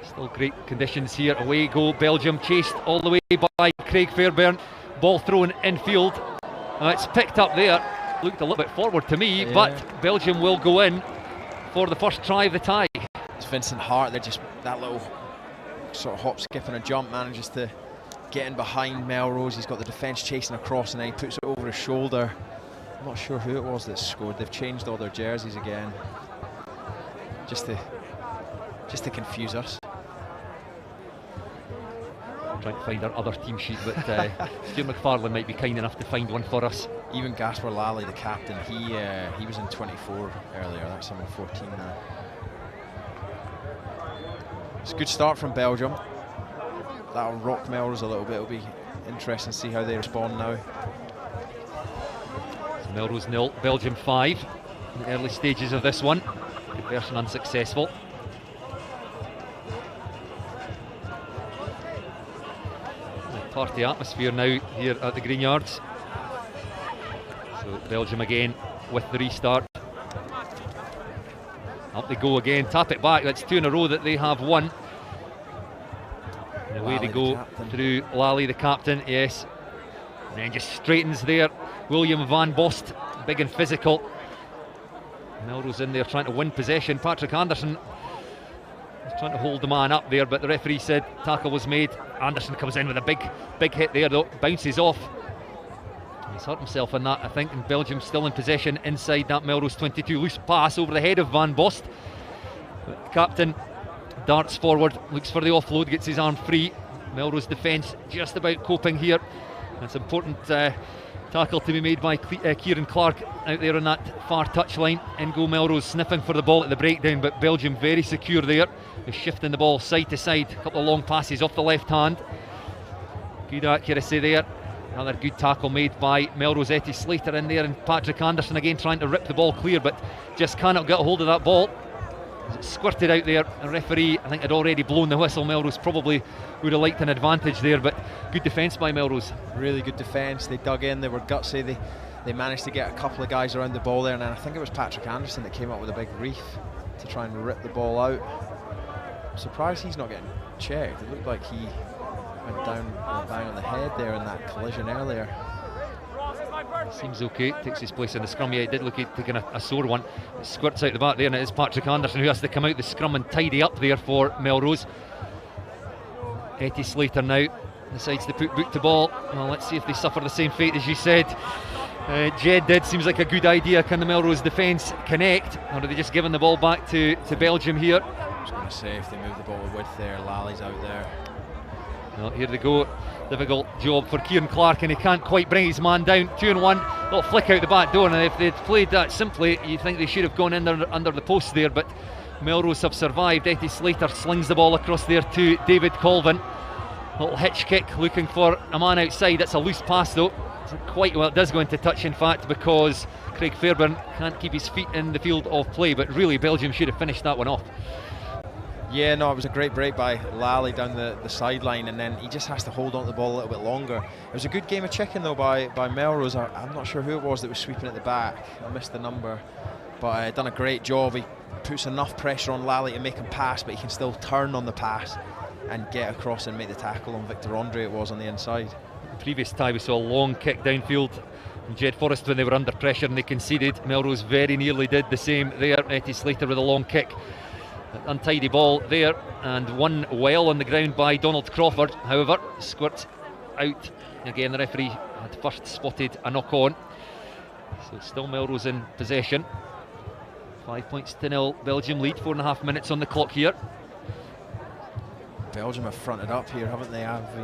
Speaker 7: Still great conditions here. Away go Belgium, chased all the way by Craig Fairbairn. Ball thrown infield. It's picked up there. Looked a little bit forward to me, yeah. But Belgium will go in for the first try of the tie.
Speaker 6: It's Vincent Hart. They're just that little sort of hop, skip and a jump, manages to get in behind Melrose. He's got the defence chasing across, and then he puts it over his shoulder. I'm not sure who it was that scored. They've changed all their jerseys again, just to confuse us.
Speaker 7: I'm trying to find our other team sheet, but Stuart McFarlane might be kind enough to find one for us.
Speaker 6: Even Gaspar Lally, the captain, he was in 24 earlier. That's him in 14 now. It's a good start from Belgium. That'll rock Melrose a little bit. It'll be interesting to see how they respond now.
Speaker 7: So Melrose 0, Belgium 5 in the early stages of this one. Conversion unsuccessful. Party atmosphere now here at the Greenyards. So Belgium again with the restart. Up they go again, tap it back. That's 2 in a row that they have won. And away
Speaker 6: Lally,
Speaker 7: they go through Lally, the captain, yes. And then just straightens there. William Van Bost, big and physical. Melrose in there trying to win possession. Patrick Anderson was trying to hold the man up there, but the referee said tackle was made. Anderson comes in with a big hit there, though, bounces off. He's hurt himself in that, I think, and Belgium still in possession inside that Melrose 22. Loose pass over the head of Van Bost. But captain darts forward, looks for the offload, gets his arm free. Melrose defence just about coping here. It's important tackle to be made by Kieran Clark out there on that far touchline. In goal Melrose, sniffing for the ball at the breakdown, but Belgium very secure there. They're shifting the ball side to side. A couple of long passes off the left hand. Good accuracy there. Another good tackle made by Melrose. Etty Slater in there, and Patrick Anderson again trying to rip the ball clear, but just cannot get a hold of that ball. It squirted out there. The referee, I think, had already blown the whistle. Melrose probably would have liked an advantage there, but good defence by Melrose.
Speaker 6: Really good defence. They dug in, they were gutsy. They managed to get a couple of guys around the ball there, and then I think it was Patrick Anderson that came up with a big reef to try and rip the ball out. I'm surprised he's not getting checked. It looked like he went down bang on the head there in that collision earlier.
Speaker 7: Seems okay, takes his place in the scrum. Yeah, he did look at taking a sore one. It squirts out the back there, and it is Patrick Anderson who has to come out the scrum and tidy up there for Melrose. Etty Slater now decides to put boot to ball. Well, let's see if they suffer the same fate as you said. Jed did. Seems like a good idea. Can the Melrose defence connect, or are they just giving the ball back to Belgium here?
Speaker 6: I was going to say, if they move the ball with width there, Lally's out there.
Speaker 7: Well, here they go. Difficult job for Kieran Clark, and he can't quite bring his man down. 2-1, little flick out the back door, and if they'd played that simply, you think they should have gone in there under the post there, but Melrose have survived. Etty Slater slings the ball across there to David Colvin. Little hitch kick, looking for a man outside. That's a loose pass though. Quite well, it does go into touch in fact, because Craig Fairbairn can't keep his feet in the field of play, but really Belgium should have finished that one off.
Speaker 6: Yeah, no, it was a great break by Lally down the sideline, and then he just has to hold on to the ball a little bit longer. It was a good game of chicken though by Melrose. I'm not sure who it was that was sweeping at the back. I missed the number, but done a great job. He puts enough pressure on Lally to make him pass, but he can still turn on the pass and get across and make the tackle on Victor Andre. It was on the inside.
Speaker 7: The previous tie we saw a long kick downfield from Jed Forrest when they were under pressure and they conceded. Melrose very nearly did the same there. Etty Slater with a long kick. Untidy ball there, and one well on the ground by Donald Crawford. However, squirts out again. The referee had first spotted a knock on, so still Melrose in possession. 5-0 Belgium lead. 4.5 minutes on the clock here.
Speaker 6: Belgium have fronted up here, haven't they? I've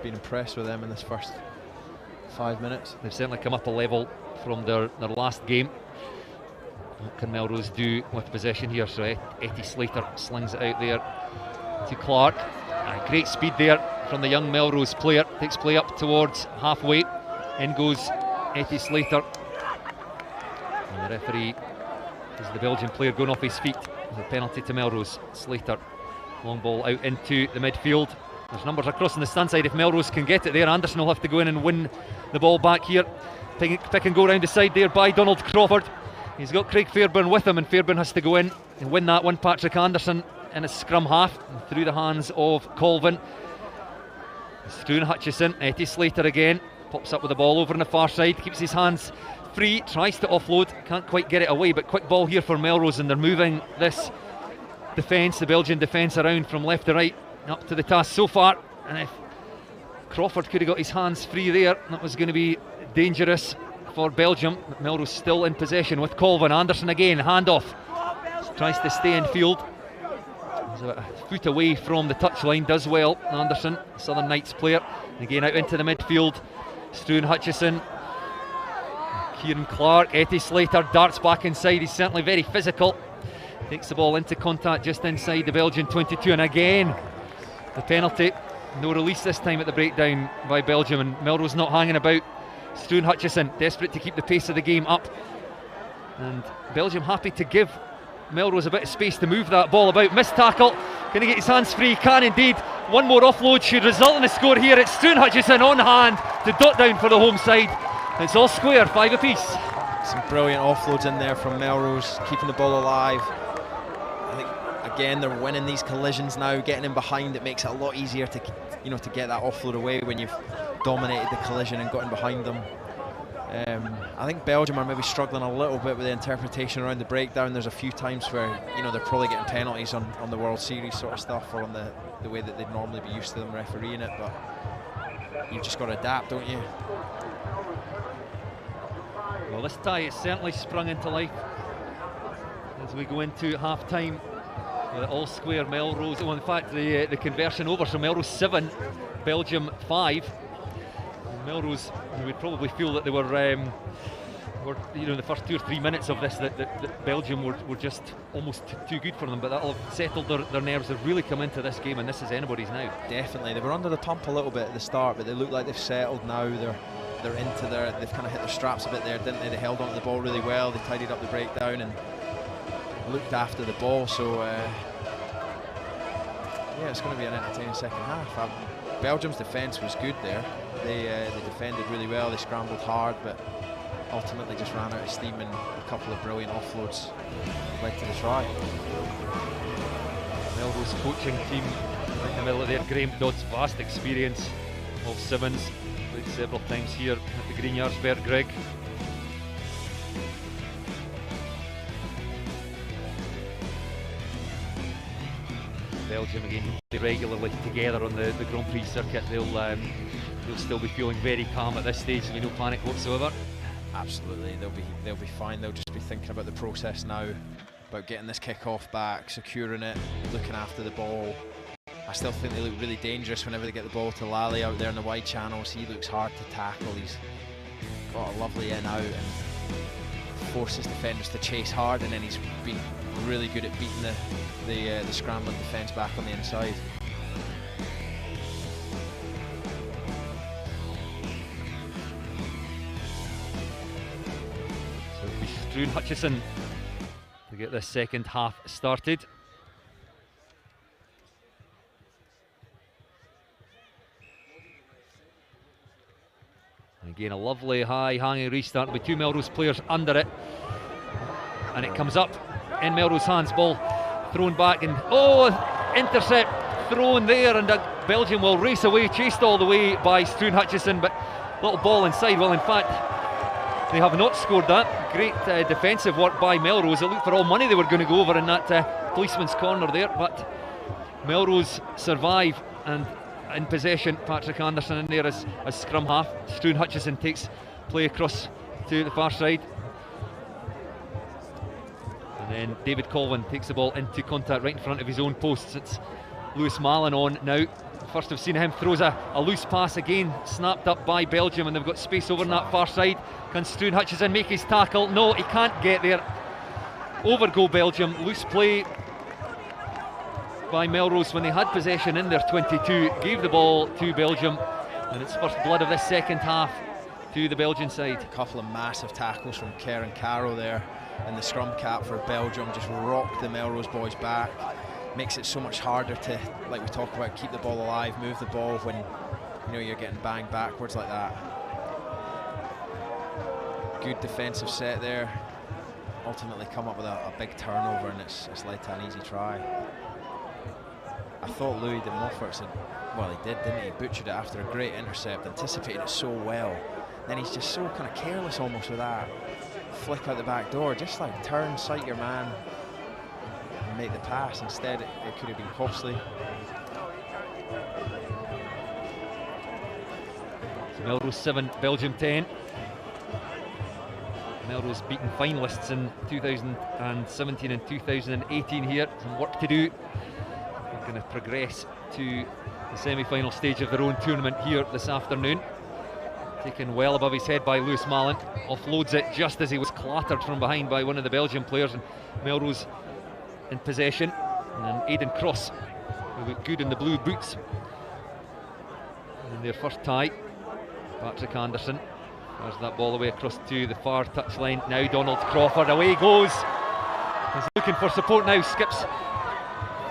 Speaker 6: been impressed with them in this first 5 minutes.
Speaker 7: They've certainly come up a level from their last game. What can Melrose do with possession here? So Etty Slater slings it out there to Clark. Great speed there from the young Melrose player. Takes play up towards halfway. In goes Etty Slater. And the referee is the Belgian player going off his feet. The penalty to Melrose. Slater, long ball out into the midfield. There's numbers across on the stand side if Melrose can get it there. Anderson will have to go in and win the ball back here. Pick and go round the side there by Donald Crawford. He's got Craig Fairbairn with him, and Fairbairn has to go in and win that one. Patrick Anderson in a scrum half through the hands of Colvin. Struan Hutchison. Etty Slater again pops up with the ball over on the far side, keeps his hands free, tries to offload, can't quite get it away, but quick ball here for Melrose, and they're moving this defence, the Belgian defence, around from left to right, up to the task so far. And if Crawford could have got his hands free there, that was going to be dangerous for Belgium. Melrose still in possession with Colvin. Anderson again, handoff, tries to stay in field. He's about a foot away from the touchline, does well. Anderson, Southern Knights player, again out into the midfield. Struan Hutchison, Kieran Clark. Etty Slater darts back inside. He's certainly very physical, takes the ball into contact just inside the Belgian 22, and again the penalty. No release this time at the breakdown by Belgium, and Melrose not hanging about. Struan Hutchison desperate to keep the pace of the game up, and Belgium happy to give Melrose a bit of space to move that ball about. Missed tackle, can he get his hands free? Can indeed. One more offload should result in a score here. It's Struan Hutchison on hand to dot down for the home side. It's all square, 5 apiece.
Speaker 6: Some brilliant offloads in there from Melrose, keeping the ball alive. I think again they're winning these collisions now, getting in behind. It makes it a lot easier to get that offload away when you've dominated the collision and got in behind them. I think Belgium are maybe struggling a little bit with the interpretation around the breakdown. There's a few times where, you know, they're probably getting penalties on the World Series sort of stuff, or on the way that they'd normally be used to them refereeing it, but you've just got to adapt, don't you?
Speaker 7: Well, this tie has certainly sprung into life as we go into half-time. All square Melrose, well, in fact the conversion over, so Melrose 7, Belgium 5. And Melrose, we'd probably feel that they were you know, the first 2 or 3 minutes of this that Belgium were just almost too good for them, but that'll have settled their nerves. They've really come into this game, and this is anybody's now.
Speaker 6: Definitely, they were under the pump a little bit at the start, but they look like they've settled now. They're into they've kind of hit their straps a bit there, didn't they? They held onto the ball really well, they tidied up the breakdown and looked after the ball, so yeah, it's going to be an entertaining second half. Belgium's defence was good there. They defended really well, they scrambled hard, but ultimately just ran out of steam, and a couple of brilliant offloads led to the try.
Speaker 7: Melrose coaching team in the middle of there. Graham Dodd's vast experience of sevens, played several times here at the Greenyards, Bert Greg. Belgium again regularly together on the Grand Prix circuit. They'll still be feeling very calm at this stage. There'll be no panic whatsoever.
Speaker 6: Absolutely, they'll be fine. They'll just be thinking about the process now, about getting this kick-off back, securing it, looking after the ball. I still think they look really dangerous whenever they get the ball to Lally out there in the wide channels. He looks hard to tackle. He's got a lovely in-out and forces defenders to chase hard, and then he's been really good at beating the scrambling defence back on the inside.
Speaker 7: So it'll be Struan Hutchison to get this second half started. And again, a lovely high hanging restart with 2 Melrose players under it, and it comes up in Melrose hands. Ball thrown back, and intercept thrown there, and Belgium will race away, chased all the way by Struan Hutchison, but little ball inside. Well, in fact, they have not scored that. Great defensive work by Melrose. It looked for all money they were going to go over in that policeman's corner there, but Melrose survive, and in possession, Patrick Anderson in there as scrum half. Struan Hutchison takes play across to the far side, and then David Colvin takes the ball into contact right in front of his own posts. It's Lewis Mallon on now. First I've seen him, throws a loose pass again, snapped up by Belgium, and they've got space over on that far side. Can Struan Hutchison make his tackle? No, he can't get there. Over go Belgium. Loose play by Melrose when they had possession in their 22, gave the ball to Belgium, and it's first blood of this second half to the Belgian side.
Speaker 6: A couple of massive tackles from Kerr and Carroll there, and the scrum cap for Belgium just rocked the Melrose boys back. Makes it so much harder to, like we talk about, keep the ball alive, move the ball when you know you're getting banged backwards like that. Good defensive set there. Ultimately come up with a big turnover, and it's led to an easy try. I thought Louis de Montfort said, well, he did, didn't he? He butchered it after a great intercept, anticipated it so well. Then he's just so kind of careless almost with that flick out the back door. Just like turn, sight your man, and make the pass. Instead, it could have been costly.
Speaker 7: Melrose 7, Belgium 10. Melrose beaten finalists in 2017 and 2018 here. Some work to do. They're going to progress to the semi-final stage of their own tournament here this afternoon. Taken well above his head by Lewis Mallon. Offloads it just as he was clattered from behind by one of the Belgian players, and Melrose in possession. And Aidan Cross, who looked good in the blue boots in their first tie. Patrick Anderson. There's that ball away across to the far touchline. Now Donald Crawford, away he goes. He's looking for support now, skips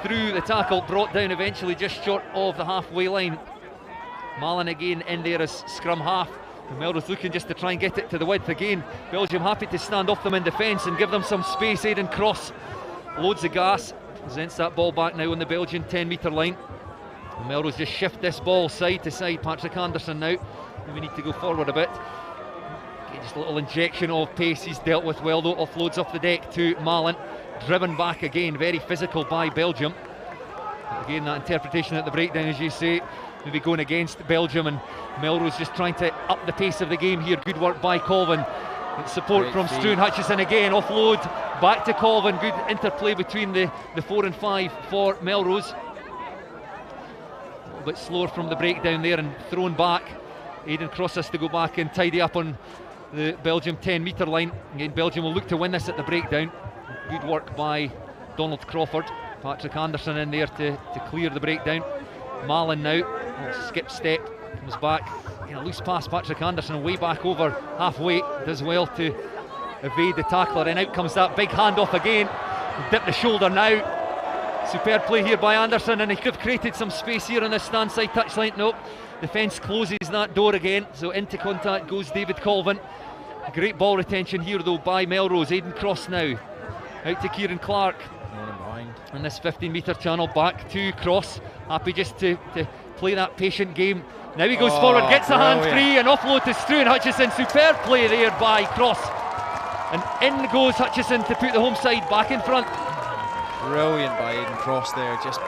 Speaker 7: through the tackle, brought down eventually just short of the halfway line. Mallon again in there as scrum half. And Melrose looking just to try and get it to the width again. Belgium happy to stand off them in defence and give them some space. Aidan Cross loads the gas, presents that ball back now on the Belgian 10-metre line. And Melrose just shift this ball side to side. Patrick Anderson now. We need to go forward a bit. Just a little injection of pace. He's dealt with well though. Offloads off the deck to Malin. Driven back again, very physical by Belgium. But again, that interpretation at the breakdown, as you say, maybe going against Belgium, and Melrose just trying to up the pace of the game here. Good work by Colvin. Support from Struan Hutchison again. Offload back to Colvin. Good interplay between the 4 and 5 for Melrose. A little bit slower from the breakdown there and thrown back. Aidan Cross has to go back and tidy up on the Belgium 10-metre line. Again, Belgium will look to win this at the breakdown. Good work by Donald Crawford. Patrick Anderson in there to clear the breakdown. Malin now, skip step, comes back. A loose pass, Patrick Anderson way back over halfway, does well to evade the tackler, and out comes that big handoff again. Dip the shoulder now. Superb play here by Anderson, and he could have created some space here on this stand side touchline. Nope, defence closes that door again, so into contact goes David Colvin. Great ball retention here though by Melrose. Aidan Cross now, out to Kieran Clark. In this 15-metre channel, back to Cross. Happy just to play that patient game. Now he goes forward, gets a hand free, and offload to Struan Hutchison. Superb play there by Cross. And in goes Hutchison to put the home side back in front.
Speaker 6: Brilliant by Aidan Cross there. Just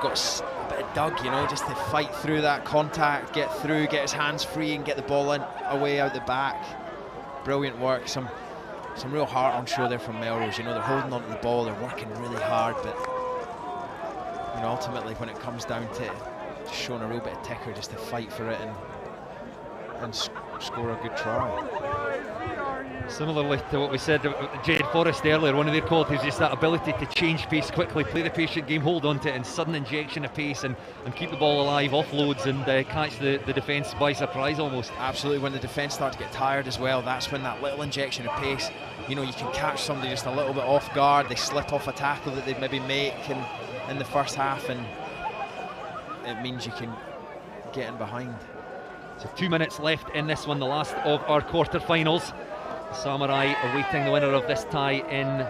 Speaker 6: got a bit of dug, you know, just to fight through that contact, get through, get his hands free and get the ball in, away out the back. Brilliant work. Some real heart on show there from Melrose. You know, they're holding on to the ball, they're working really hard, but you know, ultimately when it comes down to showing a real bit of ticker just to fight for it and score a good try.
Speaker 7: Similarly to what we said about Jed Forrest earlier, one of their qualities is just that ability to change pace quickly, play the patient game, hold on to it, and sudden injection of pace and keep the ball alive, offloads and catch the defence by surprise almost.
Speaker 6: Absolutely, when the defence start to get tired as well, that's when that little injection of pace, you know, you can catch somebody just a little bit off guard, they slip off a tackle that they'd maybe make in the first half, and it means you can get in behind.
Speaker 7: So 2 minutes left in this one, the last of our quarter-finals. Samurai awaiting the winner of this tie in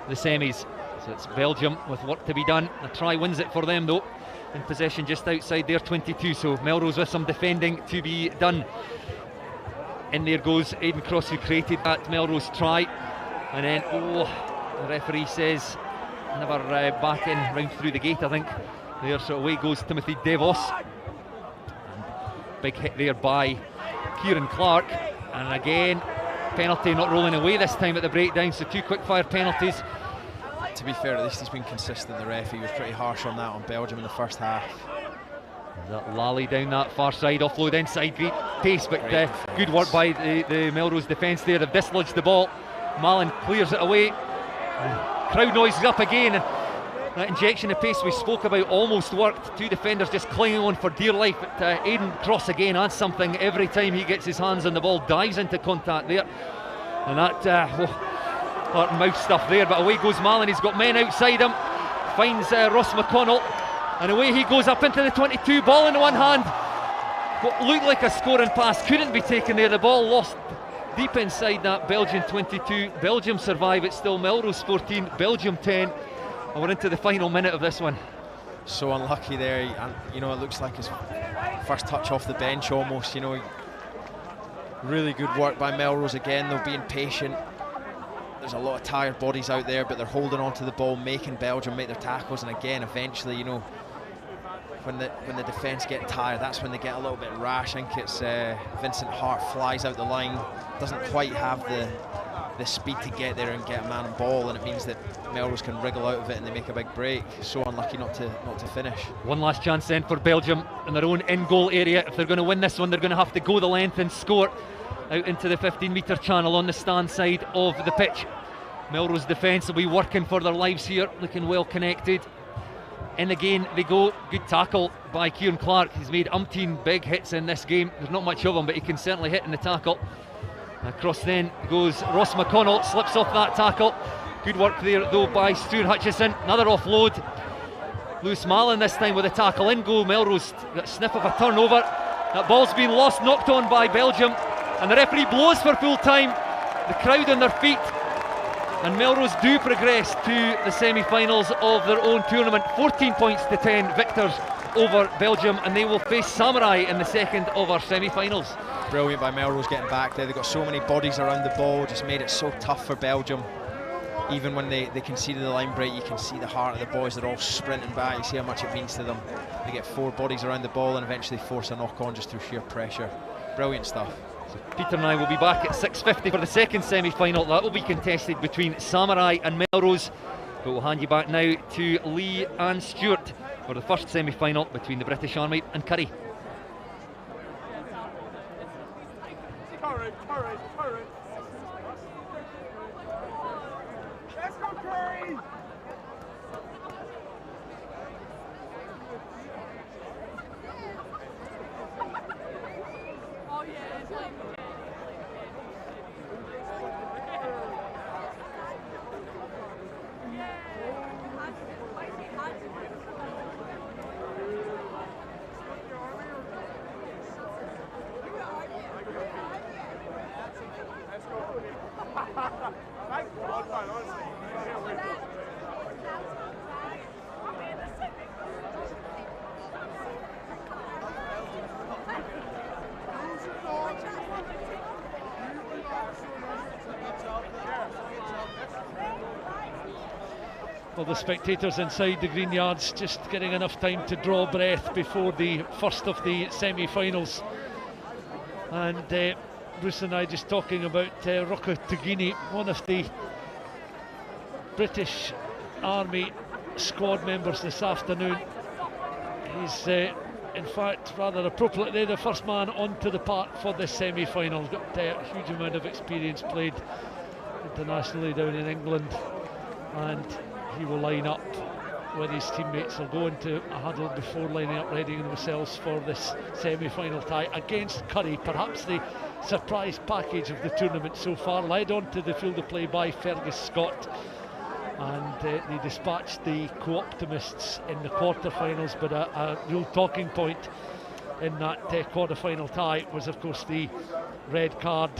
Speaker 7: the semis. So it's Belgium with work to be done. A try wins it for them though, in possession just outside their 22, so Melrose with some defending to be done. In there goes Aidan Cross, who created that Melrose try, and then the referee says never back in, round through the gate I think there, so away goes Timothy DeVos. Big hit there by Kieran Clark, and again penalty not rolling away this time at the breakdown, so 2 quick fire penalties.
Speaker 6: To be fair, at least he's been consistent, the ref. He was pretty harsh on that on Belgium in the first half.
Speaker 7: That Lally down that far side, offload inside, great pace, but good work by the Melrose defence there. They've dislodged the ball. Malin clears it away. Crowd noise is up again, and that injection of pace we spoke about almost worked. 2 defenders just clinging on for dear life, but Aidan Cross again adds something every time he gets his hands on the ball, dives into contact there, and that heart and mouth stuff there, but away goes Malin. He's got men outside him, finds Ross McConnell, and away he goes up into the 22, ball in one hand. What looked like a scoring pass couldn't be taken there, the ball lost deep inside that Belgian 22. Belgium survive, it's still Melrose 14, Belgium 10. And we're into the final minute of this one.
Speaker 6: So unlucky there, and you know, it looks like his first touch off the bench almost, you know. Really good work by Melrose again, though, being patient. There's a lot of tired bodies out there, but they're holding on to the ball, making Belgium make their tackles, and again, eventually, you know, when the defence get tired, that's when they get a little bit rash. I think it's Vincent Hart flies out the line, doesn't quite have the speed to get there and get a man on ball, and it means that Melrose can wriggle out of it and they make a big break. So unlucky not to finish.
Speaker 7: One last chance then for Belgium in their own in-goal area. If they're going to win this one, they're going to have to go the length and score out into the 15-metre channel on the stand side of the pitch. Melrose defence will be working for their lives here, looking well connected. In again they go. Good tackle by Kieran Clark. He's made umpteen big hits in this game. There's not much of them, but he can certainly hit in the tackle. Across then goes Ross McConnell, slips off that tackle. Good work there though by Stuart Hutchison. Another offload. Lewis Malin this time with a tackle. In goal Melrose. Got a sniff of a turnover. That ball's been lost, knocked on by Belgium, and the referee blows for full time. The crowd on their feet, and Melrose do progress to the semi-finals of their own tournament. 14 points to 10 victors over Belgium, and they will face Samurai in the second of our semi-finals.
Speaker 6: Brilliant by Melrose getting back there. They've got so many bodies around the ball, just made it so tough for Belgium. Even when they conceded the line break, you can see the heart of the boys. They're all sprinting back. You see how much it means to them. They get 4 bodies around the ball and eventually force a knock on just through sheer pressure. Brilliant stuff.
Speaker 7: So Peter and I will be back at 6:50 for the second semi-final. That will be contested between Samurai and Melrose. But we'll hand you back now to Lee and Stuart for the first semi-final between the British Army and Curry.
Speaker 1: Well, the spectators inside the Greenyards just getting enough time to draw breath before the first of the semi-finals. And Bruce and I just talking about Rocco Tugini, one of the British Army squad members this afternoon. He's in fact rather appropriately the first man onto the park for this semi-final. He's got a huge amount of experience, played internationally down in England, and he will line up with his teammates. They'll go into a huddle before lining up, readying themselves for this semi-final tie against Curry, perhaps the surprise package of the tournament so far, led on to the field of play by Fergus Scott. And they dispatched the co-optimists in the quarter-finals, but a real talking point in that quarter-final tie was, of course, the red card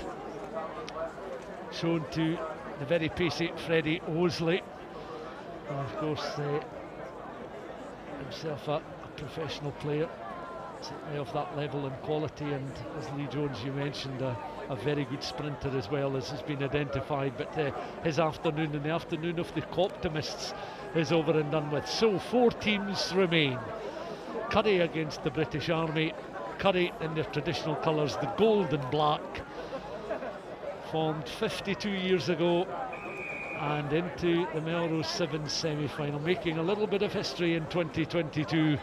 Speaker 1: shown to the very pacey Freddie Osley. And of course, himself a professional player, certainly of that level and quality, and as Lee Jones, you mentioned, a very good sprinter as well, as has been identified. But his afternoon and the afternoon of the co-optimists is over and done with. So 4 teams remain. Curry against the British Army. Curry in their traditional colours, the gold and black, formed 52 years ago, and into the Melrose Sevens semi-final, making a little bit of history in 2022.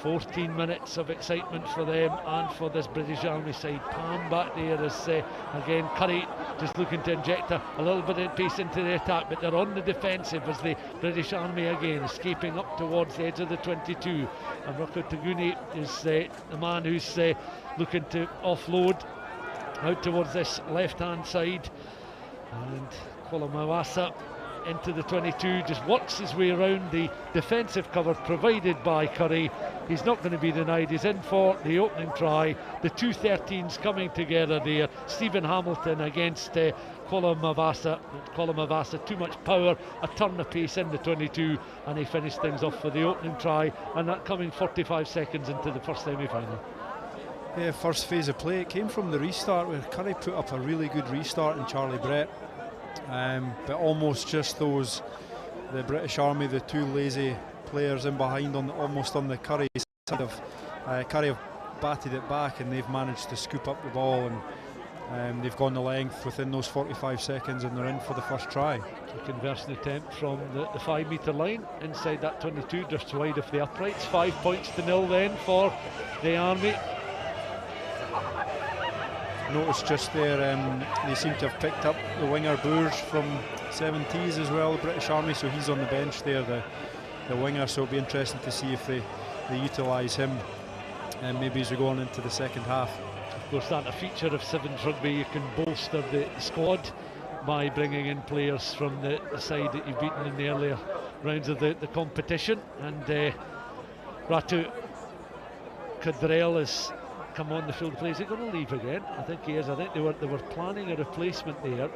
Speaker 1: 14 minutes of excitement for them and for this British Army side. Pam back there as again Curry just looking to inject a little bit of pace into the attack, but they're on the defensive as the British Army again escaping up towards the edge of the 22, and Rocco Tugini is the man who's looking to offload out towards this left hand side, and Kolomawasa into the 22, just works his way around the defensive cover provided by Curry. He's not going to be denied. He's in for the opening try. The 2-13s coming together there. Stephen Hamilton against Kolomawasa. Kolomawasa, too much power, a turn of pace in the 22, and he finished things off for the opening try, and that coming 45 seconds into the first semi-final.
Speaker 2: Yeah, first phase of play, it came from the restart where Curry put up a really good restart in Charlie Brett. But almost just the British Army, the 2 lazy players in behind, almost on the Curry side of Curry have batted it back, and they've managed to scoop up the ball, and they've gone the length within those 45 seconds, and they're in for the first try.
Speaker 1: A conversion attempt from the 5-metre line inside that 22, just wide of the uprights. 5 points to 0 then for the Army.
Speaker 2: Notice just there, they seem to have picked up the winger Bourge from 7Ts as well, the British Army, so he's on the bench there, the winger, so it'll be interesting to see if they utilise him, and maybe as we go on into the second half.
Speaker 1: Of course, that's a feature of Sevens rugby. You can bolster the squad by bringing in players from the side that you've beaten in the earlier rounds of the competition, and Ratu Cadrell has come on the field of play. Is he going to leave again? I think he is. I think they were planning a replacement there.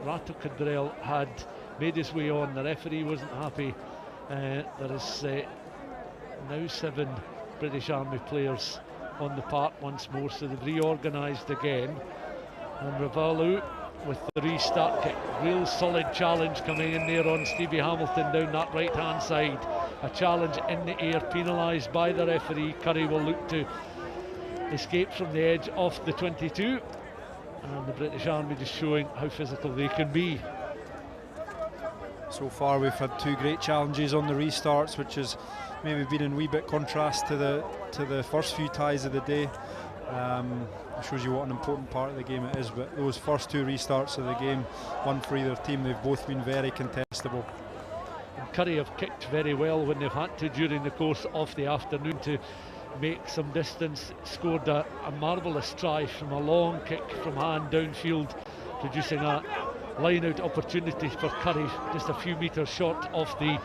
Speaker 1: Ratu Cadrell had made his way on. The referee wasn't happy. There is now 7 British Army players on the park once more, so they've reorganised again. And Ravalu with the restart kick. Real solid challenge coming in there on Stevie Hamilton down that right hand side. A challenge in the air, penalised by the referee. Curry will look to escape from the edge of the 22, and the British Army just showing how physical they can be.
Speaker 2: So far we've had 2 great challenges on the restarts, which has maybe been in a wee bit contrast to the first few ties of the day. It shows you what an important part of the game it is, but those first 2 restarts of the game, one for either team, they've both been very contestable.
Speaker 1: And Curry have kicked very well when they've had to during the course of the afternoon to make some distance. Scored a marvellous try from a long kick from hand downfield, producing a line out opportunity for Curry, just a few metres short of the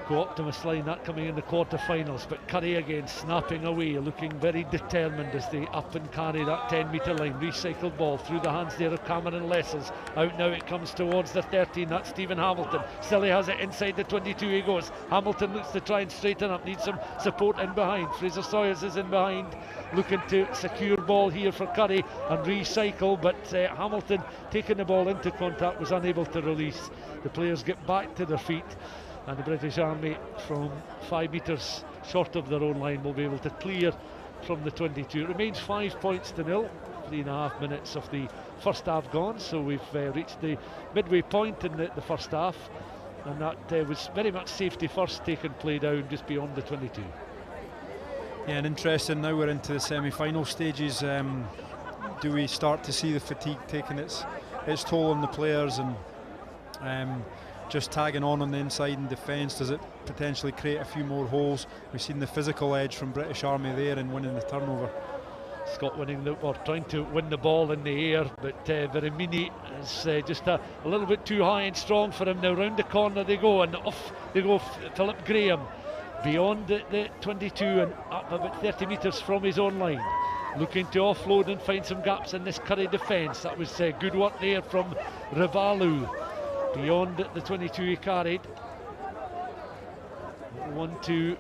Speaker 1: Optimus line, that coming in the quarter-finals. But Curry again snapping away, looking very determined as they up and carry that 10-metre line. Recycled ball through the hands there of Cameron Lessels. Out now it comes towards the 13, that's Stephen Hamilton. Still he has it inside the 22, he goes. Hamilton looks to try and straighten up, needs some support in behind. Fraser Sawyers is in behind, looking to secure ball here for Curry and recycle, but Hamilton, taking the ball into contact, was unable to release. The players get back to their feet, and the British Army from 5 metres short of their own line will be able to clear from the 22. It remains 5 points to nil. 3.5 minutes of the first half gone, so we've reached the midway point in the first half, and that was very much safety first, taking play down just beyond the 22.
Speaker 2: Yeah, and interesting, now we're into the semi-final stages. Do we start to see the fatigue taking its toll on the players, and just tagging on the inside in defence? Does it potentially create a few more holes? We've seen the physical edge from British Army there in winning the turnover.
Speaker 1: Scott trying to win the ball in the air, but Verimini is just a little bit too high and strong for him. Now round the corner they go, and off they go. Philip Graham beyond the 22 and up about 30 metres from his own line, looking to offload and find some gaps in this Curry defence. That was good work there from Ravalu. Beyond the 22 he carried. 1-2,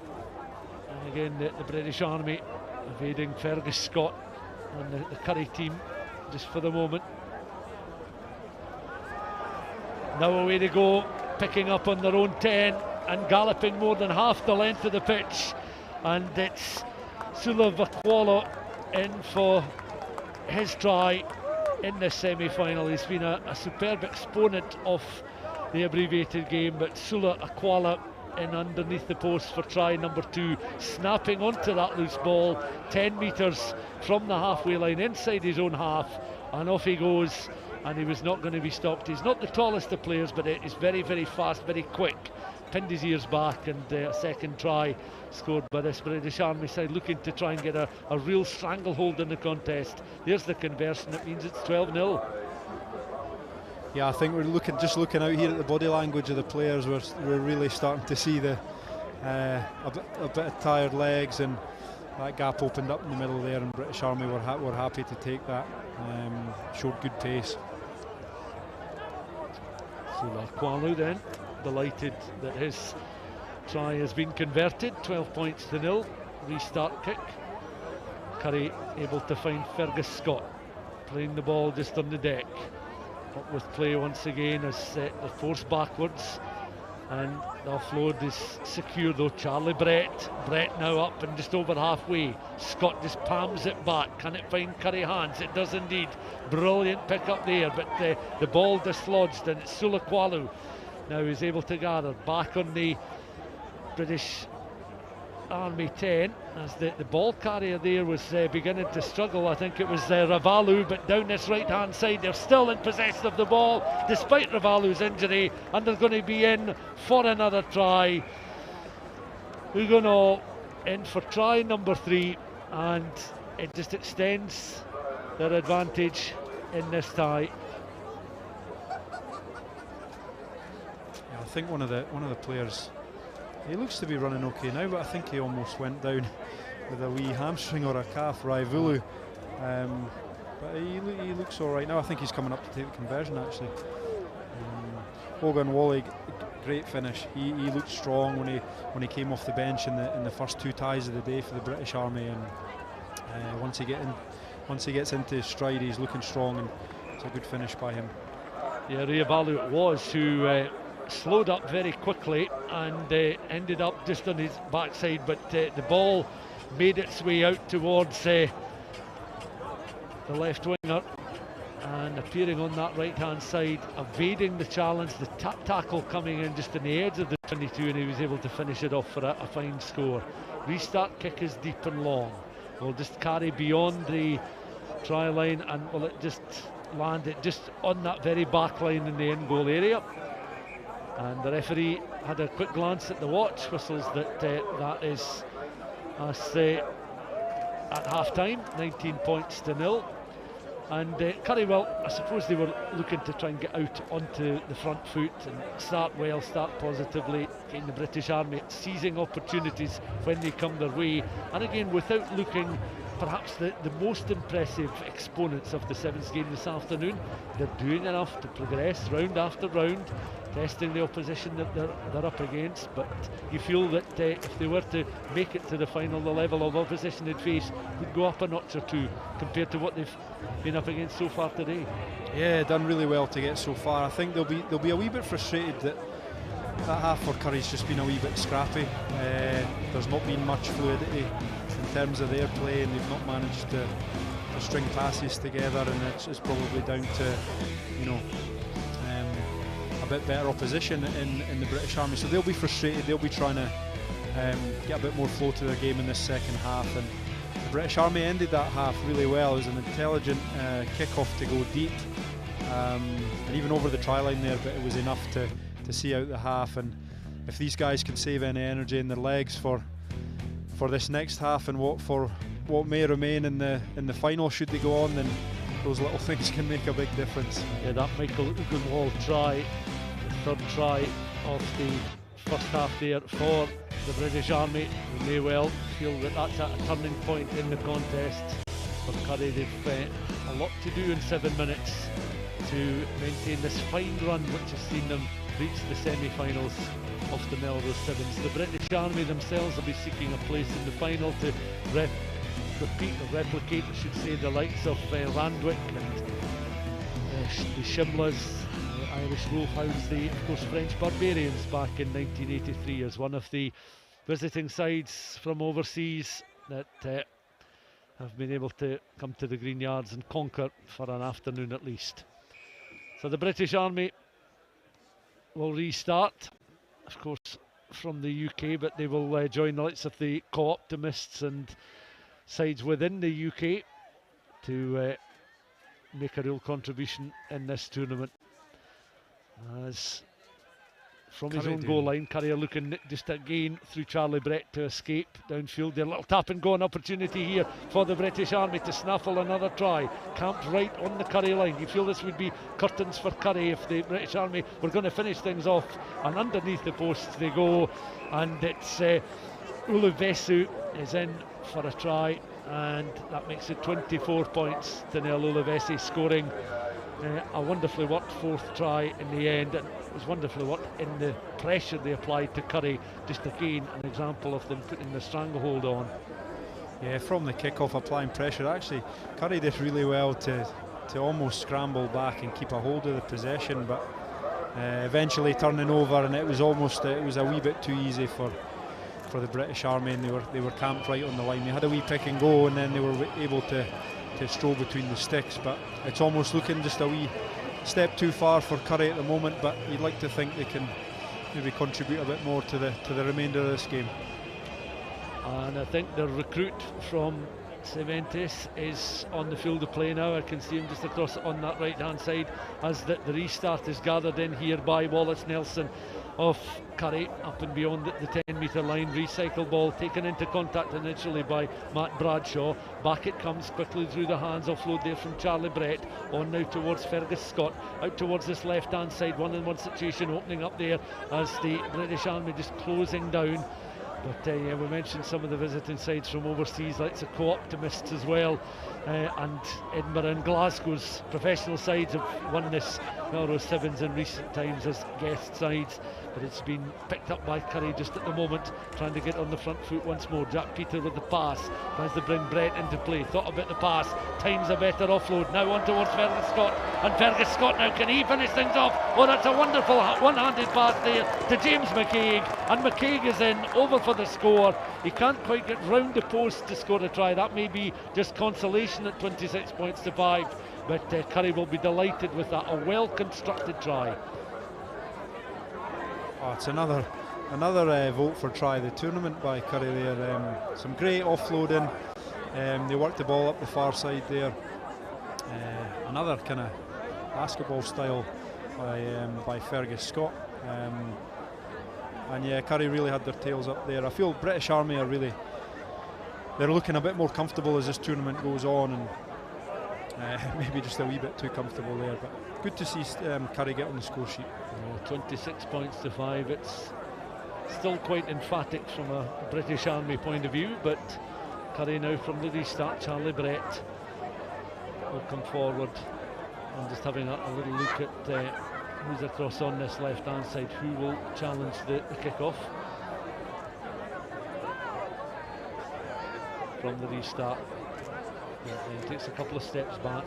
Speaker 1: and again the British Army evading Fergus Scott and the Curry team just for the moment. Now away they go, picking up on their own 10 and galloping more than half the length of the pitch, and it's Sula Vakwala in for his try in this semi-final. He's been a superb exponent of the abbreviated game, but Sula Akwala in underneath the post for try number 2, snapping onto that loose ball 10 metres from the halfway line inside his own half, and off he goes, and he was not going to be stopped. He's not the tallest of players, but he's very, very fast, very quick. Pinned his ears back, and a second try scored by this British Army side, looking to try and get a real stranglehold in the contest. There's the conversion, it means it's 12-0.
Speaker 2: Yeah, I think we're looking out here at the body language of the players. We're really starting to see a bit of tired legs, and that gap opened up in the middle there, and British Army were happy to take that. Showed good pace.
Speaker 1: So Kwalu then, delighted that his try has been converted. 12 points to nil. Restart kick. Curry able to find Fergus Scott, playing the ball just on the deck. Up with play once again as they're forced backwards, and the offload is secure though. Charlie Brett now up and just over halfway. Scott just palms it back. Can it find Curry hands? It does indeed. Brilliant pick up there, but the ball dislodged, and it's Sula Kwalu now is able to gather back on the British Army 10 as the ball carrier there was beginning to struggle. I think it was Ravalu, but down this right hand side they're still in possession of the ball despite Ravalu's injury, and they're going to be in for another try. Huguenot in for try number 3, and it just extends their advantage in this tie.
Speaker 2: Yeah, I think one of the players, he looks to be running okay now, but I think he almost went down with a wee hamstring or a calf, Raivulu. But he looks all right now. I think he's coming up to take the conversion actually. Hogan Wally great finish. He looked strong when he came off the bench in the first 2 ties of the day for the British Army, and once he gets into his stride, he's looking strong, and it's a good finish by him.
Speaker 1: Yeah, Riabalu it was who slowed up very quickly and ended up just on his backside, but the ball made its way out towards the left winger, and appearing on that right hand side, evading the challenge, the tackle coming in just on the edge of the 22, and he was able to finish it off for a fine score. Restart kick is deep and long, will just carry beyond the try line, and will it just land it just on that very back line in the end goal area. And the referee had a quick glance at the watch, whistles that that is us at half time, 19 points to 0. And Curry, well, I suppose they were looking to try and get out onto the front foot and start well, start positively, getting the British Army seizing opportunities when they come their way, and again without looking perhaps the most impressive exponents of the Sevens game this afternoon. They're doing enough to progress round after round, testing the opposition that they're up against, but you feel that if they were to make it to the final, the level of opposition they'd face would go up a notch or two compared to what they've been up against so far today.
Speaker 2: Yeah, done really well to get so far. I think they'll be a wee bit frustrated that half for Curry's just been a wee bit scrappy. There's not been much fluidity in terms of their play, and they've not managed to string passes together, and it's probably down to, you know, a bit better opposition in the British Army. So they'll be frustrated. They'll be trying to get a bit more flow to their game in this second half, and the British Army ended that half really well. It was an intelligent kick-off to go deep, and even over the try line there, but it was enough to see out the half. And if these guys can save any energy in their legs for this next half and what may remain in the final, should they go on, then those little things can make a big difference.
Speaker 1: Yeah, that Michael Ugunwall try, the third try of the first half there for the British Army. They may well feel that that's a turning point in the contest for Curry. They've a lot to do in 7 minutes to maintain this fine run which has seen them reach the semi-finals of the Melrose Sevens. The British Army themselves will be seeking a place in the final to replicate, I should say, the likes of Randwick and the Shimlas, the Irish Wolfhounds, the, of course, French Barbarians back in 1983 as one of the visiting sides from overseas that have been able to come to the Greenyards and conquer for an afternoon at least. So the British Army will restart, of course, from the UK, but they will join the likes of the Co-Optimists and sides within the UK to make a real contribution in this tournament. As from his own goal line, Curry looking just again through Charlie Brett to escape downfield. Their little tap and go, an opportunity here for the British Army to snaffle another try. Camped right on the Curry line. You feel this would be curtains for Curry if the British Army were going to finish things off, and underneath the posts they go, and it's Uluvesu is in for a try, and that makes it 24 points to 0. Uluvesu scoring a wonderfully worked fourth try in the end, and it was wonderfully worked in the pressure they applied to Curry. Just again an example of them putting the stranglehold on.
Speaker 2: Yeah, from the kick-off applying pressure. Actually, Curry did really well to almost scramble back and keep a hold of the possession, but eventually turning over, and it was a wee bit too easy for the British Army, and they were camped right on the line. They had a wee pick and go, and then they were able to stroll between the sticks, but it's almost looking just a wee step too far for Curry at the moment, but you'd like to think they can maybe contribute a bit more to the remainder of this game.
Speaker 1: And I think the recruit from Cementis is on the field of play now. I can see him just across on that right hand side as the restart is gathered in here by Wallace Nelson of Curry, up and beyond the 10 metre line. Recycle ball taken into contact initially by Matt Bradshaw. Back it comes quickly through the hands, offload there from Charlie Brett, on now towards Fergus Scott, out towards this left hand side, 1-on-1 situation opening up there as the British Army just closing down. But yeah, we mentioned some of the visiting sides from overseas, like the Co-Optimists as well, and Edinburgh and Glasgow's professional sides have won this Melrose Sevens in recent times as guest sides, but it's been picked up by Curry just at the moment, trying to get on the front foot once more. Jack Peter with the pass, tries to bring Brett into play, thought about the pass, times a better offload, now on towards Fergus Scott, and Fergus Scott now, can he finish things off? Oh, that's a wonderful one-handed pass there to James McCaig, and McCaig is in, over for the score. He can't quite get round the post to score a try. That may be just consolation at 26 points to 5, but Curry will be delighted with that, a well-constructed try.
Speaker 2: Oh, it's another vote for try of the tournament by Curry there. Some great offloading. They worked the ball up the far side there. Another kind of basketball style by Fergus Scott. And yeah, Curry really had their tails up there. I feel British Army are really, they're looking a bit more comfortable as this tournament goes on, and maybe just a wee bit too comfortable there, but good to see Curry get on the score sheet.
Speaker 1: 26 points to 5. It's still quite emphatic from a British Army point of view, but Curry now from the restart. Charlie Brett will come forward. I'm just having a little look at who's across on this left hand side, who will challenge the kick-off from the restart. He takes a couple of steps back.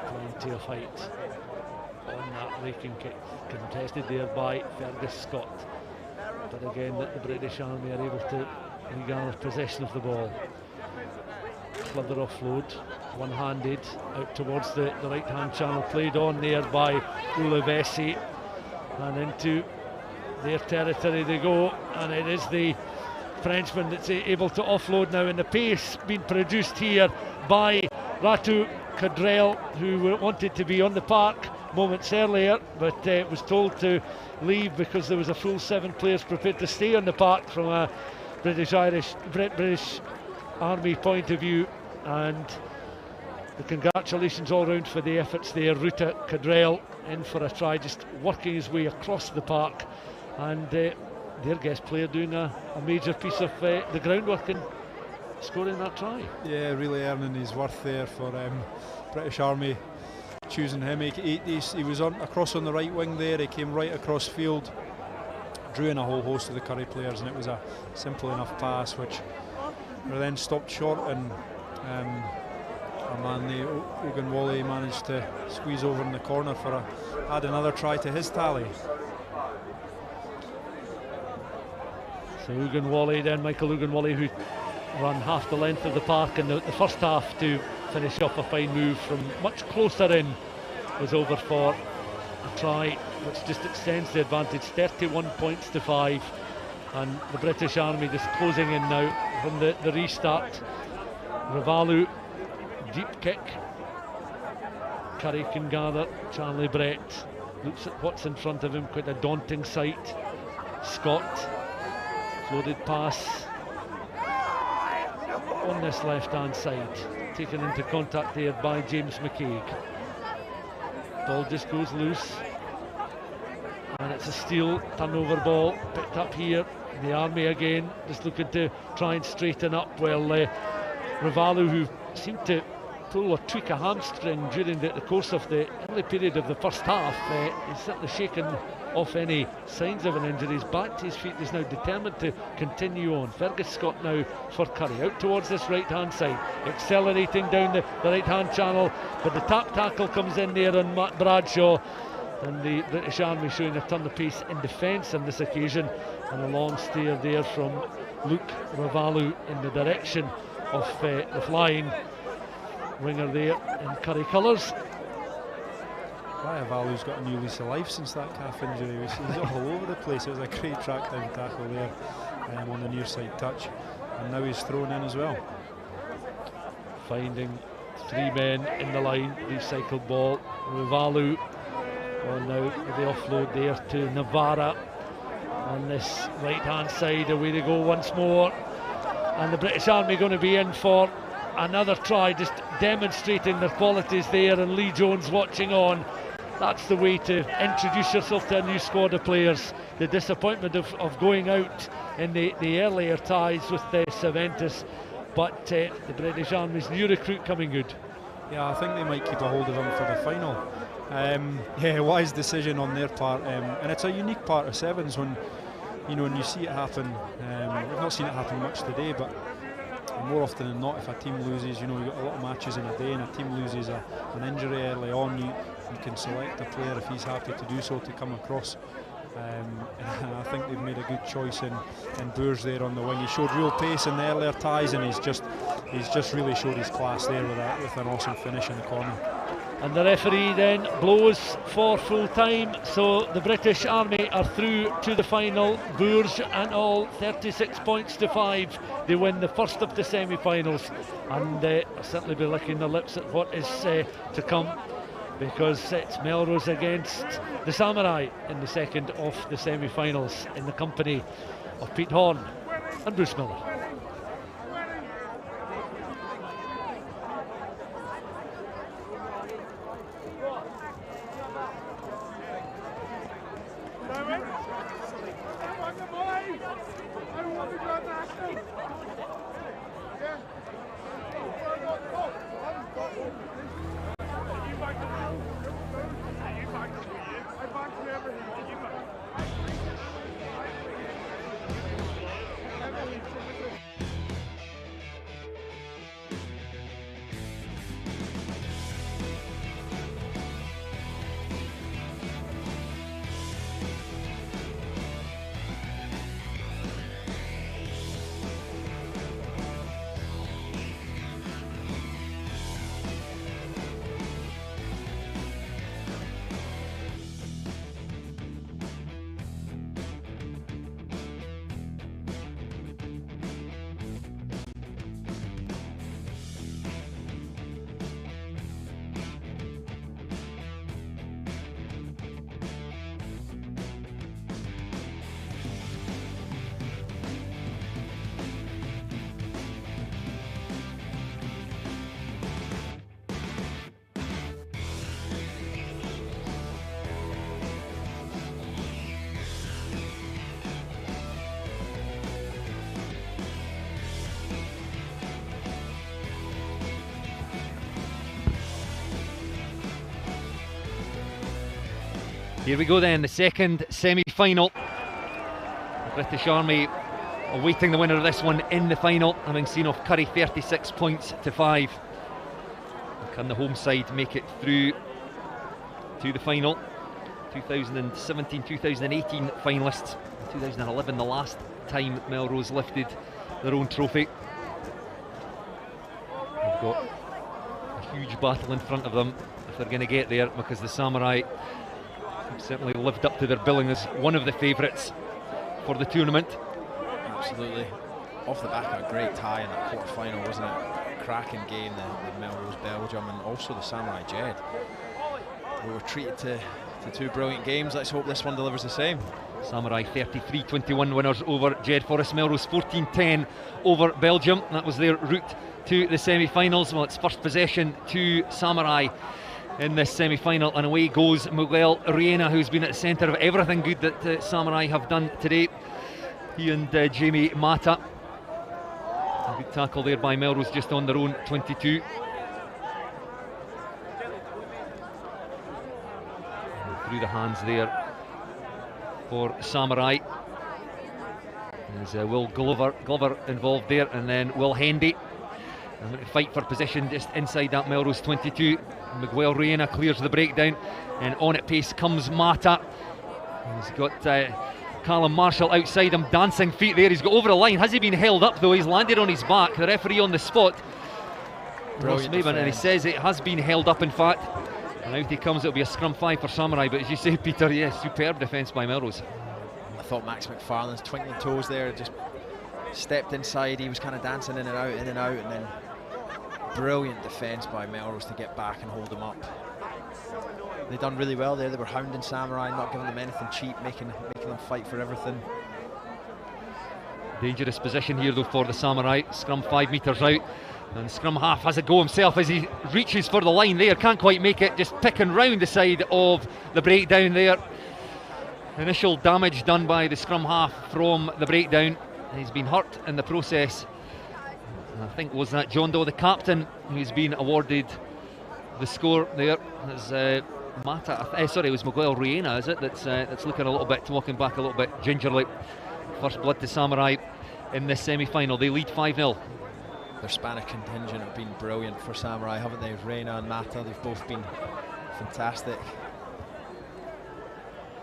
Speaker 1: Plenty of height on that raking kick, contested there by Fergus Scott. But again, the British Army are able to regather possession of the ball. Further offload, one-handed, out towards the right-hand channel, played on there by Ulevesi, and into their territory they go, and it is the Frenchman that's able to offload now, and the pace being produced here by Ratu Cadrell, who wanted to be on the park moments earlier, but was told to leave because there was a full 7 players prepared to stay on the park from a British Army point of view. And the congratulations all round for the efforts there. Ruta Cadrell in for a try, just working his way across the park, and their guest player doing a major piece of the groundwork in scoring that try.
Speaker 2: Yeah, really earning his worth there for British Army choosing him. He was across on the right wing there. He came right across field, drew in a whole host of the Curry players, and it was a simple enough pass which were then stopped short, and our man Ogunwale managed to squeeze over in the corner for add another try to his tally.
Speaker 1: So Ogunwale then, Michael Ogunwale, who ran half the length of the park in the first half to finish off a fine move from much closer in, was over for a try which just extends the advantage, 31 points to 5, and the British Army just closing in now from the restart. Ravalu, deep kick, Curry can gather, Charlie Brett looks at what's in front of him, quite a daunting sight. Scott, floated pass on this left hand side, taken into contact there by James McCaig. Ball just goes loose, and it's a steal, turnover ball, picked up here. The Army again just looking to try and straighten up, while Ravalu, who seemed to pull or tweak a hamstring during the course of the early period of the first half, is certainly shaken off any signs of an injury. He's back to his feet, he's now determined to continue on. Fergus Scott now for Curry, out towards this right hand side, accelerating down the right hand channel, but the tap tackle comes in there on Matt Bradshaw, and the British Army showing a turn of pace in defence on this occasion, and a long steer there from Luke Ravalu in the direction of the flying winger there in Curry colours.
Speaker 2: Ravalu's got a new lease of life since that calf injury. He's all over the place. It was a great track down tackle there on the near side touch, and now he's thrown in as well.
Speaker 1: Finding 3 men in the line, recycled ball. Ravalu on now with the offload there to Navarra on this right hand side. Away they go once more, and the British Army going to be in for another try, just demonstrating their qualities there, and Lee Jones watching on. That's the way to introduce yourself to a new squad of players. The disappointment of going out in the earlier ties with the Cervantes, but the British Army's new recruit coming good.
Speaker 2: Yeah, I think they might keep a hold of him for the final. Yeah, wise decision on their part, and it's a unique part of sevens when you see it happen. We've not seen it happen much today, but more often than not, if a team loses, you've got a lot of matches in a day, and a team loses an injury early on, you can select a player if he's happy to do so to come across. And I think they've made a good choice in Boers there on the wing. He showed real pace in the earlier ties, and he's just really showed his class there with an awesome finish in the corner.
Speaker 1: And the referee then blows for full time, so the British Army are through to the final. Boers and all 36 points to 5. They win the first of the semi-finals, and I'll certainly be licking the lips at what is to come, because it's Melrose against the Samurai in the second of the semi-finals, in the company of Pete Horne and Bruce Millar.
Speaker 7: Here we go then, the second semi-final. The British Army awaiting the winner of this one in the final, having seen off Curry 36 points to 5. Can the home side make it through to the final? 2017-2018 finalists, 2011 the last time Melrose lifted their own trophy. They've got a huge battle in front of them if they're going to get there, because the Samurai certainly lived up to their billing as one of the favourites for the tournament.
Speaker 6: Absolutely. Off the back of a great tie in that quarter-final, wasn't it? Cracking game, the Melrose Belgium, and also the Samurai Jed. We were treated to two brilliant games. Let's hope this one delivers the same.
Speaker 7: Samurai 33-21 winners over Jed Forest. Melrose 14-10 over Belgium. That was their route to the semi-finals. Well, it's first possession to Samurai in this semi-final, and away goes Miguel Reina, who's been at the centre of everything good that Samurai have done today. He and Jamie Mata. A good tackle there by Melrose just on their own 22. And through the hands there for Samurai. There's Will Glover involved there, and then Will Hendy. And going to fight for position just inside that Melrose 22. Miguel Reina clears the breakdown, and on at pace comes Mata. He's got Callum Marshall outside him, dancing feet there. He's got over the line. Has he been held up though? He's landed on his back. The referee on the spot, Ross Maven, and he says it has been held up in fact. And out he comes. It'll be a scrum 5 for Samurai, but as you say, Peter, yes, superb defence by Melrose.
Speaker 6: I thought Max McFarlane's twinkling toes there, just stepped inside. He was kind of dancing in and out, and then brilliant defence by Melrose to get back and hold him up. They done really well there. They were hounding Samurai, not giving them anything cheap, making them fight for everything.
Speaker 7: Dangerous position here though for the Samurai. Scrum 5 metres out, and scrum half has a go himself as he reaches for the line there. Can't quite make it, just picking round the side of the breakdown there. Initial damage done by the scrum half from the breakdown. He's been hurt in the process. I think was that John Doe, the captain, who's been awarded the score there is Mata. Sorry, it was Miguel Reina, is it? That's looking a little bit, walking back a little bit gingerly. First blood to Samurai in this semi-final. They lead 5-0.
Speaker 6: Their Spanish contingent have been brilliant for Samurai, haven't they? Reina and Mata, they've both been fantastic.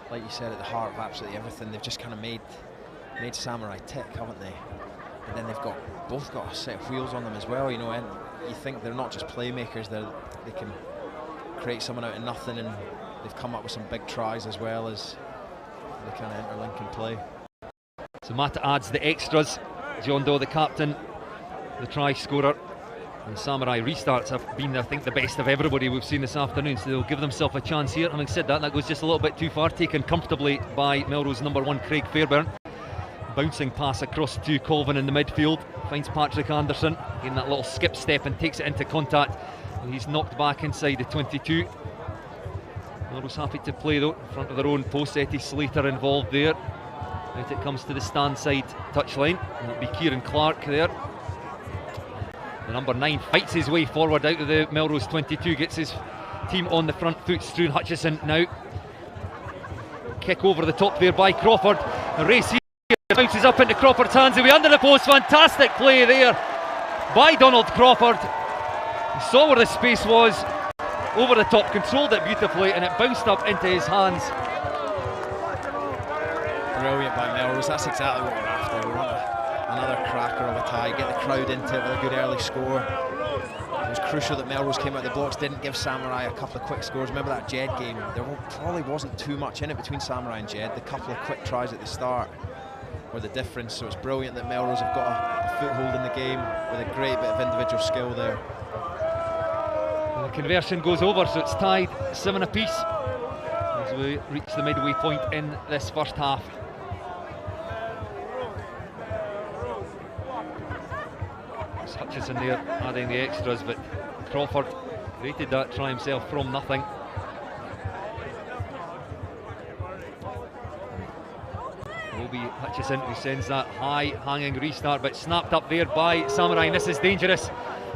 Speaker 6: Like you said, at the heart of absolutely everything, they've just kind of made Samurai tick, haven't they? And then they've both got a set of wheels on them as well, you know, and you think they're not just playmakers, they can create someone out of nothing, and they've come up with some big tries as well as the kind of interlinking play.
Speaker 7: So Mata adds the extras. John Doe, the captain, the try scorer, and Samurai restarts have been, I think, the best of everybody we've seen this afternoon, so they'll give themselves a chance here. Having said that, that goes just a little bit too far, taken comfortably by Melrose number 1 Craig Fairbairn. Bouncing pass across to Colvin in the midfield, finds Patrick Anderson, getting that little skip step and takes it into contact, and he's knocked back inside the 22. Melrose happy to play though, in front of their own post. Eddie Slater involved there. Out it comes to the stand side touchline, and it'll be Kieran Clark there. The number 9 fights his way forward out of the Melrose 22, gets his team on the front foot. Struan Hutchison now. Kick over the top there by Crawford. The race here bounces up into Crawford's hands, away under the post. Fantastic play there by Donald Crawford. He saw where the space was, over the top, controlled it beautifully, and it bounced up into his hands.
Speaker 6: Brilliant by Melrose, that's exactly what we're after. We want another cracker of a tie, get the crowd into it with a good early score. It was crucial that Melrose came out the blocks, didn't give Samurai a couple of quick scores. Remember that Jed game? There probably wasn't too much in it between Samurai and Jed. The couple of quick tries at the start were the difference, so it's brilliant that Melrose have got a foothold in the game with a great bit of individual skill there.
Speaker 7: And the conversion goes over, so it's tied 7 apiece as we reach the midway point in this first half. It's Hutchison there adding the extras, but Crawford created that try himself from nothing. It will be Hutchison who sends that high hanging restart, but snapped up there by Samurai, and this is dangerous.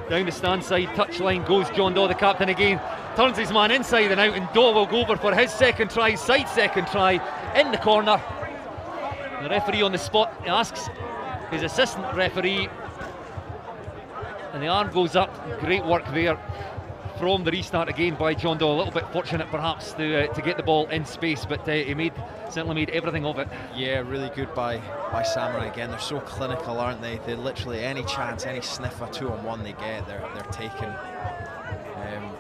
Speaker 7: Down the stand side touchline goes John Doe, the captain again, turns his man inside and out, and Doe will go over for his second try, side second try, in the corner. The referee on the spot asks his assistant referee, and the arm goes up. Great work there from the restart again by John Doe. A little bit fortunate perhaps to get the ball in space, but he certainly made everything of it.
Speaker 6: Yeah, really good by Samurai again. They're so clinical, aren't they? They literally, any chance, any sniff of 2-on-1 they get, they're taking.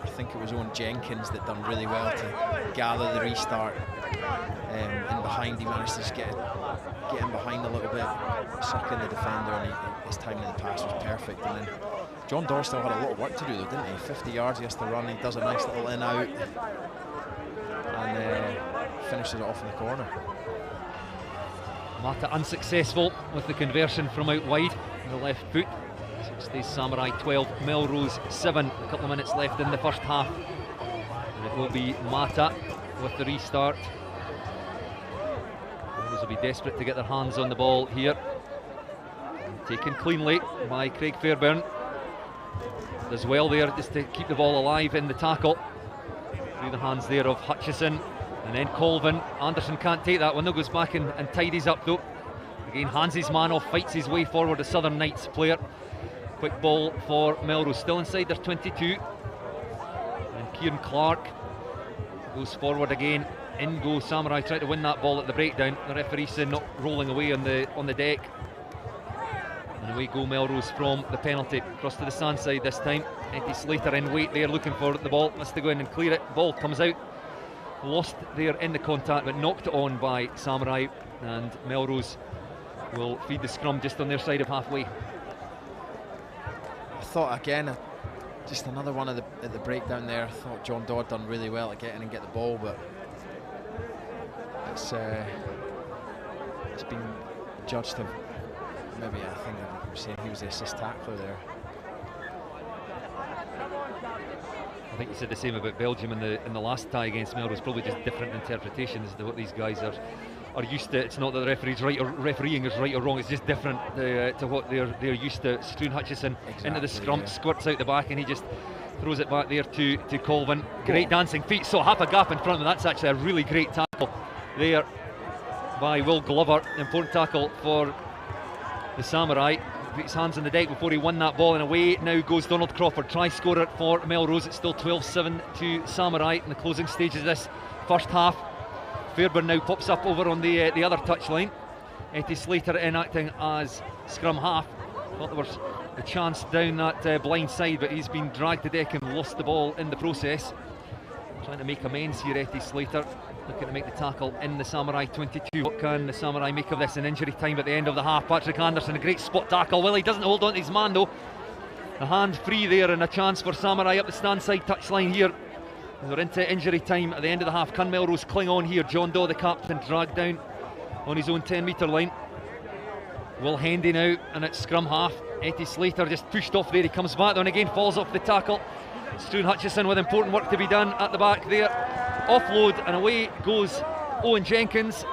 Speaker 6: I think it was Owen Jenkins that done really well to gather the restart. In behind, he managed to just get in behind a little bit, circling the defender, and his timing of the pass was perfect. And then John Doe still had a lot of work to do though, didn't he? 50 yards he has to run, he does a nice little in-out and finishes it off in the corner.
Speaker 7: Mata unsuccessful with the conversion from out wide on the left foot. So it stays Samurai 12, Melrose 7. A couple of minutes left in the first half. And it will be Mata with the restart. Melrose will be desperate to get their hands on the ball here. And taken cleanly by Craig Fairbairn. Does well there just to keep the ball alive in the tackle. Through the hands there of Hutchison. And then Colvin. Anderson can't take that one though, goes back and tidies up though. Again, hands his man off, fights his way forward, a Southern Knights player. Quick ball for Melrose, still inside their 22. And Kieran Clark goes forward again. In goes Samurai, try to win that ball at the breakdown. The referee said not rolling away on the deck. And away go Melrose from the penalty. Across to the stand side this time. Eddie Slater in wait there, looking for the ball. Has to go in and clear it. Ball comes out. Lost there in the contact, but knocked on by Samurai. And Melrose will feed the scrum just on their side of halfway.
Speaker 6: I thought again, just another one at the breakdown there. I thought John Doe done really well at getting and get the ball, but it's been judged to maybe, I think they were saying he was the assist tackler there.
Speaker 7: I think you said the same about Belgium in the last tie against Melrose. Probably just different interpretations to what these guys are used to. It's not that the referee's right or refereeing is right or wrong. It's just different to what they're used to. Struan Hutchison into the scrum, squirts out the back, and he just throws it back there to Colvin. Great dancing feet, so half a gap in front of him. That's actually a really great tackle there by Will Glover. Important tackle for the Samurai. Put his hands on the deck before he won that ball, and away now goes Donald Crawford. Try scorer for Melrose. It's still 12-7 to Samurai in the closing stages of this first half. Fairburn now pops up over on the other touchline. Eddie Slater enacting as scrum half. Thought there was a chance down that blind side, but he's been dragged to deck and lost the ball in the process. Trying to make amends here, Eddie Slater, looking to make the tackle in the Samurai 22. What can the Samurai make of this in injury time at the end of the half? Patrick Anderson, a great spot tackle. Well, he doesn't hold on to his man though. A hand free there and a chance for Samurai up the stand side touchline here. They're into injury time at the end of the half. Can Melrose cling on here? John Daw, the captain, dragged down on his own 10-metre line. Will Hendy now, and it's scrum half. Eddie Slater just pushed off there. He comes back on again, falls off the tackle. Stuart Hutchison with important work to be done at the back there. Offload, and away goes Owen Jenkins,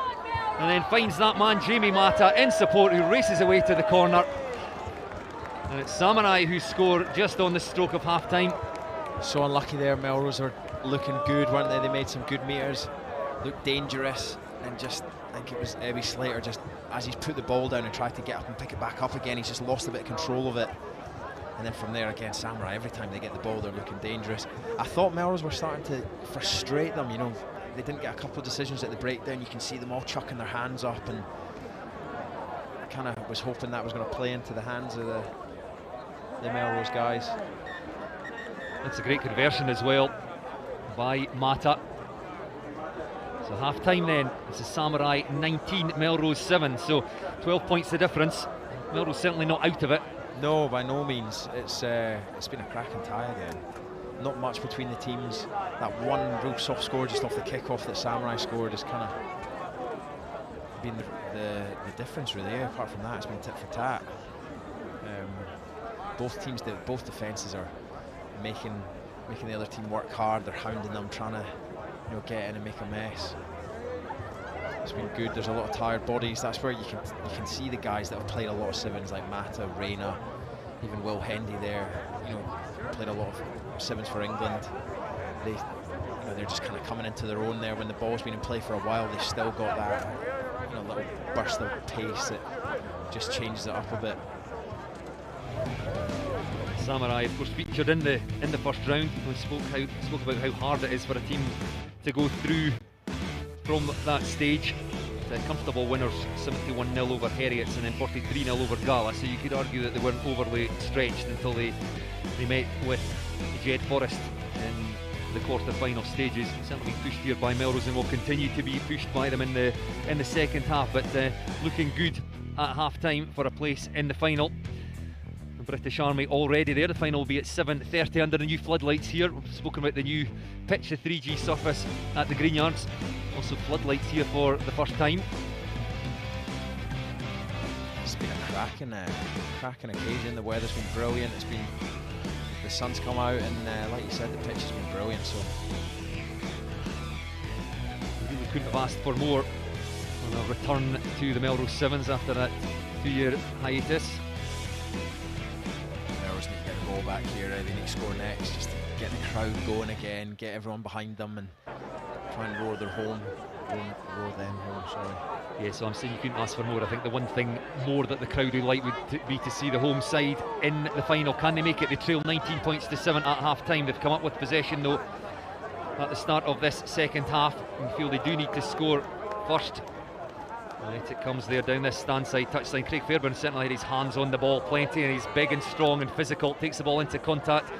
Speaker 7: and then finds that man Jamie Mata in support, who races away to the corner. And it's Samurai who score just on the stroke of half time.
Speaker 6: So unlucky there. Melrose are looking good, weren't they? They made some good meters, looked dangerous, and just, I think it was Eddie Slater, just as he's put the ball down and tried to get up and pick it back up again, he's just lost a bit of control of it. And then from there again, Samurai, every time they get the ball, they're looking dangerous. I thought Melrose were starting to frustrate them, you know. They didn't get a couple of decisions at the breakdown. You can see them all chucking their hands up, and I kind of was hoping that was going to play into the hands of the Melrose guys.
Speaker 7: That's a great conversion as well by Mata. So half time then, it's a Samurai 19, Melrose 7, so 12 points the difference. Melrose certainly not out of it.
Speaker 6: No, by no means. It's been a cracking tie again. Not much between the teams. That one real soft score just off the kick-off that Samurai scored has kind of been the difference really. Apart from that, it's been tit for tat. Both teams, both defences are making the other team work hard. They're hounding them, trying to get in and make a mess. It's been good. There's a lot of tired bodies. That's where you can see the guys that have played a lot of sevens, like Mata, Reyna, even Will Hendy there. Played a lot of sevens for England. They're just kind of coming into their own there. When the ball's been in play for a while, they've still got that little burst of pace that just changes it up a bit.
Speaker 7: Samurai, of course, featured in the first round. We spoke about how hard it is for a team to go through from that stage. The comfortable winners, 71-0 over Heriots and then 43-0 over Gala. So you could argue that they weren't overly stretched until they met with Jed Forest in the quarter-final stages. Certainly pushed here by Melrose and will continue to be pushed by them in the second half. But looking good at half-time for a place in the final. British Army already there. The final will be at 7:30 under the new floodlights here. We've spoken about the new pitch, the 3G surface at the Greenyards. Also floodlights here for the first time.
Speaker 6: It's been a cracking occasion. The weather's been brilliant. The sun's come out, and like you said, the pitch has been brilliant. So
Speaker 7: we really couldn't have asked for more on a return to the Melrose Sevens after that 2-year hiatus.
Speaker 6: Back here, they need to score next, just to get the crowd going again, get everyone behind them, and try and roar them home. Sorry.
Speaker 7: Yeah, so I'm saying you couldn't ask for more. I think the one thing more that the crowd would like would be to see the home side in the final. Can they make it? They trail 19 points to 7 at half time. They've come up with possession though at the start of this second half, and feel they do need to score first. Right, it comes there down this stand side touchline. Craig Fairburn certainly had his hands on the ball plenty, and he's big and strong and physical, takes the ball into contact.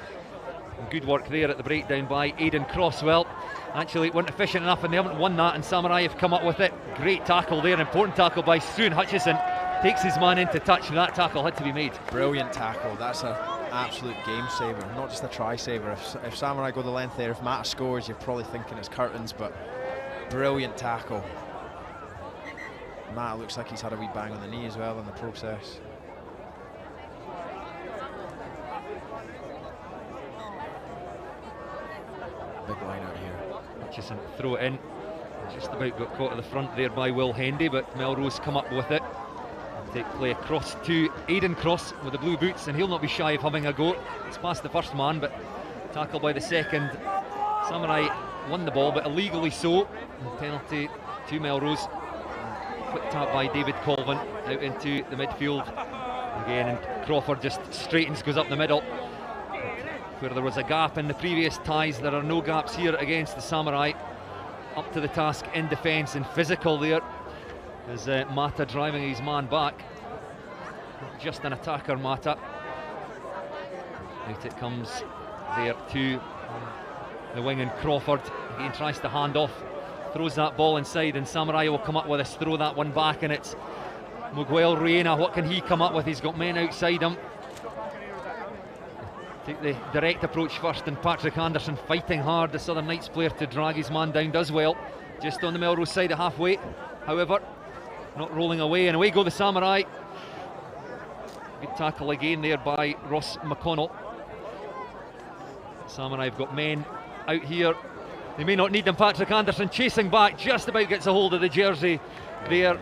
Speaker 7: And good work there at the breakdown by Aidan Crosswell. Actually, weren't efficient enough and they haven't won that, and Samurai have come up with it. Great tackle there, important tackle by Stuart Hutchison. Takes his man into touch, and that tackle had to be made.
Speaker 6: Brilliant tackle. That's an absolute game saver, not just a try saver. If Samurai go the length there, if Mata scores, you're probably thinking it's curtains, but brilliant tackle. Mata looks like he's had a wee bang on the knee as well in the process. Big line out here.
Speaker 7: Hutchison throw it in. Just about got caught at the front there by Will Hendy, but Melrose come up with it. Take play across to Aidan Cross with the blue boots, and he'll not be shy of having a go. It's past the first man, but tackle by the second. Samurai won the ball, but illegally so. And penalty to Melrose. Quick tap by David Colvin out into the midfield again, and Crawford just straightens, goes up the middle. Where there was a gap in the previous ties, there are no gaps here against the Samurai. Up to the task in defence and physical there as Mata driving his man back. Not just an attacker, Mata. Out it comes there to the wing, and Crawford again tries to hand off, throws that ball inside, and Samurai will come up with us, throw that one back, and it's Miguel Reina. What can he come up with? He's got men outside him. Take the direct approach first, and Patrick Anderson fighting hard, the Southern Knights player, to drag his man down, does well. Just on the Melrose side at halfway, however, not rolling away, and away go the Samurai. Good tackle again there by Ross McConnell. Samurai have got men out here. They may not need them. Patrick Anderson chasing back, just about gets a hold of the jersey there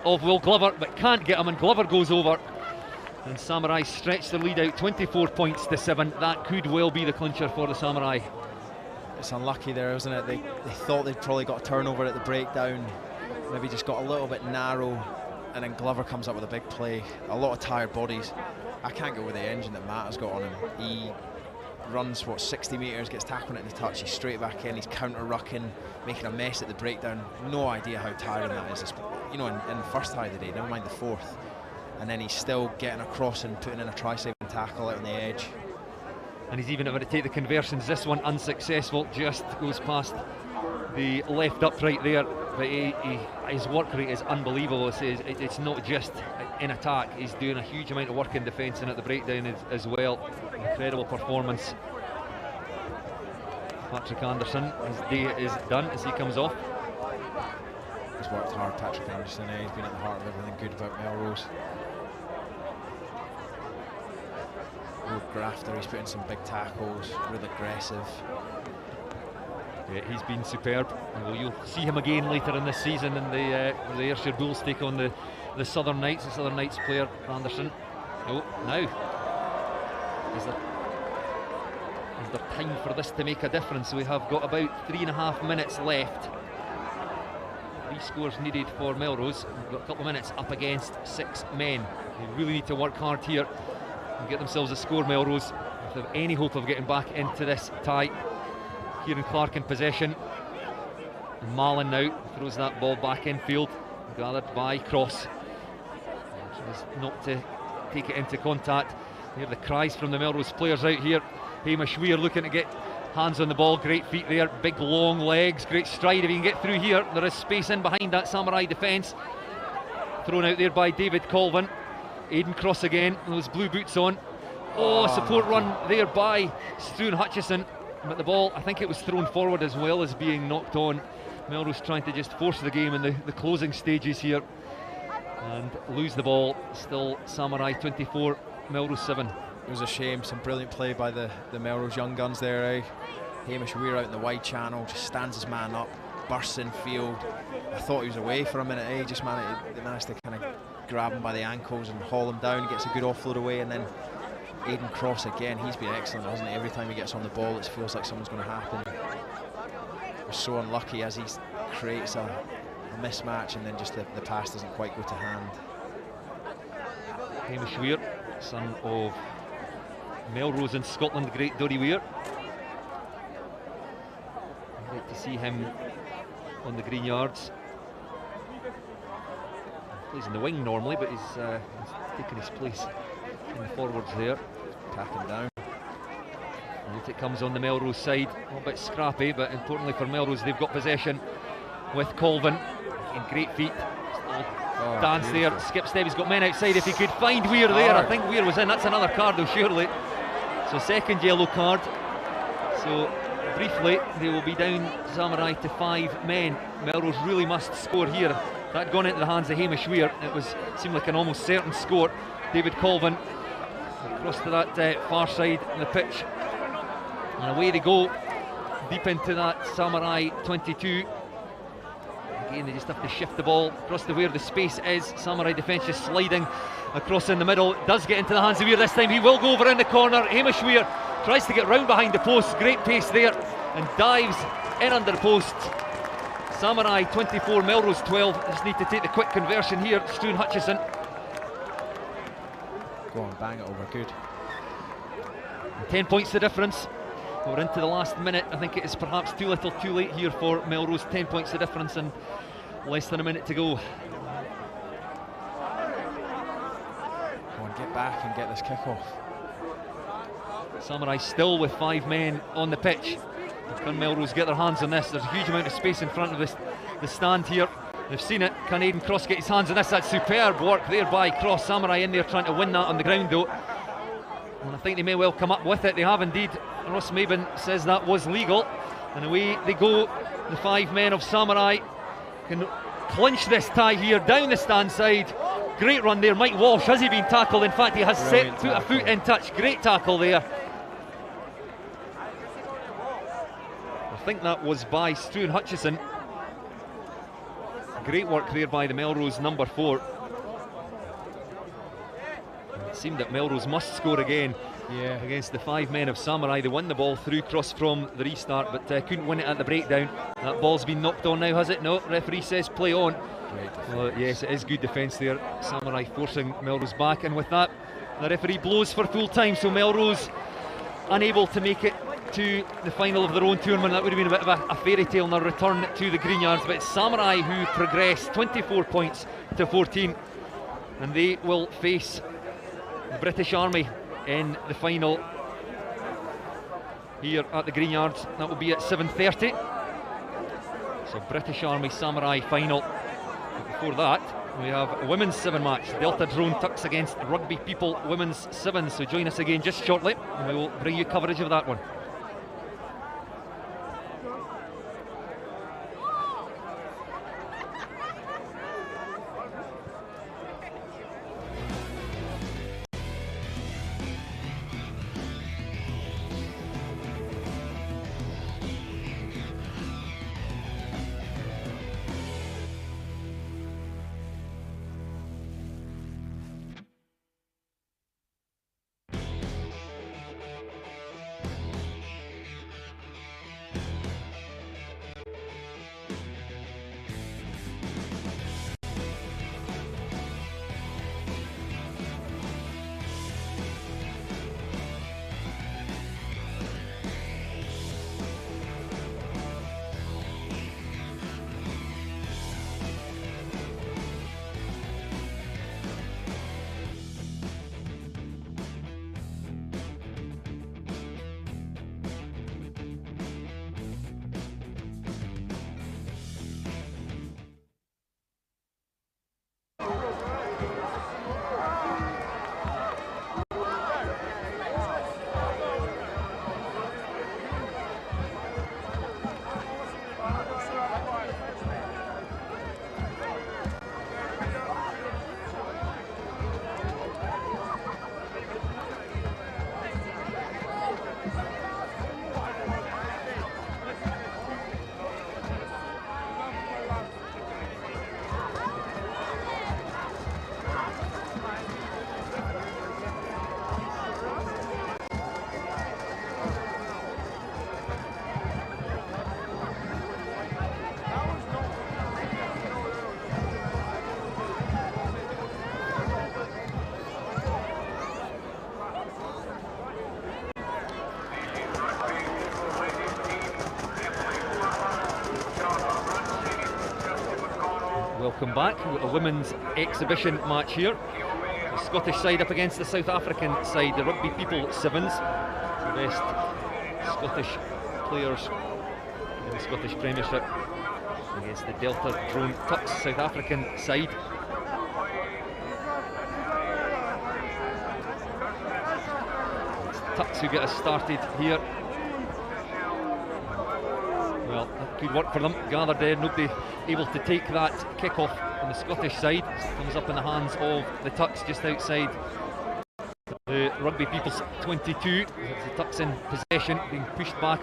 Speaker 7: of Will Glover, but can't get him, and Glover goes over. And Samurai stretch the lead out 24 points to 7. That could well be the clincher for the Samurai.
Speaker 6: It's unlucky there, isn't it? They thought they'd probably got a turnover at the breakdown, maybe just got a little bit narrow, and then Glover comes up with a big play. A lot of tired bodies. I can't go with the engine that Matt has got on him. He runs, 60 metres, gets tackled at the touch, he's straight back in, he's counter-rucking, making a mess at the breakdown. No idea how tiring that is. You know, in the first tie of the day, never mind the fourth. And then he's still getting across and putting in a try-saving tackle out on the edge.
Speaker 7: And he's even about to take the conversions. This one unsuccessful, just goes past the left upright there. But his work rate is unbelievable. It's not just in attack, he's doing a huge amount of work in defence and at the breakdown as well. Incredible performance. Patrick Anderson, his day is done as he comes off.
Speaker 6: He's worked hard, Patrick Anderson. He's been at the heart of everything good about Melrose. Real grafter, he's putting some big tackles, real aggressive. Yeah, he's been superb. Well, you'll see him again later in this season, and the Ayrshire Bulls take on the Southern Knights. The Southern Knights player, Anderson. Oh, now is there time for this to make a difference? We have got about 3.5 minutes left. 3 scores needed for Melrose. We've got a couple of minutes up against 6 men. They really need to work hard here and get themselves a score, Melrose, if they have any hope of getting back into this tie. Kieran Clark in possession. Marlin now throws that ball back infield, gathered by Cross. Tries not to take it into contact. Hear the cries from the Melrose players out here. Hamish Weir looking to get hands on the ball, great feet there, big long legs, great stride. If he can get through here, there is space in behind that Samurai defence. Thrown out there by David Colvin. Aidan Cross again, those blue boots on. Oh, support run there by Struan Hutchison. But the ball, I think it was thrown forward as well as being knocked on. Melrose trying to just force the game in the closing stages here and lose the ball. Still Samurai 24, Melrose 7. It was a shame, some brilliant play by the Melrose young guns there, eh? Hamish Weir out in the wide channel, just stands his man up, bursts in field. I thought he was away for a minute, eh? Just managed to kind of grab him by the ankles and haul him down, gets a good offload away, and then Aidan Cross again, he's been excellent, hasn't he? Every time he gets on the ball, it feels like something's going to happen. We're so unlucky as he creates a mismatch, and then just the pass doesn't quite go to hand.
Speaker 7: Hamish Weir, son of Melrose in Scotland great Dory Weir. Great to see him on the Greenyards. Plays in the wing normally, but he's taken his place in the forwards there.
Speaker 6: Tacking down.
Speaker 7: And it comes on the Melrose side, a little bit scrappy, but importantly for Melrose, they've got possession with Colvin. In great feet, dance beautiful. There, skip step, he's got men outside. If he could find Weir there, I think Weir was in. That's another card though, surely. So second yellow card. So briefly, they will be down Samurai to 5 men. Melrose really must score here. That had gone into the hands of Hamish Weir. It seemed like an almost certain score. David Colvin across to that far side of the pitch, and away they go deep into that Samurai 22. Again, they just have to shift the ball across to where the space is. Samurai defence just sliding across in the middle. It does get into the hands of Weir this time. He will go over in the corner. Hamish Weir tries to get round behind the post, great pace there, and dives in under the post. Samurai 24, Melrose 12. Just need to take the quick conversion here. Stuart Hutchison.
Speaker 6: Go on, bang it over, good.
Speaker 7: 10 points the difference. We're into the last minute. I think it is perhaps too little too late here for Melrose. 10 points the difference and less than a minute to go.
Speaker 6: Go on, get back and get this kick off.
Speaker 7: Samurai still with 5 men on the pitch. Can Melrose get their hands on this? There's a huge amount of space in front of the stand here. They've seen it. Can Aidan Cross get his hands on this? That's superb work there by Cross. Samurai in there trying to win that on the ground though. And I think they may well come up with it. They have indeed. Ross Maben says that was legal. And away they go. The 5 men of Samurai can clinch this tie here down the stand side. Great run there. Mike Walsh, has he been tackled? In fact, he has put a foot in touch. Great tackle there. I think that was by Stuart Hutchison. Great work there by the Melrose number 4. It seemed that Melrose must score again against the 5 men of Samurai. They won the ball through Cross from the restart, but couldn't win it at the breakdown. That ball's been knocked on now, has it? No, referee says play on. Well, yes, it is good defence there. Samurai forcing Melrose back, and with that, the referee blows for full time. So Melrose unable to make it to the final of their own tournament. That would have been a bit of a fairy tale in their return to the Greenyards, but it's Samurai who progressed 24 points to 14, and they will face the British Army in the final here at the Greenyards. That will be at 7:30. So British Army Samurai final. But before that, we have a women's 7 match. Delta Drone Tucks against Rugby People Women's Sevens. So join us again just shortly, and we will bring you coverage of that one. Welcome back. We've got a women's exhibition match here. The Scottish side up against the South African side, the Rugby People Sevens. The best Scottish players in the Scottish Premiership against the Delta Drone Tucks South African side. It's Tucks who get us started here. Well, good work for them. Gathered there, nobody able to take that kick-off on the Scottish side. It comes up in the hands of the Tucks just outside the Rugby People's 22. The Tucks in possession, being pushed back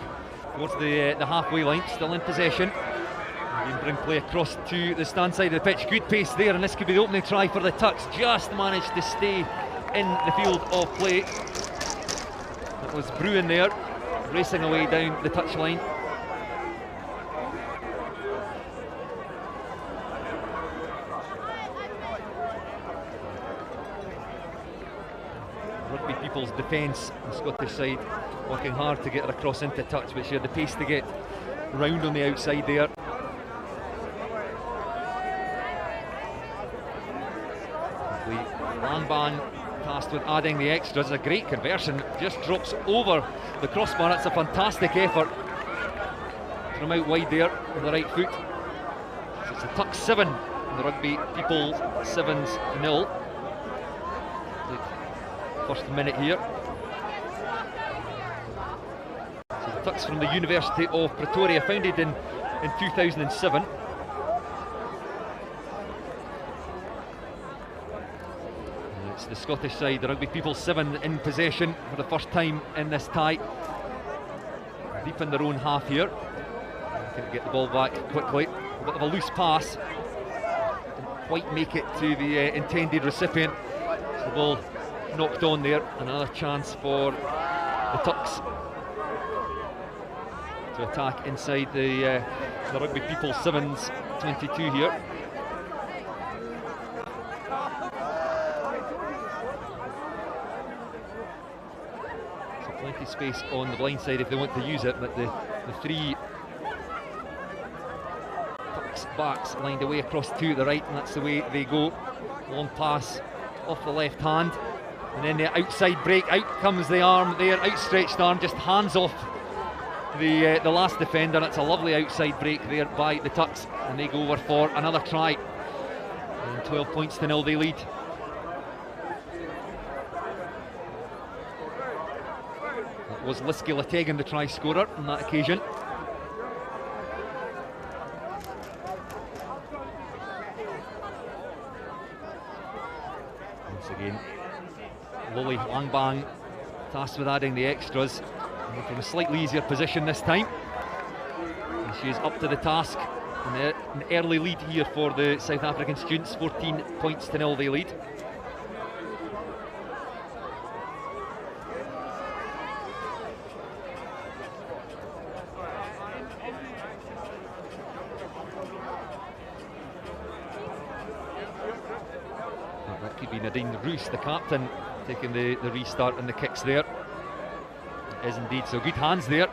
Speaker 7: towards the halfway line, still in possession. And bring play across to the stand side of the pitch. Good pace there, and this could be the opening try for the Tucks. Just managed to stay in the field of play. It was brewing there, racing away down the touchline. Rugby people's defence, the Scottish side, working hard to get her across into touch, but she had the pace to get round on the outside there. Langban tasked with adding the extras. A great conversion, just drops over the crossbar. That's a fantastic effort from out wide there on the right foot. So it's the Tuck 7, the Rugby People Sevens 0. First minute here. So the Tucks from the University of Pretoria, founded in 2007. It's the Scottish side, the Rugby People 7, in possession for the first time in this tie. Deep in their own half here. Can get the ball back quickly. A bit of a loose pass. Didn't quite make it to the intended recipient. So the ball knocked on there. Another chance for the Tucks to attack inside the Rugby People Sevens 22 here. So plenty of space on the blind side if they want to use it, but the three Tucks backs lined away across to the right, and that's the way they go. Long pass off the left hand. And then the outside break, out comes the arm there, outstretched arm, just hands off the last defender. It's a lovely outside break there by the Tucks, and they go over for another try. And 12 points to 0 they lead. That was Liskey Lategan, the try scorer on that occasion. Once again, Lily Langbang tasked with adding the extras, and from a slightly easier position this time. And she is up to the task. And an early lead here for the South African students, 14 points to 0 they lead. That could be Nadine Roos, the captain, taking the restart and the kicks there. It is indeed, so good hands there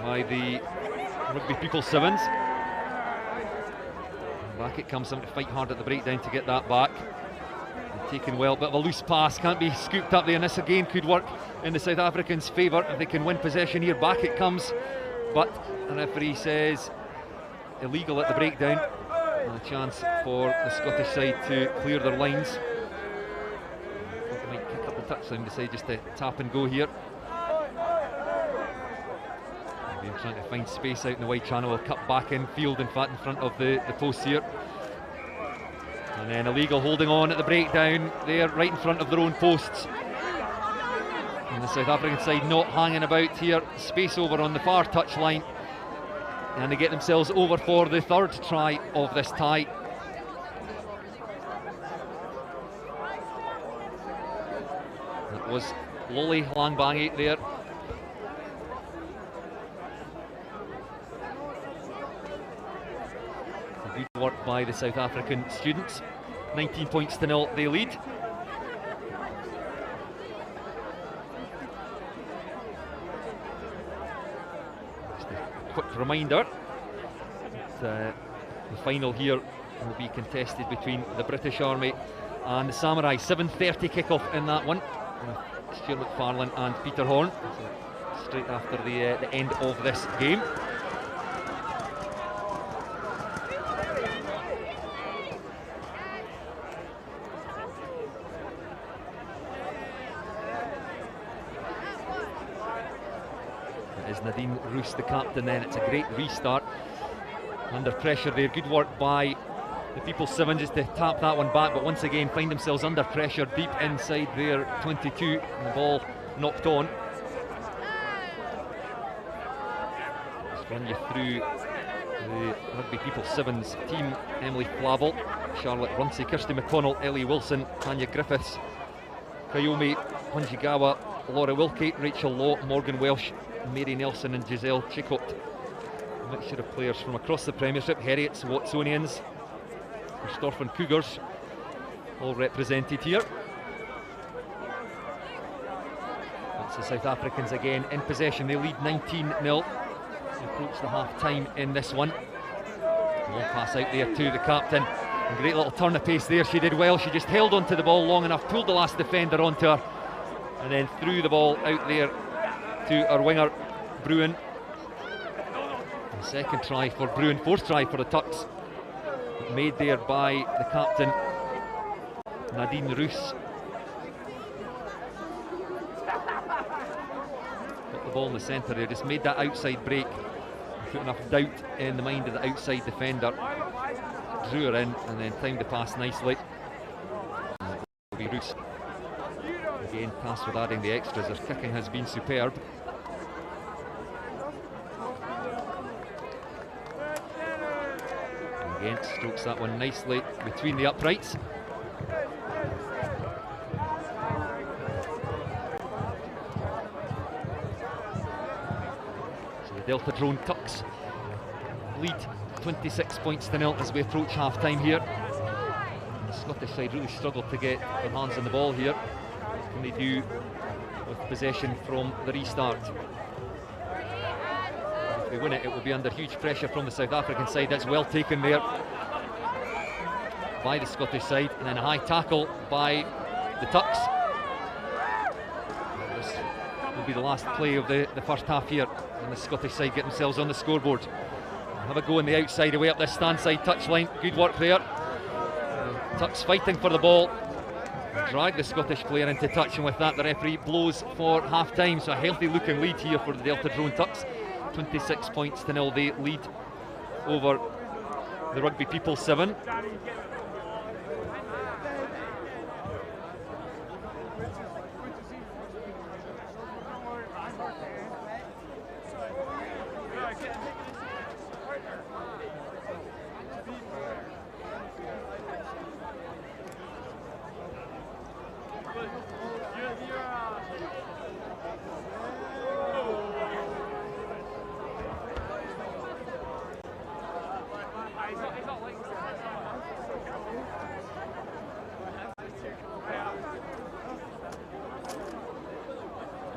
Speaker 7: by the Rugby People Sevens. And back it comes, something to fight hard at the breakdown to get that back. And taken well, bit of a loose pass, can't be scooped up there, and this again could work in the South Africans' favour if they can win possession here. Back it comes, but the referee says illegal at the breakdown. And a chance for the Scottish side to clear their lines. I think they might kick up the touchline, decide just to tap and go here. They're trying to find space out in the wide channel. Will cut back in field, in fact, in front of the post here. And then illegal holding on at the breakdown there, right in front of their own posts. And the South African side not hanging about here. Space over on the far touchline. And they get themselves over for the third try of this tie. That was Lolly Langbangi there. Good work by the South African students. 19 points to 0 they lead. Quick reminder that the final here will be contested between the British Army and the Samurai. 7:30 kick-off in that one, with Stuart McFarlane and Peter Horne, so straight after the end of this game. Is Nadine Roos the captain then? It's a great restart. Under pressure there, good work by the People Sevens just to tap that one back, but once again find themselves under pressure deep inside their 22, and the ball knocked on. Just run you through the Rugby People Sevens team: Emily Flavel, Charlotte Runcie, Kirsty McConnell, Ellie Wilson, Tanya Griffiths, Kayomi Punjigawa, Laura Wilkie, Rachel Law, Morgan Welsh, Mary Nelson and Giselle Chicot. A mixture of players from across the Premiership, Heriots, Watsonians, Storfen Cougars, all represented here. That's the South Africans again in possession. They lead 19-0. Approach the half-time in this one. Long pass out there to the captain. A great little turn of pace there. She did well. She just held onto the ball long enough, pulled the last defender onto her, and then threw the ball out there to our winger, Bruin. The second try for Bruin, fourth try for the Tucks. Made there by the captain, Nadine Roos. Got the ball in the centre there, just made that outside break. Put enough doubt in the mind of the outside defender. Drew her in and then timed the pass nicely. It'll be Roos. Again, pass with adding the extras. Her kicking has been superb. And again, strokes that one nicely between the uprights. So the Delta Drone Tucks lead 26 points to 0 as we approach half time here. The Scottish side really struggled to get their hands on the ball here. What can they do with possession from the restart? If they win it, it will be under huge pressure from the South African side. That's well taken there by the Scottish side, and then a high tackle by the Tucks. This will be the last play of the first half here, and the Scottish side get themselves on the scoreboard. Have a go on the outside, away up this stand side touchline. Good work there. Tucks fighting for the ball. Drag the Scottish player into touch, and with that the referee blows for half time. So a healthy looking lead here for the Delta Drone Tucks. 26 points to 0 they lead over the Rugby People 7.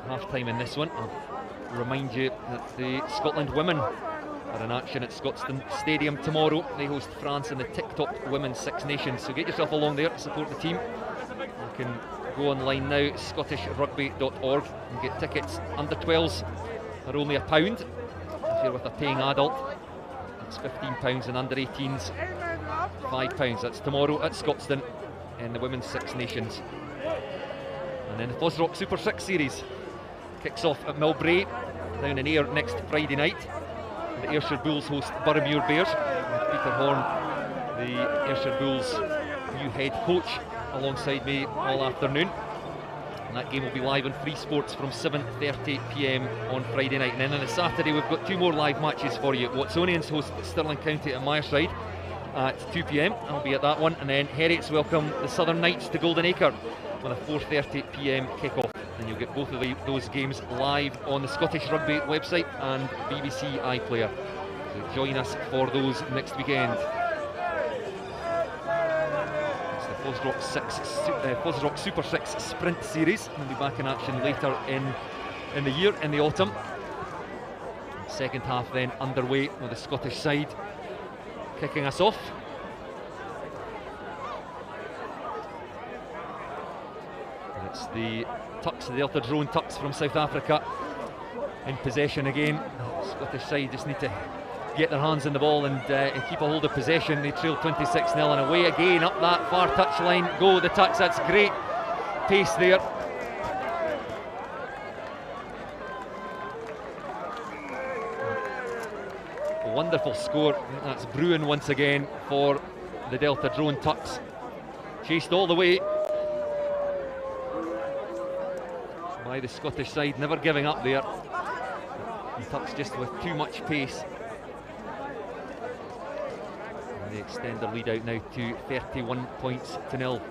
Speaker 7: Half-time in this one. I'll remind you that the Scotland women are in action at Scotstoun Stadium tomorrow. They host France in the TikTok Women's Six Nations, so get yourself along there to support the team. You can go online now, scottishrugby.org, and get tickets. Under 12s are only £1. If you're with a paying adult, it's £15, and under 18s £5. That's tomorrow at Scotstoun in the Women's Six Nations. And then the Fosrock Super 6 series kicks off at Milbray down in Ayr next Friday night. The Ayrshire Bulls host Boroughmuir Bears, with Peter Horne, the Ayrshire Bulls' new head coach, alongside me all afternoon. And that game will be live on Free Sports from 7:30 PM on Friday night. And then on the Saturday we've got two more live matches for you. Watsonians host Stirling County at Myerside at 2 PM. I'll be at that one. And then Heriots welcome the Southern Knights to Golden Acre with a 4:30 PM kick-off. And you'll get both of those games live on the Scottish Rugby website and BBC iPlayer. So join us for those next weekend. It's the Fosrock Super 6 Sprint Series. We'll be back in action later in the year, in the autumn. Second half then underway with the Scottish side kicking us off. And it's the Tucks, the Delta Drone Tucks from South Africa in possession again. The Scottish side just need to get their hands on the ball and keep a hold of possession. They trail 26-0 and away again up that far touchline. Go the Tucks, that's great pace there. A wonderful score. That's Bruin once again for the Delta Drone Tucks. Chased all the way by the Scottish side, never giving up there. The Tucks just with too much pace. And they extend their lead out now to 31 points to 0.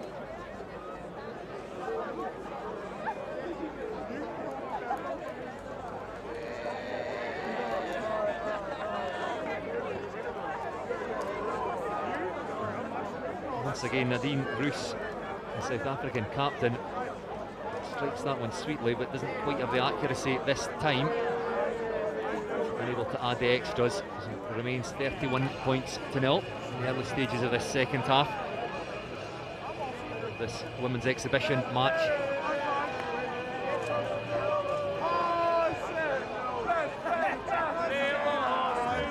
Speaker 7: Once again, Nadine Roos, the South African captain, strikes that one sweetly but doesn't quite have the accuracy this time. Unable to add the extras. It remains 31 points to 0 in the early stages of this second half. This women's exhibition match.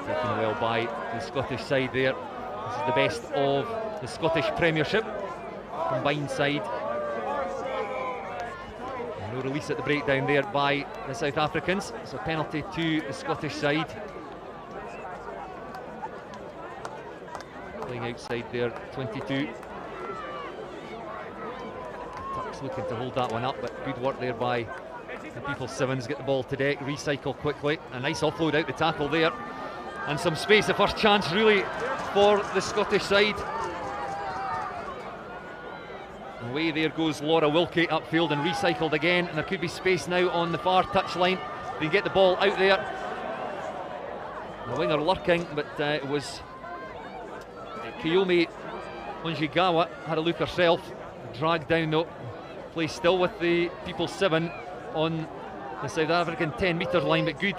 Speaker 7: Taken well by the Scottish side there. This is the best of the Scottish Premiership combined side. No release at the breakdown there by the South Africans. It's a penalty to the Scottish side. Playing outside there, 22. Tuck's looking to hold that one up, but good work there by the People's Sevens. Get the ball to deck, recycle quickly. A nice offload out the tackle there. And some space, the first chance really for the Scottish side. Away there goes Laura Wilkie upfield and recycled again, and there could be space now on the far touchline. They can get the ball out there. The winger lurking, but it was Kiyomi Onjigawa had a look herself, dragged down though, plays still with the People's 7 on the South African 10-metre line, but good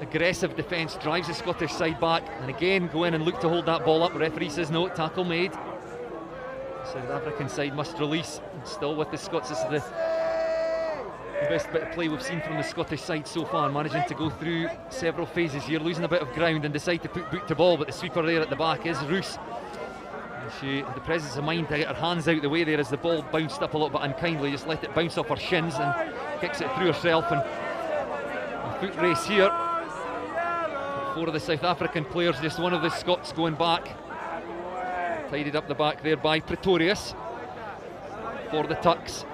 Speaker 7: aggressive defence drives the Scottish side back, and again go in and look to hold that ball up. The referee says no, tackle made. South African side must release. Still with the Scots. This is the best bit of play we've seen from the Scottish side so far, managing to go through several phases here, losing a bit of ground and decide to put boot to ball, but the sweeper there at the back is Roos. And she had the presence of mind to get her hands out the way there as the ball bounced up a little bit unkindly, just let it bounce off her shins and kicks it through herself, and a foot race here. 4 of the South African players, just one of the Scots going back. Tidied up the back there by Pretorius for the Tucks,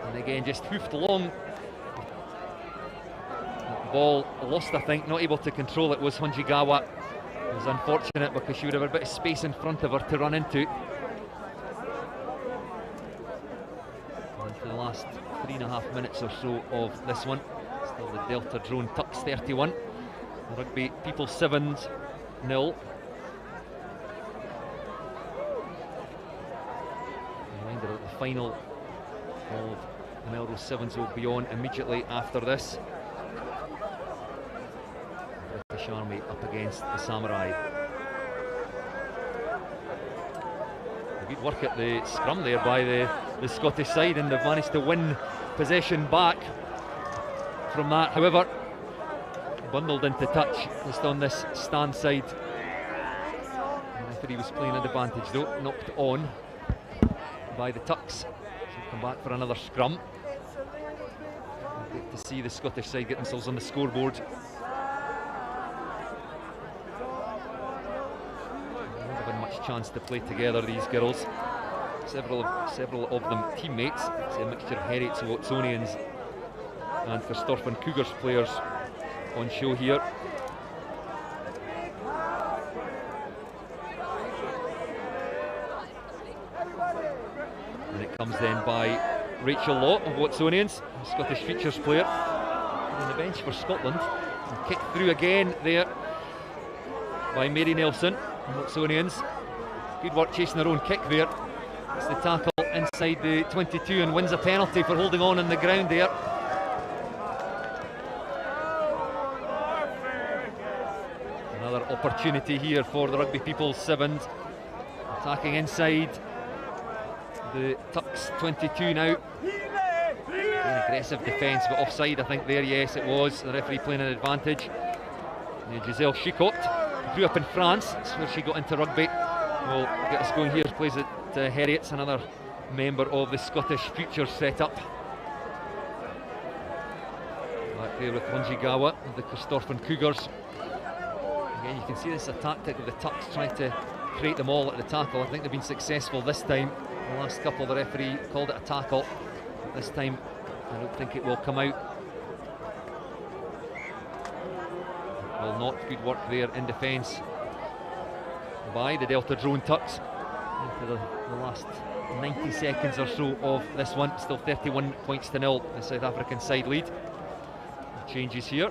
Speaker 7: and again just hoofed along. The ball lost, I think, not able to control it was Honjigawa. It was unfortunate because she would have a bit of space in front of her to run into. And for the last 3.5 minutes or so of this one, still the Delta Drone Tucks 31, Rugby People's Sevens 0. That the final of the Melrose Sevens will be on immediately after this. British Army up against the Samurai. Good work at the scrum there by the Scottish side, and they've managed to win possession back from that. However, bundled into touch just on this stand side. The referee was playing an advantage though, knocked on by the Tucks. She'll come back for another scrum. Great to see the Scottish side get themselves on the scoreboard. They haven't had much chance to play together, these girls. Several of them teammates. It's a mixture of Heriots, Watsonians and Christopher Cougars players on show here. Comes then by Rachel Law of Watsonians, Scottish features player, on the bench for Scotland. And kicked through again there by Mary Nelson of Watsonians. Good work chasing her own kick there. It's the tackle inside the 22 and wins a penalty for holding on the ground there. Another opportunity here for the Rugby People's Sevens. Attacking inside the Tucks 22 now. An aggressive defence, but offside I think there, yes it was. The referee playing an advantage. Giselle Chicot grew up in France, that's where she got into rugby. Will get us going here, plays at Heriots, another member of the Scottish Futures setup. Back there with Honjigawa and the Christopher Cougars. Again, you can see this is a tactic of the Tucks trying to create them all at the tackle. I think they've been successful this time. The last couple, the referee called it a tackle. But this time, I don't think it will come out. Well, not good work there in defence by the Delta Drone Tucks. Into the last 90 seconds or so of this one. Still 31 points to 0, the South African side lead. Changes here.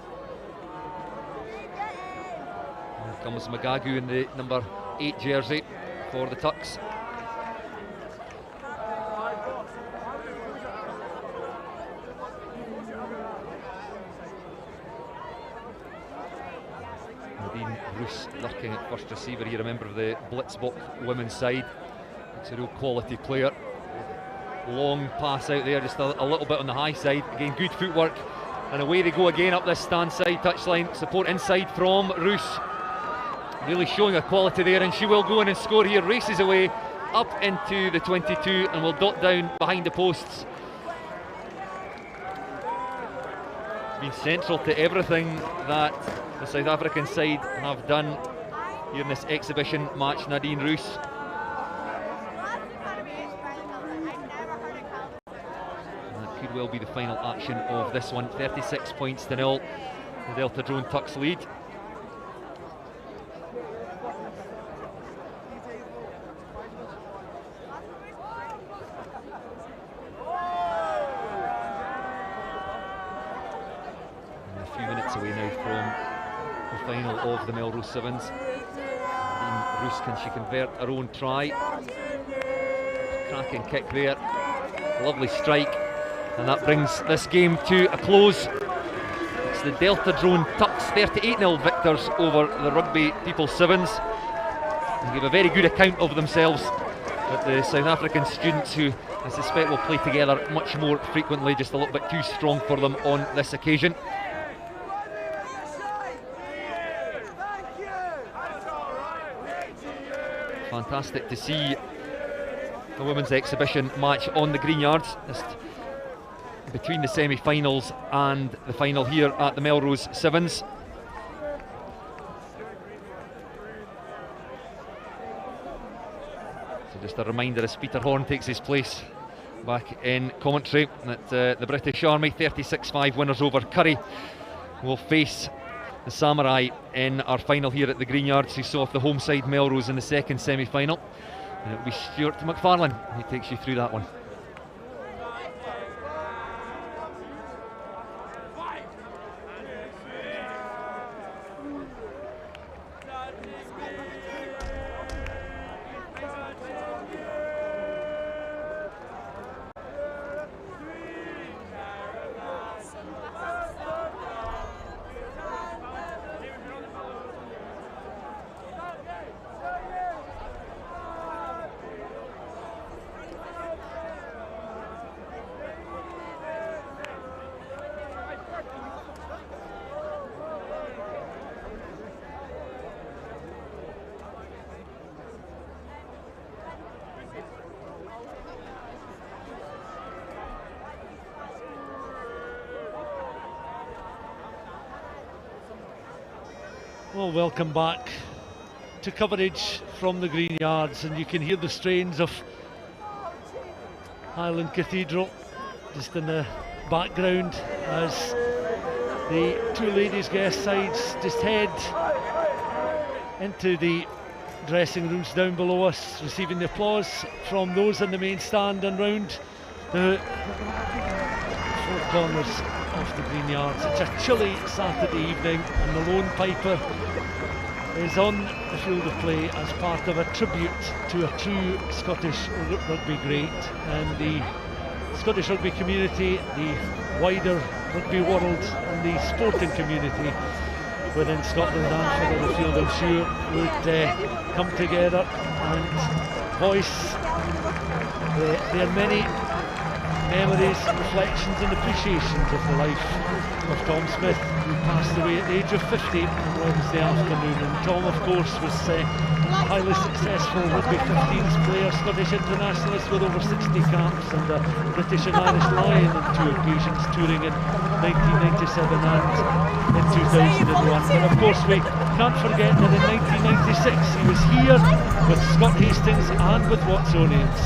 Speaker 7: Here comes Magagu in the number 8 jersey for the Tucks. lurking at first receiver here, a member of the Blitzbock women's side. It's a real quality player. Long pass out there, just a little bit on the high side. Again, good footwork. And away they go again up this stand side touchline. Support inside from Roos. Really showing her quality there, and she will go in and score here. Races away up into the 22 and will dot down behind the posts. It's been central to everything that the South African side have done here in this exhibition match, Nadine Roos. That could well be the final action of this one. 36 points to 0. The Delta Drone Tucks lead. Away now from the final of the Melrose Sevens. Roos, can she convert her own try? Cracking kick there, lovely strike, and that brings this game to a close. It's the Delta Drone Tucks 38-0 victors over the Rugby People Sevens. They give a very good account of themselves, but the South African students, who I suspect will play together much more frequently, just a little bit too strong for them on this occasion. Fantastic to see a women's exhibition match on the Greenyards, just between the semi-finals and the final here at the Melrose Sevens. So just a reminder, as Peter Horne takes his place back in commentary, that the British Army 36-5 winners over Curry will face the Samurai in our final here at the Greenyards, who saw off the home side Melrose in the second semi-final. And it'll be Stuart McFarlane who takes you through that one.
Speaker 1: Well, welcome back to coverage from the Greenyards, and you can hear the strains of Highland Cathedral just in the background as the two ladies' guest sides just head into the dressing rooms down below us, receiving the applause from those in the main stand and round the four corners of the Greenyards. It's a chilly Saturday evening, and the Lone Piper is on the field of play as part of a tribute to a true Scottish rugby great, and the Scottish rugby community, the wider rugby world and the sporting community within Scotland and further afield, I'm sure, would come together and voice their many memories, reflections and appreciations of the life of Tom Smith, who passed away at the age of 50 on Wednesday afternoon. And Tom, of course, was highly successful rugby 15s player, Scottish internationalist with over 60 caps, and a British and Irish Lion on two occasions, touring in 1997 and in 2001. And of course we can't forget that in 1996 he was here with Scott Hastings and with Watsonians.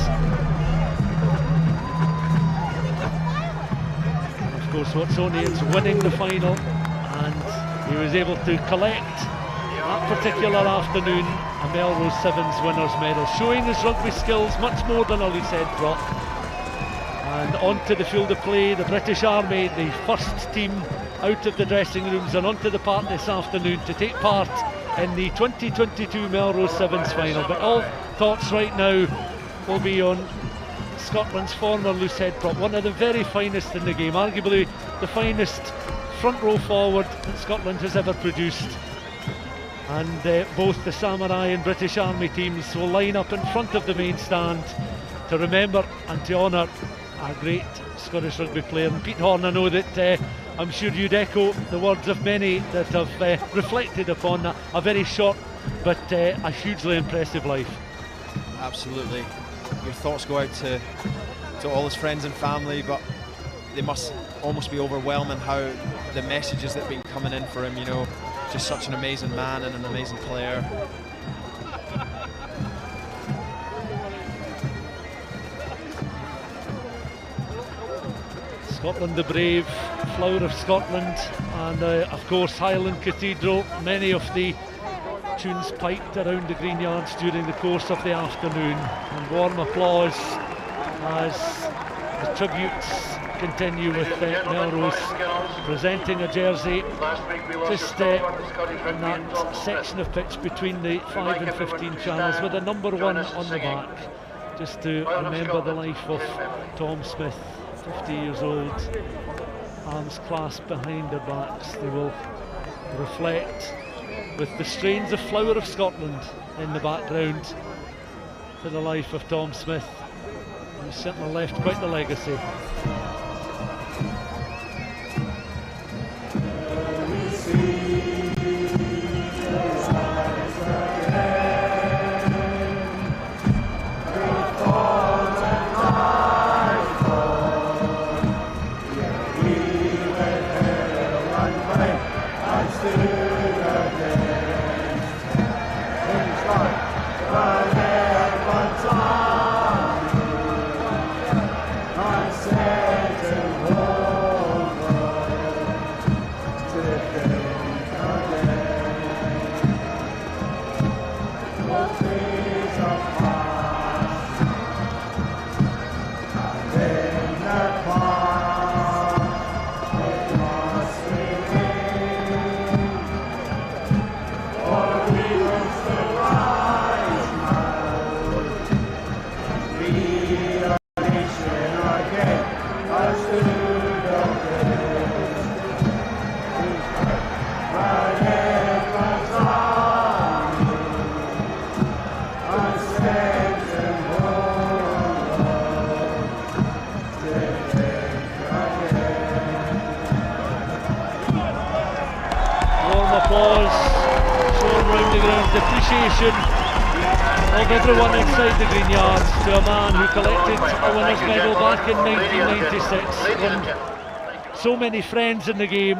Speaker 1: Of course, Watsonians winning the final, and he was able to collect that particular afternoon a Melrose Sevens winners medal, showing his rugby skills much more than a loose head prop. And onto the field of play, the British Army, the first team out of the dressing rooms and onto the park this afternoon to take part in the 2022 Melrose Sevens final. But all thoughts right now will be on Scotland's former loose head prop, one of the very finest in the game, arguably the finest front row forward that Scotland has ever produced. and both the Samurai and British Army teams will line up in front of the main stand to remember and to honour a great Scottish rugby player. And Pete Horne, I know that I'm sure you'd echo the words of many that have reflected upon a very short but a hugely impressive life.
Speaker 6: Absolutely. Your thoughts go out to all his friends and family, but they must almost be overwhelming how the messages that have been coming in for him, you know, just such an amazing man and an amazing player.
Speaker 1: Scotland the Brave, Flower of Scotland, and of course Highland Cathedral. Many of the tunes piped around the Greenyards during the course of the afternoon, and warm applause as the tributes continue with Melrose presenting a jersey just in that section of pitch between the 5 and 15 channels with a number 1 on the back, just to remember the life of Tom Smith, 50 years old, arms clasped behind their backs. They will reflect with the strains of Flower of Scotland in the background to the life of Tom Smith, who certainly left quite the legacy. Of everyone inside the Greenyards to a man who collected a winner's medal back in 1996, won so many friends in the game,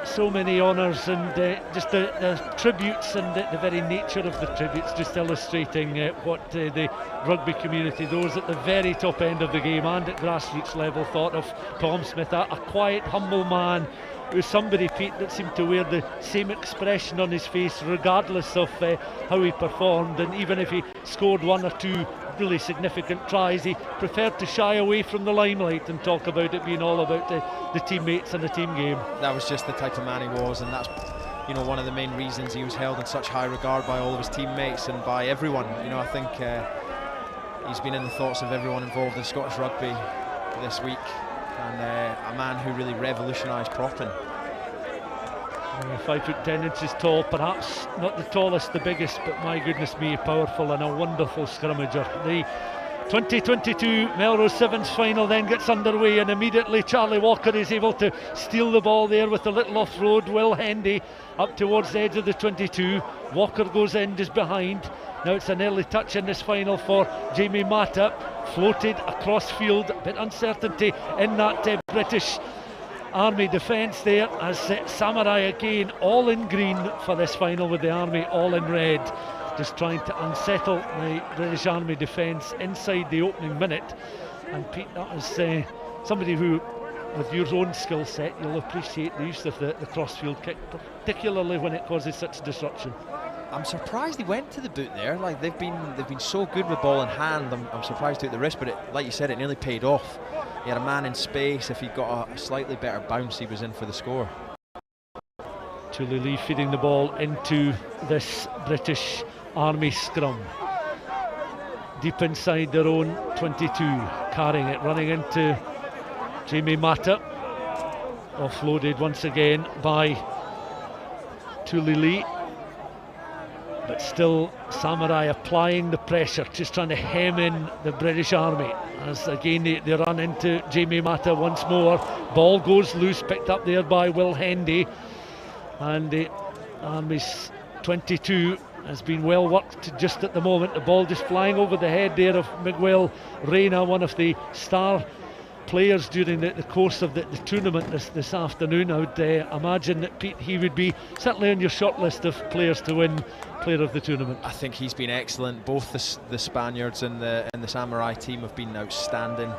Speaker 1: so many honours, and just the tributes and the very nature of the tributes just illustrating what the rugby community, those at the very top end of the game and at grassroots level, thought of Tom Smith, a quiet, humble man, who was somebody, Pete, that seemed to wear the same expression on his face regardless of how he performed, and even if he scored 1 or 2 really significant tries, he preferred to shy away from the limelight and talk about it being all about the teammates and the team game.
Speaker 6: That was just the type of man he was, and that's, you know, one of the main reasons he was held in such high regard by all of his teammates and by everyone. You know, I think he's been in the thoughts of everyone involved in Scottish rugby this week, and a man who really revolutionised propping.
Speaker 1: 5 foot 10 inches tall, perhaps not the tallest, the biggest, but my goodness me, powerful and a wonderful scrummager. The 2022 Melrose Sevens final then gets underway, and immediately Charlie Walker is able to steal the ball there with a little off-road. Will Hendy up towards the edge of the 22. Walker goes in just behind. Now it's an early touch in this final for Jamie Mata, floated across field, a bit uncertainty in that British Army defence there, as Samurai again all in green for this final with the Army all in red, just trying to unsettle the British Army defence inside the opening minute. And Pete, that is somebody who, with your own skill set, you'll appreciate the use of the crossfield kick, particularly when it causes such disruption.
Speaker 6: I'm surprised he went to the boot there. Like, they've been so good with ball in hand. I'm surprised he took the risk, but like you said, it nearly paid off. He had a man in space. If he got a slightly better bounce, he was in for the score.
Speaker 1: Tulili feeding the ball into this British Army scrum, deep inside their own 22, carrying it, running into Jamie Mata, offloaded once again by Tulili. but still Samurai applying the pressure, just trying to hem in the British Army, as again they run into Jamie Mata once more. Ball goes loose, picked up there by Will Hendy, and the Army's 22 has been well worked just at the moment. The ball just flying over the head there of Miguel Reina, one of the star players during the course of the tournament this afternoon. I would imagine that, Pete, he would be certainly on your short list of players to win Player of the Tournament.
Speaker 6: I think he's been excellent. Both the Spaniards and the Samurai team have been outstanding.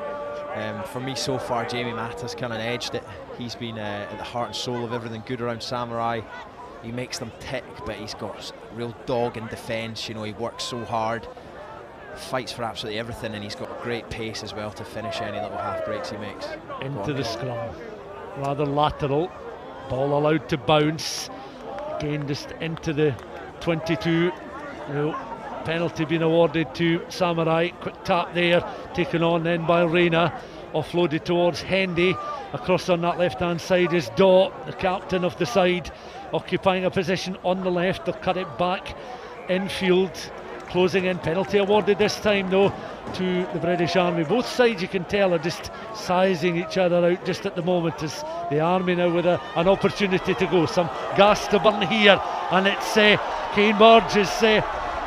Speaker 6: For me so far, Jamie Mata's kind of edged it. He's been at the heart and soul of everything good around Samurai. He makes them tick, but he's got real dog in defence. You know, he works so hard, fights for absolutely everything, and he's got great pace as well to finish any little half breaks he makes.
Speaker 1: Into the scrum, rather lateral, ball allowed to bounce again, just into the 22. Penalty being awarded to Samurai. Quick tap there, taken on then by Reina, offloaded towards Hendy. Across on that left hand side is Daw, the captain of the side, occupying a position on the left. They'll cut it back infield, closing in. Penalty awarded this time though to the British Army. Both sides, you can tell, are just sizing each other out just at the moment, as the Army now with an opportunity to go. Some gas to burn here, and it's Kane Burge is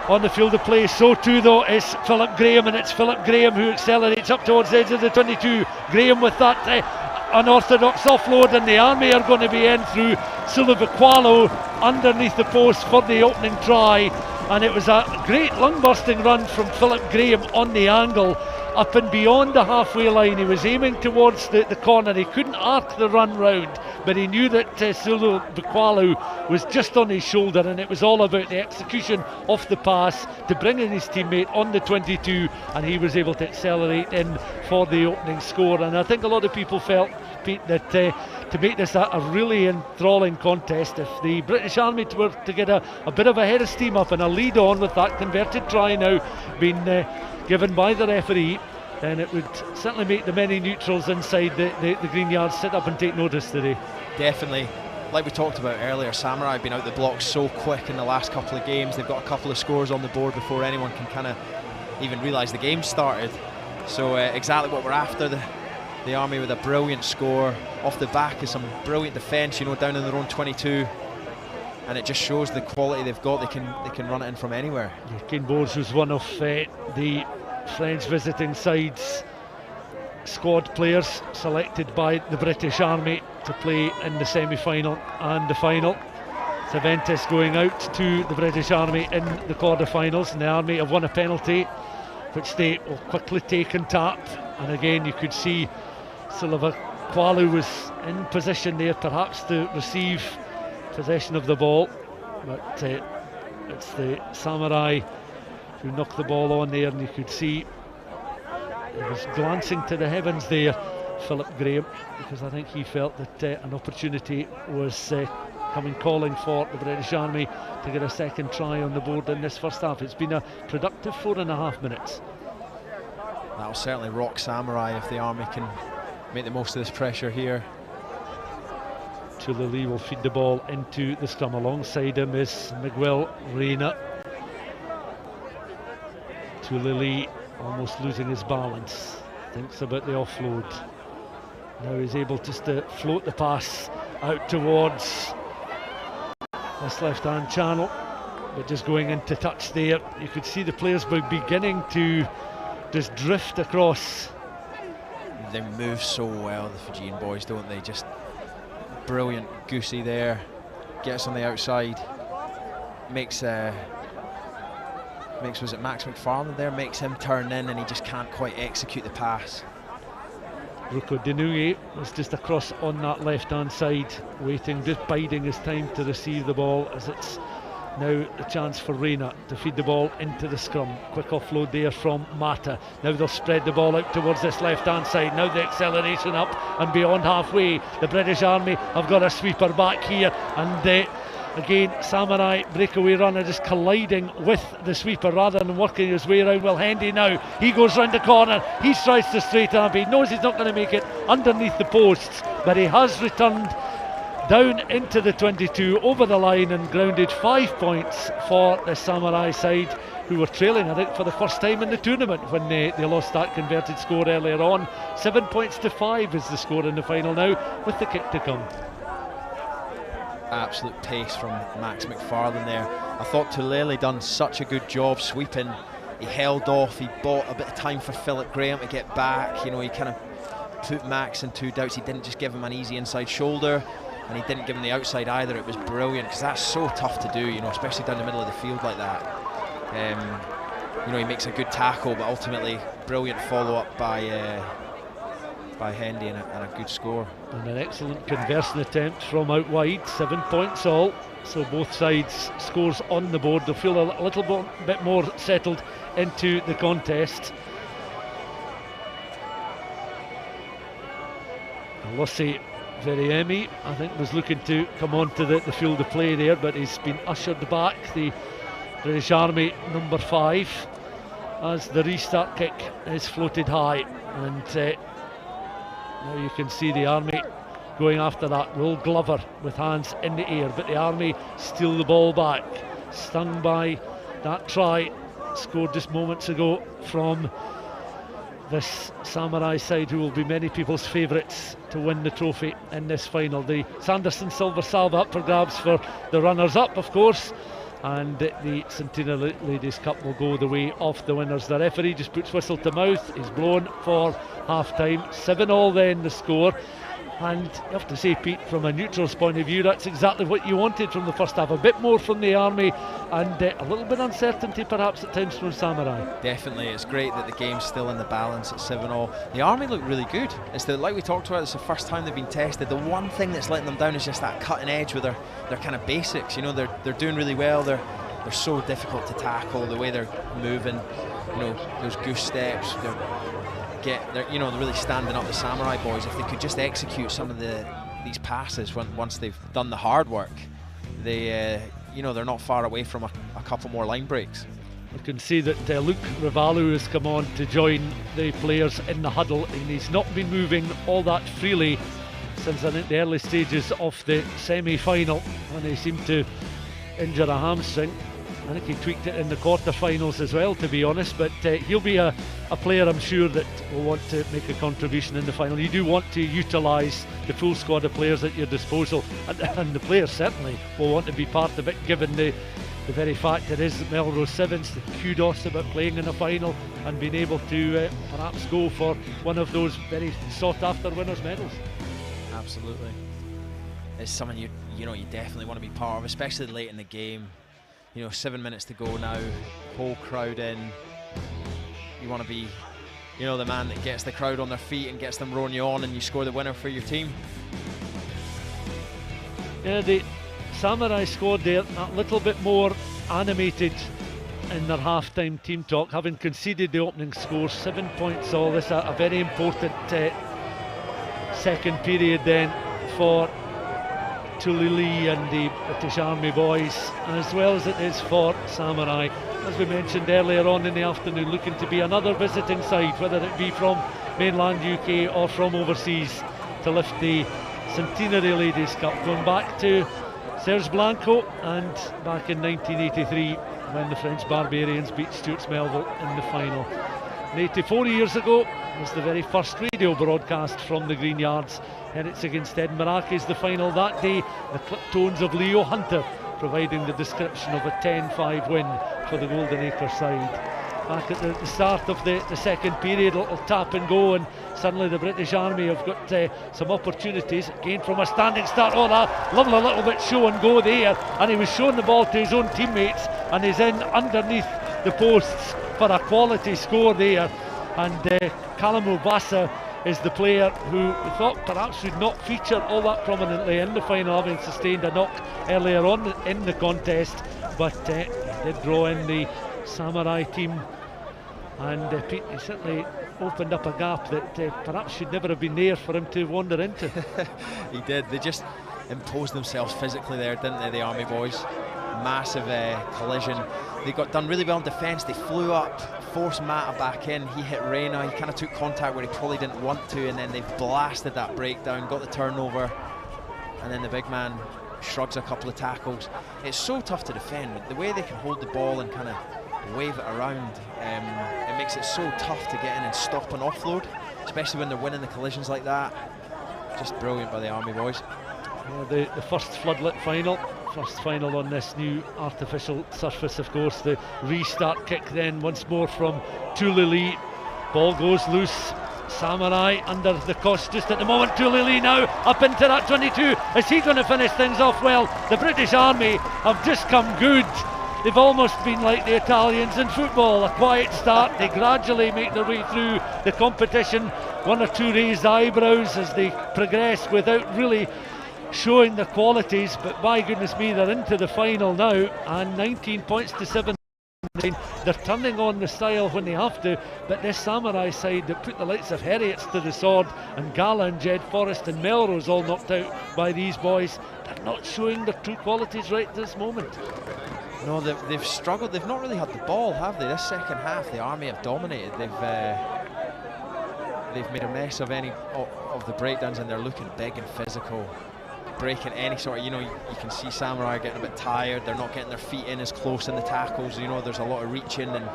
Speaker 1: on the field of play. So too though is Philip Graham, and it's Philip Graham who accelerates up towards the edge of the 22. Graham with that unorthodox offload, and the Army are going to be in through Suluvaqualo underneath the post for the opening try. And it was a great lung-bursting run from Philip Graham on the angle, up and beyond the halfway line. He was aiming towards the corner. He couldn't arc the run round, but he knew that Suluvaqualo was just on his shoulder, and it was all about the execution of the pass to bring in his teammate on the 22, and he was able to accelerate in for the opening score. And I think a lot of people felt, Pete, that to make this a really enthralling contest, if the British Army were to get a bit of a head of steam up and a lead on with that converted try now being given by the referee, then it would certainly make the many neutrals inside the Greenyards sit up and take notice today.
Speaker 6: Definitely. Like we talked about earlier, Samurai have been out the blocks so quick in the last couple of games. They've got a couple of scores on the board before anyone can kind of even realise the game started. So exactly what we're after. The Army with a brilliant score off the back of some brilliant defence, down in their own 22, and it just shows the quality they've got. They can run it in from anywhere.
Speaker 1: Kane Bowles was one of the French visiting side's squad players selected by the British Army to play in the semi-final and the final. Cervantes going out to the British Army in the quarter-finals, and the Army have won a penalty which they will quickly take and tap. And again, you could see Suluvaqualo was in position there perhaps to receive possession of the ball, but it's the Samurai who knocked the ball on there, and you could see he was glancing to the heavens there, Philip Graham, because I think he felt that an opportunity was calling for the British Army to get a second try on the board in this first half. It's been a productive 4.5 minutes.
Speaker 6: That'll certainly rock Samurai if the Army can make the most of this pressure here.
Speaker 1: Tulili will feed the ball into the scrum. Alongside him is Miguel Reina. Tulili almost losing his balance, thinks about the offload. Now he's able just to float the pass out towards this left-hand channel, but just going into touch there. You could see the players were beginning to just drift across.
Speaker 6: They move so well, the Fijian boys, don't they? Just brilliant goosey there, gets on the outside, makes was it Max McFarlane there, makes him turn in, and he just can't quite execute the pass.
Speaker 1: Ruko Denui was just across on that left hand side, waiting, just biding his time to receive the ball, as it's now the chance for Reina to feed the ball into the scrum. Quick offload there from Mata. Now they'll spread the ball out towards this left hand side. Now the acceleration up and beyond halfway. The British Army have got a sweeper back here, and again, Samurai breakaway runner just colliding with the sweeper rather than working his way around. Well, Hendy now, he goes round the corner, he tries to straighten up, he knows he's not going to make it underneath the posts, but he has returned down into the 22, over the line, and grounded 5 points for the Samurai side, who were trailing, I think, for the first time in the tournament when they lost that converted score earlier on. 7 points to 5 is the score in the final now, with the kick to come.
Speaker 6: Absolute pace from Max McFarlane there. I thought Tulele done such a good job sweeping. He held off, he bought a bit of time for Philip Graham to get back. You know, he kind of put Max in two doubts. He didn't just give him an easy inside shoulder, and he didn't give him the outside either. It was brilliant, because that's so tough to do, you know, especially down the middle of the field like that. You know, he makes a good tackle, but ultimately brilliant follow-up by Hendy, and a good score. And
Speaker 1: an excellent conversion attempt from out wide, 7 points all. So both sides scores on the board. They'll feel a little bit more settled into the contest. Lussie Veriemi, I think, was looking to come onto the field of play there, but he's been ushered back, the British Army number 5, as the restart kick is floated high. And now you can see the Army going after that. Will Glover with hands in the air, but the Army steal the ball back, stung by that try scored just moments ago from this Samurai side, who will be many people's favourites to win the trophy in this final. The Sanderson Silver Salve up for grabs for the runners-up, of course, and the Centenary Ladies Cup will go the way of the winners. The referee just puts whistle to mouth. He's blown for half-time. 7-all then the score. And you have to say, Pete, from a neutral's point of view, that's exactly what you wanted from the first half. A bit more from the Army, and a little bit uncertainty perhaps at times from Samurai.
Speaker 6: Definitely, it's great that the game's still in the balance at 7-all. The Army look really good. It's like we talked about, it's the first time they've been tested. The one thing that's letting them down is just that cutting edge with their kind of basics. You know, they're doing really well. They're so difficult to tackle, the way they're moving, you know, those goose steps. They're really standing up the Samurai boys. If they could just execute some of these passes once they've done the hard work, they're not far away from a couple more line breaks.
Speaker 1: You can see that Luke Rivalu has come on to join the players in the huddle, and he's not been moving all that freely since I think the early stages of the semi-final, when he seemed to injure a hamstring. I think he tweaked it in the quarter-finals as well, to be honest, but he'll be a player, I'm sure, that will want to make a contribution in the final. You do want to utilise the full squad of players at your disposal, and the players certainly will want to be part of it, given the very fact it is Melrose Sevens. The kudos about playing in a final and being able to perhaps go for one of those very sought-after winners' medals.
Speaker 6: Absolutely. It's something you definitely want to be part of, especially late in the game. 7 minutes to go now, whole crowd in. You want to be, the man that gets the crowd on their feet and gets them rowing you on, and you score the winner for your team.
Speaker 1: Yeah, the Samurai squad there a little bit more animated in their half-time team talk, having conceded the opening score, 7 points all. This a very important second period then for Tulele and the British Army boys, as well as it is for Samurai. As we mentioned earlier on in the afternoon, looking to be another visiting side, whether it be from mainland UK or from overseas, to lift the Centenary Ladies Cup, going back to Serge Blanco and back in 1983 when the French Barbarians beat Stuart Melville in the final. And 84 years ago was the very first radio broadcast from the Greenyards. Herets against Edinburgh, the final that day. The clip tones of Leo Hunter providing the description of a 10-5 win for the Golden Acre side. Back at the start of the second period, a little tap and go, and suddenly the British Army have got some opportunities. Again from a standing start. Oh, that lovely little bit show and go there, and he was showing the ball to his own teammates, and he's in underneath the posts for a quality score there. And Callum Obasa is the player who we thought perhaps would not feature all that prominently in the final, having sustained a knock earlier on in the contest, but he did draw in the Samurai team, and Pete, he certainly opened up a gap that perhaps should never have been there for him to wander into.
Speaker 6: He did. They just imposed themselves physically there, didn't they, the Army boys? Massive collision. They got done really well in defence. They flew up, forced Mata back in. He hit Reyna. He kind of took contact where he probably didn't want to, and then they blasted that breakdown, got the turnover. and then the big man shrugs a couple of tackles. It's so tough to defend. The way they can hold the ball and kind of wave it around, it makes it so tough to get in and stop an offload, especially when they're winning the collisions like that. Just brilliant by the Army boys.
Speaker 1: Yeah, the first floodlit final. First final on this new artificial surface, of course. The restart kick then once more from Tulili. Ball goes loose. Samurai under the cost just at the moment. Tulili now up into that 22. Is he going to finish things off well? The British Army have just come good. They've almost been like the Italians in football. A quiet start. They gradually make their way through the competition. One or two raised eyebrows as they progress without really showing their qualities, but my goodness me, they're into the final now, and 19 points to 7. They're turning on the style when they have to, but this Samurai side that put the likes of Heriots to the sword, and Gala and Jed Forrest and Melrose all knocked out by these boys, they're not showing their true qualities right at this moment.
Speaker 6: No, they've struggled. They've not really had the ball, have they? This second half, the Army have dominated. They've made a mess of any of the breakdowns, and they're looking big and physical, breaking any sort of, you can see Samurai getting a bit tired. They're not getting their feet in as close in the tackles. There's a lot of reaching and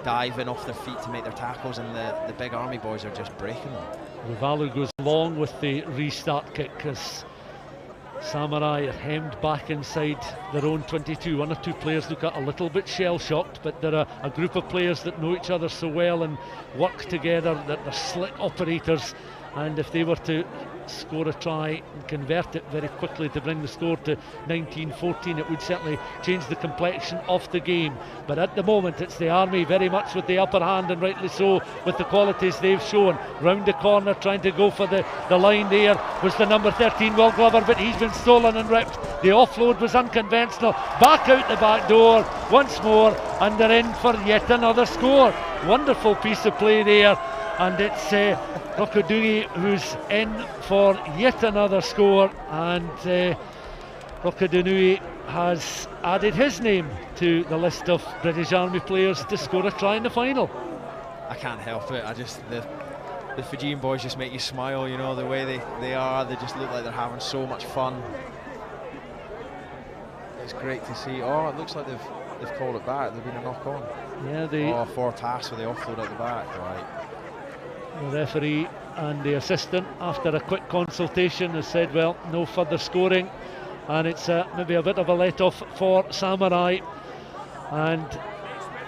Speaker 6: diving off their feet to make their tackles, and the big Army boys are just breaking them.
Speaker 1: Rivalu goes long with the restart kick as Samurai are hemmed back inside their own 22. One or two players look a little bit shell-shocked, but they're a group of players that know each other so well and work together, that they're slick operators, and if they were to score a try and convert it very quickly to bring the score to 19-14, it would certainly change the complexion of the game. But at the moment it's the Army very much with the upper hand, and rightly so, with the qualities they've shown. Round the corner trying to go for the line there was the number 13 Will Glover, but he's been stolen and ripped. The offload was unconventional. Back out the back door once more, and they're in for yet another score. Wonderful piece of play there, and it's Rokodungi who's in for yet another score, and Rokodunui has added his name to the list of British Army players to score a try in the final.
Speaker 6: I can't help it. The Fijian boys just make you smile, the way they are. They just look like they're having so much fun. It's great to see. Oh, it looks like they've called it back. There's been a knock on.
Speaker 1: Yeah,
Speaker 6: for pass with the offload at the back. Right.
Speaker 1: The referee and the assistant, after a quick consultation, has said, well, no further scoring, and it's maybe a bit of a let-off for Samurai. And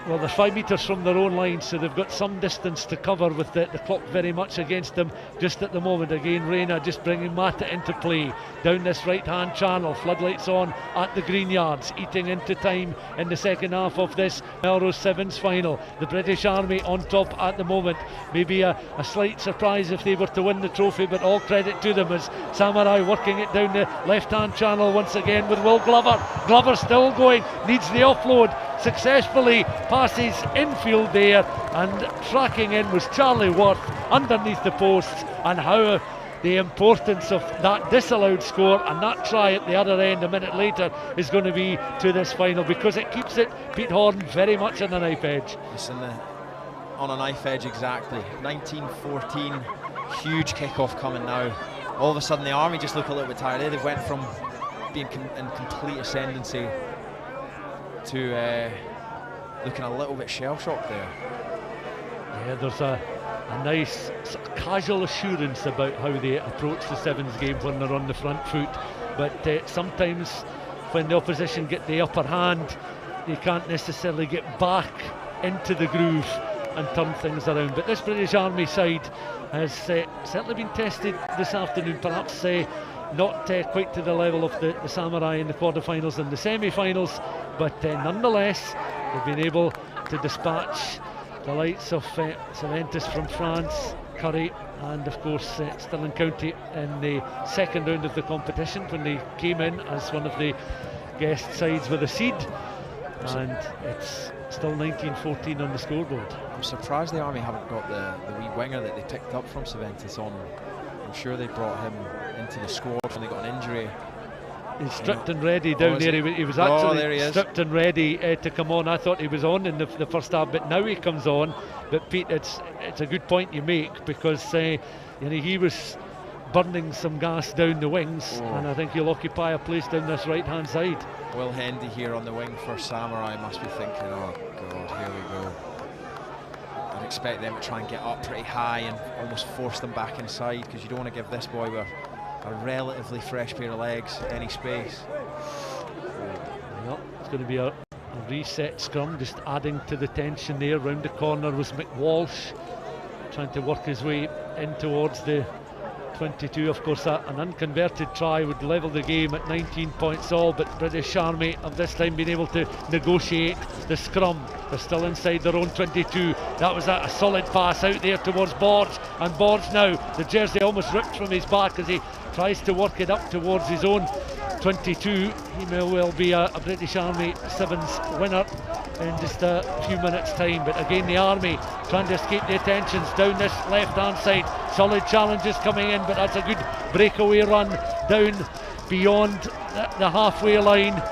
Speaker 1: well, they're 5 metres from their own line, so they've got some distance to cover with the clock very much against them just at the moment. Again, Reina just bringing Mata into play down this right-hand channel. Floodlights on at the Greenyards, eating into time in the second half of this Melrose Sevens final. The British Army on top at the moment. Maybe a slight surprise if they were to win the trophy, but all credit to them as Samurai working it down the left-hand channel once again with Will Glover. Glover still going, needs the offload. Successfully passes infield there, and tracking in was Charlie Worth underneath the posts. And how the importance of that disallowed score and that try at the other end a minute later is going to be to this final, because it keeps it, Pete Horne, very much on the knife edge.
Speaker 6: It's on a knife edge, exactly. 19-14, huge kickoff coming now. All of a sudden the Army just look a little bit tired. They went from being in complete ascendancy to looking a little bit shell-shocked there.
Speaker 1: Yeah, there's a nice sort of casual assurance about how they approach the Sevens game when they're on the front foot, but sometimes when the opposition get the upper hand, they can't necessarily get back into the groove and turn things around. But this British Army side has certainly been tested this afternoon, perhaps not quite to the level of the Samurai in the quarterfinals and the semi-finals, but nonetheless they've been able to dispatch the likes of Ceventus from France, Curry, and of course Stirling County in the second round of the competition when they came in as one of the guest sides with a seed, and it's still 19-14 on the scoreboard.
Speaker 6: I'm surprised the Army haven't got the wee winger that they picked up from Ceventus on. I'm sure they brought him into the squad when they got an injury.
Speaker 1: He's stripped and ready down there. He was actually stripped and ready to come on. I thought he was on in the first half, but now he comes on. But Pete, it's a good point you make, because he was burning some gas down the wings, and I think he'll occupy a place down this right hand side.
Speaker 6: Will Hendy here on the wing for Samurai must be thinking, oh God, here we go. I'd expect them to try and get up pretty high and almost force them back inside, because you don't want to give this boy with a relatively fresh pair of legs any space.
Speaker 1: Well, it's going to be a reset scrum, just adding to the tension there. Round the corner was McWalsh, trying to work his way in towards the 22. Of course, an unconverted try would level the game at 19 points all, but British Army have this time been able to negotiate the scrum. They're still inside their own 22. That was a solid pass out there towards Borge, and Borge now, the jersey almost ripped from his back as he tries to work it up towards his own 22. He may well be a British Army Sevens winner in just a few minutes time, but again the Army trying to escape the attentions down this left hand side. Solid challenges coming in, but that's a good breakaway run down beyond the halfway line.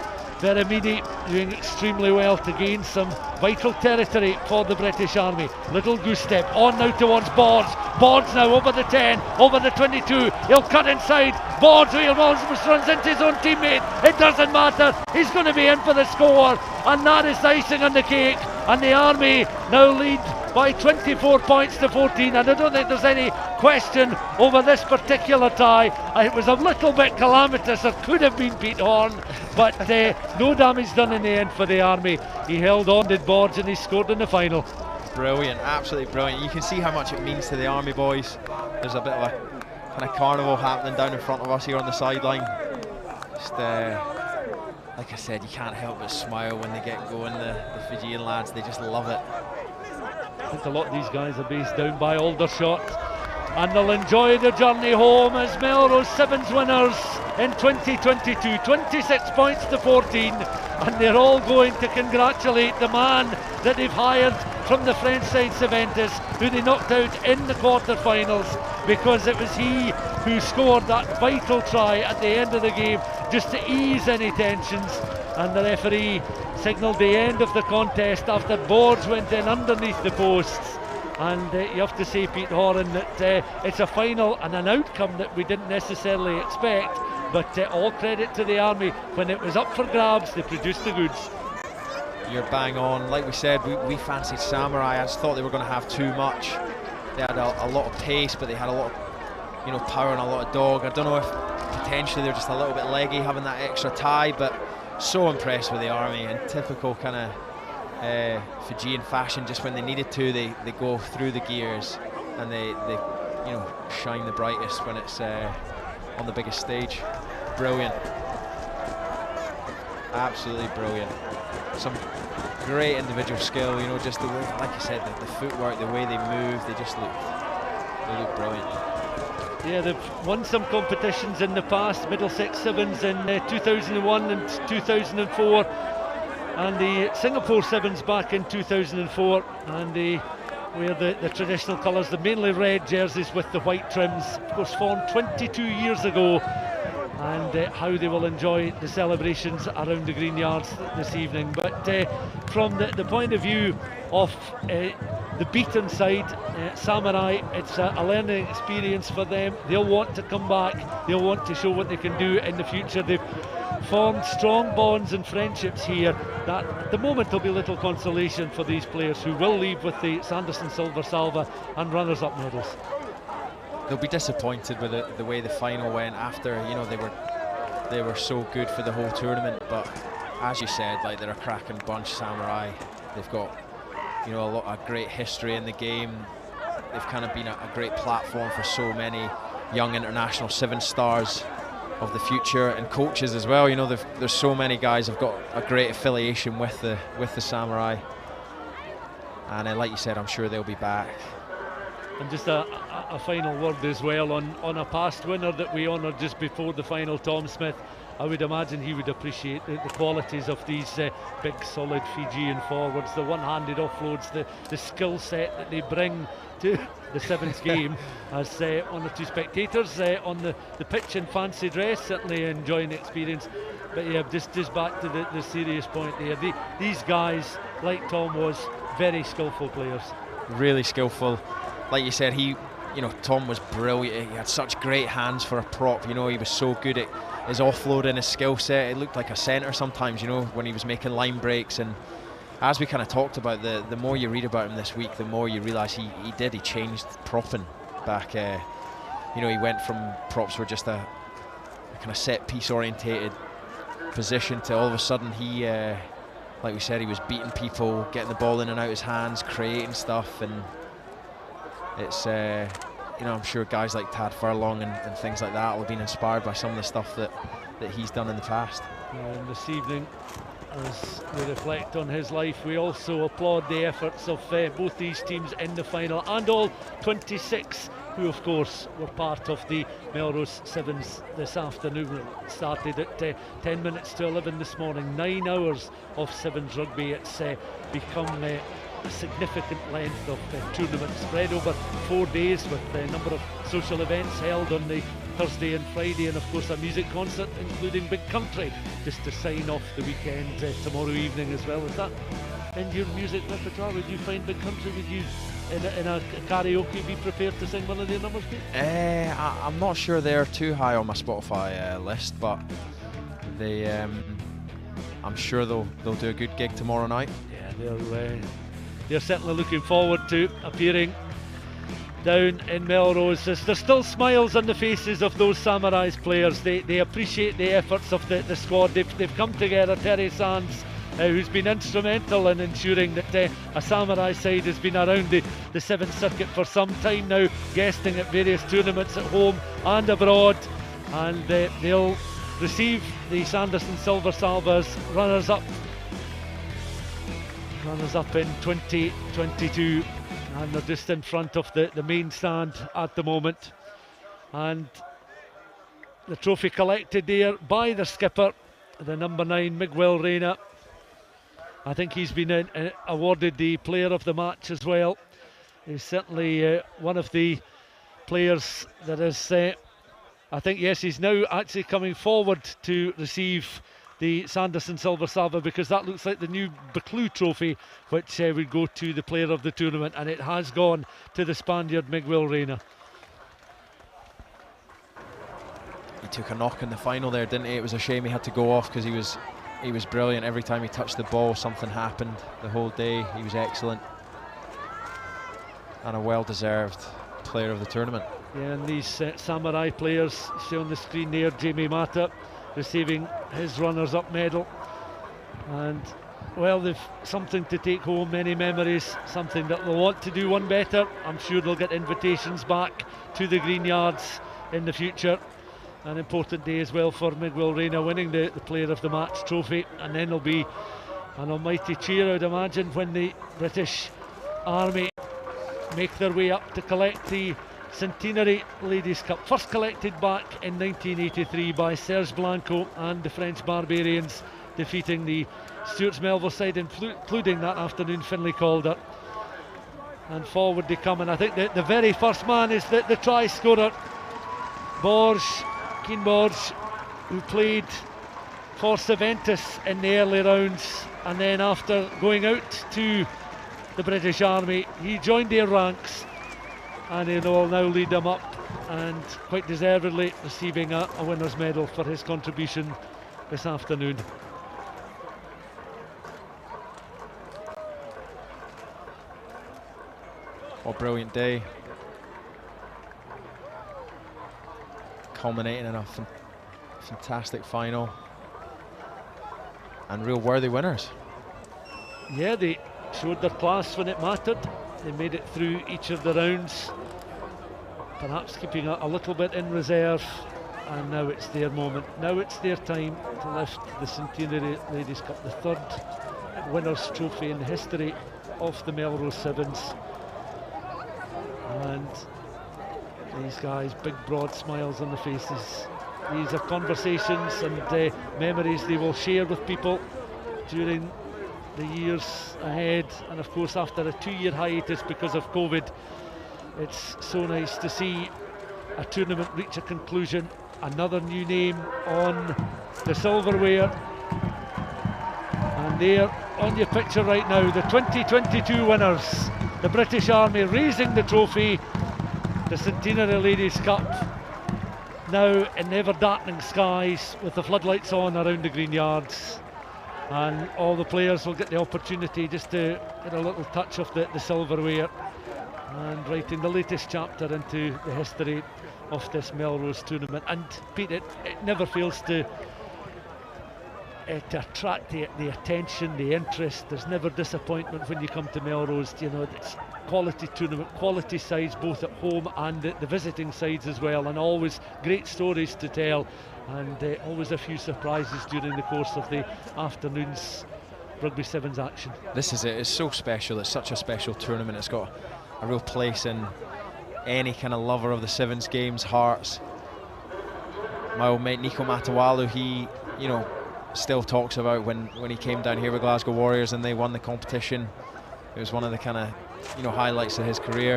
Speaker 1: Veramidi doing extremely well to gain some vital territory for the British Army. Little goose step on now towards Borge. Borge now over the 10, over the 22. He'll cut inside. Borge almost runs into his own teammate. It doesn't matter. He's going to be in for the score, and that is icing on the cake. And the Army now lead by 24 points to 14, and I don't think there's any question over this particular tie. It was a little bit calamitous. It could have been Pete Horne, but no damage done in the end for the Army. He held on, did Borge, and he scored in the final.
Speaker 6: Brilliant, absolutely brilliant. You can see how much it means to the Army boys. There's a bit of a kind of carnival happening down in front of us here on the sideline. Just like I said, you can't help but smile when they get going. The Fijian lads, they just love it.
Speaker 1: I think a lot of these guys are based down by Aldershot, and they'll enjoy the journey home as Melrose Sevens winners in 2022, 26 points to 14, and they're all going to congratulate the man that they've hired from the French side, Cervantes, who they knocked out in the quarter-finals, because it was he who scored that vital try at the end of the game just to ease any tensions, and the referee signalled the end of the contest after Borge went in underneath the posts. And you have to say, Pete Horne, that it's a final and an outcome that we didn't necessarily expect, but all credit to the Army. When it was up for grabs, they produced the goods.
Speaker 6: You're bang on. Like we said, we fancied Samurai. I just thought they were going to have too much. They had a lot of pace, but they had a lot of power and a lot of dog. I don't know if potentially they're just a little bit leggy having that extra tie, but so impressed with the Army in typical kind of Fijian fashion. Just when they needed to, they go through the gears, and they shine the brightest when it's on the biggest stage. Brilliant, absolutely brilliant. Some great individual skill, just the way, like you said, the footwork, the way they move, they look brilliant.
Speaker 1: Yeah, they've won some competitions in the past, Middlesex Sevens in 2001 and 2004, and the Singapore Sevens back in 2004, and they wear the traditional colours, the mainly red jerseys with the white trims, of course formed 22 years ago, and how they will enjoy the celebrations around the Greenyards this evening. But from the point of view of the beaten side, Samurai, it's a learning experience for them. They'll want to come back, they'll want to show what they can do in the future. They've formed strong bonds and friendships here that at the moment there'll be little consolation for these players, who will leave with the Sanderson Silver Salva and runners-up medals.
Speaker 6: They'll be disappointed with the way the final went after, they were so good for the whole tournament, but as you said, like, they're a cracking bunch, Samurai. They've got a great history in the game. They've kind of been a great platform for so many young international seven stars of the future, and coaches as well. There's so many guys have got a great affiliation with the Samurai, and like you said, I'm sure they'll be back.
Speaker 1: And just a final word as well on a past winner that we honoured just before the final, Tom Smith. I would imagine he would appreciate the qualities of these big solid Fijian forwards, the one-handed offloads, the skill set that they bring to the Sevens game. As one or two spectators on the pitch in fancy dress, certainly enjoying the experience. But yeah, just back to the serious point there. These guys, like Tom was, very skillful players.
Speaker 6: Really skillful. Like you said, he you know, Tom was brilliant. He had such great hands for a prop. You know, he was so good at his offloading, his skill set. It looked like a centre sometimes, you know, when he was making line breaks. And as we kind of talked about, the more you read about him this week, the more you realise he changed propping back. You know, he went from props were just a kind of set piece orientated position to all of a sudden he, like we said, he was beating people, getting the ball in and out his hands, creating stuff. And it's, you know, I'm sure guys like Tad Furlong and things like that will have been inspired by some of the stuff that he's done in the past.
Speaker 1: And this evening, as we reflect on his life, we also applaud the efforts of both these teams in the final, and all 26 who of course were part of the Melrose Sevens this afternoon. It started at 10 minutes to 11 this morning, 9 hours of Sevens rugby. It's become a significant length of tournament spread over 4 days, with a number of social events held on the Thursday and Friday, and of course a music concert including Big Country just to sign off the weekend tomorrow evening as well. Is that in your music repertoire? Would you find Big Country? Would you in a karaoke be prepared to sing one of their numbers, Pete?
Speaker 6: I'm not sure they're too high on my Spotify list, but they I'm sure they'll do a good gig tomorrow night.
Speaker 1: Yeah, they're certainly looking forward to appearing down in Melrose. There's still smiles on the faces of those Samurais players. They appreciate the efforts of the squad. They've come together. Terry Sands, who's been instrumental in ensuring that a Samurai side has been around the Seventh Circuit for some time now, guesting at various tournaments at home and abroad, and they'll receive the Sanderson Silver Salvas runners-up in 2022, and they're just in front of the main stand at the moment. And the trophy collected there by the skipper, the number 9 Miguel Reina. I think he's been awarded the player of the match as well. He's certainly one of the players that is, I think, yes, he's now actually coming forward to receive the Sanderson Silver Salva, because that looks like the new Buccleuch trophy, which would go to the player of the tournament, and it has gone to the Spaniard Miguel Reina.
Speaker 6: He took a knock in the final there, didn't he? It was a shame he had to go off, because he was brilliant. Every time he touched the ball, something happened. The whole day he was excellent, and a well-deserved player of the tournament.
Speaker 1: Yeah, and these Samurai players, see on the screen there, Jamie Mata receiving his runners-up medal, and well, they've something to take home, many memories, something that they'll want to do one better. I'm sure they'll get invitations back to the Greenyards in the future. An important day as well for Miguel Reina, winning the player of the match trophy, and then there'll be an almighty cheer, I'd imagine, when the British Army make their way up to collect the Centenary Ladies Cup, first collected back in 1983 by Serge Blanco and the French Barbarians, defeating the Stuart's Melville side, including that afternoon Finlay Calder. And forward they come, and I think the very first man is the try scorer, Keen Borge, who played for Seventus in the early rounds, and then after going out to the British Army, he joined their ranks, and he'll now lead them up, and quite deservedly receiving a winner's medal for his contribution this afternoon.
Speaker 6: What a brilliant day, culminating in a fantastic final, and real worthy winners.
Speaker 1: Yeah, they showed their class when it mattered. They made it through each of the rounds, perhaps keeping a little bit in reserve, and now it's their moment. Now it's their time to lift the Centenary Ladies Cup, the third winner's trophy in the history of the Melrose Sevens. And these guys, big broad smiles on the faces. These are conversations and memories they will share with people during the years ahead, and of course after a 2-year hiatus because of COVID, it's so nice to see a tournament reach a conclusion. Another new name on the silverware, and there on your picture right now, the 2022 winners, the British Army raising the trophy the Centenary Ladies Cup now in the ever-darkening skies with the floodlights on around the Greenyards, and all the players will get the opportunity just to get a little touch of the silverware and writing the latest chapter into the history of this Melrose tournament. And Pete, it never fails to attract the attention, the interest. There's never disappointment when you come to Melrose. You know, it's quality tournament, quality sides both at home and the visiting sides as well, and always great stories to tell, and always a few surprises during the course of the afternoon's Rugby Sevens action.
Speaker 6: This is it, it's so special, it's such a special tournament. It's got a real place in any kind of lover of the Sevens games hearts. My old mate Nico Matawalu, he, you know, still talks about when he came down here with Glasgow Warriors and they won the competition. It was one of the kind of, you know, highlights of his career.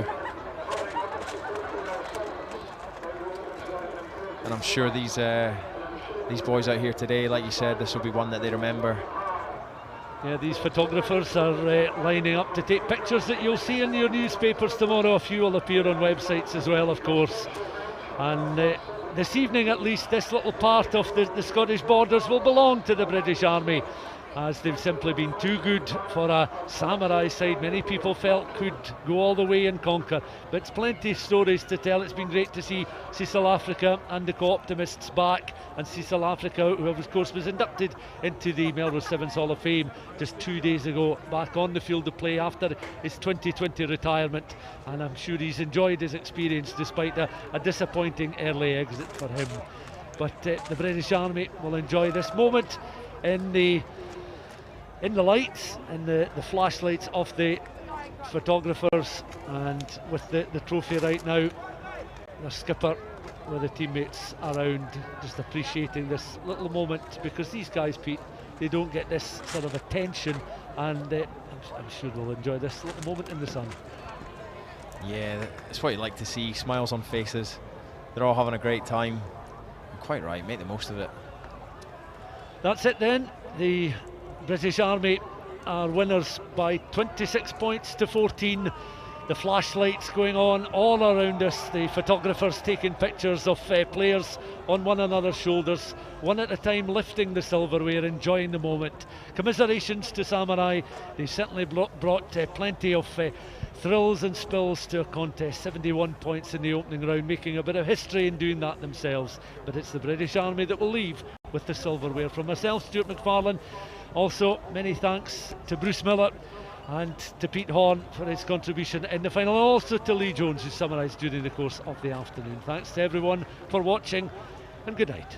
Speaker 6: And I'm sure these boys out here today, like you said, this will be one that they remember.
Speaker 1: Yeah, these photographers are lining up to take pictures that you'll see in your newspapers tomorrow. A few will appear on websites as well, of course. And this evening, at least, this little part of the Scottish borders will belong to the British Army, as they've simply been too good for a Samurai side many people felt could go all the way and conquer. But it's plenty of stories to tell. It's been great to see Cecil Africa and the Co-Optimists back, and Cecil Africa, who of course was inducted into the Melrose Sevens Hall of Fame just 2 days ago, back on the field of play after his 2020 retirement, and I'm sure he's enjoyed his experience despite a disappointing early exit for him. But the British Army will enjoy this moment in the lights, in the flashlights of the photographers, and with the trophy right now, the skipper with the teammates around, just appreciating this little moment, because these guys, Pete, they don't get this sort of attention, and I'm sure they'll enjoy this little moment in the sun.
Speaker 6: Yeah, it's what you like to see, smiles on faces. They're all having a great time. You're quite right, make the most of it.
Speaker 1: That's it then. The British Army are winners by 26 points to 14. The flashlights going on all around us, the photographers taking pictures of players on one another's shoulders, one at a time, lifting the silverware, enjoying the moment. Commiserations to Samurai. They certainly brought plenty of thrills and spills to a contest. 71 points in the opening round, making a bit of history in doing that themselves. But it's the British Army that will leave with the silverware. From myself, Stuart McFarlane, also many thanks to Bruce Millar and to Pete Horne for his contribution in the final, and also to Lee Jones, who summarised during the course of the afternoon. Thanks to everyone for watching, and good night.